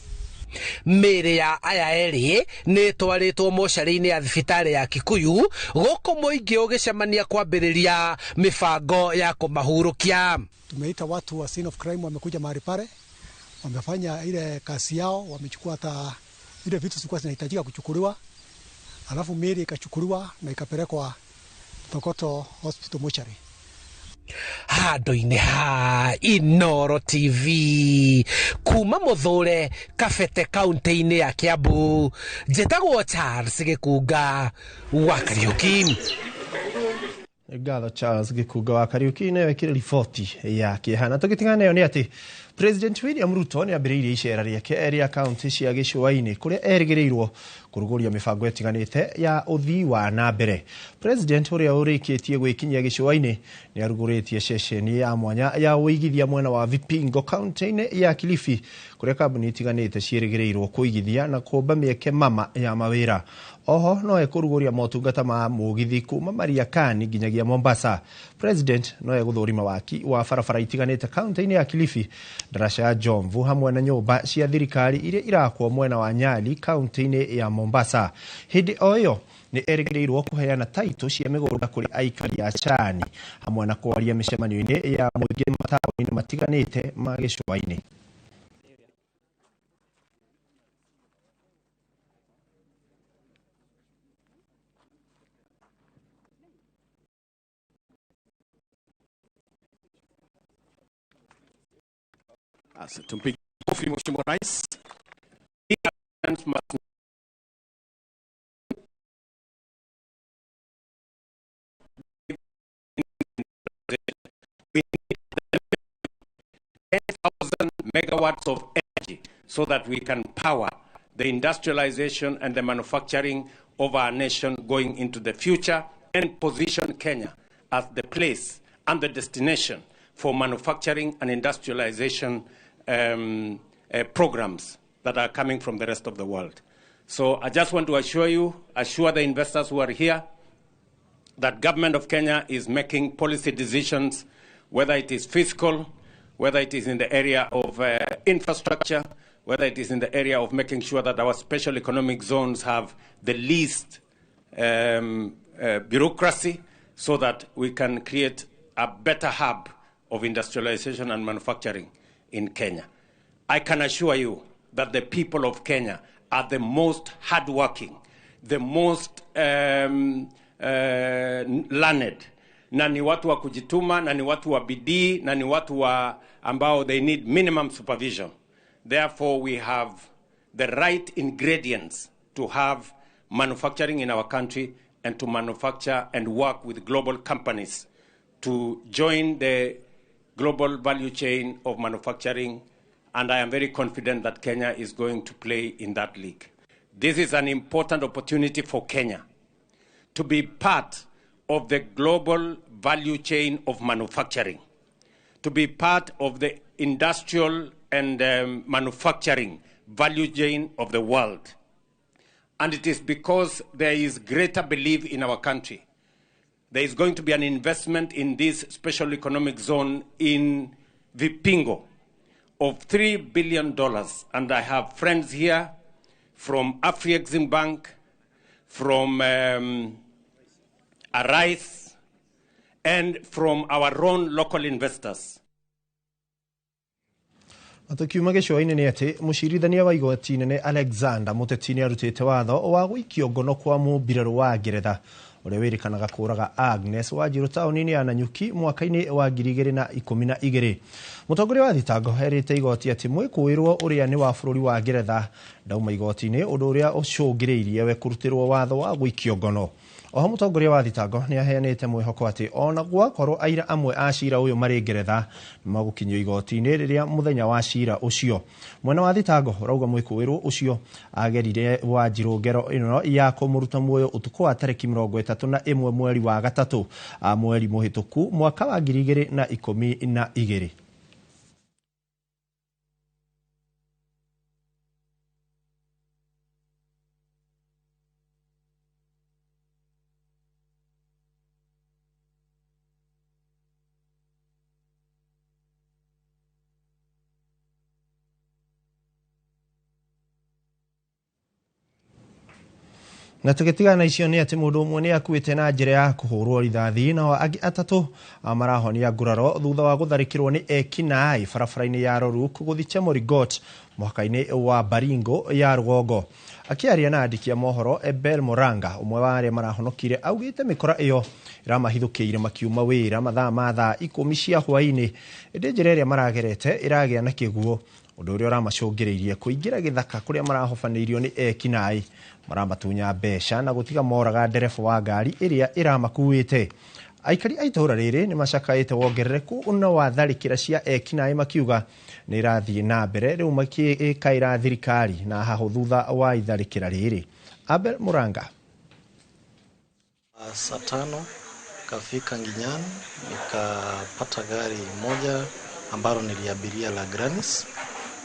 Speaker 17: Mĩĩrĩ ya aya erĩ nĩ twarĩtwo mocarĩ-inĩ ya thibitarĩ ya Kikuyu gũkũ mũingĩ ũgĩcemania kwambĩrĩria mĩbango ya kũmahurũkia.
Speaker 11: Tumeita watu wa scene of crime, wamekuja mahali pale, wamefanya ile kazi yao, wamechukua hata ile vitu zilikuwa zinahitajika kuchukuliwa, alafu miili ikachukuliwa na ikapelekwa Tokoto Hospital Mortuary.
Speaker 17: Handũ-inĩ ha Inooro TV kuma Mũthure Kabete kaunti-inĩ ya Kiambu, njĩtagwo Charles Gĩkunga wa Kariuki.
Speaker 12: Ngatho Charles Gĩkunga wa Kariuki nĩ wekire riboti ya kĩeha. Na tũgĩtigana nayo nĩ atĩ President William Ruto nĩ ambĩrĩirie icera rĩake rĩa kaunti cia gĩcũa-inĩ kũrĩa erĩgĩrĩirwo kũrugũria mĩbango ĩtiganĩte ya ũthii wa na mbere. President ũrĩa ũrĩkĩtie gwĩkinyia gĩcũa-inĩ nĩ arugũrĩtie ceceni ya mwanya ya ũigithia mwena wa Vipingo kaunti-inĩ ya Kilifi kũrĩa kambuni itiganĩte ciĩrĩgĩrĩirwo kũigithia na kũmba mĩeke mama ya mawĩra. Oho no ekũrugũria motungata ma mũgithi kuma Mariakani nginyagia Mombasa. President no egũthũrima waki wa barabara itiganĩte kaunti-inĩ ya Kilifi ndaraca ya Jomvu hamwe na nyũmba cia thirikari iria irakwo mwena wa Nyali kaunti-inĩ ya Mombasa. Hĩndĩ o ĩyo nĩ erĩgĩrĩirwo kũheana taitũ cia mĩgũnda kũrĩ aikari a Chani hamwe na kwaria mĩcemanio-inĩ ya mũingĩ mataũni-inĩ matiganĩte ma gĩcũa-inĩ.
Speaker 13: Tumpige kofi Mheshimiwa Rais. We need 10,000 megawatts of energy so that we can power the industrialization and the manufacturing of our nation going into the future and position Kenya as the place and the destination for manufacturing and industrialization programs that are coming from the rest of the world. So I just want to assure the investors who are here that government of Kenya is making policy decisions, whether it is fiscal, whether it is in the area of infrastructure, whether it is in the area of making sure that our special economic zones have the least bureaucracy so that we can create a better hub of industrialization and manufacturing in Kenya. I can assure you that the people of Kenya are the most hardworking, the most learned, na ni watu wa kujituma, na ni watu wa bidii, na ni watu wa ambao they need minimum supervision. Therefore, we have the right ingredients to have manufacturing in our country and to manufacture and work with global companies to join the global value chain of manufacturing, and I am very confident that Kenya is going to play in that league. This is an important opportunity for Kenya to be part of the global value chain of manufacturing, to be part of the industrial and manufacturing value chain of the world. And it is because there is greater belief in our country. There is going to be an investment in this special economic zone in Vipingo of $3 billion. And I have friends here from Afrexim Bank, from Arise, and from our own local investors.
Speaker 12: Tukiuma gĩcũa-inĩ nĩ atĩ mũcirithania wa igoti inene Alexander Mũteti nĩ arutĩte watho wa gũikio ngono kwa mũmbirarũ wa Ngeretha ũrĩa wĩrĩkanaga kũraga Agnes Wanjiru taũni-inĩ ya Nanyuki mwaka-inĩ wa 2012. Mũtongoria wa thitango herĩte igoti atĩ mwĩkũĩrwo ũrĩa nĩ wa bũrũri wa Ngeretha ndauma igoti-inĩ ũndũ ũrĩa ũcũngĩrĩirie we kũrutĩrwo watho wa gũikio ngono. Oho mũtongoria wa thitango nĩ aheanĩte mwĩhoko atĩ ona gwakorwo aira amwe a cira ũyũ marĩ Ngeretha nĩ magũkinyio igoti-inĩ rĩrĩa mũthenya wa cira ũcio. Mwena wa thitango ũrauga mwĩkũĩrwo ũcio agerire Wanjiru ngero ĩno ya kũmũruta muoyo ũtukũ wa tarĩki 31 mweri wa gatatũ mweri mũhĩtũku mwaka wa 2012. Na tũgĩtigana icio nĩ atĩ mũndũ ũmwe nĩ akuĩte na njĩra ya kũhũrwo rithathi nao angĩ atatũ marahonia nguraro thutha wa gũtharĩkĩrwo nĩ ekinaĩ barabara-inĩ ya Roruk gũthiĩ Chemorigot mwaka-inĩ wa Baringo ya rũgongo. Akĩaria na andĩki a mohoro Abel Moranga ũmwe wa arĩa marahonokire augĩte mĩkora ĩyo iramahithũkĩire makiuma wĩra mathaa ma thaa 10 cia hwaĩ-inĩ ĩndĩ njĩra ĩrĩa maragerete ĩragĩa na kĩguũ ũndũ ũrĩa ũramacũngĩrĩirie kũingĩra gĩthaka kũrĩa marahobanĩirio nĩ ekinaĩ maramatunya mbeca na gũtiga moraga ndereba wa ngari ĩrĩa ĩramakuĩte. Aikari a itũũra rĩrĩ nĩ macakaĩte wongerereku ũna wa tharĩkĩra cia ekinaĩ makiuga nĩ irathiĩ na mbere rĩu makĩkaĩra thirikari na hahũ thutha wa itharĩkĩra rĩrĩ. Abel Muranga.
Speaker 20: Saa 5 kafika Nginyani nikapata gari moja ambalo niliabiria la Granis.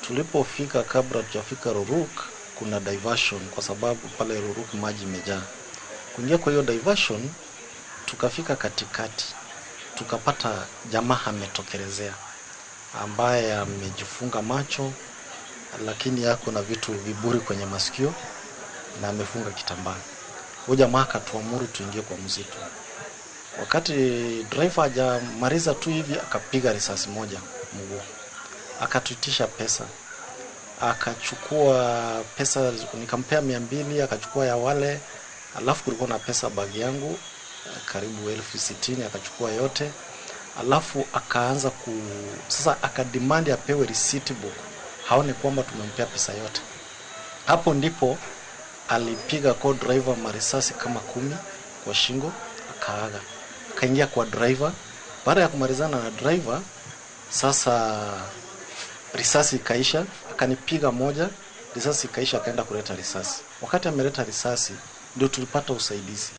Speaker 20: Tulipofika kabla tujafika Roruk kuna diversion kwa sababu pale Roruk maji imejaa. Kuingia kwa hiyo diversion tukafika katikati tukapata jamaa ametokelezea. ambaye amejifunga macho lakini yako na vitu viburi kwenye masikio na amefunga kitambaa. Huyo jamaa akatuamuru tuingie kwa msitu. Wakati driver hajamaliza tu hivi akapiga risasi moja mguu. Akatuitisha pesa. Akachukua pesa, nikampea 200, akachukua ya wale, alafu kulikuwa na pesa bagi yangu karibu 60,000 akachukua yote. Alafu akaanza sasa akademand apewe receipt book. Haone kwamba tumempea pesa yote. Hapo ndipo alipiga kwa driver marisasi kama 10 kwa shingo, akaaga. Akaingia kwa driver. Baada ya kumalizana na driver, sasa risasi ikaisha, akanipiga moja, risasi ikaisha, akaenda kuleta risasi. Wakati ameleta risasi ndio tulipata usaidizi.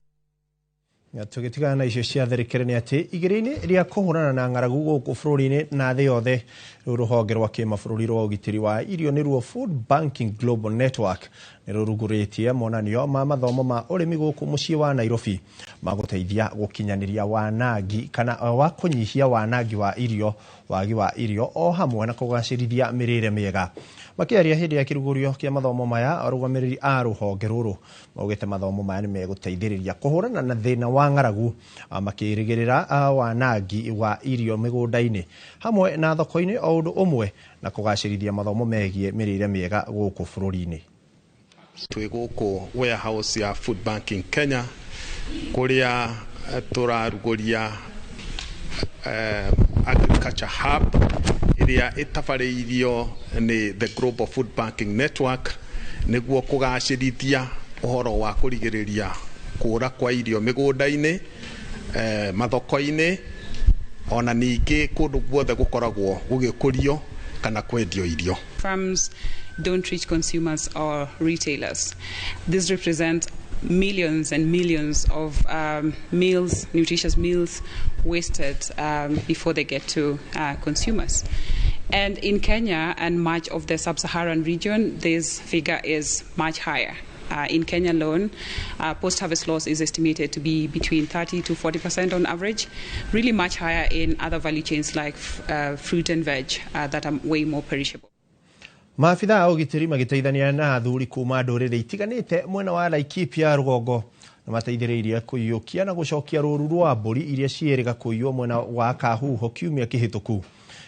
Speaker 12: Tugitigana na icio cia therikere ni ati igiri-ini ria kuhurana na ng'aragu guku bururi-ini na thi yothe ruhonge rwa kimabũrũri rwa ũgitĩri wa irio nĩruo Food Banking Global Network nĩrũrugũrĩtie monanio ma mathomo ma ũrĩmi gũkũ mũciĩ wa Nairobi magũteithia gũkinyanĩria wanangi kana wa kũnyihia wanangi wa irio, wagi wa irio o hamwe na kũgacĩrithia mĩrĩre mĩega. Makĩaria hĩndĩ ya kĩrugũrio kĩa mathomo maya, arũgamĩrĩri a rũhonge rũrũ maugĩte mathomo maya nĩ megũteithĩrĩria kũhũrana na thĩna wa ng'aragu, makĩrĩgĩrĩra wanangi wa irio mĩgũnda-inĩ hamwe na thoko-inĩ o ũndũ ũmwe na kũgacĩrithia mathomo megiĩ mĩrĩre mĩega gũkũ bũrũri-inĩ.
Speaker 14: Twĩ gũkũ warehouse ya Food Banking Kenya kũrĩa tũrarugũria agriculture hub iria itabarĩirio ni the Global Food Banking Network nĩguo kũgacĩrithia ũhoro wa kũrigĩrĩria kũra kwa irio mĩgũnda-inĩ, mathoko-inĩ, ona ningĩ kũndũ guothe gũkoragwo gũgĩkũrio kana kwendio irio.
Speaker 15: Farms don't reach consumers or retailers. This represents millions and millions of meals, nutritious meals wasted before they get to consumers. And in Kenya and much of the sub-Saharan region, this figure is much higher. In Kenya alone, post-harvest loss is estimated to be between 30 to 40% on average, really much higher in other value chains like fruit and veg that are way more perishable.
Speaker 12: Maabitha a ũgitĩri magĩteithania na athuri kuma ndũrĩrĩ itiganĩte mwena wa Laikipia rũgongo na mateithĩrĩirie kũiyũkia na gũcokia rũũru rwa mbũri iria cierĩga kũiywo mwena wa Kahuho kiumia kĩhĩtũku.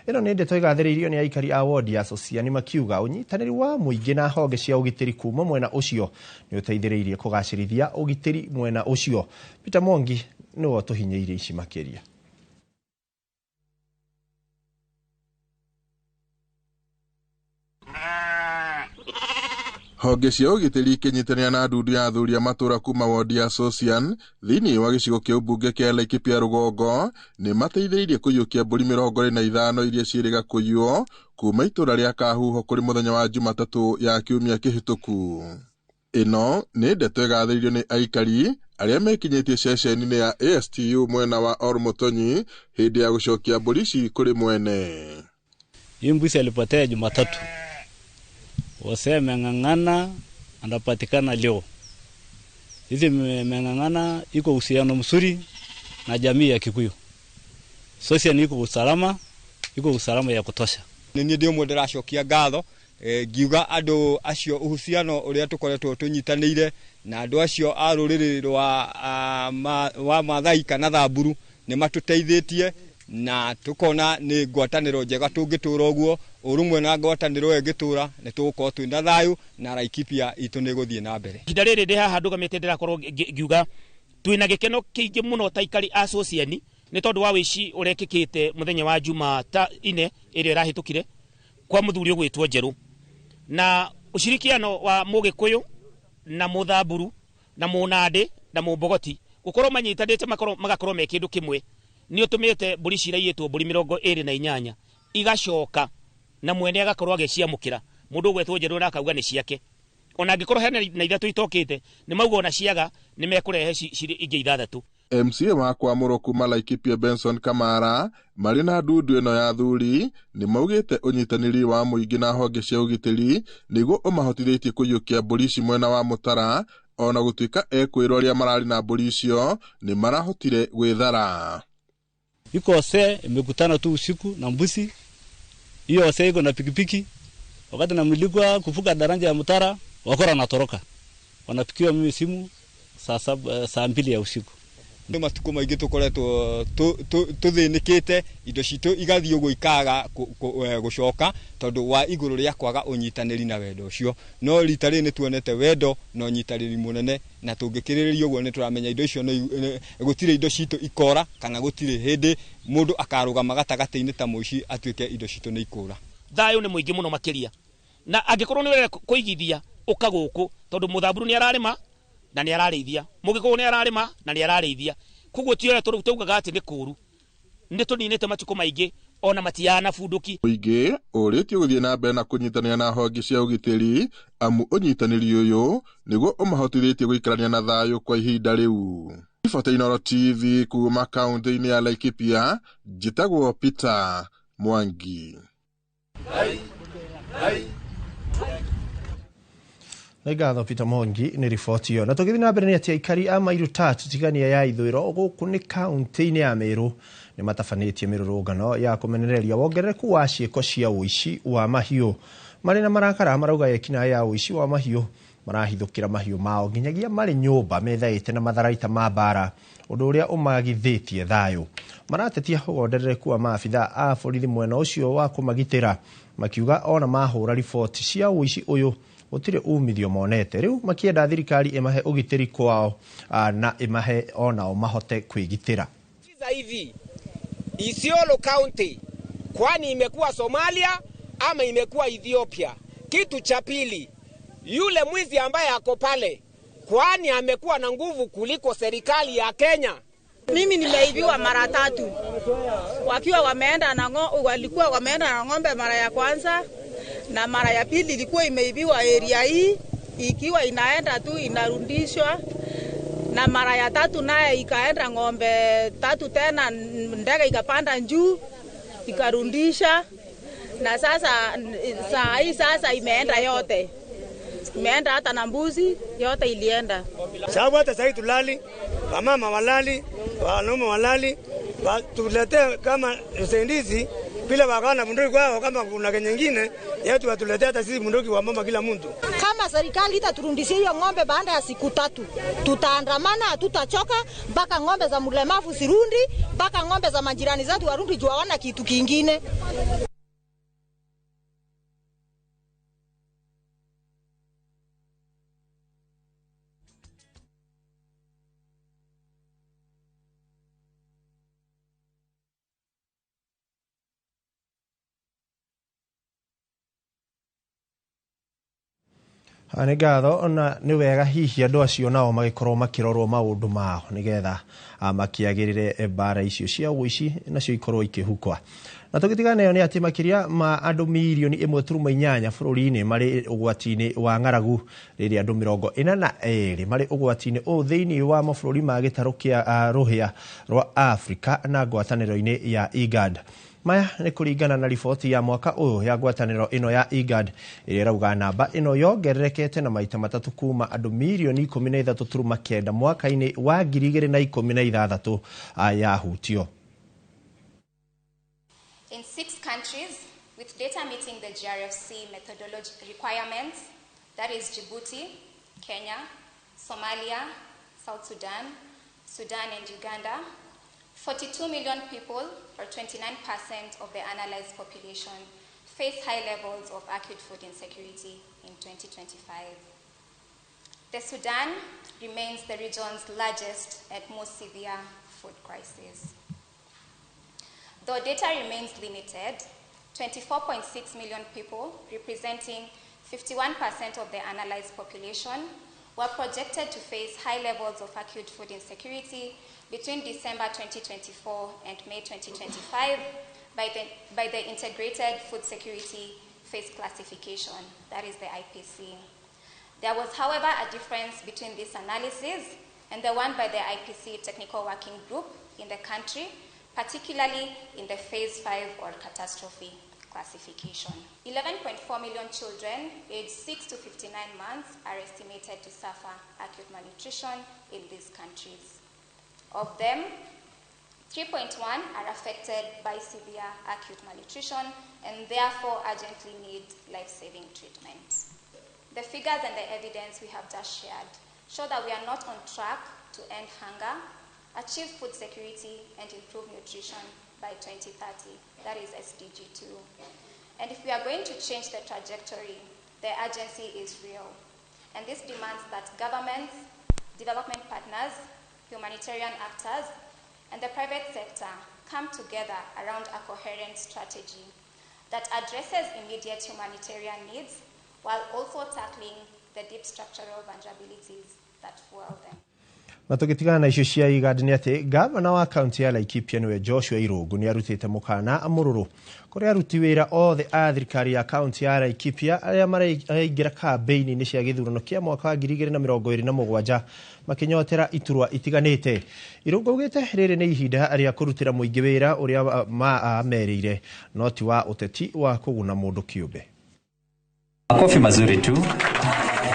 Speaker 12: Ĩno nĩ ndeto ĩgathĩrĩirio nĩ aikari a wodi ya Sociani makiuga ũnyitanĩri wa mũingĩ na honge cia ũgitĩri kuma mwena ũcio nĩ ũteithĩrĩirie kũgacĩrithia ũgitĩri mwena ũcio. Peter Mwangi nĩwe tũhinyĩirie ici makĩria.
Speaker 16: Honge cia ũgitĩri ikinyitanĩra na ndundu ya athuri a matũra kuma wodi ya Socian thĩinĩ wa gĩcigo kĩa ũmbunge kĩa Laikipia rũgongo nĩ mateithĩrĩirie kũiyũkia mbũri 25 iria ciĩrĩga kũiywo kuma itũra rĩa Kahuho kũrĩ mũthenya wa Jumatatũ ya kiumia kĩhĩtũku. Ĩno nĩ ndeto ĩgathĩrĩirio nĩ aikari arĩa mekinyĩtie ceceni-inĩ ya ASTU mwena wa Ormotonyi hĩndĩ ya gũcokia mbũri ici kũrĩ mwene.
Speaker 21: Mbuzi alipotea Jumatatu. Wase meng'ang'ana anapatikana leo. Hizi meng'ang'ana iko uhusiano mzuri na jamii ya Kikuyu. Socian iko usalama ya kutosha.
Speaker 23: Nĩ ndio ndĩracokia ngatho ngiuga andũ acio uhusiano ũrĩa tũkoretwo tũnyitanĩire na andũ acio a rũrĩrĩ wa Maathai kana Thamburu nĩ matũteithĩtie na tukona nĩ ngwatanĩro njega tũngĩtũra ũguo ũrũmwe na ngwatanĩro ĩngĩtũra nĩ tũgũkorwo twĩna thayũ na Laikipia itũ nĩ gũthiĩ na mbere.
Speaker 24: Ihinda rĩrĩ ndĩ haha ndũgamĩte ndĩrakorwo ngiuga twĩna gĩkeno kĩingĩ mũno ta aikari a Sociani nĩ tondũ wa wĩici ũrekĩkĩte mũthenya wa Jumatatu ĩrĩa ĩrahĩtũkire kwa mũthuri ũgwĩtwo Njerũ, na ushirikiano wa Mũgĩkũyũ na Mũthamburu na Mũnandĩ na Mũmbogoti gũkorwo manyitanĩte magakorwo me kĩndũ kĩmwe nĩ ũtũmĩte mbũri ciraiyĩtwo mbũri 28 igacoka na mwene agakorwo agĩciamũkĩra mũndũ ũgwĩtwo Njerũ na akauga nĩ ciake. Ona angĩkorwo hena na ithatũ itokĩte nĩ mauga ona ciaga nĩ mekũrehe cirĩ ingĩ 6.
Speaker 16: MCA wa Kwamũrwo kuma Laikipia Benson Kamara marĩ na ndundu ĩno ya athuri nĩ maugĩte ũnyitanĩri wa mũingĩ na honge cia ũgitĩri nĩguo ũmahotithĩtie kũiyũkia mbũri ici mwena wa Mũtara, ona gũtuĩka ekwĩrwo arĩa mararĩ na mbũri icio nĩ marahotire gwĩthara.
Speaker 21: Iko se imekutana tu usiku na mbuzi hiyo wasee iko na pikipiki, wakati namilikuwa kuvuka daraja ya Mutara, wakora wanatoroka. Wanapikiwa mimi simu saa 2 ya usiku.
Speaker 23: Ndio matuko maingĩ tukoretwo tuthinikite indo citu igathii uguo ikaga gucoka tondu wa iguru ria kwaga unyitaniri na wendo ucio. No rita ri ni tuonete wendo na unyitaniri munene, na tungikiriria uguo ni turamenya indo icio gutire indo citu ikora kana gutire hindi mundu akarugama gatagati-ini ta muici atuike indo citu ni ikura.
Speaker 24: Thayo ni muingi muno makiria, na angikorwo ni were kuigithia ukaguku tondu Muthamburu ni ararima na ni ararĩithia, Mũgĩkũyũ ni ararĩma na ni ararĩithia. Koguo tiyo tugaga ati ni kuru, ni tuninite matuko maingĩ ona matiana bunduki.
Speaker 16: Mũingĩ ũrĩtio gũthiĩ na mbere na kũnyitanĩra na honge cia ũgitĩri, amu ũnyitanĩri ũyũ nĩguo ũmahotithĩtie gũikarania na thayũ kwa ihinda rĩu. Ribota Inooro TV kuma kaunti-inĩ ya Laikipia, njĩtagwo Peter Mwangi.
Speaker 12: Ngatho Peter Mwangi ni riboti yo. Na tũgĩthiĩ na mbere nĩ atĩ aikari a Mairu Tatu tigania ya ithũĩro gũkũ nĩ kaunti-inĩ ya Meru nĩ matabanĩtie mĩrũrũngano ya kũmenereria wongerereku wa ciĩko cia ũici wa mahiũ. Marĩ na marakara marauga ekinaĩ ya ũici wa mahiũ marahithũkĩra mahiũ mao nginyagia marĩ nyũmba methaĩte na matharaita ma mbara, ũndũ ũrĩa ũmagithĩtie thayũ. Maratetia wongerereku wa maabitha a borithi mwena ũcio wa kũmagitĩra, makiuga ona mahũra riboti cia ũici ũyũ gũtirĩ umithio monete. Rĩu makienda thirikari ĩmahe ũgitĩri kwao na ĩmahe onao mahote kwĩgitĩra.
Speaker 1: Hivi Isiolo County kwani imekuwa Somalia ama imekuwa Ethiopia? Kitu cha pili, yule mwizi ambaye ako pale kwani amekuwa na nguvu kuliko serikali ya Kenya?
Speaker 2: Mimi nimeibiwa mara 3. Wakiwa walikuwa wameenda na ng'ombe mara ya kwanza, na mara ya pili ilikuwa imeibiwa area hii ikiwa inaenda tu inarudishwa, na mara ya 3 naye ikaenda ng'ombe 3 tena, ndege ikapanda juu ikarudisha, na sasa imeenda yote, imeenda hata na mbuzi yote ilienda.
Speaker 3: Sababu hata sasa tulali, wamama walali, wanaume walali, tulete kama usaidizi bila wakana bunduki kwao, kama kuna Kenya nyingine yetu watuletea hata sisi bunduki wa mama kila mtu.
Speaker 2: Kama serikali itaturudishia hiyo ng'ombe baada ya siku 3, tutaandamana, hatutachoka mpaka ng'ombe za mlemavu sirundi, mpaka ng'ombe za majirani zetu warundi juu hawana kitu kingine.
Speaker 12: Nĩ ngatho na nĩ wega hihi andũ acio nao magĩkorwo makĩrorwo maũndũ mao nĩgetha makĩagĩrĩre mbara icio cia ũici nacio ikorwo ikĩhukwa. Na tũgĩtigana nayo nĩ atĩ makĩria ma andũ milioni 1.8 bũrũri-inĩ marĩ ũgwati-inĩ wa ng'aragu, rĩrĩa andũ 42 marĩ ũgwati-inĩ thĩinĩ wa mabũrũri ma gĩtarũ kĩa rũhĩa rwa Afrika na ngwatanĩro-inĩ ya IGAD. Maya nĩ kũringana na riboti ya mwaka ũyũ ya ngwatanĩro ĩno ya IGAD ĩrĩa ĩrauga namba ĩno yongererekete na maita 3 kuma andũ milioni 13.9 mwaka-inĩ wa 2016 yahutio.
Speaker 10: In 6 countries with data meeting the GRFC methodology requirements, that is Djibouti, Kenya, Somalia, South Sudan, Sudan and Uganda, 42 million people, or 29% of the analyzed population, face high levels of acute food insecurity in 2025. The Sudan remains the region's largest and most severe food crisis. Though data remains limited, 24.6 million people, representing 51% of the analyzed population, were projected to face high levels of acute food insecurity between December 2024 and May 2025 by the Integrated Food Security Phase Classification, that is the IPC. There was, however, a difference between this analysis and the one by the IPC Technical Working Group in the country, particularly in the Phase 5 or catastrophe classification. 11.4 million children aged 6 to 59 months are estimated to suffer acute malnutrition in these countries. Of them, 3.1 are affected by severe acute malnutrition and therefore urgently need life-saving treatment. The figures and the evidence we have just shared show that we are not on track to end hunger, achieve food security, and improve nutrition by 2030. That is SDG 2. And if we are going to change the trajectory, the urgency is real. And this demands that governments, development partners, humanitarian actors, and the private sector come together around a coherent strategy that addresses immediate humanitarian needs while also tackling the deep structural vulnerabilities that fuel them.
Speaker 12: Matugitigana na icio cia igandi ni ati gavana wa kaunti ya Laikipia niwe Joshua Irungu ni arutite mukana mururu kuri aruti wira othe a thirikari ya kaunti ya Laikipia aria maraingira kambeini ni cia githurano kia mwaka wa 2027 makinyotera iturwa itiganite. Irungu ugite riri ni ihinda aria kurutira muingi wira uria amerire noti wa uteti wa kuguna mundu kiumbe.
Speaker 4: Makofi mazuri tu.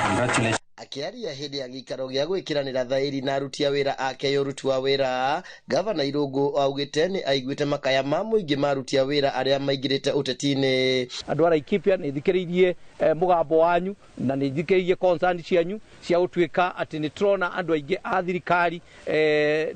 Speaker 4: Congratulations.
Speaker 8: Akiaria hĩndĩ ya gĩikaro gĩa gwĩkĩranĩra thaĩri na aruti a wĩra ake ũruti wa wĩra, gavana Irungu augĩte nĩ aiguĩte makaya ma mũingĩ ma aruti a wĩra arĩa maingĩrĩte ũteti-inĩ.
Speaker 18: Andũ a Laikipia nĩ thikĩrĩirie mũgambo wanyu na nĩ thikĩrĩirie concern cianyu cia gũtuĩka atĩ nĩ tũrona andũ aingĩ a thirikari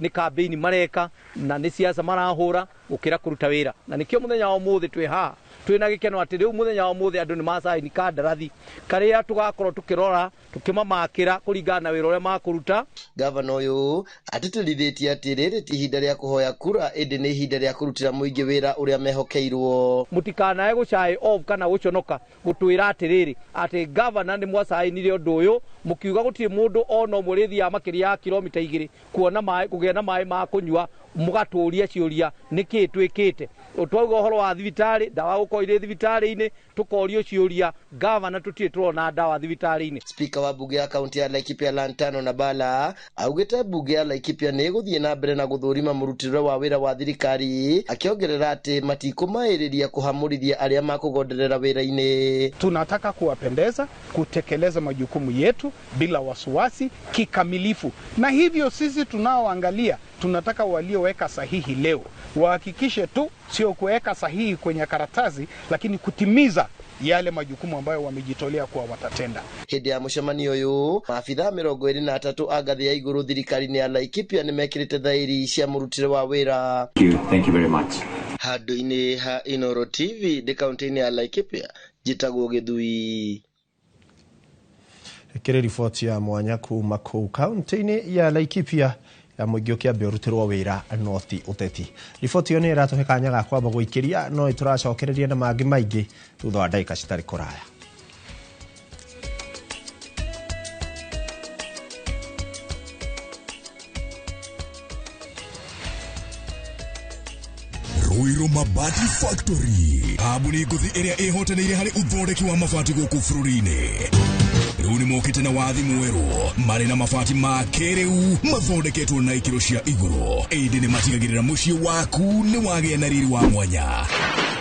Speaker 18: nĩ kambeini mareka na nĩ siasa marahũra gũkĩra kũruta wĩra, na nĩkĩo mũthenya wa ũmũthĩ twĩ haha twina gikeno ati riu muthenya wa muthi andu ni masaini kandarathi karia tugakorwo tukirora tukimamakira kuringana na wira uria makuruta.
Speaker 8: Gavana uyu atitirithitie ati riri ti ihinda ria kuhoya kura indi ni ihinda ria kurutira muingi wira uria mehokeirwo.
Speaker 18: Mutikanae gucai off kana guconoka gutwira ati riri ati gavana ni mwasainire undu uyu mukiuga gutire mundu ono murithia makiria ya kilomita 2 kuona mai kugia na mai ma kunywa mugaturia ciuria niki twikite utwauga horo wa thibitari dawa ukoire thibitari-ini tukorio ciuria gavana tutire turona dawa thibitari-ini.
Speaker 8: Speaker wa bunge ya kaunti ya Laikipia Lantano Nabala augite bunge ya Laikipia ni guthie na mbere na guthurima murutiriro wa wira wa thirikari akiongerera ati matikumairiria kuhamurithia aria makugonderera wira-ini.
Speaker 22: Tunataka kuwapendeza kutekeleza majukumu yetu bila wasiwasi kikamilifu, na hivyo sisi tunaoangalia tunataka walioweka sahihi leo wahakikishe tu sio kuweka sahihi kwenye karatasi, lakini kutimiza yale majukumu ambayo wamejitolea kuwa watatenda.
Speaker 8: Hĩndĩ ya mũcemanio ũyũ maafitha 23 a ngathĩ ya igũrũ thirikari-inĩ ya Laikipia nĩ mekĩrĩte thaĩri cia mũrutĩre wa wĩra.
Speaker 4: Thank you very much.
Speaker 8: Handũ-inĩ ha Inooro TV ndĩ kaunti-inĩ ya Laikipia njĩtagwo Gĩthui.
Speaker 12: Kĩrĩ riboti ya mwanya kuma kũu kaunti-inĩ ya Laikipia ya mũingĩ ũkĩambia ũrutĩrwo wĩra noti ũteti. Riboti ĩyo nĩ ĩratũhe kanya ga kwamba gũikĩria no ĩtũracokereria na mangĩ maingĩ thutha wa ndagĩka citarĩ kũraya.
Speaker 19: Ruiru Mabati Factory, kambuni ngũthi ĩrĩa ĩhotanĩire harĩ ũthondeki wa mabati gũkũ bũrũri-inĩ. Rĩu nĩ mokĩte na wathi mwerũ marĩ na mabati ma kĩrĩu mathondeketwo na ikĩro cia igũrũ, ĩndĩ nĩ matigagĩrĩra mũciĩ waku nĩ wagĩa na riri wa mwanya.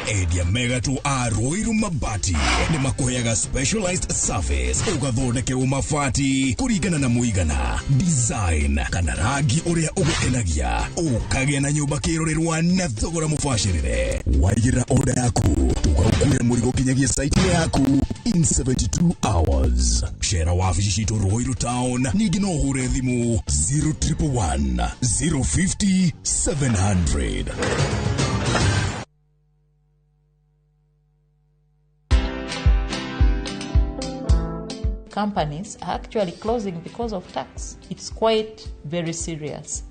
Speaker 19: Endia megatũ a Ruiru Mabati nĩ makũheaga specialized service ũgathondekerwo mabati kũringana na mũigana, design kana rangi ũrĩa ũgũkenagia, ũkagĩa na nyũmba kĩrorerwa na thogora mũbacĩrĩre. Waigĩrĩra order yaku ũkaũkuĩra mũrigo kinyagia site yaku in 72 hours. Share wabici citũ Ruiru Town, ningĩ no ũhũre thimũ 0111 050 700.
Speaker 25: Companies are actually closing because of tax. It's quite very serious.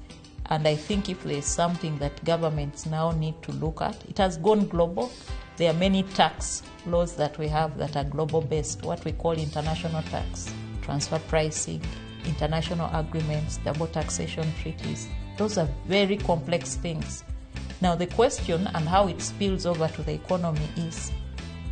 Speaker 25: And I think if there's something that governments now need to look at, it has gone global. There are many tax laws that we have that are global based, what we call international tax, transfer pricing, international agreements, double taxation treaties. Those are very complex things. Now the question and how it spills over to the economy is,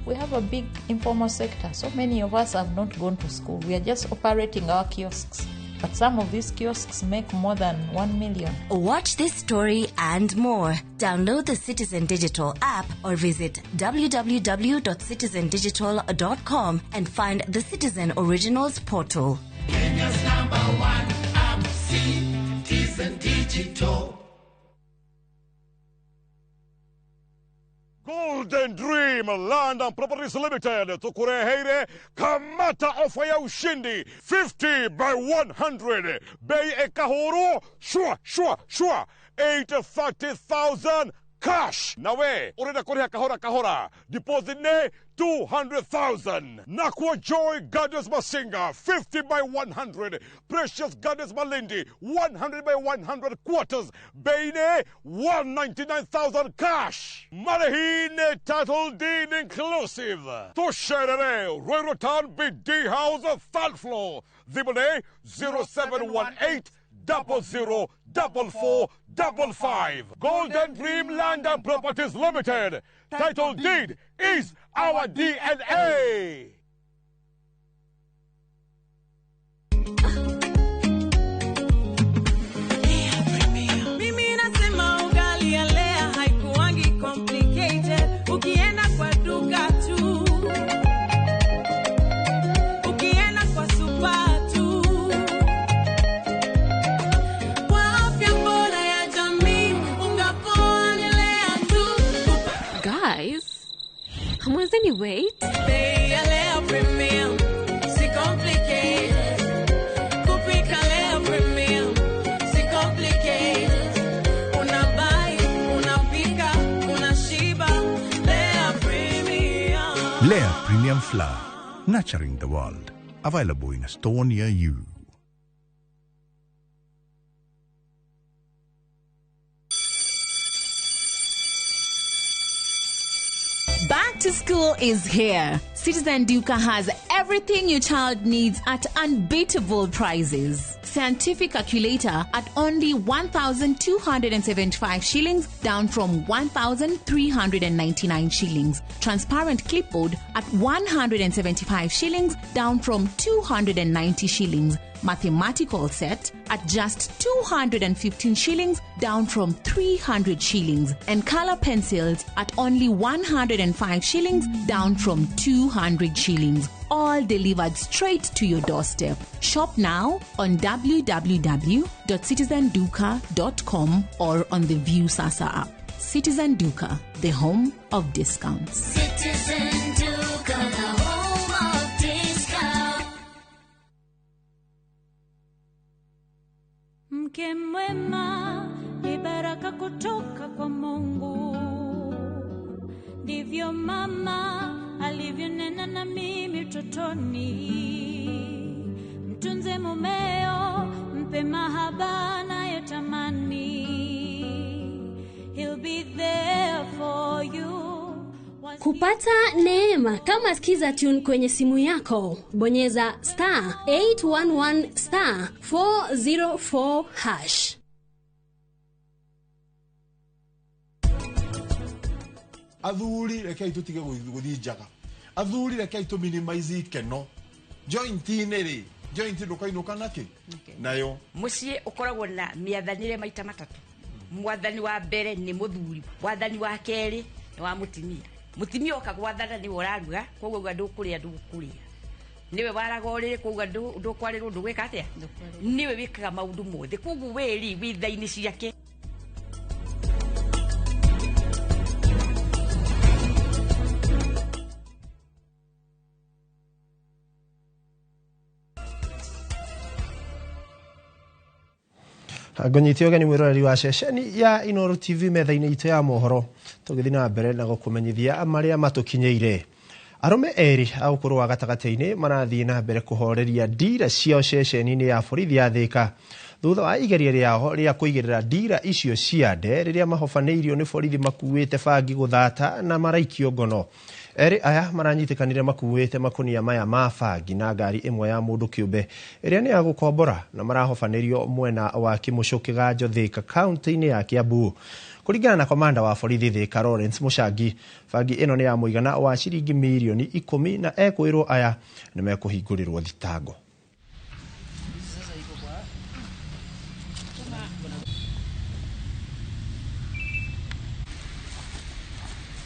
Speaker 25: we have a big informal sector. So many of us have not gone to school. We are just operating our kiosks. But some of these kiosks make more than 1 million.
Speaker 26: Watch this story and more. Download the Citizen Digital app or visit www.citizendigital.com and find the Citizen Originals portal.
Speaker 27: Kenya's #1 app, Citizen Digital.
Speaker 5: Golden Dream Land and Properties Limited tukureheire kamata ofa ya ushindi 50 by 100 bei ekahoro shwa 830,000 cash. Nawe urenda kuriha kahora deposit ne 200,000. Nakwa Joy Gardens Masinga 50 by 100. Precious Gardens Malindi 100 by 100 quarters. Beine 199,000 cash. Marahine title deed inclusive. Tosherere Roy Rotan BD House 3rd floor. Zibone 0718 004455. Golden Dream Land and Properties Limited. Title deed is our DNA.
Speaker 6: Mimi nasema ugali ya Lea haikuangi complicated. Ukienda kwa duka tu, ukienda kwa super tu, kwa afya bora ya jamii ungapoa ni Lea tu.
Speaker 7: Guys, hamwezeni wait?
Speaker 6: Bei ya Lea Premium si complicated. Kupika Lea Premium si complicated. Unabai, unapika, unashiba. Lea Premium.
Speaker 9: Lea Premium Flour, nurturing the world. Available in a store near you.
Speaker 11: Back to school is here. Citizen Duka has everything your child needs at unbeatable prices. Scientific calculator at only 1,275 shillings, down from 1,399 shillings. Transparent clipboard at 175 shillings, down from 290 shillings. Mathematical set at just 215 shillings, down from 300 shillings. And color pencils at only 105 shillings, down from 200 shillings. All delivered straight to your doorstep. Shop now on www.citizenduka.com or on the View Sasa app. Citizen Duka, the home of discounts.
Speaker 17: Citizen Duka, the home of discounts.
Speaker 6: Mke mwema ni baraka kutoka kwa Mungu. Ndivyo mama alivyonena na mimi utotoni. Mtunze mumeo, mpe mahaba anayotamani. He'll be there for you.
Speaker 27: Kupata neema kama skiza tune kwenye simu yako, bonyeza *811 *404#.
Speaker 28: Athuri rekei tutige guthijaga. Athuri rekei tu minimize ikeno. Joint ineri, joint ndukainoka naki. Nayo
Speaker 29: mucie ukoragwo na miathanire maita matatu. Mwathani wa mbere ni muthuri, mwathani wa keri ni wa mutimia. Mutimia okagwathana ni woraruga, koguo andu kuria ndukuria. Niwe waragorire koguo andu ndukwarirwo ndugwika atia? Niwe wikaga maundu mothe. Koguo weri withaini ciake.
Speaker 12: Ngonyitio gani mwiroreri wa ceceni ya Inooro TV metha-ini itu ya mohoro tugithi na mbere na gukumenyithia maria matukinyeire. Arume eri a ukuru wa gatagati-ini marathii na mbere kuhoreria ndira ciao ceceni-ini ya borithi ya Thika thutha wa igeria riao ria kuigirira ndira icio ciande riria mahofaneirio ni borithi makuite bangi guthata na maraikio ngono. Eri aya maranyitikanire makuite makunia maya ma bangi na ngari imwe ya mundu kiumbe iria ni ya gukombora na marahofanirio mwena wa Kimucukiganjo Thika county-ini ya Kiambu. Kuringana na komanda wa borithi Thika Lawrence Mucangi, bangi ino ni ya muigana wa ciringi milioni 10 na ekwirwo aya ni mekuhingurirwo thitango.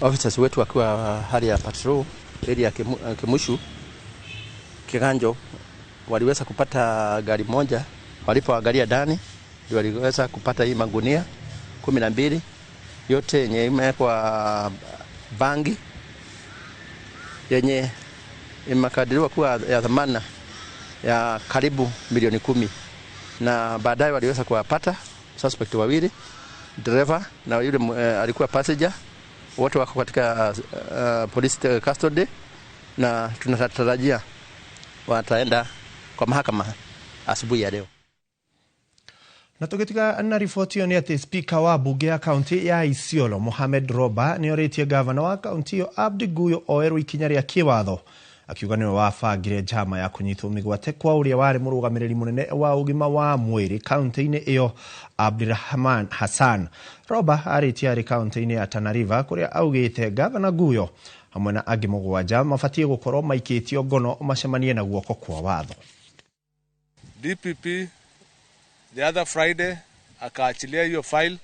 Speaker 30: Officers wetu wakiwa hali ya patrol area ya Kimushu Kiganjo waliweza kupata gari moja, walipoangalia ndani ndio waliweza kupata hii magunia 12 yote yenye imewekwa bangi yenye imekadiriwa kuwa ya dhamana ya karibu milioni 10, na baadaye waliweza kuwapata suspect wawili, driver na yule alikuwa passenger. Wote wako katika police custody na tunatarajia wataenda kwa mahakama asubuhi ya leo.
Speaker 12: Na tukitika na ripoti hiyo ni ati speaker wa bunge ya kaunti ya Isiolo Mohamed Roba ni oritie gavana wa kaunti hiyo Abdi Guyo oerwo ikinya ria kiwatho akiuga niwe wabangire njama ya kunyitwo migwate kwa uria wari murugamiriri munene wa ugima wa mwiri kaunti-ini iyo Abdirahman Hassan. Roba aritie ari kaunti-ini ya Tana River kuria augite gavana Guyo hamwe na angi mugwanja mabatie gukorwo maikitio ngono macemanie na guoko kwa watho.
Speaker 1: DPP the other Friday akaachilia hiyo file,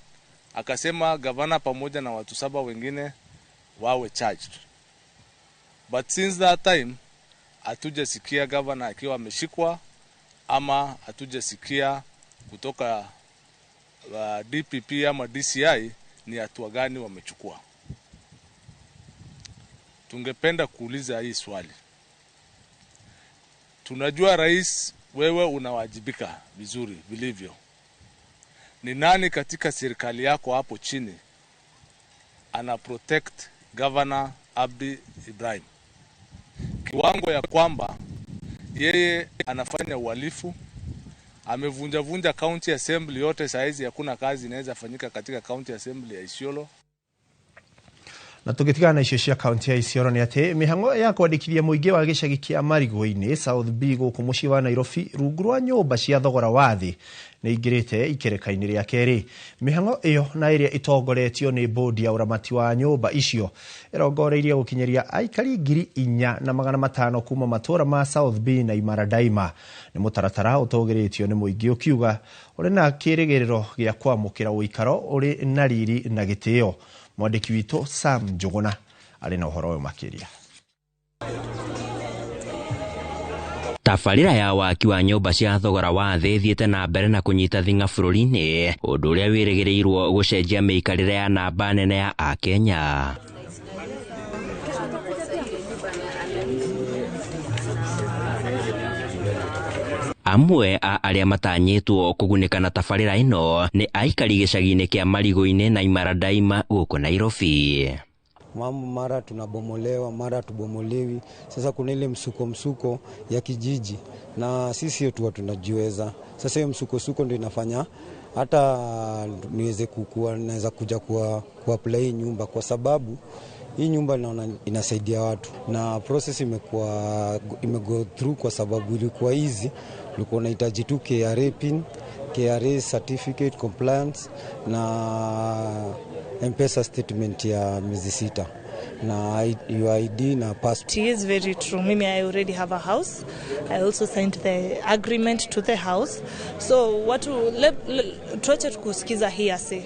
Speaker 1: akasema gavana pamoja na watu 7 wengine wawe charged. But since that time hatujasikia gavana akiwa ameshikwa ama hatujasikia kutoka DPP ama DCI ni hatua gani wamechukua. Tungependa kuuliza hii swali. Tunajua rais, wewe unawajibika vizuri vilivyo. Ni nani katika serikali yako hapo chini ana protect Governor Abdi Ibrahim kiwango ya kwamba yeye anafanya uhalifu, amevunja county assembly yote, saizi hakuna kazi inaweza fanyika katika county assembly ya Isiolo.
Speaker 12: Na tugitigana icio cia kaunti ya Isiolo ni ati mihango ya kwandikithia muingi wa gicagi kia Marigo-ini South B guku mucii wa Nairobi rungu rwa nyumba cia thogora wa thi ni ingirite ikereka-ini ria keri. Mihango iyo na iria itongoretio ni bodi ya uramati wa nyumba icio irongoreirie gukinyeria aikari 4,500 kuma matura ma South B na Imara Daima. Ni mutaratara utogeretio ni muingi ukiuga uri na kirigiriro gia kwamukira uikaro uri na riri na gitio. Mwandiki witũ Sam Njuguna arĩ na ũhoro makiria.
Speaker 3: Tabarĩra ya waki wa nyũmba cia thogora wa thĩ thiĩte na mbere na kũnyita thing'a bũrũri-inĩ, ũndũ ũrĩa wĩrĩgĩrĩirwo gũcenjia mĩikarĩre ya namba nene ya Akenya. Amwe a aria matanyitwo kugunĩka na tabarĩra ĩno nĩ aikari gĩcagi-inĩ kĩa Marigo-ini na Imara Daima gũkũ Nairobi.
Speaker 13: Mara tunabomolewa, mara tubomolewi. Sasa kuna ile msuko ya kijiji na sisi yetu tunajiweza. Sasa hiyo msuko ndio inafanya hata niweze naweza kuja kwa play nyumba, kwa sababu hii nyumba naona inasaidia watu na process imego through, kwa sababu ilikuwa hizi ulikuwa unahitaji tu KRA pin, KRA certificate compliance na M-Pesa statement ya miezi 6 na UID na passport.
Speaker 14: It is very true. Mimi, I already have a house. I also signed the agreement to the house. So watu tuache kusikiza hearsay.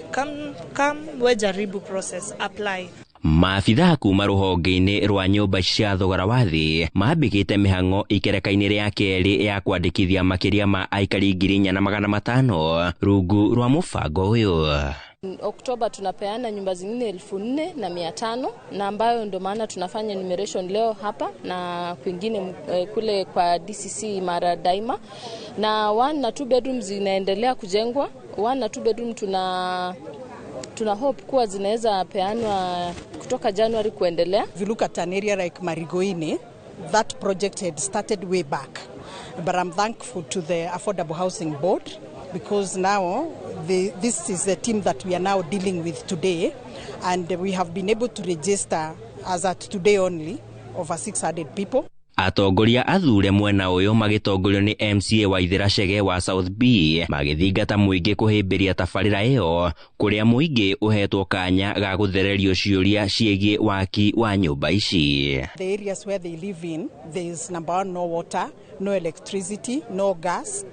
Speaker 14: Come we jaribu process, apply.
Speaker 3: Maabitha kuma rũhonge-inĩ rwa nyũmba cia thogora wa thĩ mambĩkĩte mĩhang'o ikereka-inĩ rĩa kerĩ ya kwandĩkithia makĩria ma aikari 4,500 rungu rwa mũbango ũyũ.
Speaker 15: Oktoba tunapeana nyumba zingine 4,500 na ambayo ndio maana tunafanya enumeration leo hapa na kwingine kule kwa DCC Imara Daima, na 1 na 2 bedrooms zinaendelea kujengwa. 1 na 2 bedroom tuna hope kuwa zinaweza peanwa kutoka January kuendelea.
Speaker 16: If you look at an area like Marigo-ini, that project had started way back. But I'm thankful to the Affordable Housing Board because now this is the team that we are now dealing with today, and we have been able to register as at today only over 600 people.
Speaker 3: Atongoria athure mwena uyu magitongorio ni MCA Waithira Chege wa South B magithingata muingi kuhimbiria tabarĩra iyo kuria muingi uhetwo kanya ga guthererio ciuria ciĩgie waki wa nyumba ici.
Speaker 16: The areas where they live in, there is number 1, no water, no electricity, no gas.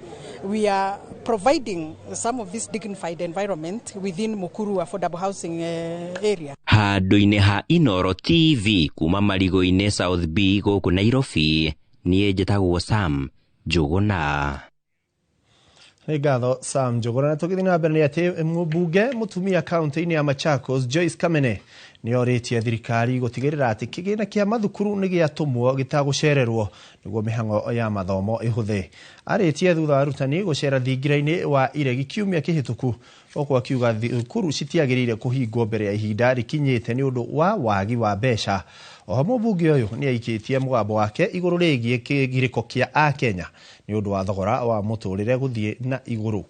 Speaker 16: We are providing some of this dignified environment within Mukuru Affordable Housing area.
Speaker 3: Handũ-inĩ ha Inoro TV kuma Marigo-ini South B gũkũ Nairobi, niĩ njĩtagwo Sam Njuguna.
Speaker 12: Nĩ ngatho Sam Njuguna. Na tũgĩthiĩ na mbere nĩ atĩ mũmbunge mũtumia kaunti-inĩ ya Machakos Joyce Kamene nĩorĩtie thirikari gũtigĩrĩra atĩ kĩgĩna kĩa mathukuru nĩ gĩatũmwo gĩtagũcererwo nĩguo mĩhang'o ya mathomo ĩhũthe. Arĩtie thutha wa arutani gũcera thingira-inĩ wa iregi kiumia kĩhĩtũku, gũkũ akiuga thukuru citiagĩrĩire kũhingwo mbere ya ihinda rĩkinyĩte nĩ ũndũ wa wagi wa mbeca. Oho mũmbunge ũyũ nĩ aikĩtie mũgambo wake igũrũ rĩgiĩ kĩgirĩko kĩa Akenya nĩ ũndũ wa thogora wa mũtũrĩre gũthiĩ na igũrũ.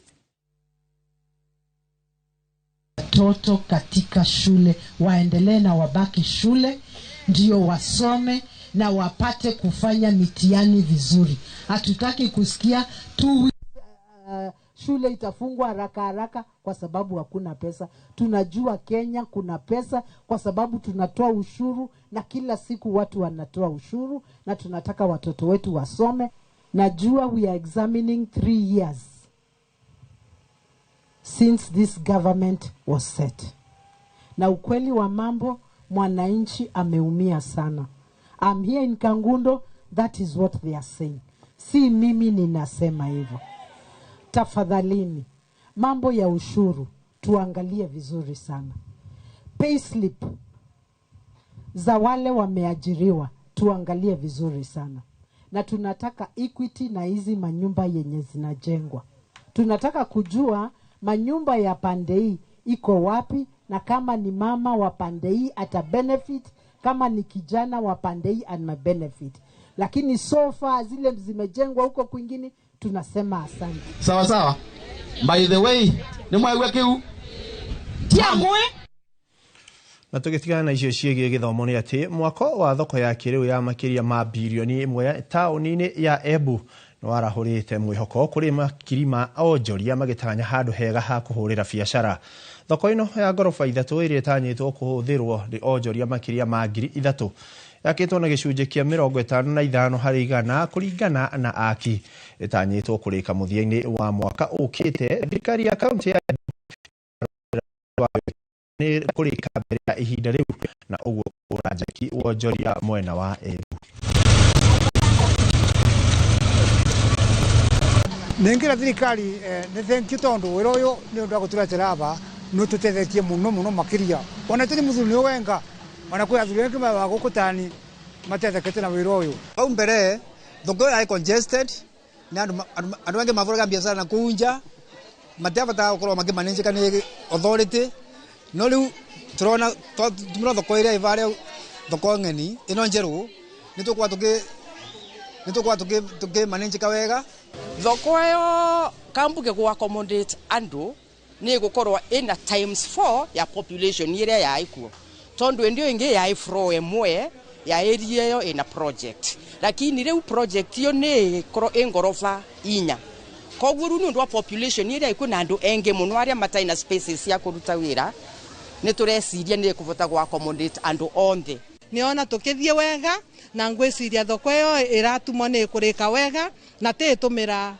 Speaker 2: Watoto katika shule waendelee na wabaki shule ndio wasome na wapate kufanya mitihani vizuri. Hatutaki kusikia tu shule itafungwa haraka kwa sababu hakuna pesa. Tunajua Kenya kuna pesa kwa sababu tunatoa ushuru na kila siku watu wanatoa ushuru na tunataka watoto wetu wasome. Najua we are examining 3 years since this government was set. Na ukweli wa mambo, mwananchi ameumia sana. I'm here in Kangundo, that is what they are saying. Si mimi ninasema hivyo. Tafadhalini, mambo ya ushuru tuangalie vizuri sana. Payslip za wale wameajiriwa tuangalie vizuri sana. Na tunataka equity na hizi manyumba yenye zinajengwa. Tunataka kujua manyumba ya pande hii iko wapi, na kama ni mama wa pande hii ata benefit, kama ni kijana wa pande hii ana benefit. Lakini so far zile zimejengwa huko kwingine tunasema asante.
Speaker 4: Sawa sawa. By the way, ni mwaigua kiu tiamwe.
Speaker 12: Na tũgĩtigana na icio ciĩgiĩ gĩthomo nĩ atĩ mwako wa thoko ya kĩrĩu ya makĩria ma bilioni 1 taũni-inĩ ya Embu nĩwarahũrĩte mwĩhoko kũrĩ makiri ma onjoria magĩtanya handũ hega ha kũhũrĩra biacara. Thoko ĩno ya ngoroba 3 ĩrĩa ĩtanyĩtwo kũhũthĩrwo nĩ onjoria makĩria ma 3,000 yakĩtwo na gĩcunjĩ kĩa 55 harĩ igana kũringana na aki. Ĩtanyĩtwo kũrĩka mũthia-inĩ wa mwaka ũkĩte. Thirikari ya kaunti ya nĩ kũrĩka mbere ya ihinda rĩu na ũguo kũra njeki wonjoria mwena wa Embu.
Speaker 8: Nengera thirikari nĩ thank you tondu wĩra ũyũ nĩ ũndũ wa gũtũretera aba nĩ tũtethetie mũno makĩria. Ona tũrĩ mũthuri nĩ wenga ona kwĩ athuri angĩ wa gũkũ tani matethekete na wĩra ũyũ.
Speaker 10: Au mbere thoko ya congested na andũ angĩ mabũraga biacara na kunja matebata gũkorwo makĩmanĩnjĩka nĩ authority. No rĩu tũrona tũmũra thoko ĩrĩa ĩvarĩ thoko ng'eni ĩno njerũ nĩ tũkwa tũkĩmanĩnjĩka wega.
Speaker 18: Thoko ĩyo kambuge gũ accommodate andũ nĩ gũkorwo ĩna ×4 ya population ĩrĩa yaikuo, tondũ ndio ĩngĩ ya flow ĩmwe ya area ĩyo ĩna project, lakini rĩu project ĩyo nĩ korwo ĩngorofa 4. Koguo rĩu nĩ ũndũ wa population ĩrĩa ikuo na andũ engĩ mũno arĩa mataina spaces cia kũruta wĩra, nĩ tũreciria nĩ kũbota gũ accommodate andũ onthe.
Speaker 2: Niona tukithie wega na ngwiciria thoko ĩyo ĩratumwo nĩ kũrĩka wega na tĩtũmĩra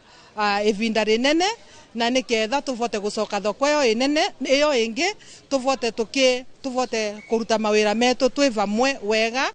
Speaker 2: ivinda rĩnene, na nĩketha tũvote gũcoka thoko ĩyo ĩnene ĩyo ĩngĩ tũvote kũruta mawĩra metũ twĩ vamwe wega.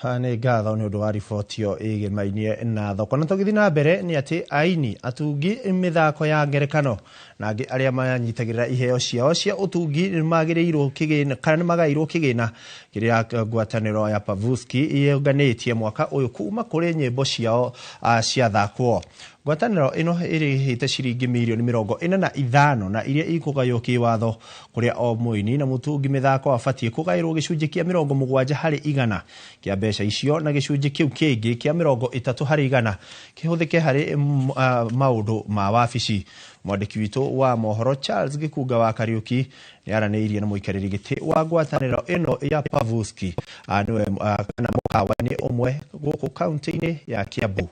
Speaker 12: Nĩ ngatho nĩ ũndũ wa riboti ĩyo ĩgĩmainie na thoko. Na tũgĩthiĩ na mbere nĩ atĩ aini, atungi mĩthako ya ngerekano na angĩ arĩa manyitagĩrĩra iheo ciao cia ũtungi nĩ magĩrĩirwo kĩgĩna kana nĩ magaĩirwo kĩgĩna kĩrĩa ngwatanĩro ya Pavuski ĩũnganĩtie mwaka ũyũ kuma kũrĩ nyĩmbo ciao ciathakwo. Ngwatanĩro ĩno ĩrĩhĩte ciringi mirioni 45 na iria ikũgaywo kĩwatho kũrĩa o mũini na mũtungi mĩthako abatiĩ kũgaĩrwo gĩcunjĩ kĩa 70 harĩ igana kĩa mbeca icio, na gĩcunjĩ kĩu kĩngĩ kĩa 30 harĩ igana kĩhũthĩke harĩ maũndũ ma wabici. Mwandĩki witũ wa mohoro Charles Gĩkunga wa Kariuki nĩaranĩirie na mũikarĩri gĩtĩ wa ngwatanĩro ĩno ya Pavuski niwe kana mũkawa nĩ ũmwe gũkũ kaunti-inĩ ya Kiambu.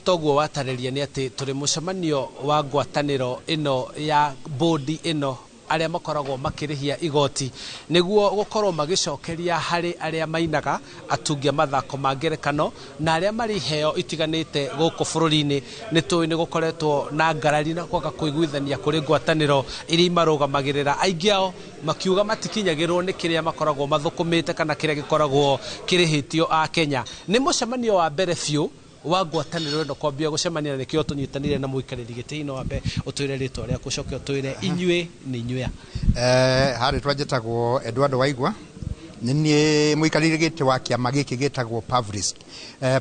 Speaker 20: Toguo watarĩria nĩ atĩ tũrĩ mũcemanio wa ngwatanĩro ĩno ya bodi ĩno aria makoragwo makirihia igoti niguo gukorwo magicokeria hari aria mainaga atungia mathako ma ngerekano na aria mari heo itiganite guku bururi-ini nitui ni gukoretwo na ngarari na kwaga kuiguithania kuri ngwataniro iri marugamagirira aingi ao makiuga matikinyagirwo ni kiria makoragwo mathukumite kana kiria gikoragwo kirihitio a Kenya ni mucemanio wa mbere fiu wa ngwataniro ndo kwambia gucemania na nikio tunyitanire na muikariri gitino wambe utwire ritwa ria gucoke utwire inyue ni inyuya
Speaker 5: hari twanjitagwo Edward Waigwa ni muikariri giti wa kiama giki gitagwo Pavrisk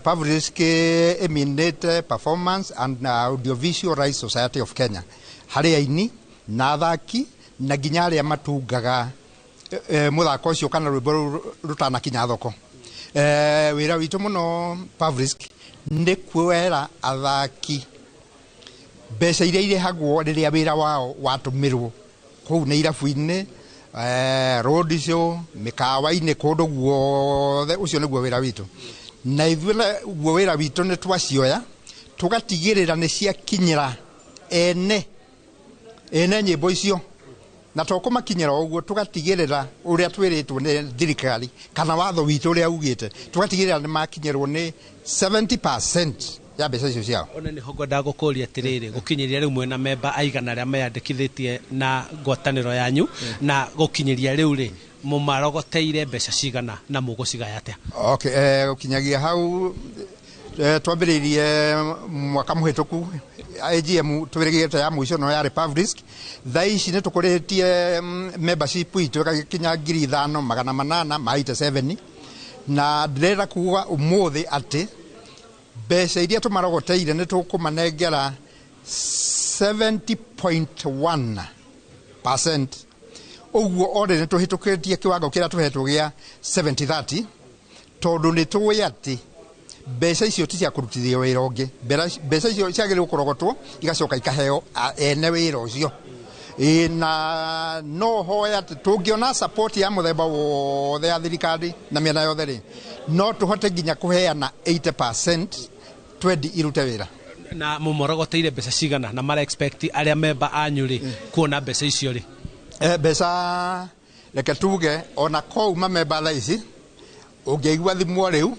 Speaker 5: Pavrisk eminate performance and audiovisual rights society of Kenya hari aini na athaki na nginya aria matungaga muthako ucio kana rwimbo rutana kinya thoko wira witu muno Pavrisk ndi kwera athaki mbeca iria irehagwo riria wira wao watumirwo kou nĩ irabu-inĩ road show mikawa-inĩ kũndũ guothe ũcio nĩguo wĩra witũ na ithuĩ guo wĩra witũ nĩ twacioya tũgatigĩrĩra nĩ ciakinyĩra ene nyĩmbo icio na tũkũmakinyĩra ũguo tũgatigĩrĩra ũrĩa twĩrĩtwo nĩ thirikari kana watho witũ ũrĩa ugĩte tũgatigĩrĩra nĩ makinyĩrwo nĩ 70% ya mbeca icio ciao
Speaker 20: ona ni hongo ndagukuria atiriri gukinyiria riu mwena memba aigana aria mayandikithitie na ngwataniro yanyu na gukinyiria riu ri mumarogoteire mbeca cigana na mugucigaya atia gukinyagia hau twambiririe mwaka muhituku AGM twirigite ya mwisho no ya Pavrisk thaici ni tukuritie membership itu kinya 5,800 maite 7 na ndĩrenda kuga umuthi ati mbeca iria tumarogoteire ni tukumanengera 70.1% uguo ore ni tuhitukitie kiwango kiria tuhetwo gia 70-30 tondu ni tuwi ati mbeca icio ti cia kurutithia wira ungi mbeca icio ciagire gukorogotwo igacoka ikaheo ene wira ucio na no hoya tungiona support ya muthemba wothe ya thirikari na miena yothe ri no tuhote nginya kuheana 80% twendi irute wira na mumorogoteire mbeca cigana na mara expect aria memba anyu ri kuona mbeca icio ri
Speaker 5: mbeca reke tuge ona kouma memba thaici ungeigua thimwo riu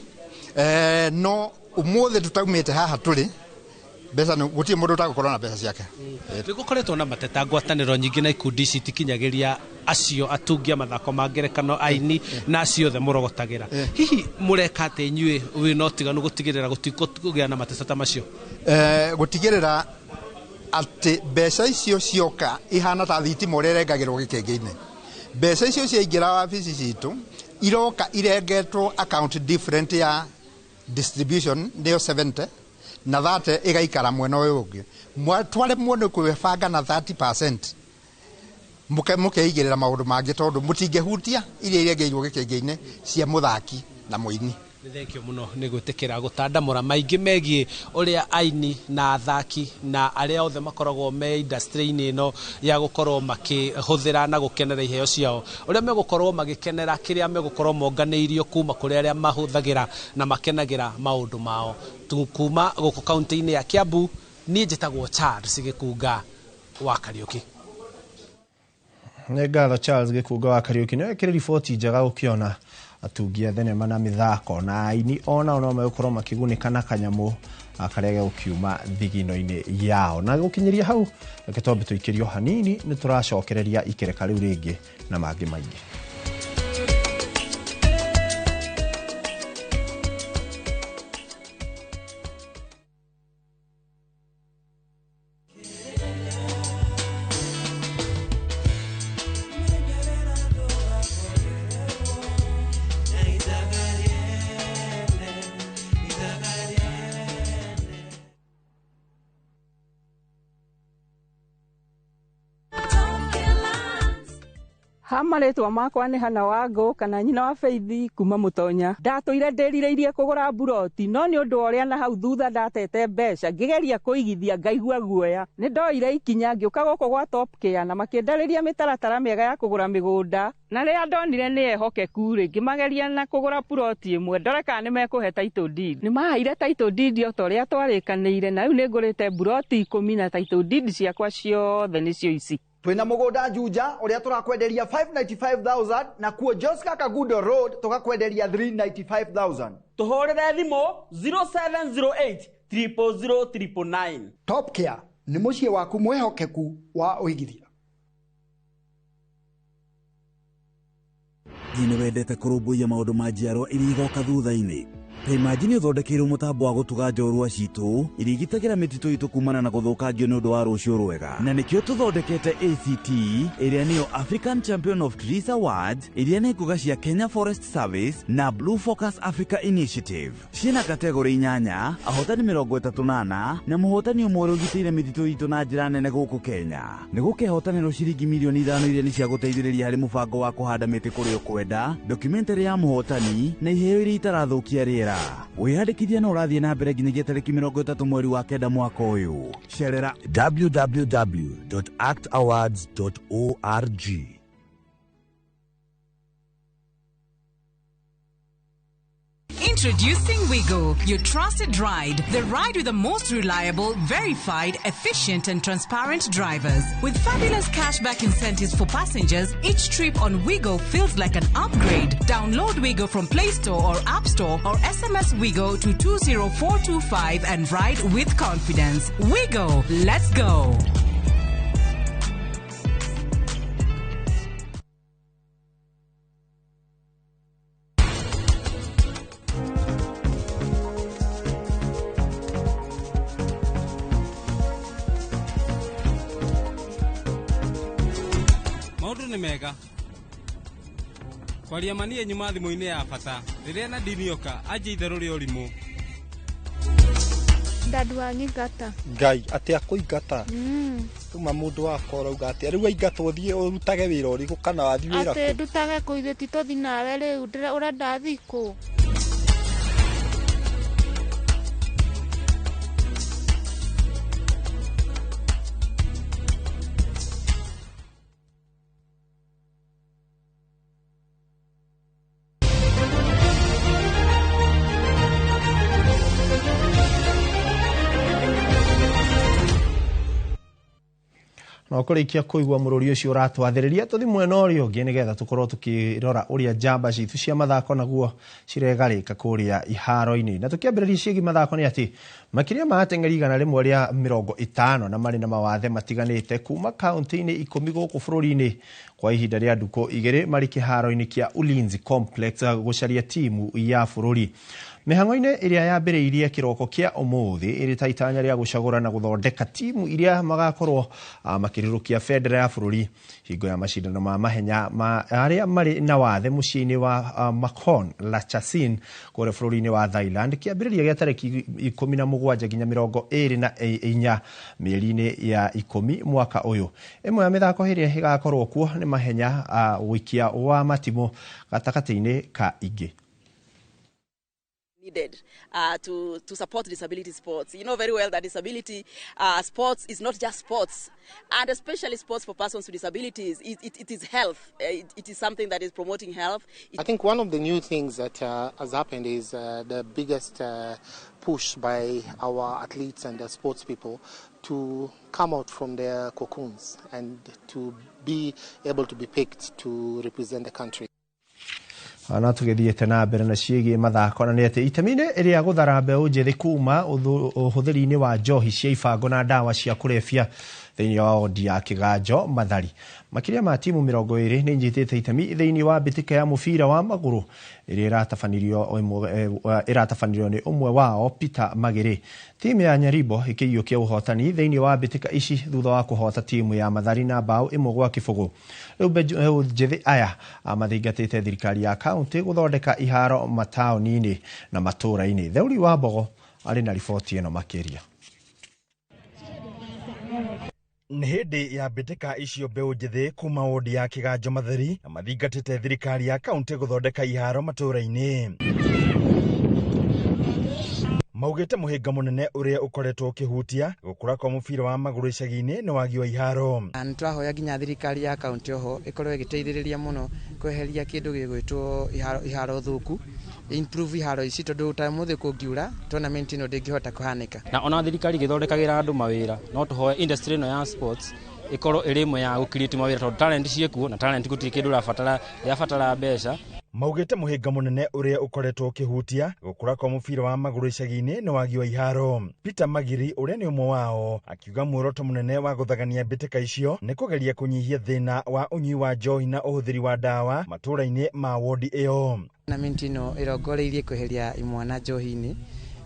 Speaker 5: no umuthi tutaumite haha turi mbeca gutie mundu utagukorwo na mbeca ciake
Speaker 20: ni gukoretwo na mateta ngwataniro nyingi na ikundi citikinyagiria acio atungia mathako ma ngerekano aini na acio the murogotagira hihi mureka ate inyue wi no tiganu gutigirira gutikugia na mateta ta macio
Speaker 5: gutigirira ati mbeca icio cioka ihana ta thitima uria irengagirwo gikenge-ini mbeca icio ciaingira wabici citu iroka irengetwo account different ya distribution ndio 70 na that igaikara mwena uyu ungi tware muone kwibanga na 30% mukeigirira maundu mangi tondu mutingehutia iria irengeirwo gikenge-ini cia muthaki na muini
Speaker 20: thank you muno ni gwitikira gutandamura maingi megie uria aini na athaki na aria othe makoragwo me industry-ini ino ya gukorwo makihuthira na gukenera iheo ciao uria megukorwo magikenera kiria megukorwo monganeirio kuma kuri aria mahuthagira na makenagira maundu mao tukuma guku county-ini ya Kiambu ni njitagwo Charles Gikunga wa Kariuki
Speaker 12: ngatho Charles Gikunga wa Kariuki ni wekire riboti njega ukiona atungia thenema na mithako na aini ona no megukorwo makigunika na kanyamu akarege ukiuma thigino-ini yao na gukinyiria hau reke twambe tuikirio hanini ni turacokereria ikereka riu ringi na mangi maingi
Speaker 7: Maretwa makwa ni Hana Wangu kana nyina wa Feithi kuma Mutonya ndatuire ndirireirie kugura buroti no ni undu uria na hau thutha ndatete mbeca ngigeria kuigithia ngaigua guoya ni ndoire ikinya ngiuka guko gwa Top Care na makindariria mitaratara mega ya kugura migunda na ria ndonire ni ehokeku ringi mageria na kugura buroti imwe ndoreka ni mekuhe title deed ni mahaire title deed o toria twarikanire na riu ni ngurite buroti 10 na title deed ciakwa ciothe nicio ici
Speaker 9: Twina mugunda Juja uria turakwenderia 595,000 na kuo Joska Kagundo Road tukakwenderia 395,000.
Speaker 11: Tuhorere thimo 0708 000
Speaker 9: Top Care ni muciĩ waku mwehokeku wa uigithia.
Speaker 17: Nĩ wendete kũrũmbũiya maũndũ ma njiarwa iria igoka thutha-inĩ. Ta imagine ũthondekeirwo mũtambo wa gũtuga njorua citũ iria igitagĩra mĩtitũ itũ kumana na gũthũkangio nĩ ũndũ wa rũciũ rwega. Na nĩkĩo tũthondekete ACT ĩrĩa nĩyo African Champion of Trees Awards iria nĩ nguga cia Kenya Forest Service na Blue Focus Africa Initiative. Ciĩna kategori 8, ahotani 38 na mũhotani ũmwe ũrĩa ũgitĩire mĩtitũ itũ na njĩra nene gũkũ Kenya. Nĩ gũkehotanĩrwo ciringi milioni 5 iria nĩ cia gũteithĩrĩria harĩ mũbango wa kũhanda mĩtĩ kũrĩa ũkwenda, documentary ya mũhotani na iheo iria itarathũkia rĩera. Wĩyandĩkithia no ũrathiĩ na mbere nginyagia tarĩki 30 mweri wa kenda mwaka ũyũ. Cerera www.actawards.org.
Speaker 19: Introducing Wigo, your trusted ride. The ride with the most reliable, verified, efficient and transparent drivers. With fabulous cashback incentives for passengers, each trip on Wigo feels like an upgrade. Download Wigo from Play Store or App Store or SMS Wigo to 20425 and ride with confidence. Wigo, let's go.
Speaker 21: Nĩ mega kwaria manie nyuma thimũ-inĩ ya bata rĩrĩa na ndinioka anjĩ itherũ rĩa ũrimũ
Speaker 22: ndadwa ngigata
Speaker 23: ngai ati akuingata tuma mundu wakora urauga ati riu aingatwo thie urutage wira uriku kana wathi wira
Speaker 22: ati ndutage kuithe titothi nawe riu urenda thiku
Speaker 12: no kurikia kuigwa mururi ucio uratwathiriria tuthi mwena urio ungi nigetha tukorwo tukirora uria njamba citu cia mathako naguo ciregarika kuria iharo-ini na tukiambiriria ciegi mathako ni ati makiria ma ateng'eri 150 na mari na mawathe matiganite kuma kaunti-ini 10 guku bururi-ini kwa ihinda ria nduko igiri mari kiharo-ini kia Ulinzi Complex gucaria timu ya bururi. Mihang'o-ini iria yambiriirie kiroko kia umuthi iri ta itanya ria gucagura na guthondeka timu iria magakorwo makirirukia federa ya bururi hingo ya mashindano ma mahenya aria mari na wathe muciĩ-ini wa Macon Lachasin kore bururi-ini wa Thailand kiambiriria gia tariki 17 nginya 24 mieri-ini ya 10 mwaka uyu. Imwe ya mithako iria igakorwo kuo ni mahenya wikia wa matimu gatakati-ini ka ingi
Speaker 24: needed to support disability sports. You know very well that disability sports is not just sports, and especially sports for persons with disabilities. It is health. It is something that is promoting health.
Speaker 25: I think one of the new things that has happened is the biggest push by our athletes and the sports people to come out from their cocoons and to be able to be picked to represent the country.
Speaker 12: ana tugithiete na mbere na ciegi mathako na nete itemine iria guthara mbeũ njethi kuma uhuthiri-ini wa njohi cia ibango na ndawa cia kurebia thiini wa odi ya Kiganjo Mathari. Makiria ma timu 20 ni nyitite itemi thiini wa bitika ya mubira wa maguru iria iratafaniririo ni umwe wao Peter Magere. Timu ya Nyaribo ikiyukia uhotani thiini wa bitika ici thutha wa kuhota timu ya Mathari na bao 1-0. Riu njethi aya amathingatite thirikari ya kaunti guthondeka iharo mataoni-ini na matura-ini. Theuri wa Mbogo ari na riboti ino makiria.
Speaker 17: Nĩ hĩndĩ ya mbĩtĩka icio mbeũ njĩthĩ kuma wodi ya Kiganjo Mathari na mathingatĩte thirikari ya kaunti gũthondeka iharo matũra-inĩ. Maugĩte mũhĩnga mũnene ũrĩa ũkoretwo ũkĩhutia gũkũra kwa mũbira wa magũrũ icagi-inĩ nĩ wagi wa iharo.
Speaker 26: Nĩtwahoya nginya thirikari ya kaunti oho ĩkorwo ĩgĩteithĩrĩria mũno kweheria kĩndũ gĩgwĩtwo iharo thũku, improve iharo ici tondũ ta mũthĩ kũngiura tournament ĩno ndĩngĩhota kũhanĩka.
Speaker 31: Na ona thirikari gĩthondekagĩra andũ mawĩra no tũhoe industry ĩno ya sports
Speaker 1: ikorwo iri imwe ya gukiriti mawira tondu talent ciekuo na talent guti kindu rafatara mbeca.
Speaker 6: Maugite muhinga munene uria ukoretwo ukihutia gukura kwa mubira wa maguru icagi-ini ni wagi wa iharo. Peter Magiri uria ni umwe wao akiuga muoroto munene wa guthagania mbitika icio ni kugeria kunyihia thina wa unyui wa njohi na uhuthiri wa dawa matura-ini ma wodi iyo.
Speaker 26: Na mintino irongoreirie kweheria imwana njohi-ini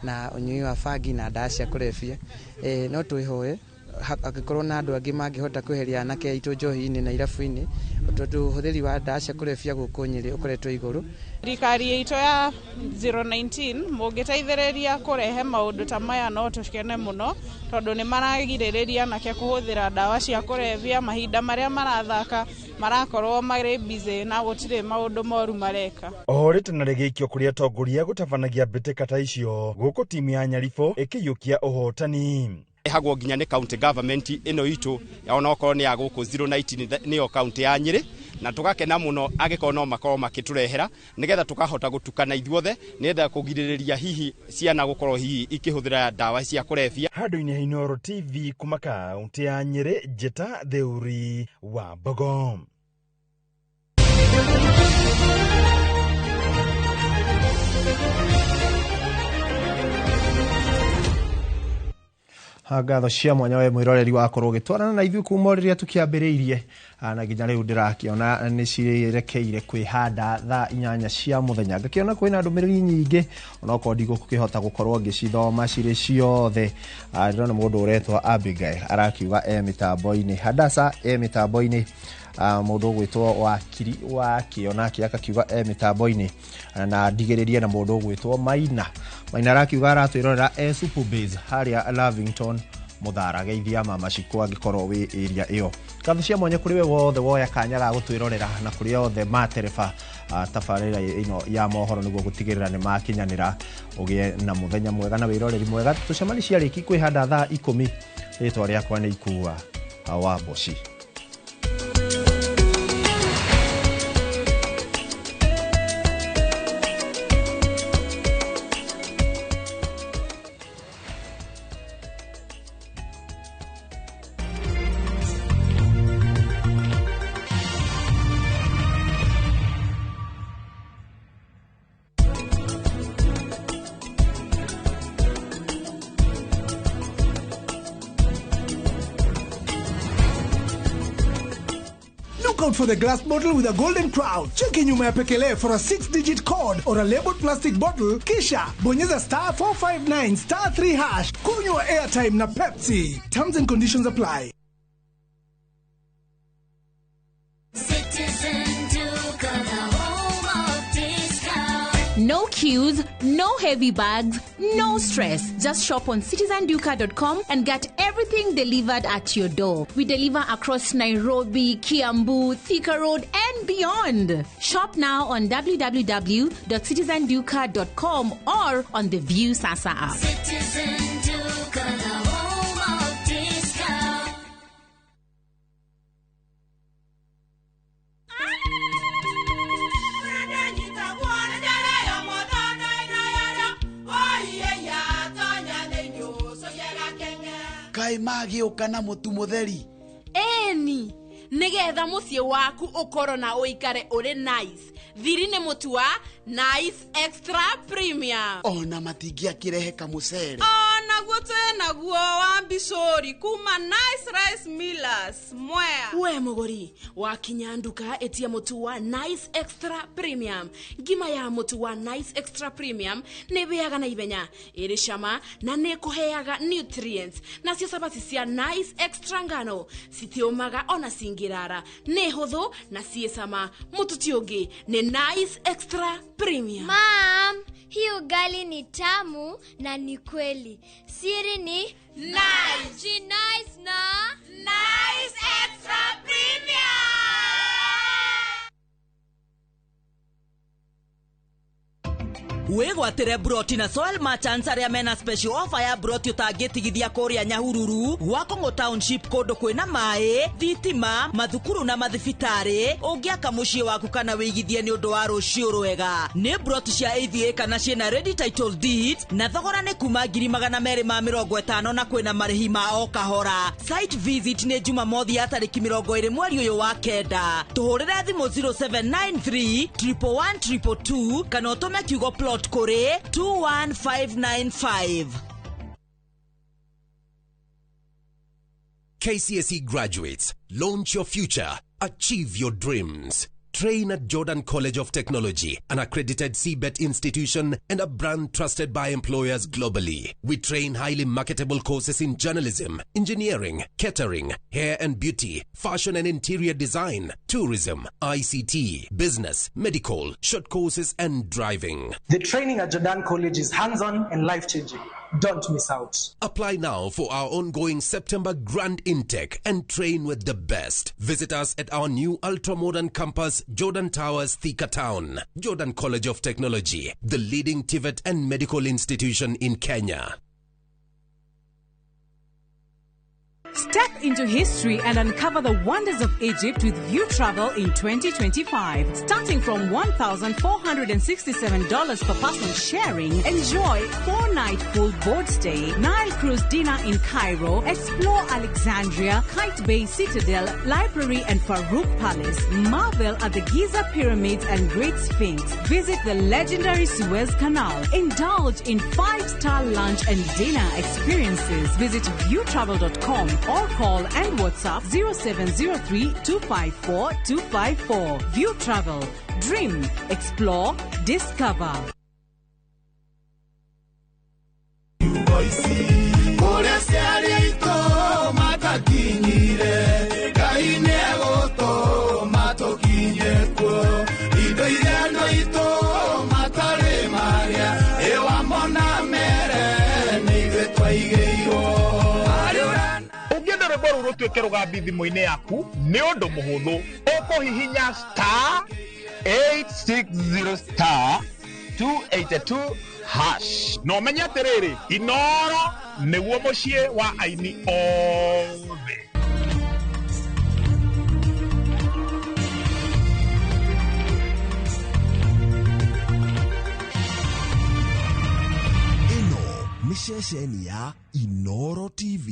Speaker 26: na unyui wa bangi na dawa cia kurebia. No twihoe agikorwo na andu angi mangihota kweheria anake aitu njohi-ini na irabu-ini tondu uhuthiri wa dawa cia kurebia guku Nyeri ukoretwo iguru.
Speaker 13: Thirikari itu ya 019 mungiteithiriria kurehe maundu ta maya no tukene muno tondu ni maragiririria anake kuhuthira dawa cia kurebia mahinda maria marathaka marakorwo mari busy na gutire maundu moru mareka.
Speaker 6: Ohorite na regikio kuria tongoria gutabanagia mbitika ta icio guku timu ya Nyaribo ikiyukia uhotani.
Speaker 14: Hagwo nginya ni county government ino itu ya ona okorwo ni ya guku 019 niyo county ya Nyeri na tugakena muno agikorwo no makorwo makiturehera nigetha tukahota gutukana ithuothe nigetha kugiririria hihi ciana gukorwo hihi ikihuthira dawa cia kurebia.
Speaker 6: Handu-ini Inooro TV kuma kaunti ya Nyeri, Jeta Theuri wa Bogo.
Speaker 12: Ngatho cia mwanya we mwiroreri wakorwo gitwarana na ithu kuma riria tukiambiriirie na ginya riu ndirakiona ni cirekeire kwihanda thaa 8 cia muthenya ngakiona kwina ndumiriri nyingi ona ko ndigo kukihota gukorwo ngicithoma cire ciothe. Ndona mundu uretwa Abigail arakiuga mitambo-ini Hadasa mitambo-ini mundu gwitwo wakiri wa kiona akiuga mitambo-ini na ndigiririe na mundu gwitwo Maina arakiuga aratwirorera Super Base haria Lavington Muthara geithia mama cikwa gikorwo wi area iyo. Ngatho cia mwanya kuri we wothe woya kanya ga gutwirorera na kuri othe materefa tafarira ino ya mohoro niguo gutigirira ni makinyanira ugie na muthenya mwega na wiroreri mwega. Tucemani ciariki kwihanda thaa 10 ritwa riakwa ni Ikua wa Boshi.
Speaker 15: Out for the glass bottle with a golden crown. Check in nyuma ya Pekele for a 6-digit code or a labeled plastic bottle. Kisha bonyeza *459 *3#. Kunywa airtime na Pepsi. Terms and conditions apply.
Speaker 16: No queues, no heavy bags, no stress. Just shop on citizenduka.com and get everything delivered at your door. We deliver across Nairobi, Kiambu, Thika Road and beyond. Shop now on www.citizenduka.com or on the View Sasa app. Citizen Duka, the home of discount.
Speaker 27: Kai magiuka na mutu mutheri
Speaker 28: eni nigetha mucie waku ukoro na uikare uri nice. Thiri ni mutu wa Nice Extra Premium.
Speaker 27: Ona matingia kirehe kamucere
Speaker 28: ona gutu naguo wa Bishori kuma Nice Rice Millers Mwea. We muguri wakinya nduka etia mutu wa Nice Extra Premium. Ngima ya mutu wa Nice Extra Premium ne beaga na ibenya iri shama na ne kuheaga nutrients na cio sabati cia Nice Extra ngano citiomaga ona singirara ne huthu na ciesama mutu tiongi ne Nice Extra Premium.
Speaker 29: Mom, hii ugali ni tamu na ni kweli. Siri ni
Speaker 28: Nice.
Speaker 29: Ji nice na
Speaker 28: Nice Extra Premium.
Speaker 2: wigwatire broti na soil merchants aria mena special offer ya broti utangitigithia kuria Nyahururu gwa Kongo Township kundu kwina mai, thitima, mathukuru na mathibitari. Ungiaka mucii waku kana wigithie ni undu wa rucio rwega. Ni broti cia AVA kana ciena ready title deed na thogora ni kuma 250 na kwina marihi ma o kahora. Site visit ni Jumamothi ya tariki 20 mweri uyu wa kenda. Tuhurire thimu 0793 111 222 kana utume kiugo plot kuri 21595.
Speaker 3: KCSE graduates, launch your future, achieve your dreams. Train at Jordan College of Technology, an accredited CBET institution and a brand trusted by employers globally. We train highly marketable courses in journalism, engineering, catering, hair and beauty, fashion and interior design, tourism, ICT, business, medical, short courses and driving.
Speaker 4: The training at Jordan College is hands-on and life-changing. Don't miss out.
Speaker 3: Apply now for our ongoing September Grand Intake and train with the best. Visit us at our new ultra-modern campus, Jordan Towers, Thika Town. Jordan College of Technology, the leading TVET and medical institution in Kenya.
Speaker 19: Step into history and uncover the wonders of Egypt with View Travel in 2025. Starting from $1,467 per person sharing, enjoy 4-night full board stay, Nile Cruise dinner in Cairo, explore Alexandria, Kite Bay Citadel, Library and Farouk Palace, marvel at the Giza Pyramids and Great Sphinx, visit the legendary Suez Canal, indulge in 5-star lunch and dinner experiences. Visit viewtravel.com or call and WhatsApp 0703-254-254. View Travel. Dream, explore, discover.
Speaker 5: Tuweke rugambi thimu-ini yaku ni undu muhuthu ukuhihinya star 860 star 282 hash no menya atiriri Inoro niguo mucii wa aini othe.
Speaker 7: Ino ni ceceni ya Inoro TV.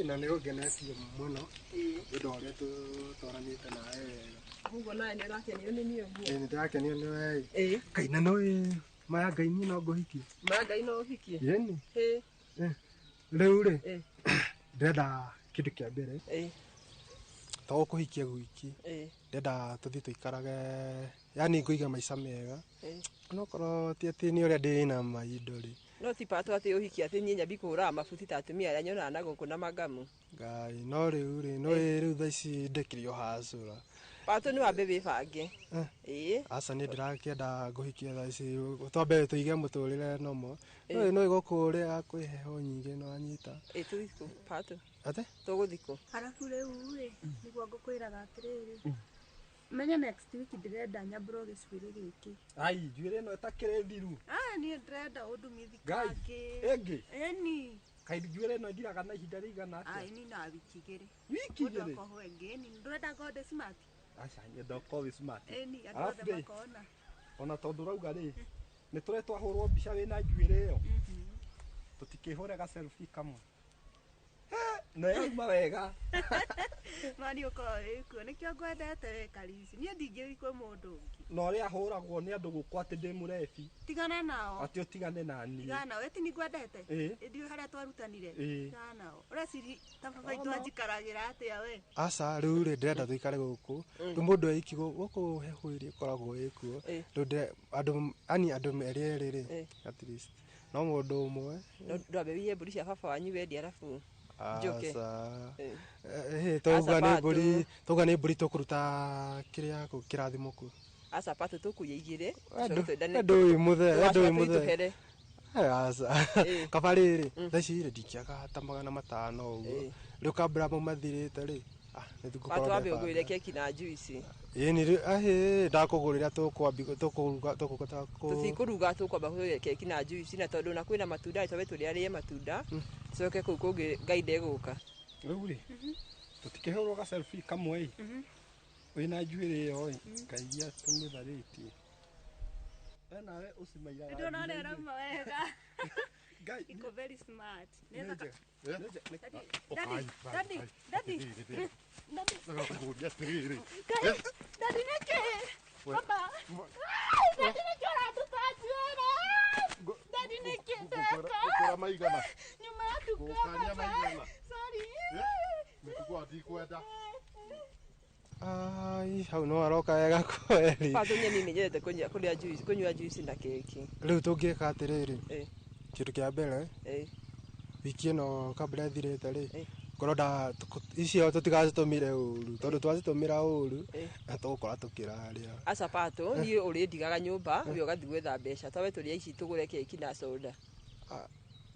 Speaker 8: Na nä å ngenetie må no nä ndå å rä a twaranä te nawe
Speaker 28: Uguo nawe nä å rakenio nä niä guo.
Speaker 8: nä ndä rakenio nä we Ngai na no maya Ngai niä no ngå hikie
Speaker 28: Maya Ngai no å hikie
Speaker 8: yeni rä u rä ndärenda kä ndå kä a mbere to gå kå hikia gwiki ndärenda tå thiä tå ikarage yani ngå iga maica mega onokorwo ti atä nä å rä a ndä na maindo rä
Speaker 28: no ti pato ati uhiki ati nie nyambi kuhura mabuti ta atumia aria nyonaga na guku na magamu
Speaker 8: Ngai no riu ri no riu tha ici ndekirio hacura
Speaker 28: pato ni wambe wibange
Speaker 8: asa ni ndirakienda nguhikia tha ici twambe tuige muturire nomo no igukuria kwi heho nyingi no anyita
Speaker 28: tuthiko pato
Speaker 8: ate
Speaker 28: tuguthiko
Speaker 22: harafu riu ri niguo ngukwiraga atiriri menya next week ndirenda nyambura gicwiri giki
Speaker 8: ai njuire no etakire thiru
Speaker 22: ni ndirenda undumithikange
Speaker 8: engi
Speaker 22: eni
Speaker 8: kai njuire no ndiraga na ihinda rigana atia
Speaker 22: ni na wiki igiri
Speaker 8: ndoko
Speaker 22: ho engi ni ndirenda gode smart
Speaker 8: acha ndoko smart
Speaker 22: eni andothe makona
Speaker 8: ona tondu rauga ri ni turetwa hurwo mbica wina njuire yo tutikihurega selfie kamwe
Speaker 9: no yauma wega
Speaker 22: mani uko nikio ngwendete Karisi nie ndingĩikwo mũndũ ũngĩ
Speaker 9: no ria hũragwo nĩ andũ gũkũ atĩ ndĩ mũrebi
Speaker 22: tigana nao
Speaker 9: atĩ ũtigane na niĩ
Speaker 22: tigana nao eti ni ngwendete ĩndĩ harĩa twarutanire tigana nao ũreciri ta baba itũ anjikaragĩra atĩa we
Speaker 8: aca rĩu rĩ ndĩrenda tũikare gũkũ rĩu mũndũ aiki gũkũ heho ĩrĩa ĩkoragwo ĩkuo rĩu andũ merĩ rĩ at least no mũndũ ũmwe
Speaker 10: ndwambe wiye mbũri cia baba wanyu wendi arabu njoke
Speaker 8: toga nĩ mbũri tũkũruta kĩrĩa kĩrathimo kũ
Speaker 10: aca pato tũkuya igĩrĩ
Speaker 8: ndũĩ mũthe aca kaba rĩrĩ thaici rĩ ndikiaga ta 500 ũguo rĩu kambura mathirĩte rĩ
Speaker 10: twambe ũgũrĩre keki na juice
Speaker 8: ndakũgũrĩra
Speaker 10: tũtikũruga tũkwamba kũgũrĩra keki na juice na tondũ na kwĩna matunda twabe tũrĩarĩe matunda coke kũu kũngĩ Ngai ndegũka
Speaker 9: rĩu rĩ tũtikĩhũrwo ga selfie kamwe wĩna njuĩrĩ ĩyo Ngai atũmĩtharĩtie nawe ũcimairaga
Speaker 22: ndio naona arauma wega iko very smart neza daddy neke baba daddy neke ratutatuera daddy neke
Speaker 11: ukora maigana
Speaker 22: nyuma tukana sorry
Speaker 11: metukwa tikwenda
Speaker 8: ai hau no aroka wega kweli
Speaker 10: pato nyeni nyendete kunywa juice na keki
Speaker 8: rĩu tũngĩka atĩrĩrĩ kĩndũ kĩa mbere wiki ĩno kabla ĩthirĩte rĩ korwo icio tũtigacitũmire ũru tondũ twacitũmĩra ũru tũgũkora tũkĩrarĩa
Speaker 10: aca pato niĩ ũrĩndigaga nyũmba we ũgathiĩ gwetha mbeca twabe tũrĩa ici tũgũre keki na soda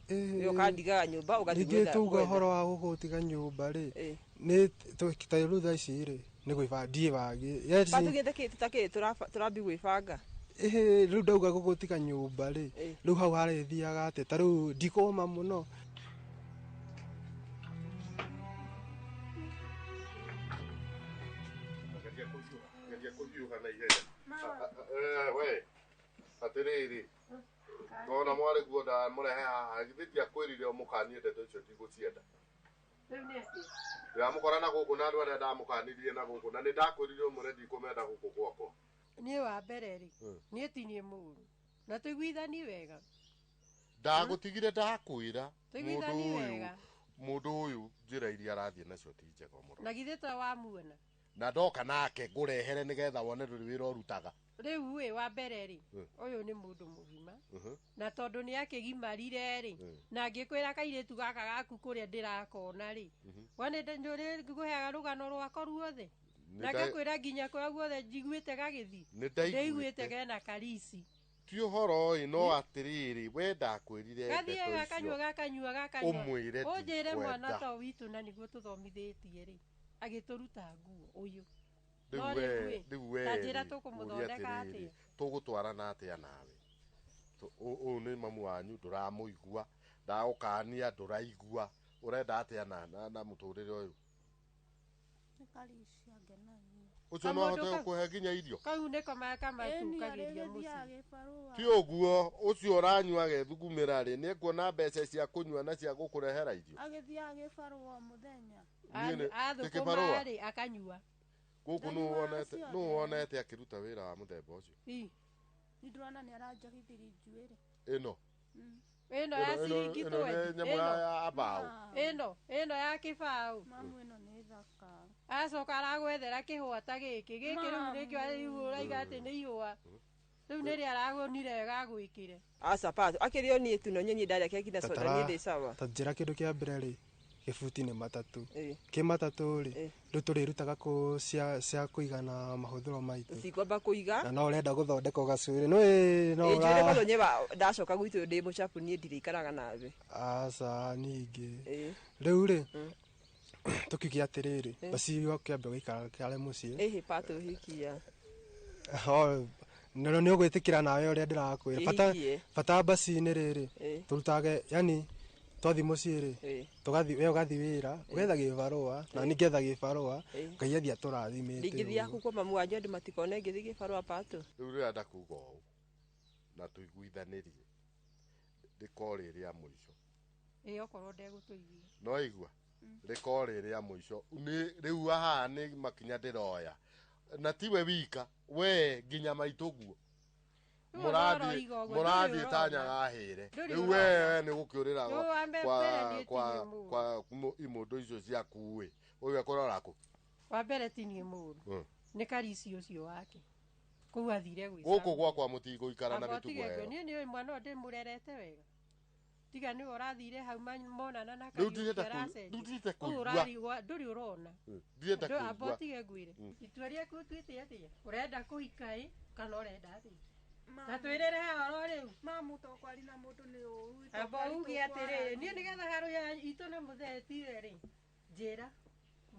Speaker 10: we ũkandigaga nyũmba ũgathiĩ gwetha
Speaker 8: tuga ũhoro wa gũgũtiga nyũmba rĩ nĩ tũkĩtarĩ thaa ici rĩ nĩ gwĩbandie wagi
Speaker 10: pato gĩthe kĩ tutakĩ tũrambi gwĩbanga
Speaker 8: rĩu ndauga gũgũtiga nyũmba rĩ rĩu hau harĩthiaga atĩ ta rĩu ndikũma mũno
Speaker 11: we atĩrĩrĩ tona mwarĩ guo ndamũrehe haha githĩtia kwĩrire mũkanie ndeto icio ndigũcienda ndamũkora na gũkũ na andũ arĩa ndamũkanirie na gũkũ na nĩ ndakwĩrire ũmũre ndikũmenda gũkũ gwakwa
Speaker 18: niĩ wa mbere rĩ niĩ ti niĩ mũru na tũiguithani wega
Speaker 11: ndagũtigire ndakwĩra
Speaker 18: tũiguithani wega
Speaker 11: mũndũ ũyũ njĩra iria arathiĩ nacio ti njega mũno
Speaker 18: na githĩ ta wamuona
Speaker 11: na ndoka nake ngũrehere nĩgetha wone ndũrĩ wĩra ũrutaga
Speaker 18: rĩu we wa mbere rĩ ũyũ nĩ mũndũ mũgima na tondũ nĩ akĩgimarire rĩ na ngĩkwĩra kairĩtu gaka gaku kũrĩa ndĩrakona rĩ wone ndũrĩ ngũheaga rũgano rwako ruothe na ngĩkwĩra nginya kũrĩa guothe njiguĩte gagĩthi ndĩiguĩte gena Karisi
Speaker 11: ti ũhoro ĩ no atĩrĩrĩ we ndakwĩrire
Speaker 18: gathiĩ gakanyua
Speaker 11: ũmwĩre
Speaker 18: ũnjĩre mwana to witũ na nĩguo tũthomithĩtie rĩ agĩtũruta nguo ũyũ
Speaker 11: rĩu we
Speaker 18: tanjĩra tũkũmũthondeka atĩa
Speaker 11: tũgũtwarana atĩa nawe ũyũ nĩ mamu wanyu ndũramũigua ndagũkania ndũraigua ũrenda atĩa na mũtũrĩre ũyũ ũcio no ahote gũkũhe nginya irio
Speaker 18: kau nĩko makamacukagĩria mũciĩ
Speaker 11: ti ũguo ũcio ũranyua agethugumĩra rĩ nĩ ekuona mbeca cia kũnyua na cia gũkũrehera irio
Speaker 22: agĩthiĩ agĩbarũa mũthenya
Speaker 18: athũkũma rĩ akanyua
Speaker 11: gũkũ nũ wonete akĩruta wĩra wa mũthemba ũcio
Speaker 22: nĩndĩrona nĩ aranjagithĩria njuĩrĩ
Speaker 18: ĩno ya ciringi ĩno ya kĩbaũ
Speaker 22: mamu ĩno nĩ thaka
Speaker 18: acoka aragwethera kĩhũa ta gĩkĩ rĩu nĩkĩo ũraiga atĩ nĩ ihũa rĩu nĩrĩ aragonire gagwĩkĩre
Speaker 10: aca pato akĩrĩo niĩ tu no nyenyi ndarĩa keki na soda niĩ ndĩ sawa
Speaker 8: ta njĩra kĩndũ kĩa mbere rĩ gĩbuti nĩ matatũ kĩ matatũ rĩ rĩu tũrĩrutaga cia kũigana mahũthĩro maitũ
Speaker 10: tikwamba kũiga
Speaker 8: na no ũrenda gũthondeka ũgacuĩrĩ
Speaker 10: njuĩrĩ mũthonye ndacoka gwitũ ndĩ mũcabu niĩ ndirĩikaraga nawe
Speaker 8: aca ningĩ rĩu rĩ tũkiuge atĩrĩrĩ basi kĩambe gũikara kĩarĩ mũciĩ
Speaker 10: pato hikia
Speaker 8: nĩ ũgwĩtĩkĩra nawe ũrĩa ndĩrakwĩra bata basi-inĩ rĩrĩ tũrutage yani twathi mũciĩ rĩ we ũgathi wĩra ũgetha gĩbarũa na nĩ ngetha gĩbarũa Ngai athiĩ atũrathimĩte
Speaker 10: ndingĩthiĩ akukwo mamu wanyu andũ matikone ngĩthiĩ gĩbarũa pato
Speaker 11: rĩu rĩrenda kuga ũũ na tũiguithanĩrie rĩkorĩ rĩa mũico
Speaker 18: okorwo ndegũtũigua
Speaker 11: no igua rĩko rĩrĩa mũico rĩu haha nĩ makinya ndĩroya na tiwe wika we nginya maitũguo mũrathiĩ tanyagahĩre rĩu we nĩ gũkĩũrĩra kwa imũndũ icio ciaku ĩ ũyũ ekũrora kũ
Speaker 18: wa mbere ti niĩ mũru nĩ Karisi ũcio wake kũu athire gwĩca
Speaker 11: gũkũ gwakwa mũtigũikara na mĩtugo ĩyo
Speaker 18: niĩ nĩ mwana ũyũ ndĩmũrerete wega tiga nĩ ũrathire hau monana na
Speaker 11: ndũrĩ
Speaker 18: ũrona amba tige ngwĩre itua rĩaku ũtuĩte atĩa ũrenda kũhika ĩ kana ũrenda atĩa na twĩrĩre horo rĩu
Speaker 22: mamu tokwa ari na mũndũ nĩ ũru
Speaker 18: amba uge atĩrĩrĩ niĩ nĩgetha haro ya itũ na mũtheti rĩ njĩra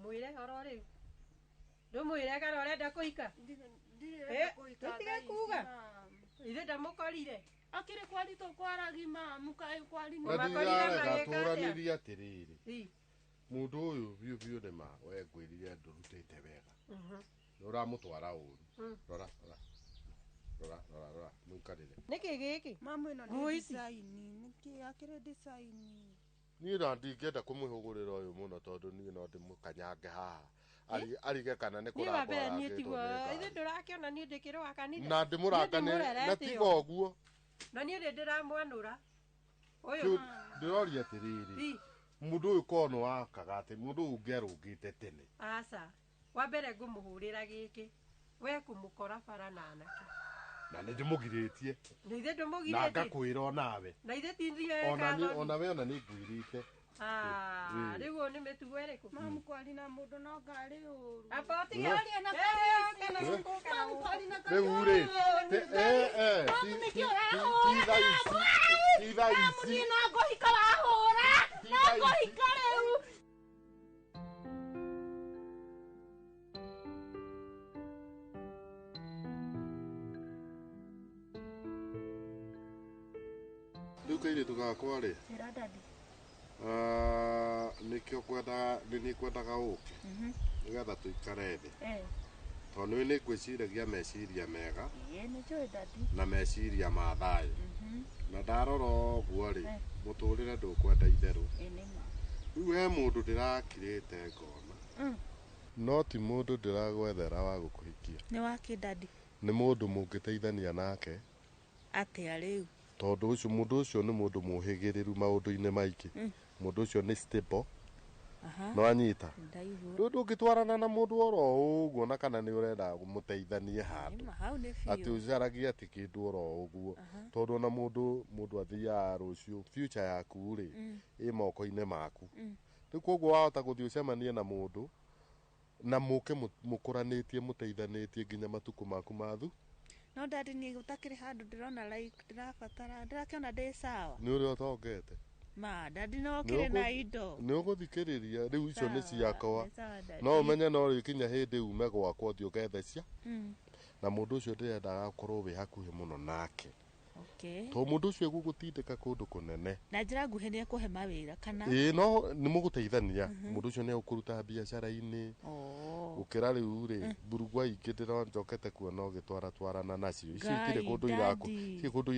Speaker 18: mwĩre horo rĩu ndũmwĩre kana ũrenda kũhika tũtige kuga ithe ndamũkorire
Speaker 22: akĩrĩ kwaritũ kwaragi mamu kaĩ kwari
Speaker 11: tũranĩrie atĩrĩrĩ mũndũ ũyũ biũ biũ nĩ ma we ngwĩrire ndũrutĩte wega ũramũtwara ũru rora mũikarĩre
Speaker 18: nĩkĩ gĩkĩ
Speaker 22: mamu ĩno nĩ design nĩkĩ akĩrĩ design
Speaker 11: niĩ na ndingĩenda kũmũhũgũrĩra ũyũ mũno tondũ niĩ no ndĩmũkanyange haha arige kana nĩ kũrakĩtwo
Speaker 18: ithe ndũrakĩona niĩ ndĩkĩrũa kanitha
Speaker 11: na ndĩmũrakane na tiga ũguo
Speaker 18: na niĩ nĩ ndĩramwanũra
Speaker 11: ũyũ ndĩroria atĩrĩrĩ mũndũ ũyũ kono wakaga atĩ mũndũ ũyũ ũngĩarũngĩte tene
Speaker 18: aca wa mbere ngũmũhũrĩra gĩkĩ we kũmũkora bara na anake
Speaker 11: na nĩ ndĩmũgirĩtie
Speaker 18: na ithe ndũmũgirĩtie
Speaker 11: na ngakwĩra onawe
Speaker 18: na ithe tindire
Speaker 11: onawe ona nĩ ngwĩrĩte
Speaker 18: rĩu ũyũ nĩ mĩtugo ĩrĩkũ
Speaker 22: mamu kwari na mũndũ no ngarĩ ũru
Speaker 18: amba ũtige aria na mamu kwari na
Speaker 11: rĩu rĩ titha ici
Speaker 22: no ngũhika wahũra no ngũhika rĩu
Speaker 11: rĩu kairĩtu gakwa rĩ nĩkĩo kwendaga ũke nĩgetha tũikare thĩ tondũ nĩ ngwĩciragia meciria mega na meciria ma thayũ na ndarora ũguo rĩ mũtũrĩre ndũkwenda itherũ rĩu he mũndũ ndĩrakirĩte ngona no ti mũndũ ndĩragwethera wa gũkũhikia
Speaker 22: nĩ wake dadi
Speaker 11: nĩ mũndũ mũngĩteithania nake
Speaker 22: atĩa rĩu
Speaker 11: tondũ ũcio mũndũ ũcio nĩ mũndũ mũhĩgĩrĩru maũndũ-inĩ maingĩ mũndũ ũcio nĩ stable no anyita rĩu ndũngĩtwarana na mũndũ oro ũguo na kana nĩ ũrenda mũteithanie handũ atĩ ũcaragia atĩ kĩndũ oro ũguo tondũ ona mũndũ athiaga rũciũ future yaku rĩ ĩ moko-inĩ maku rĩu koguo wahota gũthiĩ ũcemanie na mũndũ na mũke mũkũranĩtie mũteithanĩtie nginya matukũ maku mathu
Speaker 22: no dadi nĩ ũtakĩrĩ handũ ndĩrona like ndĩrabatara ndĩrakĩona ndĩ sawa
Speaker 11: nĩ ũrĩa ũtongete
Speaker 22: ma dadi no kĩrĩ na indo
Speaker 11: nĩ ũgũthikĩrĩria rĩu icio nĩ ciakwa no ũmenye no rĩkinya hĩndĩ ume gwakwa ũthiĩ ũgethecia na mũndũ ũcio ndĩrendaga gũkorwo wĩ hakuhĩ mũno nake to mũndũ ũcio egũgũtindĩka kũndũ kũnene
Speaker 22: na njĩra nguhĩ nĩ ekũhe mawĩra kana
Speaker 11: no nĩ mũgũteithania mũndũ ũcio nĩ egũkũruta biacara-inĩ gũkĩra rĩu rĩ mburugwa ingĩ ndĩronjokete kuona ũgĩtwaratwarana nacio icio itirĩ kũndũ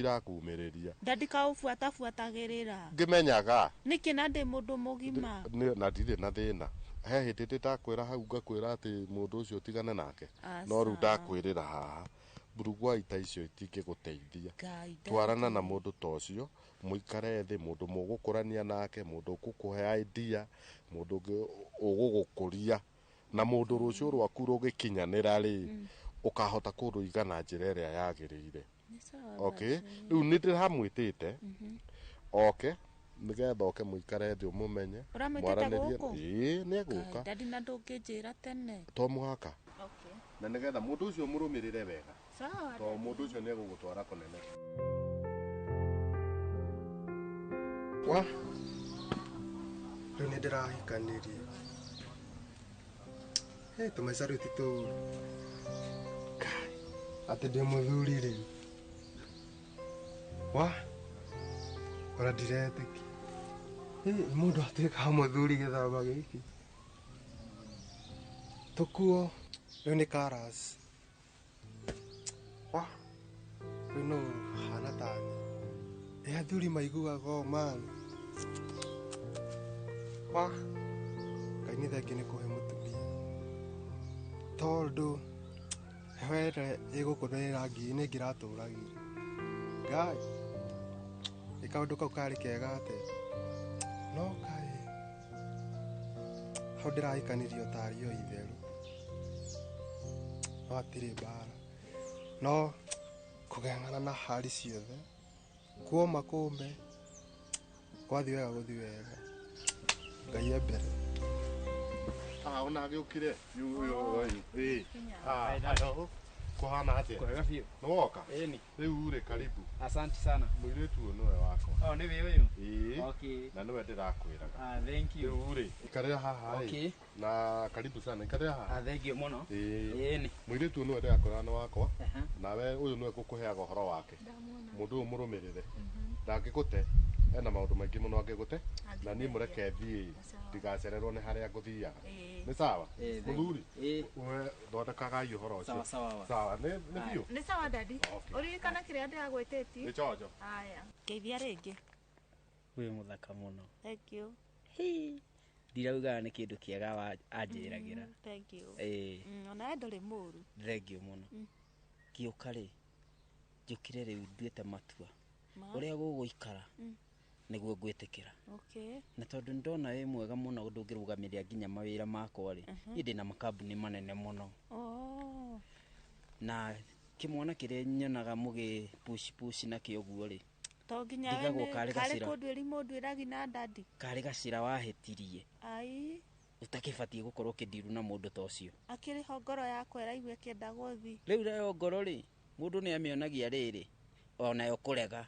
Speaker 11: irakumĩrĩria
Speaker 22: ndandikaũbuatabuatagĩrĩra
Speaker 11: ngĩmenyaga
Speaker 22: nĩkĩ na ndĩ mũndũ mũgima
Speaker 11: na ndirĩ na thĩna he hĩndĩ ndĩtakwĩra hau ngakwĩra atĩ mũndũ ũcio ũtigane nake no rĩu ndakwĩrĩra haha mburugwa ita icio itingĩgũteithia twarana na mũndũ ta ũcio mũikare thĩ mũndũ mũgũkũrania nake mũndũ ũgũkũhe idea mũndũ ũgũgũkũria na mũndũ rũciũ rwaku rũgĩkinyanĩra rĩ ũkahota kũrũiga na njĩra ĩrĩa yagĩrĩire rĩu nĩ ndĩramwĩtĩte oke nĩgetha oke mũikare thĩ ũmũmenye mwaranĩrie nĩ egũka
Speaker 22: na ndũngĩnjĩra tene
Speaker 11: to mũhaka na nĩgetha mũndũ ũcio mũrũmĩrĩre wega to mũndũ ũcio nĩ egũgũtwara kũnene
Speaker 8: rĩu nĩ ndĩrahikanĩria tũmaica rĩu ti tũru atĩ ndĩ mũthuri rĩu ona ndiretĩkia mũndũ atuĩkaga mũthuri gĩthamba gĩkĩ tũkuo rĩu nĩ karas rĩu no hana tani athuri maiguaga man Ngai nĩ thengi nĩ kũhe mũtumia tondũ were ĩgũkũrĩra ngi-inĩ ngĩratũragia Ngai nĩ kaũndũ kau karĩ kega atĩ no kaĩ hau ndĩrahikanirio tarĩ o itherũ no hatirĩ mbara no kũgeng'ana na hali ciothe kuoma kũmbe kwathi wega gũthi wega Ngai e mbere
Speaker 11: ona agĩũkire kuhana atia
Speaker 1: kwega biũ
Speaker 11: nĩ woka
Speaker 1: ĩni
Speaker 11: rĩu rĩ karibu
Speaker 1: asante sana
Speaker 11: mũirĩtu ũyũ nĩwe wakwa
Speaker 1: nĩwe ũyũ
Speaker 11: ĩĩ na nĩwe ndĩrakwĩraga
Speaker 1: thank you
Speaker 11: rĩu rĩ ikarĩra haha na karibu sana ikarĩra haha
Speaker 1: thank you mũno
Speaker 11: ĩni mũirĩtu ũyũ nĩwe ndĩrakwĩraga nĩ wakwa nawe ũyũ nĩwe ngũkũheaga ũhoro wake mũndũ ũyũ mũrũmĩrĩre ndangĩgũte ena maũndũ maingĩ mũno angĩgũte na niĩ mũreke thiĩ ndigacererwo nĩ harĩa ngũthiaga nĩ sawa mũthuri we thondekagai ũhoro ũcio sawa nĩ biũ
Speaker 22: nĩ sawa dadi ũririkana kĩrĩa ndĩragwĩtĩtie
Speaker 11: nĩ chonjo
Speaker 22: haya ngeithia rĩngĩ
Speaker 1: wĩ mũthaka mũno
Speaker 22: thank you
Speaker 1: ndirauga nĩ kĩndũ kĩega anjĩragĩra
Speaker 22: thank you ona ndũrĩ mũru
Speaker 1: thank you mũno gĩũka rĩ njũkire rĩu nduĩte matua ũrĩa gũgũikara nĩguo ngwĩtĩkĩra na tondũ ndona wĩ mwega mũno ndũngĩrũgamĩrĩra nginya mawĩra makwa rĩ niĩ ndĩna makambuni manene mũno na kĩmwana kĩrĩa nyonaga mũgĩ push nakĩo ũguo rĩ
Speaker 22: to nginya karĩ kũndwĩri mũndũ ĩragi na dadi
Speaker 1: karĩ gacira wahĩtirie
Speaker 22: ai
Speaker 1: utakĩbatiĩ gũkorwo kĩndiru na mũndũ ta ũcio
Speaker 22: akĩrĩ ho ngoro yakwa ĩraigua kĩenda gũthi
Speaker 1: rĩu rĩo ngoro rĩ mũndũ nĩ amĩonagia rĩrĩ onayo kũrega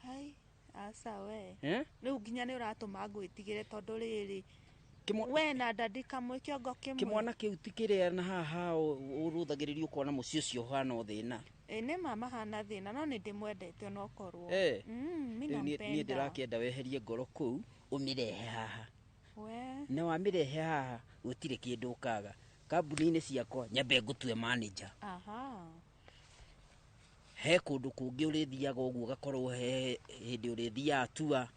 Speaker 22: hai asa we rĩu nginya nĩ ũratũma ngwĩtigĩre tondũ rĩrĩ we na dadi kamwe kĩongo kĩmwe
Speaker 1: kĩmwana kĩu ti kĩrĩa na haha ũrũthagĩrĩrio kuona mũciĩ ũcio ũhana thĩna
Speaker 22: nĩ mama hana thĩna no nĩ ndĩmwendete onokorwo
Speaker 1: niĩ ndĩrakĩenda weherie ngoro kũu ũmĩrehe haha na wamĩrehe haha gũtirĩ kĩndũ ũkaga kambuni-inĩ ciakwa nyambe ngũtue manager he kũndũ kũngĩ ũrĩthiaga ũguo ũgakorwo he hĩndĩ ũrĩthiaga tua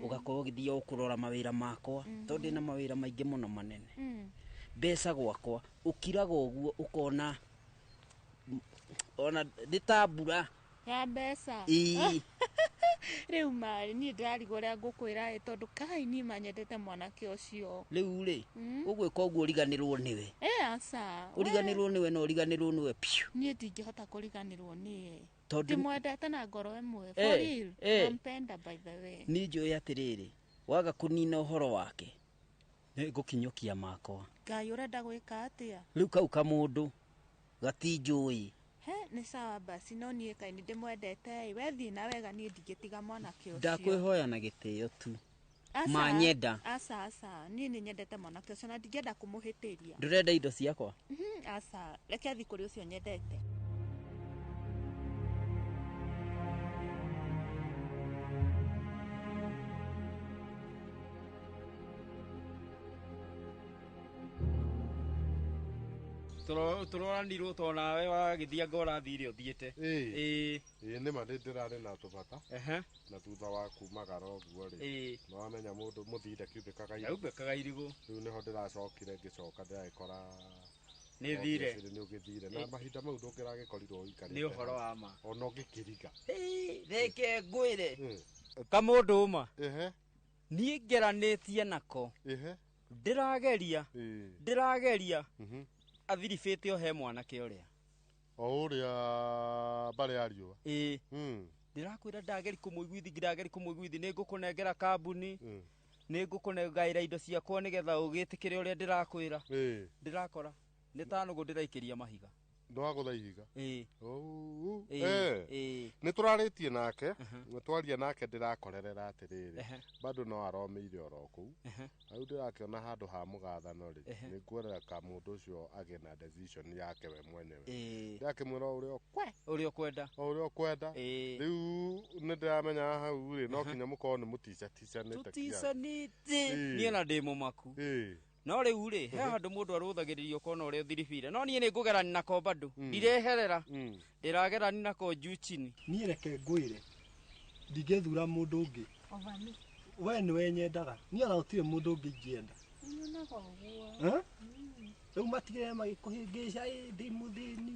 Speaker 1: ũgakorwo ũgĩthiaga ũkũrora mawĩra makwa tondũ ndĩna mawĩra maingĩ mũno manene mbeca gwakwa ũkiraga ũguo ũkona ona nĩ ta mbura
Speaker 22: ya mbeca rĩu marĩ niĩ ndĩrarigwo ũrĩa ngũkwĩra tondũ kai niĩ manyendete mwanake ũcio
Speaker 1: rĩu rĩ ũgwĩka ũguo ũriganĩrwo nĩwe
Speaker 22: aca
Speaker 1: ũriganĩrwo nĩwe na ũriganĩrwo nĩwe piũ
Speaker 22: niĩ ndingĩhota kũriganĩrwo nĩye ndĩmwendete na ngoro ĩmwe nampenda by the way
Speaker 1: niĩ njũĩ atĩrĩrĩ waga kũnina ũhoro wake nĩ ngũkinyũkia makwa
Speaker 22: Ngai ũrenda gwĩka atĩa
Speaker 1: rĩu kau kamũndũ gatinjũĩ
Speaker 22: nĩ sawa basi no niĩ kaĩ nĩ ndĩmwendete we thiĩ na wega niĩ ndingĩtiga mwanake ũcio
Speaker 1: ndakwĩhoya na gĩtĩo tu manyenda
Speaker 22: aca niĩ nĩ nyendete mwanake ũcio na ndingĩenda kũmũhĩtĩria
Speaker 1: ndũrenda indo ciakwa
Speaker 22: aca reke thiĩ kũrĩ ũcio nyendete
Speaker 1: turoranirwo to nawe wagĩthia ngorathire ũthiĩte
Speaker 11: nĩ ma ndĩrarĩ na tũbata na thutha wa kumagara ũguo rĩ no wamenya mũndũ mũthinde kiumbĩkaga irigũ rĩu nĩho ndĩracokire ngĩcoka ndĩragĩkora
Speaker 1: nĩ thire
Speaker 11: nĩ ũgĩthire na mahinda mau ndũngĩragĩkorirwo ũikarĩte
Speaker 1: nĩ ũhoro wa ma
Speaker 11: ona ũgĩkĩriga
Speaker 1: reke ngwĩre kamũndũ ũma niĩ ngeranĩtie nako ndĩrageria athiribĩte he mwanake ũrĩa
Speaker 11: o ũrĩa mbarĩ ya riũa
Speaker 1: ndĩrakwĩra ndageri kũmũiguithi nĩ ngũkũnengera kambuni nĩ ngũkũnengaĩra indo ciakwa nĩgetha ũgĩtĩkĩre ũrĩa ndĩrakwĩra ndĩrakora nĩ tanũgũ ndĩraikĩria mahiga
Speaker 11: ndwagũtha ihiga nĩ tũrarĩtie nake twaria nake ndĩrakorerera atĩrĩrĩ bado no aromĩire oro kũu rĩu ndĩrakĩona handũ ha mũgathano rĩ nĩ nguereka mũndũ ũcio agĩ na decision yake we mwenyewe ndĩrakĩmwĩra ũrĩa ũkwenda rĩu nĩ ndĩramenya hau rĩ no kinya mũkorwo nĩ
Speaker 1: mũticanĩte niĩ ona ndĩ mũmaku no rĩu rĩ he handũ mũndũ arũthagĩrĩrio kona ũrĩa ũthiribire no niĩ nĩ ngũgerani nako bado ndireherera ndĩragerani nako juu chini
Speaker 9: niĩ reke ngwĩre ndingĩthura mũndũ ũngĩ we nĩwe nyendaga niĩ ona gũtirĩ mũndũ ũngĩ ingĩenda Rĩu matigĩrĩre magĩkũhĩngĩca ndĩ mũthĩni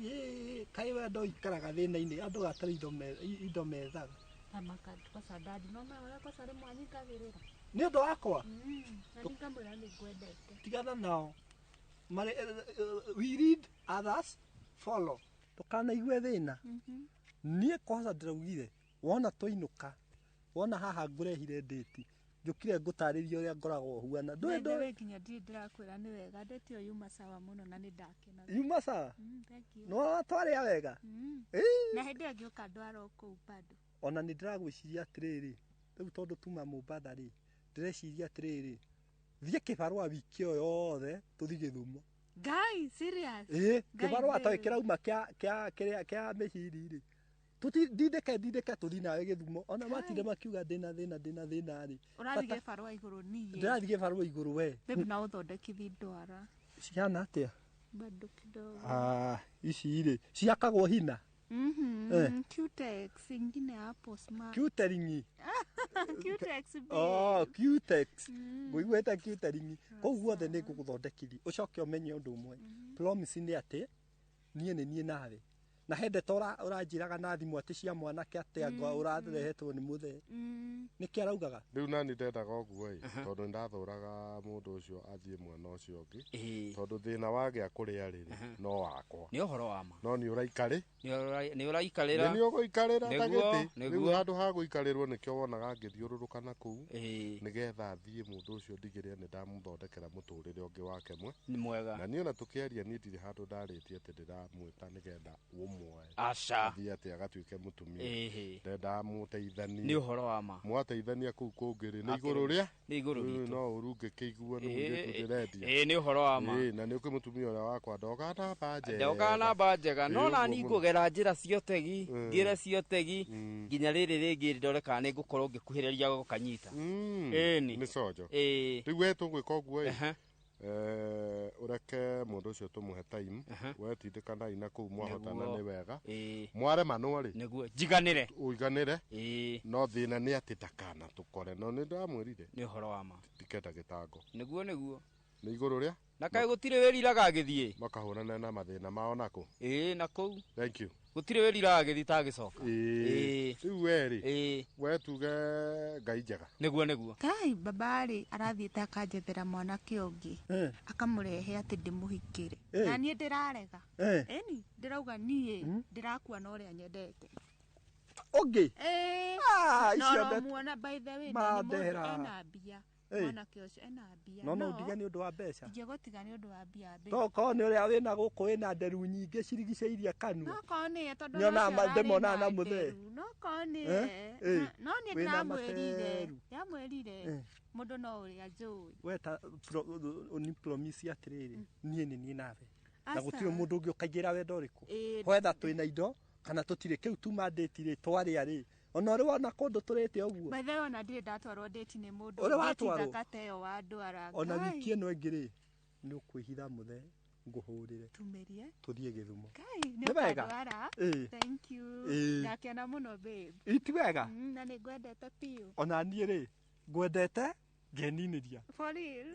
Speaker 9: kaĩ we andũ ikaraga thĩna-inĩ andũ gatarĩ indo methaga nĩ ũndũ wakwa tigana nao we lead others follow ndũkanaigue thĩna niĩ kwanza ndĩraugire wona twainũka wona haha ngũrehire ndĩti njũkire ngũtarĩria ũrĩa ngoragwo huana
Speaker 22: nginya ndirĩ ndĩrakwĩra nĩ wega ndĩti ĩyo yuma sawa mũno na nĩ ndakena
Speaker 9: yuma sawa no twarĩa wega
Speaker 22: na hĩndĩ ĩyo ngĩũka ndwara o kũu bado
Speaker 9: ona nĩ ndĩragwĩciria atĩrĩrĩ rĩu tondũ tuma Mombatha rĩ ndĩreciria atĩrĩrĩ thiĩ kĩbarũa wiki ĩyo yothe tũthiĩ Gĩthumo
Speaker 22: Guy serious
Speaker 9: kĩbarũa ta kĩrauma kĩa mĩciri rĩ ndindĩke tũthiĩ nawe Gĩthumo ona matinde makiuga ndĩna thĩna rĩ
Speaker 22: ũrathiĩ gĩbarũa igũrũ niĩ
Speaker 9: ndĩrathiĩ gĩbarũa igũrũ we
Speaker 22: babe na ũthondekithi ndwara
Speaker 9: ciana atĩa
Speaker 22: bado kidogo
Speaker 9: ici rĩ ciakagwo hina
Speaker 22: Cutex ingine hapo smart
Speaker 9: Cuteringi
Speaker 22: Cutex
Speaker 9: Cutex ngũiguĩte Cuteringi kũu guothe nĩ ngũgũthondekithia ũcoke ũmenye ũndũ ũmwe promise nĩ atĩ niĩ nĩ niĩ nawe na hende tora ũranjiraga na thimũ atĩ cia mwanake atĩ anga ũrarehetwo nĩ mũthee nĩkĩ araugaga
Speaker 11: rĩu nani ndendaga ũguo tondũ ndathũraga mũndũ ũcio athiĩ mwena ũcio ũngĩ tondũ thĩna wagĩa kũrĩa rĩrĩ no wakwa
Speaker 1: nĩ ũhoro wa ma
Speaker 11: no nĩ ũraikarĩ
Speaker 1: nĩ ũraikarĩra
Speaker 11: nĩ ũgũikarĩra ta gĩtĩ rĩu handũ ha gũikarĩrwo nĩkĩo wonaga ngĩthiũrũrũka na kũu nĩgetha thiĩ mũndũ ũcio ndigĩrĩre nĩ ndamũthondekera mũtũrĩre ũngĩ wake
Speaker 1: mwega
Speaker 11: na niĩ ona tũkĩaria niĩ ndirĩ handũ ndarĩtie atĩ ndĩramwĩta nĩgetha
Speaker 1: aca
Speaker 11: athiĩ atĩ agatuĩke mũtumia ndenda mũteithania
Speaker 1: nĩ ũhoro wa ma
Speaker 11: mwateithania kũu kũngĩrĩ nĩ igũrũ rĩa
Speaker 1: nĩ igũrũ ritũ
Speaker 11: no ũrunge kĩiguo nĩ mũndũ ndĩrendia
Speaker 1: nĩ ũhoro wa ma
Speaker 11: na nĩ mũtumia ũrĩa wakwa ndoka
Speaker 1: namba njega no nani ngũgera njĩra cia ũtegi ngĩre cia ũtegi nginya rĩrĩ rĩngĩ ndore kana nĩ ngũkorwo ngĩkuhĩrĩria gũkanyita
Speaker 11: nĩ cojo rĩu we tũgwĩka ũguo ũreke mũndũ ũcio tũmũhe time wetindĩkanai na kũu mwahotana nĩ wega mwaremanwo rĩ
Speaker 1: nĩguo njiganĩre
Speaker 11: ũiganĩre no thĩna nĩ atĩ ndakana tũkore no nĩ ndamwĩrire
Speaker 1: nĩ ũhoro wa ma
Speaker 11: tiketa gĩtango
Speaker 1: nĩguo
Speaker 11: nĩ igũrũ rĩa
Speaker 1: na kaĩ gũtirĩ wĩriraga agĩthiĩ
Speaker 11: makahũrana na mathĩna mao nakũ
Speaker 1: na kũu
Speaker 11: thank you
Speaker 1: gũtirĩ wĩriraga agĩthiĩ tagĩcoka
Speaker 11: rĩu werĩ wetuge ngai njega
Speaker 1: nĩguo
Speaker 22: kai babarĩ arathiĩte akanjethera mwanake ũngĩ akamũrehe atĩ ndĩmũhikĩre na niĩ ndĩrarega ĩni ndĩrauga niĩ ndĩrakua na ũrĩa nyendete
Speaker 9: ũngĩ
Speaker 22: no muona by the way nĩ ena mbia mwanake ũcio ena mbia
Speaker 9: no ndiga nĩ ũndũ wa mbeca
Speaker 22: ingĩgũtiga nĩ ũndũ wa mbia
Speaker 9: toko nĩ ũrĩa wĩna gũkũ wĩna nderu nyingĩ cirigicĩirie kanua
Speaker 22: no konĩ tondũ
Speaker 9: ndĩmona na mũthee
Speaker 22: no konĩ no niĩ ndĩramwĩrire mũndũ no ũrĩa njũĩ
Speaker 9: weta ni promise atĩrĩrĩ niĩ nĩ niĩ nawe na gũtirĩ mũndũ ũngĩ ũkaingĩra wendo ũrĩkũ wetha twĩna indo kana tũtirĩ kĩu tuma ndĩti-rĩ twarĩa rĩ ona ũrĩ wona kũndũ tũrĩte ũguo
Speaker 22: maithe ona ndirĩ ndatwarwo ndĩti nĩ mũndũ
Speaker 9: ũrĩ watwarwo
Speaker 22: ndakateo wa ndwara
Speaker 9: ona wiki ĩno ĩngĩ-rĩ nĩ ũkwĩhitha mũthee ngũhũrĩre
Speaker 22: tumĩrie
Speaker 9: tũthiĩ Gĩthumo
Speaker 22: nĩ wega thank you ndakena mũno babe
Speaker 9: iti wega
Speaker 22: na nĩ ngwendete piũ
Speaker 9: ona niĩ-rĩ ngwendete ngeninĩria
Speaker 22: for real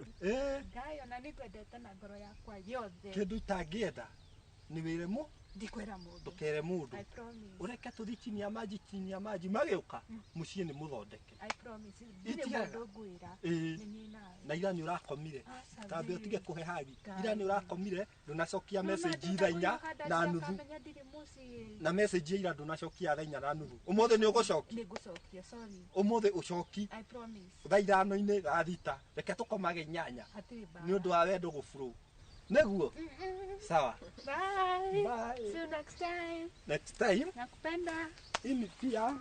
Speaker 22: ngai ona nĩ ngwendete na ngoro yakwa yothe
Speaker 9: kĩndũ itangĩenda nĩ wĩre
Speaker 22: ndikwĩra mũndũ
Speaker 9: ndũkere mũndũ ũreke tũthiĩ chini ya maji magĩũka mũciĩ nĩ mũthondeke na ira nĩ ũrakomire tambe ũtige kũhe hagi ira nĩ ũrakomire ndũnacokia message thaa 4:30 na message ira ndũnacokia thaa 4:30 ũmũthĩ nĩ ũgũcokia ũmũthĩ ũcoki thaa 5:00 thaa 6 reke tũkomage 8 nĩ ũndũ wa wendo gũburu nĩguo sawa
Speaker 22: bye see you next time nakupenda
Speaker 9: ini pia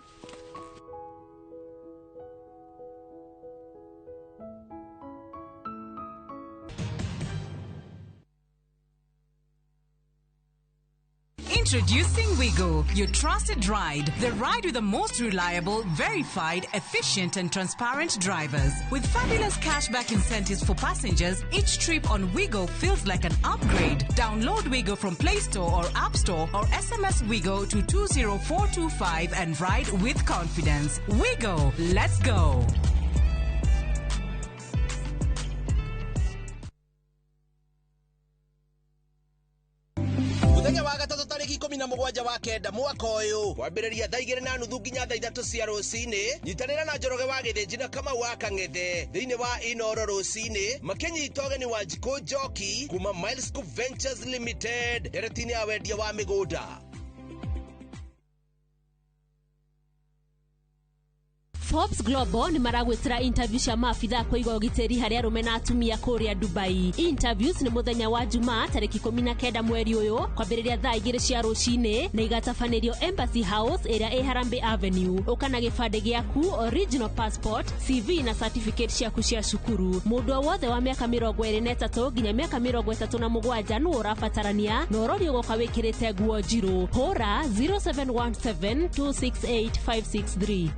Speaker 19: Introducing Wigo, your trusted ride. The ride with the most reliable, verified, efficient and transparent drivers. With fabulous cashback incentives for passengers, each trip on Wigo feels like an upgrade. Download Wigo from Play Store or App Store or SMS Wigo to 20425 and ride with confidence. Wigo, let's go.
Speaker 3: muthenya wa gatatu tariki 17 wa kenda mwaka uyu kwambiriria thaa 2:30 nginya thaa 3 cia rucini. Nyitanira na Njoroge wa Githinji na Kamau wa Kang'ethe thiini wa Inoro rucini makinyita ugeni wa Njiko Njoki kuma Milescope Ventures Limited nderetini ya wendia wa migunda.
Speaker 13: Forbes Global ni maragwitira interview cia maabitha kuiga ugiteri haria arume na atumia kuria Dubai. Interviews ni muthenya wa Jumaa tariki 19 mweri uyu kwambiriria thaa 2 cia rucini na igatabanirio Embassy House area e Harambe Avenue. Ukana gibande giaku, original passport, CV na certificate ciaku cia cukuru. Mundu wothe wa miaka 23 nginya miaka 37 no urabatarania na urori ugoka wikirite nguo njiru. Hora 0717268563.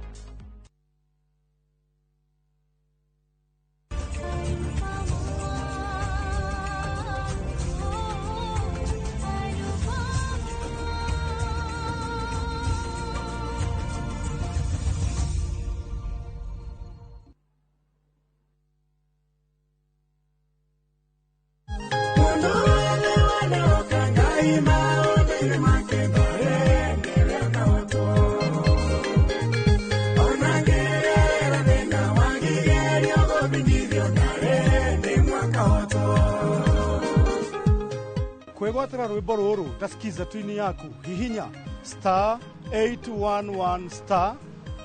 Speaker 14: Kwegwatira rwimbo ruru tasikiza twini yaku hihinya *811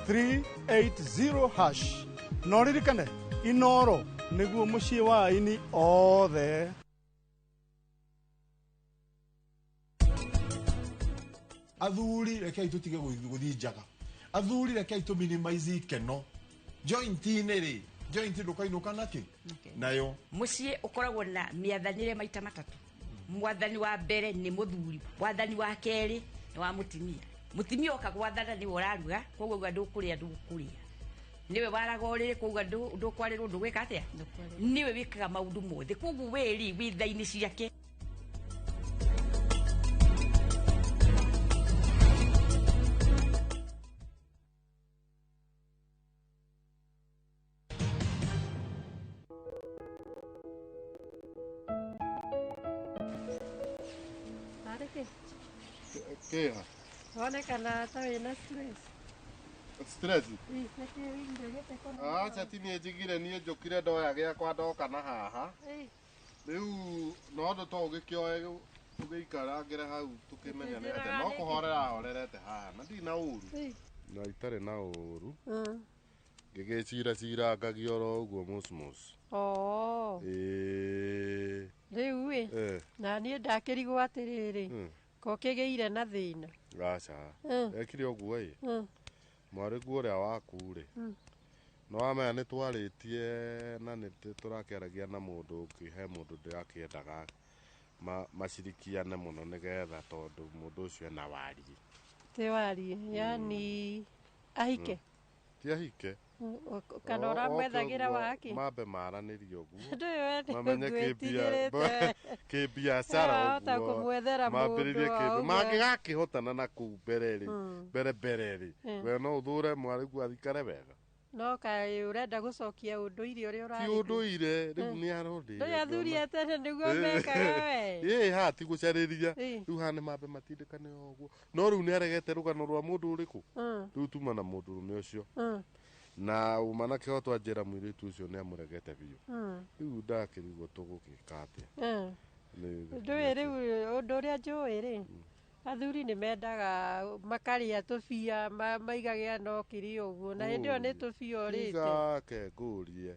Speaker 14: *380# noririkane Inoro niguo mucii wa ini othe.
Speaker 17: Athuri rekei tutige guthii njaga, athuri rekei tu minimize ikeno joint-ini ri joint ndukainuka naki nayo
Speaker 20: mucii ukoragwo na miathanire maita matatu. Mwathani wa mbere ni muthuri, mwathani wa keri ni wa mutimia. Mutimia okagwathana ni uraruga koguo ndukuria ndukuria, niwe waraga urire koguo ndukwarirwo ndugwika atia, niwe wikaga maundu mothe koguo wiri withaini ciake.
Speaker 17: Kera
Speaker 18: Onekana ta wina stress.
Speaker 17: Stress? Acha ti nie njigire nie njukire ndoya giakwa ndoka na haha. Riu no ndo to gikioe ugiikarangire hau tukimenyanete no kuhorerete haha na ndi na uru na itare na uru ngigicira ngagio ro uguo musmus.
Speaker 18: Riu na nie ndakirigwo atiriri ko kigeire na thina.
Speaker 17: Acha ekire uguo mwari guoria waku ri no amenya ni twaritie na ni turakeragia na mundu ukihe mundu ndirakiendaga macirikiane muno nigetha tondu mundu ucio na wari
Speaker 18: ti wari yani ahike
Speaker 17: ti ahike
Speaker 18: kana uramwethagira waki
Speaker 17: mambe maranirio guo mamenye kibiacara
Speaker 18: uguo
Speaker 17: mambiririe kindu mangigakihotana na kuu mbereri mbere we no uthure mwari gu athikare wega
Speaker 18: no kai urenda gucokia unduire uria urari
Speaker 17: ti unduire riu ni arodi
Speaker 18: ndo athuri atene niguo mekaga we
Speaker 17: ha ti gucariria riu hane mambe matindikane uguo no riu ni aregete rugano rwa mundu uriku riu tuma na mundu rume ucio na umana kihoto ajira mwiritu ucio ni amuregete biu riu ndakirigwo tugukika atia
Speaker 18: ndo riu undu uria njui ri athuri ni mendaga makaria tubia maigagia no kiri uguo na hindi yo ni tubia urite
Speaker 17: ngake ngurie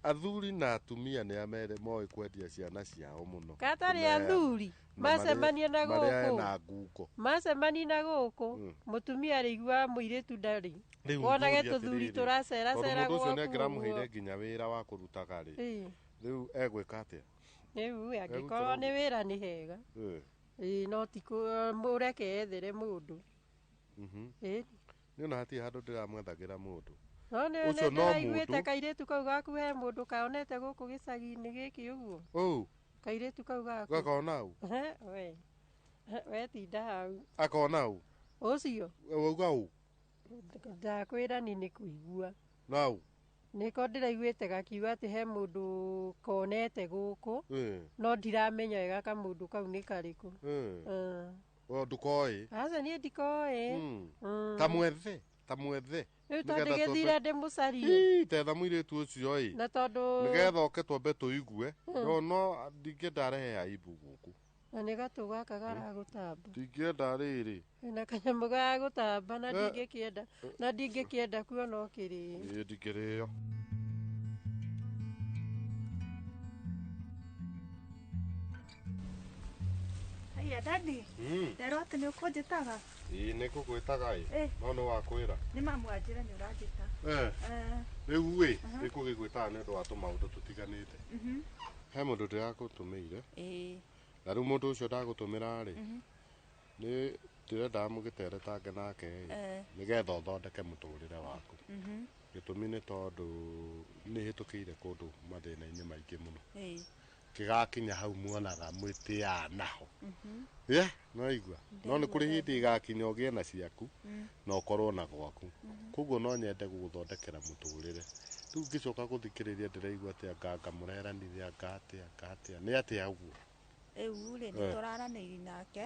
Speaker 17: athuri na atumia ni amere moi kwendia ciana ciao muno
Speaker 18: katari athuri macemania na
Speaker 17: guku
Speaker 18: macemania na guku mutumia arigwa muiritu ndari wonage tuthuri turacera cera
Speaker 17: guku ucio ni ngiramuheire nginya wira wa kurutaga ri riu egwika atia
Speaker 18: riu angikorwo ni wira ni hega no tiku mureke ethere mundu
Speaker 17: niona hati handu ndiramwethagira mundu
Speaker 18: ucio no mundu kairitu kau gaku he mundu kaonete guku gicagi-ini giki uguo kairitu kau gaku
Speaker 17: gakona u
Speaker 18: we tinda hau
Speaker 17: akona u
Speaker 18: ucio
Speaker 17: uga u
Speaker 18: ndakwira ni kuigua
Speaker 17: nau
Speaker 18: niko ndiraiguite gakiuga ati he mundu konete guku no ndiramenya wega ka mundu kau ni kariku
Speaker 17: ndukoi
Speaker 18: asa ni ndikoi
Speaker 17: ta mwethe
Speaker 18: tandĩgĩthire ndĩmũcarie
Speaker 17: tetha mũirĩtu ũcio ĩ
Speaker 18: na tondũ
Speaker 17: nĩgetha oke twambe tũigue no ndingĩenda arehe aibu gũkũ
Speaker 18: na nĩ gatũ gaka garagũtamba
Speaker 17: ndingĩenda rĩrĩ
Speaker 18: na kanyamũ gagũtamba na ndingĩkĩenda kuona ũkĩrĩo
Speaker 17: ndingĩrĩo
Speaker 22: Aya dadi nderwo atĩ nĩ ũkũnjĩtaga
Speaker 17: nĩ ngũgwĩtaga no nĩ wakwĩra
Speaker 22: nĩ mamu anjĩra nĩ ũranjĩta
Speaker 17: rĩu nĩ kũgĩgwĩtaga nĩ ũndũ wa tũmaũndũ tũtiganĩte he mũndũ ndĩragũtũmĩire na rĩu mũndũ ũcio ndagũtũmĩra rĩ nĩ ndĩrenda mũgĩteretange nake nĩgetha ũthondeke mũtũrĩre waku gĩtũmi nĩ tondũ nĩ hĩtũkĩire kũndũ mathĩna-inĩ maingĩ mũno kĩgakinya hau muonaga mwĩtĩanaho noigua no nĩ kũrĩ hĩndĩ ĩgakinya ũgĩe na ciaku na ũkorwo na gwaku koguo no nyende gũgũthondekera mũtũrĩre rĩu ngĩcoka gũthikĩrĩria ndĩraigua atĩ anga ngamũreranithia ngatĩa nĩ atĩa ũguo
Speaker 22: rĩu rĩ nĩ tũraranĩirie nake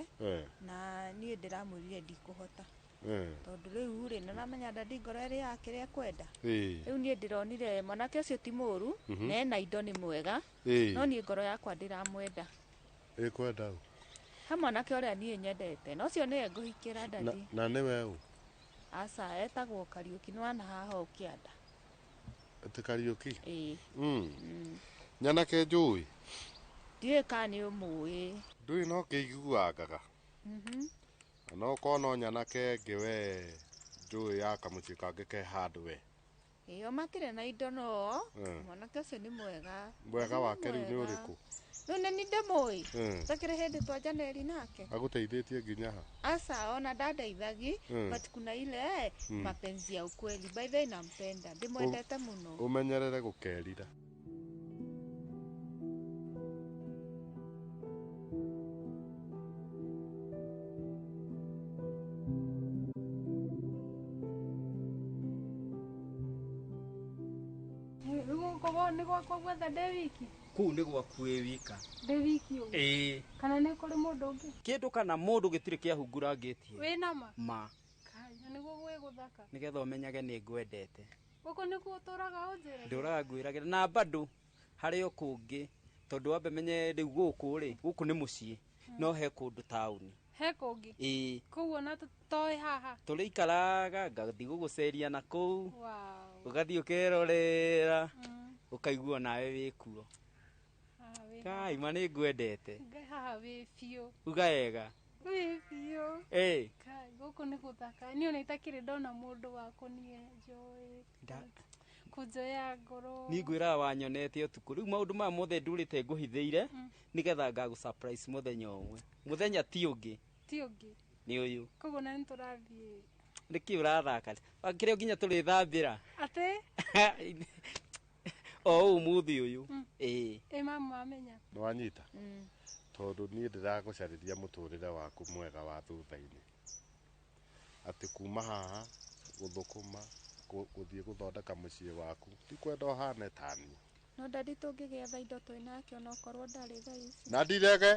Speaker 22: na niĩ ndĩramwĩrire ndikũhota tondũ rĩu rĩ nĩramenya dadi ngoro ĩrĩ yake ĩrĩa kwenda rĩu niĩ ndĩronire mwanake ũcio ti mũru na ena indo nĩ mwega no niĩ ngoro yakwa ndĩramwenda
Speaker 17: kwenda ũ
Speaker 22: he mwanake ũrĩa niĩ nyendete na ũcio nĩwe ngũhikĩra dadi
Speaker 17: na nĩwe ũ
Speaker 22: aca etagwo Kariũki nĩ wana haha ũkĩanda
Speaker 17: atĩ Kariũki nyanake njũĩ
Speaker 22: ndiũĩ kana nĩ ũmũĩ
Speaker 17: ndũĩ no kĩiguangaga no kono nyanake ngĩ we njũĩ ya kamũciĩ kangĩ ke handũ we
Speaker 22: o matirĩ na indo no mwanake ũcio nĩ
Speaker 17: mwega wake rĩu nĩ ũrĩkũ
Speaker 22: rĩu nĩ nĩ ndĩmũĩ takĩrĩ hĩndĩ twanjanĩri nake
Speaker 17: agũteithĩtie nginya ha
Speaker 22: asa ona ndandeithagi but kuna ile mapenzi ya ukweli by the way nampenda ndĩmwendete mũno
Speaker 17: ũmenyerere gũkerira
Speaker 22: nĩ gwakwa gwetha ndĩ wiki
Speaker 1: kuu nĩ gwaku ĩ wika
Speaker 22: ndĩ wiki ũguo kana nĩ kũrĩ mũndũ ũngĩ
Speaker 1: kĩndũ kana mũndũ gĩtirĩ kĩahungura ngĩtie
Speaker 22: wĩna ma kai na nĩguo gwĩ gũthaka
Speaker 1: nĩgetha ũmenyage nĩ ngwendete
Speaker 22: gũkũ nĩkuo ũtũraga ũnjĩra
Speaker 1: ndũraga ngwĩragĩra na bado harĩ o kũngĩ tondũ wambe menye rĩu gũkũ nĩ mũciĩ no he kũndũ taũni
Speaker 22: he kũngĩ koguo na tũtoĩ haha
Speaker 1: tũrĩikaraga ngathiĩ gũgũceria na kũu ũgathiĩ ũkerorera ũkaigua nawe wĩkuo kai ma nĩ ngwendete
Speaker 22: haha wĩ biũ
Speaker 1: uga wega
Speaker 22: wĩ biũ kai gũkũ nĩ gũthaka niĩ ona itakĩrĩ ndona mũndũ wa kũniĩ njũĩ kũnjoya ngoro
Speaker 1: niĩ ngwĩraga wanyonete ũtukũ rĩu maũndũ maya mothe ndũrĩte ngũhithĩire nĩgetha ngagũ surprise mũthenya ũmwe mũthenya ti ũngĩ nĩ ũyũ
Speaker 22: koguo na nĩ tũrathiĩ
Speaker 1: nĩkĩ ũrathaka kĩrĩa nginya tũrĩthambĩra
Speaker 22: atĩ
Speaker 1: o ũmũthĩ ũyũ
Speaker 22: mamu amenya
Speaker 17: nĩwanyita tondũ niĩ ndĩragũcarĩria mũtũrĩre waku mwega wa thutha-inĩ atĩ kuma haha gũthũkũma gũthiĩ gũthondeka mũciĩ waku ti kwenda ũhane ta niĩ
Speaker 22: no dadi tũngĩgetha indo twĩ nake onokorwo ndarĩ thaa ici
Speaker 17: na ndirege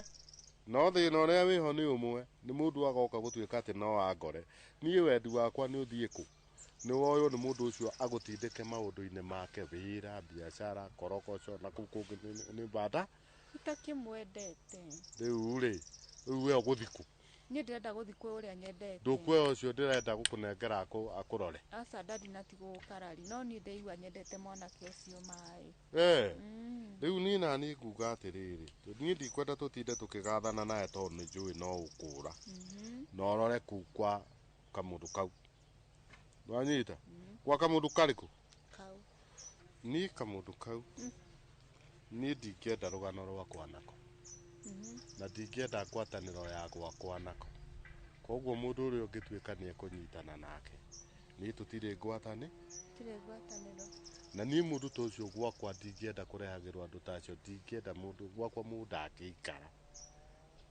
Speaker 17: no thĩna ũrĩa wĩho nĩ ũmwe nĩ mũndũ agoka gũtuĩka atĩ no angore niĩ wendi wakwa nĩ ũthiĩ kũ nĩ woywo nĩ mũndũ ũcio agũtindĩke maũndũ-inĩ make wĩra biacara korogoco na kũu kũngĩ nĩ bata
Speaker 22: itakĩmwendete
Speaker 17: rĩu we ũgũthikũ
Speaker 22: niĩ ndĩrenda gũthiĩ kwĩ ũrĩa nyendete
Speaker 17: ndũkwĩra ũcio ndĩrenda gũkũnengera akũrore
Speaker 22: aca dadi natigwo gũkarari no niĩ ndĩigua nyendete mwanake ũcio maĩ
Speaker 17: rĩu niĩ naniĩ nguga atĩrĩrĩ niĩ ndikwenda tũtinde tũkĩgathana naye tondũ nĩ njũĩ no ũkũra na ũrore kũu kwa kamũndũ kau wanyita gwa kamũndũ karĩkũ niĩ kamũndũ kau niĩ ndingĩenda rũgano rwakwa nako na ndingĩenda ngwatanĩro ya gwakwa nako koguo mũndũ ũrĩa ũngĩtuĩka nĩ ekũnyitana nake niĩ tũtirĩ ngwatanĩro na niĩ mũndũ ta ũcio gwakwa ndingĩenda kũrehagĩrwo andũ ta acio ndingĩenda mũndũ gwakwa mũndũ angĩikara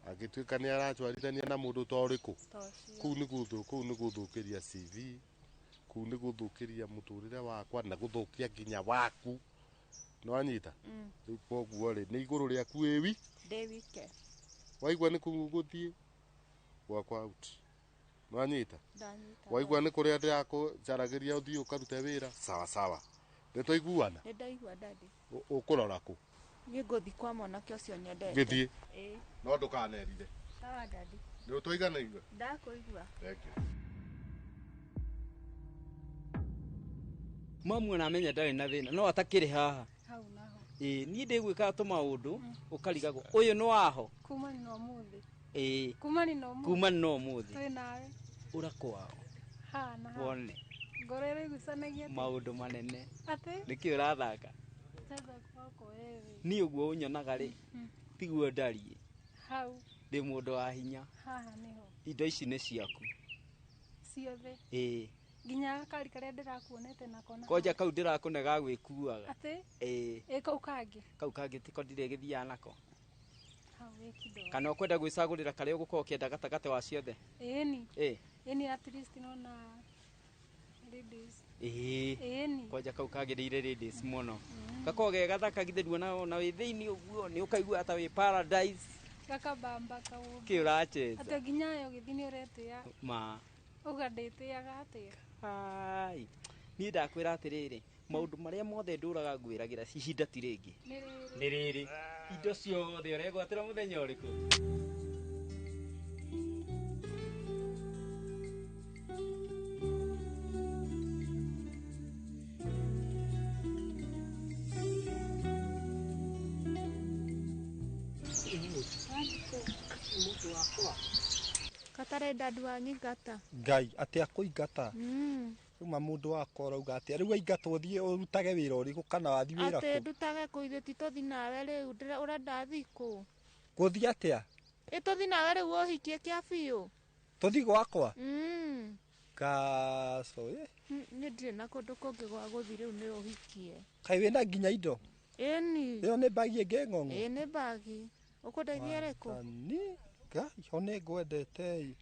Speaker 17: agĩtuĩka nĩ aratwarithania na mũndũ ta ũrĩkũ kũu nĩ gũthũkĩria CV
Speaker 11: kuu nĩ gũthũkĩria mũtũrĩre wakwa na gũthũkia nginya waku nĩwanyita rĩu koguo rĩ nĩ igũrũ rĩaku ĩwi
Speaker 22: ndĩ wike
Speaker 11: waigua nĩ kũgũthiĩ gwakwa out nĩwanyita waigua nĩ kũrĩa ndĩrakũcaragĩria ũthiĩ ũkarute wĩra sawa sawa nĩtwaiguana
Speaker 22: nĩ ndaigua dadi
Speaker 11: ũkũrora kũ
Speaker 22: niĩ ngũthi kwa mwanake ũcio nyendete
Speaker 11: gĩthiĩ no ndũkanerire
Speaker 22: sawa dadi
Speaker 11: nĩ ũtũiganĩire
Speaker 22: ndakũigua
Speaker 11: thank you
Speaker 1: mamuona amenya ndarĩ na thĩna no atakĩrĩ haha
Speaker 18: hau naho
Speaker 1: niĩ ndĩgwĩka tũmaũndũ ũkarigagwo ũyũ nĩ waho
Speaker 18: kumani na ũmũthĩ
Speaker 1: kumani na ũmũthĩ
Speaker 18: twĩ nawe
Speaker 1: ũrakwao
Speaker 18: hana
Speaker 1: wone
Speaker 18: ngoro ĩraigucanagia
Speaker 1: maũndũ manene
Speaker 18: atĩ
Speaker 1: nĩkĩ ũrathaka niĩ ũguo ũnyonaga rĩ tiguo ndariĩ
Speaker 18: hau
Speaker 1: ndĩ mũndũ wa hinya
Speaker 18: haha nĩho
Speaker 1: indo ici nĩ ciaku
Speaker 18: ciothe nginya gakari karĩa ndĩrakuonete nako na
Speaker 1: koja kau ndĩrakũne ga gwĩkuaga
Speaker 18: atĩ kau kangĩ
Speaker 1: tiko ndirĩgĩthiaga nako
Speaker 18: hau wĩkido
Speaker 1: kana ũkwenda gwĩcagũrĩra karĩa ũgũkorwo ũkĩenda gatagatĩ wa ciothe
Speaker 18: ĩni at least nona ladies
Speaker 1: koja kau kagĩrĩire ladies mũno gakorwo ge gathaka githĩ duona na wĩ thĩinĩ ũguo nĩ ũkaigua ta wĩ paradise
Speaker 18: gakabamba kaũ
Speaker 1: kĩ ũracheza
Speaker 18: atĩ nginya yo gĩthini ũretĩa
Speaker 1: ma
Speaker 18: ũgandĩtĩaga atĩa
Speaker 1: hai niĩ ndakwĩra atĩrĩrĩ maũndũ marĩa mothe ndũraga ngwĩragĩra ihinda ti rĩngĩ nĩ rĩrĩ indo ciothe ũregwatĩra mũthenya ũrĩkũ
Speaker 22: katarĩ dadu wanyingata
Speaker 9: ngai atĩ akũingata uma mũndũ wakwa ũrauga atĩ rĩu aingatwo thiĩ ũrutage wĩra ũrĩkũ kana wathiĩ wĩra kũ
Speaker 22: atĩ ndutage kũ ithuĩ titũthi nawe rĩu ũrenda thiĩ kũ
Speaker 9: gũthiĩ atĩa
Speaker 22: tũthi nawe rĩu ũhikie kĩa biũ
Speaker 9: tũthi gwakwa gaco
Speaker 22: niĩ ndirĩ na kũndũ kũngĩ gwa gũthi rĩu nĩ ũhikie
Speaker 9: kaĩ wĩna nginya indo
Speaker 22: ĩni
Speaker 9: ĩyo nĩ mbagi ĩngĩ ng'ong'o
Speaker 22: nĩ mbagi ũkũndeithia rĩkũ
Speaker 9: ngai ho nĩ ngwendete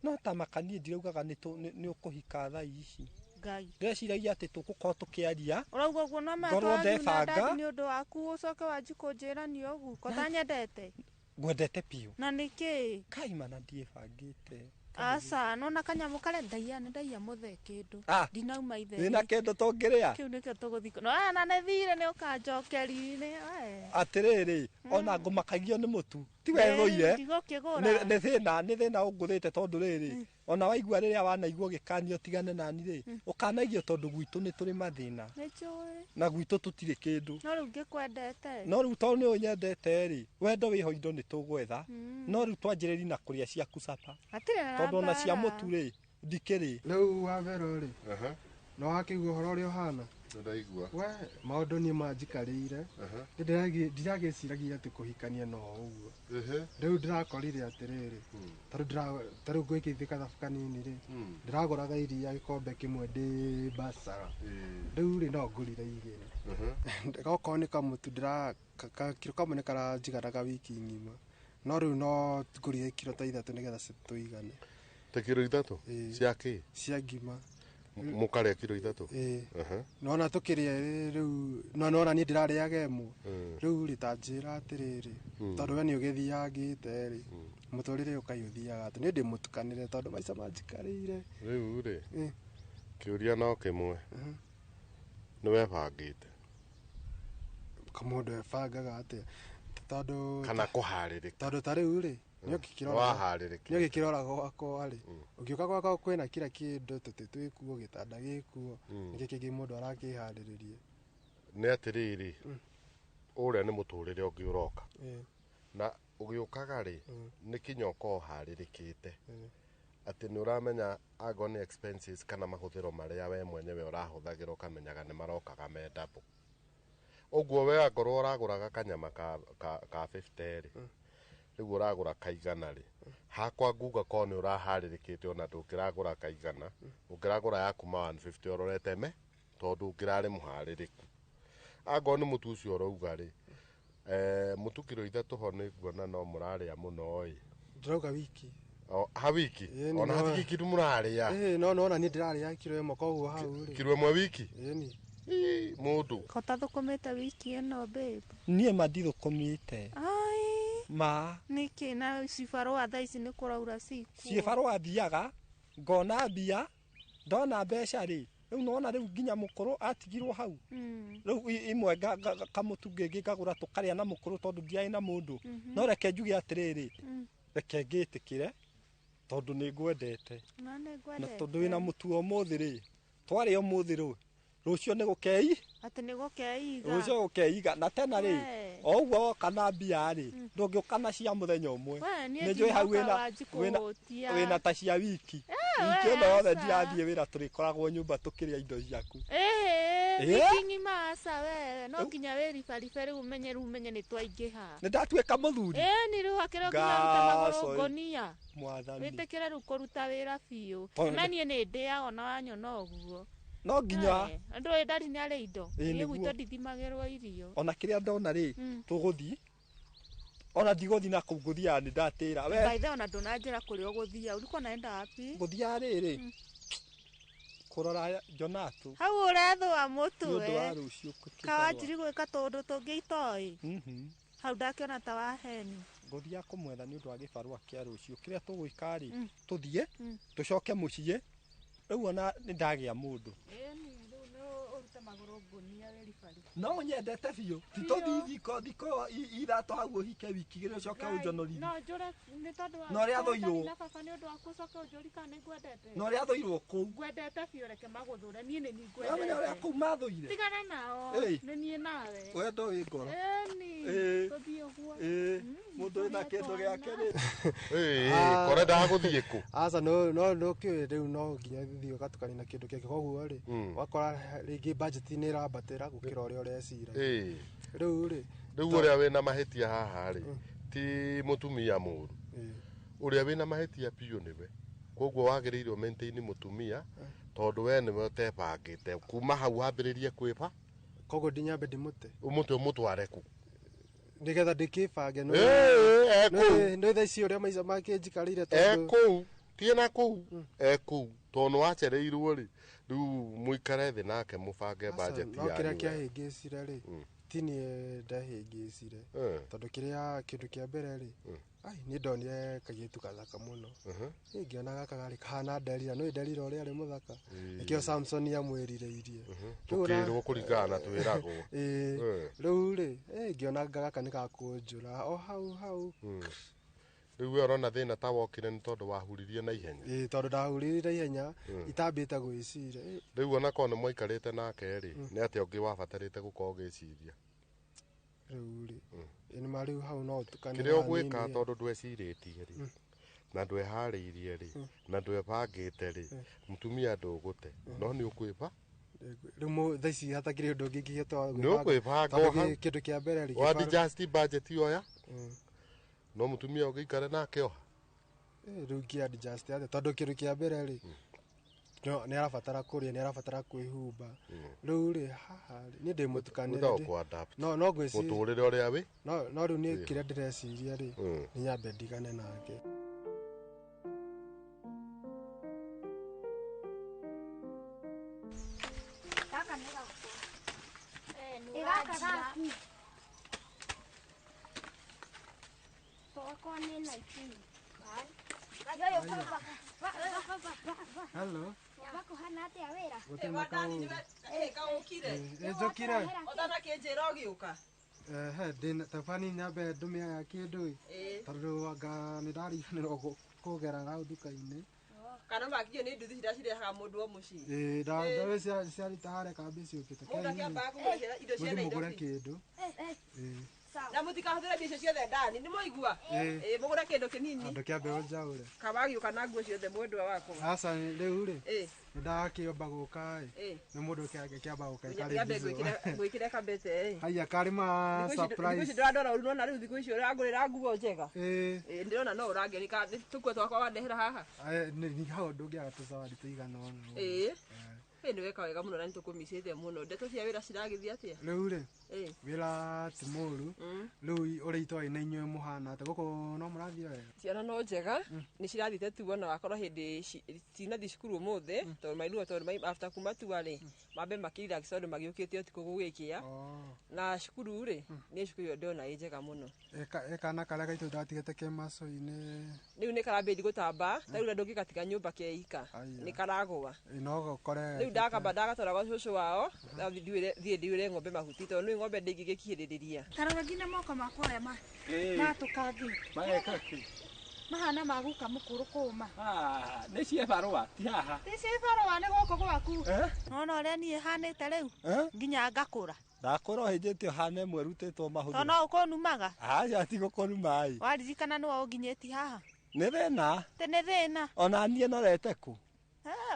Speaker 9: no ta makanie ndiraugaga nĩ ũkũhika thaa ici
Speaker 22: ngai
Speaker 9: ndĩreciragia atĩ tũgũkorwo tũkĩaria
Speaker 22: ũrauga ũguo no matwathiĩ nĩ ũndũ waku ũcoke wanji kũnjĩra nĩ ũguo kota nyendete
Speaker 9: ngwendete piũ
Speaker 22: na nĩkĩ
Speaker 9: kaimana ndiĩbangĩte
Speaker 22: aca nona kanyamũ karĩa ndaia nĩ ndaia mũthee kĩndũ ndinauma ithe
Speaker 9: wĩna kĩndũ tũngĩrĩa
Speaker 22: kĩu nĩkĩo tũgũthika no na nĩ thire nĩ ũkanjokeri-inĩ
Speaker 9: atĩrĩrĩ ona ngũmakagio nĩ mũtu tiwe thũire nĩ thĩna ũngũthĩte tondũ rĩrĩ ona waigua rĩrĩa wanaigua gĩkanio tigane nani rĩ ũkanaigio tondũ gwitũ nĩ tũrĩ mathĩna na gwitũ tũtirĩ kĩndũ
Speaker 22: no rĩu ngĩkwendete
Speaker 9: no rĩu tondũ nĩ ũnyendete rĩ wendo wĩho indo nĩ tũgwetha no rĩu twanjĩrĩri na kũrĩa cia kucapa tondũ ona cia mũtu rĩ ndikĩrĩ
Speaker 8: rĩu wabero rĩ no wakĩigua ũhoro ũrĩa ũhana
Speaker 11: ndaigua
Speaker 8: we maũndũ niĩ manjikarĩire ndiragĩciragia atĩ kũhikania no ũguo rĩu ndĩrakorire atĩrĩrĩ tarĩu ngwĩkĩithia kathabu kanini rĩ ndĩragũraga iria gĩkombe kĩmwe ndĩ mbacara rĩu rĩ no ngũrire igĩrĩ okorwo nĩ kamũtu kiro kamwe nĩ karanjiganaga wiki ng'ima no rĩu no ngũrire kiro ta ithatũ nĩgetha tũigane
Speaker 11: ta kiro ithatũ cia kĩ
Speaker 8: cia ngima
Speaker 11: mũkarĩa kiro ithatũ
Speaker 8: nona tũkĩrĩa rĩu nona niĩ ndĩrarĩaga ĩmwe rĩu rĩ ta njĩra atĩrĩrĩ tondũ we nĩ ũgĩthiangĩte rĩ mũtũrĩre ũkaĩ ũthiaga atĩ niĩ ndĩmũtukanĩre tondũ maica manjikarĩire
Speaker 11: rĩu rĩ kĩũria no kĩmwe nĩ webangĩte
Speaker 8: kamũndũ ebangaga atĩa tondũ
Speaker 11: kana kũharĩrĩka
Speaker 8: tondũ ta rĩu rĩ nĩũgĩkĩroraga gwakwa rĩ ũgĩũka gwakwa kwĩna kira kĩndũ tũtĩ twĩkuo gĩtanda gĩkuo nĩkĩ kĩngĩ mũndũ arakĩharĩrĩria
Speaker 11: nĩ atĩrĩrĩ ũrĩa nĩ mũtũrĩre ũngĩ ũroka na ũgĩũkaga rĩ nĩ kinya ũkorwo ũharĩrĩkĩte atĩ nĩ ũramenya angorwo nĩ expenses kana mahũthĩro marĩa we mwenyewe ũrahũthagĩra ũkamenyaga nĩ marokaga me double ũguo we angorwo ũragũraga kanyama ka 50 rĩ rĩu ũragũra kaigana rĩ hakwa nguga korwo nĩ ũraharĩrĩkĩte ona ndũngĩragũra kaigana ũngĩragũra ya kuma 150 ũrorete me tondũ ũngĩrarĩ mũharĩrĩku angorwo nĩ mũtu ũcio ũrauga rĩ mũtu kiro ithatũ ho nĩ nguona no mũrarĩa mũno ĩ
Speaker 8: ndĩrauga wiki
Speaker 17: ha wiki ona hatiki kitu muraria
Speaker 8: no ni ndiraria kiro ĩmwe koguo hau ri
Speaker 17: kiro ĩmwe wiki
Speaker 8: ni
Speaker 22: mundu kota thukumite wiki ino babe
Speaker 9: nie mandithukumite ma
Speaker 22: niki na cibarua thaa ici ni kuraura ciku
Speaker 9: cibarua thiaga ngona mbia ndona mbeca ri riu nona riu nginya mukuru atigirwo hau riu imwe kamutungi ngagura tukaria na mukuru tondu ndiai na mundu no reke njuge atiriri reke ngitikire tondu ni ngwendete na tondu wina mutu omuthi ri twari omuthi ru rucio ni gukei
Speaker 22: ati ni gukeiga
Speaker 9: rucio gukeiga na tena ri oguo kana mbia ri ndungiuka na cia muthenya umwe ni njui hau wina ta cia wiki wiki no yothe ndirathie wira turikoragwo nyumba tukiria indo ciaku
Speaker 22: wiki masa we no nginya wiri baribari umenye ni twaingiha
Speaker 9: ni ndatuika muthuri
Speaker 22: ni riu akira nginya maguru ngonia
Speaker 9: mwathani
Speaker 22: witikira riu kuruta wira biu na nie ni ndia ona wanyona uguo
Speaker 9: no nginya
Speaker 22: andu ndari ni ari indo ni gwito ndithimagirwo irio
Speaker 9: ona kiria ndona ri tuguthi ona ndiguthi na kuguthia ni ndatira
Speaker 22: we baithe ona ndunanjira kuri uguthia uliko naenda wapi
Speaker 9: guthia riri kurora Jonatu
Speaker 22: hau urethwa mutu
Speaker 9: we ndu rucio
Speaker 22: kawajiri gwika tundu tungi itoi hau ndakiona ta waheni
Speaker 9: guthia kumwetha ni undu wa gibarua kia rucio kiria tugwikari tuthie tucoke mucie riu ona ni ndagia mundu no nyendete biũ tituthi thiko ithatũ hau ũhike wiki igĩrĩ ũcoke ũnjonorithie no ũrĩa athũirwo no ũrĩa athũirwo kũu
Speaker 22: ngwendete biũ reke magũthũre niĩ nĩ niĩ
Speaker 9: ngwendete ũrĩa kũu mathũire
Speaker 22: tigana nao nĩ niĩ nawe
Speaker 9: wendo wĩ ngoro
Speaker 22: tũthiĩ ũguo
Speaker 9: mũndũ wĩna kĩndũ gĩake rĩ
Speaker 17: kore ndagũthiĩ kũ
Speaker 8: aca no kĩũĩ rĩu no nginya thiĩ ũgatukania na kĩndũ kĩngĩ koguo rĩ wakora rĩngĩ budget nĩ ĩrambatĩra gũkĩra ũrĩa ũrecira rĩu
Speaker 17: ũrĩa wĩna mahĩtia haha rĩ ti mũtumia mũru ũrĩa wĩna mahĩtia biũ nĩwe koguo wagĩrĩirwo maintain mũtumia tondũ we nĩwe ũtebangĩte kuma hau wambĩrĩrie kwĩba
Speaker 8: koguo ndinyambe ndĩmũte
Speaker 17: ũmũtware kũ
Speaker 8: nĩgetha ndĩkĩbange nĩ thaa ici ũrĩa maica make njikarĩire
Speaker 17: kũu tiena kũu kũu tondũ wacereirwo rĩ rĩu mũikare thĩ nake mũbange budget
Speaker 8: yanyu no kĩrĩa kĩahĩngĩcire rĩ ti niĩ ndahĩngĩcire tondũ kĩndũ kĩa mbere rĩ nĩ ndonire kairĩtu gathaka mũno ngĩona gaka garĩ kahana Delila no Delila ũrĩa arĩ mũthaka nĩkĩo Samson amwĩrirĩirie
Speaker 17: tũkĩrwo kũringana na twĩragwo
Speaker 8: rĩu rĩ ngĩona gaka nĩ gakũnjũra o hau
Speaker 17: rĩu ũrona thĩna ta wokire nĩ tondũ wahuririe na ihenya
Speaker 8: tondũ ndahuririe na ihenya itambĩte gwĩciria
Speaker 17: rĩu ona korwo nĩ mwaikarĩte nake rĩ nĩ atĩa ũngĩ wabatarĩte gũkorwo ũgĩciria
Speaker 8: rĩu rĩ nĩma rĩu hau no ũtukanie
Speaker 17: kĩrĩa ũgwĩka tondũ ndwecirĩtie rĩ na ndweharĩirie rĩ na ndwebangĩte rĩ mũtumia ndũgũte no nĩ ũkwĩba
Speaker 8: rĩu thaa ici hatakĩrĩ ũndũ ũngĩ ingĩhota
Speaker 17: nĩ ũkwĩbanga
Speaker 8: kĩndũ kĩa mbere rĩ
Speaker 17: wadijust budget yoya no mutumia ũgĩikare nake oha
Speaker 8: rĩu ngĩ-adjust atĩa tondũ kĩndũ kĩa mbere rĩ nĩ arabatara kũrĩa nĩ arabatara kwĩhumba rĩu rĩ haha niĩ ndĩ mũtukanĩre no ngwĩciria
Speaker 17: mũtũrĩre ũrĩa wĩ
Speaker 8: no rĩu niĩ kĩrĩa ndĩreciria rĩ nĩ nyambe ndigane nake
Speaker 6: Hello. Bakuhana atia wira?
Speaker 22: Watani kaukire.
Speaker 8: Njokire.
Speaker 22: Otana kinjira ugiuka.
Speaker 8: Tabani nyambe ndumia kindu tondu anga ni ndariganirwo kugera rau nduka-inĩ
Speaker 22: kana makije ni nduthi cirehaga mundu wa mucii
Speaker 8: ndawe ciarita harĩa kambĩ ciũkĩte mũgũre kĩndũ
Speaker 22: na mutikahũthĩre mbia ciothe ndani nĩ mũigua mũgũre kĩndũ kĩnini
Speaker 8: andũ kĩambe njaũre
Speaker 22: kabagiũka na nguo ciothe mwendwa wakwa
Speaker 8: aca rĩu rĩ nĩndakĩamba gũka nĩ mũndũ kĩamba gũka
Speaker 22: gwĩkĩre kambete
Speaker 8: haiya karĩ ma surprise
Speaker 22: ndĩrandora ũru nona rĩu thikũ icio ũragũrĩra nguo njega ndĩrona no ũrangĩrĩka tũkue twakwa wandehera haha
Speaker 8: nĩ kaũndũ ũngĩaga tũcawadi tũigana ũna
Speaker 22: nĩ weka wega mũno na nĩ tũkũmicĩte mũno ndeto cia wĩra ciragĩthiĩ atĩa
Speaker 8: rĩu rĩ wira ti muru riu uri itwa ina inywe muhana ta goko no murathira wega
Speaker 10: ciana no njega ni cirathite tuo na wakorwo hindi cinathi cukuru umuthi tondu mairua tondu after kuma tuo ri mambe makirira gicondo magiukite utuku gugikia na cukuru ri ni cukuru yo ndona i njega muno
Speaker 8: kana karia gaitu ndatigete ke maso-ini
Speaker 10: riu ni karambiri gutamba riu na ndungigatiga nyumba keika ni karagwa
Speaker 8: no gokore
Speaker 10: riu ndakamba ndagatwara gwa cucu wao thie ndiure ng'ombe mahuti tondu ni ng'ombe ndingigikihiriria
Speaker 22: tarora nginya moko makwa ma matukathi
Speaker 12: magekaki
Speaker 22: mahana maguka mukuru kuma
Speaker 12: ni cie barua ti haha
Speaker 22: ti cie barua ni goko gwaku nona uria nie hanite riu nginya ngakura
Speaker 9: ndakora hinjite hane mwerutitwo mahutho
Speaker 22: no ukonumaga
Speaker 9: aja ti gukonuma ai
Speaker 22: waririkana ni wao nginyeti haha
Speaker 9: ni thina
Speaker 22: tene thina
Speaker 9: ona nie norete ku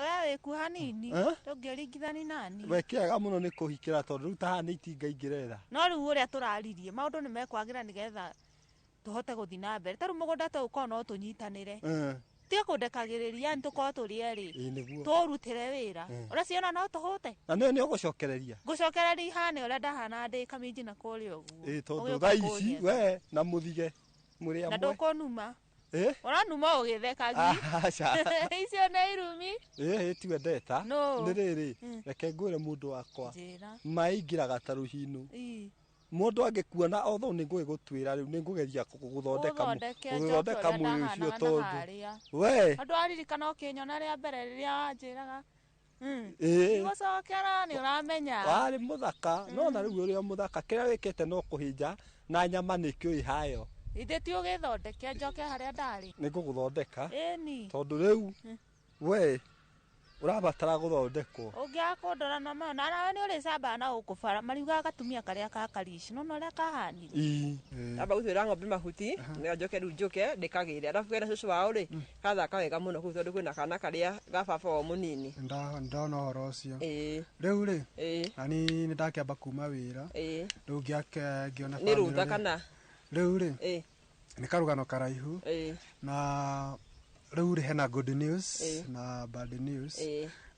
Speaker 22: wewe ku hanini ndungĩringithani nani
Speaker 9: we kĩega mũno nĩ kũhikĩra tondũ rĩu ta haha nĩ itingaingĩrĩra
Speaker 22: no rĩu ũrĩa tũraririe maũndũ nĩ mekwagĩra nĩgetha tũhote gũthiĩ na mbere tarĩu mũgũnda tũkorwo no tũnyitanĩre tiga kũndekagĩrĩria nĩ tũkorwo tũrĩ erĩ tũrutĩre wĩra ũrĩa ciona no tũhũte
Speaker 9: na nĩ ũgũcokereria
Speaker 22: ngũcokereria ihane ũrĩa ndahana ndĩ kaminji na kũrĩa ũguo
Speaker 9: tondũ thaa ici we na mũthige mũrĩ amwe
Speaker 22: na ndũkũnuma uranuma ũgĩthekagi icio nĩ irumi
Speaker 9: tiwe ndeta nĩ rĩrĩ reke ngwĩre mũndũ wakwa maingĩraga ta rũhinu mũndũ angĩkuona otho nĩ ngũgĩgũtwĩra rĩu nĩ ngũgeria gũthondeka mwĩrĩ ũcio tondũ we
Speaker 22: andũ aririkana ũkĩnyona rĩa mbere rĩrĩa wanjĩraga gũcokera nĩ ũramenya
Speaker 9: warĩ mũthaka no na rĩu ũrĩa mũthaka kĩrĩa wĩkĩte no kũhinja na nyama nĩ kĩũĩ hayo
Speaker 22: ithe ti ũgĩthondeke njoke harĩa ndarĩ
Speaker 9: nĩ ngũgũthondeka
Speaker 22: ĩni
Speaker 9: tondũ rĩu we ũrabatara gũthondekwo
Speaker 22: ũngĩakũndora no mona nawe nĩ ũrĩ camba na ũkũbara mariugaga gatumia karĩa ka karici no ũrĩa kahanire
Speaker 10: amba gũtwĩra ng'ombe mahuti nĩyo njoke rĩu njũke ndĩkagĩre arabu kena cucu wao rĩ gathaka wega mũno kũu tondũ kwĩna kana karĩa ga baba wao mũnini
Speaker 8: ndona ũhoro ũcio rĩu rĩ nani nĩ ndakĩamba kuma wĩra rĩu ngĩona
Speaker 10: nĩ rũtha kana
Speaker 8: rĩu rĩ nĩ karũgano karaihu na rĩu rĩ hena good news na bad news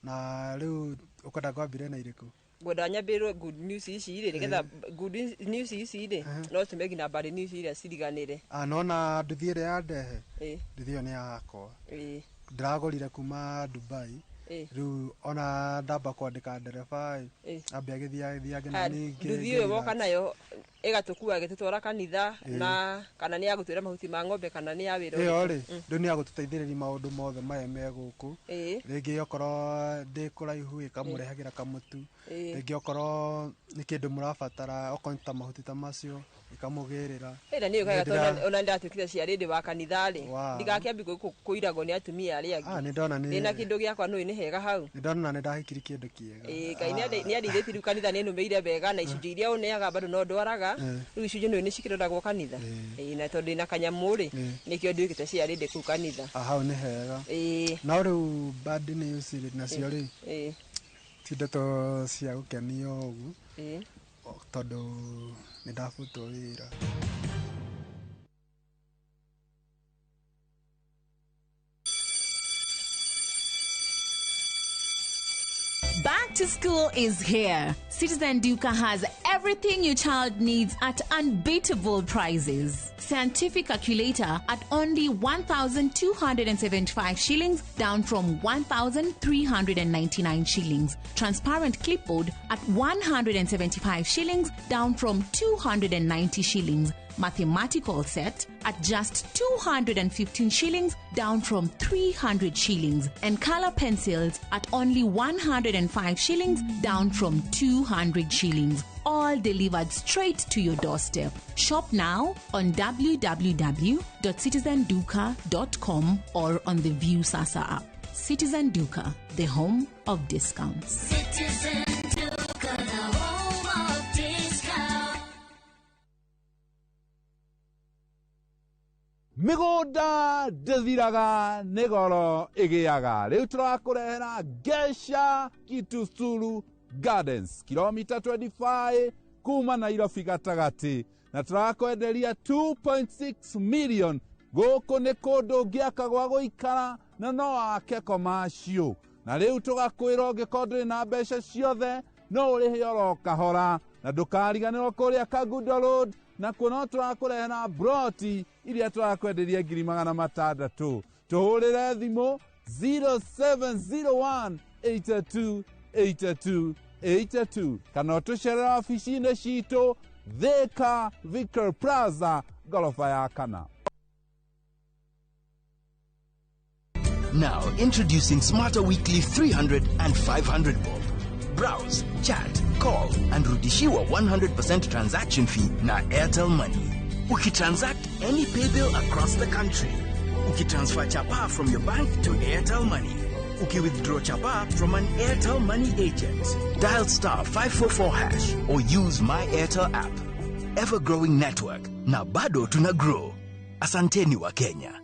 Speaker 8: na rĩu ũkwenda ngwambire na irĩkũ
Speaker 10: ngwenda nyambĩrwo good news ici rĩ nĩgetha good news ici rĩ no tũme nginya bad news iria ciriganĩre
Speaker 8: nona nduthi ĩrĩa ya ndehe nduthi ĩyo nĩ yakwa ndĩragũrire kuma Dubai rĩu ona ndamba kwandĩka ndereba ambe agĩthiage na ningĩ
Speaker 10: nduthi ĩyo woka nayo ĩgatũkua ĩgĩtũtwara kanitha na kana nĩ ya gũtwĩra mahuti ma ng'ombe kana nĩ ya wĩra
Speaker 8: ĩyo rĩ rĩu nĩ ya gũtũteithĩrĩria maũndũ mothe maya me gũkũ rĩngĩ okorwo ndĩ kũraihu ĩkamũrehagĩra kamũtu rĩngĩ okorwo nĩ kĩndũ mũrabatara okorwo ta mahuti ta macio ikamugirira
Speaker 10: ĩra nĩ ũkaga tondũ ona ndatwĩkire cia rĩndĩ wa kanitha rĩ ndigakĩambi kũiragwo nĩ atumia arĩa angĩ ndĩna kĩndũ gĩakwa nĩ nĩ hega hau
Speaker 8: nĩ ndona nĩ ndahikiri kĩndũ kĩega
Speaker 10: Ngai nĩ andithĩtie rĩu kanitha nĩ nũmĩire wega na icunjĩ iria ũneaga bado no ndwaraga rĩu icunjĩ nĩ cikĩroragwo kanitha na tondũ ĩna kanyamũ rĩ nĩkĩo nduĩkĩte cia rĩndĩ kũu kanitha
Speaker 8: hau nĩ hega no rĩu bad news nacio rĩ ti ndeto cia gũkenia ũguo tondũ nĩ ndabutwo wĩra.
Speaker 19: Back to school is here. Citizen Duka has everything your child needs at unbeatable prices. Scientific calculator at only 1,275 shillings, down from 1,399 shillings. Transparent clipboard at 175 shillings, down from 290 shillings. Mathematical set at just 215 shillings, down from 300 shillings. And color pencils at only 105 shillings, down from 200 shillings. All delivered straight to your doorstep. Shop now on www.citizenduka.com or on the View Sasa app. Citizen Duka, the home of discounts.
Speaker 15: Citizen Duka, the home of discounts.
Speaker 16: Mĩgũnda ndĩthiraga nĩ goro ĩgĩaga. Rĩu tũrakũrehera Gesha Kitusuru Gardens, kilomita 25 kuma Nairobi gatagatĩ, na tũrakwenderia 2.6 million. Gũkũ nĩ kũndũ ngĩaka gwa gũikara na no wake commercial. Na rĩu tũgakwĩra ũngĩkorwo ndũrĩ na mbeca ciothe no ũrĩhe oro kahora. na ndũkariganĩrwo kũrĩa Kagundo Road na kuo tũrakũrehera broti iria tũrakwenderia 600,000. Tũhũrĩre thimũ 0701828282 kana ũtũcerera wabici-inĩ citũ Thika Vicar Plaza gorofa ya 4.
Speaker 2: Now introducing Smarter Weekly 300 and 500 bob. Browse, chat, call and rudishiwa 100% transaction fee na Airtel Money. Ukitransact any pay bill across the country. Ukitransfer chapa from your bank to Airtel Money. Uki-withdraw chapa from an Airtel Money agent. Dial *544# or use My Airtel app. Ever-growing network. Na bado tuna grow. Asanteni wa Kenya.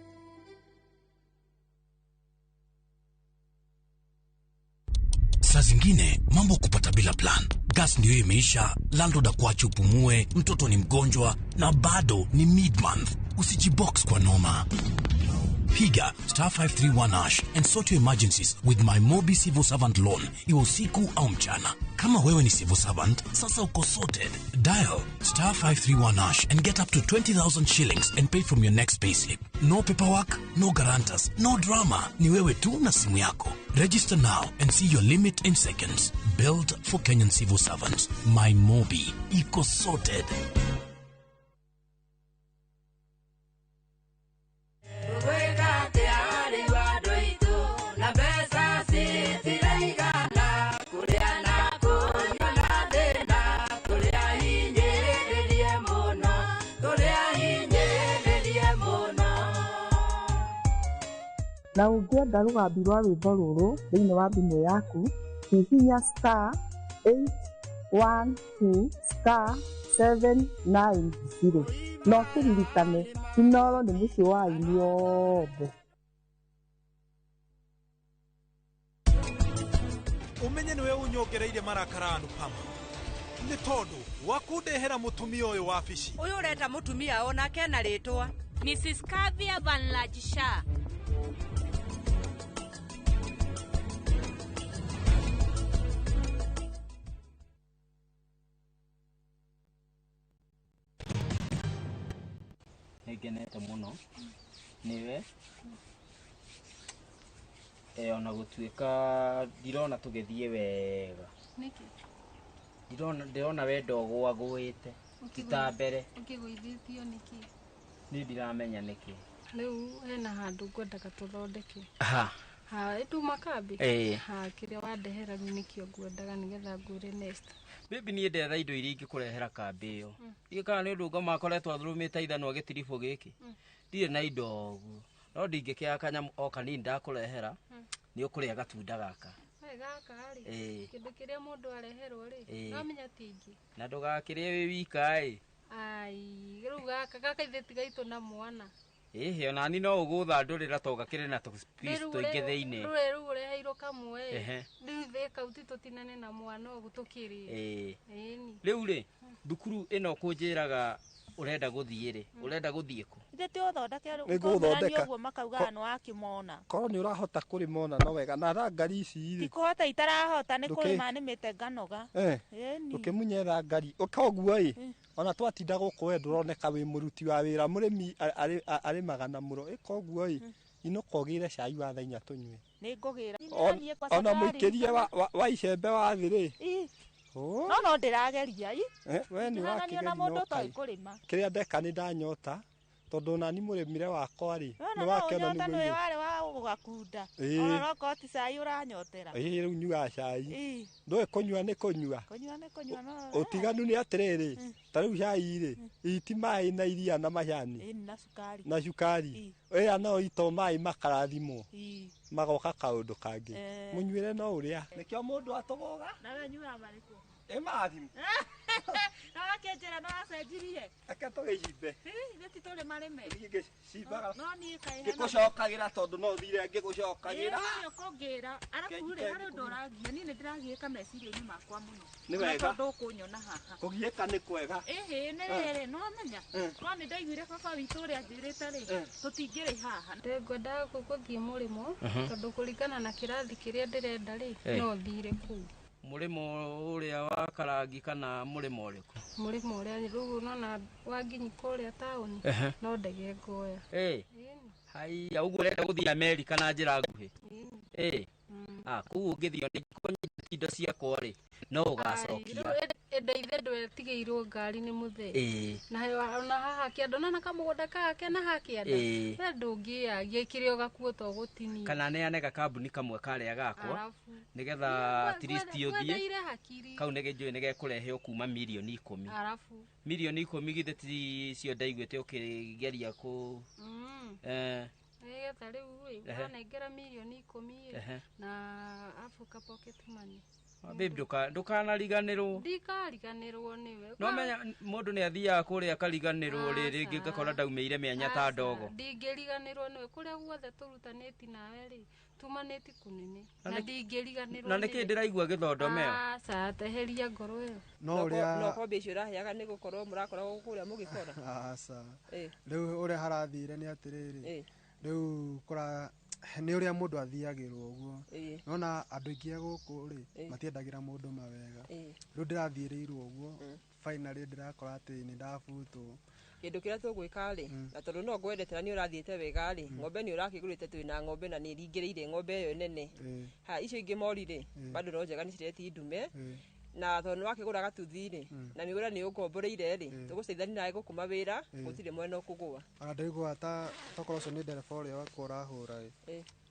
Speaker 4: Saa zingine mambo kupata bila plan. Gas ndio imeisha, landlord akuache upumue, mtoto ni mgonjwa na bado ni mid-month. Usijibox kwa noma. Piga *531# and sort your emergencies with my Mobi Civil Servant Loan, iwe usiku au mchana. Kama wewe ni civil servant, sasa uko sorted. Dial *531# and get up to 20,000 shillings and pay from your next payslip. No paperwork, no guarantors, no drama. Ni wewe tu na simu yako. Register now and see your limit in seconds. Built for Kenyan civil servants. My Mobi, iko sorted.
Speaker 21: Na ũngĩenda rũgambi rwa rwĩmbo rũrũ thĩinĩ wa thimũ yaku, hihinya *812*790. No kĩririkane, Inooro nĩ mũciĩ wa aini othe.
Speaker 23: Umenye niwe unyongereire marakara Anupama. Nĩ tondũ wakundehera mũtumia ũyũ wabici.
Speaker 20: Ũyũ ũreta mũtumia onake ena rĩtwa
Speaker 13: Mrs. Kavia Van Lajisha.
Speaker 1: Ngenete muno niwe ona gutuika ndirona tugithie wega
Speaker 6: niki
Speaker 1: ndirona wendo gwagwite ta mbere
Speaker 6: ukigwithitio niki
Speaker 1: ni ndiramenya niki
Speaker 6: riu hena handu ngwendaga tuthondeke
Speaker 1: ha
Speaker 6: itu makambi kiria wandehera riu nikio ngwendaga nigetha ngure next
Speaker 1: bibi ni ndetha indo iria ingĩkũrehera kambi ĩyo igĩkana nĩ ũndũ ngoma akoretwo athurumĩte ithanwa gĩtiribũ gĩkĩ ndirĩ na indo ũguo no ndingĩkĩaga kanyamũ o kanini ndakũrehera nĩ ũkũrĩa gatunda gaka
Speaker 6: gaka rĩ kĩndũ kĩrĩa mũndũ areherwo rĩ nomenya tingi
Speaker 1: na ndũgakĩrĩe wĩ wika
Speaker 6: ai rĩu gaka ithĩti gaitũ na mwana
Speaker 1: Ehe ona ni no ũgũthandũrĩra to gakĩrĩ na piece tũingĩ thĩinĩ
Speaker 6: rĩu ũreheirwo kamwe rĩu thĩka uti tũtinane na mwana ũguo tũkĩrĩe
Speaker 1: rĩu rĩ thukuru ĩno kũnjĩraga urenda gũthiĩ rĩ urenda gũthiĩ kũ
Speaker 22: ithe ti ũthondeke rĩu ũguo makauga no akimona
Speaker 9: korwo nĩ ũrahota kũrĩmona no wega na thangari ici rĩ
Speaker 22: tikũhota itarahota nĩ kũrĩma nĩmĩte nganoga
Speaker 9: ũkĩmunyetha ngari ũkoguo ona twatinda gũkũ we ndũroneka wĩ mũruti wa wĩra mũrĩmi arĩmaga na mũro ĩkoguo inũkogĩre cai wa thainya tũnyue
Speaker 22: nĩngũgĩra
Speaker 9: ona mũikĩrie wa icembe wa thĩ rĩ
Speaker 22: no ndĩrageria
Speaker 9: we nĩ wakĩgeria kĩrĩa ndeka nĩ ndanyota tondũ nani mũrĩmire wakwa rĩ nĩ wakĩona
Speaker 22: nĩ warĩ wa gũgakunda ona roko ti cai ũranyotera
Speaker 9: rĩu nyua cai ndũĩ kũnyua nĩ kũnyua ũtiganu nĩ atĩrĩrĩ ta rĩu cai rĩ iti maĩ na iria na macani na cukari ĩya no ito maĩ makarathimwo magoka kaũndũ kangĩ mũnyuĩre no ũrĩa nĩkĩo mũndũ atũgũga
Speaker 22: nawe nyua marĩkũ
Speaker 9: ĩmathim
Speaker 22: na wakenjera no acenjirie
Speaker 9: aka tũgĩcimbe
Speaker 22: thĩti tũrĩ marĩme
Speaker 9: ngĩcimbaga
Speaker 22: no niĩ kaĩ
Speaker 9: ngĩgũcokagĩra tondũ no thire ngĩgũcokagĩra
Speaker 22: ũkongĩra arabu rĩ harĩ ũndũ ũragia niĩ nĩndĩragiĩka meciria-inĩ makwa mũno
Speaker 9: nĩ wega
Speaker 22: tondũ ũkũnyona haha
Speaker 9: kũgiĩka nĩ kwega
Speaker 22: nĩ rĩrĩ no menya no nĩ ndaiguire baba witũ ũrĩa njĩrĩte rĩ tũtingĩrĩ haha
Speaker 6: ngwendaga gũthiĩ mũrĩmo tondũ kũringana na kĩrathi kĩrĩa ndĩrenda rĩ no thire kũu
Speaker 12: Murimo uria wa Karangi kana murimo uriku?
Speaker 6: Murimo uria riu nona wanginyi kuria tauni no ndege ngoya.
Speaker 12: Hai uguo urenda guthii America na njira nguhi. Kuu ngithio ni indo ciakwa ri no ugacokia.
Speaker 6: Ndeithe ndwetigirwo ngari ni muthe. Na haha kiandona na kamugunda kake na hakianda. We ndungiagia kirio gakuo to gutinia.
Speaker 12: Kana ne anega kambuni kamwe karia gakwa nigetha at least uthie kau nege njui nege kurehe okuma milioni 10. Milioni 10 githe ti cio ndaiguite ukigeria ku
Speaker 6: Nigetha riu wanengera milioni 10 na Africa pocket money.
Speaker 12: Baby ndukanariganirwo.
Speaker 6: Ndikariganirwo niwe.
Speaker 12: No menya mundu ni athiaga kuria kariganirwo riri ngikora ndaumeire mianya ta ndogo.
Speaker 6: Ndingiriganirwo niwe kuria guothe turutaniti nawe ri tumaniti kunene. Na ndingiriganirwo.
Speaker 12: Na niki ndiraigua githondomeo.
Speaker 6: Teheria ngoro yo.
Speaker 10: No uria no kombe icio rahiaga ni gukorwo murakora kuria mugikora.
Speaker 8: Riu uria harathire ni atiriri. Riu kora ni uria mundu athiagirwo uguo nona andu ingi guku ri matiendagira mundu mawega riu ndirathiirirwo uguo finally ndirakora ati ni ndafutwo
Speaker 10: kindu kiria tugwika ri na tondu no gwendete na ni urathiite wega ri ng'ombe ni urakigurite twina ng'ombe na ni ringiriire ng'ombe iyo nene icio ingi mori ri bado no njega ni cireti ndume na tondu wakigura gatuthi ri na migura ni ukomboreire ri tuguceithania nawe gukuma wira gutire mwena ukugua
Speaker 8: ndaigua ta tokoroso ni ndereba uria wakora hura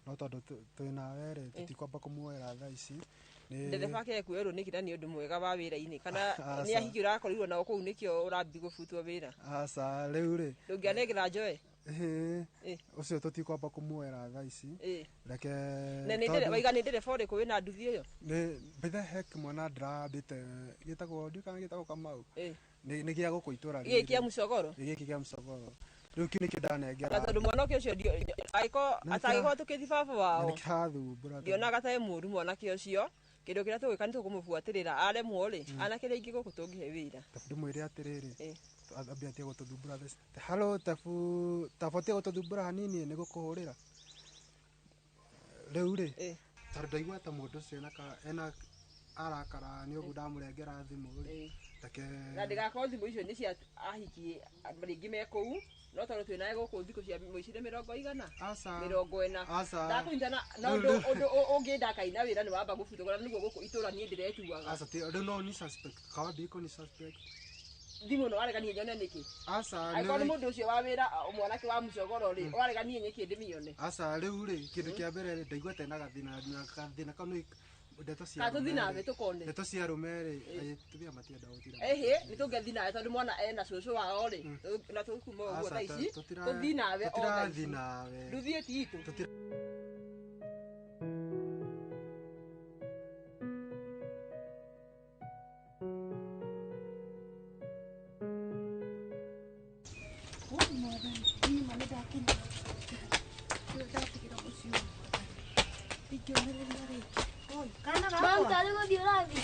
Speaker 8: no tondu twina ri tutikwamba kumuoera thaa ici
Speaker 10: ndereba ke kwero ni kira ni undu mwega wa wira-ini kana ni ahiki urakorirwo na kuu nikio urambi gufutwo wira
Speaker 8: riu ri
Speaker 10: ndungianegera njoe
Speaker 8: ucio tutikwamba kumuoera thaa ici reke
Speaker 10: nene waiga ni ndereba uriku wina nduthi iyo
Speaker 8: ni bithe hek mwana ndirambite gitagwo ndikana gitagwo Kamau ni gia guku itura
Speaker 10: giki kia Mucogoro
Speaker 8: giki kia Mucogoro riu kini kidanengera
Speaker 10: tondu mwana ucio aiko atagiko tukithi baba wao
Speaker 8: ni kirathumbura
Speaker 10: ndionaga ta muru mwana kio cio kindu kiria tugwika ni tukumubuatirira aremwo ri anakire ingi guku tungihe wira
Speaker 8: ndimwire atiriri ambia tie gututhumbura hello tafotie gututhumbura hanini ni gukuhurira riu ri tondu ndaigua ta mundu ucio ena arakara ni ugu ndamurengera thimu ri
Speaker 10: na ndigakorwo thimu icio ni cia ahiki ringi me kuu no tondu twina guku thiku cia mwicire 100 40 ndakunyitana no undu ungienda kaina wira ni wamba gufutugora niguo guku itura ni ndiretuaga
Speaker 8: riu no ni suspect kawambiko ni suspect
Speaker 10: thimu no areganie nyone niki aiko ni mundu ucio wa wira mwanake wa Mucogoro ri areganie nyeki ndimione
Speaker 8: riu ri kindu kia mbere ri ndaigua tena gathina kanu ndeto cia
Speaker 10: katuthi nawe tukone
Speaker 8: ndeto cia rume ri tuthia matienda gutira
Speaker 10: ni tungethi nawe tondu mwana ena cucu wao ri na tukuma uguo tha ici tuthi nawe
Speaker 8: tutirathi nawe
Speaker 10: nduthie titu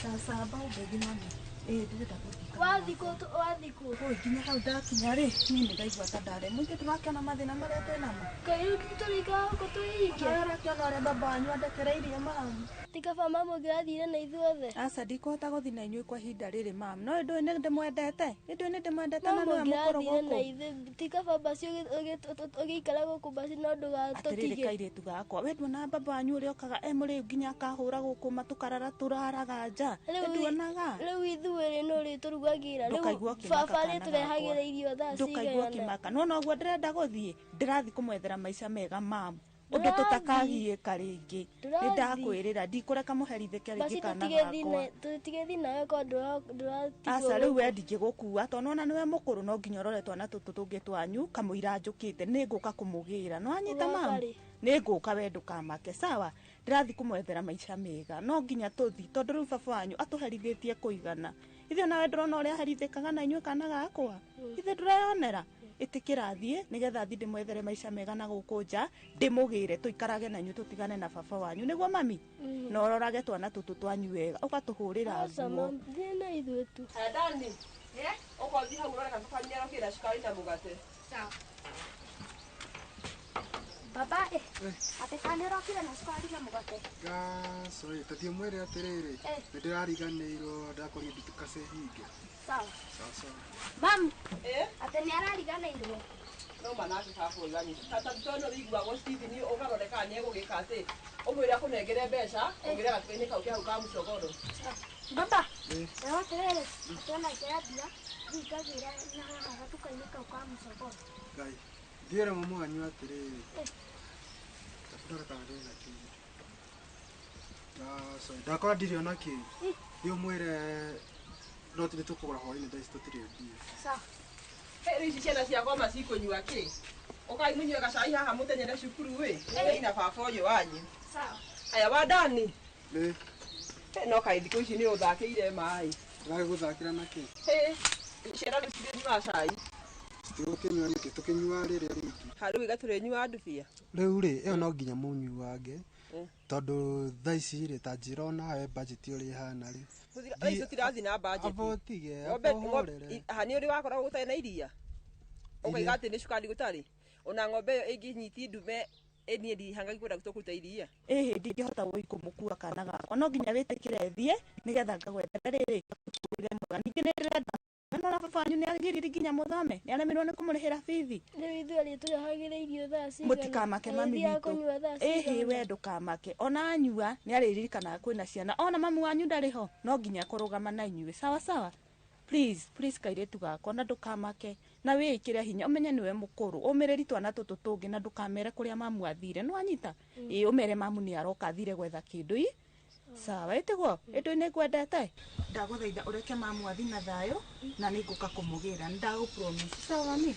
Speaker 21: Sasa bado gimana? Ndĩrenda gũthika.
Speaker 18: Wathikũ.
Speaker 21: Nginya hau ndakinya rĩ, niĩ nĩndaigua ta ndaremwo. Mũingĩ tũrakĩona mathĩna marĩa twĩnamo.
Speaker 18: Kaĩ tũrĩikara gũkũ twĩike?
Speaker 21: Ũrakĩona ũrĩa baba wanyu andekereirie mamu.
Speaker 18: Tika baba mũngĩrathire na ithuothe.
Speaker 21: Aca ndikũhota gũthiĩ na inyuĩ kwa ihinda rĩrĩ mamu. No ndũĩ nĩ ndĩmwendete. Ndũĩ nĩ ndĩmwendete na nĩwe mũkũrũ gũkũ.
Speaker 18: Tika baba cio ũgĩikara gũkũ basi no ndũgatũtige.
Speaker 21: Atĩrĩrĩ kairĩtu gakwa. We nduona baba wanyu ũrĩa okaga mũrĩu nginya akahũra gũkũ matukarara tũraraga nja. Nduonaga.
Speaker 18: Rĩu ithuĩ no rĩtũrugagĩra. Rĩu baba nĩtũrehagĩra irio thaa cigana.
Speaker 21: Ndũkaigua kĩmaka. No ũguo ndĩrenda gũthiĩ. Ndĩrathiĩ kũmwethera maica mega mamu. Undu tutakagiika ringi nindakwirira ndikureka muherithike ringi kana gakwa
Speaker 18: tutigethi nawe ko nduratigwo
Speaker 21: asa riu we ndingigukua tonona niwe mukuru no nginya urore twana tutu tungi twanyu kamuira njukite ninguka kumugira no anyita mama ninguka we ndukamake sawa ndirathi kumwethera maica mega no nginya tuthi tondu riu baba wanyu atuherithitie kuigana ithe nawe ndurona uria herithikaga na inyuĩ kana gakwa ithe ndureyonera itikirathie nigetha thi ndimwethere maica mega na guku nja ndimugire tuikarage na inyu tutigane na baba wanyu niguo mami no rorage twana tutu twanyu wega ukatuhurira nguo
Speaker 18: ndina ithuĩ tu
Speaker 10: dani ukothi hau rora kana kufanyia rokira shikari na mugate
Speaker 3: sawa baba Ate kana rokire na sukari na mugate.
Speaker 8: Gaco tathie mwire atiriri ndirariganirwo ndakorire nditukase hinge.
Speaker 3: Sawa.
Speaker 8: Sawa.
Speaker 3: Mam. Ate ni arariganirwo.
Speaker 10: No manake hapo yani. Tata tutono rigwa go Steve ni ogaroreka ni egugika ati. Umwire akunengere mbeca, ongere gatwene kau kia uka mucogoro.
Speaker 3: Baba. Ewa tere. Atona kiabia. Nikagira na haha tukaine kau ka mucogoro.
Speaker 8: Ngai. Ndiere mumu anyu atiriri. Tafadhali kaanza kii. Gaco ndakora ndiri ona kii. Yo mwire no tiri tukugura hori ni ndaici tutiri ndio.
Speaker 10: Sawa. Ici ciana ciakwa macikunyua ki ukai munyue gacai haha mutenyere cukuru wi ina baba uyu wanyu.
Speaker 3: Sawa.
Speaker 10: Aya wadani
Speaker 8: ni
Speaker 10: no kai thiku ici ni uthakiire mai
Speaker 8: gai guthakira na ki
Speaker 10: ciana nicinyua cai
Speaker 8: tutigokinyua niki tukinyua riri ringi
Speaker 10: haru igaturenyua ndubia
Speaker 8: riu ri iyo no nginya munyuange tondu thaa ici ri ta njirona we budget uri hana ri
Speaker 10: icio tirathi na budget
Speaker 8: abotige
Speaker 10: hani uri wakora gutari na iria ukaiga ati ni cukari gutari ona ng'ombe iyo inginyiti ndume eni ndi hangai kwenda gutokuta iria
Speaker 21: ndingihota kumukua kana gakwa no nginya witikire thie nigetha ngagwetera riri kuture muga ningi ndirenda na baba wanyu ni agiriri nginya muthome ni aremirwo ni kumurihira bithi
Speaker 3: ni ithuĩ tũrehagĩra irio thaa cigana
Speaker 21: mũtikamake mami witũ we ndũkamake ona anyua ni ariririkanaga kwĩna ciana ona mami wanyu ndarĩ ho no nginya kũrũgama na inyuĩ sawa sawa please kairĩtu gakwa na ndũkamake na wĩkĩre hinya ũmenye niwe mũkũrũ ũmĩrĩri twana tũtũ tũngĩ na ndũkamere kũrĩa mamu athire nĩ wanyita ũmere mamu nĩ aroka athire gwetha kĩndũ sawa ĩtiguo ĩndũ nĩ ngwendete ndagũthaitha ũreke mamu athi na thayũ na nĩ ngũka kũmũgĩra nĩ ndagũpromise sawa ni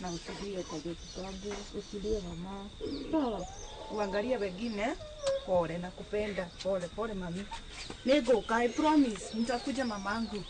Speaker 21: na usilie kagetu kangu usilie mama sawa uangalie wengine pole na kupenda pole mami nĩ ngũka I promise nitakuja mamangu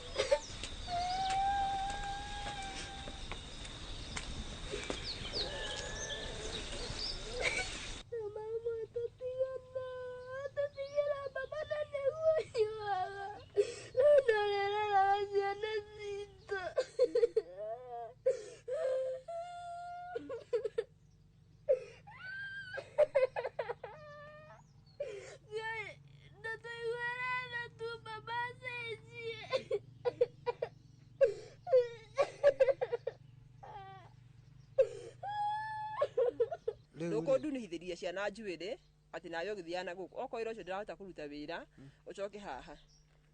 Speaker 10: ndunihithirie ciana njuĩrĩ ati nawe ũgĩthiana gũkũ okorwo ũcio ndirahota kũruta wĩra ũcoke haha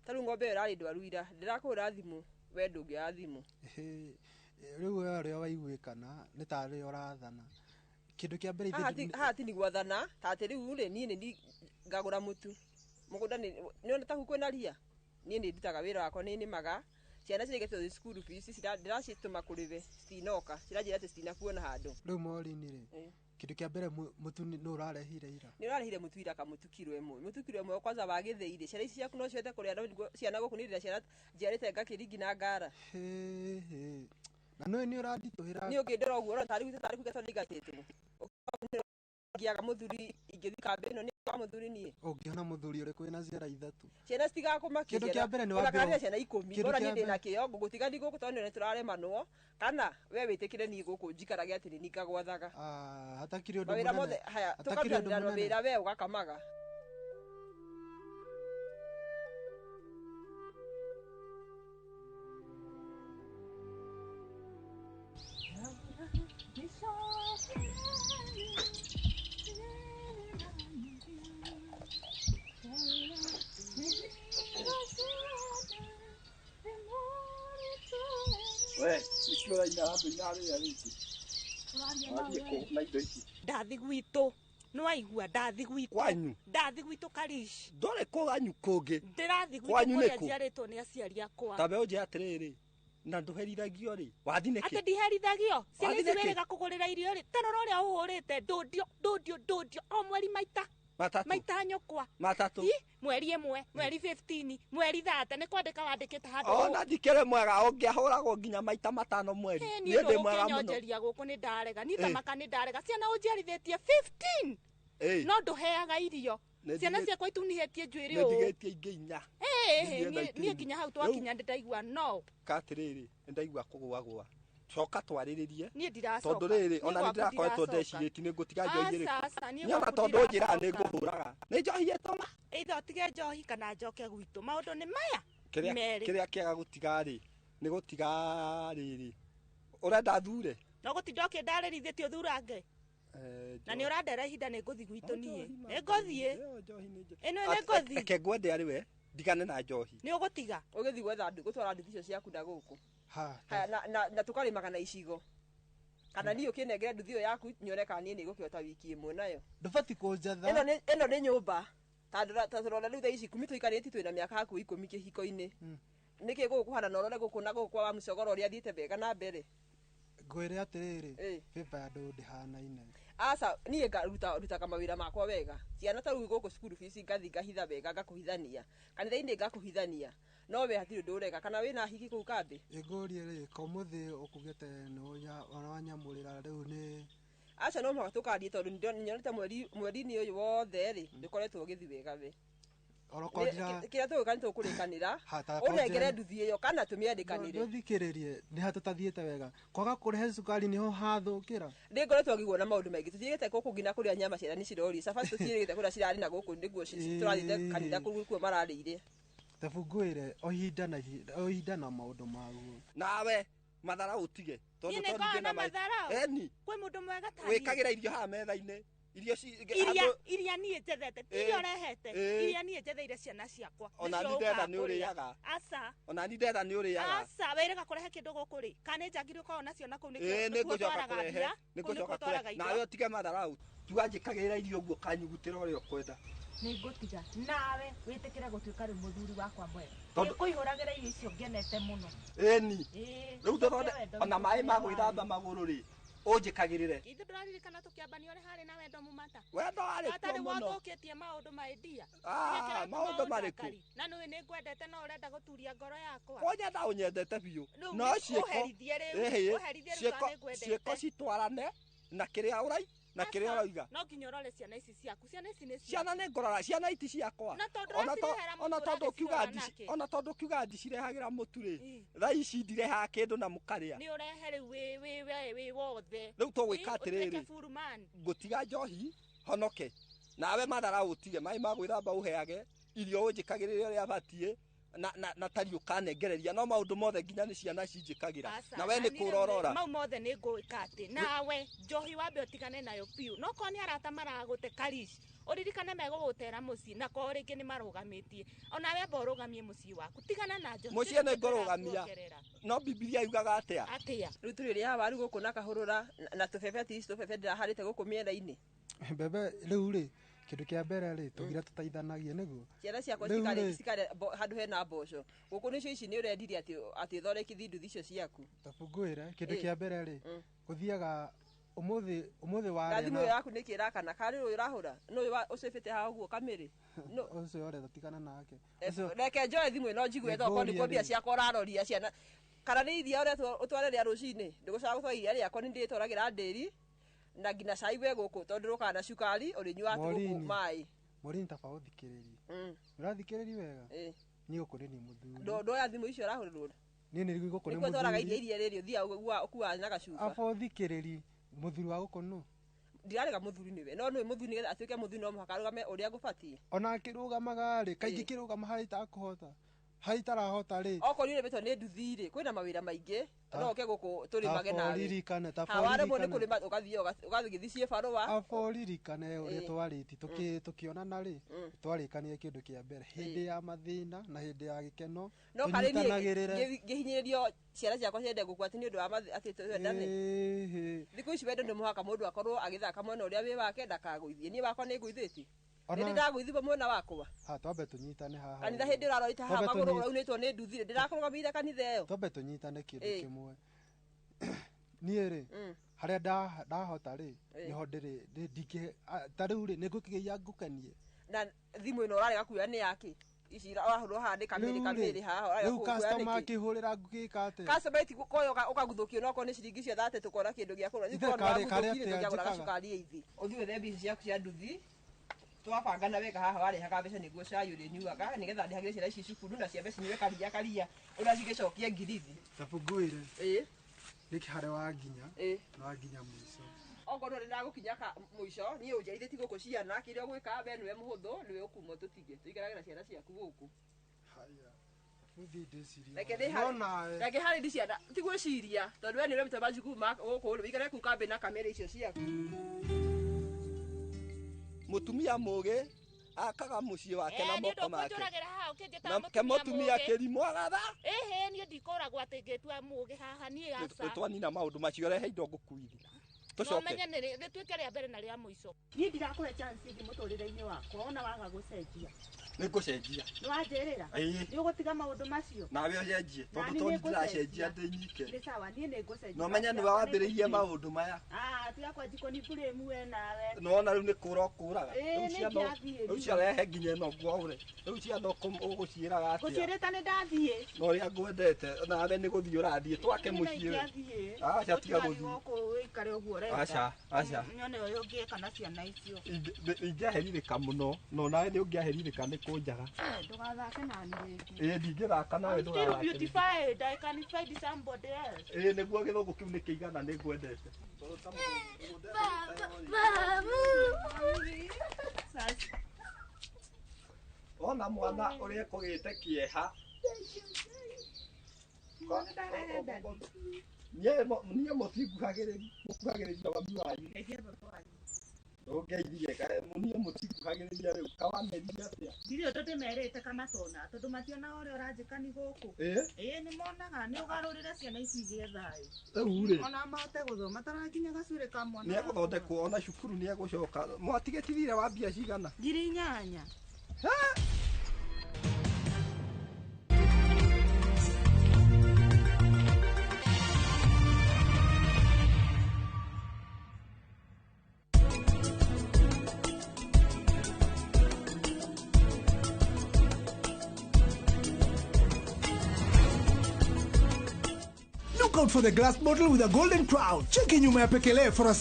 Speaker 10: tarĩu ng'ombe ĩyo ĩrarĩ ndwaru ira ndirakũhũra thimũ we ndũngĩoya thimũ
Speaker 8: rĩu we ũrĩa waiguĩkana nĩ tarĩ ũrathana kĩndũ kĩa mbere
Speaker 10: haha ti nĩgwathana ta atĩ rĩu rĩ niĩ nĩ ngagũra mũtu mũgũnda nĩona tahu kwĩna ria niĩ nĩ ndutaga wĩra wakwa nĩ nĩmaga ciana cirĩgĩte school fees ndiracitũma kũrĩwe citinoka ciranjĩra atĩ citinakuona handũ
Speaker 8: rĩu morini rĩ kĩndũ kĩa mbere mũtu nĩ ũrarehire ira
Speaker 10: nĩ ũrarehire mũtu ira kamũtu kiro ĩmwe kwanza wagĩthĩire ciana ici ciaku no ciothe kũrĩa ciana gũkũ nĩ rĩrĩa ciana njiarĩte ngakĩringi na ngara
Speaker 8: na nĩ ũranditũhĩra
Speaker 10: nĩ ũngĩndĩra ũguo ũrona tarĩ kuga tondũ igatĩtwo ngiaga mũthuri ingĩthi kambĩ ĩno nĩ wa mũthuri niĩ
Speaker 8: ũngĩona mũthuri ũrĩkũ wĩna ciara ithatũ
Speaker 10: ciana citigakũmakia
Speaker 8: kĩndũ kĩa mbere nĩ
Speaker 10: wambere ciana 10 bora niĩ ndĩna kĩo ngũgũtigani gũkũ tondũ nĩ tũraremanwo kana we wĩtĩkire niĩ gũkũ njikarage atĩ nĩ ngagwathaga
Speaker 8: hatakĩrĩ ũndũ
Speaker 10: mawĩra mothe haya tũkarutanĩra wĩra we ũgakamaga
Speaker 21: ndathi gwitũ nĩwaigua ndathi gwitũ
Speaker 5: kwanyu
Speaker 21: ndathi gwitũ Karish
Speaker 5: ndore kwanyu kũngĩ
Speaker 21: ndĩrathi gwitũ kũrĩa njiarĩtwo nĩ aciari akwa
Speaker 5: tabe ũnjĩra atĩrĩrĩ na ndũherithagio rĩ wathi nĩkĩ
Speaker 21: atĩ ndiherithagio ciana ici wĩrĩga kũgũrĩra irio rĩ tarora ũrĩa ũhũrĩte ndũndio o mweri maita nyũkwa
Speaker 5: matatũ
Speaker 21: mweri 1 mweri 15 mweri 30 nĩ kwandĩka wandĩkĩte handũ
Speaker 5: ona ndikĩrĩ mwega ũngĩahũragwo nginya maita 5 mweri
Speaker 21: niĩ ndĩ mwega mũno nyonjeria gũkũ nĩ ndarega niĩ tamaka nĩ ndarega ciana ũnjiarithĩtie 15 no ndũheaga irio ciana ciakwa itunihĩtie njuĩrĩ ũũ
Speaker 5: nĩndigĩtie ingĩ inya
Speaker 21: niĩ nginya hau twakinya ndaigua no
Speaker 5: katirĩrĩ ndaigua kũgũagũa coka twarĩrĩrie
Speaker 21: niĩ ndiracoka
Speaker 5: tondũ rĩrĩ ona nĩ ndĩrakoretwo ndecirĩti nĩ ngũtiga njohi ĩrĩkũ niona tondũ njĩra nĩ ngũhũraga nĩ njohi ĩtũma
Speaker 21: either ũtige njohi kana njoke gwitũ maũndũ nĩ maya
Speaker 5: kĩrĩa kĩega gũtiga rĩ nĩ gũtiga rĩrĩ ũrenda thure
Speaker 21: no gũtinda ũkĩndarĩrithĩtie ũthurange na nĩ ũrandera ihinda nĩ ngũthi gwitũ niĩ nĩ ngũthiĩ ĩno nĩ ngũthi
Speaker 5: reke ngwende arĩ we ndigane na njohi
Speaker 21: nĩ ũgũtiga
Speaker 10: ũgĩthiĩ gwetha gũtwara nduthi icio ciaku na gũkũ na tũkarĩmaga na icigo kana niĩ ũkĩnengere nduthi ĩyo yaku nyone kana niĩ nĩ ngũkĩhota wiki ĩmwe nayo
Speaker 8: ndũbati kũnjatha
Speaker 10: ĩno nĩ nyũmba ta tũrona rĩu thaa ici 10 tũikarĩtie twĩna mĩaka hakuhĩ 10 kĩhiko-inĩ nĩkĩ gũkũ kuhana na ũrore gũkũ na gũkũ kwa mũcogoro ũrĩa thiĩte bega na mbere
Speaker 8: ngwĩre atĩrĩrĩ bĩmba ya andũ ndĩhanaine
Speaker 10: aca niĩ rutaga mawĩra makwa wega ciana ta rĩu gũkũ cukuru fees ngathi ngahitha wega ngakũhithania kanitha-inĩ ngakũhithania no we hatirĩ ũndũ ũreka kana wĩna hiki kũu kambĩ
Speaker 8: ĩngũrie rĩ komũthĩ ũkugĩte nĩwanyamũrĩra rĩu nĩ
Speaker 10: aca no mũhaka tũkarie tondũ nyonete mweri-inĩ ũyũ wothe rĩ ndũkoretwo ũgĩthi wega we kĩrĩa tũgũka nĩ tũkũrĩkanĩra ũnengere nduthi ĩyo kana tũmĩandĩkanĩre
Speaker 8: ndũthikĩrĩrie nĩ ha tũtathiĩte wega kwaga kũrehe cukari nĩho hathũkĩra
Speaker 10: nĩ ngoretwo ngĩguo na maũndũ maingĩ tũtiĩrĩte gũkũ nginya kũrĩa nyama ciana nĩ ciroria cabaci tũtiĩrĩte kũrĩa cirarĩ na gũkũ nĩguo tũrathiĩte kanitha kuo mararĩire
Speaker 8: tabungwĩre ohinda na maũndũ maguo
Speaker 5: nawe mathara ũtige
Speaker 21: tondũ tondũ na mathara
Speaker 5: eni
Speaker 21: kwĩ mũndũ mwega ta
Speaker 5: wĩkagĩra irio haha metha-inĩ
Speaker 21: iria niĩ njethete iria ũrehete iria niĩ njetheire ciana ciakwa
Speaker 5: ona ni ndenda nĩ ũrĩaga
Speaker 21: aca
Speaker 5: ona ni ndenda nĩ ũrĩaga
Speaker 21: aca wĩrĩga kũrehe kĩndũ gũkũ rĩ kana njagire ũkorwo nacio na kũu
Speaker 5: nĩ ngũcoka kũrehe nĩ ngũcoka kũrehe nawe ũtige matharau tuga njĩkagĩrĩra irio ũguo kanyugutĩra ũrĩa ũkwenda
Speaker 21: nĩ ngũtiga nawe wĩtĩkĩre gũtuĩka rĩ mũthuri wakwa mwega nĩngũihũragĩra irio icio ngenete mũno
Speaker 5: ĩni rĩu tũthonde ona maĩ ma gwĩthamba magũrũ rĩ ũnjĩkagĩrĩre
Speaker 21: ithu ndĩraririkana tũkĩambania ũrĩ harĩ na wendo mũmata
Speaker 5: wendo warĩ kuo mũno
Speaker 21: wathũkĩtie maũndũ ma endia
Speaker 5: maũndũ marĩkũ
Speaker 21: na nĩwe nĩ ngwendete no ũrenda gũturia ngoro yakwa
Speaker 5: konyenda ũnyendete biũ no ciĩko citwarane na kĩrĩa ũrai na kĩrĩa ũrauga
Speaker 21: no nginya ũrore ciana ici ciaku ciana ici nĩ
Speaker 5: ciana nĩ ngorora ciana iti ciakwa ona tondũ ukiuga ndicirehagĩra mũtu rĩ thaa ici ndirehaga kĩndũ na mũkarĩa
Speaker 21: nĩ ũrehe rĩu wĩ wothe
Speaker 5: rĩu tũgwĩka atĩrĩrĩ ngũtiga njohi honoke nawe mathara ũtige maĩ ma gwĩthamba ũheage irio ũnjĩkagĩrĩre ũrĩa batiĩ na tari ũkanengereria no maũndũ mothe nginya nĩ ciana cinjĩkagĩra na we nĩ kũrorora
Speaker 21: mau mothe nĩ ngũĩka atĩ nawe njohi wambe ũtigane nayo biũ no korwo nĩ arata maragũte karici ũririkane megũgũtera mũciĩ na korwo rĩngĩ nĩ marũgamĩtie ona wemba ũrũgamie mũciĩ waku tigana na njohi
Speaker 5: mũciĩ nĩ ngũrũgamia no bibilia yugaga atĩa
Speaker 10: rĩu tũrĩ rĩa waru gũkũ na kahũrũra na tũbebe ndĩraharĩte gũkũ mĩena-inĩ
Speaker 8: mbembe rĩu rĩ kĩndũ kĩa mbere rĩ tũgira tũteithanagie nĩguo
Speaker 10: ciana ciakwa cikare handũ hena mboco gũkũ nĩcio ici nĩ ũrendirie atĩ thondeki nduthi icio ciaku
Speaker 8: tabungwĩre kĩndũ kĩa mbere rĩ gũthiaga ũmũthĩ
Speaker 10: thimũ ĩyo yaku nĩkĩ ĩrakana karĩ ũyũ ũrahũra nĩũyũ ũcĩbĩte haha ũguo kamĩrĩ
Speaker 8: ũcio ũrenda tigana nake
Speaker 10: reke njoe thimũ ĩno njigue thoko nĩkuo mbia ciakwa ũraroria ciana kana nĩ iria ũtware rĩa rũcinĩ ndĩgũcoka gũtwara iria rĩakwa nĩ ndĩtwaragĩra ndĩri na ngina cai we gũkũ tondũ rũkana cukari ũrĩnyua gũkũ maĩ
Speaker 8: morini taba ũthikĩrĩrie ũrathikĩrĩria wega niĩ gũkũ nĩ niĩ mũthuri
Speaker 10: ndoya thimũ icio ũrahũrĩrwo
Speaker 8: niĩ nĩ gũkũ nĩ
Speaker 10: mũthuri nĩtwaraga iria rĩrĩ ũthiaga ũkuaga na gacuba
Speaker 8: aba ũthikĩrĩrie mũthuri wa gũkũ nũ
Speaker 10: ndirarega mũthuri nĩwe no nĩwe mũthuri nĩgetha atuĩke mũthuri no mũhaka arũgame ũrĩa gũbatiĩ
Speaker 8: ona akĩrũgamaga rĩ kaingĩ kĩrũgama harĩ itakũhota harĩ itarahota rĩ
Speaker 10: okorwo nĩũrĩmĩtwo nĩ nduthi rĩ kwĩna mawĩra maingĩ no oke gũkũ tũrĩmage nawe hawaremwo nĩ kũrĩma ũgathiĩ barũa
Speaker 8: aboririkane ũrĩa twarĩti tũkĩonana rĩ twarĩkanire kĩndũ kĩa mbere hĩndĩ ya mathĩna na hĩndĩ ya gĩkeno
Speaker 10: tũnyitanagĩrĩre ngĩhinyĩrĩrio ciana ciakwa ciende gũkua atĩ nĩ ũndũ wa atĩ twendane thikũ ici wendo nĩ mũhaka mũndũ akorwo agĩthaka mwena ũrĩa wĩ wake ndakagũithie niĩ wakwa nĩ ngũithĩtie nĩ ndagũithia mwena wakwa
Speaker 8: twambe tũnyitane haha
Speaker 10: kanitha hĩndĩ ũrarorite haha magũrũ ũraunĩtwo nĩ nduthi ndĩrakũrũgamĩire kanitha ĩyo
Speaker 8: twambe tũnyitane kĩndũ kĩmwe niĩ rĩ harĩa ndahota rĩ nĩho ndĩrĩ ndingĩ ta rĩu rĩ nĩngũkĩgeia ngũkenie
Speaker 10: na thimũ ĩno ũrarega kuoya nĩ yake ici ũrahũrwo haha nĩ kamĩrĩ haha
Speaker 8: rĩu customer akĩhũrĩra ngũgĩka atĩa
Speaker 10: customer koyo ũkaguthũkio no okorwo nĩ ciringi cia 30 tũkona kĩndũ gĩa kũrĩa tũgũraga cukari eithi ũthiĩ wethe mbica ciaku cia nduthi twabangana wega haha warehaga mbeca nĩguo cai ũrĩnyuaga nĩgetha ndĩhagĩre ciana ici cukuru na ciambe cinyue karia ũrĩa cigĩcokie ngirithi
Speaker 8: tabungwĩre Niki hare waginya na waginya mwiso
Speaker 10: okorwo nä ndagåkinya må ico niä å njaithä gå kå ciana kä rä a å gwä ka we nä we må hå thå nä we å kuma tå tigä tå ikarage na ciana ciaku gå kå reke harä ndi ciana ti gwä ciria tondå we nä remete macukuru gå kå rä ikare kuu kambä na kamera icio ciaku
Speaker 5: må tumia må gä akaga må ciä wake na moko make ke må tumia kä rimå agatha
Speaker 21: ä niä ndikå ragwo atä ngä tua må gä haha niä aca
Speaker 5: twanina maå ndå macio rehe indo ngå kuithia
Speaker 21: tåcoke rä tuä ke rä a mbere na rä a må ico niä ndirakå he chance ingä må tå rä re-inä wakwa ona waga gå cenjia
Speaker 5: nä ngå cenjia
Speaker 21: nä wanjä rä ra nä å gå tiga maå ndå macio
Speaker 5: nawe å cenjie tondå to ndiracenjia ndä nyike
Speaker 21: nä sawa niä nä ngå cenjia
Speaker 5: no menye nä we wambä rä irie maå ndå maya
Speaker 21: tiga kwanjikwo nä mbå rä mue nawe
Speaker 5: nona rä u nä kå ra å kå raga rä u ciarehe nginya ä no ngwaåre rä u ciana å gå ciä raga
Speaker 21: gå ciä rä ta nä ndathiä
Speaker 5: no rä a ngwendete nawe nä gå thiä å rathiä twake må ciä aca tiga gå thiä aca aca
Speaker 21: nyone å yå ngä eka na ciana icio
Speaker 5: ingäaherirä må no no nawe nä å ngä aherirä nä kå njaga
Speaker 21: ndågathake nani
Speaker 5: rĩngĩ ndingä thaka nawe nä guo gä thå ngå kä u nä kä igana nä ngwendete ona mwana å rä a ekå gä te kä eha niä må tinguhagä rä ria wami wanyu ngeithie niä må tinguhagä rä ria rä u kawameria atä
Speaker 21: ndirä å ndå ndä merä te kamatona tondå mationa å rä a å ranjä kani gå kå nä monaga nä å garå rä re ciana ici igä thayå
Speaker 5: rä u
Speaker 21: ona mahote gå thoma taranginya gacurä ka mwana
Speaker 5: nä egå thondekwo ona cukuru nä egå coka mwatigä tithire wa mbia cigana
Speaker 21: 8,000
Speaker 7: Look out for the glass bottle with a golden crown. Cheki nyuma ya Pekele for a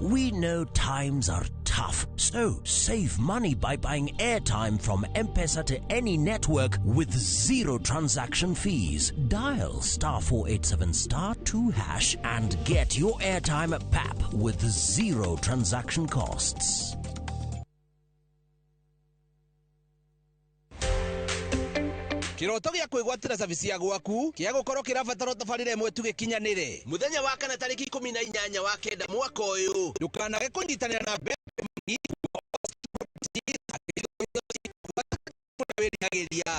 Speaker 11: We know times are tough, so save money by buying airtime from M-Pesa to any network with zero transaction fees. Dial *487*2# and get your airtime PAP with zero transaction costs.
Speaker 14: Kiroto gya kwigwatira service ya gwaku kia gukorwo kirabatara tabarire imwe tugikinyanire muthenya wa kana tariki 18 wa kenda mwaka uyu ndukanage kunyitanira na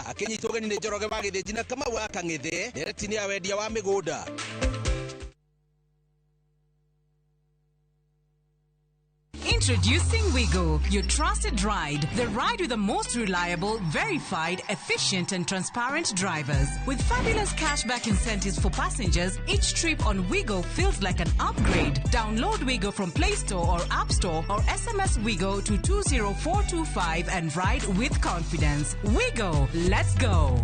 Speaker 14: akinyitwo geni ni Njoroge wa Githĩnji na Kamau wa Kang'ĩthĩ nderetini ya wendia wa mĩgũnda.
Speaker 19: Introducing Wigo, your trusted ride. The ride with the most reliable, verified, efficient and transparent drivers. With fabulous cashback incentives for passengers, each trip on Wigo feels like an upgrade. Download Wigo from Play Store or App Store or SMS Wigo to 20425 and ride with confidence. Wigo, let's go.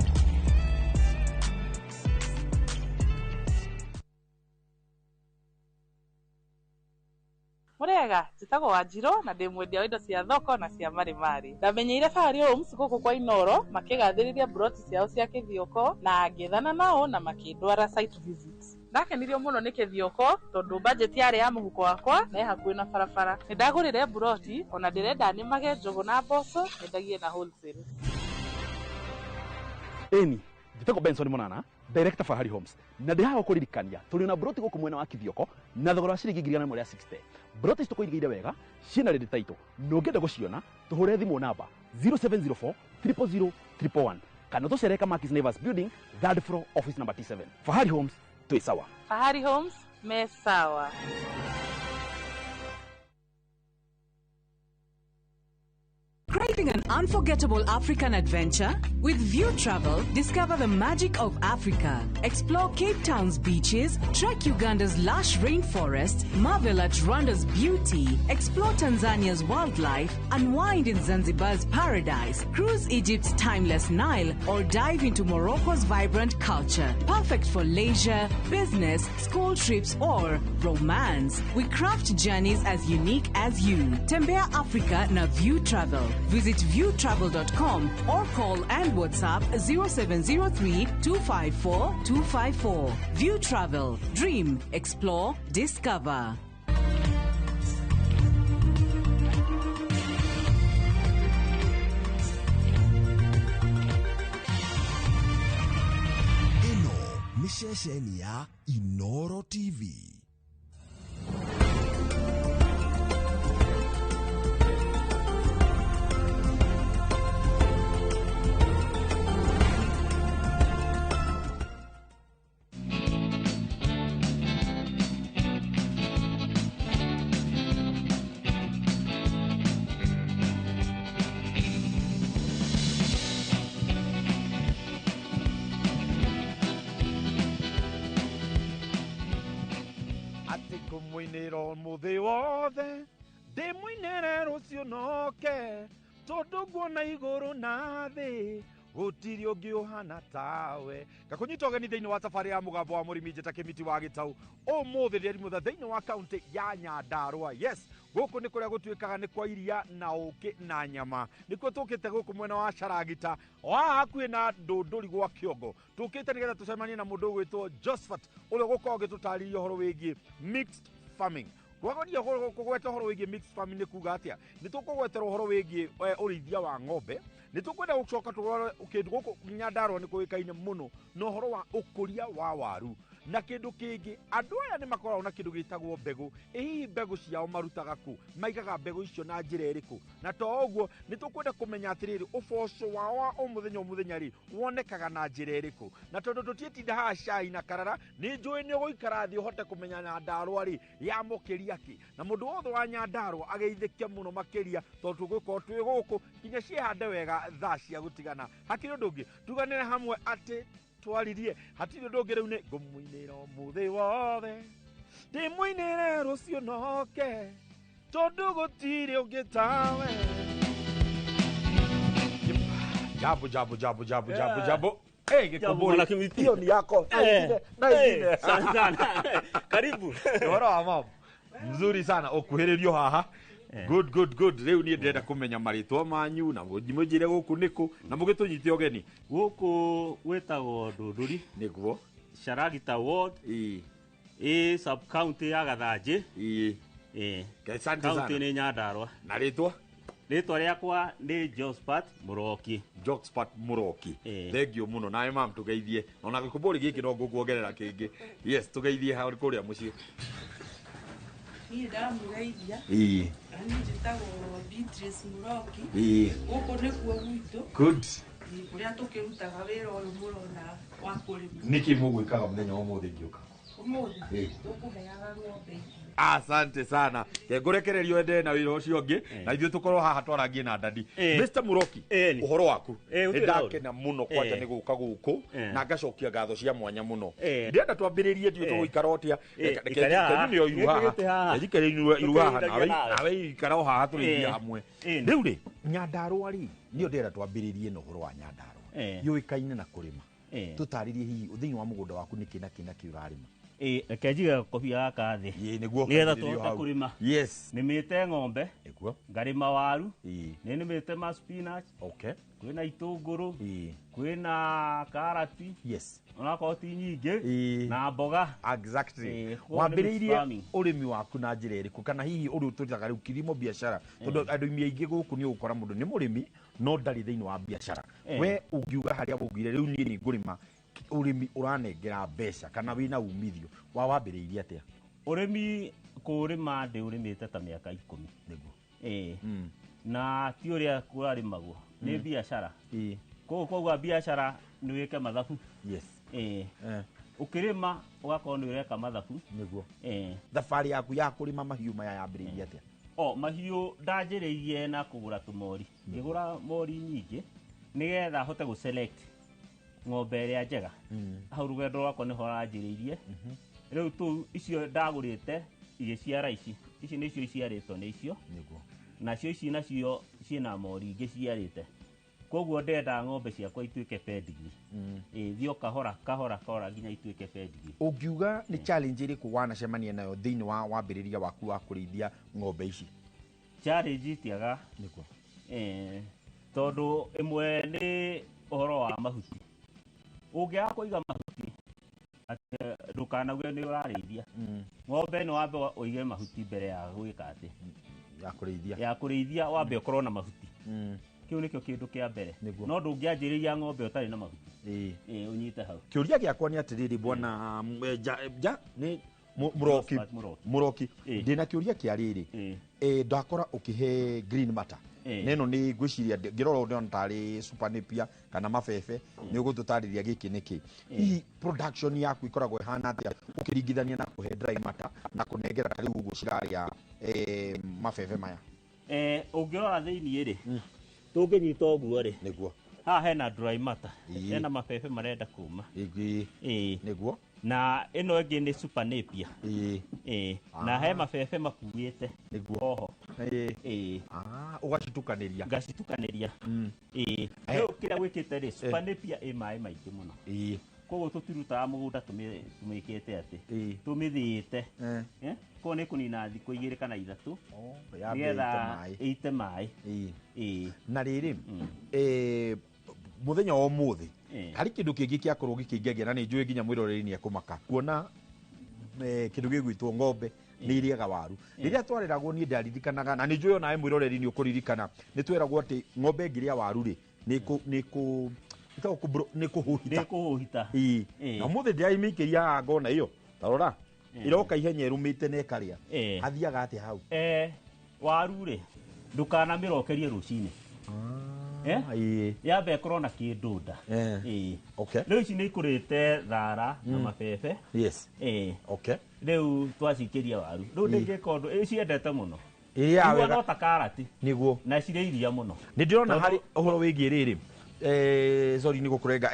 Speaker 24: Murega, njitagwo Wanjiro na ndi mwendia wa indo cia thoko na cia marimari. Ndamenyeire Fahari Homes guku kwa Inoro makigathĩrĩria broti ciao cia Kithioko na ngĩthana nao na makĩndwara site visits. Ndakenirio muno nĩ Kithioko tondu budget yarĩ ya mũhuko wakwa na hakuhĩ na barabara. Nĩndagũrire broti ona ndĩrenda nĩmage njogo na mboco nyendagie na wholesale.
Speaker 25: Eni, njitagwo Benson Munana, Director Fahari Homes. Na ndi haha kuririkania turi na broti guku mwena wa Kithioko na thogora wa ciringi 160. Broti citå igire wega ciena rĩndĩ taitũ no ngenda gũciona tũhũre thimũ namba 0704 000 111 kana tũcereka Markis Naivas Building 3rd floor office number T7. Fahari Homes twĩ sawa.
Speaker 24: Fahari Homes me sawa.
Speaker 19: Craving an unforgettable African adventure? With View Travel, discover the magic of Africa. Explore Cape Town's beaches, trek Uganda's lush rainforest, marvel at Rwanda's beauty, explore Tanzania's wildlife, unwind in Zanzibar's paradise, cruise Egypt's timeless Nile, or dive into Morocco's vibrant culture. Perfect for leisure, business, school trips, or romance. We craft journeys as unique as you. Tembea Africa na View Travel. Visit visit viewtravel.com or call and WhatsApp 0703 254 254. View Travel. Dream, explore, discover.
Speaker 2: Ni ceceni ya Inoro TV.
Speaker 23: Muinero muthi wothe ndi muinere rucio noke tondu nguona iguru na thi gutiri ungi uhana tawe gakunyita ugeni thiini wa safari ya mugambo wa murimi njeta kimiti wa Gitau umuthi riri mutha thiini wa kaunti ya Nyandarua. Yes, guku ni kuria gutuikaga ni kwa iria na uki na nyama nikuo tukite guku mwena wa Sharagita wa hakuhi na ndunduri gwa Kiongo. Tukite nigetha tucemanie na mundu gwitwo Josephat uria gukorwo gitutariria horo wigi mixed farming. Gwagoria kugweta horo wigi mixed farming ni kuga atia ni tukugwetera horo wigi urithia wa ng'ombe ni tukwenda gucoka tugora kindu guku Nyandarua ni kuikaine muno no horo wa ukuria wa waru na kindu kingi andu aya ni makoragwo na kindu gitagwo mbegu. Hihi mbegu ciao marutaga ku maigaga mbegu icio na njira iriku na to oguo ni tukwenda kumenya atiriri uboco wao wa umuthenya ri wonekaga na njira iriku na tondu tutietinda haha cai na karara ni njui ni guikara thi uhote kumenya Nyandarua ri ya mukiria ki na mundu wothe wa Nyandarua ageithikia muno makiria tondu guko twi guku kinya ciehande wega thaa cia gutigana hakiri ndungi tuganire hamwe ati twaririe hatiri ndungi riu ni ngumuinira muthi wothe ndi muinire rucio noke tondu gutiri ungi tawe. Jabo
Speaker 4: Gikumburi
Speaker 23: hiyo ni yako
Speaker 4: sana. Karibu.
Speaker 23: Horo wa mambo mzuri sana ukuhiririo haha. Good riu ni ndenda kumenya maritwa manyu na mujire guku niku na mugitunyite ogeni
Speaker 4: guku wetagwo ndunduri
Speaker 23: niguo
Speaker 4: Sharagita ward sub county ya Gathanji county ni Nyandarua.
Speaker 23: Na ritwa
Speaker 4: riakwa ni Josephat Muroki.
Speaker 23: Thank you muno nae mam tugeithie ona gikumburi giki no ngukuongerera kingi. Yes tugeithie ha kuria muci
Speaker 15: ni ndamugeithia ani njitagwo Beatrice Muroki guku ni kuo gwitu
Speaker 23: good
Speaker 15: kuria tukirutaga wira uyu murona wa kurima
Speaker 23: niki mugwikaga muthenya umuthi ngiuka
Speaker 15: umuthi tukuheaga ng'ombe.
Speaker 23: Asante sana ngurekererio ende na wira ucio ngi na ithuĩ tukorwo haha twarangie na ndadi. Mr Muroki uhoro waku ndakena muno kwanja ni guka guku na ngacokia ngatho cia mwanya muno. Ndenda twambiririe ndio tuguikara otia ni o iruha ejikere iruha nawe ikara haha turithia hamwe riu ri Nyandarua ri ndio ndenda twambiririe no uhoro wa Nyandarua yuikaine na kurima tutaririe hihi thiini wa mugunda waku niki na kiurarima.
Speaker 4: Kejiga kofia gaka thi nigetha tuhote kurima.
Speaker 23: Yes,
Speaker 4: nimite ng'ombe
Speaker 23: niguo
Speaker 4: ngarima waru nimite ma spinach kwina itunguru kwina karati ona koti nyingi na mboga.
Speaker 23: Exactly. Wambiriirie urimi waku na njira iriku kana hihi uri tutiraga riu kilimo biashara tondu andu miingi guku ni ukora mundu ni murimi no ndari thiini wa biashara we ungiuga haria ugire riu ni ngurima urimi uranengera mbeca kana wina umithio wambiriirie atia
Speaker 4: urimi kurima ndi urimite ta miaka 10 niguo na ti uria kurarimagwo ni biashara koguo biashara ni wike mathabu.
Speaker 23: Yes
Speaker 4: ukirima ugakorwo ni ureka mathabu
Speaker 23: niguo thabari yaku ya kurima mahiu maya yambiriirie atia.
Speaker 4: Mahiu ndanjiriirie na kugura tumori ngigura mori nyingi nigetha hote gu select ng'ombe ria njega hau rugendo rwakwa niho ranjiriirie riu tu icio ndagurite igiciara ici nicio iciaritwo ni icio
Speaker 23: niguo
Speaker 4: nacio ici nacio ciina mori ingiciarite koguo ndenda ng'ombe ciakwa ituike pedigree thio kahora nginya ituike pedigree.
Speaker 23: Ungiuga ni challenge iriku wanacemania nayo thiini wa wambiriria waku wa kurithia ng'ombe ici?
Speaker 4: Challenge tiaga
Speaker 23: niguo
Speaker 4: tondu imwe ni uhoro wa mahuti ungiaga kuiga mahuti ndukanague ni urarĩithia ng'ombe no wambe uige mahuti mbere ya gwĩka atĩ ya kũrĩithia wambe ũkorwo na mahuti kiu nikio kindu kia mbere no ndũngĩanjĩrĩria ng'ombe ũtarĩ na mahuti unyite hau
Speaker 1: kĩũria gĩakwa nĩ atĩrĩrĩ bwana nĩ Muroki ndĩna kĩũria kĩa rĩrĩ ndakora ũkĩhe green matter neno nĩ ngwĩciria ngĩrora ũndũ tarĩ super napier kana mabebe nĩ ũgũtũtarĩria gĩkĩ nĩkĩ hihi production yaku ikoragwo ihana atĩa ũkĩringithania na kũhe dry matter na kũnengera tarĩ ũguo cirarĩa mabebe maya
Speaker 4: ũngĩrora thĩiniĩ rĩ tũngĩnyita ũguo rĩ
Speaker 1: nĩguo
Speaker 4: haha hena dry matter hena mabebe marenda kuma
Speaker 1: nĩguo
Speaker 4: na ĩno ĩngĩ nĩ super napier na he mabebe makuĩte
Speaker 1: nĩguo
Speaker 4: oho
Speaker 1: ũgacitukanĩria
Speaker 4: ngacitukanĩria rĩu kĩrĩa gwĩkĩte rĩ super napier ĩ maĩ maingĩ mũno koguo tũtirutaga mũgũnda tũmĩkĩte atĩ tũmĩthĩĩte koguo nĩ kũnina thikũ 2 kana 3 nĩgetha ĩite maĩ
Speaker 1: na rĩrĩ muthenya wa ũmũthĩ harĩ kĩndũ kĩngĩ kĩakorwo gĩkĩingĩgia na nĩ njũĩ nginya mwĩroreri nĩ ekũmaka kuona kĩndũ gĩgwĩtwo ng'ombe nĩ irĩaga waru rĩrĩa twareragwo niĩ ndaririkanaga na nĩ njũĩ onawe mwĩroreri nĩ ũkũririkana nĩ tweragwo atĩ ng'ombe ĩngĩrĩa waru rĩ nĩ kũhũhita na ũmũthĩ ndĩraimĩikĩria haha ngona ĩyo tarora ĩroka ihenya ĩrũmĩte na ĩkarĩa athiaga atĩa hau
Speaker 4: waru rĩ ndũkanamĩrokerie rũcinĩ yambe ĩkorwo na kĩndũnda rĩu ici nĩ ikũrĩte thara na mabebe rĩu twacikĩria waru rĩu ndĩngĩka ũndũ ciendete mũno igua no ta karati
Speaker 1: nĩguo
Speaker 4: na cirĩ iria mũno
Speaker 1: nĩ ndĩrona harĩ ũhoro wĩgiĩ rĩrĩ sorry nĩ gũkũrenga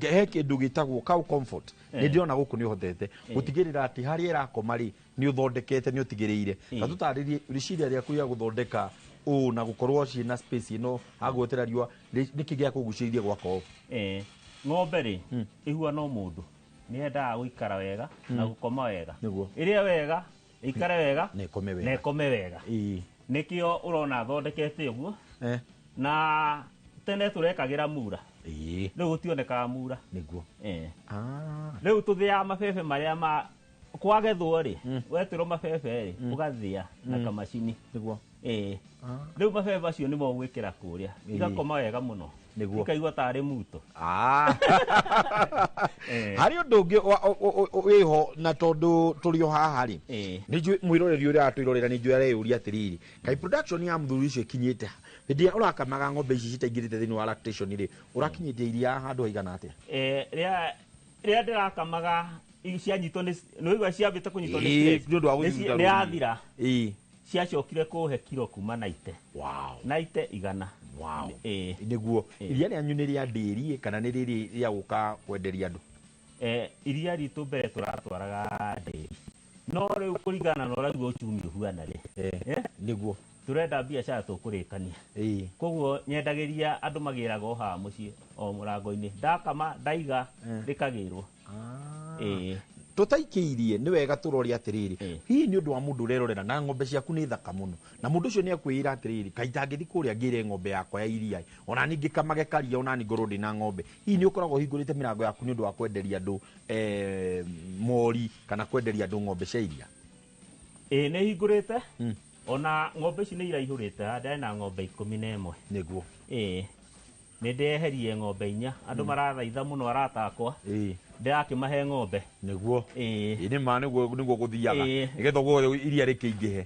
Speaker 1: he kĩndũ gĩtagwo cow comfort nĩ ndĩrona gũkũ nĩ ũhotete gũtigĩrĩra atĩ harĩa ĩrakoma rĩ nĩ ũthondekete nĩ ũtigĩrĩire na tũtarĩrie rĩciria rĩaku rĩa gũthondeka na gukorwo ciĩna space ino agwetera riũa nĩkĩ gĩa kũgucĩrĩria gwaka ũũ
Speaker 4: ng'ombe rĩ ĩhua no mũndũ nĩ endaga gũikara wega na gũkoma wega ĩrĩa wega ĩikare wega na ĩkome wega nĩkĩo ũrona thondekete ũguo na tene tũrekagĩra mura rĩu gũtionekaga mura
Speaker 1: nĩguo
Speaker 4: rĩu tũthĩaga mabebe marĩa kwagethwo rĩ wetĩrwo mabebe rĩ ũgathĩa na kamacini
Speaker 1: nĩguo
Speaker 4: rĩu mabebe macio nĩmo gwĩkĩra kũrĩa igakoma wega mũno ikaigua tarĩ muto
Speaker 1: harĩ ũndũ ũngĩ wĩho na tondũ tũrĩ o haha rĩ nĩ njũĩ mwĩroreri ũrĩa atwĩrorera nĩ njũĩ areyũria atĩrĩrĩ kaĩ production ya mũthuri ũcio ĩkinyĩte hĩndĩ ĩrĩa ũrakamaga ng'ombe ici citaingĩrĩte thĩinĩ wa lactation rĩ ũrakinyĩtie iria handũ haigana atĩa
Speaker 4: rĩrĩa ndĩrakamaga cianyitwo nĩ igua ciambĩte kũnyitwo nĩ yathira ciacokire kũhe kiro kuma 90 100
Speaker 1: nĩguo iria rĩanyu nĩ rĩa ndĩri kana nĩ rĩrĩ rĩa gũka kwenderia andũ
Speaker 4: iria ritũ mbere tũratwaraga ndĩri no rĩu kũringana na ũraigua ũchumi ũhuana rĩ
Speaker 1: nĩguo
Speaker 4: turenda biacara tũkũrĩkania koguo nyendagĩria andũ magĩraga o haha mũciĩ o mũrango-inĩ ndakama ndaiga rĩkagĩrwo
Speaker 1: tũtaikĩirie nĩ wega tũrore atĩrĩrĩ hihi nĩ ũndũ wa mũndũ ũrerorera na ng'ombe ciaku nĩ thaka mũno na mũndũ ũcio nĩ akwĩra atĩrĩrĩ kaĩ itangĩthiĩ kũrĩa ngĩre ng'ombe yakwa ya iria ona nĩ ngĩkamage karia ona nĩ ngorwo ndĩ na ng'ombe hihi nĩ ũkoragwo hingũrĩte mĩrango yaku nĩ ũndũ wa kwenderia andũ mori kana kwenderia andũ ng'ombe cia iria
Speaker 4: nĩ hingũrĩte ona ng'ombe ici nĩ iraihũrĩte ndĩ na ng'ombe 11
Speaker 1: nĩguo
Speaker 4: nĩ ndeherie ng'ombe 4 andũ marathaitha mũno aratakwa ndĩrakĩmahe ng'ombe
Speaker 1: nĩguo nĩ ma nĩguo gũthiaga nĩgetha ũguo iria rĩkĩingĩhe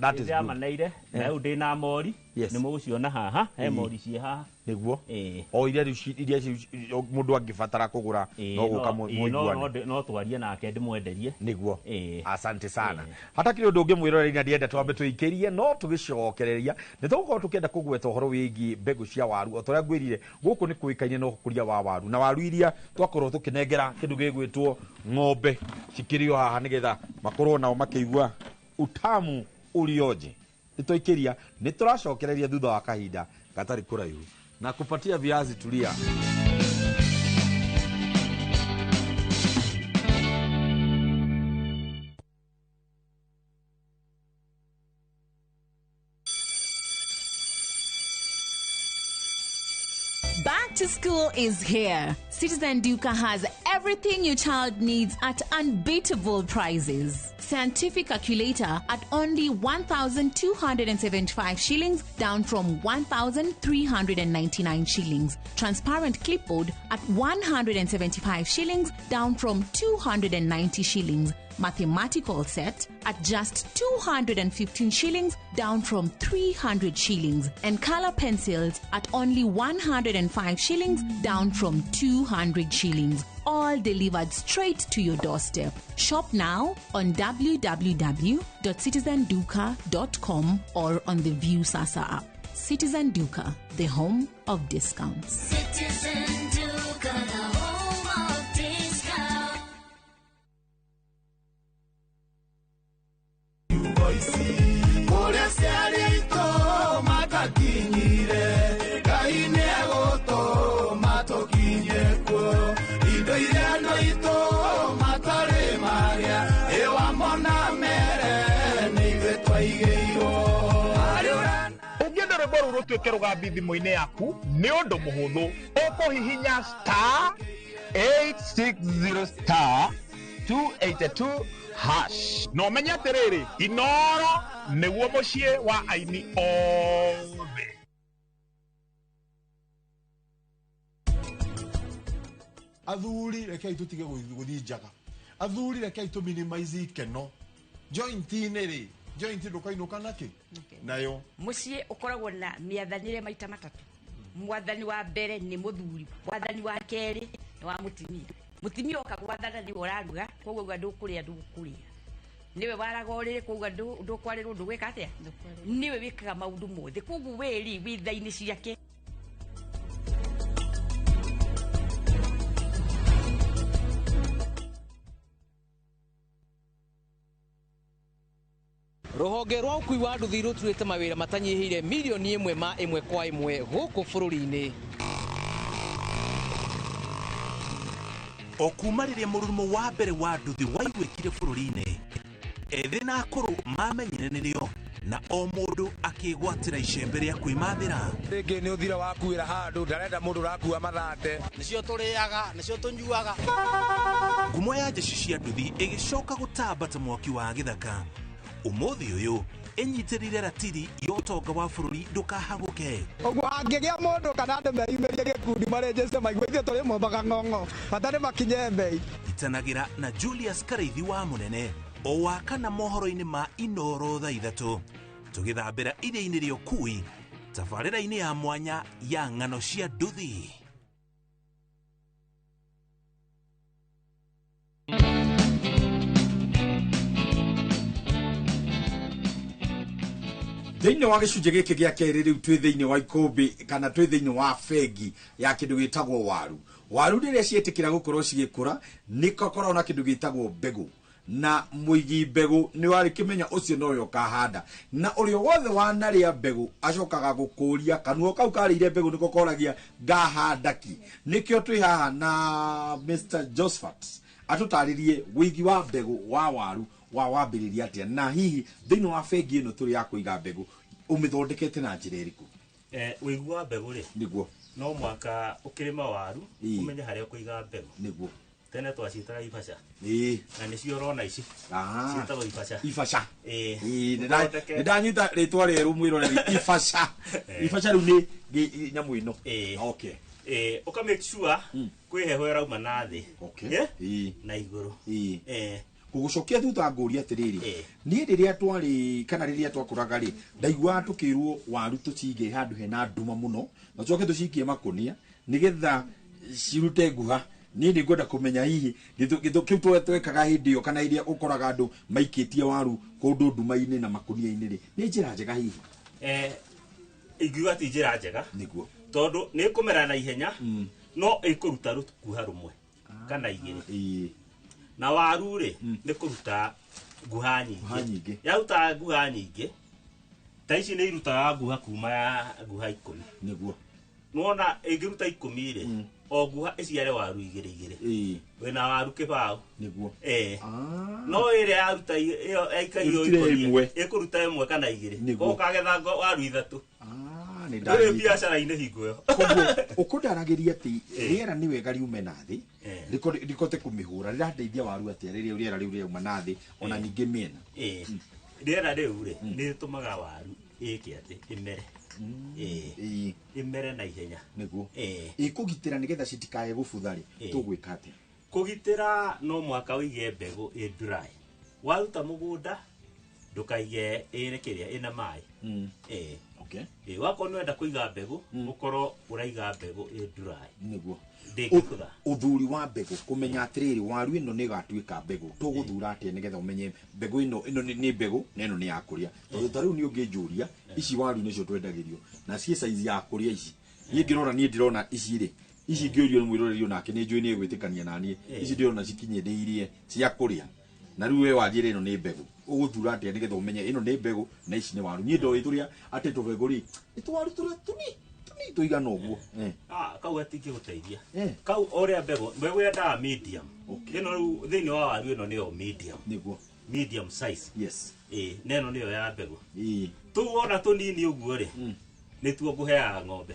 Speaker 4: that is good maneire na rĩu ndĩ na mori nĩ mũgũciona haha he mori ciĩ haha
Speaker 1: nĩguo o iria mũndũ angĩbatara kũgũra no gũka mũiguane
Speaker 4: no twarie nake ndĩmwenderie
Speaker 1: nĩguo asante sana hatakĩrĩ ũndũ ũngĩ mwĩroreri na ndienda twambe tũikĩrie no tũgĩcokereria nĩ tũgũkorwo tũkĩenda kũgweta ũhoro wĩgiĩ mbegũ cia waru o tũrĩa ngwĩrire gũkũ nĩ kũĩkaine na ũkũria wa waru na waru iria twakorwo tũkĩnengera kĩndũ gĩgwĩtwo ng'ombe cikĩrĩ o haha nĩgetha makorwo nao makĩigua utamu ulioje nĩtwaikĩria nĩ tũracokereria thutha wa kahinda gatarĩ kũraihu na kupatia viazi tulia
Speaker 19: Back to school is here. Citizen Duka has everything your child needs at unbeatable prices. Scientific calculator at only 1,275 shillings, down from 1,399 shillings. Transparent clipboard at 175 shillings, down from 290 shillings. Mathematical set at just 215 shillings, down from 300 shillings. And color pencils at only 105 shillings, down from 200 shillings. All delivered straight to your doorstep. Shop now on www.citizenduka.com or on the View Sasa app. Citizen Duka, the home of discounts.
Speaker 9: Citizen Duka, the home of discounts.
Speaker 23: Tuĩke rũgambi thimũ-inĩ yaku nĩ ũndũ mũhũthũ ũkũhihinya star 860 star 282 hash na ũmenye atĩrĩrĩ Inooro nĩguo mũciĩ wa aini othe.
Speaker 13: Athuri rekei tutige gũthiĩ njaga, athuri rekei tũminimize ikeno joint-inĩ rĩ joint ndukainũka naki nayo
Speaker 16: muciĩ ũkoragwo na miathanire maita matatu. Mwathani wa mbere nĩ mũthuri, mwathani wa kerĩ nĩ wa mũtumia. Mũtumia oka gwathana nĩ ũraruga, koguo ndũkũrĩa ndũkũrĩa. Niwe waraga ũrĩrĩ, koguo ndũkwarĩrwo ndũgwĩka atĩa, niwe wĩkaga maũndũ mothe, koguo wĩri witha-inĩ ciake.
Speaker 12: Ruhonge rwa ukui wa nduthi ruturite mawira matanyihire milioni 1 ma 1 kwa 1 guku bururi-ini.
Speaker 17: Okuma riria mururumo wa mbere wa nduthi waigwikire bururi-ini, ethĩ na akũrũ mamenyire nĩrĩo na o mũndũ akĩgwatĩra icembe rĩa kwĩmathĩra.
Speaker 14: Rĩngĩ nĩ ũthira wakuĩra handũ ndarenda mũndũ ũrakua mathate, nĩcio tũrĩaga nĩcio tũnyuaga.
Speaker 17: Ngumo ya njeci cia nduthi ĩgĩcoka gũtamba ta mwaki wa gĩthaka. Ũmũthĩ ũyũ ĩnyitĩrĩire ratiri ya ũtonga wa bũrũri ndũkahagũke.
Speaker 7: Ũguo angĩgĩa mũndũ kana andũ meyumĩrie gĩkundi marĩnjĩce maigũithie tũrĩ mombaga ng'ong'o batarĩ makinye mbei.
Speaker 17: Itanagĩra na Julius Karaithi wa Mũnene o wakana mohoro-inĩ ma Inooro thaa 3 tũgĩthambĩra iria-inĩ rĩa ũkui tabarĩra-inĩ ya mwanya ya ng'ano cia nduthi.
Speaker 1: Thĩinĩ wa gĩcunjĩ gĩkĩ gĩa kerĩ rĩu twĩ thĩinĩ wa ikũmbĩ kana twĩ thĩinĩ wa bengi ya kĩndũ gĩtagwo waru. Waru rĩrĩa ciĩtĩkĩra gũkorwo cigĩkũra nĩkokorwo na kĩndũ gĩtagwo mbegũ, na mũigi mbegũ nĩ warĩ kĩmenya ũcio noyo kahanda, na ũrĩa wothe wanarĩa mbegũ acokaga gũkũria kanua kau karĩire mbegũ nĩko koragia ngahandaki. Nĩkĩo twĩ haha na Mr. Josephat atũtarĩrie wĩigi wa mbegũ wa waru wa wambĩrĩria atĩa, na hihi thĩinĩ wa bengi ĩno tũrĩ ya kũiga mbegũ ũmĩthondekete na njĩra ĩrĩkũ?
Speaker 4: Wĩigi wa mbegũ rĩ
Speaker 1: nĩguo
Speaker 4: no mwaka ũkĩrĩma waru ũmenye harĩa ũkũiga mbegũ.
Speaker 1: Nĩguo
Speaker 4: tene twacitaga ibaca, na nĩcio ũrona ici ciĩtagwo ibaca.
Speaker 1: Ibaca nĩndanyita rĩtwa rĩerũ mwĩroreri ibaca. Ibaca rĩu nĩ nyamũ ĩno. Okay,
Speaker 4: ũka make sure kwĩ heho ĩrauma na thĩ na igũrũ.
Speaker 1: Gũgũcokia thutha ngũria atĩrĩrĩ, niĩ rĩrĩa twarĩ kana rĩrĩa twakũraga rĩ ndaiguaga tũkĩrwo waru tũcige handũ hena nduma mũno na tũcoke tũcikie makũnia nĩgetha cirute nguha. Niĩ nĩ ngwenda kũmenya hihi gĩthũ kĩu twekaga hĩndĩ ĩyo kana iria ũkoraga andũ maikĩtie waru kũndũ nduma-inĩ na makũnia-inĩ rĩ nĩ njĩra njega hihi?
Speaker 4: Ingiuga ti njĩra njega
Speaker 1: nĩguo
Speaker 4: tondũ nĩ ĩkũmera na ihenya no ĩkũruta rũkuha rũmwe kana igĩrĩ. Na waru rĩ nĩ kũruta nguha nyingĩ. Yaruta nguha nyingĩ ta ici nĩ irutaga nguha kuma ya nguha 10.
Speaker 1: Nĩguo
Speaker 4: nuona ĩngĩruta 10 rĩ o nguha ĩciare waru igĩrĩ. Wĩna waru kĩbaũ.
Speaker 1: Nĩguo
Speaker 4: no ĩrĩa yaruta ĩyo ĩikario ikũnia ĩkũruta ĩmwe kana igĩrĩ, koguo kagetha waru 3.
Speaker 1: nĩ
Speaker 3: ndũrĩ
Speaker 1: ndanyita.
Speaker 3: biacara-inĩ hingo ĩyo
Speaker 1: Koguo ũkũndaragĩria atĩ rĩera nĩ wega riume na thĩ rĩkote kũmĩhũra rĩrateithia waru atĩa rĩrĩa rĩera rĩu rĩauma na thĩ ona ningĩ mĩena.
Speaker 3: rĩera rĩu rĩ nĩ rĩtũmaga waru ĩke atĩ ĩmere ĩmere na ihenya
Speaker 1: nĩguo ĩkũgitĩra nĩgetha citikae gũbutha rĩ tũgwĩka atĩa?
Speaker 3: Kũgitĩra no mwaka ũige mbegũ ĩ dry. Waruta mũgũnda ndũkaige ĩrĩ kĩrĩa ĩna maĩ. Wakorwo nĩ wenda kũiga mbegũ ũkorwo ũraiga mbegũ ĩ dry.
Speaker 1: Nĩguo
Speaker 3: ndĩngĩbutha.
Speaker 1: Ũthuri wa mbegũ kũmenya atĩrĩrĩ waru ĩno nĩ ĩgatuĩka mbegũ tũgũthura atĩa nĩgetha ũmenye mbegũ ĩno nĩ mbegũ na ĩno nĩ ya kũrĩa. Tondũ ta rĩu nĩ ũngĩnjũria ici waru nĩcio twendagĩrio na ciĩ size ya kũrĩa ici. Niĩ ngĩrora niĩ ndĩrona ici rĩ ici ngĩũrio nĩ mwĩroreri onake nĩ njũĩ nĩ gwĩtĩkania na niĩ ici ndĩrona cikinyĩrĩirie cia kũrĩa na rĩu we wanjĩra ĩno nĩ mbegũ ũgũthura atĩa nĩgetha ũmenye ĩno nĩ mbegũ na ici nĩ waru. Niĩ ndoĩ tũrĩa atĩ tũbegũ rĩ nĩ tũwaru tũrĩa tũigana ũguo.
Speaker 3: Kau gatingĩgũteithia. Kau ũrĩa mbegũ yendaga medium. Ĩno rĩu thĩinĩ wa waru ĩno nĩyo medium.
Speaker 1: Nĩguo
Speaker 3: medium size.
Speaker 1: Yes.
Speaker 3: Na ĩno nĩyo ya mbegũ. Tũu ona tũnini ũguo rĩ nĩtuo ngũheaga ng'ombe.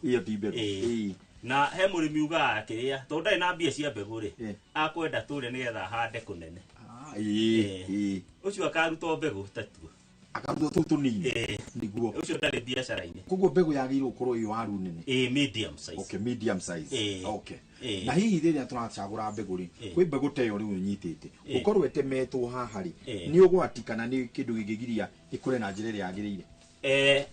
Speaker 1: Iyo ti mbegũ.
Speaker 3: Na he mũrĩmi ugaga kĩrĩa tondũ ndarĩ na mbia cia mbegũ rĩ akwenda tũrĩa nĩgetha ahande kũnene. Ũcio akaruta mbegũ tatuo
Speaker 1: akaruta tũu tũnini nĩguo
Speaker 3: ũcio ndarĩ biacara-inĩ.
Speaker 1: Koguo mbegũ yagĩrĩirwo gũkorwo ĩ waru nene.
Speaker 3: Medium size.
Speaker 1: Okay, medium size. Okay. Na hihi rĩrĩa tũracagũra mbegũ rĩ kwĩ mbegũ ta ĩyo rĩu ũnyitĩte ũkorwo ĩtemetwo haha rĩ nĩ ũgwati kana nĩ kĩndũ gĩngĩgiria ĩkũre na njĩra ĩrĩa yagĩrĩire?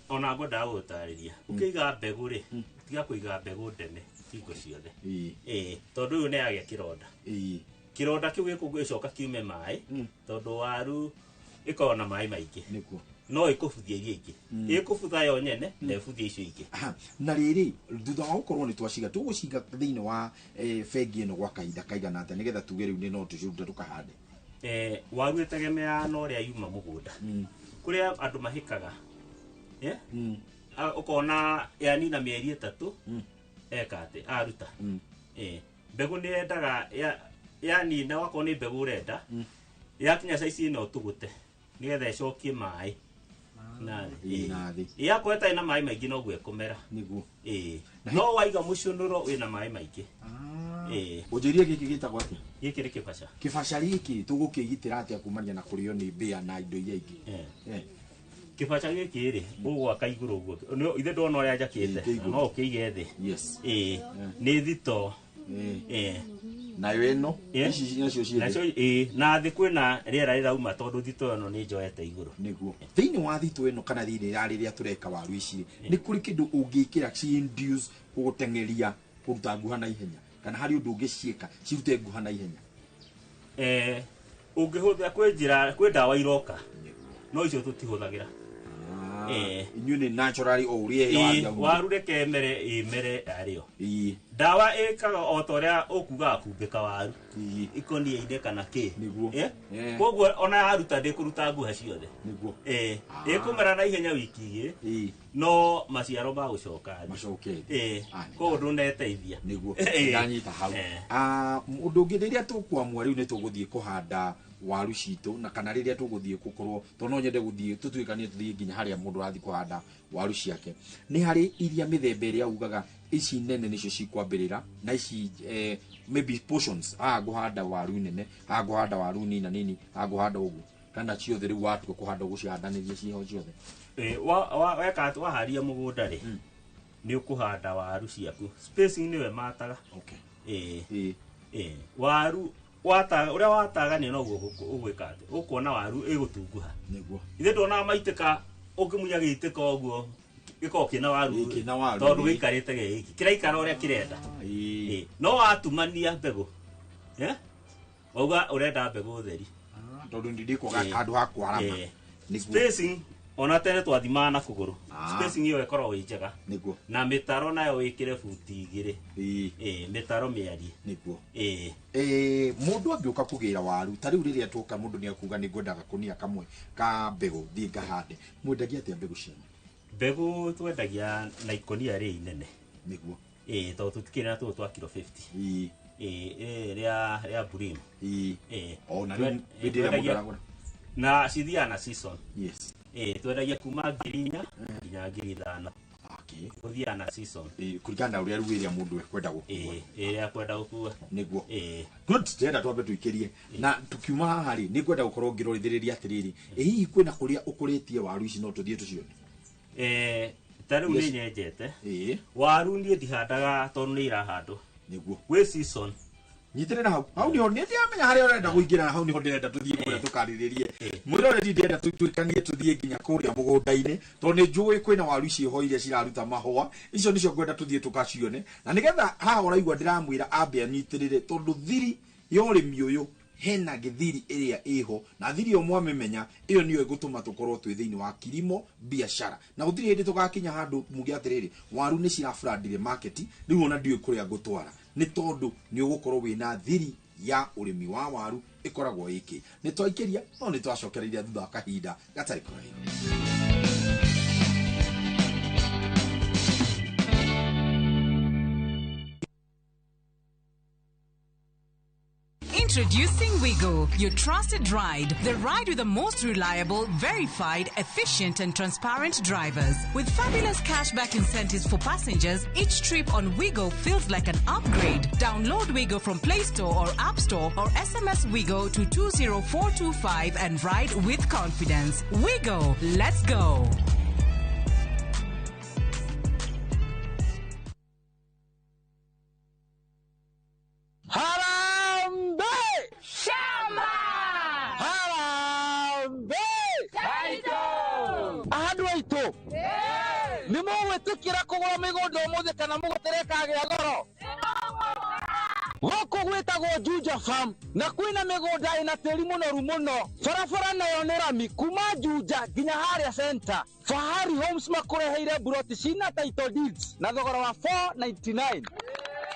Speaker 3: Ona ngwendaga gũgũtarĩria ũkĩiga mbegũ rĩ tiga kũiga mbegũ ndeme hingo ciothe. Tondũ ũyũ nĩ yagĩa kĩronda. Kĩronda kĩu gĩgũcoka kiume maĩ tondũ waru ĩkoragwo na maĩ maingĩ. No ĩkũbuthia iria ingĩ ĩkũbutha yo nyene na ĩbuthia icio ingĩ.
Speaker 1: Na rĩrĩ thutha wa gũkorwo nĩ twaciga tũgũciga thĩinĩ wa bengi ĩno gwa kahinda kaigana atĩa nĩgetha tuge rĩu nĩ no tũciruta tũkahande?
Speaker 3: Waru ĩtegemeaga na ũrĩa yuma mũgũnda. Kũrĩa andũ mahĩkaga ũkona yanina mĩeri 3 eka atĩ aruta. Mbegũ nĩ yendaga yanina wakorwo nĩ mbegũ ũrenda yakinya size ĩno tũgũte nĩgetha ĩcokie maĩ na thĩ. Yakorwo ĩtarĩ na maĩ maingĩ noguo ĩkũmera. No waiga mũcũnũro wĩna maĩ maingĩ.
Speaker 1: Ũnjĩrie gĩkĩ gĩtagwo atĩa?
Speaker 3: Gĩkĩ nĩ kĩbaca.
Speaker 1: Kĩbaca gĩkĩ tũgũkĩgitĩra atĩa kumania na kũrĩo nĩ mbĩa na indo iria ingĩ?
Speaker 3: Kĩbaca gĩkĩ rĩ ũgwaka igũrũ ũguo ithe ndona ũrĩa njakĩte no ũkĩige thĩ. Nĩ thito.
Speaker 1: Nayo ĩno ici nacio ciĩ
Speaker 3: na thĩ kwĩna rĩera rĩrauma tondũ thito ĩno nĩ njoete igũrũ.
Speaker 1: Nĩguo thĩinĩ wa thito ĩno kana thĩinĩ wa rĩrĩa tũreka waru ici nĩ kũrĩ kĩndũ ũngĩkĩra ci-induce gũgũteng'eria kũruta nguha na ihenya kana harĩ ũndũ ũngĩciĩka cirute nguha na ihenya?
Speaker 3: Ũngĩhũthĩra kwĩ ndawa iroka no icio tũtihũthagĩra.
Speaker 1: Inyuĩ nĩ naturally o ũrĩa
Speaker 3: waru reke ĩmere arĩo. Ndawa ĩkaga o ta ũrĩa ũkugaga kumbĩka waru ikũnia-inĩ kana kĩ. Koguo ona yaruta ndĩkũruta nguha ciothe. Ĩkũmera na ihenya wiki igĩrĩ no maciaro ma gũcoka thĩ. Koguo ndũneteithia.
Speaker 1: Ndanyita hau. Ũndũ ũngĩ rĩrĩa tũkwamua rĩu nĩ tũgũthiĩ kũhanda waru citũ na kana rĩrĩa tũgũthiĩ gũkorwo to no nyende gũthiĩ tũtuĩkanie tũthiĩ nginya harĩa mũndũ arathiĩ kũhanda waru ciake nĩ harĩ iria mĩthemba ĩrĩa ugaga ici nene nĩcio cikwambĩrĩra na ici maybe portions ngũhanda waru nene ngũhanda waru nini nini ngũhanda ũguo kana ciothe rĩu watua kũhanda ũgũcihandanĩria ciho ciothe?
Speaker 3: Weka waharia mũgũnda rĩ nĩ ũkũhanda waru ciaku spacing nĩwe mataga. Waru ũrĩa watagania noguo ũgwĩka atĩ ũkuona waru ĩgũtunguha. Ithe ndonaga maitĩka ũkĩmunya gĩitĩka ũguo gĩkoragwo kĩna waru tondũ gĩikarĩte gĩkĩ kĩraikara ũrĩa kĩrenda. No watumania mbegũ wauga ũrenda mbegũ theri
Speaker 1: tondũ ndĩkwaga handũ ha kwarama.
Speaker 3: Spacing ona tene twathimaga na kũgũrũ spacing ĩyo ĩkoragwo ĩ njega na mĩtaro nayo wĩkĩre buti 2 mĩtaro mĩarie.
Speaker 1: Mũndũ angĩũka kũgĩra waru ta rĩu rĩrĩa twoka mũndũ nĩ akuga nĩ ngwendaga kũnia kamwe ka mbegũ thiĩ ngahande mwendagia atĩa mbegũ cianyu?
Speaker 3: Mbegũ twendagia na ikũnia rĩ inene tondũ tũtikĩrĩ na tũtũ twa kilo 50 rĩa Burim. Na cithiaga na season. twendagia kuma 4,000 nginya 5,000 guthia na season
Speaker 1: kuringana na uria ruiria mundu ekwenda gukua
Speaker 3: akwenda gukua
Speaker 1: niguo good tenda twambe tuikirie na tukiuma haha ri ni kwenda gukorwo ngirorithiriria atiriri hihi kwina kuria ukuritie waru ici no tuthie tucione
Speaker 3: tariu ni nyenjete waru ndie ndihandaga tondu ni irahandwo
Speaker 1: niguo
Speaker 3: gwi season
Speaker 1: nyitirira hau niho ni ndiamenya haria urenda guingira hau niho ndirenda tuthie kuria tukariririe mwirore ndirenda tuikanie tuthie nginya kuria mugunda-ini tondu ni njui kwina waru ici ho iria ciraruta mahua icio nicio ngwenda tuthie tukacione na nigetha haha uraigua ndiramwira ambe anyitirire tondu thiri ya urimi uyu hena githiri iria iho na thiri yo mwamemenya iyo niyo igutuma tukorwo twi thiini wa kilimo biashara na gutiri hindi tugakinya handu mugi atiriri waru ni cirafurandire market riu ona ndiwe kuria gutwara ni tondu ni ugukorwo wina thiri ya urimi wa waru ikoragwo iki ni twaikiria no ni twacokereria thutha kahinda gatari kuraihu.
Speaker 19: Introducing Wigo, your trusted ride. The ride with the most reliable, verified, efficient and transparent drivers. With fabulous cashback incentives for passengers, each trip on Wigo feels like an upgrade. Download Wigo from Play Store or App Store or SMS Wigo to 20425 and ride with confidence. Wigo, let's go.
Speaker 14: Nimugwitikira kugura migunda umuthi kana mugutereka gia goro goko gwitagwo Juja Farm na kwina migunda ina tiri munoru muno barabara nayo ni rami kuma Juja nginya haria center. Fahari Homes makureheire buroti cina title deeds na thogora wa 499.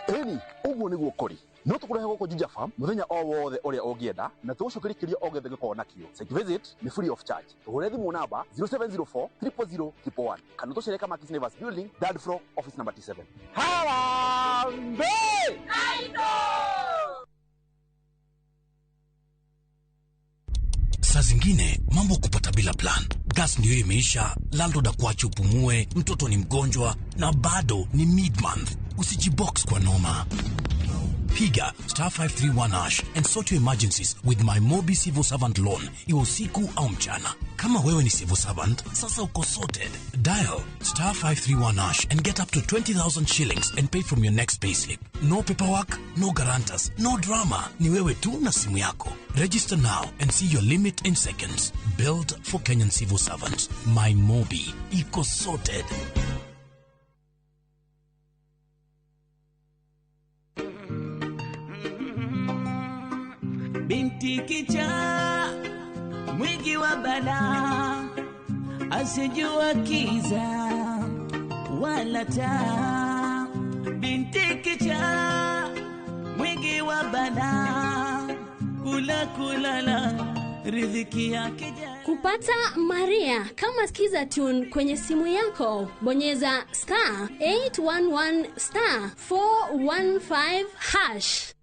Speaker 25: Eni uguo niguo kuri no tukurehe goko Juja Farm muthenya o wothe uria ungienda na tugucokereria o gethe giko nakio. Site visit ni free of charge. Tuhore thimu namba 0704 000 111 kana tucereka Markis Nevers building third floor office number 27.
Speaker 14: Harambe
Speaker 11: Aito! Saa zingine mambo kupata bila plan. Gas ndio imeisha, landlord akuache upumue, mtoto ni mgonjwa na bado ni mid-month. Usijibox kwa noma. Piga *531# and sort your emergencies with my Mobi Civil Servant Loan. Iwe usiku au mchana. Kama wewe ni civil servant, sasa uko sorted. Dial *531# and get up to 20,000 shillings and pay from your next payslip. No paperwork, no guarantors, no drama. Ni wewe tu na simu yako. Register now and see your limit in seconds. Built for Kenyan civil servants. My Mobi. Iko sorted.
Speaker 6: Binti kicha mwingi wa bala asijua kiza wala taa. Binti kicha mwingi wa bala kulala riziki yake.
Speaker 8: Kupata Maria kama skiza tune kwenye simu yako, bonyeza *811 *415#.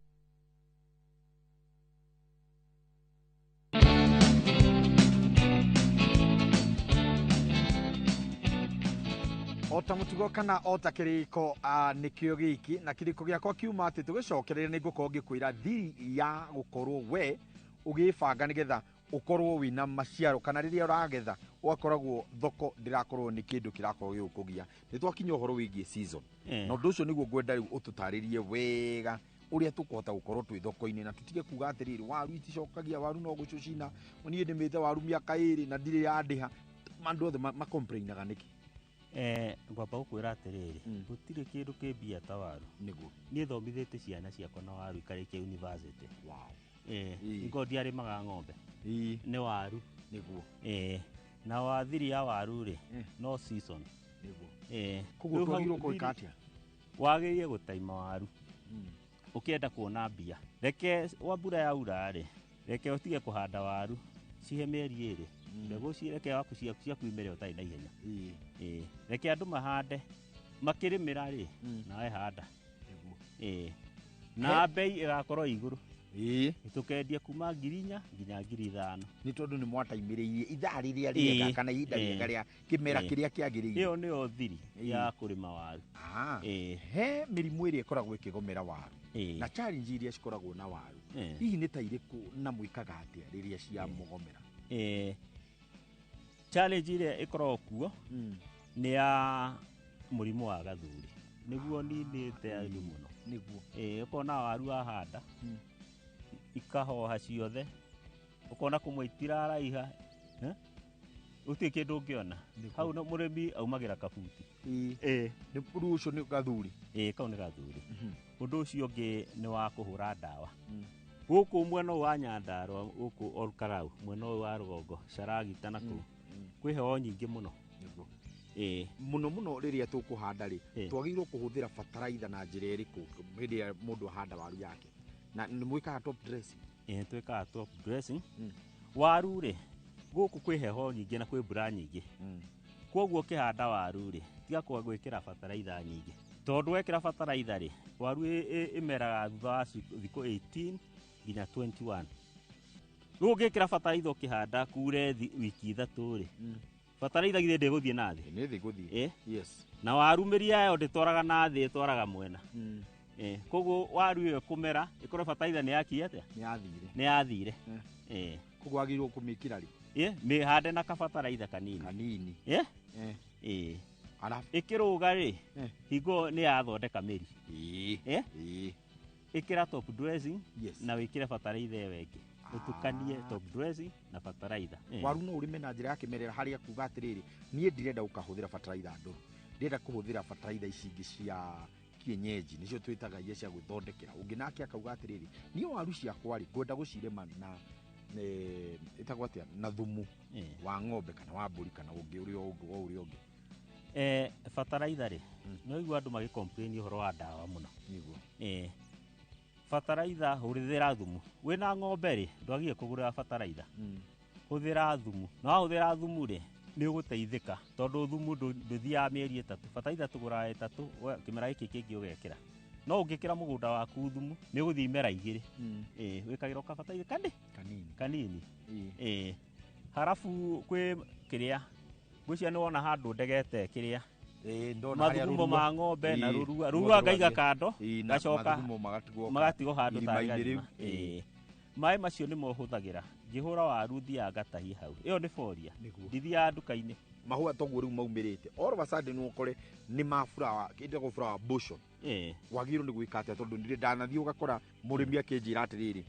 Speaker 1: ota mutugo kana ota kiriko nikio giki na kiriko giakwa kiuma ati tugicokereria ni ngukorwo ngikwira thiri ya gukorwo we ugibanga nigetha ukorwo wina maciaro kana riria uragetha ugakoragwo thoko ndirakorwo ni kindu kirakorwo gikugia ni twakinya uhoro wigie season no nducio niguo ngwenda riu ututaririe wega uria tukuhota gukorwo twi thoko-ini na tutige kuga atiriri waru iticokagia waru no gucucina nie ndimite waru miaka iri na ndire yandiha mandu othe makomplainaga niki
Speaker 4: ngwamba gukwira atiriri gutire kindu kibia ta waru
Speaker 1: niguo
Speaker 4: nie thomithite ciana ciakwa na waru ikarikia university. Ngo ndiarimaga ng'ombe ni waru
Speaker 1: niguo
Speaker 4: na wathiri ya waru ri no season
Speaker 1: niguo kuguo twagirwo kuikatia
Speaker 4: wagirie gutaima waru ukienda kuona mbia reke wambura ya ura ri reke utige kuhanda waru cihe mieri iri mbegu cireke waku ciaku imere utai na ihenya reke andu mahande makirimira ri nawe handa na bei igakorwo iguru tukendia kuma 4,000 nginya 5,000
Speaker 1: ni tondu ni mwataimiririe ithaa riria riega kana ihinda riega ria kimera kiria kiagiriire.
Speaker 4: Iyo niyo thiri ya kurima waru.
Speaker 1: He mirimu iria ikoragwo ikigomera waru na challenge iria cikoragwo na waru hihi ni ta iriku na mwikaga atia riria cia mugomera?
Speaker 4: Challenge iria ikoragwo kuo ni ya murimu wa gathuri niguo ninite andu muno niguo ukona waru ahanda ikahoha ciothe ukona kumwe itiraraiha uti kindu ngiona hau no murimi aumagira kabuti
Speaker 1: ni rucio ni gathuri
Speaker 4: kau ni gathuri undu ucio ngi ni wa kuhura ndawa guku mwena wa Nyandarua guku Olkarau mwena wa Rugongo Sharagita naku kwi heho nyingi muno
Speaker 1: muno riria tukuhanda ri twagirwo kuhuthira fertilizer na njira iriku riria mundu ahanda waru yake na ni mwikaga top dressing?
Speaker 4: Twikaga top dressing waru ri guku kwi heho nyingi na kwi mbura nyingi koguo kihanda waru ri tiga kwa gwikira fertilizer nyingi tondu wekira fertilizer ri waru imeraga thutha wa thikũ 18 nginya 21 rugikira fertilizer ukihanda kure wiki 3 ri fertilizer githe ndiguthie na thi
Speaker 1: ni thi guthie yes
Speaker 4: na waru miria yo nditwaraga na thi itwaraga mwena koguo waru yo kumera ikoro fertilizer ni yakia atia
Speaker 1: ni yathire koguo agirwo kumikira ri
Speaker 4: mihande na fertilizer kanini
Speaker 1: alafu
Speaker 4: ikiruga ri higo ni yathondeka miri ikira top dressing na wikire fertilizer wengi utukanie top dressing na fertilizer
Speaker 1: waru no urime na njira ya kimerera haria kuga atiriri nie ndirenda ukahuthira fertilizer nduru ndirenda kuhuthira fertilizer icingi cia kienyeji nicio twitaga iria cia guthondekera unginake akauga atiriri nie waru cia kwari ngwenda gucirema na itagwatia na thumu wa ng'ombe kana wa mburi kana ungi urio ungi
Speaker 4: fertilizer ri no igwa andu magi complain uhoro wa ndawa muno
Speaker 1: niguo
Speaker 4: fertilizer hurithira thumu wina ng'ombe ri ndwagie kugura fertilizer huthira thumu no huthira thumu ri ni uguteithika tondu thumu nduthia mieri 3 fertilizer tugura 3 kimera giki kingi ugekira no ungikira mugunda waku thumu ni uguthii mera igiri wikagira ka fertilizer kanini harafu kwi kiria gwicia ni wona handu ndegete kiria mathugumo ma ng'ombe na rurua ngaiga kando gacoka magatigo handu tarigari mai macio ni mohuthagira ngihura waru thia ngatahi hau iyo ni foria ndithia nduka-ini
Speaker 1: mahua toguo riu maumirite all of a sudden ukore ni mafurawa kinde go flower bushon wagiro ni gwikate tondu ndire ndanathie ugakora murimi akinjira atiriri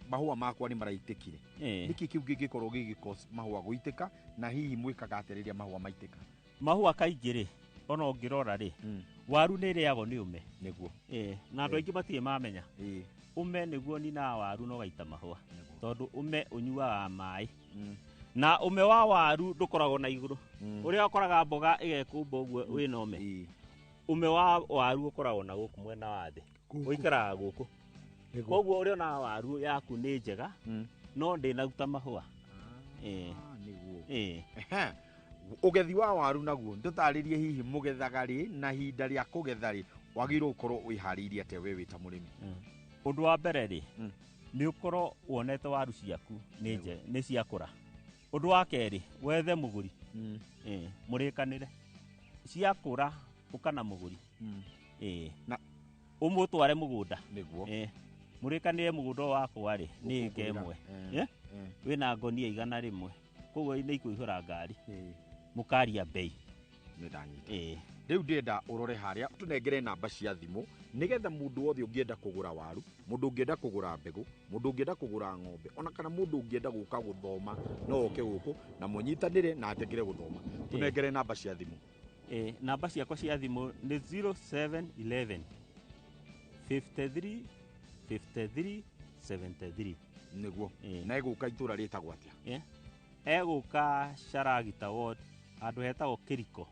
Speaker 1: mahua makwa ni maraitikire niki kiu gigikorwo gigikos mahua guitika na hihi mwikaga atiriria mahua maitika
Speaker 4: mahua kaingiri ona ungirora ri waru ni riago ni ume
Speaker 1: niguo
Speaker 4: na andu aingi matie mamenya ume niguo ni na waru no gaita mahua tondu ume unyuaga mai na ume wa waru ndukoragwo na iguru uria ukoraga mboga igekumba uguo wina ume ume wa waru ukoragwo na guku mwena wa thi uikaraga guku koguo uria na waru yaku ni njega no ndinaruta mahua
Speaker 1: niguo ugethi wa waru naguo ndutaririe hihi mugethaga ri na hinda ria kugetha ri wagirwo ukorwo wihariirie ate we wita murimi
Speaker 4: undu wa mbere ri ni ukorwo wonete waru ciaku ni ciakura undu wa keri wethe muguri murikanire ciakura ukana muguri
Speaker 1: na
Speaker 4: umutware mugunda
Speaker 1: niguo
Speaker 4: murikanire mugunda wakwa ri ni kemwe wina ngonia 100 koguo ni ikuihura ngari mukaria bei
Speaker 1: ni ndanyita riu ndenda urore haria tunengere namba cia thimu nigetha mundu wothe ungienda kugura waru mundu ungienda kugura mbegu mundu ungienda kugura ng'ombe ona kana mundu ungienda guka guthoma no oke guku na munyitanire na ategere guthoma tunengere namba cia thimu
Speaker 4: namba ciakwa cia thimu ni 0711 53 53 73
Speaker 1: niguo na iguka itura ritagwo atia
Speaker 4: eguka Sharagita ward andu hetagwo Kiriko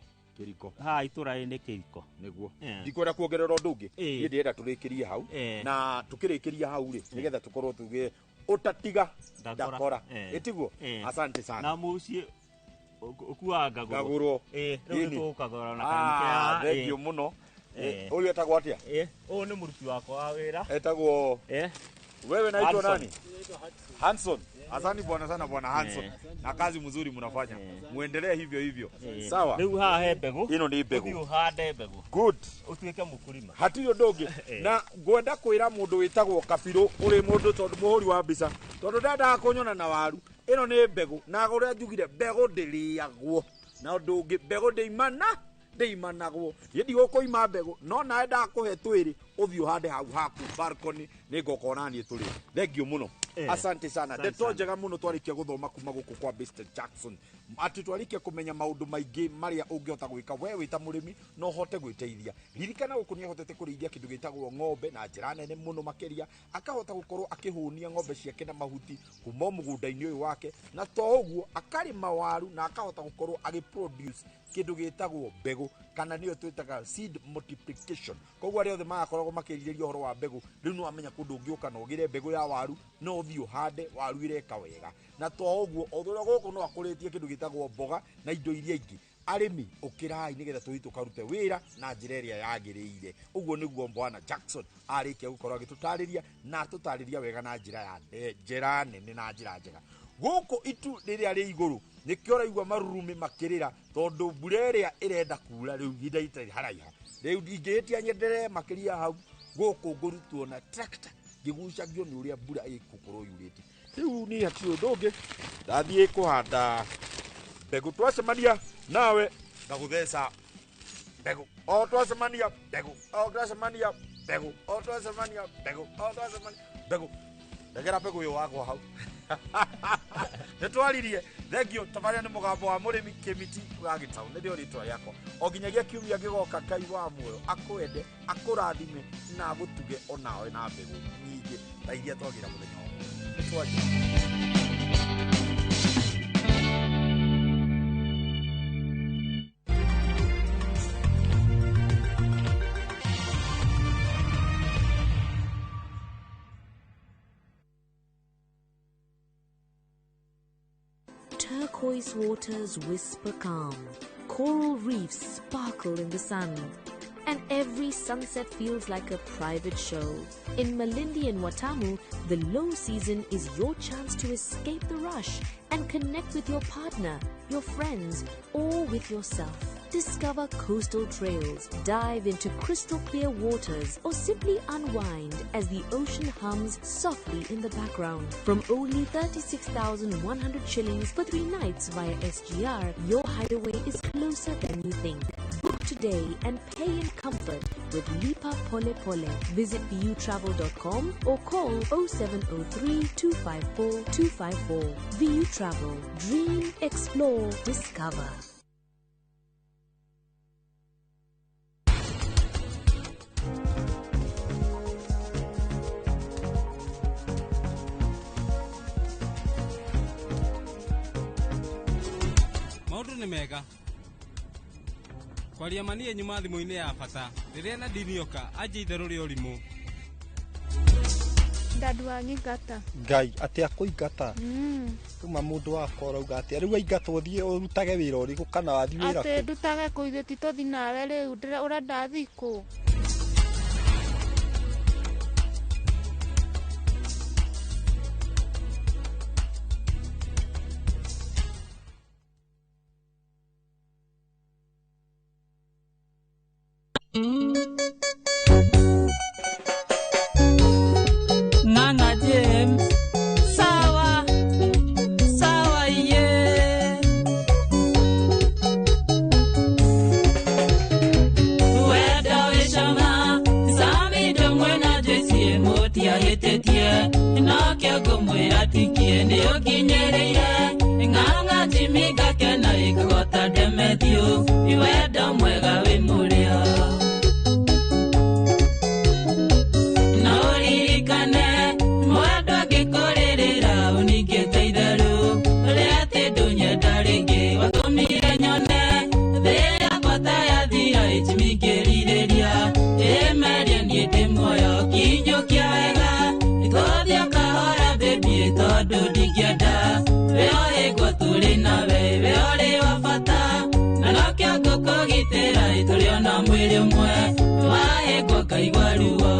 Speaker 4: ha itura ni Kiriko
Speaker 1: niguo ndikwenda kuongerera undu ungi ni ndienda turikirie hau na tukirikiria hau ri nigetha tukorwo tuge utatiga ndakora itiguo asante sana
Speaker 4: na mucie ukuwa
Speaker 1: ngaguro
Speaker 4: riu tukagora na kanike
Speaker 1: thank you muno uyu etagwo atia
Speaker 4: uyu ni muruti wakwa wa wira
Speaker 1: etagwo Wewe naitwa nani? Hanson. Asante bwana sana bwana Hanson. Na kazi mzuri mnafanya. Muendelee hivyo hivyo. Sawa.
Speaker 4: Leo hahe mbegu.
Speaker 1: Ino ni mbegu.
Speaker 4: Uthi uhande mbegu.
Speaker 1: Good.
Speaker 4: Utuike mukulima.
Speaker 1: Hatirĩ ũndũ ũngĩ. Na ngwenda kwĩra mũndũ wĩtagwo Kabirũ ũrĩ mũndũ tondũ mũhũri wa mbica. Tondũ ndendaga kũnyona na waru. Ĩno nĩ mbegu. Na ũrĩa njugire mbegu ndĩrĩagwo. Na ũndũ ũngĩ mbegu ndĩimanagwo. Ndigũkũima mbegu no nawe ndakũhe twĩrĩ ũthiĩ ũhande hau haku balcony nĩngũkona niĩ tũrĩ. Thengiũ mũno. Asante sana. Ndeto njega muno twarikia guthoma kuma guku kwa Mr. Jackson. Ati twarikia kumenya maundu maingi maria ungihota gwika we wita murimi no hote gwiteithia. Ririkana guku ni hotete kurithia kindu gitagwo ng'ombe na njira nene muno makeria akahota gukorwo akihunia ng'ombe ciake na mahuti kuma mugunda-ini uyu wake na to uguo akarima waru na akahota gukorwo agiproduce kindu gitagwo mbegu kana niyo twitaga seed multiplication. Koguo aria othe magakoragwo makiriria uhoro wa mbegu riu no amenya kundu ungiuka no gire mbegu ya waru no uthio hande waru ireka wega na to uguo othuria guku no akuritie kindu gitagwo mboga na indo iria ingi arimi ukirai nigetha tuhitu karute wira na njira iria yagiriire. Uguo niguo Bwana Jackson arikia gukorwo agitutariria na tutariria wega na njira ya njira nene na njira njega. Guku itu riria ri iguru nikio raigwa marurumi makirira tondu mbura iria irenda kura riu hinda itari haraiha riu ingihitia nyendere makiria hau guku ngurutwo na tractor gigucagio ni uria mbura igukorwo yurite. Riu ni hatirĩ ũndũ ũngĩ ndathiĩ kũhanda mbegu. Twacemania nawe ngagutheca mbegu o twacemania mbegu o twacemania mbegu o twacemania mbegu o twacemania mbegu ndegera mbegu ũyũ wakwa hau nĩtwaririe. Thengio tabarĩra nĩ mũgambo wa mũrĩmi Kĩmiti wa Gĩtaũ nĩ rĩo rĩtwa rĩakwa. O nginyagia kiumia gĩgoka Ngai wa muoyo akwende akũrathime na agũtuge onawe na mbegu nyingĩ ta iria twagira mũthenya ũmwe. Nĩtwaria.
Speaker 5: Turquoise waters whisper calm, coral reefs sparkle in the sun, and every sunset feels like a private show. In Malindi and Watamu, the low season is your chance to escape the rush and connect with your partner, your friends, or with yourself. Discover coastal trails, dive into crystal clear waters, or simply unwind as the ocean hums softly in the background. From only 36,100 shillings for 3 nights via SGR, your hideaway is closer than you think. Book today and pay in comfort with Lipa Pole Pole. Visit vutravel.com or call 0703 254 254. VU Travel. Dream, explore, discover.
Speaker 10: Maundu ni mega kwaria manie nyuma thimu-ini ya bata riria na ndinioka anje itheru ria urimu
Speaker 21: Dadu angigata
Speaker 18: Ngai ati akuingata kuma mundu wako urauga ati riu aingatwo thie urutage wira uriku kana wathi wira
Speaker 21: ati ndutage kuithe tituthi nawe riu urenda thiku
Speaker 6: Nana James sawa sawa ye weda weshama sami domwe na jesie moti ahetetie na kego mwira tikie ne okinyereire nganga timiga kena ikota demetio weda mwega we murio mwiri mwe wae kwa kaigwa ruo